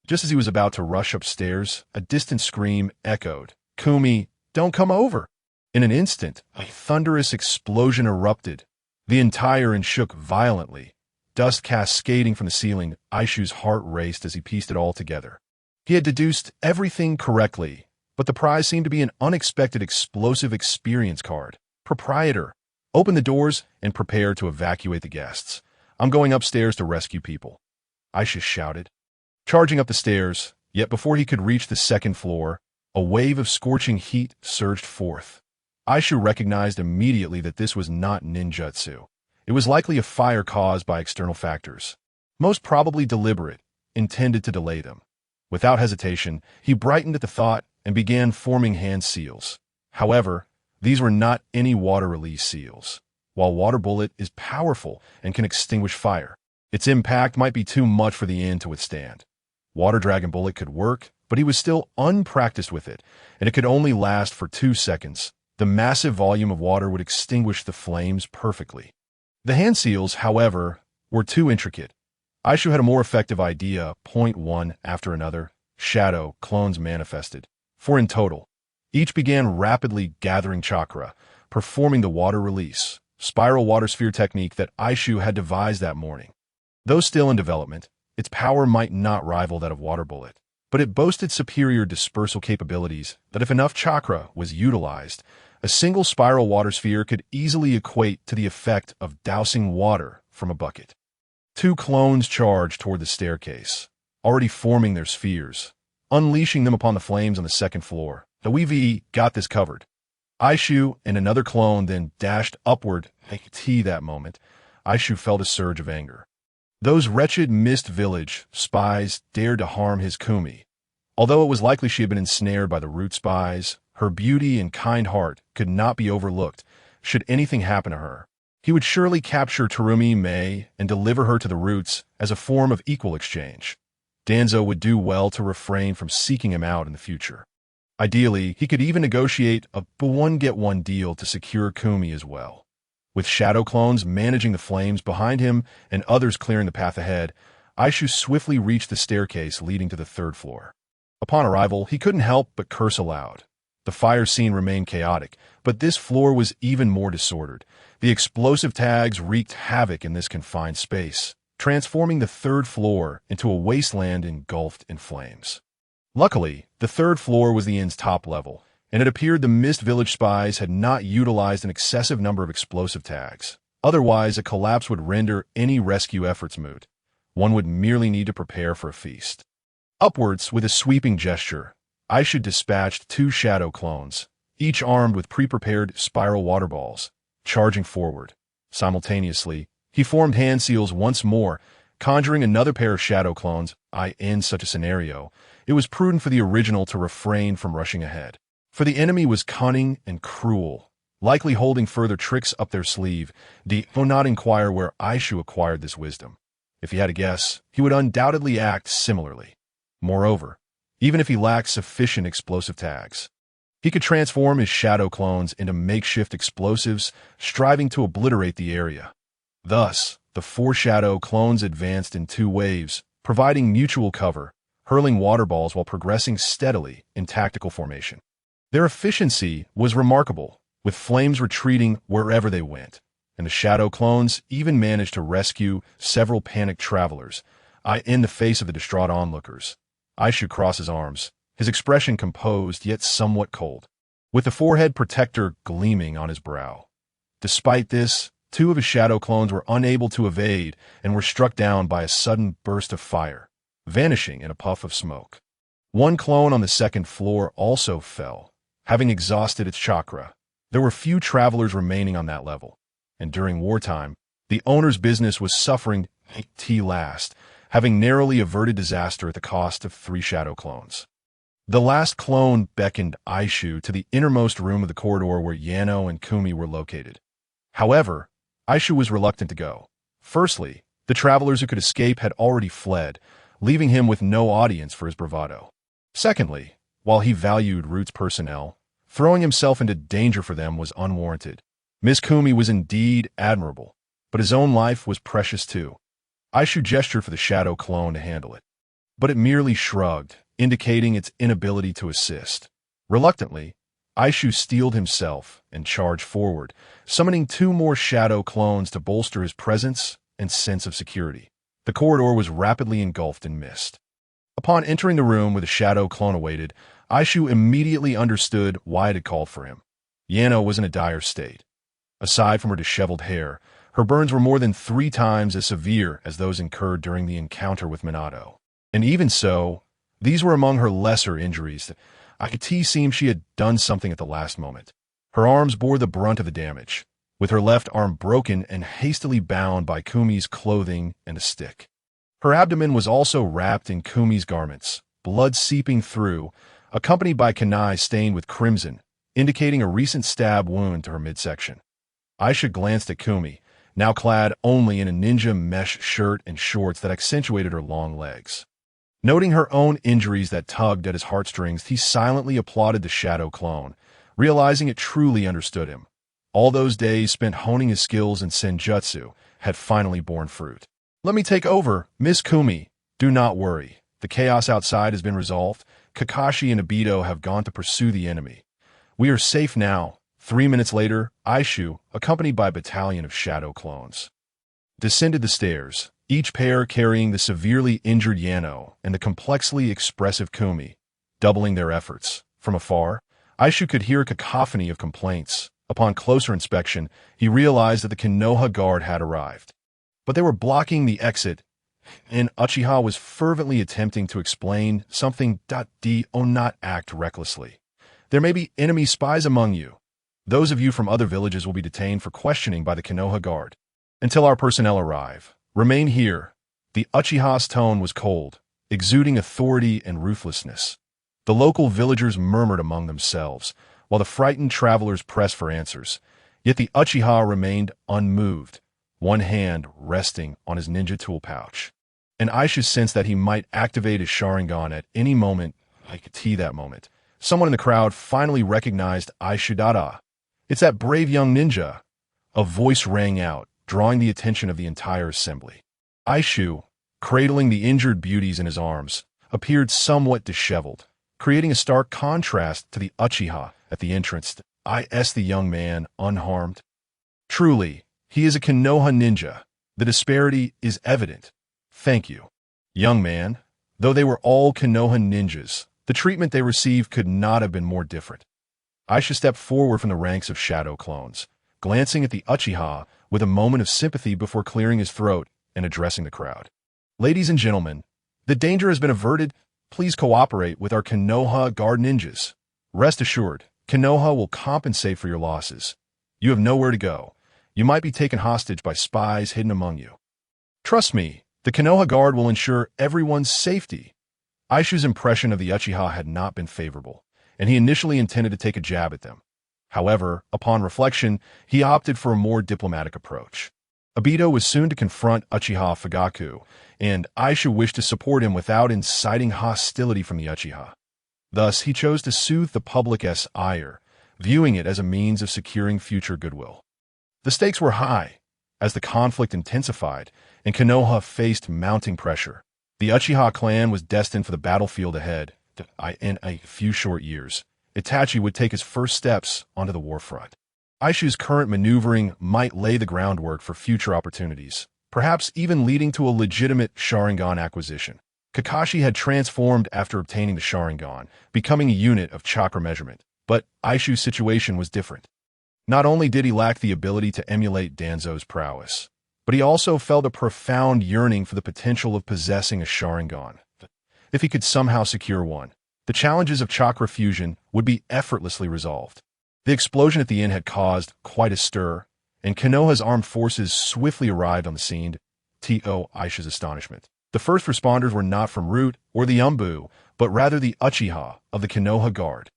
Just as he was about to rush upstairs, a distant scream echoed, "Kumi, don't come over!" In an instant, a thunderous explosion erupted. The entire inn shook violently. Dust cascading from the ceiling, Aishu's heart raced as he pieced it all together. He had deduced everything correctly, but the prize seemed to be an unexpected explosive experience card. "Proprietor, open the doors and prepare to evacuate the guests. I'm going upstairs to rescue people," Aishu shouted, charging up the stairs. Yet before he could reach the second floor, a wave of scorching heat surged forth. Aishu recognized immediately that this was not ninjutsu. It was likely a fire caused by external factors, most probably deliberate, intended to delay them. Without hesitation, he brightened at the thought and began forming hand seals. However, these were not any water-release seals. While Water Bullet is powerful and can extinguish fire, its impact might be too much for the inn to withstand. Water Dragon Bullet could work, but he was still unpracticed with it, and it could only last for 2 seconds. The massive volume of water would extinguish the flames perfectly. The hand seals, however, were too intricate. Aishu had a more effective idea. Point one after another, shadow clones manifested. 4 in total. Each began rapidly gathering chakra, performing the water release, spiral water sphere technique that Aishu had devised that morning. Though still in development, its power might not rival that of Water Bullet, but it boasted superior dispersal capabilities that if enough chakra was utilized, a single spiral water sphere could easily equate to the effect of dousing water from a bucket. 2 clones charged toward the staircase, already forming their spheres, unleashing them upon the flames on the second floor. The WVE got this covered. Aishu and another clone then dashed upward. That moment, Aishu felt a surge of anger. Those wretched Mist Village spies dared to harm his Kumi. Although it was likely she had been ensnared by the Root spies, her beauty and kind heart could not be overlooked. Should anything happen to her, he would surely capture Terumi Mei and deliver her to the Roots as a form of equal exchange. Danzo would do well to refrain from seeking him out in the future. Ideally, he could even negotiate a one-get-one deal to secure Kumi as well. With shadow clones managing the flames behind him and others clearing the path ahead, Aishu swiftly reached the staircase leading to the 3rd floor. Upon arrival, he couldn't help but curse aloud. The fire scene remained chaotic, but this floor was even more disordered. The explosive tags wreaked havoc in this confined space, transforming the 3rd floor into a wasteland engulfed in flames. Luckily, the 3rd floor was the inn's top level, and it appeared the Mist Village spies had not utilized an excessive number of explosive tags. Otherwise, a collapse would render any rescue efforts moot. One would merely need to prepare for a feast. Upwards, with a sweeping gesture, Aishu dispatched 2 shadow clones, each armed with pre-prepared spiral water balls, charging forward. Simultaneously, he formed hand seals once more, conjuring another pair of shadow clones. In such a scenario, it was prudent for the original to refrain from rushing ahead, for the enemy was cunning and cruel, likely holding further tricks up their sleeve. Do not inquire where Aishu acquired this wisdom. If he had a guess, he would undoubtedly act similarly. Moreover, even if he lacked sufficient explosive tags, He could transform his shadow clones into makeshift explosives, striving to obliterate the area. Thus, the four shadow clones advanced in two waves, providing mutual cover, hurling water balls while progressing steadily in tactical formation. Their efficiency was remarkable, with flames retreating wherever they went, and the shadow clones even managed to rescue several panicked travelers, in the face of the distraught onlookers. Aishu crossed his arms, his expression composed yet somewhat cold, with the forehead protector gleaming on his brow. Despite this, two of his shadow clones were unable to evade and were struck down by a sudden burst of fire, vanishing in a puff of smoke. One clone on the second floor also fell, having exhausted its chakra. There were few travelers remaining on that level, and during wartime, the owner's business was suffering last, having narrowly averted disaster at the cost of 3 shadow clones. The last clone beckoned Aishu to the innermost room of the corridor where Yano and Kumi were located. However, Aishu was reluctant to go. Firstly, the travelers who could escape had already fled, leaving him with no audience for his bravado. Secondly, while he valued Root's personnel, throwing himself into danger for them was unwarranted. Miss Kumi was indeed admirable, but his own life was precious too. Aishu gestured for the shadow clone to handle it, but it merely shrugged, indicating its inability to assist. Reluctantly, Aishu steeled himself and charged forward, summoning 2 more shadow clones to bolster his presence and sense of security. The corridor was rapidly engulfed in mist. Upon entering the room where the shadow clone awaited, Aishu immediately understood why it had called for him. Yano was in a dire state. Aside from her disheveled hair, her burns were more than 3 times as severe as those incurred during the encounter with Minato. And even so, these were among her lesser injuries. I could seem she had done something at the last moment. Her arms bore the brunt of the damage, with her left arm broken and hastily bound by Kumi's clothing and a stick. Her abdomen was also wrapped in Kumi's garments, blood seeping through, accompanied by kunai stained with crimson, indicating a recent stab wound to her midsection. Aisha glanced at Kumi, now clad only in a ninja mesh shirt and shorts that accentuated her long legs. Noting her own injuries that tugged at his heartstrings, he silently applauded the shadow clone, realizing it truly understood him. All those days spent honing his skills in ninjutsu had finally borne fruit. "Let me take over, Miss Kumi. Do not worry. The chaos outside has been resolved. Kakashi and Aido have gone to pursue the enemy. We are safe now." 3 minutes later, Aishu, accompanied by a battalion of shadow clones, descended the stairs, each pair carrying the severely injured Yano and the complexly expressive Kumi, doubling their efforts. From afar, Aishu could hear a cacophony of complaints. Upon closer inspection, he realized that the Konoha guard had arrived. But they were blocking the exit, and Uchiha was fervently attempting to explain something. Do not act recklessly. There may be enemy spies among you. Those of you from other villages will be detained for questioning by the Konoha guard. Until our personnel arrive, remain here. The Uchiha's tone was cold, exuding authority and ruthlessness. The local villagers murmured among themselves, while the frightened travelers pressed for answers. Yet the Uchiha remained unmoved, one hand resting on his ninja tool pouch. And Aisha sensed that he might activate his Sharingan at any moment. I could see that moment. Someone in the crowd finally recognized Aishu. "It's that brave young ninja." A voice rang out, drawing the attention of the entire assembly. Aishu, cradling the injured beauties in his arms, appeared somewhat disheveled, creating a stark contrast to the Uchiha at the entrance. The young man, unharmed. "Truly, he is a Konoha ninja. The disparity is evident." "Thank you, young man." Though they were all Konoha ninjas, the treatment they received could not have been more different. Aisha stepped forward from the ranks of shadow clones, glancing at the Uchiha with a moment of sympathy before clearing his throat and addressing the crowd. "Ladies and gentlemen, the danger has been averted. Please cooperate with our Konoha guard ninjas. Rest assured, Konoha will compensate for your losses. You have nowhere to go. You might be taken hostage by spies hidden among you. Trust me, the Konoha guard will ensure everyone's safety." Aishu's impression of the Uchiha had not been favorable, and he initially intended to take a jab at them. However, upon reflection, he opted for a more diplomatic approach. Aido was soon to confront Uchiha Fugaku, and Aishu wished to support him without inciting hostility from the Uchiha. Thus, he chose to soothe the public's ire, viewing it as a means of securing future goodwill. The stakes were high, as the conflict intensified, and Konoha faced mounting pressure. The Uchiha clan was destined for the battlefield ahead. In a few short years, Itachi would take his first steps onto the warfront. Aishu's current maneuvering might lay the groundwork for future opportunities, perhaps even leading to a legitimate Sharingan acquisition. Kakashi had transformed after obtaining the Sharingan, becoming a unit of chakra measurement. But Aishu's situation was different. Not only did he lack the ability to emulate Danzo's prowess, but he also felt a profound yearning for the potential of possessing a Sharingan. If he could somehow secure one, the challenges of chakra fusion would be effortlessly resolved. The explosion at the inn had caused quite a stir, and Konoha's armed forces swiftly arrived on the scene, to Aishu's astonishment. The first responders were not from Root or the Umbu, but rather the Uchiha of the Konoha Guard.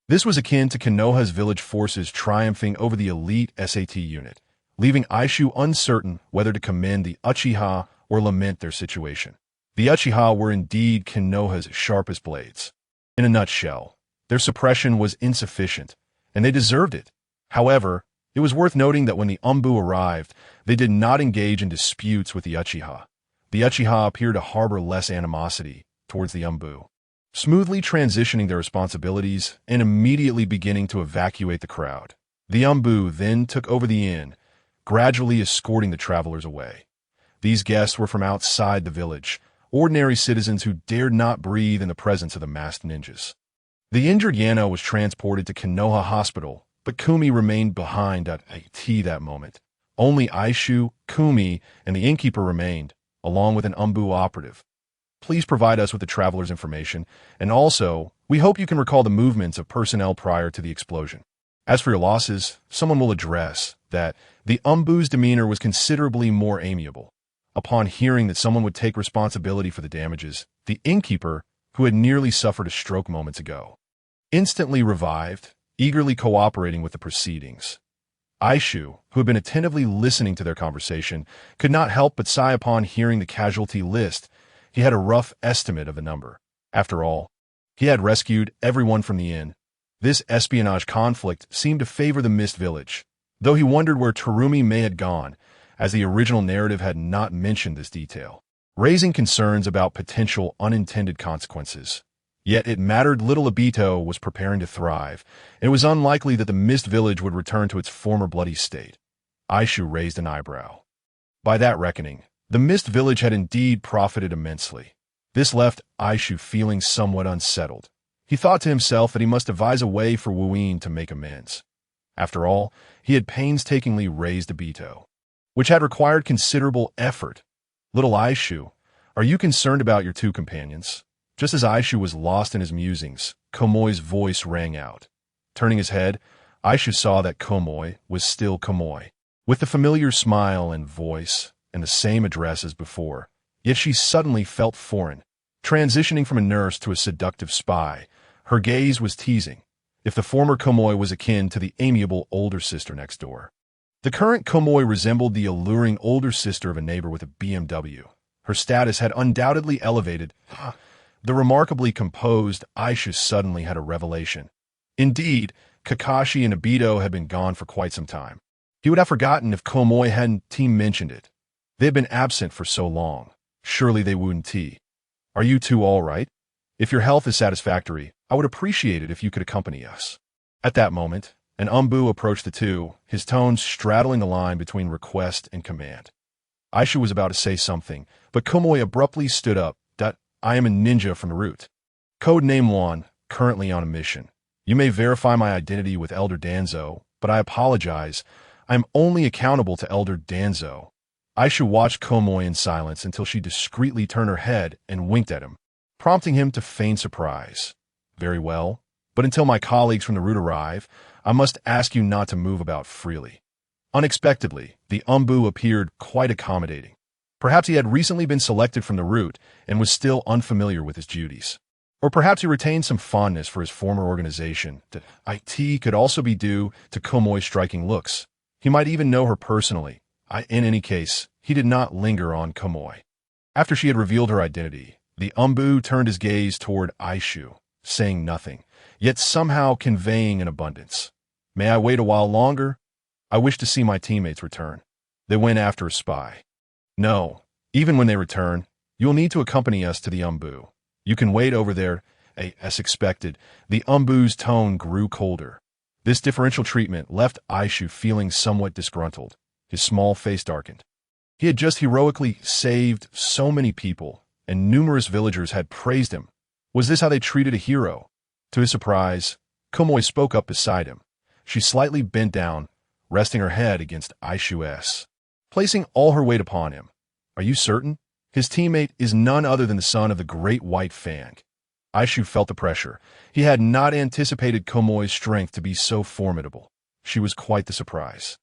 This was akin to Konoha's village forces triumphing over the elite SAT unit, leaving Aishu uncertain whether to commend the Uchiha or lament their situation. The Uchiha were indeed Konoha's sharpest blades. In a nutshell, their suppression was insufficient, and they deserved it. However, it was worth noting that when the Umbu arrived, they did not engage in disputes with the Uchiha. The Uchiha appeared to harbor less animosity towards the Umbu, smoothly transitioning their responsibilities and immediately beginning to evacuate the crowd. The Umbu then took over the inn, gradually escorting the travelers away. These guests were from outside the village, ordinary citizens who dared not breathe in the presence of the masked ninjas. The injured Yano was transported to Konoha Hospital, but Kumi remained behind at IT that moment. Only Eishu, Kumi, and the innkeeper remained, along with an Umbu operative. Please provide us with the traveler's information, and also, we hope you can recall the movements of personnel prior to the explosion. As for your losses, someone will address that the Umbu's demeanor was considerably more amiable. Upon hearing that someone would take responsibility for the damages, the innkeeper, who had nearly suffered a stroke moments ago, instantly revived, eagerly cooperating with the proceedings. Eishu, who had been attentively listening to their conversation, could not help but sigh upon hearing the casualty list. He had a rough estimate of the number. After all, he had rescued everyone from the inn. This espionage conflict seemed to favor the Mist Village, though he wondered where Terumi may have gone, as the original narrative had not mentioned this detail, raising concerns about potential unintended consequences. Yet it mattered little. Obito was preparing to thrive, and it was unlikely that the Mist Village would return to its former bloody state. Aishu raised an eyebrow. By that reckoning, the Mist Village had indeed profited immensely. This left Aishu feeling somewhat unsettled. He thought to himself that he must devise a way for Wuin to make amends. After all, he had painstakingly raised Obito, which had required considerable effort. Little Aishu, are you concerned about your two companions? Just as Aishu was lost in his musings, Komoi's voice rang out. Turning his head, Aishu saw that Komoi was still Komoi, with the familiar smile and voice, and the same address as before, yet she suddenly felt foreign. Transitioning from a nurse to a seductive spy, her gaze was teasing, if the former Komoi was akin to the amiable older sister next door. The current Komoi resembled the alluring older sister of a neighbor with a BMW. Her status had undoubtedly elevated. The remarkably composed Aishu suddenly had a revelation. Indeed, Kakashi and Obito had been gone for quite some time. He would have forgotten if Komoi hadn't mentioned it. They had been absent for so long. Surely they wouldn't. Are you two all right? If your health is satisfactory, I would appreciate it if you could accompany us. At that moment, an Umbu approached the two, his tones straddling the line between request and command. Aishu was about to say something, but Komoi abruptly stood up. I am a ninja from the Root. Codename 1, currently on a mission. You may verify my identity with Elder Danzo, but I apologize. I am only accountable to Elder Danzo. Aishu watched Komoi in silence until she discreetly turned her head and winked at him, prompting him to feign surprise. Very well, but until my colleagues from the Root arrive, I must ask you not to move about freely. Unexpectedly, the Umbu appeared quite accommodating. Perhaps he had recently been selected from the Root and was still unfamiliar with his duties. Or perhaps he retained some fondness for his former organization. It could also be due to Komoi's striking looks. He might even know her personally. In any case, he did not linger on Komoi. After she had revealed her identity, the Umbu turned his gaze toward Aishu, saying nothing, yet somehow conveying an abundance. May I wait a while longer? I wish to see my teammates return. They went after a spy. No, even when they return, you will need to accompany us to the Umbu. You can wait over there. As expected, the Umbu's tone grew colder. This differential treatment left Eishu feeling somewhat disgruntled. His small face darkened. He had just heroically saved so many people, and numerous villagers had praised him. Was this how they treated a hero? To his surprise, Komoi spoke up beside him. She slightly bent down, resting her head against Aishu's, placing all her weight upon him. Are you certain? His teammate is none other than the son of the great white Fang. Eishu felt the pressure. He had not anticipated Komoi's strength to be so formidable. She was quite the surprise.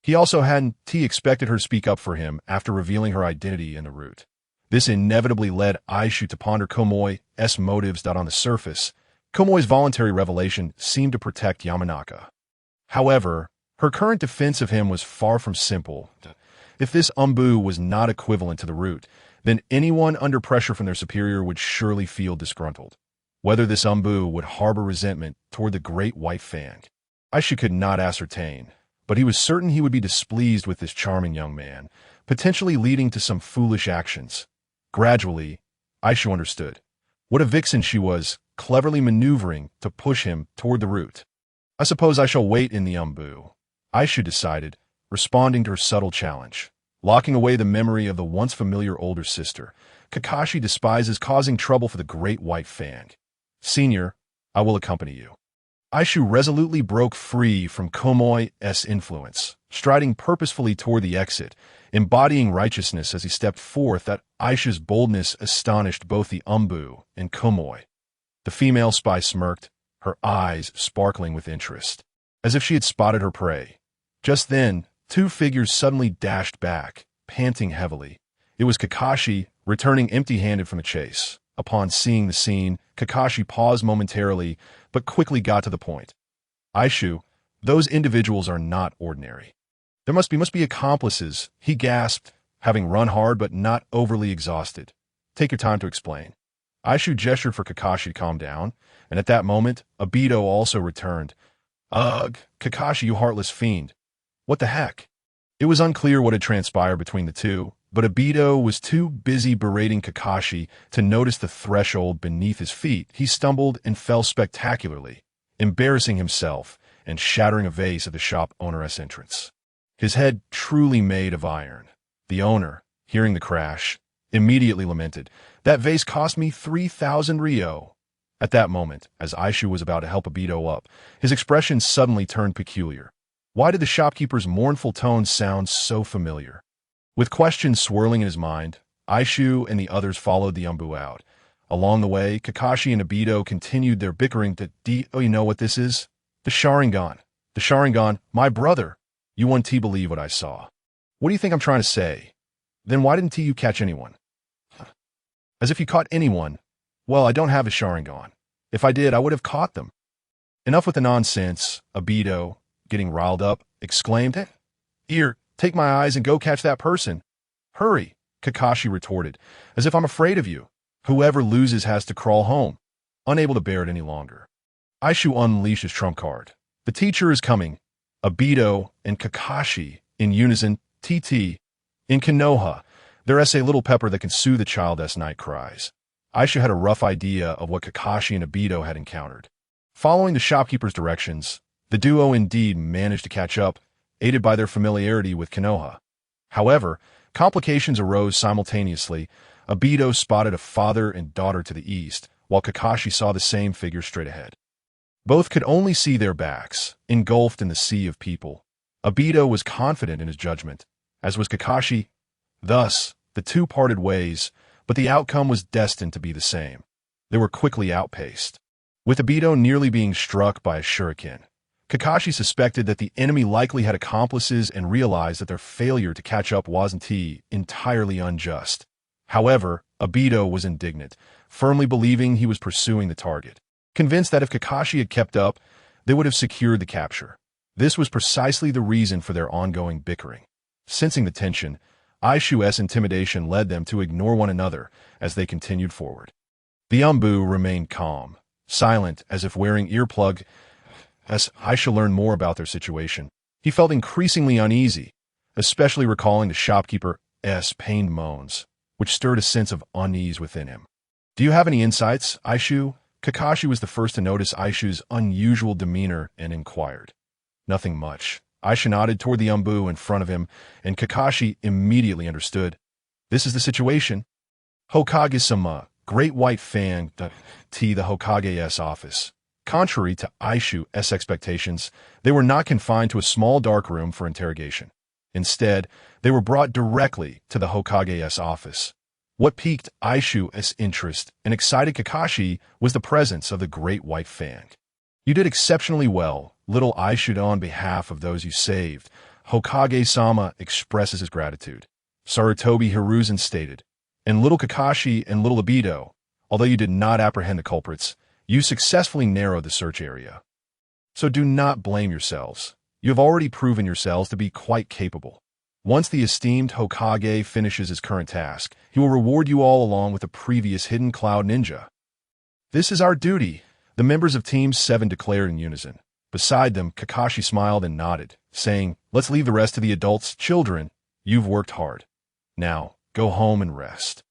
He also hadn't expected her to speak up for him after revealing her identity in the route. This inevitably led Eishu to ponder Komoi's motives. On the surface, Komoi's voluntary revelation seemed to protect Yamanaka. However, her current defense of him was far from simple. If this Umbu was not equivalent to the root, then anyone under pressure from their superior would surely feel disgruntled. Whether this Umbu would harbor resentment toward the great white Fang, Aishu could not ascertain, but he was certain he would be displeased with this charming young man, potentially leading to some foolish actions. Gradually, Aishu understood. What a vixen she was, cleverly maneuvering to push him toward the root. I suppose I shall wait in the Umbu, Aishu decided, responding to her subtle challenge. Locking away the memory of the once familiar older sister, Kakashi despises causing trouble for the great white Fang. Senior, I will accompany you. Aishu resolutely broke free from Komoi's influence, striding purposefully toward the exit, embodying righteousness as he stepped forth. That Aishu's boldness astonished both the Umbu and Komoi. The female spy smirked, her eyes sparkling with interest, as if she had spotted her prey. Just then, two figures suddenly dashed back, panting heavily. It was Kakashi, returning empty-handed from the chase. Upon seeing the scene, Kakashi paused momentarily, but quickly got to the point. Aishu, those individuals are not ordinary. There must be accomplices, he gasped, having run hard but not overly exhausted. Take your time to explain. Aishu gestured for Kakashi to calm down, and at that moment, Aido also returned. Ugh, Kakashi, you heartless fiend. What the heck? It was unclear what had transpired between the two, but Aido was too busy berating Kakashi to notice the threshold beneath his feet. He stumbled and fell spectacularly, embarrassing himself and shattering a vase at the shop owner's entrance. His head truly made of iron. The owner, hearing the crash, immediately lamented, "That vase cost me 3,000 ryo." At that moment, as Aishu was about to help Aido up, his expression suddenly turned peculiar. Why did the shopkeeper's mournful tones sound so familiar? With questions swirling in his mind, Aishu and the others followed the Umbu out. Along the way, Kakashi and Aido continued their bickering oh, you know what this is? The Sharingan. The Sharingan, my brother. You won't believe what I saw. What do you think I'm trying to say? Then why didn't you catch anyone? As if you caught anyone. Well, I don't have a Sharingan. If I did, I would have caught them. Enough with the nonsense, Aido, getting riled up, exclaimed, "Here, take my eyes and go catch that person." "Hurry," Kakashi retorted, "as if I'm afraid of you. Whoever loses has to crawl home." Unable to bear it any longer, Aishu unleashed his trump card. "The teacher is coming." Aido and Kakashi, in unison, TT. In Konoha, there is a little pepper that can soothe a child's night cries. Aishu had a rough idea of what Kakashi and Aido had encountered. Following the shopkeeper's directions, the duo indeed managed to catch up, aided by their familiarity with Konoha. However, complications arose simultaneously. Aido spotted a father and daughter to the east, while Kakashi saw the same figure straight ahead. Both could only see their backs, engulfed in the sea of people. Aido was confident in his judgment, as was Kakashi. Thus, the two parted ways, but the outcome was destined to be the same. They were quickly outpaced. With Aido nearly being struck by a shuriken, Kakashi suspected that the enemy likely had accomplices and realized that their failure to catch up wasn't entirely unjust. However, Aido was indignant, firmly believing he was pursuing the target, convinced that if Kakashi had kept up, they would have secured the capture. This was precisely the reason for their ongoing bickering. Sensing the tension, Aishu's intimidation led them to ignore one another as they continued forward. The Umbu remained calm, silent as if wearing earplug. As Aisha learned more about their situation, he felt increasingly uneasy, especially recalling the shopkeeper's pained moans, which stirred a sense of unease within him. Do you have any insights, Eishu? Kakashi was the first to notice Aishu's unusual demeanor and inquired. Nothing much. Aisha nodded toward the umbu in front of him, and Kakashi immediately understood. This is the situation. Hokage-sama, Great White Fang, the Hokage's office. Contrary to Aishu's expectations, they were not confined to a small dark room for interrogation. Instead, they were brought directly to the Hokage's office. What piqued Aishu's interest and excited Kakashi was the presence of the Great White Fang. You did exceptionally well, little Aishu. On behalf of those you saved, Hokage-sama expresses his gratitude, Sarutobi Hiruzen stated. And little Kakashi and little Aido, although you did not apprehend the culprits, you successfully narrowed the search area. So do not blame yourselves. You have already proven yourselves to be quite capable. Once the esteemed Hokage finishes his current task, he will reward you all along with a previous hidden cloud ninja. This is our duty, the members of Team 7 declared in unison. Beside them, Kakashi smiled and nodded, saying, let's leave the rest to the adults. Children, you've worked hard. Now, go home and rest.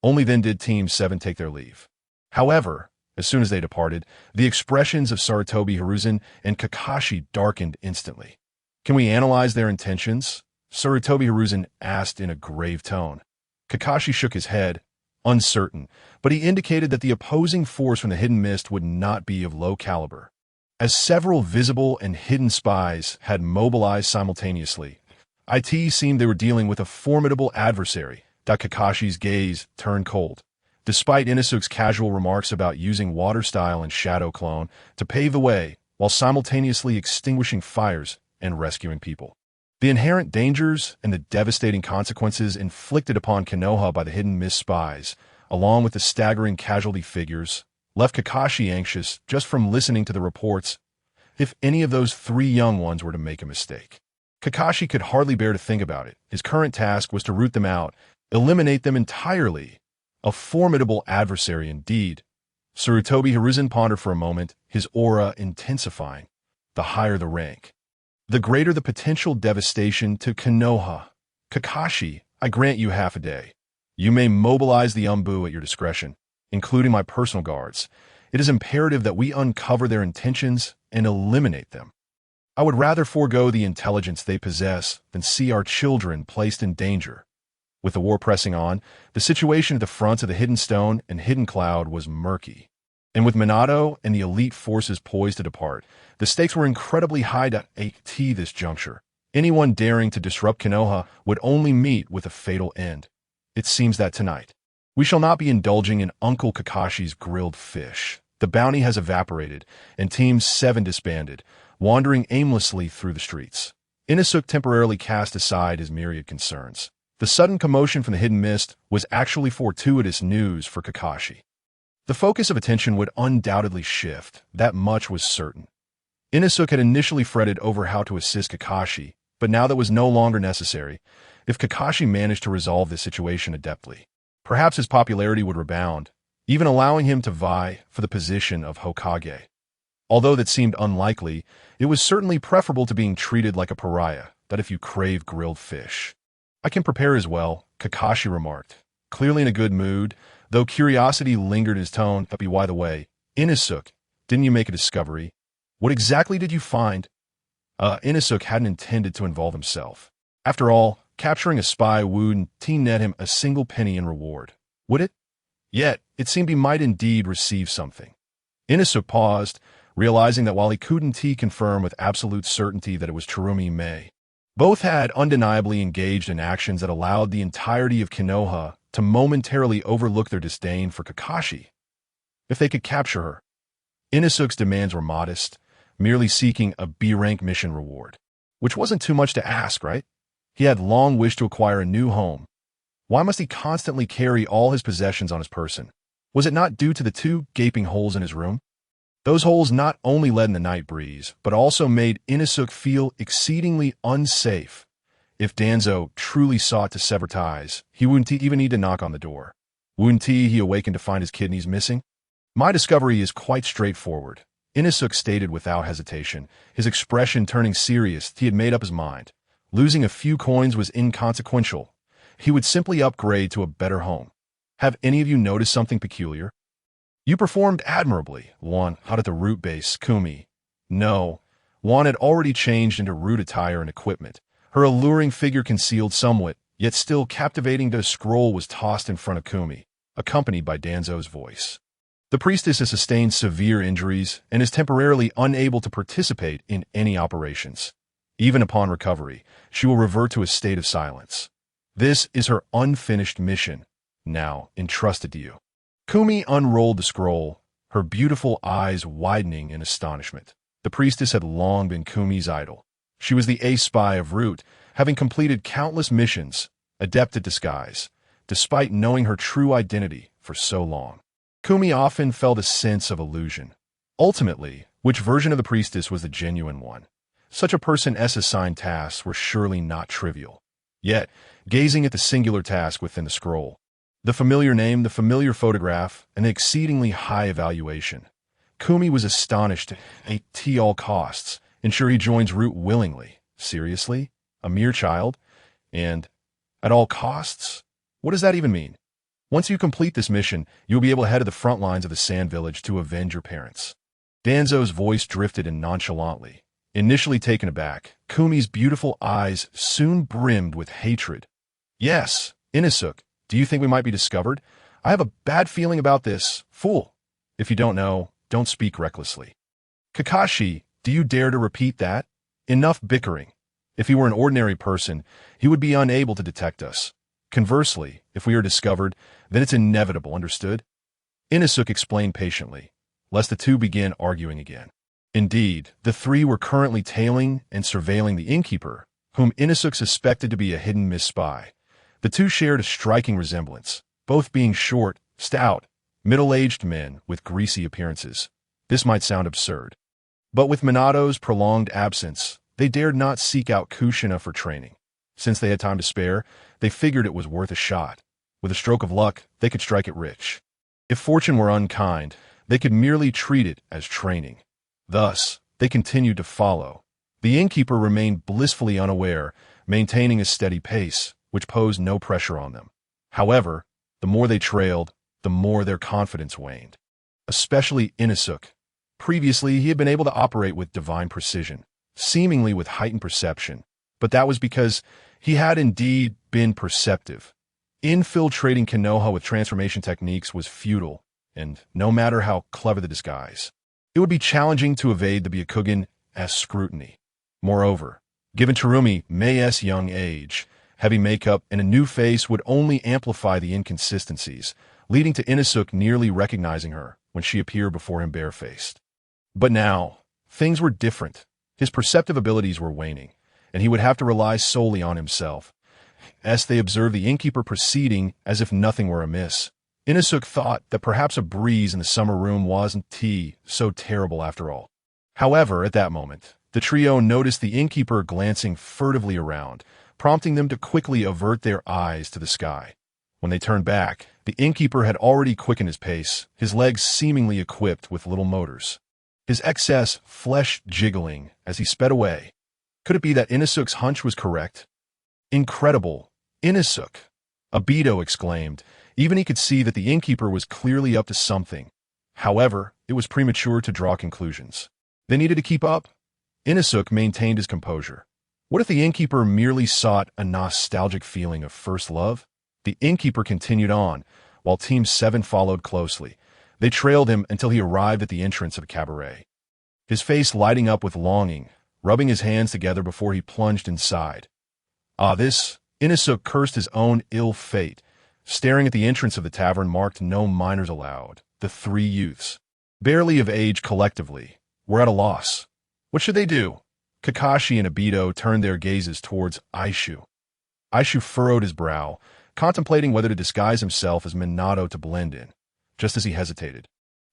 Only then did Team 7 take their leave. However, as soon as they departed, the expressions of Sarutobi Hiruzen and Kakashi darkened instantly. Can we analyze their intentions? Sarutobi Hiruzen asked in a grave tone. Kakashi shook his head, uncertain, but he indicated that the opposing force from the hidden mist would not be of low caliber. As several visible and hidden spies had mobilized simultaneously, it seemed they were dealing with a formidable adversary. Kakashi's gaze turned cold. Despite Inosuke's casual remarks about using water style and shadow clone to pave the way while simultaneously extinguishing fires and rescuing people. The inherent dangers and the devastating consequences inflicted upon Konoha by the hidden mist spies, along with the staggering casualty figures, left Kakashi anxious just from listening to the reports. If any of those three young ones were to make a mistake, Kakashi could hardly bear to think about it. His current task was to root them out, eliminate them entirely. A formidable adversary indeed. Sarutobi Hiruzen pondered for a moment, his aura intensifying. The higher the rank, the greater the potential devastation to Konoha. Kakashi, I grant you half a day. You may mobilize the umbu at your discretion, including my personal guards. It is imperative that we uncover their intentions and eliminate them. I would rather forego the intelligence they possess than see our children placed in danger. With the war pressing on, the situation at the fronts of the Hidden Stone and Hidden Cloud was murky. And with Minato and the elite forces poised to depart, the stakes were incredibly high at this juncture. Anyone daring to disrupt Konoha would only meet with a fatal end. It seems that tonight, we shall not be indulging in Uncle Kakashi's grilled fish. The bounty has evaporated, and Team 7 disbanded, wandering aimlessly through the streets. Inosuke temporarily cast aside his myriad concerns. The sudden commotion from the hidden mist was actually fortuitous news for Kakashi. The focus of attention would undoubtedly shift, that much was certain. Inosuke had initially fretted over how to assist Kakashi, but now that was no longer necessary. If Kakashi managed to resolve this situation adeptly, perhaps his popularity would rebound, even allowing him to vie for the position of Hokage. Although that seemed unlikely, it was certainly preferable to being treated like a pariah, that if you crave grilled fish. I can prepare as well, Kakashi remarked, clearly in a good mood, though curiosity lingered in his tone. By the way, Inosuke, didn't you make a discovery? What exactly did you find? Inosuke hadn't intended to involve himself. After all, capturing a spy would net him a single penny in reward. Would it? Yet, it seemed he might indeed receive something. Inosuke paused, realizing that while he couldn't confirm with absolute certainty that it was Chirumi Mei, both had undeniably engaged in actions that allowed the entirety of Konoha to momentarily overlook their disdain for Kakashi. If they could capture her, Inosuke's demands were modest, merely seeking a B-rank mission reward, which wasn't too much to ask, right? He had long wished to acquire a new home. Why must he constantly carry all his possessions on his person? Was it not due to the two gaping holes in his room? Those holes not only let in the night breeze, but also made Inosuke feel exceedingly unsafe. If Danzo truly sought to sever ties, he wouldn't even need to knock on the door. Wouldn't he awaken to find his kidneys missing? My discovery is quite straightforward, Inosuke stated without hesitation, his expression turning serious. He had made up his mind. Losing a few coins was inconsequential. He would simply upgrade to a better home. Have any of you noticed something peculiar? You performed admirably, Juan, out at the root base, Kumi. No, Juan had already changed into root attire and equipment. Her alluring figure concealed somewhat, yet still captivating. The scroll was tossed in front of Kumi, accompanied by Danzo's voice. The priestess has sustained severe injuries and is temporarily unable to participate in any operations. Even upon recovery, she will revert to a state of silence. This is her unfinished mission, now entrusted to you. Kumi unrolled the scroll, her beautiful eyes widening in astonishment. The priestess had long been Kumi's idol. She was the ace spy of Root, having completed countless missions, adept at disguise, despite knowing her true identity for so long. Kumi often felt a sense of illusion. Ultimately, which version of the priestess was the genuine one? Such a person's assigned tasks were surely not trivial. Yet, gazing at the singular task within the scroll, the familiar name, the familiar photograph, and the exceedingly high evaluation, Kumi was astonished at all costs, ensure he joins Root willingly. Seriously? A mere child? And at all costs? What does that even mean? Once you complete this mission, you will be able to head to the front lines of the Sand Village to avenge your parents. Danzo's voice drifted in nonchalantly. Initially taken aback, Kumi's beautiful eyes soon brimmed with hatred. Yes, Inosuke, do you think we might be discovered? I have a bad feeling about this. Fool. If you don't know, don't speak recklessly. Kakashi, do you dare to repeat that? Enough bickering. If he were an ordinary person, he would be unable to detect us. Conversely, if we are discovered, then it's inevitable, understood? Inosuke explained patiently, lest the two begin arguing again. Indeed, the three were currently tailing and surveilling the innkeeper, whom Inosuke suspected to be a hidden mis-spy. The two shared a striking resemblance, both being short, stout, middle-aged men with greasy appearances. This might sound absurd. But with Minato's prolonged absence, they dared not seek out Kushina for training. Since they had time to spare, they figured it was worth a shot. With a stroke of luck, they could strike it rich. If fortune were unkind, they could merely treat it as training. Thus, they continued to follow. The innkeeper remained blissfully unaware, maintaining a steady pace, which posed no pressure on them. However, the more they trailed, the more their confidence waned. Especially Inosuke. Previously, he had been able to operate with divine precision, seemingly with heightened perception, but that was because he had indeed been perceptive. Infiltrating Konoha with transformation techniques was futile, and no matter how clever the disguise, it would be challenging to evade the Byakugan's scrutiny. Moreover, given Terumi Mei's young age, heavy makeup and a new face would only amplify the inconsistencies, leading to Inosuke nearly recognizing her when she appeared before him barefaced. But now, things were different. His perceptive abilities were waning, and he would have to rely solely on himself. As they observed the innkeeper proceeding as if nothing were amiss, Inosuke thought that perhaps a breeze in the summer room wasn't so terrible after all. However, at that moment, the trio noticed the innkeeper glancing furtively around, prompting them to quickly avert their eyes to the sky. When they turned back, the innkeeper had already quickened his pace, his legs seemingly equipped with little motors. His excess flesh jiggling as he sped away. Could it be that Inosuke's hunch was correct? Incredible! Inosuke! Aido exclaimed. Even he could see that the innkeeper was clearly up to something. However, it was premature to draw conclusions. They needed to keep up. Inosuke maintained his composure. What if the innkeeper merely sought a nostalgic feeling of first love? The innkeeper continued on, while Team 7 followed closely. They trailed him until he arrived at the entrance of a cabaret. His face lighting up with longing, rubbing his hands together before he plunged inside. Inosuke cursed his own ill fate. Staring at the entrance of the tavern marked "No Minors Allowed," the three youths, barely of age collectively, were at a loss. What should they do? Kakashi and Aido turned their gazes towards Eishu. Eishu furrowed his brow, contemplating whether to disguise himself as Minato to blend in. Just as he hesitated,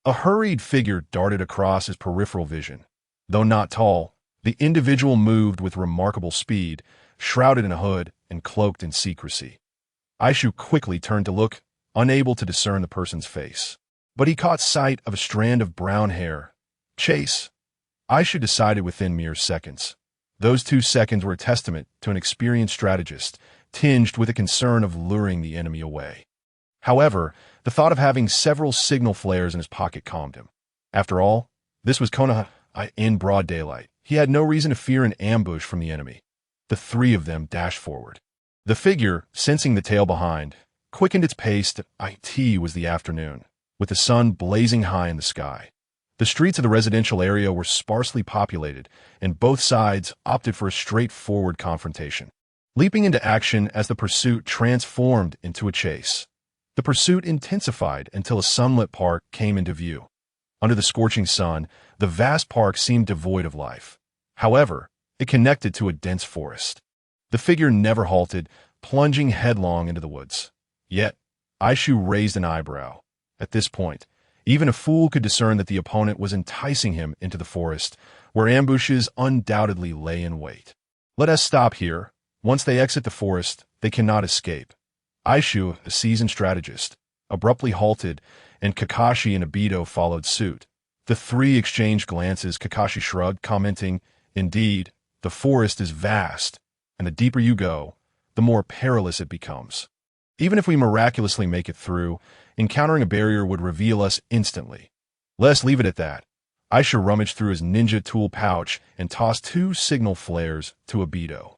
a hurried figure darted across his peripheral vision. Though not tall, the individual moved with remarkable speed, shrouded in a hood and cloaked in secrecy. Aishu quickly turned to look, unable to discern the person's face. But he caught sight of a strand of brown hair. Chase. Aishu decided within mere seconds. Those 2 seconds were a testament to an experienced strategist, tinged with a concern of luring the enemy away. However, the thought of having several signal flares in his pocket calmed him. After all, this was Konoha in broad daylight. He had no reason to fear an ambush from the enemy. The 3 of them dashed forward. The figure, sensing the tail behind, quickened its pace. It was the afternoon, with the sun blazing high in the sky. The streets of the residential area were sparsely populated, and both sides opted for a straightforward confrontation, leaping into action as the pursuit transformed into a chase. The pursuit intensified until a sunlit park came into view. Under the scorching sun, the vast park seemed devoid of life. However, it connected to a dense forest. The figure never halted, plunging headlong into the woods. Yet, Aishu raised an eyebrow. At this point, even a fool could discern that the opponent was enticing him into the forest, where ambushes undoubtedly lay in wait. Let us stop here. Once they exit the forest, they cannot escape. Aishu, a seasoned strategist, abruptly halted, and Kakashi and Aido followed suit. The 3 exchanged glances. Kakashi shrugged, commenting, "Indeed, the forest is vast, and the deeper you go, the more perilous it becomes. Even if we miraculously make it through, encountering a barrier would reveal us instantly. Let's leave it at that." Aishu rummaged through his ninja tool pouch and tossed 2 signal flares to Aido.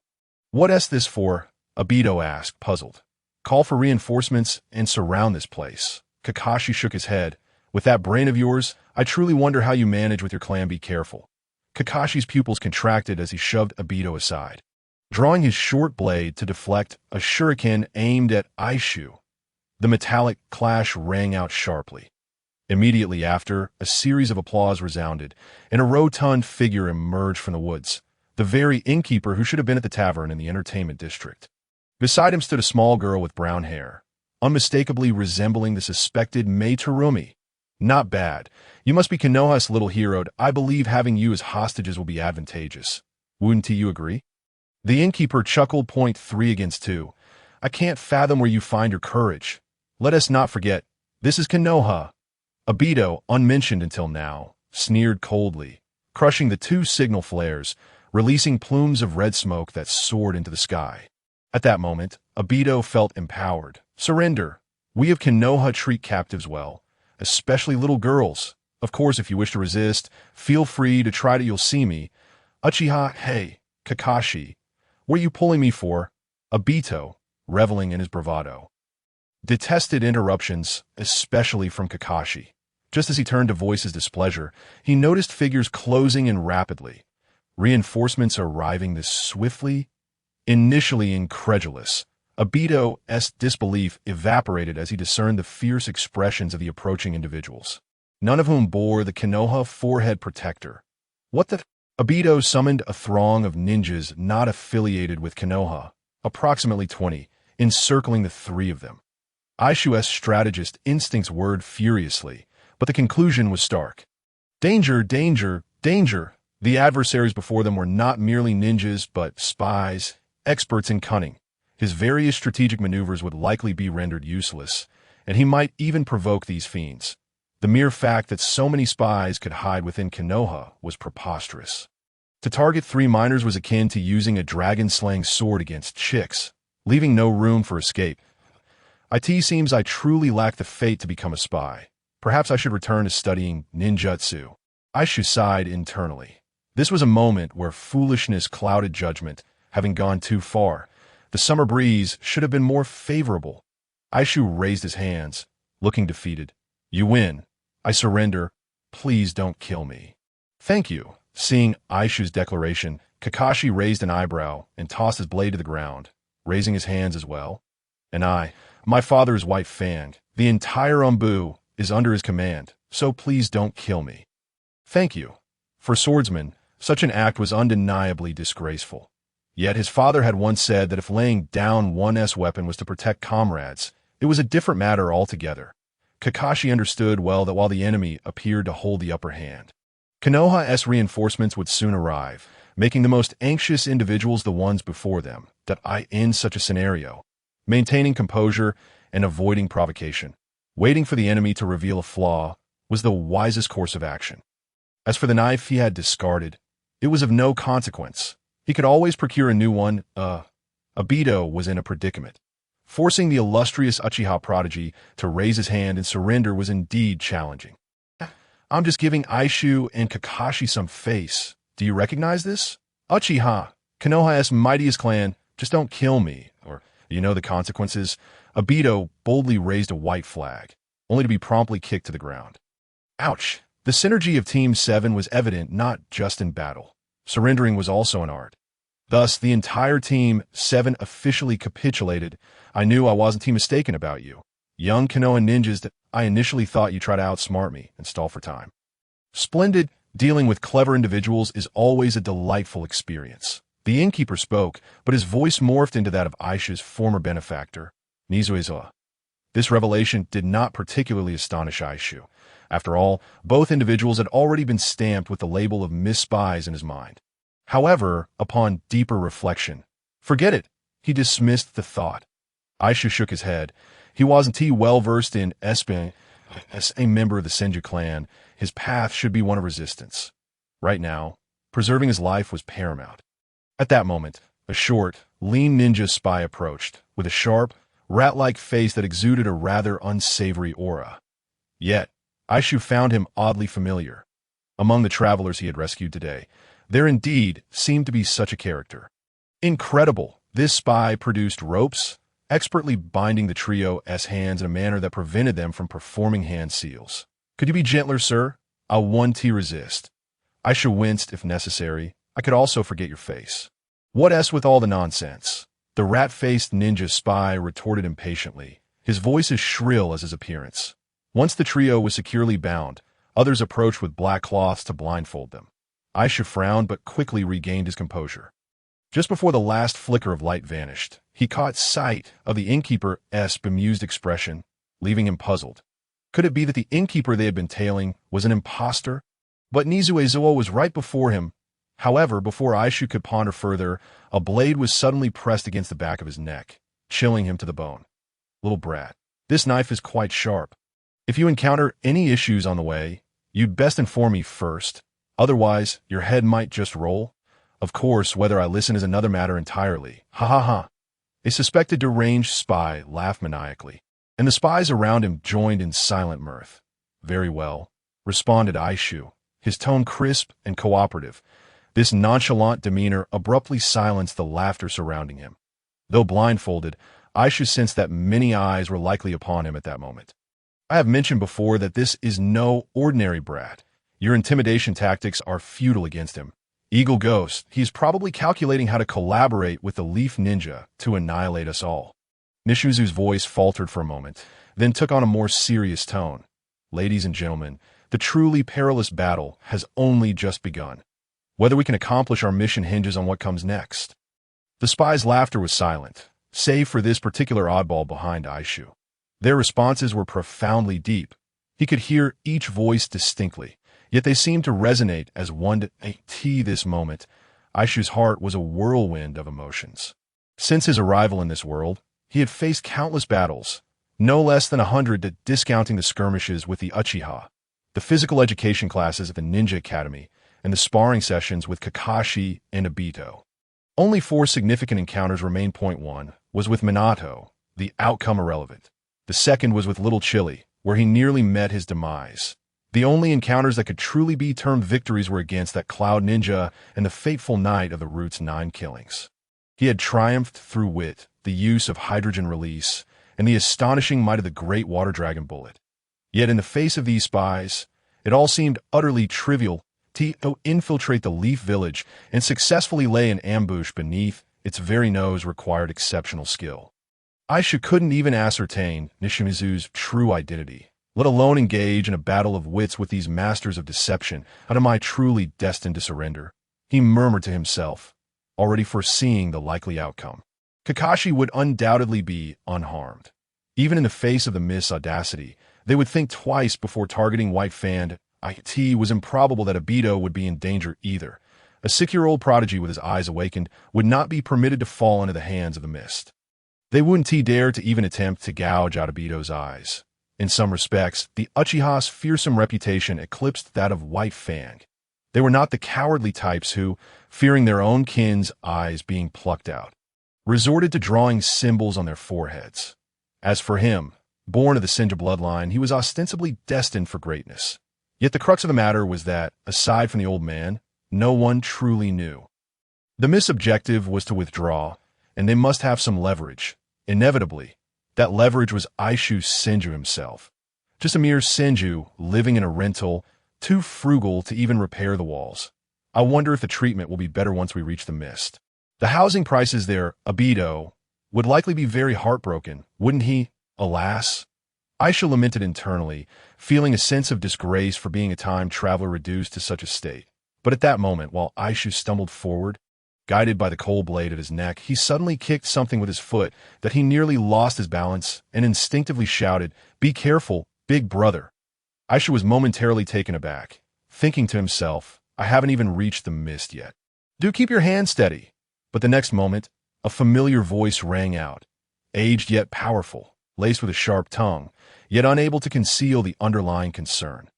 "What's this for?" Aido asked, puzzled. "Call for reinforcements and surround this place." Kakashi shook his head. "With that brain of yours, I truly wonder how you manage with your clan. Be careful." Kakashi's pupils contracted as he shoved Aido aside, drawing his short blade to deflect a shuriken aimed at Aishu. The metallic clash rang out sharply. Immediately after, a series of applause resounded, and a rotund figure emerged from the woods, the very innkeeper who should have been at the tavern in the entertainment district. Beside him stood a small girl with brown hair, unmistakably resembling the suspected Mei Terumi. "Not bad. You must be Konoha's little hero. I believe having you as hostages will be advantageous. Wouldn't you agree?" The innkeeper chuckled. Point 3 against 2. "I can't fathom where you find your courage. Let us not forget, this is Konoha." Aido, unmentioned until now, sneered coldly, crushing the 2 signal flares, releasing plumes of red smoke that soared into the sky. At that moment, Aido felt empowered. "Surrender. We of Konoha treat captives well, especially little girls. Of course, if you wish to resist, feel free to try it. You'll see me." "Uchiha, hey, Kakashi, what are you pulling me for?" Aido, reveling in his bravado, detested interruptions, especially from Kakashi. Just as he turned to voice his displeasure, he noticed figures closing in rapidly, reinforcements arriving this swiftly. Initially incredulous, Aido's disbelief evaporated as he discerned the fierce expressions of the approaching individuals, none of whom bore the Konoha forehead protector. "What the?" Aido summoned a throng of ninjas not affiliated with Konoha, approximately 20, encircling the 3 of them. Aishu's strategist instincts whirred furiously, but the conclusion was stark. Danger, danger, danger! The adversaries before them were not merely ninjas, but spies, experts in cunning. His various strategic maneuvers would likely be rendered useless, and he might even provoke these fiends. The mere fact that so many spies could hide within Konoha was preposterous. To target 3 minors was akin to using a dragon-slaying sword against chicks, leaving no room for escape. "It seems I truly lack the fate to become a spy. Perhaps I should return to studying ninjutsu." Aishu sighed internally. This was a moment where foolishness clouded judgment, having gone too far. The summer breeze should have been more favorable. Aishu raised his hands, looking defeated. "You win. I surrender. Please don't kill me." "Thank you." Seeing Aishu's declaration, Kakashi raised an eyebrow and tossed his blade to the ground, raising his hands as well. "And my father's white Fang, the entire Umbu, is under his command, so please don't kill me." "Thank you." For swordsmen, such an act was undeniably disgraceful. Yet his father had once said that if laying down one's weapon was to protect comrades, it was a different matter altogether. Kakashi understood well that while the enemy appeared to hold the upper hand, Konoha's reinforcements would soon arrive, making the most anxious individuals the ones before them, in such a scenario, maintaining composure and avoiding provocation. Waiting for the enemy to reveal a flaw was the wisest course of action. As for the knife he had discarded, it was of no consequence. He could always procure a new one. Aido was in a predicament. Forcing the illustrious Uchiha prodigy to raise his hand and surrender was indeed challenging. I'm just giving Eishu and Kakashi some face. Do you recognize this? Uchiha, Konoha's mightiest clan, just don't kill me. Or, you know the consequences. Aido boldly raised a white flag, only to be promptly kicked to the ground. Ouch! The synergy of Team 7 was evident not just in battle. Surrendering was also an art. Thus, the entire Team 7 officially capitulated. I knew I wasn't too mistaken about you. Young Konoha ninjas that I initially thought you tried to outsmart me and stall for time. Splendid. Dealing with clever individuals is always a delightful experience. The innkeeper spoke, but his voice morphed into that of Aisha's former benefactor, Nizuezawa. This revelation did not particularly astonish Eishu. After all, both individuals had already been stamped with the label of mis-spies in his mind. However, upon deeper reflection, forget it, he dismissed the thought. Eishu shook his head. He wasn't too well-versed in espionage. As a member of the Senju clan, his path should be one of resistance. Right now, preserving his life was paramount. At that moment, a short, lean ninja spy approached, with a sharp, rat-like face that exuded a rather unsavory aura. Yet, Eishu found him oddly familiar. Among the travelers he had rescued today, there indeed seemed to be such a character. This spy produced ropes, expertly binding the trio's hands in a manner that prevented them from performing hand seals. Could you be gentler, sir? I'll resist. Eishu winced if necessary. I could also forget your face. What with all the nonsense? The rat-faced ninja spy retorted impatiently, his voice as shrill as his appearance. Once the trio was securely bound, others approached with black cloths to blindfold them. Eishu frowned but quickly regained his composure. Just before the last flicker of light vanished, he caught sight of the innkeeper's bemused expression, leaving him puzzled. Could it be that the innkeeper they had been tailing was an impostor? But Nizuezawa was right before him. However, before Eishu could ponder further, a blade was suddenly pressed against the back of his neck, chilling him to the bone. Little brat, this knife is quite sharp. If you encounter any issues on the way, you'd best inform me first. Otherwise, your head might just roll. Of course, whether I listen is another matter entirely. Ha ha ha. A suspected deranged spy laughed maniacally, and the spies around him joined in silent mirth. Very well, responded Eishu, his tone crisp and cooperative. This nonchalant demeanor abruptly silenced the laughter surrounding him. Though blindfolded, Eishu sensed that many eyes were likely upon him at that moment. I have mentioned before that this is no ordinary brat. Your intimidation tactics are futile against him. Eagle Ghost, he is probably calculating how to collaborate with the Leaf Ninja to annihilate us all. Nishuzu's voice faltered for a moment, then took on a more serious tone. Ladies and gentlemen, the truly perilous battle has only just begun. Whether we can accomplish our mission hinges on what comes next. The spy's laughter was silent, save for this particular oddball behind Eishu. Their responses were profoundly deep. He could hear each voice distinctly, yet they seemed to resonate as one. This moment, Aishu's heart was a whirlwind of emotions. Since his arrival in this world, he had faced countless battles, no less than 100, discounting the skirmishes with the Uchiha, the physical education classes at the Ninja Academy, and the sparring sessions with Kakashi and Aido. Only 4 significant encounters remained. Point 1 was with Minato, the outcome irrelevant. The second was with Little Chili, where he nearly met his demise. The only encounters that could truly be termed victories were against that Cloud Ninja and the fateful night of the Root's 9 killings. He had triumphed through wit, the use of hydrogen release, and the astonishing might of the great water dragon bullet. Yet in the face of these spies, it all seemed utterly trivial to infiltrate the Leaf Village and successfully lay an ambush beneath its very nose required exceptional skill. Aishu couldn't even ascertain Nishimitsu's true identity, let alone engage in a battle of wits with these masters of deception. How am I truly destined to surrender? He murmured to himself, already foreseeing the likely outcome. Kakashi would undoubtedly be unharmed. Even in the face of the Mist's audacity, they would think twice before targeting White Fang. It was improbable that Aido would be in danger either. A 6-year-old prodigy with his eyes awakened would not be permitted to fall into the hands of the Mist. They wouldn't dare to even attempt to gouge out Aido's eyes. In some respects, the Uchiha's fearsome reputation eclipsed that of White Fang. They were not the cowardly types who, fearing their own kin's eyes being plucked out, resorted to drawing symbols on their foreheads. As for him, born of the Senju bloodline, he was ostensibly destined for greatness. Yet the crux of the matter was that, aside from the old man, no one truly knew. The objective was to withdraw, and they must have some leverage. Inevitably, that leverage was Aishu Senju himself. Just a mere Senju living in a rental, too frugal to even repair the walls. I wonder if the treatment will be better once we reach the mist. The housing prices there, Aido, would likely be very heartbroken, wouldn't he? Alas. Aisha lamented internally, feeling a sense of disgrace for being a time traveler reduced to such a state. But at that moment, while Aishu stumbled forward, guided by the cold blade at his neck, he suddenly kicked something with his foot that he nearly lost his balance and instinctively shouted, "Be careful, big brother." Aisha was momentarily taken aback, thinking to himself, I haven't even reached the mist yet. Do keep your hand steady. But the next moment, a familiar voice rang out, aged yet powerful, laced with a sharp tongue, yet unable to conceal the underlying concern.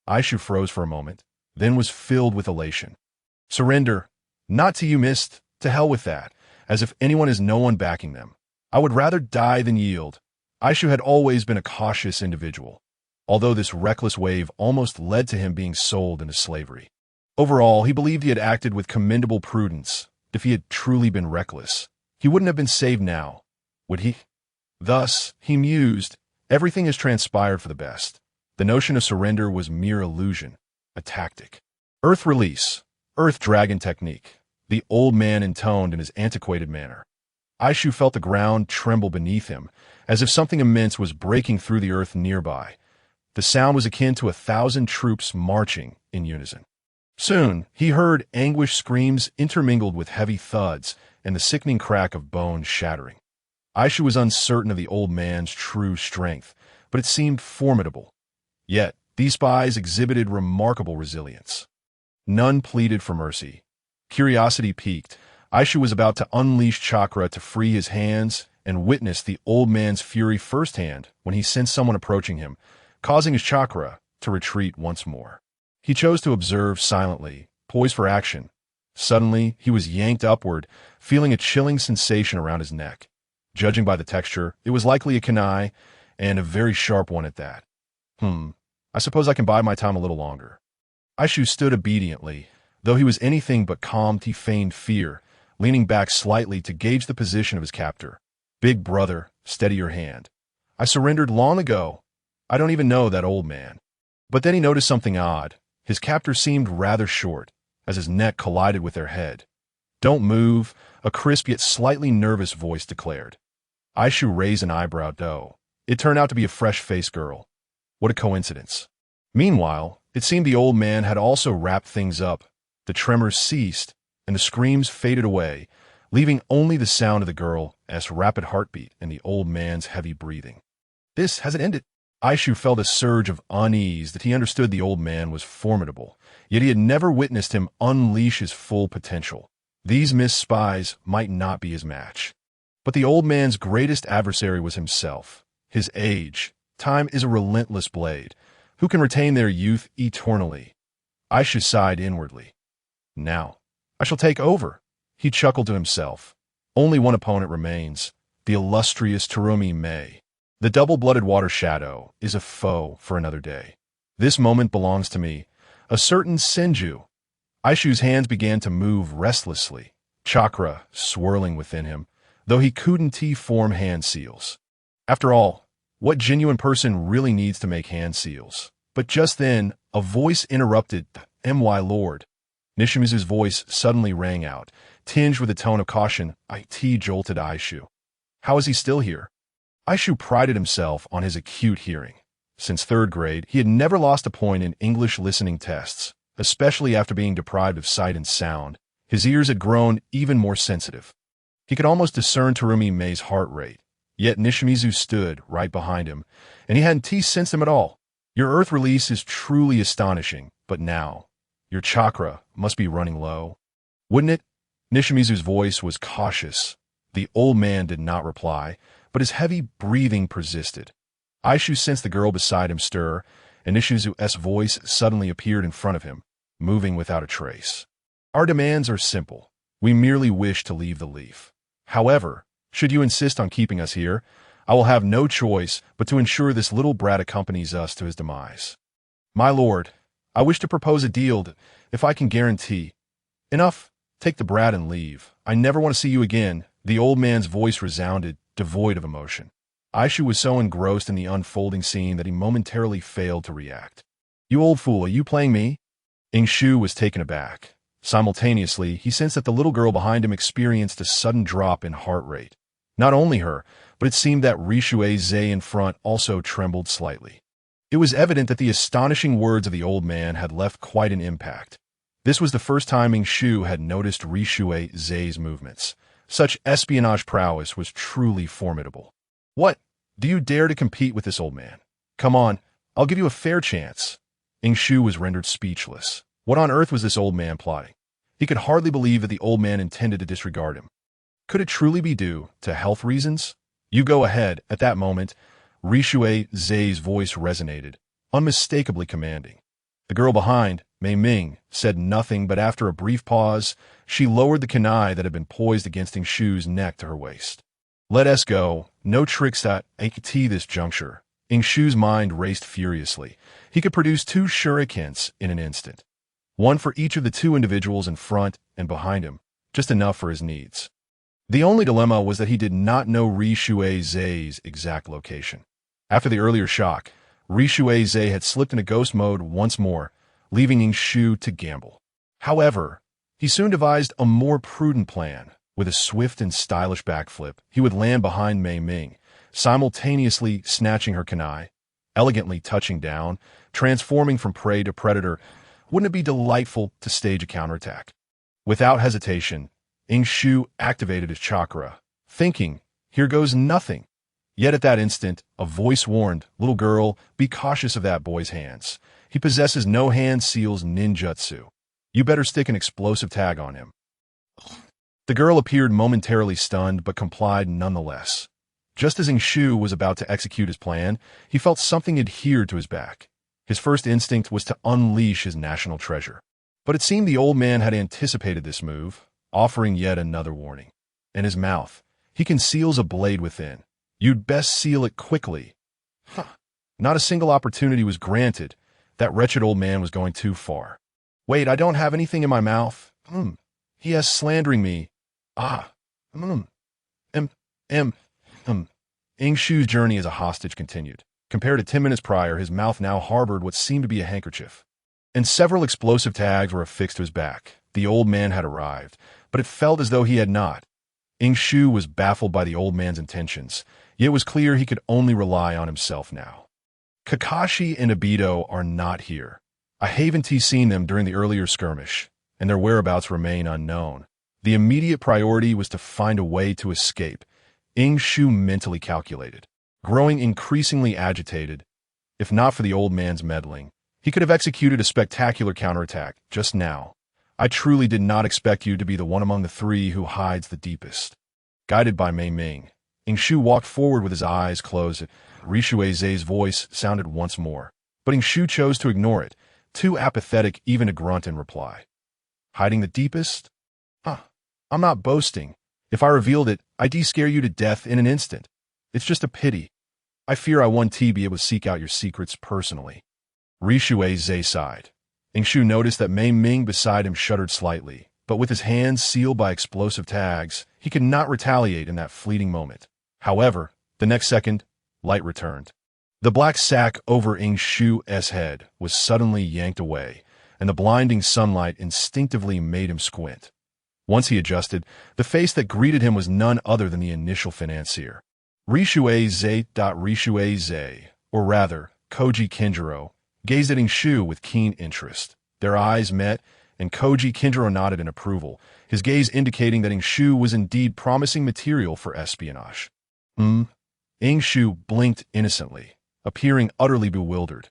Aishu froze for a moment, then was filled with elation. Surrender. Not to you, mist. To hell with that. As if anyone has no one backing them. I would rather die than yield. Aishu had always been a cautious individual, although this reckless wave almost led to him being sold into slavery. Overall, he believed he had acted with commendable prudence. If he had truly been reckless, he wouldn't have been saved now, would he? Thus, he mused, everything has transpired for the best. The notion of surrender was mere illusion, a tactic. Earth release, Earth dragon technique, the old man intoned in his antiquated manner. Aishu felt the ground tremble beneath him, as if something immense was breaking through the earth nearby. The sound was akin to 1,000 troops marching in unison. Soon, he heard anguished screams intermingled with heavy thuds and the sickening crack of bones shattering. Aishu was uncertain of the old man's true strength, but it seemed formidable. Yet, these spies exhibited remarkable resilience. None pleaded for mercy. Curiosity piqued. Aishu was about to unleash chakra to free his hands and witness the old man's fury firsthand when he sensed someone approaching him, causing his chakra to retreat once more. He chose to observe silently, poised for action. Suddenly, he was yanked upward, feeling a chilling sensation around his neck. Judging by the texture, it was likely a kunai, and a very sharp one at that. I suppose I can bide my time a little longer. Aishu stood obediently. Though he was anything but calmed, he feigned fear, leaning back slightly to gauge the position of his captor. Big brother, steady your hand. I surrendered long ago. I don't even know that old man. But then he noticed something odd. His captor seemed rather short, as his neck collided with their head. Don't move, a crisp yet slightly nervous voice declared. Aishu raised an eyebrow. It turned out to be a fresh-faced girl. What a coincidence. Meanwhile, it seemed the old man had also wrapped things up. The tremors ceased, and the screams faded away, leaving only the sound of the girl's rapid heartbeat and the old man's heavy breathing. This hasn't ended. Aishu felt a surge of unease that he understood the old man was formidable, yet he had never witnessed him unleash his full potential. These missed spies might not be his match. But the old man's greatest adversary was himself. His age. Time is a relentless blade. Who can retain their youth eternally? Aishu sighed inwardly. Now, I shall take over. He chuckled to himself. Only one opponent remains, the illustrious Terumi Mei. The double-blooded water shadow is a foe for another day. This moment belongs to me, a certain Senju. Aishu's hands began to move restlessly, chakra swirling within him, though he couldn't form hand seals. After all, what genuine person really needs to make hand seals? But just then, a voice interrupted. My lord. Nishimizu's voice suddenly rang out, tinged with a tone of caution. It jolted Aishu. How is he still here? Aishu prided himself on his acute hearing. Since third grade, he had never lost a point in English listening tests, especially after being deprived of sight and sound. His ears had grown even more sensitive. He could almost discern Terumi Mei's heart rate, yet Nishimizu stood right behind him, and he hadn't sensed him at all. Your earth release is truly astonishing, but now, your chakra must be running low. Wouldn't it? Nishimizu's voice was cautious. The old man did not reply, but his heavy breathing persisted. Aishu sensed the girl beside him stir, and Ishizu's voice suddenly appeared in front of him, moving without a trace. Our demands are simple. We merely wish to leave the leaf. However, should you insist on keeping us here, I will have no choice but to ensure this little brat accompanies us to his demise. My lord, I wish to propose a deal if I can guarantee. Enough. Take the brat and leave. I never want to see you again. The old man's voice resounded, devoid of emotion. Aishu was so engrossed in the unfolding scene that he momentarily failed to react. You old fool, are you playing me? Ying Shu was taken aback. Simultaneously, he sensed that the little girl behind him experienced a sudden drop in heart rate. Not only her, but it seemed that Rishue's in front also trembled slightly. It was evident that the astonishing words of the old man had left quite an impact. This was the first time Ying Shu had noticed Rishue's movements. Such espionage prowess was truly formidable. What? Do you dare to compete with this old man? Come on, I'll give you a fair chance. Ying Shu was rendered speechless. What on earth was this old man plotting? He could hardly believe that the old man intended to disregard him. Could it truly be due to health reasons? You go ahead. At that moment, Rishue's voice resonated, unmistakably commanding. The girl behind, Mei Ming, said nothing, but after a brief pause, she lowered the kunai that had been poised against Ying Shu's neck to her waist. Let us go. No tricks at this juncture. Ying Shu's mind raced furiously. He could produce 2 shurikens in an instant. One for each of the 2 individuals in front and behind him, just enough for his needs. The only dilemma was that he did not know Rishue's exact location. After the earlier shock, Rishue's had slipped into ghost mode once more, leaving Ying Shu to gamble. However, he soon devised a more prudent plan. With a swift and stylish backflip, he would land behind Mei Ming, simultaneously snatching her kunai, elegantly touching down, transforming from prey to predator. Wouldn't it be delightful to stage a counterattack? Without hesitation, Ying Shu activated his chakra, thinking, here goes nothing. Yet at that instant, a voice warned, little girl, be cautious of that boy's hands. He possesses no hand seals ninjutsu. You better stick an explosive tag on him. The girl appeared momentarily stunned, but complied nonetheless. Just as Ying Shu was about to execute his plan, he felt something adhere to his back. His first instinct was to unleash his national treasure. But it seemed the old man had anticipated this move, offering yet another warning. In his mouth, he conceals a blade within. You'd best seal it quickly. Not a single opportunity was granted. That wretched old man was going too far. Wait, I don't have anything in my mouth. He is slandering me. Ying Shu's journey as a hostage continued. Compared to 10 minutes prior, his mouth now harbored what seemed to be a handkerchief. And several explosive tags were affixed to his back. The old man had arrived, but it felt as though he had not. Ying Shu was baffled by the old man's intentions, yet it was clear he could only rely on himself now. Kakashi and Aido are not here. I haven't seen them during the earlier skirmish, and their whereabouts remain unknown. The immediate priority was to find a way to escape. Ying Shu mentally calculated. Growing increasingly agitated, if not for the old man's meddling, he could have executed a spectacular counterattack just now. I truly did not expect you to be the one among the 3 who hides the deepest. Guided by Mei Ming, Ying Shu walked forward with his eyes closed. Rishue's voice sounded once more, but Ying Shu chose to ignore it, too apathetic even to grunt in reply. Hiding the deepest? I'm not boasting. If I revealed it, I'd scare you to death in an instant. It's just a pity. I fear I won't be able to seek out your secrets personally. Rishue's sighed. Ying Shu noticed that Mei Ming beside him shuddered slightly, but with his hands sealed by explosive tags, he could not retaliate in that fleeting moment. However, the next second, light returned. The black sack over Ying Shu's head was suddenly yanked away, and the blinding sunlight instinctively made him squint. Once he adjusted, the face that greeted him was none other than the initial financier. Rishue's, or rather, Koji Kinjiro, gazed at Ying Shu with keen interest. Their eyes met, and Koji Kinjiro nodded in approval, his gaze indicating that Ying Shu was indeed promising material for espionage. Ying Shu blinked innocently, appearing utterly bewildered.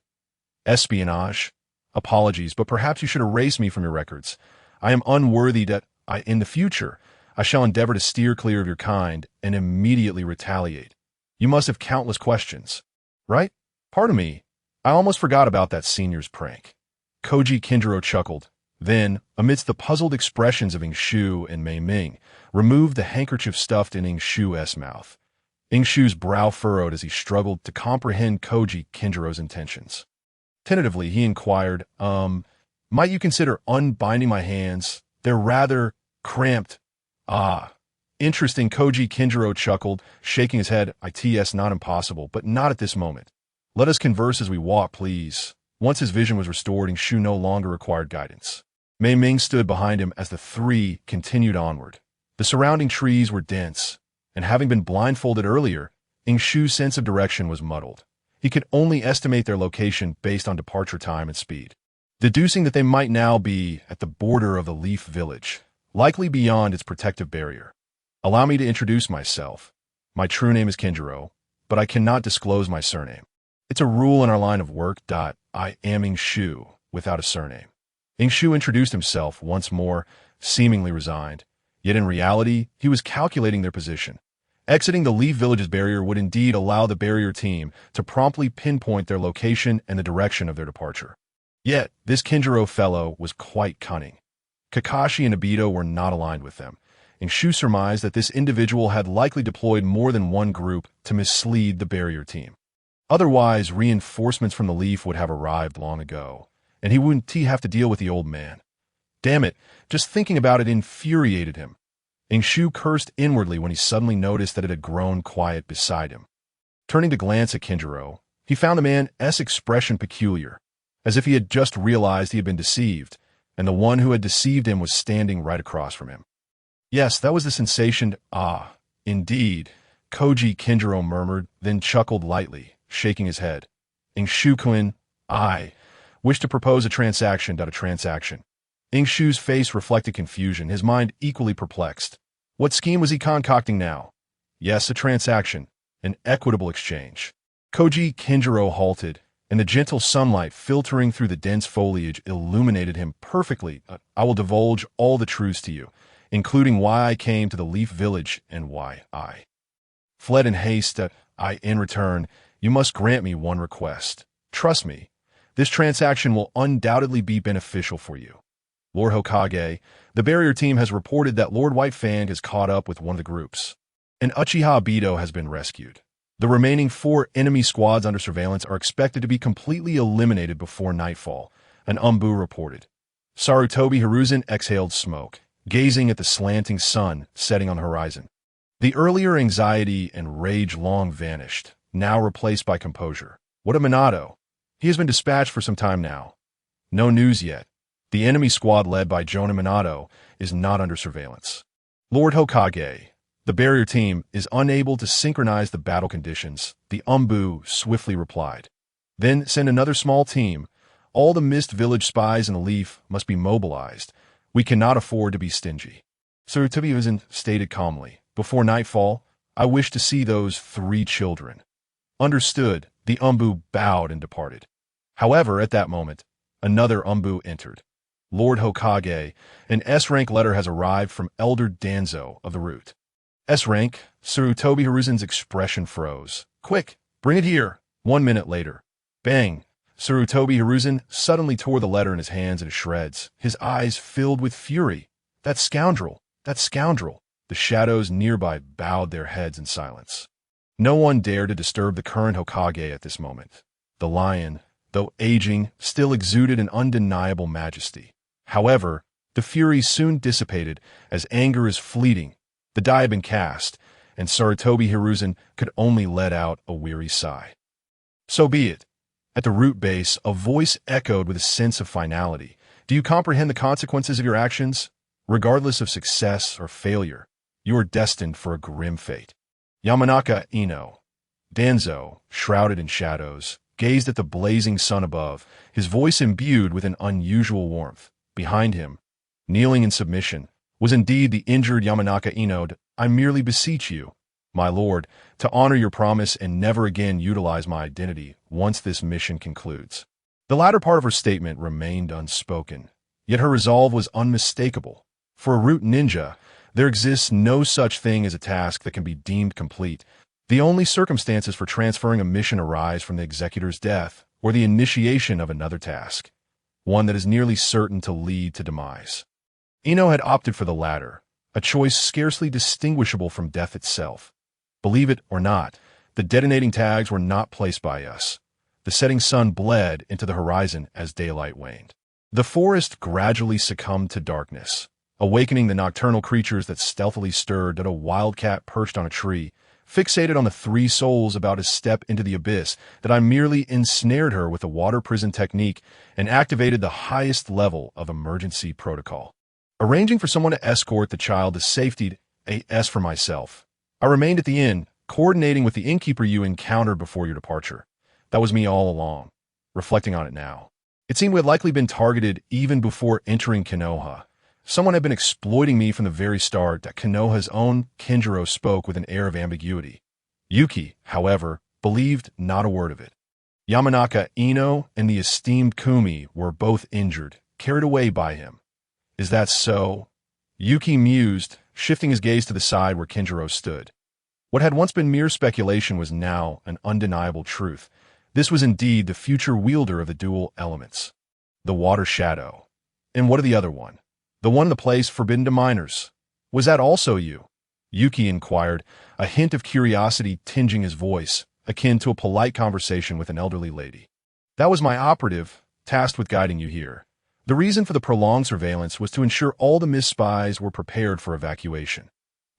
Espionage? Apologies, but perhaps you should erase me from your records. I am unworthy that in the future, I shall endeavor to steer clear of your kind and immediately retaliate. You must have countless questions. right? Pardon me, I almost forgot about that senior's prank. Koji Kinjiro chuckled, then, amidst the puzzled expressions of Ying Shu and Mei Ming, removed the handkerchief stuffed in Ying Shu's mouth. Ying Shu's brow furrowed as he struggled to comprehend Koji Kinjiro's intentions. Tentatively, he inquired, might you consider unbinding my hands? They're rather cramped. Ah, interesting, Koji Kinjiro chuckled, shaking his head. It's not impossible, but not at this moment. Let us converse as we walk, please. Once his vision was restored, Ying Shu no longer required guidance. Mei Ming stood behind him as the three continued onward. The surrounding trees were dense, and having been blindfolded earlier, Ying Shu's sense of direction was muddled. He could only estimate their location based on departure time and speed, deducing that they might now be at the border of the Leaf Village, likely beyond its protective barrier. Allow me to introduce myself. My true name is Kinjiro, but I cannot disclose my surname. It's a rule in our line of work. I am Ying Shu, without a surname. Ying Shu introduced himself once more, seemingly resigned, yet in reality, he was calculating their position. Exiting the Leaf Village's barrier would indeed allow the barrier team to promptly pinpoint their location and the direction of their departure. Yet, this Kinjiro fellow was quite cunning. Kakashi and Aido were not aligned with them, and Shu surmised that this individual had likely deployed more than one group to mislead the barrier team. Otherwise, reinforcements from the Leaf would have arrived long ago, and he wouldn't have to deal with the old man. Damn it, just thinking about it infuriated him. Ying Shu cursed inwardly when he suddenly noticed that it had grown quiet beside him. Turning to glance at Kinjiro, he found the man's expression peculiar, as if he had just realized he had been deceived, and the one who had deceived him was standing right across from him. Yes, that was the sensation. Ah, indeed, Koji Kinjiro murmured, then chuckled lightly, shaking his head. Ying Shu-kun, I wish to propose a transaction. Ying Shu's face reflected confusion, his mind equally perplexed. What scheme was he concocting now? Yes, a transaction, an equitable exchange. Koji Kinjiro halted, and the gentle sunlight filtering through the dense foliage illuminated him perfectly. I will divulge all the truths to you, including why I came to the Leaf Village and why I fled in haste. In return, you must grant me one request. Trust me, this transaction will undoubtedly be beneficial for you. Lord Hokage, the barrier team has reported that Lord White Fang has caught up with one of the groups, and Uchiha Aido has been rescued. The remaining 4 enemy squads under surveillance are expected to be completely eliminated before nightfall, an Umbu reported. Sarutobi Hiruzen exhaled smoke, gazing at the slanting sun setting on the horizon. The earlier anxiety and rage long vanished, now replaced by composure. What of Minato? He has been dispatched for some time now. No news yet. The enemy squad led by Jonin Minato is not under surveillance. Lord Hokage, the barrier team is unable to synchronize the battle conditions, the Umbu swiftly replied. Then send another small team. All the Mist Village spies in the Leaf must be mobilized. We cannot afford to be stingy. Sarutobi Hiruzen stated calmly. Before nightfall, I wish to see those 3 children. Understood, the Umbu bowed and departed. However, at that moment, another Umbu entered. Lord Hokage, an S-rank letter has arrived from Elder Danzo of the Root. S-rank, Sarutobi Hiruzen's expression froze. Quick, bring it here. 1 minute later. Bang! Sarutobi Hiruzen suddenly tore the letter in his hands into shreds, his eyes filled with fury. That scoundrel! That scoundrel! The shadows nearby bowed their heads in silence. No one dared to disturb the current Hokage at this moment. The lion, though aging, still exuded an undeniable majesty. However, the fury soon dissipated as anger is fleeting. The die had been cast, and Sarutobi Hiruzen could only let out a weary sigh. So be it. At the root base, a voice echoed with a sense of finality. Do you comprehend the consequences of your actions? Regardless of success or failure, you are destined for a grim fate. Yamanaka Ino. Danzo, shrouded in shadows, gazed at the blazing sun above, his voice imbued with an unusual warmth. Behind him, kneeling in submission, was indeed the injured Yamanaka Ino. I merely beseech you, my lord, to honor your promise and never again utilize my identity once this mission concludes. The latter part of her statement remained unspoken, yet her resolve was unmistakable. For a root ninja, there exists no such thing as a task that can be deemed complete The only circumstances for transferring a mission arise from the executor's death or the initiation of another task, one that is nearly certain to lead to demise. Ino had opted for the latter, a choice scarcely distinguishable from death itself. Believe it or not, the detonating tags were not placed by us. The setting sun bled into the horizon as daylight waned. The forest gradually succumbed to darkness, awakening the nocturnal creatures that stealthily stirred that a wildcat perched on a tree, fixated on the 3 souls about to step into the abyss, that I merely ensnared her with a water prison technique and activated the highest level of emergency protocol. Arranging for someone to escort the child to safety, as for myself, I remained at the inn, coordinating with the innkeeper you encountered before your departure. That was me all along. Reflecting on it now, it seemed we had likely been targeted even before entering Konoha. Someone had been exploiting me from the very start. That Konoha's own Kinjiro spoke with an air of ambiguity. Yuki, however, believed not a word of it. Yamanaka Ino and the esteemed Kumi were both injured, carried away by him. Is that so? Yuki mused, shifting his gaze to the side where Kinjiro stood. What had once been mere speculation was now an undeniable truth. This was indeed the future wielder of the dual elements. The water shadow. And what of the other one? The one in the place forbidden to minors. Was that also you? Yuki inquired, a hint of curiosity tinging his voice, akin to a polite conversation with an elderly lady. That was my operative, tasked with guiding you here. The reason for the prolonged surveillance was to ensure all the missed spies were prepared for evacuation.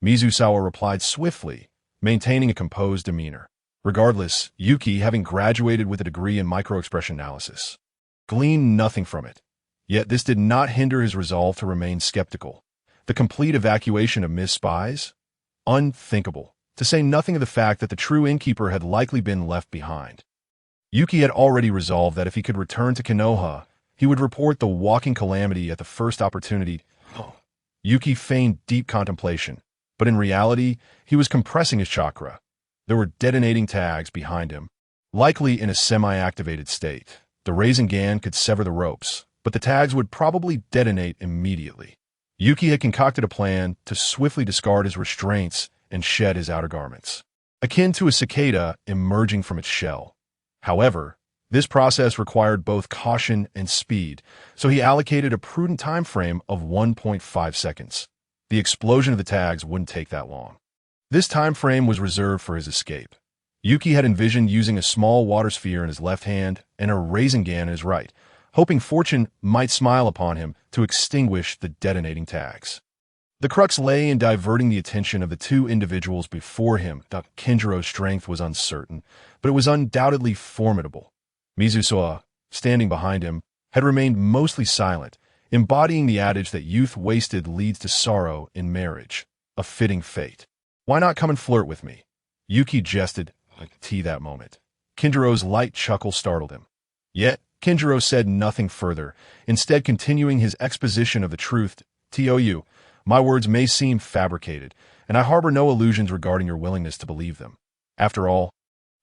Mizusawa replied swiftly, maintaining a composed demeanor. Regardless, Yuki, having graduated with a degree in microexpression analysis, gleaned nothing from it. Yet this did not hinder his resolve to remain skeptical. The complete evacuation of missed spies? Unthinkable, to say nothing of the fact that the true innkeeper had likely been left behind. Yuki had already resolved that if he could return to Konoha, he would report the walking calamity at the first opportunity. Yuki feigned deep contemplation, but in reality, he was compressing his chakra. There were detonating tags behind him, likely in a semi-activated state. The Rasengan could sever the ropes, but the tags would probably detonate immediately. Yuki had concocted a plan to swiftly discard his restraints and shed his outer garments, akin to a cicada emerging from its shell. However, this process required both caution and speed, so he allocated a prudent time frame of 1.5 seconds. The explosion of the tags wouldn't take that long. This time frame was reserved for his escape. Yuki had envisioned using a small water sphere in his left hand and a Rasengan in his right, hoping fortune might smile upon him to extinguish the detonating tags. The crux lay in diverting the attention of the 2 individuals before him. Kinjiro's strength was uncertain, but it was undoubtedly formidable. Mizusawa, standing behind him, had remained mostly silent, embodying the adage that youth wasted leads to sorrow in marriage, a fitting fate. Why not come and flirt with me? Yuki jested that moment. Kinjiro's light chuckle startled him. Yet, Kinjiro said nothing further, instead continuing his exposition of the truth. "Tou, my words may seem fabricated, and I harbor no illusions regarding your willingness to believe them. After all,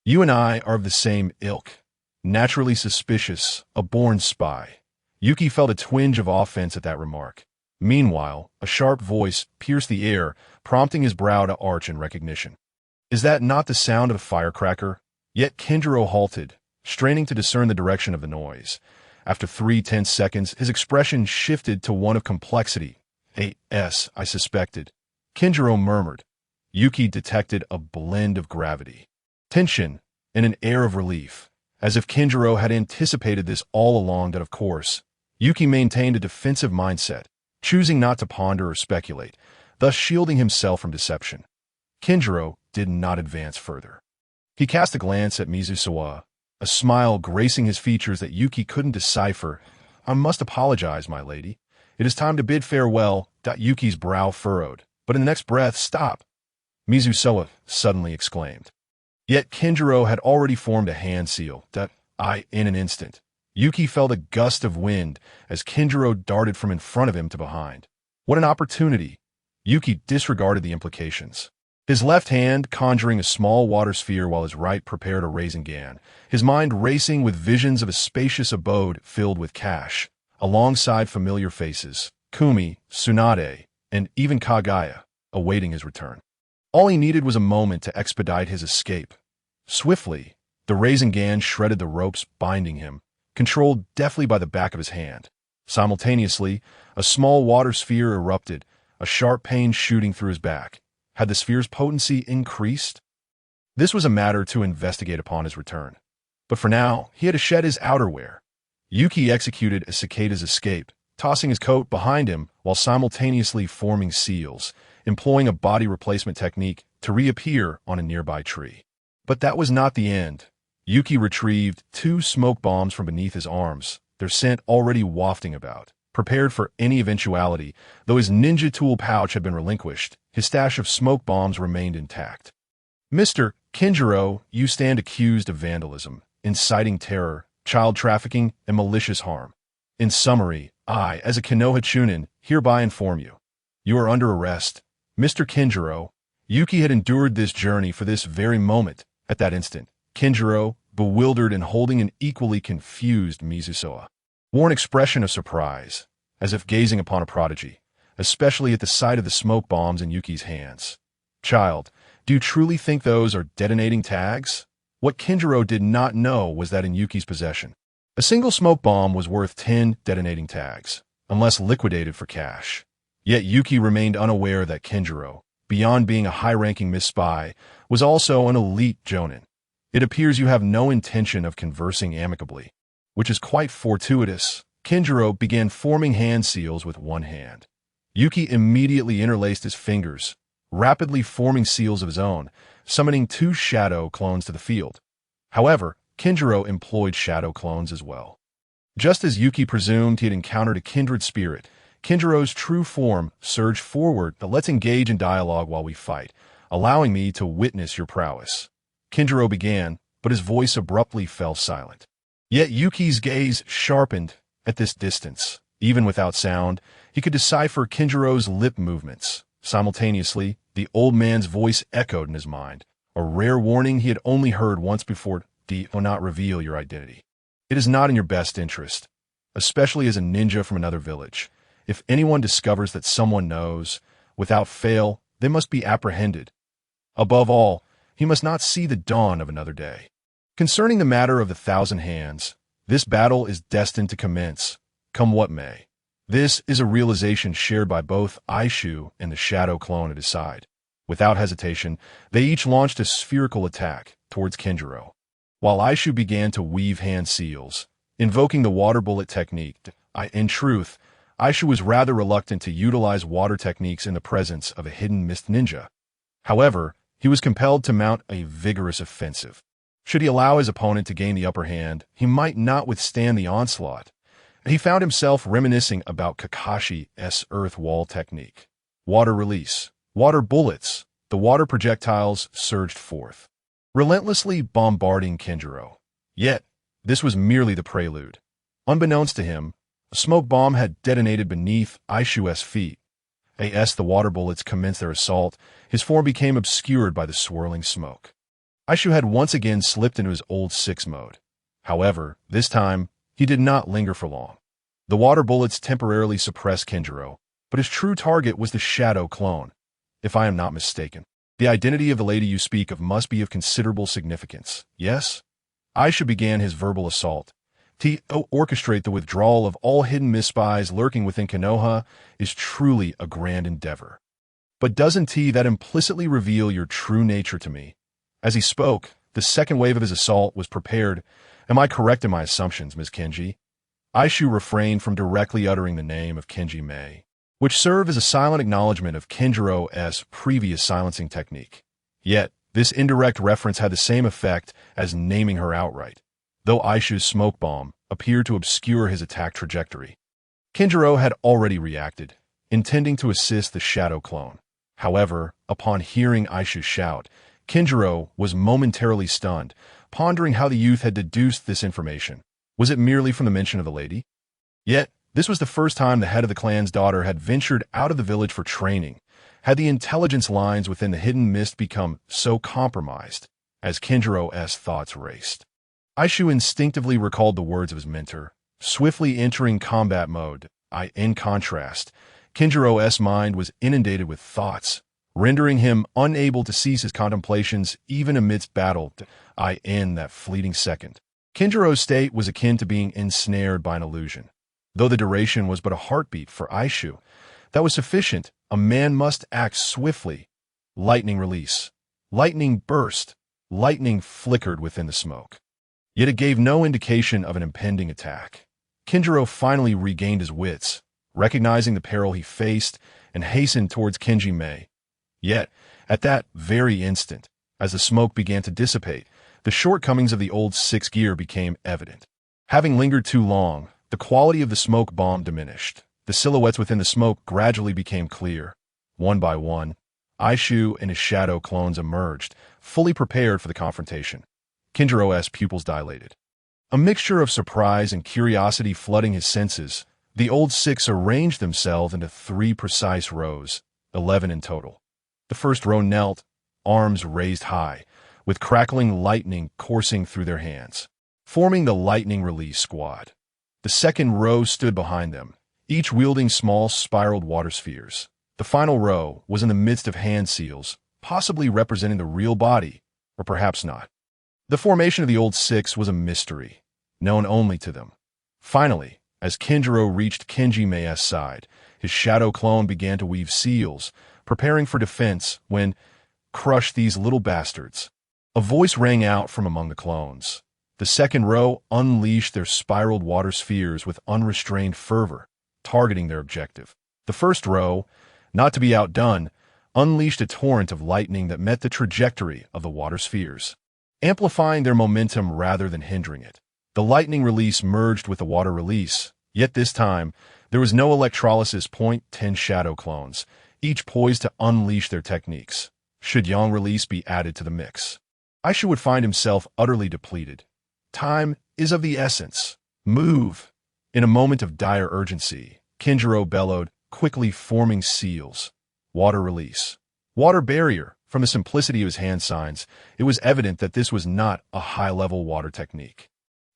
you and I are of the same ilk. Naturally suspicious, a born spy." Yuki felt a twinge of offense at that remark. Meanwhile, a sharp voice pierced the air, prompting his brow to arch in recognition. Is that not the sound of a firecracker? Yet Kinjiro halted, straining to discern the direction of the noise. After 3 tense seconds, his expression shifted to one of complexity. I suspected. Kinjiro murmured. Yuki detected a blend of gravity, tension, and an air of relief, as if Kinjiro had anticipated this all along. That, of course, Yuki maintained a defensive mindset, choosing not to ponder or speculate, thus shielding himself from deception. Kinjiro did not advance further. He cast a glance at Mizusawa, a smile gracing his features that Yuki couldn't decipher. "I must apologize, my lady. It is time to bid farewell." Yuki's brow furrowed, but in the next breath, "Stop!" Mizusawa suddenly exclaimed. Yet Kinjiro had already formed a hand seal. In an instant, Yuki felt a gust of wind as Kinjiro darted from in front of him to behind. What an opportunity! Yuki disregarded the implications. His left hand conjuring a small water sphere while his right prepared a Rasengan, his mind racing with visions of a spacious abode filled with cash, alongside familiar faces, Kumi, Tsunade, and even Kagaya, awaiting his return. All he needed was a moment to expedite his escape. Swiftly, the Rasengan shredded the ropes binding him, controlled deftly by the back of his hand. Simultaneously, a small water sphere erupted, a sharp pain shooting through his back. Had the sphere's potency increased? This was a matter to investigate upon his return. But for now, he had to shed his outerwear. Yuki executed a cicada's escape, tossing his coat behind him while simultaneously forming seals, employing a body replacement technique to reappear on a nearby tree. But that was not the end. Yuki retrieved 2 smoke bombs from beneath his arms, their scent already wafting about. Prepared for any eventuality, though his ninja tool pouch had been relinquished, his stash of smoke bombs remained intact. Mr. Kinjiro, you stand accused of vandalism, inciting terror, child trafficking, and malicious harm. In summary, I, as a Konoha Chunin, hereby inform you. You are under arrest. Mr. Kinjiro. Yuki had endured this journey for this very moment. At that instant, Kinjiro, bewildered and holding an equally confused Mizusoa, wore an expression of surprise, as if gazing upon a prodigy, especially at the sight of the smoke bombs in Yuki's hands. Child, do you truly think those are detonating tags? What Kinjiro did not know was that in Yuki's possession, a single smoke bomb was worth 10 detonating tags, unless liquidated for cash. Yet Yuki remained unaware that Kinjiro, beyond being a high-ranking mis-spy, was also an elite jonin. It appears you have no intention of conversing amicably, which is quite fortuitous. Kinjiro began forming hand seals with one hand. Yuki immediately interlaced his fingers, rapidly forming seals of his own, summoning 2 shadow clones to the field. However, Kinjiro employed shadow clones as well. Just as Yuki presumed he had encountered a kindred spirit, Kinjiro's true form surged forward. Let's engage in dialogue while we fight, allowing me to witness your prowess. Kinjiro began, but his voice abruptly fell silent. Yet Yuki's gaze sharpened. At this distance, even without sound, he could decipher Kinjiro's lip movements. Simultaneously, the old man's voice echoed in his mind, a rare warning he had only heard once before. Do not reveal your identity. It is not in your best interest, especially as a ninja from another village. If anyone discovers that someone knows, without fail, they must be apprehended. Above all, he must not see the dawn of another day. Concerning the matter of the 1,000 hands, this battle is destined to commence, come what may. This is a realization shared by both Eishu and the shadow clone at his side. Without hesitation, they each launched a spherical attack towards Kinjiro. While Eishu began to weave hand seals, invoking the water bullet technique, in truth, Eishu was rather reluctant to utilize water techniques in the presence of a hidden mist ninja. However, he was compelled to mount a vigorous offensive. Should he allow his opponent to gain the upper hand, he might not withstand the onslaught. He found himself reminiscing about Kakashi's earth wall technique. Water release, water bullets, the water projectiles surged forth, relentlessly bombarding Kinjiro. Yet, this was merely the prelude. Unbeknownst to him, a smoke bomb had detonated beneath Eishu's feet. As the water bullets commenced their assault, his form became obscured by the swirling smoke. Eishu had once again slipped into his old 6 mode. However, this time, he did not linger for long. The water bullets temporarily suppressed Kinjiro, but his true target was the shadow clone. If I am not mistaken, the identity of the lady you speak of must be of considerable significance, yes? Eishu began his verbal assault. To orchestrate the withdrawal of all hidden mis-spies lurking within Konoha is truly a grand endeavor. But doesn't that implicitly reveal your true nature to me? As he spoke, the second wave of his assault was prepared. Am I correct in my assumptions, Ms. Kenji? Eishu refrained from directly uttering the name of Kenji Mei, which served as a silent acknowledgement of Kinjiro's previous silencing technique. Yet, this indirect reference had the same effect as naming her outright, though Aishu's smoke bomb appeared to obscure his attack trajectory. Kinjiro had already reacted, intending to assist the shadow clone. However, upon hearing Aishu's shout, Kinjiro was momentarily stunned, pondering how the youth had deduced this information. Was it merely from the mention of the lady? Yet, this was the first time the head of the clan's daughter had ventured out of the village for training. Had the intelligence lines within the hidden mist become so compromised, as Kinjiro's thoughts raced? Eishu instinctively recalled the words of his mentor, swiftly entering combat mode. In contrast, Kinjiro's mind was inundated with thoughts, rendering him unable to cease his contemplations even amidst battle. In that fleeting second, Kinjiro's state was akin to being ensnared by an illusion. Though the duration was but a heartbeat for Aishu, that was sufficient. A man must act swiftly. Lightning release. Lightning burst. Lightning flickered within the smoke. Yet it gave no indication of an impending attack. Kinjiro finally regained his wits, recognizing the peril he faced, and hastened towards Kenji Mei. Yet, at that very instant, as the smoke began to dissipate, the shortcomings of the old six gear became evident. Having lingered too long, the quality of the smoke bomb diminished. The silhouettes within the smoke gradually became clear. One by one, Aishu and his shadow clones emerged, fully prepared for the confrontation. Kinjiro's pupils dilated. A mixture of surprise and curiosity flooding his senses, the old six arranged themselves into 3 precise rows, 11 in total. The first row knelt, arms raised high, with crackling lightning coursing through their hands, forming the lightning release squad. The second row stood behind them, each wielding small spiraled water spheres. The final row was in the midst of hand seals, possibly representing the real body, or perhaps not. The formation of the old six was a mystery, known only to them. Finally, as Kinjiro reached Kenji Mei's side, his shadow clone began to weave seals, preparing for defense when, "Crush these little bastards." A voice rang out from among the clones. The second row unleashed their spiraled water spheres with unrestrained fervor, targeting their objective. The first row, not to be outdone, unleashed a torrent of lightning that met the trajectory of the water spheres, amplifying their momentum rather than hindering it. The lightning release merged with the water release, yet this time, there was no electrolysis. 10 shadow clones, each poised to unleash their techniques. Should Yang release be added to the mix, Aishu would find himself utterly depleted. Time is of the essence. Move! In a moment of dire urgency, Kinjiro bellowed, quickly forming seals. Water release. Water barrier. From the simplicity of his hand signs, it was evident that this was not a high-level water technique.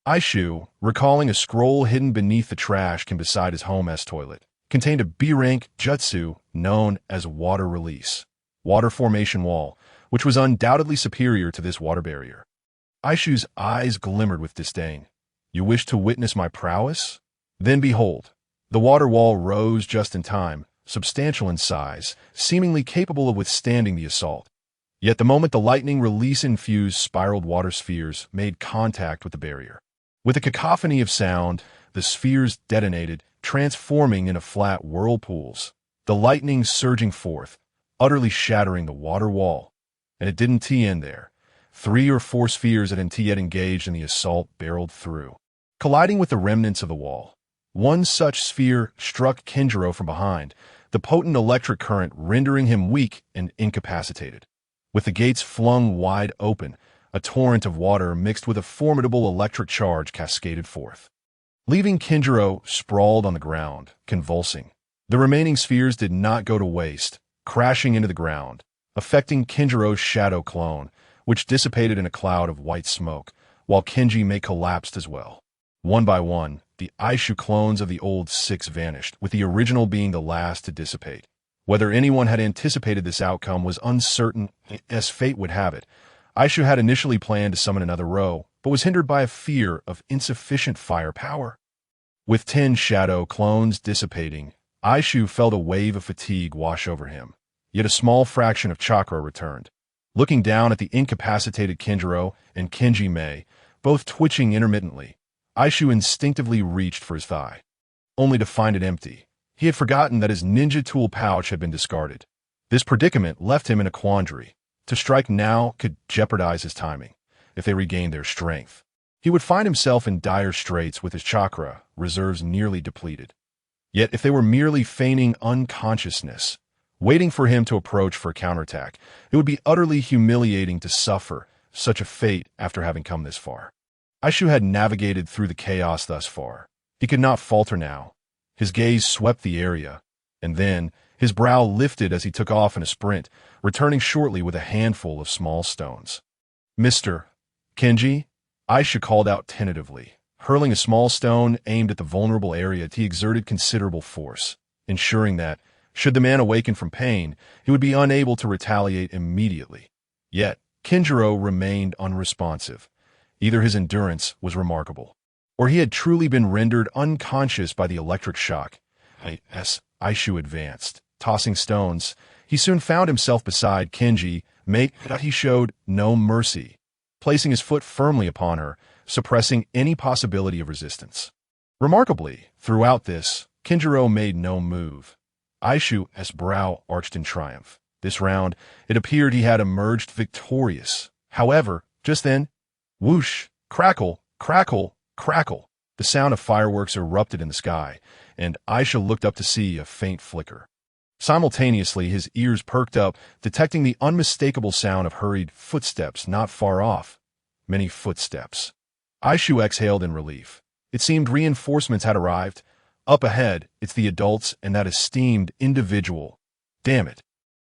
Aishu, recalling a scroll hidden beneath the trash can beside his home-s toilet, contained a B-rank jutsu known as water release. Water formation wall, which was undoubtedly superior to this water barrier. Aishu's eyes glimmered with disdain. You wish to witness my prowess? Then behold. The water wall rose just in time, substantial in size, seemingly capable of withstanding the assault. Yet the moment the lightning release-infused spiraled water spheres made contact with the barrier, with a cacophony of sound, the spheres detonated, transforming into flat whirlpools, the lightning surging forth, utterly shattering the water wall. And it didn't end there. 3 or 4 spheres that yet engaged in the assault barreled through, colliding with the remnants of the wall. One such sphere struck Kinjiro from behind, the potent electric current rendering him weak and incapacitated. With the gates flung wide open, a torrent of water mixed with a formidable electric charge cascaded forth, leaving Kinjiro sprawled on the ground, convulsing. The remaining spheres did not go to waste, crashing into the ground, affecting Kinjiro's shadow clone, which dissipated in a cloud of white smoke, while Kenji Mei collapsed as well. One by one, the Eishu clones of the old six vanished, with the original being the last to dissipate. Whether anyone had anticipated this outcome was uncertain. As fate would have it, Eishu had initially planned to summon another row, but was hindered by a fear of insufficient firepower. With 10 shadow clones dissipating, Eishu felt a wave of fatigue wash over him, yet a small fraction of chakra returned. Looking down at the incapacitated Kinjiro and Kenji Mei, both twitching intermittently, Aishu instinctively reached for his thigh, only to find it empty. He had forgotten that his ninja tool pouch had been discarded. This predicament left him in a quandary. To strike now could jeopardize his timing. If they regained their strength, he would find himself in dire straits with his chakra reserves nearly depleted. Yet if they were merely feigning unconsciousness, waiting for him to approach for a counterattack, it would be utterly humiliating to suffer such a fate after having come this far. Aishu had navigated through the chaos thus far. He could not falter now. His gaze swept the area, and then his brow lifted as he took off in a sprint, returning shortly with a handful of small stones. "Mr. Kenji?" Aishu called out tentatively. Hurling a small stone aimed at the vulnerable area, he exerted considerable force, ensuring that, Should the man awaken from pain, he would be unable to retaliate immediately. Yet, Kinjiro remained unresponsive. Either his endurance was remarkable, or he had truly been rendered unconscious by the electric shock. As Aishu advanced, tossing stones, he soon found himself beside Kenji, but he showed no mercy, placing his foot firmly upon her, suppressing any possibility of resistance. Remarkably, throughout this, Kinjiro made no move. Aishu's brow arched in triumph. This round, it appeared he had emerged victorious. However, just then, whoosh, crackle, crackle, crackle. The sound of fireworks erupted in the sky, and Aisha looked up to see a faint flicker. Simultaneously, his ears perked up, detecting the unmistakable sound of hurried footsteps not far off. Many footsteps. Aishu exhaled in relief. It seemed reinforcements had arrived. Up ahead, it's the adults and that esteemed individual. Damn it.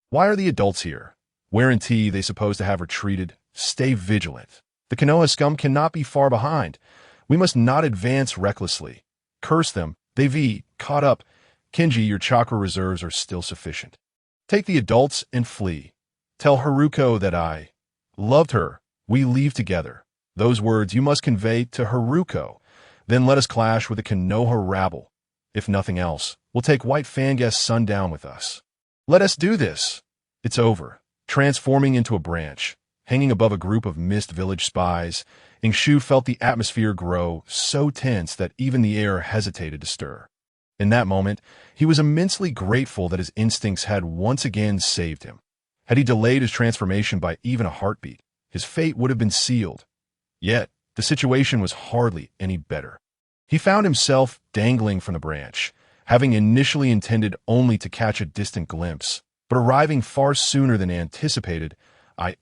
Why are the adults here? Guarantee they supposed to have retreated. Stay vigilant. The Konoha scum cannot be far behind. We must not advance recklessly. Curse them. They've caught up. Kenji, your chakra reserves are still sufficient. Take the adults and flee. Tell Haruko that I loved her. We leave together. Those words you must convey to Haruko. Then let us clash with the Konoha rabble. If nothing else, we'll take White Fang's son down with us. Let us do this. It's over. Transforming into a branch, hanging above a group of mist village spies, Ying Shu felt the atmosphere grow so tense that even the air hesitated to stir. In that moment, he was immensely grateful that his instincts had once again saved him. Had he delayed his transformation by even a heartbeat, his fate would have been sealed. Yet, the situation was hardly any better. He found himself dangling from the branch, having initially intended only to catch a distant glimpse, but arriving far sooner than anticipated.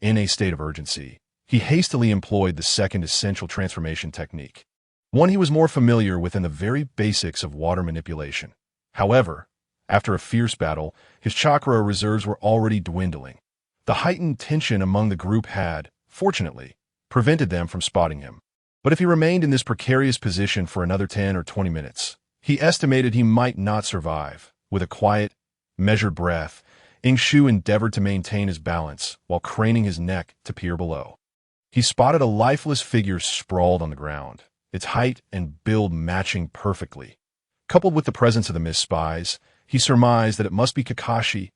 In a state of urgency, he hastily employed the second essential transformation technique, one he was more familiar with in the very basics of water manipulation. However, after a fierce battle, his chakra reserves were already dwindling. The heightened tension among the group had, fortunately, prevented them from spotting him. But if he remained in this precarious position for another 10 or 20 minutes, he estimated he might not survive. With a quiet, measured breath, Ying Shu endeavored to maintain his balance while craning his neck to peer below. He spotted a lifeless figure sprawled on the ground, its height and build matching perfectly. Coupled with the presence of the mist spies, he surmised that it must be Kakashi.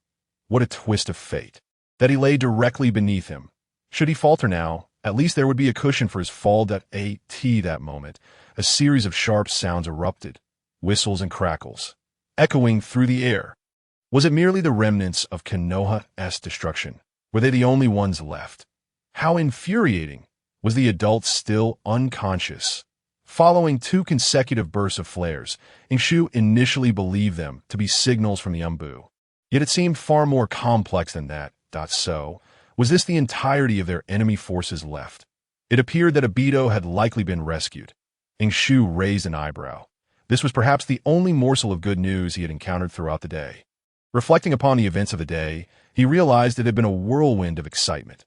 What a twist of fate, that he lay directly beneath him. Should he falter now, at least there would be a cushion for his fall. That moment, a series of sharp sounds erupted, whistles and crackles, echoing through the air. Was it merely the remnants of Konoha's destruction? Were they the only ones left? How infuriating! Was the adult still unconscious? Following 2 consecutive bursts of flares, Ying Shu initially believed them to be signals from the Umbu. Yet it seemed far more complex than that. So, was this the entirety of their enemy forces left? It appeared that Aido had likely been rescued. Ying Shu raised an eyebrow. This was perhaps the only morsel of good news he had encountered throughout the day. Reflecting upon the events of the day, he realized it had been a whirlwind of excitement.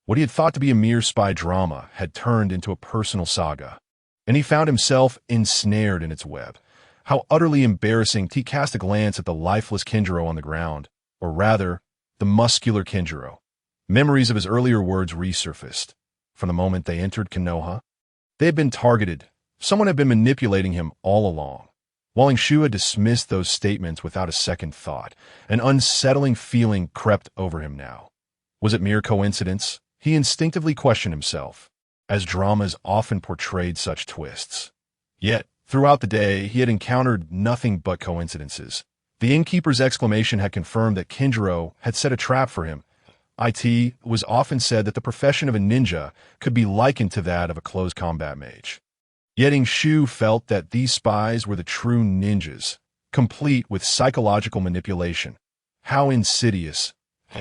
What he had thought to be a mere spy drama had turned into a personal saga, and he found himself ensnared in its web. How utterly embarrassing. He cast a glance at the lifeless Kinjiro on the ground, or rather, the muscular Kinjiro. Memories of his earlier words resurfaced. From the moment they entered Konoha, they had been targeted. Someone had been manipulating him all along. While Ying Shu had dismissed those statements without a second thought, an unsettling feeling crept over him now. Was it mere coincidence? He instinctively questioned himself, as dramas often portrayed such twists. Yet, throughout the day, he had encountered nothing but coincidences. The innkeeper's exclamation had confirmed that Kinjiro had set a trap for him. It was often said that the profession of a ninja could be likened to that of a close combat mage. Yet Ying Shu felt that these spies were the true ninjas, complete with psychological manipulation. How insidious.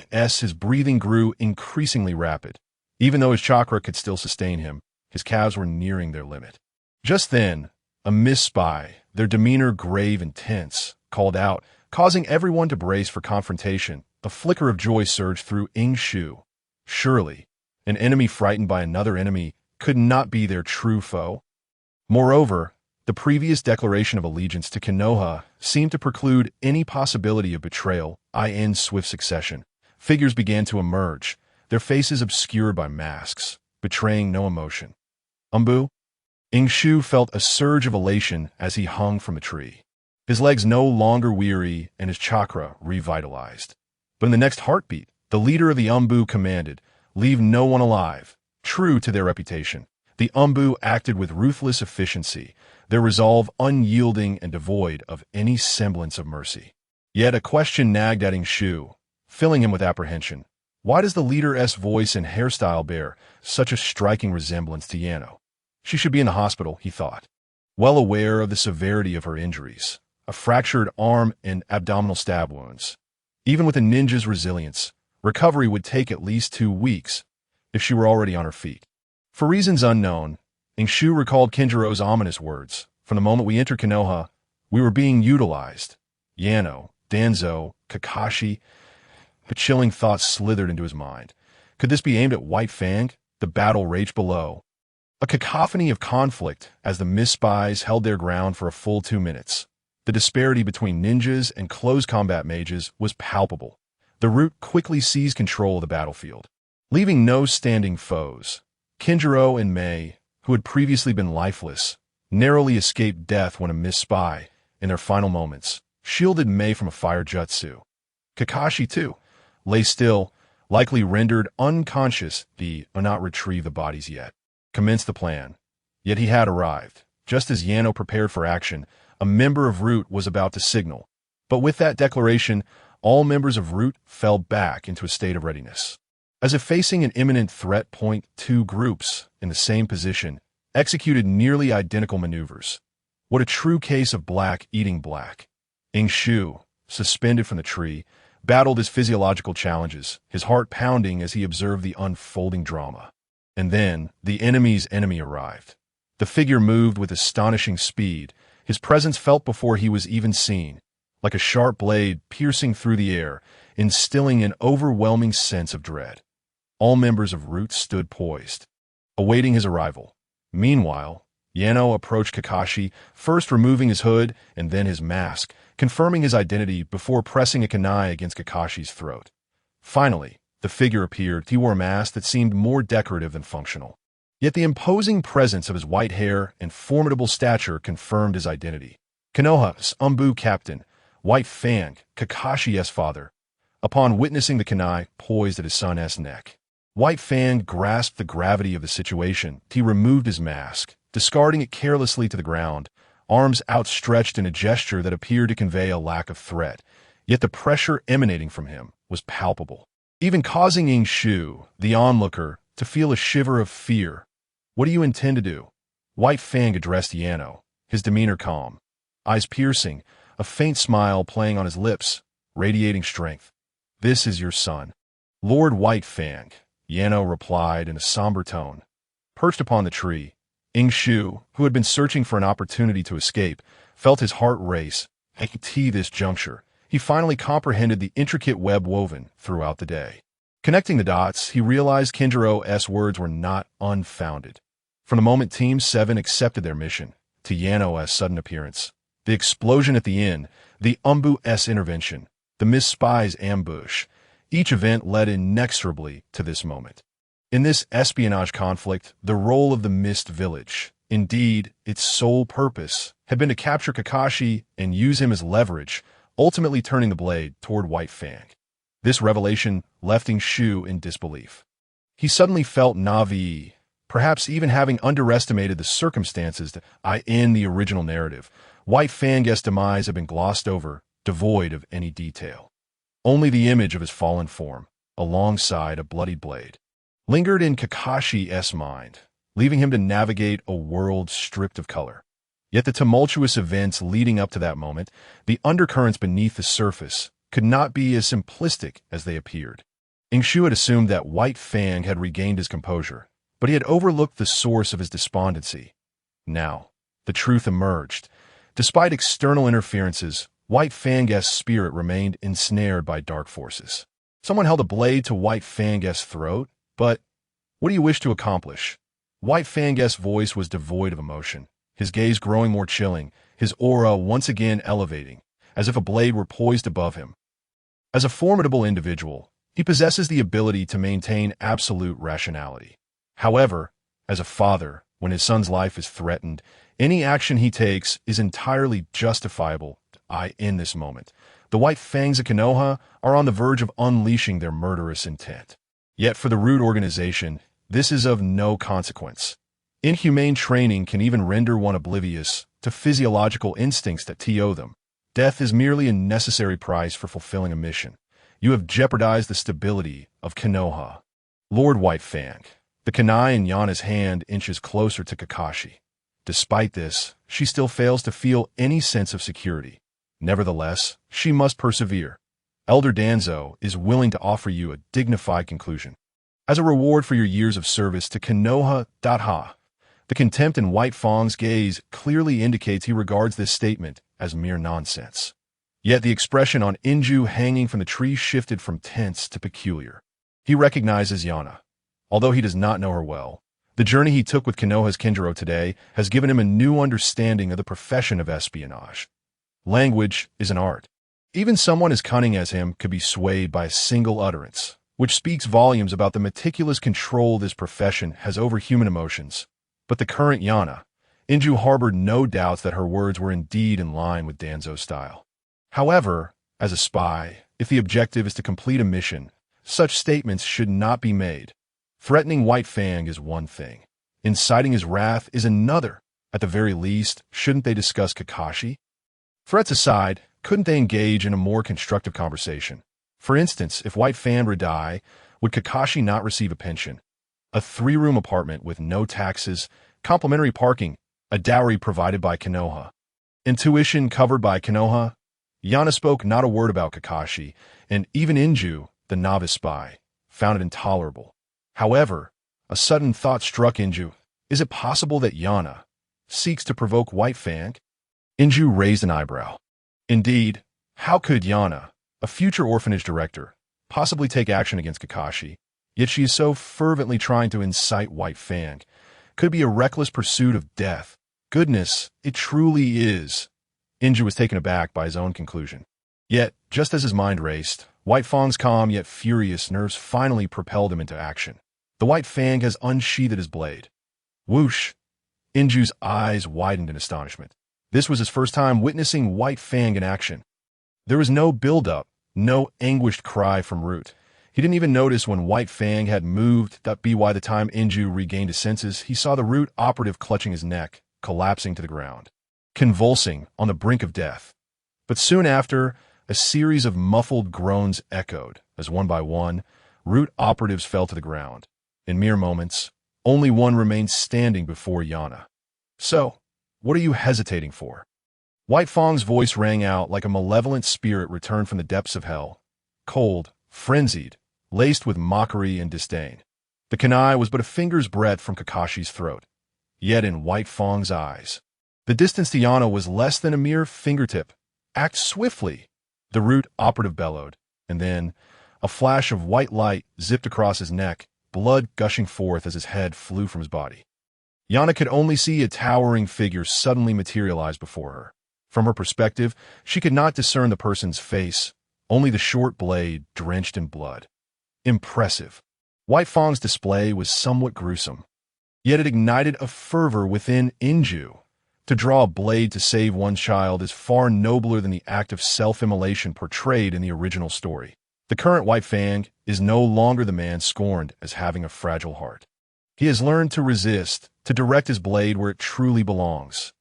His breathing grew increasingly rapid. Even though his chakra could still sustain him, his calves were nearing their limit. Just then, a mist spy, their demeanor grave and tense, called out, causing everyone to brace for confrontation. A flicker of joy surged through Ying Shu. Surely, an enemy frightened by another enemy could not be their true foe. Moreover, The previous declaration of allegiance to Konoha seemed to preclude any possibility of betrayal, in swift succession. Figures began to emerge, their faces obscured by masks, betraying no emotion. Umbu? Ying Shu felt a surge of elation as he hung from a tree. His legs no longer weary and his chakra revitalized. But in the next heartbeat, the leader of the Umbu commanded, "Leave no one alive." True to their reputation, the Umbu acted with ruthless efficiency, their resolve unyielding and devoid of any semblance of mercy. Yet a question nagged at Ying Shu, filling him with apprehension. Why does the leader's voice and hairstyle bear such a striking resemblance to Yano? She should be in the hospital, he thought. Well aware of the severity of her injuries, a fractured arm and abdominal stab wounds. Even with a ninja's resilience, recovery would take at least 2 weeks if she were already on her feet. For reasons unknown, Ying Shu recalled Kinjiro's ominous words. From the moment we entered Konoha, we were being utilized. Yano, Danzo, Kakashi. A chilling thought slithered into his mind. Could this be aimed at White Fang? The battle raged below. A cacophony of conflict as the mist spies held their ground for a full 2 minutes. The disparity between ninjas and close combat mages was palpable. The root quickly seized control of the battlefield, leaving no standing foes. Kinjiro and Mei, who had previously been lifeless, narrowly escaped death when a mist spy, in their final moments, shielded Mei from a fire jutsu. Kakashi, too, lay still, likely rendered unconscious. The not retrieve the bodies yet. Commenced the plan. Yet he had arrived. Just as Yano prepared for action, a member of Root was about to signal. But with that declaration, all members of Root fell back into a state of readiness. As if facing an imminent threat, 2 groups, in the same position, executed nearly identical maneuvers. What a true case of black eating black. Ying Shu, suspended from the tree, battled his physiological challenges, his heart pounding as he observed the unfolding drama. And then, the enemy's enemy arrived. The figure moved with astonishing speed, his presence felt before he was even seen, like a sharp blade piercing through the air, instilling an overwhelming sense of dread. All members of Root stood poised, awaiting his arrival. Meanwhile, Yano approached Kakashi, first removing his hood and then his mask, confirming his identity before pressing a kunai against Kakashi's throat. Finally, the figure appeared. He wore a mask that seemed more decorative than functional. Yet the imposing presence of his white hair and formidable stature confirmed his identity. Konoha's Umbu captain, White Fang, Kakashi's father. Upon witnessing the kunai poised at his son's neck, White Fang grasped the gravity of the situation. He removed his mask, discarding it carelessly to the ground, arms outstretched in a gesture that appeared to convey a lack of threat. Yet the pressure emanating from him was palpable, even causing Ying Shu, the onlooker, to feel a shiver of fear. What do you intend to do? White Fang addressed Yano, his demeanor calm, eyes piercing, a faint smile playing on his lips, radiating strength. This is your son. Lord White Fang, Yano replied in a somber tone. Perched upon the tree, Ying Shu, who had been searching for an opportunity to escape, felt his heart race. At this juncture, he finally comprehended the intricate web woven throughout the day. Connecting the dots, he realized Kinjiro's words were not unfounded. From the moment Team 7 accepted their mission, to Yano's sudden appearance, the explosion at the inn, the Umbu's intervention, the Miss Spy's ambush, each event led inexorably to this moment. In this espionage conflict, the role of the Mist Village, indeed, its sole purpose, had been to capture Kakashi and use him as leverage, ultimately turning the blade toward White Fang. This revelation left Ying Shu in disbelief. He suddenly felt naive, perhaps even having underestimated the circumstances that in the original narrative. White Fang's demise had been glossed over, devoid of any detail. Only the image of his fallen form, alongside a bloodied blade, lingered in Kakashi's mind, leaving him to navigate a world stripped of color. Yet the tumultuous events leading up to that moment, the undercurrents beneath the surface, could not be as simplistic as they appeared. Ying Shu had assumed that White Fang had regained his composure, but he had overlooked the source of his despondency. Now, the truth emerged. Despite external interferences, White Fang's spirit remained ensnared by dark forces. Someone held a blade to White Fang's throat, but what do you wish to accomplish? White Fang's voice was devoid of emotion. his gaze growing more chilling, his aura once again elevating, as if a blade were poised above him. As a formidable individual, he possesses the ability to maintain absolute rationality. However, as a father, when his son's life is threatened, any action he takes is entirely justifiable. In this moment, the white fangs of Konoha are on the verge of unleashing their murderous intent. Yet for the Root organization, this is of no consequence. Inhumane training can even render one oblivious to physiological instincts that TO them. Death is merely a necessary price for fulfilling a mission. You have jeopardized the stability of Konoha. Lord White Fang. The kunai in Yana's hand inches closer to Kakashi. Despite this, she still fails to feel any sense of security. Nevertheless, she must persevere. Elder Danzo is willing to offer you a dignified conclusion. As a reward for your years of service to Konoha. The contempt in White Fang's gaze clearly indicates he regards this statement as mere nonsense. Yet the expression on Inju hanging from the tree shifted from tense to peculiar. He recognizes Yana. Although he does not know her well, the journey he took with Konoha's Kinjiro today has given him a new understanding of the profession of espionage. Language is an art. Even someone as cunning as him could be swayed by a single utterance, which speaks volumes about the meticulous control this profession has over human emotions. But the current Yana, Inju harbored no doubts that her words were indeed in line with Danzo's style. However, as a spy, if the objective is to complete a mission, such statements should not be made. Threatening White Fang is one thing. Inciting his wrath is another. At the very least, shouldn't they discuss Kakashi? Threats aside, couldn't they engage in a more constructive conversation? For instance, if White Fang were to die, would Kakashi not receive a pension? A 3-room apartment with no taxes, complimentary parking, a dowry provided by Konoha. Intuition covered by Konoha. Yana spoke not a word about Kakashi, and even Inju, the novice spy, found it intolerable. However, a sudden thought struck Inju. Is it possible that Yana seeks to provoke White Fang? Inju raised an eyebrow. Indeed, how could Yana, a future orphanage director, possibly take action against Kakashi? Yet she is so fervently trying to incite White Fang. Could it be a reckless pursuit of death? Goodness, it truly is. Inju was taken aback by his own conclusion. Yet, just as his mind raced, White Fang's calm yet furious nerves finally propelled him into action. The White Fang has unsheathed his blade. Whoosh! Inju's eyes widened in astonishment. This was his first time witnessing White Fang in action. There was no build-up, no anguished cry from Root. He didn't even notice when White Fang had moved. By the time Inju regained his senses, he saw the Root operative clutching his neck, collapsing to the ground, convulsing on the brink of death. But soon after, a series of muffled groans echoed, as one by one, Root operatives fell to the ground. In mere moments, only one remained standing before Yana. So, what are you hesitating for? White Fang's voice rang out like a malevolent spirit returned from the depths of hell, cold, frenzied, laced with mockery and disdain. The kunai was but a finger's breadth from Kakashi's throat. Yet in White Fang's eyes, the distance to Yana was less than a mere fingertip. Act swiftly, the Root operative bellowed, and then a flash of white light zipped across his neck, blood gushing forth as his head flew from his body. Yana could only see a towering figure suddenly materialize before her. From her perspective, she could not discern the person's face, only the short blade drenched in blood. Impressive. White Fang's display was somewhat gruesome. Yet it ignited a fervor within Inju. To draw a blade to save one child is far nobler than the act of self-immolation portrayed in the original story. The current White Fang is no longer the man scorned as having a fragile heart. He has learned to resist, to direct his blade where it truly belongs.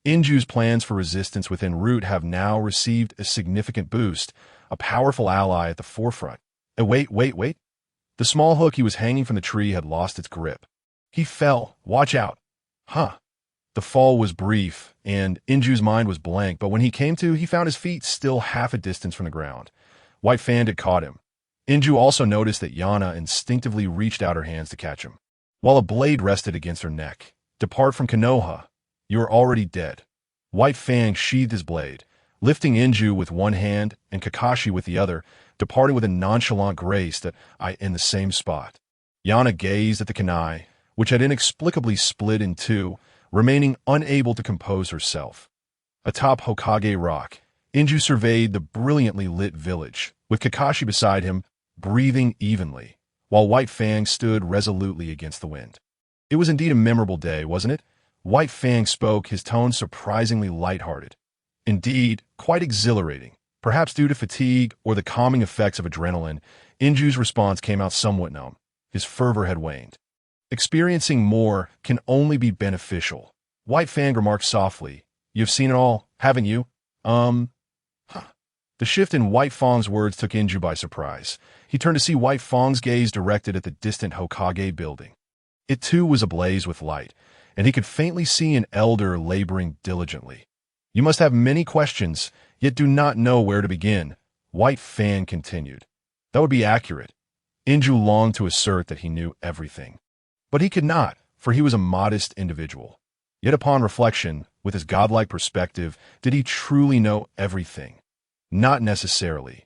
Inju's plans for resistance within Root have now received a significant boost, a powerful ally at the forefront. Wait. The small hook he was hanging from the tree had lost its grip. He fell. Watch out. The fall was brief, and Inju's mind was blank, but when he came to, he found his feet still half a distance from the ground. White Fang had caught him. Inju also noticed that Yana instinctively reached out her hands to catch him, while a blade rested against her neck. Depart from Konoha. You are already dead. White Fang sheathed his blade, lifting Inju with one hand and Kakashi with the other, departing with a nonchalant grace that in the same spot. Yana gazed at the kunai, which had inexplicably split in two, remaining unable to compose herself. Atop Hokage Rock, Inju surveyed the brilliantly lit village, with Kakashi beside him, breathing evenly, while White Fang stood resolutely against the wind. It was indeed a memorable day, wasn't it? White Fang spoke, his tone surprisingly lighthearted. Indeed, quite exhilarating. Perhaps due to fatigue or the calming effects of adrenaline, Inju's response came out somewhat numb. His fervor had waned. Experiencing more can only be beneficial. White Fang remarked softly, "You've seen it all, haven't you?" Huh. The shift in White Fang's words took Inju by surprise. He turned to see White Fang's gaze directed at the distant Hokage building. It too was ablaze with light, and he could faintly see an elder laboring diligently. "You must have many questions, yet do not know where to begin," White Fang continued. That would be accurate. Inju longed to assert that he knew everything. But he could not, for he was a modest individual. Yet upon reflection, with his godlike perspective, did he truly know everything? Not necessarily.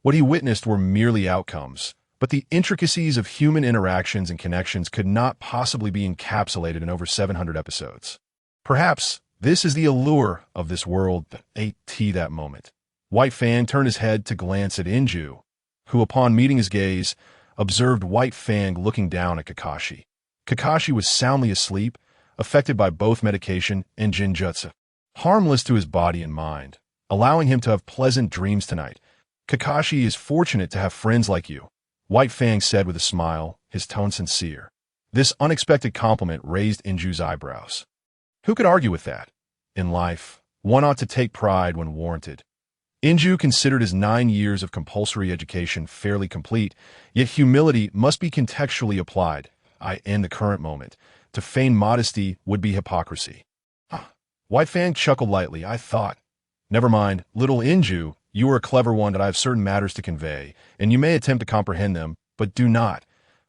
What he witnessed were merely outcomes, but the intricacies of human interactions and connections could not possibly be encapsulated in over 700 episodes. Perhaps this is the allure of this world that ate tea that moment. White Fang turned his head to glance at Inju, who, upon meeting his gaze, observed White Fang looking down at Kakashi. Kakashi was soundly asleep, affected by both medication and ninjutsu. Harmless to his body and mind, allowing him to have pleasant dreams tonight. "Kakashi is fortunate to have friends like you," White Fang said with a smile, his tone sincere. This unexpected compliment raised Inju's eyebrows. Who could argue with that? In life, one ought to take pride when warranted. Inju considered his 9 years of compulsory education fairly complete, yet humility must be contextually applied. In the current moment, to feign modesty would be hypocrisy. White Fang chuckled lightly. "I thought. Never mind, little Inju, you are a clever one that I have certain matters to convey, and you may attempt to comprehend them, but do not.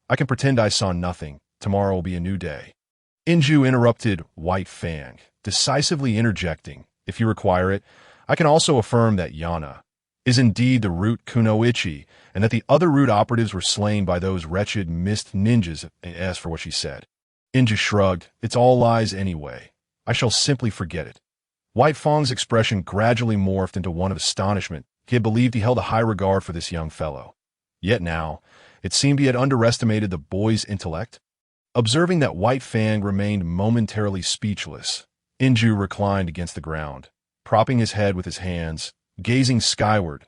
I can pretend I saw nothing. Tomorrow will be a new day." Inju interrupted White Fang, decisively interjecting, "If you require it, I can also affirm that Yana is indeed the root kunoichi, and that the other root operatives were slain by those wretched mist ninjas." As for what she said, Inju shrugged. "It's all lies anyway. I shall simply forget it." White Fang's expression gradually morphed into one of astonishment. He had believed he held a high regard for this young fellow. Yet now, it seemed he had underestimated the boy's intellect. Observing that White Fang remained momentarily speechless, Inju reclined against the ground, propping his head with his hands, gazing skyward.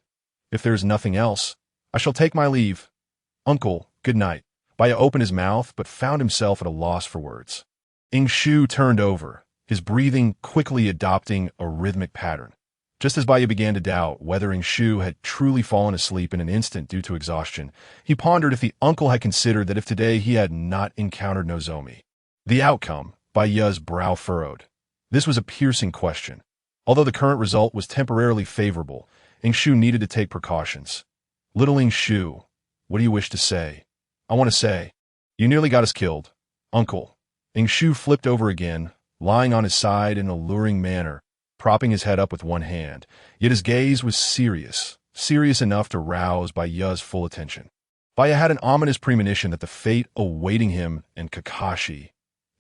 "If there is nothing else, I shall take my leave. Uncle, good night." Baya opened his mouth, but found himself at a loss for words. Ying Shu turned over, his breathing quickly adopting a rhythmic pattern. Just as Baya began to doubt whether Ying Shu had truly fallen asleep in an instant due to exhaustion, he pondered if the uncle had considered that if today he had not encountered Nozomi. The outcome, Baya's brow furrowed. This was a piercing question. Although the current result was temporarily favorable, Ying Shu needed to take precautions. "Little Ying Shu, what do you wish to say?" "I want to say, you nearly got us killed, Uncle." Ying Shu flipped over again, lying on his side in an alluring manner, propping his head up with one hand, yet his gaze was serious enough to rouse Baya's full attention. Baya had an ominous premonition that the fate awaiting him and Kakashi.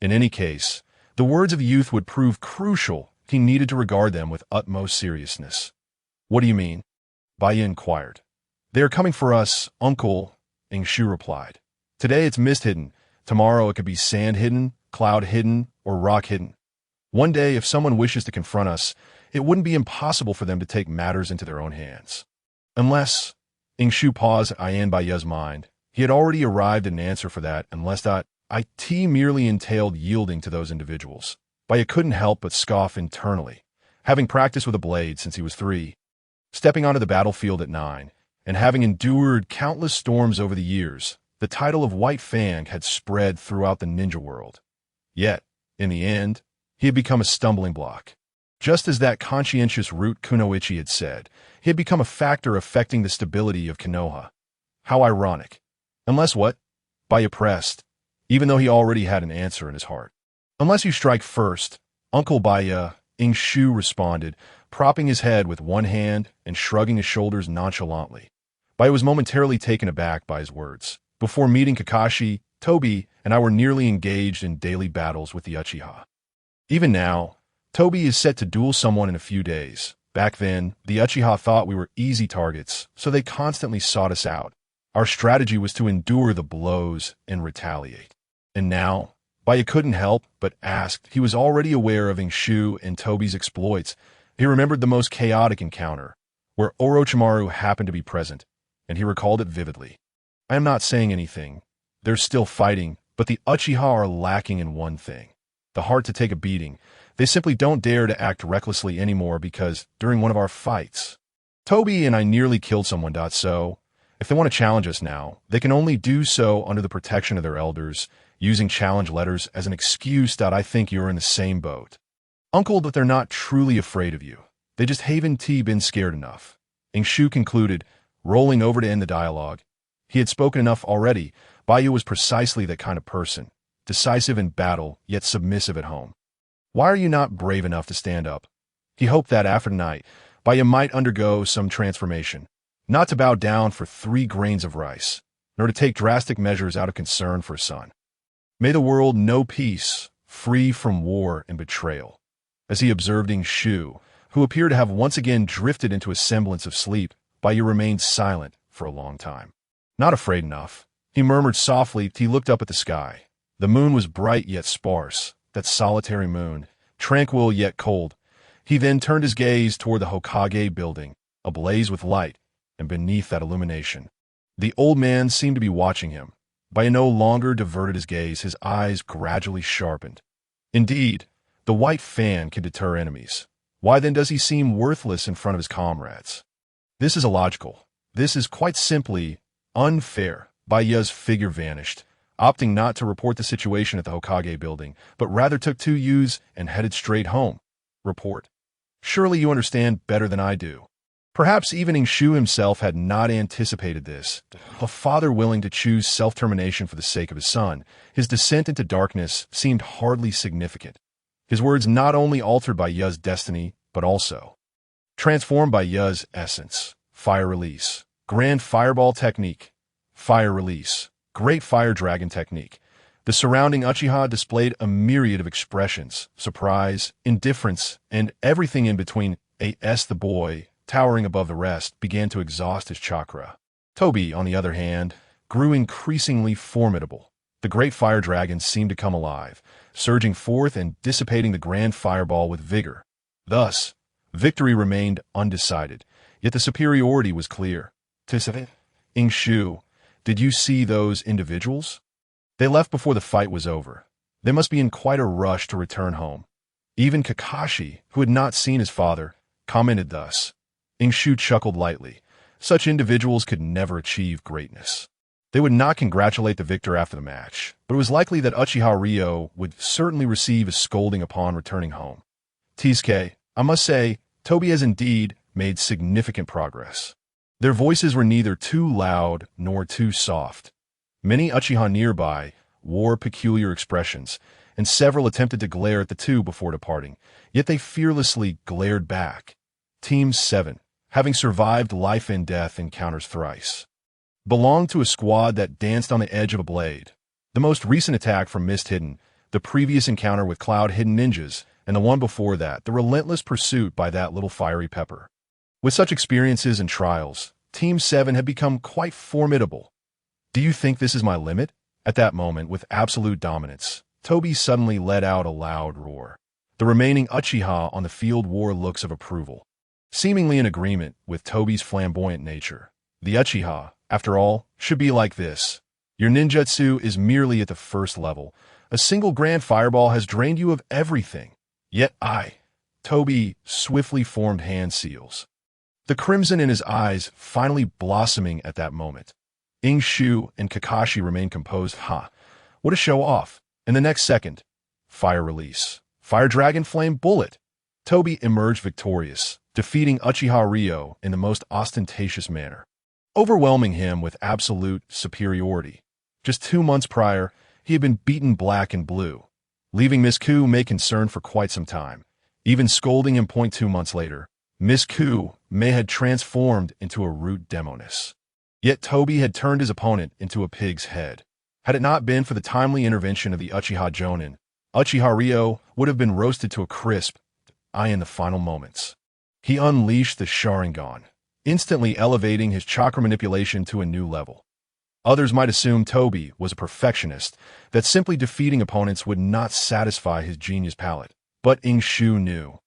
In any case, the words of youth would prove crucial. He needed to regard them with utmost seriousness. "What do you mean?" Baya inquired. "They are coming for us, Uncle," Ying Shu replied. "Today it's mist hidden. Tomorrow it could be sand hidden, cloud hidden, or rock hidden. One day, if someone wishes to confront us, it wouldn't be impossible for them to take matters into their own hands. Unless," Ying Shu paused at Baya's mind. He had already arrived at an answer for that, unless it merely entailed yielding to those individuals. Baya couldn't help but scoff internally. Having practiced with a blade since he was 3, stepping onto the battlefield at 9, and having endured countless storms over the years, the title of White Fang had spread throughout the ninja world. Yet, in the end, he had become a stumbling block. Just as that conscientious root kunoichi had said, he had become a factor affecting the stability of Konoha. How ironic. Unless what? Baya pressed, even though he already had an answer in his heart. "Unless you strike first, Uncle Baya," Ying Shu responded, propping his head with one hand and shrugging his shoulders nonchalantly. Baya was momentarily taken aback by his words. "Before meeting Kakashi, Tobi and I were nearly engaged in daily battles with the Uchiha." Even now, Toby is set to duel someone in a few days. Back then, the Uchiha thought we were easy targets, so they constantly sought us out. Our strategy was to endure the blows and retaliate. And now, Baya couldn't help but ask. He was already aware of Ying Shu and Toby's exploits. He remembered the most chaotic encounter, where Orochimaru happened to be present, and he recalled it vividly. I am not saying anything. They're still fighting, but the Uchiha are lacking in one thing: the heart to take a beating. They simply don't dare to act recklessly anymore because, during one of our fights, Toby and I nearly killed someone. So, if they want to challenge us now, they can only do so under the protection of their elders, using challenge letters as an excuse. I think you're in the same boat, Uncle, that they're not truly afraid of you. They just haven't been scared enough. Ying Shu concluded, rolling over to end the dialogue. He had spoken enough already. Baya was precisely that kind of person, decisive in battle, yet submissive at home. Why are you not brave enough to stand up? He hoped that after tonight, Baya might undergo some transformation, not to bow down for 3 grains of rice, nor to take drastic measures out of concern for his son. May the world know peace, free from war and betrayal. As he observed Ying Shu, who appeared to have once again drifted into a semblance of sleep, Baya remained silent for a long time. Not afraid enough, he murmured softly. He looked up at the sky. The moon was bright yet sparse, that solitary moon, tranquil yet cold. He then turned his gaze toward the Hokage building, ablaze with light, and beneath that illumination, the old man seemed to be watching him. Baya no longer diverted his gaze. His eyes gradually sharpened. Indeed, the white fan can deter enemies. Why then does he seem worthless in front of his comrades? This is illogical. This is quite simply unfair. Baya's figure vanished, opting not to report the situation at the Hokage building, but rather took 2 U's and headed straight home. Report. Surely you understand better than I do. Perhaps even Ying Shu himself had not anticipated this. A father willing to choose self-termination for the sake of his son, his descent into darkness seemed hardly significant. His words not only altered Baya's destiny, but also transformed Baya's essence. Fire release. Grand fireball technique. Fire release. Great fire dragon technique. The surrounding Uchiha displayed a myriad of expressions: surprise, indifference, and everything in between. The boy, towering above the rest, began to exhaust his chakra. Toby, on the other hand, grew increasingly formidable. The great fire dragon seemed to come alive, surging forth and dissipating the grand fireball with vigor. Thus, victory remained undecided, yet the superiority was clear. Ying Shu, did you see those individuals? They left before the fight was over. They must be in quite a rush to return home. Even Kakashi, who had not seen his father, commented thus. Ying Shu chuckled lightly. Such individuals could never achieve greatness. They would not congratulate the victor after the match, but it was likely that Uchiha Ryo would certainly receive a scolding upon returning home. Tsuke, I must say, Toby has indeed made significant progress. Their voices were neither too loud nor too soft. Many Uchiha nearby wore peculiar expressions, and several attempted to glare at the two before departing, yet they fearlessly glared back. Team 7, having survived life and death encounters thrice, belonged to a squad that danced on the edge of a blade. The most recent attack from Mist Hidden, the previous encounter with Cloud Hidden Ninjas, and the one before that, the relentless pursuit by that little fiery pepper. With such experiences and trials, Team 7 had become quite formidable. Do you think this is my limit? At that moment, with absolute dominance, Toby suddenly let out a loud roar. The remaining Uchiha on the field wore looks of approval, seemingly in agreement with Toby's flamboyant nature. The Uchiha, after all, should be like this. Your ninjutsu is merely at the first level. A single grand fireball has drained you of everything. Yet Toby swiftly formed hand seals, the crimson in his eyes finally blossoming at that moment. Ying Shu and Kakashi remained composed. What a show off. In the next second, fire release. Fire dragon flame bullet. Toby emerged victorious, defeating Uchiha Ryo in the most ostentatious manner, overwhelming him with absolute superiority. Just 2 months prior, he had been beaten black and blue, leaving Miss Ku Mei concerned for quite some time. Even scolding him. 2 months later, Miss Ku Mei had transformed into a root demoness. Yet Toby had turned his opponent into a pig's head. Had it not been for the timely intervention of the Uchiha Jonin, Uchiha Ryo would have been roasted to a crisp, in the final moments. He unleashed the Sharingan, instantly elevating his chakra manipulation to a new level. Others might assume Toby was a perfectionist, that simply defeating opponents would not satisfy his genius palate. But Ying Shu knew.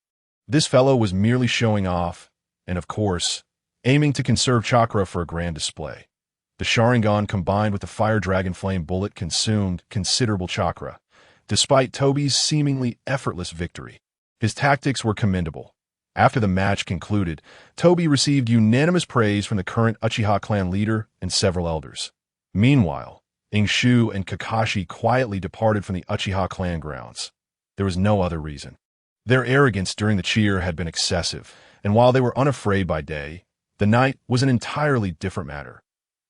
This fellow was merely showing off, and of course, aiming to conserve chakra for a grand display. The Sharingan combined with the Fire Dragon Flame bullet consumed considerable chakra, despite Toby's seemingly effortless victory. His tactics were commendable. After the match concluded, Toby received unanimous praise from the current Uchiha clan leader and several elders. Meanwhile, Ying Shu and Kakashi quietly departed from the Uchiha clan grounds. There was no other reason. Their arrogance during the cheer had been excessive, and while they were unafraid by day, the night was an entirely different matter.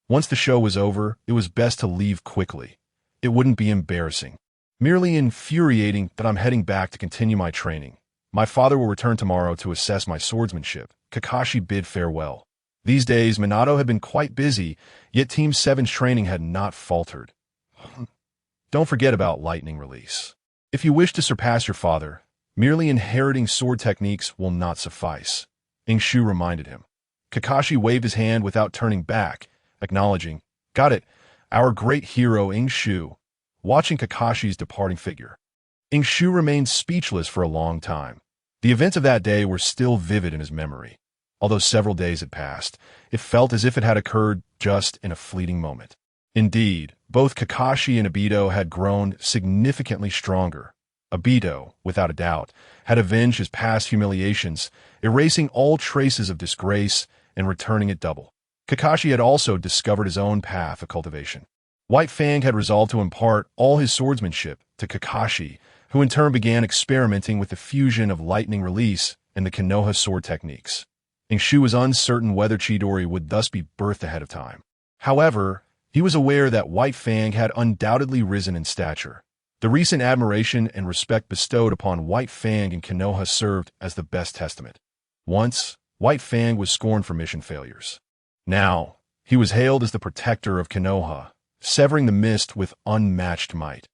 Once the show was over, it was best to leave quickly. It wouldn't be embarrassing. Merely infuriating that I'm heading back to continue my training. My father will return tomorrow to assess my swordsmanship. Kakashi bid farewell. These days, Minato had been quite busy, yet Team 7's training had not faltered. Don't forget about lightning release. If you wish to surpass your father, merely inheriting sword techniques will not suffice, Ying Shu reminded him. Kakashi waved his hand without turning back, acknowledging, "Got it, our great hero Ying Shu." Watching Kakashi's departing figure, Ying Shu remained speechless for a long time. The events of that day were still vivid in his memory. Although several days had passed, it felt as if it had occurred just in a fleeting moment. Indeed, both Kakashi and Aido had grown significantly stronger. Aido, without a doubt, had avenged his past humiliations, erasing all traces of disgrace and returning it double. Kakashi had also discovered his own path of cultivation. White Fang had resolved to impart all his swordsmanship to Kakashi, who in turn began experimenting with the fusion of lightning release and the Konoha sword techniques. Ying Shu was uncertain whether Chidori would thus be birthed ahead of time. However, he was aware that White Fang had undoubtedly risen in stature. The recent admiration and respect bestowed upon White Fang and Konoha served as the best testament. Once, White Fang was scorned for mission failures. Now, he was hailed as the protector of Konoha, severing the mist with unmatched might.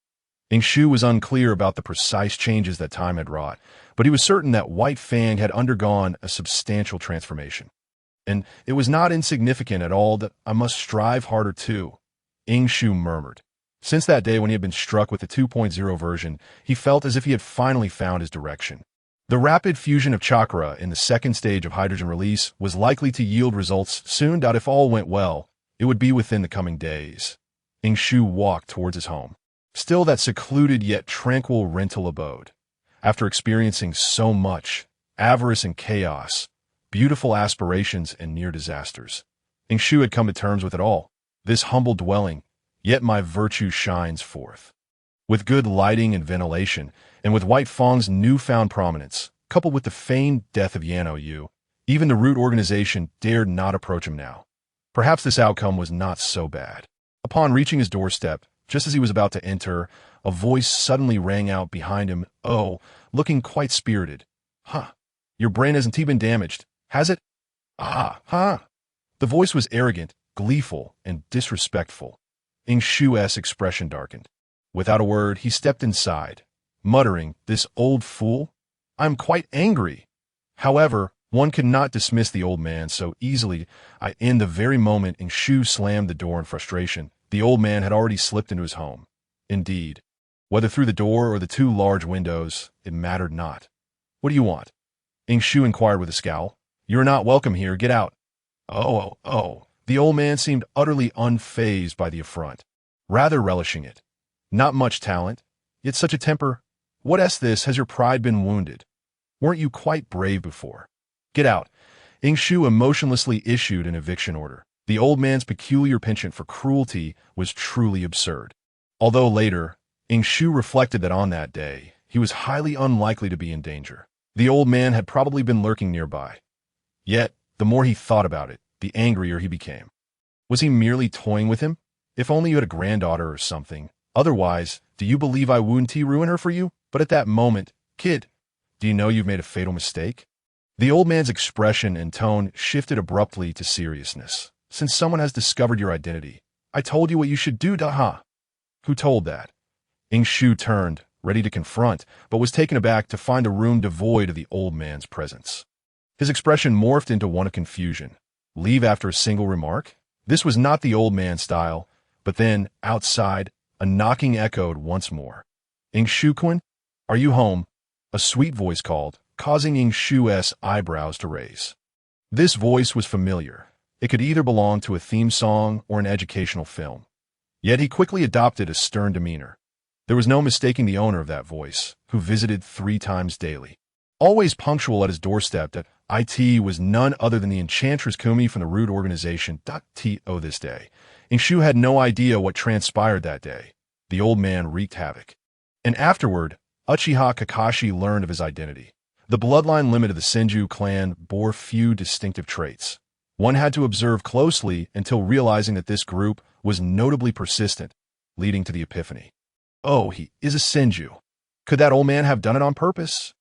Ying Shu was unclear about the precise changes that time had wrought, but he was certain that White Fang had undergone a substantial transformation. And it was not insignificant at all that I must strive harder too, Ying Shu murmured. Since that day when he had been struck with the 2.0 version, he felt as if he had finally found his direction. The rapid fusion of chakra in the second stage of hydrogen release was likely to yield results soon. If all went well, it would be within the coming days. Ying Shu walked towards his home, still that secluded yet tranquil rental abode. After experiencing so much avarice and chaos, beautiful aspirations and near disasters, Ying Shu had come to terms with it all. This humble dwelling, yet my virtue shines forth. With good lighting and ventilation, and with White Fang's newfound prominence, coupled with the feigned death of Yano Yu, even the root organization dared not approach him now. Perhaps this outcome was not so bad. Upon reaching his doorstep, just as he was about to enter, a voice suddenly rang out behind him, looking quite spirited. "Huh, your brain hasn't been damaged, has it?" "Huh." The voice was arrogant, gleeful, and disrespectful. Ying Shu's expression darkened. Without a word, he stepped inside, muttering, "This old fool? I'm quite angry." However, one could not dismiss the old man so easily. In the very moment Ying Shu slammed the door in frustration, the old man had already slipped into his home. Indeed, whether through the door or the two large windows, it mattered not. "What do you want?" Ying Shu inquired with a scowl. "You're not welcome here. Get out." Oh. The old man seemed utterly unfazed by the affront, rather relishing it. "Not much talent, yet such a temper. What this? Has your pride been wounded? Weren't you quite brave before? Get out." Ying Shu emotionlessly issued an eviction order. The old man's peculiar penchant for cruelty was truly absurd. Although later, Ying Shu reflected that on that day, he was highly unlikely to be in danger. The old man had probably been lurking nearby. Yet, the more he thought about it, the angrier he became. Was he merely toying with him? If only you had a granddaughter or something. Otherwise, do you believe I wouldn't ruin her for you? But at that moment, "Kid, do you know you've made a fatal mistake?" The old man's expression and tone shifted abruptly to seriousness. "Since someone has discovered your identity, I told you what you should do, Who told that?" Ying Shu turned, ready to confront, but was taken aback to find the room devoid of the old man's presence. His expression morphed into one of confusion. Leave after a single remark? This was not the old man's style, but then, outside, a knocking echoed once more. Ying Shu-kun, are you home? A sweet voice called, causing Ying Shu's eyebrows to raise. This voice was familiar. It could either belong to a theme song or an educational film. Yet he quickly adopted a stern demeanor. There was no mistaking the owner of that voice, who visited 3 times daily. Always punctual at his doorstep, that IT was none other than the enchantress Kumi from the Root Organization. This day. Ying Shu had no idea what transpired that day. The old man wreaked havoc. And afterward, Uchiha Kakashi learned of his identity. The bloodline limit of the Senju clan bore few distinctive traits. One had to observe closely until realizing that this group was notably persistent, leading to the epiphany. Oh, he is a Senju. Could that old man have done it on purpose?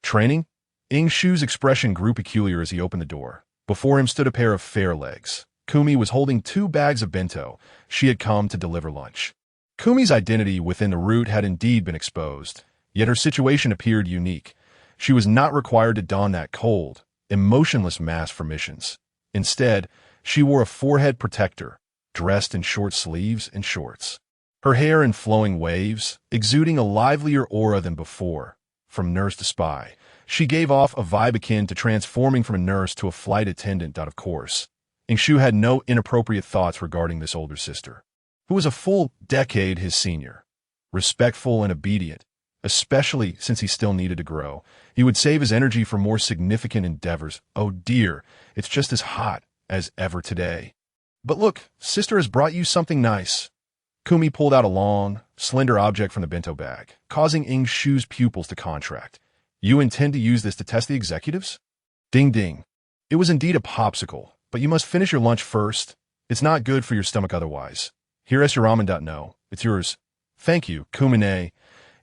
Training? Ying Shu's expression grew peculiar as he opened the door. Before him stood a pair of fair legs. Kumi was holding 2 bags of bento. She had come to deliver lunch. Kumi's identity within the Root had indeed been exposed, yet her situation appeared unique. She was not required to don that cold, emotionless mask for missions. Instead, she wore a forehead protector, dressed in short sleeves and shorts. Her hair in flowing waves, exuding a livelier aura than before. From nurse to spy, she gave off a vibe akin to transforming from a nurse to a flight attendant. Of course, Ying Shu had no inappropriate thoughts regarding this older sister, who was a full decade his senior. Respectful and obedient, especially since he still needed to grow, he would save his energy for more significant endeavors. Oh dear, it's just as hot as ever today. But look, sister has brought you something nice. Kumi pulled out a long, slender object from the bento bag, causing Ying Shu's pupils to contract. You intend to use this to test the executives? Ding ding. It was indeed a popsicle, but you must finish your lunch first. It's not good for your stomach otherwise. Here's your ramen. No, it's yours. Thank you, Kumine.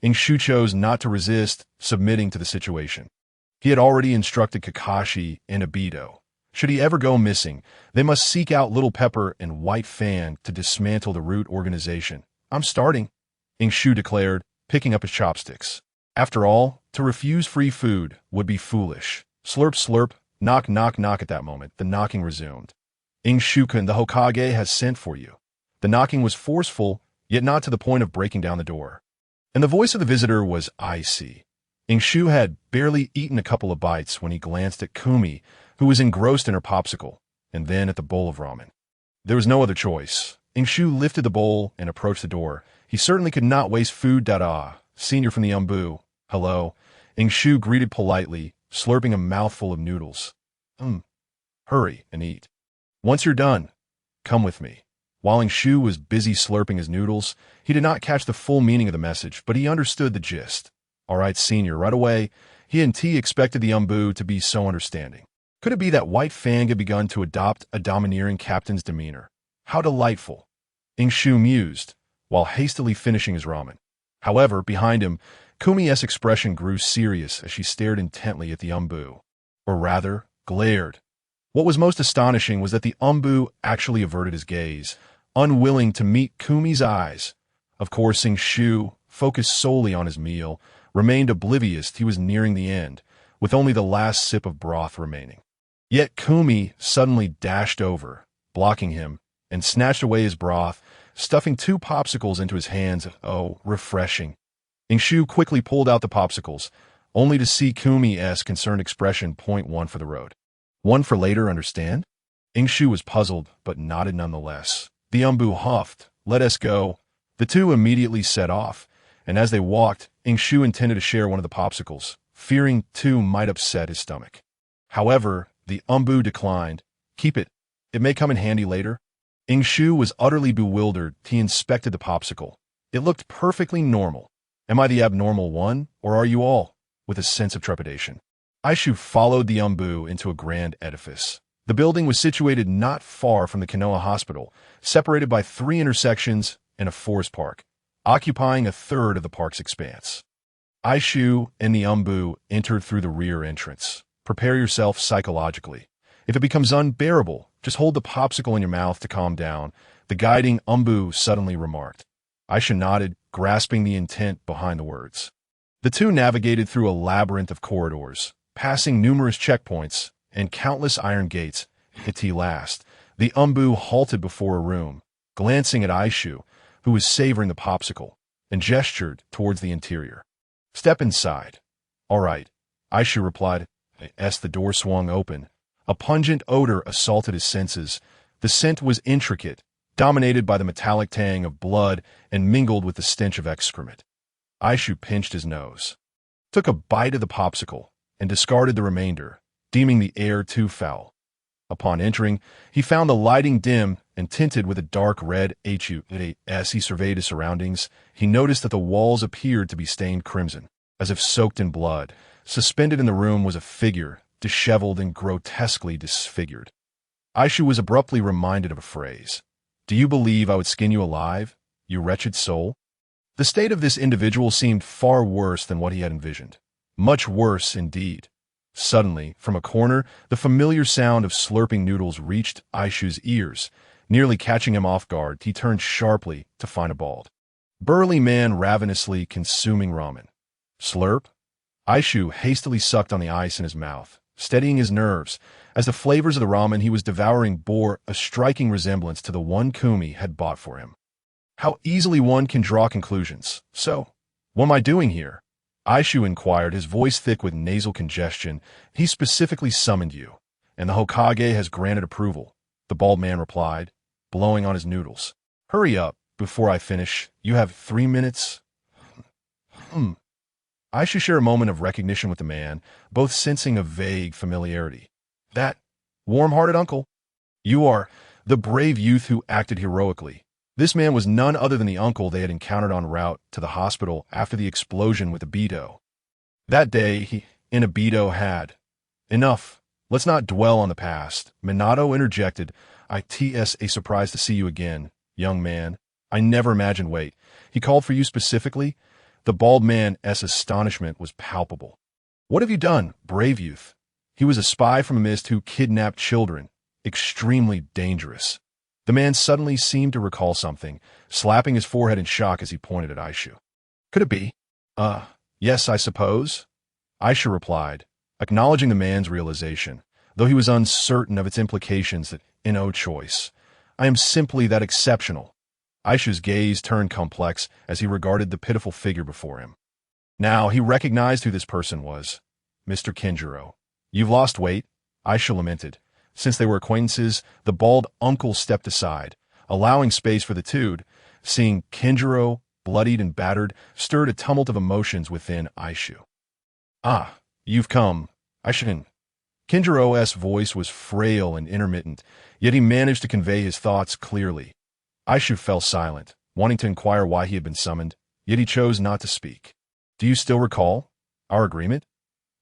Ying Shu chose not to resist, submitting to the situation. He had already instructed Kakashi and Aido. Should he ever go missing, they must seek out Little Pepper and White Fang to dismantle the Root Organization. I'm starting, Ying Shu declared, picking up his chopsticks. After all, to refuse free food would be foolish. Slurp slurp, knock knock knock. At that moment, the knocking resumed. Ying Shu-kun, the Hokage has sent for you. The knocking was forceful, yet not to the point of breaking down the door. And the voice of the visitor was icy. Ying Shu had barely eaten a couple of bites when he glanced at Kumi, who was engrossed in her popsicle, and then at the bowl of ramen. There was no other choice. Ying Shu lifted the bowl and approached the door. He certainly could not waste food. Senior from the Umbu. Hello. Ying Shu greeted politely, slurping a mouthful of noodles. Hurry and eat. Once you're done, come with me. While Ying Shu was busy slurping his noodles, he did not catch the full meaning of the message, but he understood the gist. All right, senior, right away. He and T expected the Umbu to be so understanding. Could it be that White Fang had begun to adopt a domineering captain's demeanor? How delightful. Ying Shu mused, while hastily finishing his ramen. However, behind him, Kumi's expression grew serious as she stared intently at the Umbu. Or rather, glared. What was most astonishing was that the Umbu actually averted his gaze, unwilling to meet Kumi's eyes. Of course, Ying Shu, focused solely on his meal, remained oblivious he was nearing the end, with only the last sip of broth remaining. Yet Kumi suddenly dashed over, blocking him, and snatched away his broth, stuffing 2 popsicles into his hands. Oh, refreshing. Ying Shu quickly pulled out the popsicles, only to see Kumi's concerned expression point one for the road. One for later, understand? Ying Shu was puzzled, but nodded nonetheless. The Umbu huffed, let us go. The 2 immediately set off, and as they walked, Ying Shu intended to share one of the popsicles, fearing 2 might upset his stomach. However, the Umbu declined. Keep it. It may come in handy later. Ying Shu was utterly bewildered. He inspected the popsicle. It looked perfectly normal. Am I the abnormal one, or are you all? With a sense of trepidation, Eishu followed the Umbu into a grand edifice. The building was situated not far from the Konoha Hospital, separated by 3 intersections and a forest park, occupying a third of the park's expanse. Eishu and the Umbu entered through the rear entrance. Prepare yourself psychologically. If it becomes unbearable, just hold the popsicle in your mouth to calm down, the guiding Umbu suddenly remarked. Eishu nodded, grasping the intent behind the words. The two navigated through a labyrinth of corridors, passing numerous checkpoints and countless iron gates. At last, the Umbu halted before a room, glancing at Aishu, who was savoring the popsicle, and gestured towards the interior. "Step inside." "All right," Aishu replied. As the door swung open, a pungent odor assaulted his senses. The scent was intricate, dominated by the metallic tang of blood and mingled with the stench of excrement. Aishu pinched his nose, took a bite of the popsicle, and discarded the remainder, deeming the air too foul. Upon entering, he found the lighting dim and tinted with a dark red hue. As he surveyed his surroundings, he noticed that the walls appeared to be stained crimson, as if soaked in blood. Suspended in the room was a figure, disheveled and grotesquely disfigured. Aishu was abruptly reminded of a phrase. "Do you believe I would skin you alive, you wretched soul?" The state of this individual seemed far worse than what he had envisioned. Much worse, indeed. Suddenly, from a corner, the familiar sound of slurping noodles reached Aishu's ears. Nearly catching him off guard, he turned sharply to find a bald, burly man ravenously consuming ramen. Slurp? Aishu hastily sucked on the ice in his mouth, steadying his nerves, as the flavors of the ramen he was devouring bore a striking resemblance to the one Kumi had bought for him. How easily one can draw conclusions. "So, what am I doing here?" Aishu inquired, his voice thick with nasal congestion. "He specifically summoned you, and the Hokage has granted approval," the bald man replied, blowing on his noodles. "Hurry up, before I finish. You have 3 minutes." Aishu shared a moment of recognition with the man, both sensing a vague familiarity. "That warm-hearted uncle? You are the brave youth who acted heroically." This man was none other than the uncle they had encountered en route to the hospital after the explosion with Aido. That day, he in Aido had. "Enough. Let's not dwell on the past," Minato interjected. "It's a surprise to see you again, young man. I never imagined wait. He called for you specifically?" The bald man's astonishment was palpable. "What have you done, brave youth?" "He was a spy from a mist who kidnapped children. Extremely dangerous." The man suddenly seemed to recall something, slapping his forehead in shock as he pointed at Aishu. "Could it be?" Yes, I suppose," Aishu replied, acknowledging the man's realization, though he was uncertain of its implications. That, in no choice, "I am simply that exceptional." Aishu's gaze turned complex as he regarded the pitiful figure before him. Now he recognized who this person was. "Mr. Kinjiro. You've lost weight," Aishu lamented. Since they were acquaintances, the bald uncle stepped aside, allowing space for the two. Seeing Kinjiro, bloodied and battered, stirred a tumult of emotions within Aishu. "Ah, you've come. I shouldn't." Kinjiro's voice was frail and intermittent, yet he managed to convey his thoughts clearly. Aishu fell silent, wanting to inquire why he had been summoned, yet he chose not to speak. "Do you still recall our agreement?"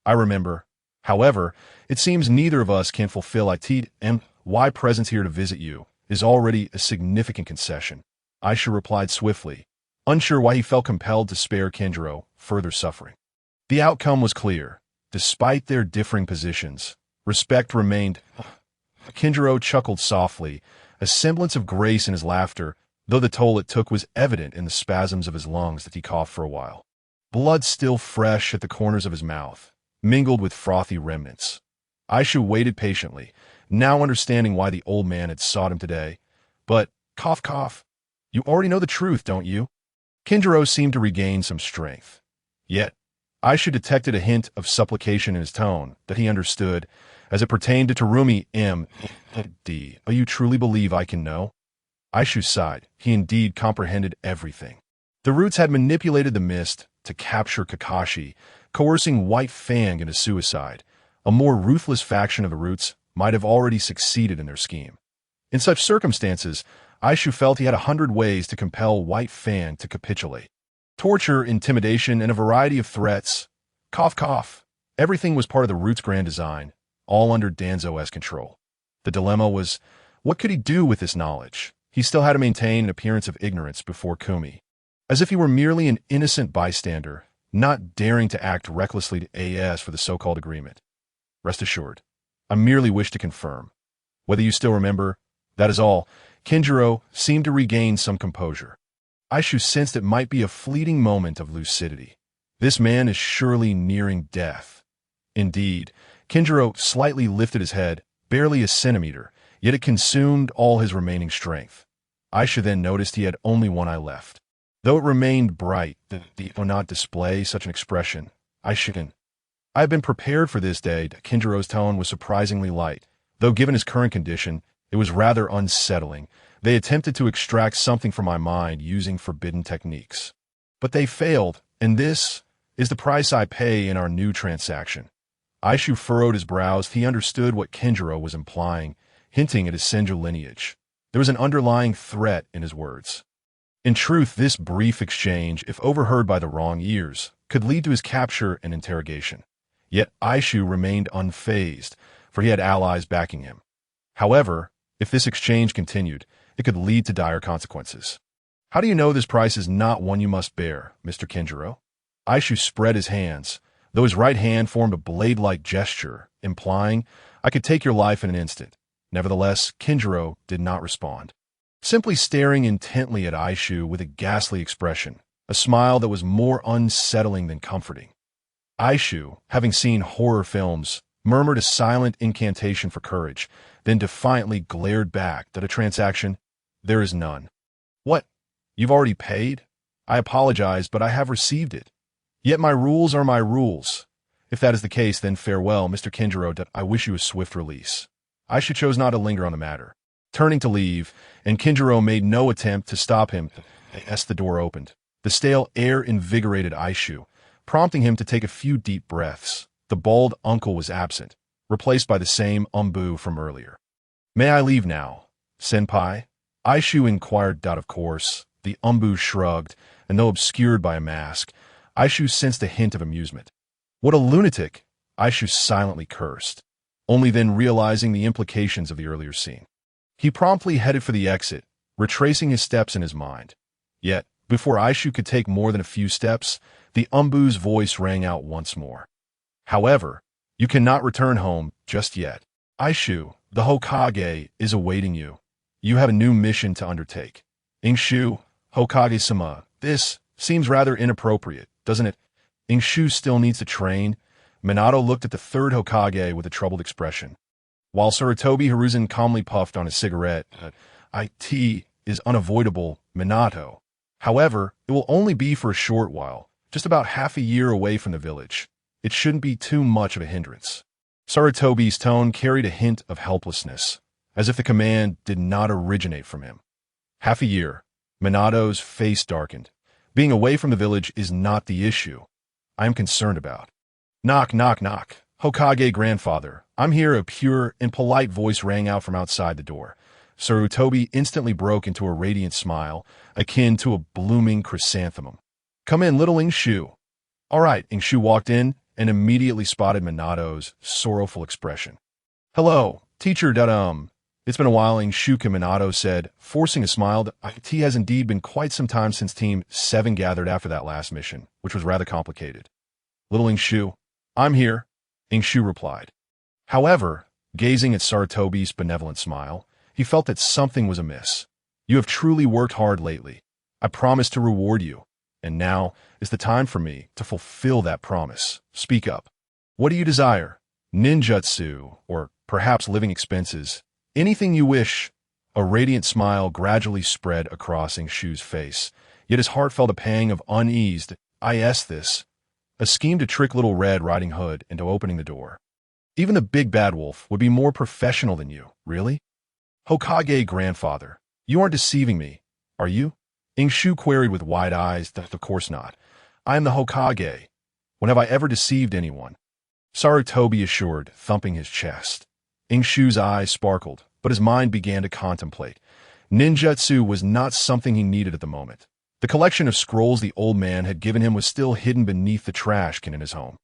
"I remember. However, it seems neither of us can fulfill it, and why presence here to visit you is already a significant concession," Aishu replied swiftly, unsure why he felt compelled to spare Kinjiro further suffering. The outcome was clear. Despite their differing positions, respect remained. Kinjiro chuckled softly, a semblance of grace in his laughter, though the toll it took was evident in the spasms of his lungs that he coughed for a while. Blood still fresh at the corners of his mouth, mingled with frothy remnants. Aishu waited patiently, now understanding why the old man had sought him today. But, cough cough, you already know the truth, don't you? Kinjiro seemed to regain some strength. Yet, Aishu detected a hint of supplication in his tone that he understood, as it pertained to Terumi M.D. "Oh, you truly believe I can know?" Aishu sighed. He indeed comprehended everything. The Roots had manipulated the mist to capture Kakashi, coercing White Fang into suicide. A more ruthless faction of the Roots might have already succeeded in their scheme. In such circumstances, Aishu felt he had 100 ways to compel White Fang to capitulate. Torture, intimidation, and a variety of threats. Cough cough. Everything was part of the Roots' grand design, all under Danzo's control. The dilemma was, what could he do with this knowledge? He still had to maintain an appearance of ignorance before Kumi, as if he were merely an innocent bystander, not daring to act recklessly to for the so-called agreement. "Rest assured, I merely wish to confirm. Whether you still remember, that is all." Kinjiro seemed to regain some composure. Aishu sensed it might be a fleeting moment of lucidity. This man is surely nearing death. Indeed, Kinjiro slightly lifted his head, barely a centimeter, yet it consumed all his remaining strength. Aishu then noticed he had only one eye left. Though it remained bright, did not display such an expression. Aishu, I have been prepared for this day. Kinjiro's tone was surprisingly light. Though given his current condition, it was rather unsettling. They attempted to extract something from my mind using forbidden techniques. But they failed, and this is the price I pay in our new transaction. Aishu furrowed his brows. He understood what Kinjiro was implying, hinting at his Senju lineage. There was an underlying threat in his words. In truth, this brief exchange, if overheard by the wrong ears, could lead to his capture and interrogation. Yet Aishu remained unfazed, for he had allies backing him. However, if this exchange continued, it could lead to dire consequences. How do you know this price is not one you must bear, Mr. Kinjiro? Aishu spread his hands, though his right hand formed a blade-like gesture, implying, I could take your life in an instant. Nevertheless, Kinjiro did not respond. Simply staring intently at Aishu with a ghastly expression, a smile that was more unsettling than comforting. Aishu, having seen horror films, murmured a silent incantation for courage, then defiantly glared back at a transaction. There is none. What? You've already paid? I apologize, but I have received it. Yet my rules are my rules. If that is the case, then farewell, Mr. Kinjiro. I wish you a swift release. Aishu chose not to linger on the matter, turning to leave, and Kinjiro made no attempt to stop him as the door opened. The stale air invigorated Aishu, prompting him to take a few deep breaths. The bald uncle was absent, replaced by the same umbu from earlier. May I leave now, senpai? Aishu inquired. Of course. The umbu shrugged, and though obscured by a mask, Aishu sensed a hint of amusement. What a lunatic! Aishu silently cursed, only then realizing the implications of the earlier scene. He promptly headed for the exit, retracing his steps in his mind. Yet, before Aishu could take more than a few steps, the umbu's voice rang out once more. However, you cannot return home just yet. Aishu, the Hokage, is awaiting you. You have a new mission to undertake. Ying Shu, Hokage-sama, this seems rather inappropriate, doesn't it? Ying Shu still needs to train. Minato looked at the third Hokage with a troubled expression. While Sarutobi Hiruzen calmly puffed on a cigarette, it is unavoidable, Minato. However, it will only be for a short while, just about half a year away from the village. It shouldn't be too much of a hindrance. Sarutobi's tone carried a hint of helplessness, as if the command did not originate from him. Half a year. Minato's face darkened. Being away from the village is not the issue I am concerned about. Knock, knock, knock. Hokage grandfather, I'm here. A pure and polite voice rang out from outside the door. Sarutobi instantly broke into a radiant smile, akin to a blooming chrysanthemum. Come in, little Ying Shu. All right, Ying Shu walked in and immediately spotted Minato's sorrowful expression. Hello, teacher. It's been a while, Ying Shu, Minato said, forcing a smile. It has indeed been quite some time since Team 7 gathered after that last mission, which was rather complicated. Little Ying Shu, I'm here, Ying Shu replied. However, gazing at Sarutobi's benevolent smile, he felt that something was amiss. You have truly worked hard lately. I promised to reward you, and now is the time for me to fulfill that promise. Speak up. What do you desire? Ninjutsu, or perhaps living expenses? Anything you wish. A radiant smile gradually spread across Ying Shu's face, yet his heart felt a pang of unease. I asked this. A scheme to trick Little Red Riding Hood into opening the door. Even the big bad wolf would be more professional than you, really? Hokage grandfather, you aren't deceiving me, are you? Ying Shu queried with wide eyes. Of course not. I am the Hokage. When have I ever deceived anyone? Sarutobi assured, thumping his chest. Ying Shu's eyes sparkled, but his mind began to contemplate. Ninjutsu was not something he needed at the moment. The collection of scrolls the old man had given him was still hidden beneath the trash can in his home.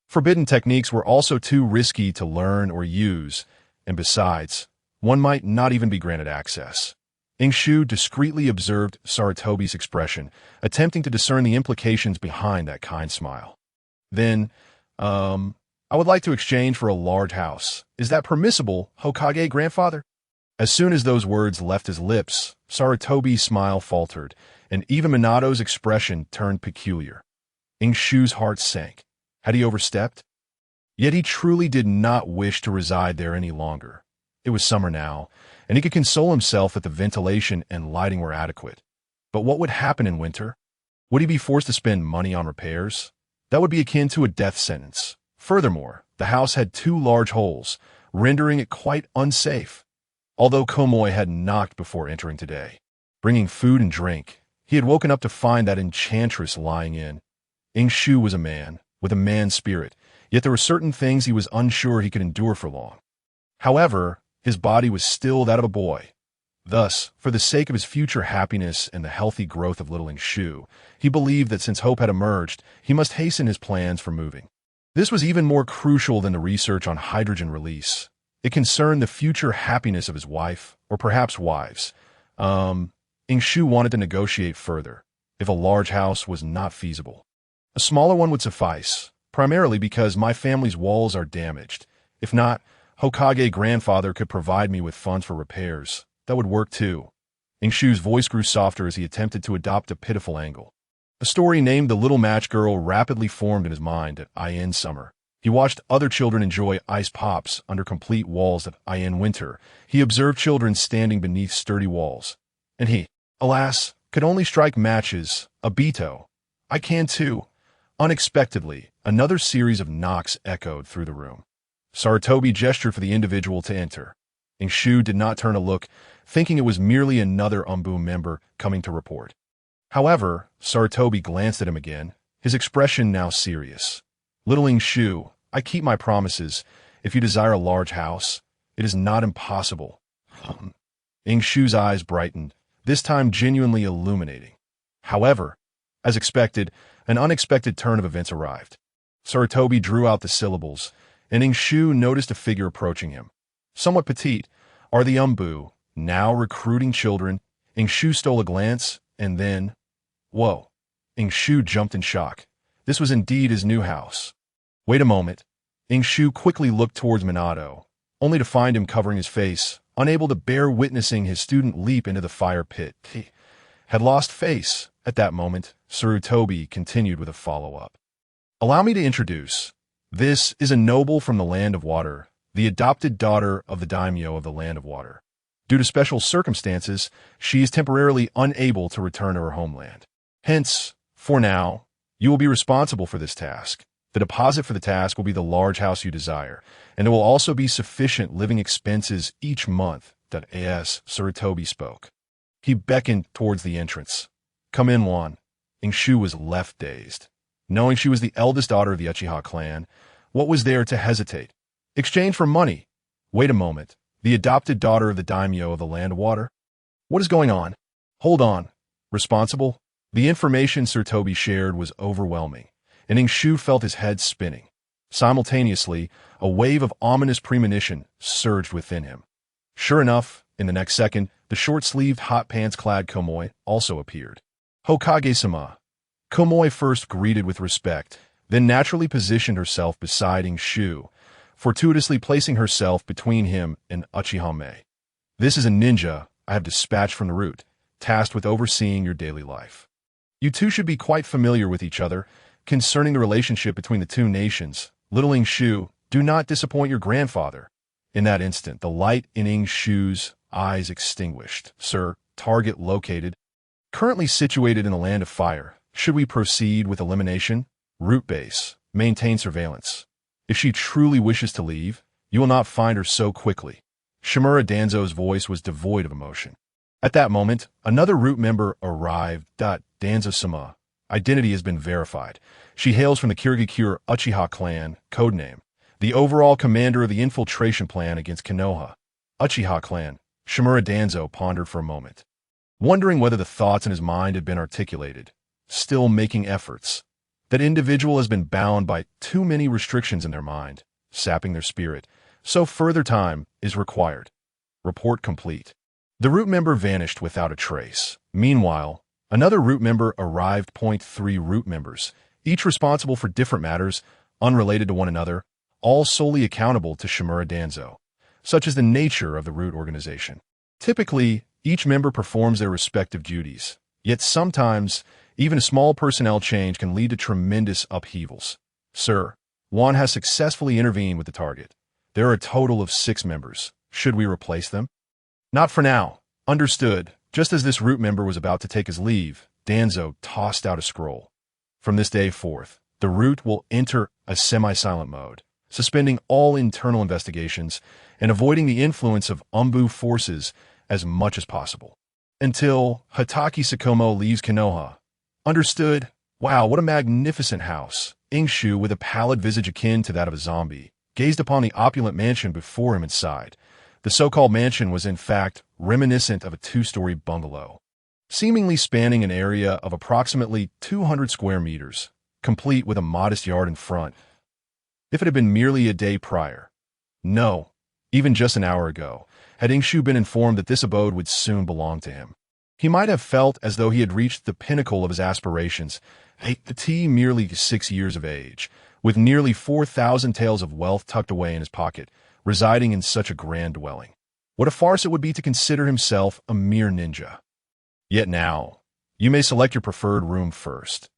Forbidden techniques were also too risky to learn or use, and besides, one might not even be granted access. Ying Shu discreetly observed Sarutobi's expression, attempting to discern the implications behind that kind smile. Then, I would like to exchange for a large house. Is that permissible, Hokage grandfather? As soon as those words left his lips, Sarutobi's smile faltered, and even Minato's expression turned peculiar. Ying Shu's heart sank. Had he overstepped? Yet he truly did not wish to reside there any longer. It was summer now, and he could console himself that the ventilation and lighting were adequate. But what would happen in winter? Would he be forced to spend money on repairs? That would be akin to a death sentence. Furthermore, the house had 2 large holes, rendering it quite unsafe. Although Komoy had knocked before entering today, bringing food and drink, he had woken up to find that enchantress lying in. Ying Shu was a man, with a man's spirit, yet there were certain things he was unsure he could endure for long. However, his body was still that of a boy. Thus, for the sake of his future happiness and the healthy growth of little Ying Shu, he believed that since hope had emerged, he must hasten his plans for moving. This was even more crucial than the research on hydrogen release. It concerned the future happiness of his wife, or perhaps wives. Ying Shu wanted to negotiate further, if a large house was not feasible. A smaller one would suffice, primarily because my family's walls are damaged. If not, Hokage grandfather could provide me with funds for repairs. That would work too. Ying Shu's voice grew softer as he attempted to adopt a pitiful angle. A story named The Little Match Girl rapidly formed in his mind at IN summer. He watched other children enjoy ice pops under complete walls at IN winter. He observed children standing beneath sturdy walls. And he, alas, could only strike matches, a Beto. I can too. Unexpectedly, another series of knocks echoed through the room. Sarutobi gestured for the individual to enter. Ying Shu did not turn to look, thinking it was merely another Umbu member coming to report. However, Sarutobi glanced at him again, his expression now serious. Little Ying Shu, I keep my promises. If you desire a large house, it is not impossible. Ying Shu's eyes brightened, this time genuinely illuminating. However, as expected, an unexpected turn of events arrived. Sarutobi drew out the syllables, and Ying Shu noticed a figure approaching him. Somewhat petite, are the Umbu, now recruiting children. Ying Shu stole a glance, and then, whoa! Ying Shu jumped in shock. This was indeed his new house. Wait a moment. Ying Shu quickly looked towards Minato, only to find him covering his face, unable to bear witnessing his student leap into the fire pit. He had lost face. At that moment, Sarutobi continued with a follow-up. Allow me to introduce. This is a noble from the Land of Water, the adopted daughter of the daimyo of the Land of Water. Due to special circumstances, she is temporarily unable to return to her homeland. Hence, for now, you will be responsible for this task. The deposit for the task will be the large house you desire, and there will also be sufficient living expenses each month. As Sarutobi spoke. He beckoned towards the entrance. Come in, Wan. Ying Shu was left dazed. Knowing she was the eldest daughter of the Uchiha clan, what was there to hesitate? Exchange for money. Wait a moment. The adopted daughter of the daimyo of the Land of Water? What is going on? Hold on. Responsible? The information Sarutobi shared was overwhelming, and Ying Shu felt his head spinning. Simultaneously, a wave of ominous premonition surged within him. Sure enough, in the next second, the short-sleeved, hot-pants-clad Komoy also appeared. Hokage-sama. Komoy first greeted with respect, then naturally positioned herself beside Ying Shu, fortuitously placing herself between him and Uchiha Mei. This is a ninja I have dispatched from the root, tasked with overseeing your daily life. You two should be quite familiar with each other. Concerning the relationship between the two nations, little Ying Shu, do not disappoint your grandfather. In that instant, the light in Ying Shu's eyes extinguished. Sir, target located. Currently situated in the Land of Fire. Should we proceed with elimination? Root base. Maintain surveillance. If she truly wishes to leave, you will not find her so quickly. Shimura Danzo's voice was devoid of emotion. At that moment, another root member arrived. Danzo-sama. Identity has been verified. She hails from the Kirigakure Uchiha clan, codename. The overall commander of the infiltration plan against Konoha. Uchiha clan. Shimura Danzo pondered for a moment, wondering whether the thoughts in his mind had been articulated. Still making efforts. That individual has been bound by too many restrictions in their mind, sapping their spirit, so further time is required. Report complete. The root member vanished without a trace. Meanwhile, another root member arrived. 3 root members, each responsible for different matters, unrelated to one another, all solely accountable to Shimura Danzo, such as the nature of the root organization. Typically, each member performs their respective duties, Yet sometimes, even a small personnel change can lead to tremendous upheavals. Sir, Juan has successfully intervened with the target. There are a total of 6 members. Should we replace them? Not for now. Understood. Just as this root member was about to take his leave, Danzo tossed out a scroll. From this day forth, the root will enter a semi-silent mode, suspending all internal investigations and avoiding the influence of Umbu forces as much as possible. Until Hatake Sakomo leaves Konoha. Understood? Wow, what a magnificent house. Ying Shu, with a pallid visage akin to that of a zombie, gazed upon the opulent mansion before him and sighed. The so-called mansion was in fact reminiscent of a 2-story bungalow, seemingly spanning an area of approximately 200 square meters, complete with a modest yard in front. If it had been merely a day prior, no, even just an hour ago, had Ying Shu been informed that this abode would soon belong to him, he might have felt as though he had reached the pinnacle of his aspirations, merely 6 years of age, with nearly 4,000 taels of wealth tucked away in his pocket, residing in such a grand dwelling. What a farce it would be to consider himself a mere ninja. Yet now, you may select your preferred room first.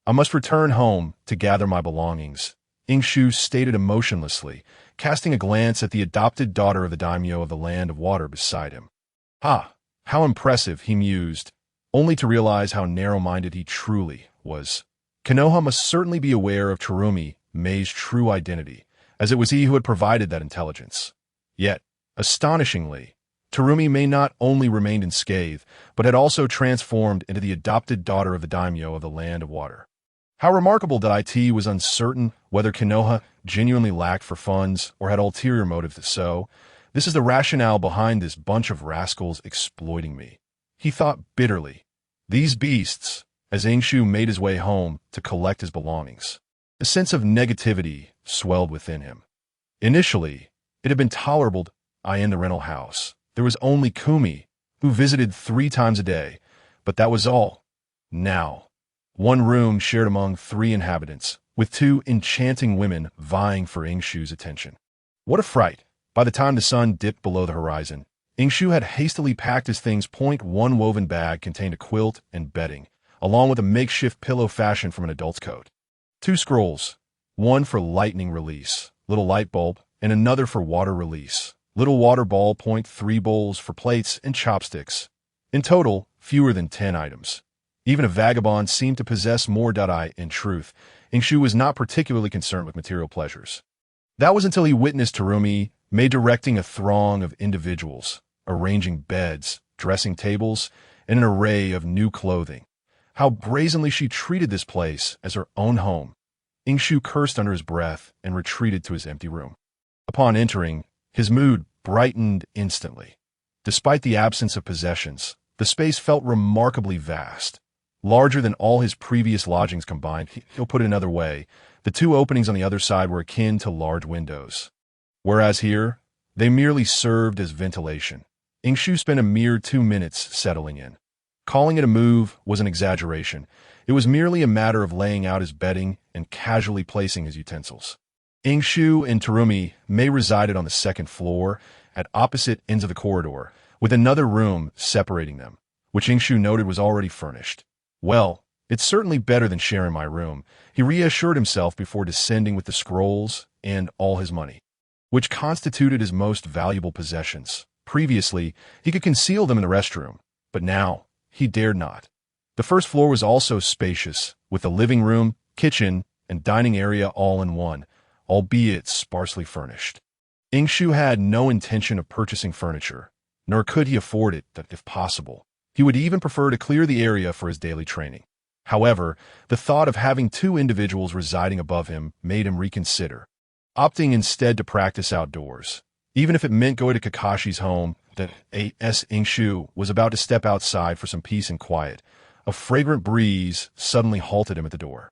I must return home to gather my belongings, Ying Shu stated emotionlessly, casting a glance at the adopted daughter of the daimyo of the land of water beside him. Ha! How impressive, he mused, only to realize how narrow-minded he truly was. Konoha must certainly be aware of Terumi Mei's true identity, as it was he who had provided that intelligence. Yet, astonishingly, Terumi Mei not only remained unscathed, but had also transformed into the adopted daughter of the daimyo of the land of water. How remarkable that it was uncertain whether Konoha genuinely lacked for funds or had ulterior motives if so. This is the rationale behind this bunch of rascals exploiting me, he thought bitterly. These beasts, as Ying Shu made his way home to collect his belongings. A sense of negativity swelled within him. Initially, it had been tolerable in the rental house. There was only Kumi, who visited 3 times a day, but that was all. Now, one room shared among 3 inhabitants, with 2 enchanting women vying for Ying Shu's attention. What a fright! By the time the sun dipped below the horizon, Ying Shu had hastily packed his things. One woven bag contained a quilt and bedding, along with a makeshift pillow fashioned from an adult's coat. 2 scrolls, one for lightning release, little light bulb, and another for water release, little water ball. 3 bowls for plates and chopsticks. In total, fewer than 10 items. Even a vagabond seemed to possess more. In truth, Ying Shu was not particularly concerned with material pleasures. That was until he witnessed Terumi Mei directing a throng of individuals, arranging beds, dressing tables, and an array of new clothing. How brazenly she treated this place as her own home. Ying Shu cursed under his breath and retreated to his empty room. Upon entering, his mood brightened instantly. Despite the absence of possessions, the space felt remarkably vast, larger than all his previous lodgings combined. He'll put it another way, the 2 openings on the other side were akin to large windows. Whereas here, they merely served as ventilation. Ying Shu spent a mere 2 minutes settling in. Calling it a move was an exaggeration. It was merely a matter of laying out his bedding and casually placing his utensils. Ying Shu and Terumi Mei resided on the 2nd floor at opposite ends of the corridor, with another room separating them, which Ying Shu noted was already furnished. Well, it's certainly better than sharing my room, he reassured himself before descending with the scrolls and all his money, which constituted his most valuable possessions. Previously, he could conceal them in the restroom, but now he dared not. The 1st floor was also spacious, with the living room, kitchen, and dining area all in one, albeit sparsely furnished. Ying Shu had no intention of purchasing furniture, nor could he afford it, if possible. He would even prefer to clear the area for his daily training. However, the thought of having 2 individuals residing above him made him reconsider, opting instead to practice outdoors. Even if it meant going to Kakashi's home, Ying Shu was about to step outside for some peace and quiet. A fragrant breeze suddenly halted him at the door.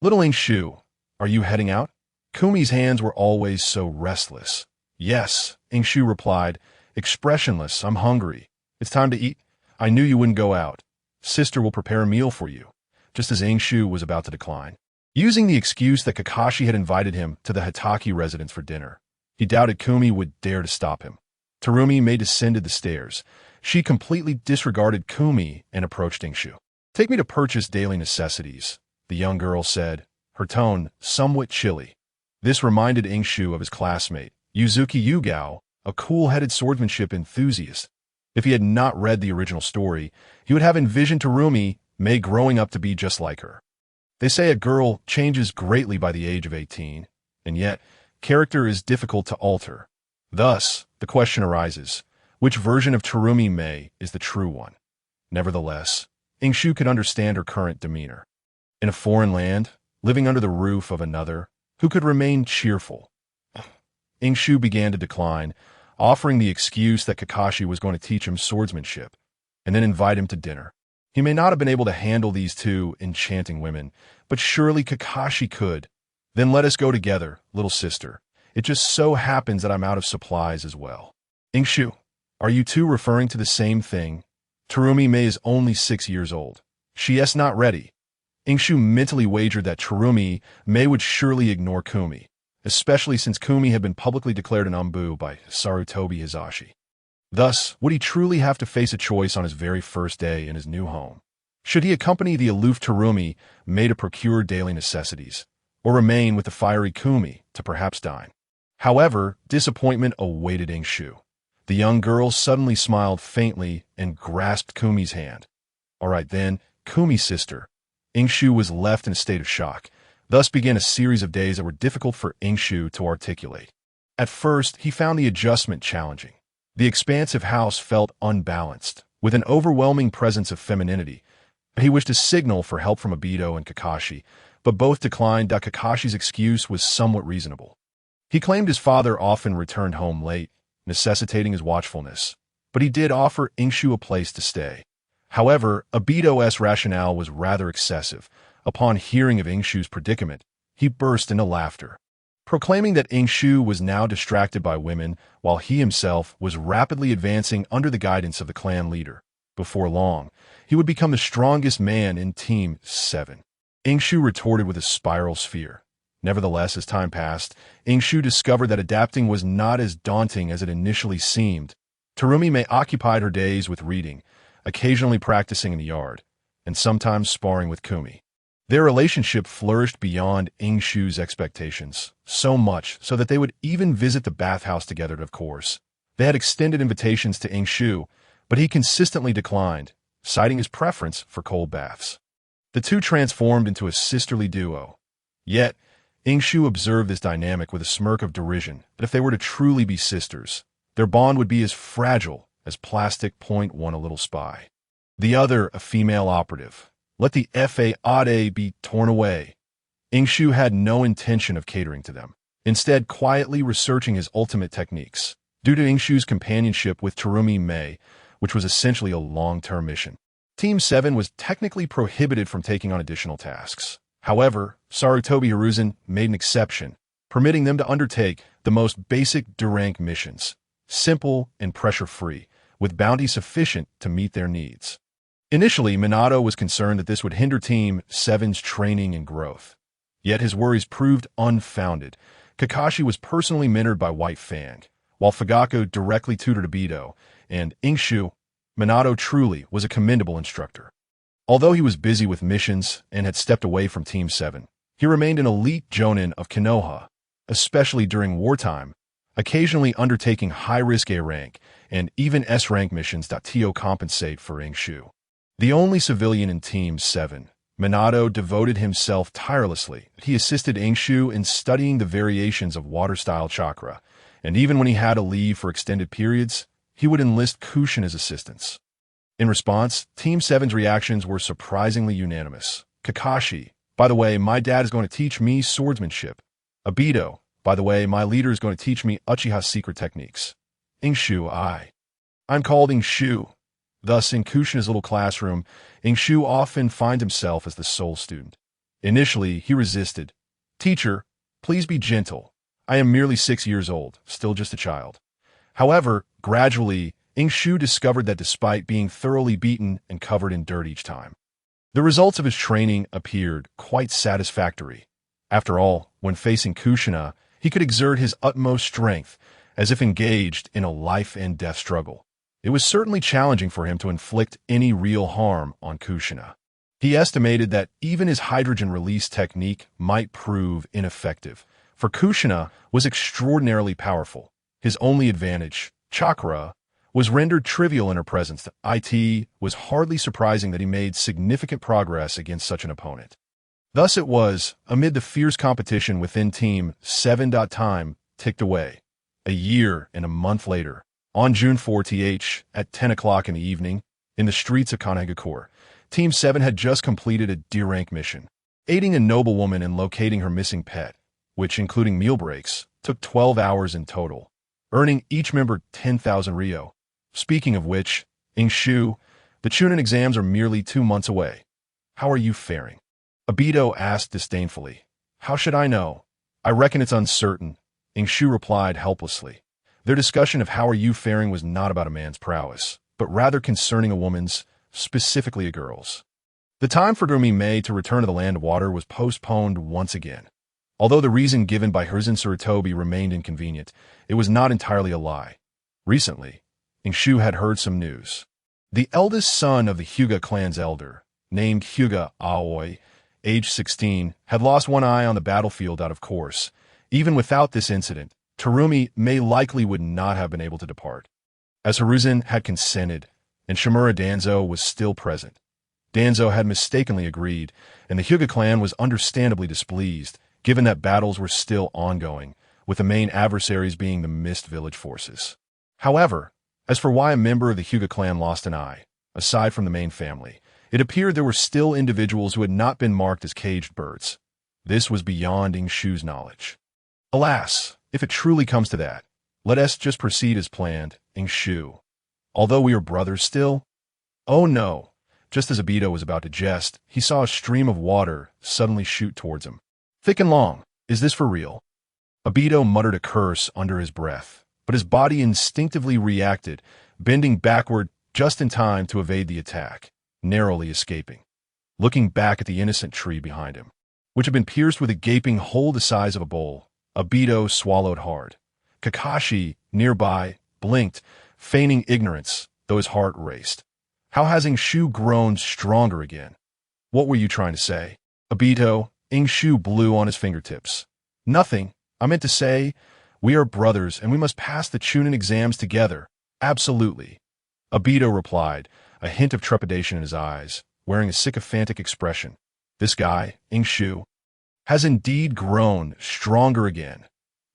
Little Ying Shu, are you heading out? Kumi's hands were always so restless. Yes, Ying Shu replied, expressionless. I'm hungry. It's time to eat. I knew you wouldn't go out. Sister will prepare a meal for you, just as Ying Shu was about to decline. Using the excuse that Kakashi had invited him to the Hatake residence for dinner, he doubted Kumi would dare to stop him. Terumi Mei descended the stairs. She completely disregarded Kumi and approached Ying Shu. Take me to purchase daily necessities, the young girl said, her tone somewhat chilly. This reminded Ying Shu of his classmate, Yuzuki Yugao, a cool-headed swordsmanship enthusiast. If he had not read the original story, he would have envisioned Terumi Mei growing up to be just like her. They say a girl changes greatly by the age of 18, and yet character is difficult to alter. Thus, the question arises, which version of Terumi Mei is the true one? Nevertheless, Ying Shu could understand her current demeanor. In a foreign land, living under the roof of another, who could remain cheerful? Ying Shu began to decline, offering the excuse that Kakashi was going to teach him swordsmanship, and then invite him to dinner. He may not have been able to handle these two enchanting women, but surely Kakashi could. Then let us go together, little sister. It just so happens that I'm out of supplies as well. Ying Shu, are you two referring to the same thing? Terumi Mei is only 6 years old. She is not ready. Ying Shu mentally wagered that Terumi Mei would surely ignore Kumi, especially since Kumi had been publicly declared an umbu by Sarutobi Hizashi. Thus, would he truly have to face a choice on his very first day in his new home? Should he accompany the aloof Terumi Mei to procure daily necessities, or remain with the fiery Kumi to perhaps dine? However, disappointment awaited Ying Shu. The young girl suddenly smiled faintly and grasped Kumi's hand. All right then, Kumi's sister. Ying Shu was left in a state of shock. Thus began a series of days that were difficult for Ying Shu to articulate. At first, he found the adjustment challenging. The expansive house felt unbalanced, with an overwhelming presence of femininity. He wished to signal for help from Aido and Kakashi, but both declined that Kakashi's excuse was somewhat reasonable. He claimed his father often returned home late, necessitating his watchfulness, but he did offer Ying Shu a place to stay. However, Aido's rationale was rather excessive. Upon hearing of Ying Shu's predicament, he burst into laughter, proclaiming that Ying Shu was now distracted by women while he himself was rapidly advancing under the guidance of the clan leader. Before long, he would become the strongest man in Team 7. Ying Shu retorted with a spiral sphere. Nevertheless, as time passed, Ying Shu discovered that adapting was not as daunting as it initially seemed. Terumi Mei occupied her days with reading, occasionally practicing in the yard, and sometimes sparring with Kumi. Their relationship flourished beyond Ying Shu's expectations, so much so that they would even visit the bathhouse together, of course. They had extended invitations to Ying Shu, but he consistently declined, citing his preference for cold baths. The two transformed into a sisterly duo. Yet, Ying Shu observed this dynamic with a smirk of derision that if they were to truly be sisters, their bond would be as fragile as plastic. One, a little spy. The other, a female operative. Let the Fade be torn away. Ying Shu had no intention of catering to them, instead quietly researching his ultimate techniques. Due to Ying Shu's companionship with Terumi Mei, which was essentially a long-term mission, Team 7 was technically prohibited from taking on additional tasks. However, Sarutobi Hiruzen made an exception, permitting them to undertake the most basic D-rank missions, simple and pressure-free, with bounty sufficient to meet their needs. Initially, Minato was concerned that this would hinder Team 7's training and growth. Yet his worries proved unfounded. Kakashi was personally mentored by White Fang, while Fugaku directly tutored Aido, and Ying Shu, Minato truly was a commendable instructor. Although he was busy with missions and had stepped away from Team 7, he remained an elite jonin of Konoha, especially during wartime, occasionally undertaking high-risk A-rank and even S-rank missions to compensate for Ying Shu. The only civilian in Team 7, Minato devoted himself tirelessly. He assisted Ying Shu in studying the variations of water-style chakra, and even when he had to leave for extended periods, he would enlist Kushina's assistance. In response, Team 7's reactions were surprisingly unanimous. Kakashi, by the way, my dad is going to teach me swordsmanship. Aido, by the way, my leader is going to teach me Uchiha secret techniques. Ying Shu, I'm called Ying Shu. Thus, in Kushina's little classroom, Ying Shu often finds himself as the sole student. Initially, he resisted. Teacher, please be gentle. I am merely 6 years old, still just a child. However, gradually, Ying Shu discovered that despite being thoroughly beaten and covered in dirt each time, the results of his training appeared quite satisfactory. After all, when facing Kushina, he could exert his utmost strength, as if engaged in a life-and-death struggle. It was certainly challenging for him to inflict any real harm on Kushina. He estimated that even his hydrogen release technique might prove ineffective, for Kushina was extraordinarily powerful. His only advantage, chakra, was rendered trivial in her presence. It was hardly surprising that he made significant progress against such an opponent. Thus it was, amid the fierce competition within Team 7. Time ticked away. A year and a month later, on June 4th at 10 o'clock in the evening, in the streets of Kanagakur, Team 7 had just completed a D-rank mission, aiding a noblewoman in locating her missing pet, which, including meal breaks, took 12 hours in total, earning each member 10,000 ryo. Speaking of which, Ying Shu, the Chunin exams are merely 2 months away. How are you faring? Aido asked disdainfully. How should I know? I reckon it's uncertain, Ying Shu replied helplessly. Their discussion of how are you faring was not about a man's prowess, but rather concerning a woman's, specifically a girl's. The time for Gumi Mei to return to the land of water was postponed once again. Although the reason given by Herzen Suratobi remained inconvenient, it was not entirely a lie. Recently, Ying Shu had heard some news. The eldest son of the Hyuga clan's elder, named Hyuga Aoi, age 16, had lost one eye on the battlefield out of course. Even without this incident, Terumi Mei likely would not have been able to depart. As Hiruzen had consented, and Shimura Danzo was still present. Danzo had mistakenly agreed, and the Hyuga clan was understandably displeased, given that battles were still ongoing, with the main adversaries being the Mist Village forces. However, as for why a member of the Hyuga clan lost an eye, aside from the main family, it appeared there were still individuals who had not been marked as caged birds. This was beyond Ying Shu's knowledge. Alas, if it truly comes to that, let us just proceed as planned, Ying Shu. Although we are brothers still? Oh no. Just as Aido was about to jest, he saw a stream of water suddenly shoot towards him. Thick and long. Is this for real? Aido muttered a curse under his breath, but his body instinctively reacted, bending backward just in time to evade the attack, narrowly escaping. Looking back at the innocent tree behind him, which had been pierced with a gaping hole the size of a bowl, Aido swallowed hard. Kakashi, nearby, blinked, feigning ignorance, though his heart raced. How has Ying Shu grown stronger again? What were you trying to say? Aido, Ying Shu blew on his fingertips. Nothing. I meant to say, we are brothers and we must pass the Chunin exams together. Absolutely. Aido replied, a hint of trepidation in his eyes, wearing a sycophantic expression. This guy, Ying Shu, has indeed grown stronger again.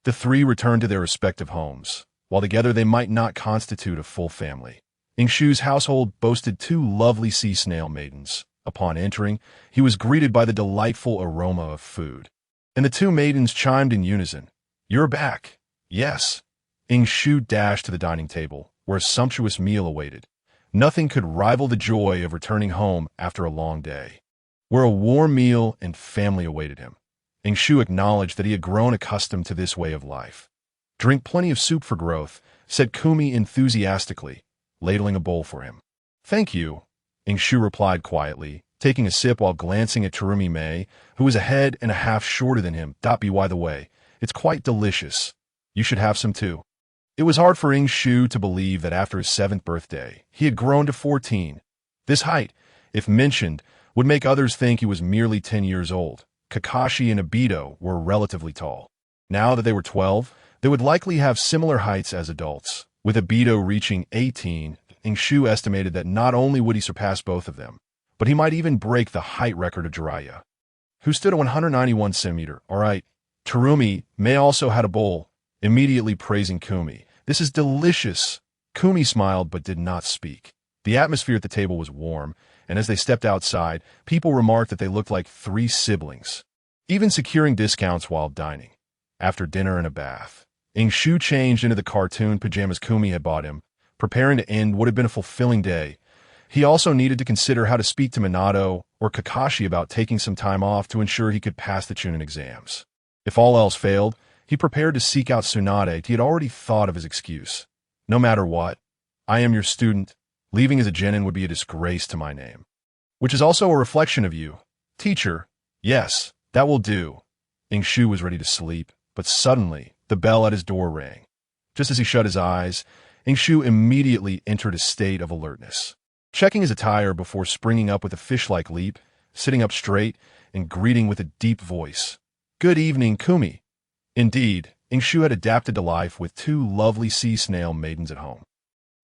The three returned to their respective homes. While together they might not constitute a full family. Ying Shu's household boasted 2 lovely sea snail maidens. Upon entering, he was greeted by the delightful aroma of food. And the 2 maidens chimed in unison. You're back. Yes. Ying Shu dashed to the dining table, where a sumptuous meal awaited. Nothing could rival the joy of returning home after a long day, where a warm meal and family awaited him. Ying Shu acknowledged that he had grown accustomed to this way of life. Drink plenty of soup for growth, said Kumi enthusiastically, ladling a bowl for him. Thank you, Ying Shu replied quietly, taking a sip while glancing at Terumi Mei, who was a head and a half shorter than him. By the way, it's quite delicious. You should have some too. It was hard for Ying Shu to believe that after his 7th birthday, he had grown to 14. This height, if mentioned, would make others think he was merely 10 years old. Kakashi and Aido were relatively tall. Now that they were 12, they would likely have similar heights as adults. With Aido reaching 18, Ying Shu estimated that not only would he surpass both of them, but he might even break the height record of Jiraiya, who stood at 191 centimeters. All right, Terumi Mei also had a bowl, immediately praising Kumi. This is delicious. Kumi smiled but did not speak. The atmosphere at the table was warm, and as they stepped outside, people remarked that they looked like 3 siblings, even securing discounts while dining. After dinner and a bath, Ying Shu changed into the cartoon pajamas Kumi had bought him, preparing to end what had been a fulfilling day. He also needed to consider how to speak to Minato or Kakashi about taking some time off to ensure he could pass the Chunin exams. If all else failed, he prepared to seek out Tsunade. He had already thought of his excuse. No matter what, I am your student. Leaving as a genin would be a disgrace to my name. Which is also a reflection of you. Teacher, yes, that will do. Ying Shu was ready to sleep, but suddenly, the bell at his door rang. Just as he shut his eyes, Ying Shu immediately entered a state of alertness. Checking his attire before springing up with a fish-like leap, sitting up straight and greeting with a deep voice. "Good evening, Kumi." Indeed, Ying Shu had adapted to life with two lovely sea snail maidens at home.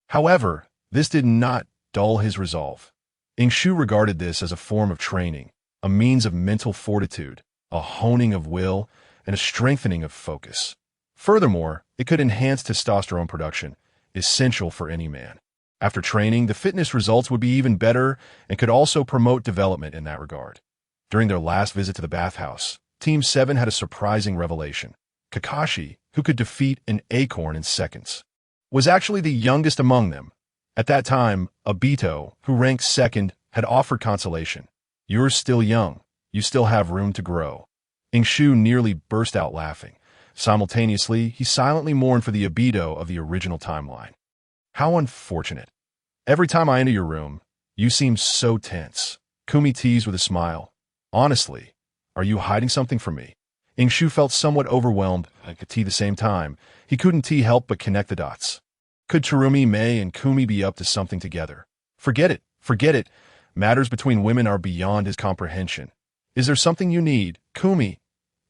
However, this did not dull his resolve. Ying Shu regarded this as a form of training, a means of mental fortitude, a honing of will, and a strengthening of focus. Furthermore, it could enhance testosterone production, essential for any man. After training, the fitness results would be even better and could also promote development in that regard. During their last visit to the bathhouse, Team 7 had a surprising revelation. Kakashi, who could defeat an acorn in seconds, was actually the youngest among them. At that time, Aido, who ranked second, had offered consolation. "You're still young. You still have room to grow." Ying Shu nearly burst out laughing. Simultaneously, he silently mourned for the Aido of the original timeline. "How unfortunate. Every time I enter your room, you seem so tense." Kumi teased with a smile. "Honestly, are you hiding something from me?" Ying Shu felt somewhat overwhelmed at the same time. He couldn't help but connect the dots. Could Terumi, Mei, and Kumi be up to something together? Forget it. Matters between women are beyond his comprehension. "Is there something you need, Kumi?"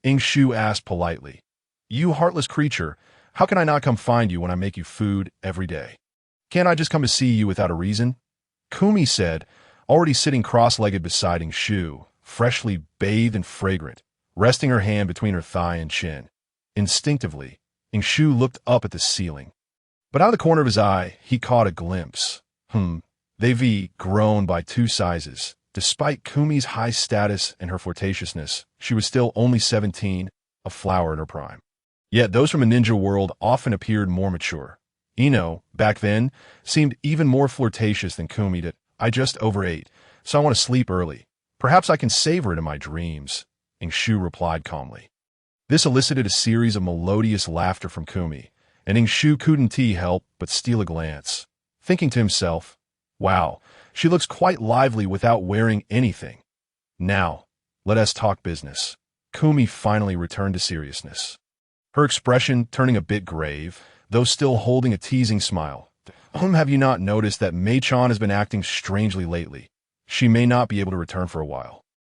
Ying Shu asked politely. "You heartless creature, how can I not come find you when I make you food every day? Can't I just come to see you without a reason?" Kumi said, already sitting cross-legged beside Ying Shu, freshly bathed and fragrant, resting her hand between her thigh and chin. Instinctively, Ying Shu looked up at the ceiling. But out of the corner of his eye, he caught a glimpse. They've grown by 2 sizes. Despite Kumi's high status and her flirtatiousness, she was still only 17, a flower in her prime. Yet those from a ninja world often appeared more mature. Ino, back then, seemed even more flirtatious than Kumi. That "I just overate, so I want to sleep early. Perhaps I can savor it in my dreams," Ying Shu replied calmly. This elicited a series of melodious laughter from Kumi, and Ying Shu couldn't help but steal a glance, thinking to himself, "Wow, she looks quite lively without wearing anything." "Now, let us talk business." Kumi finally returned to seriousness, her expression turning a bit grave, though still holding a teasing smile. Have you not noticed that Mei-chan has been acting strangely lately? She may not be able to return for a while."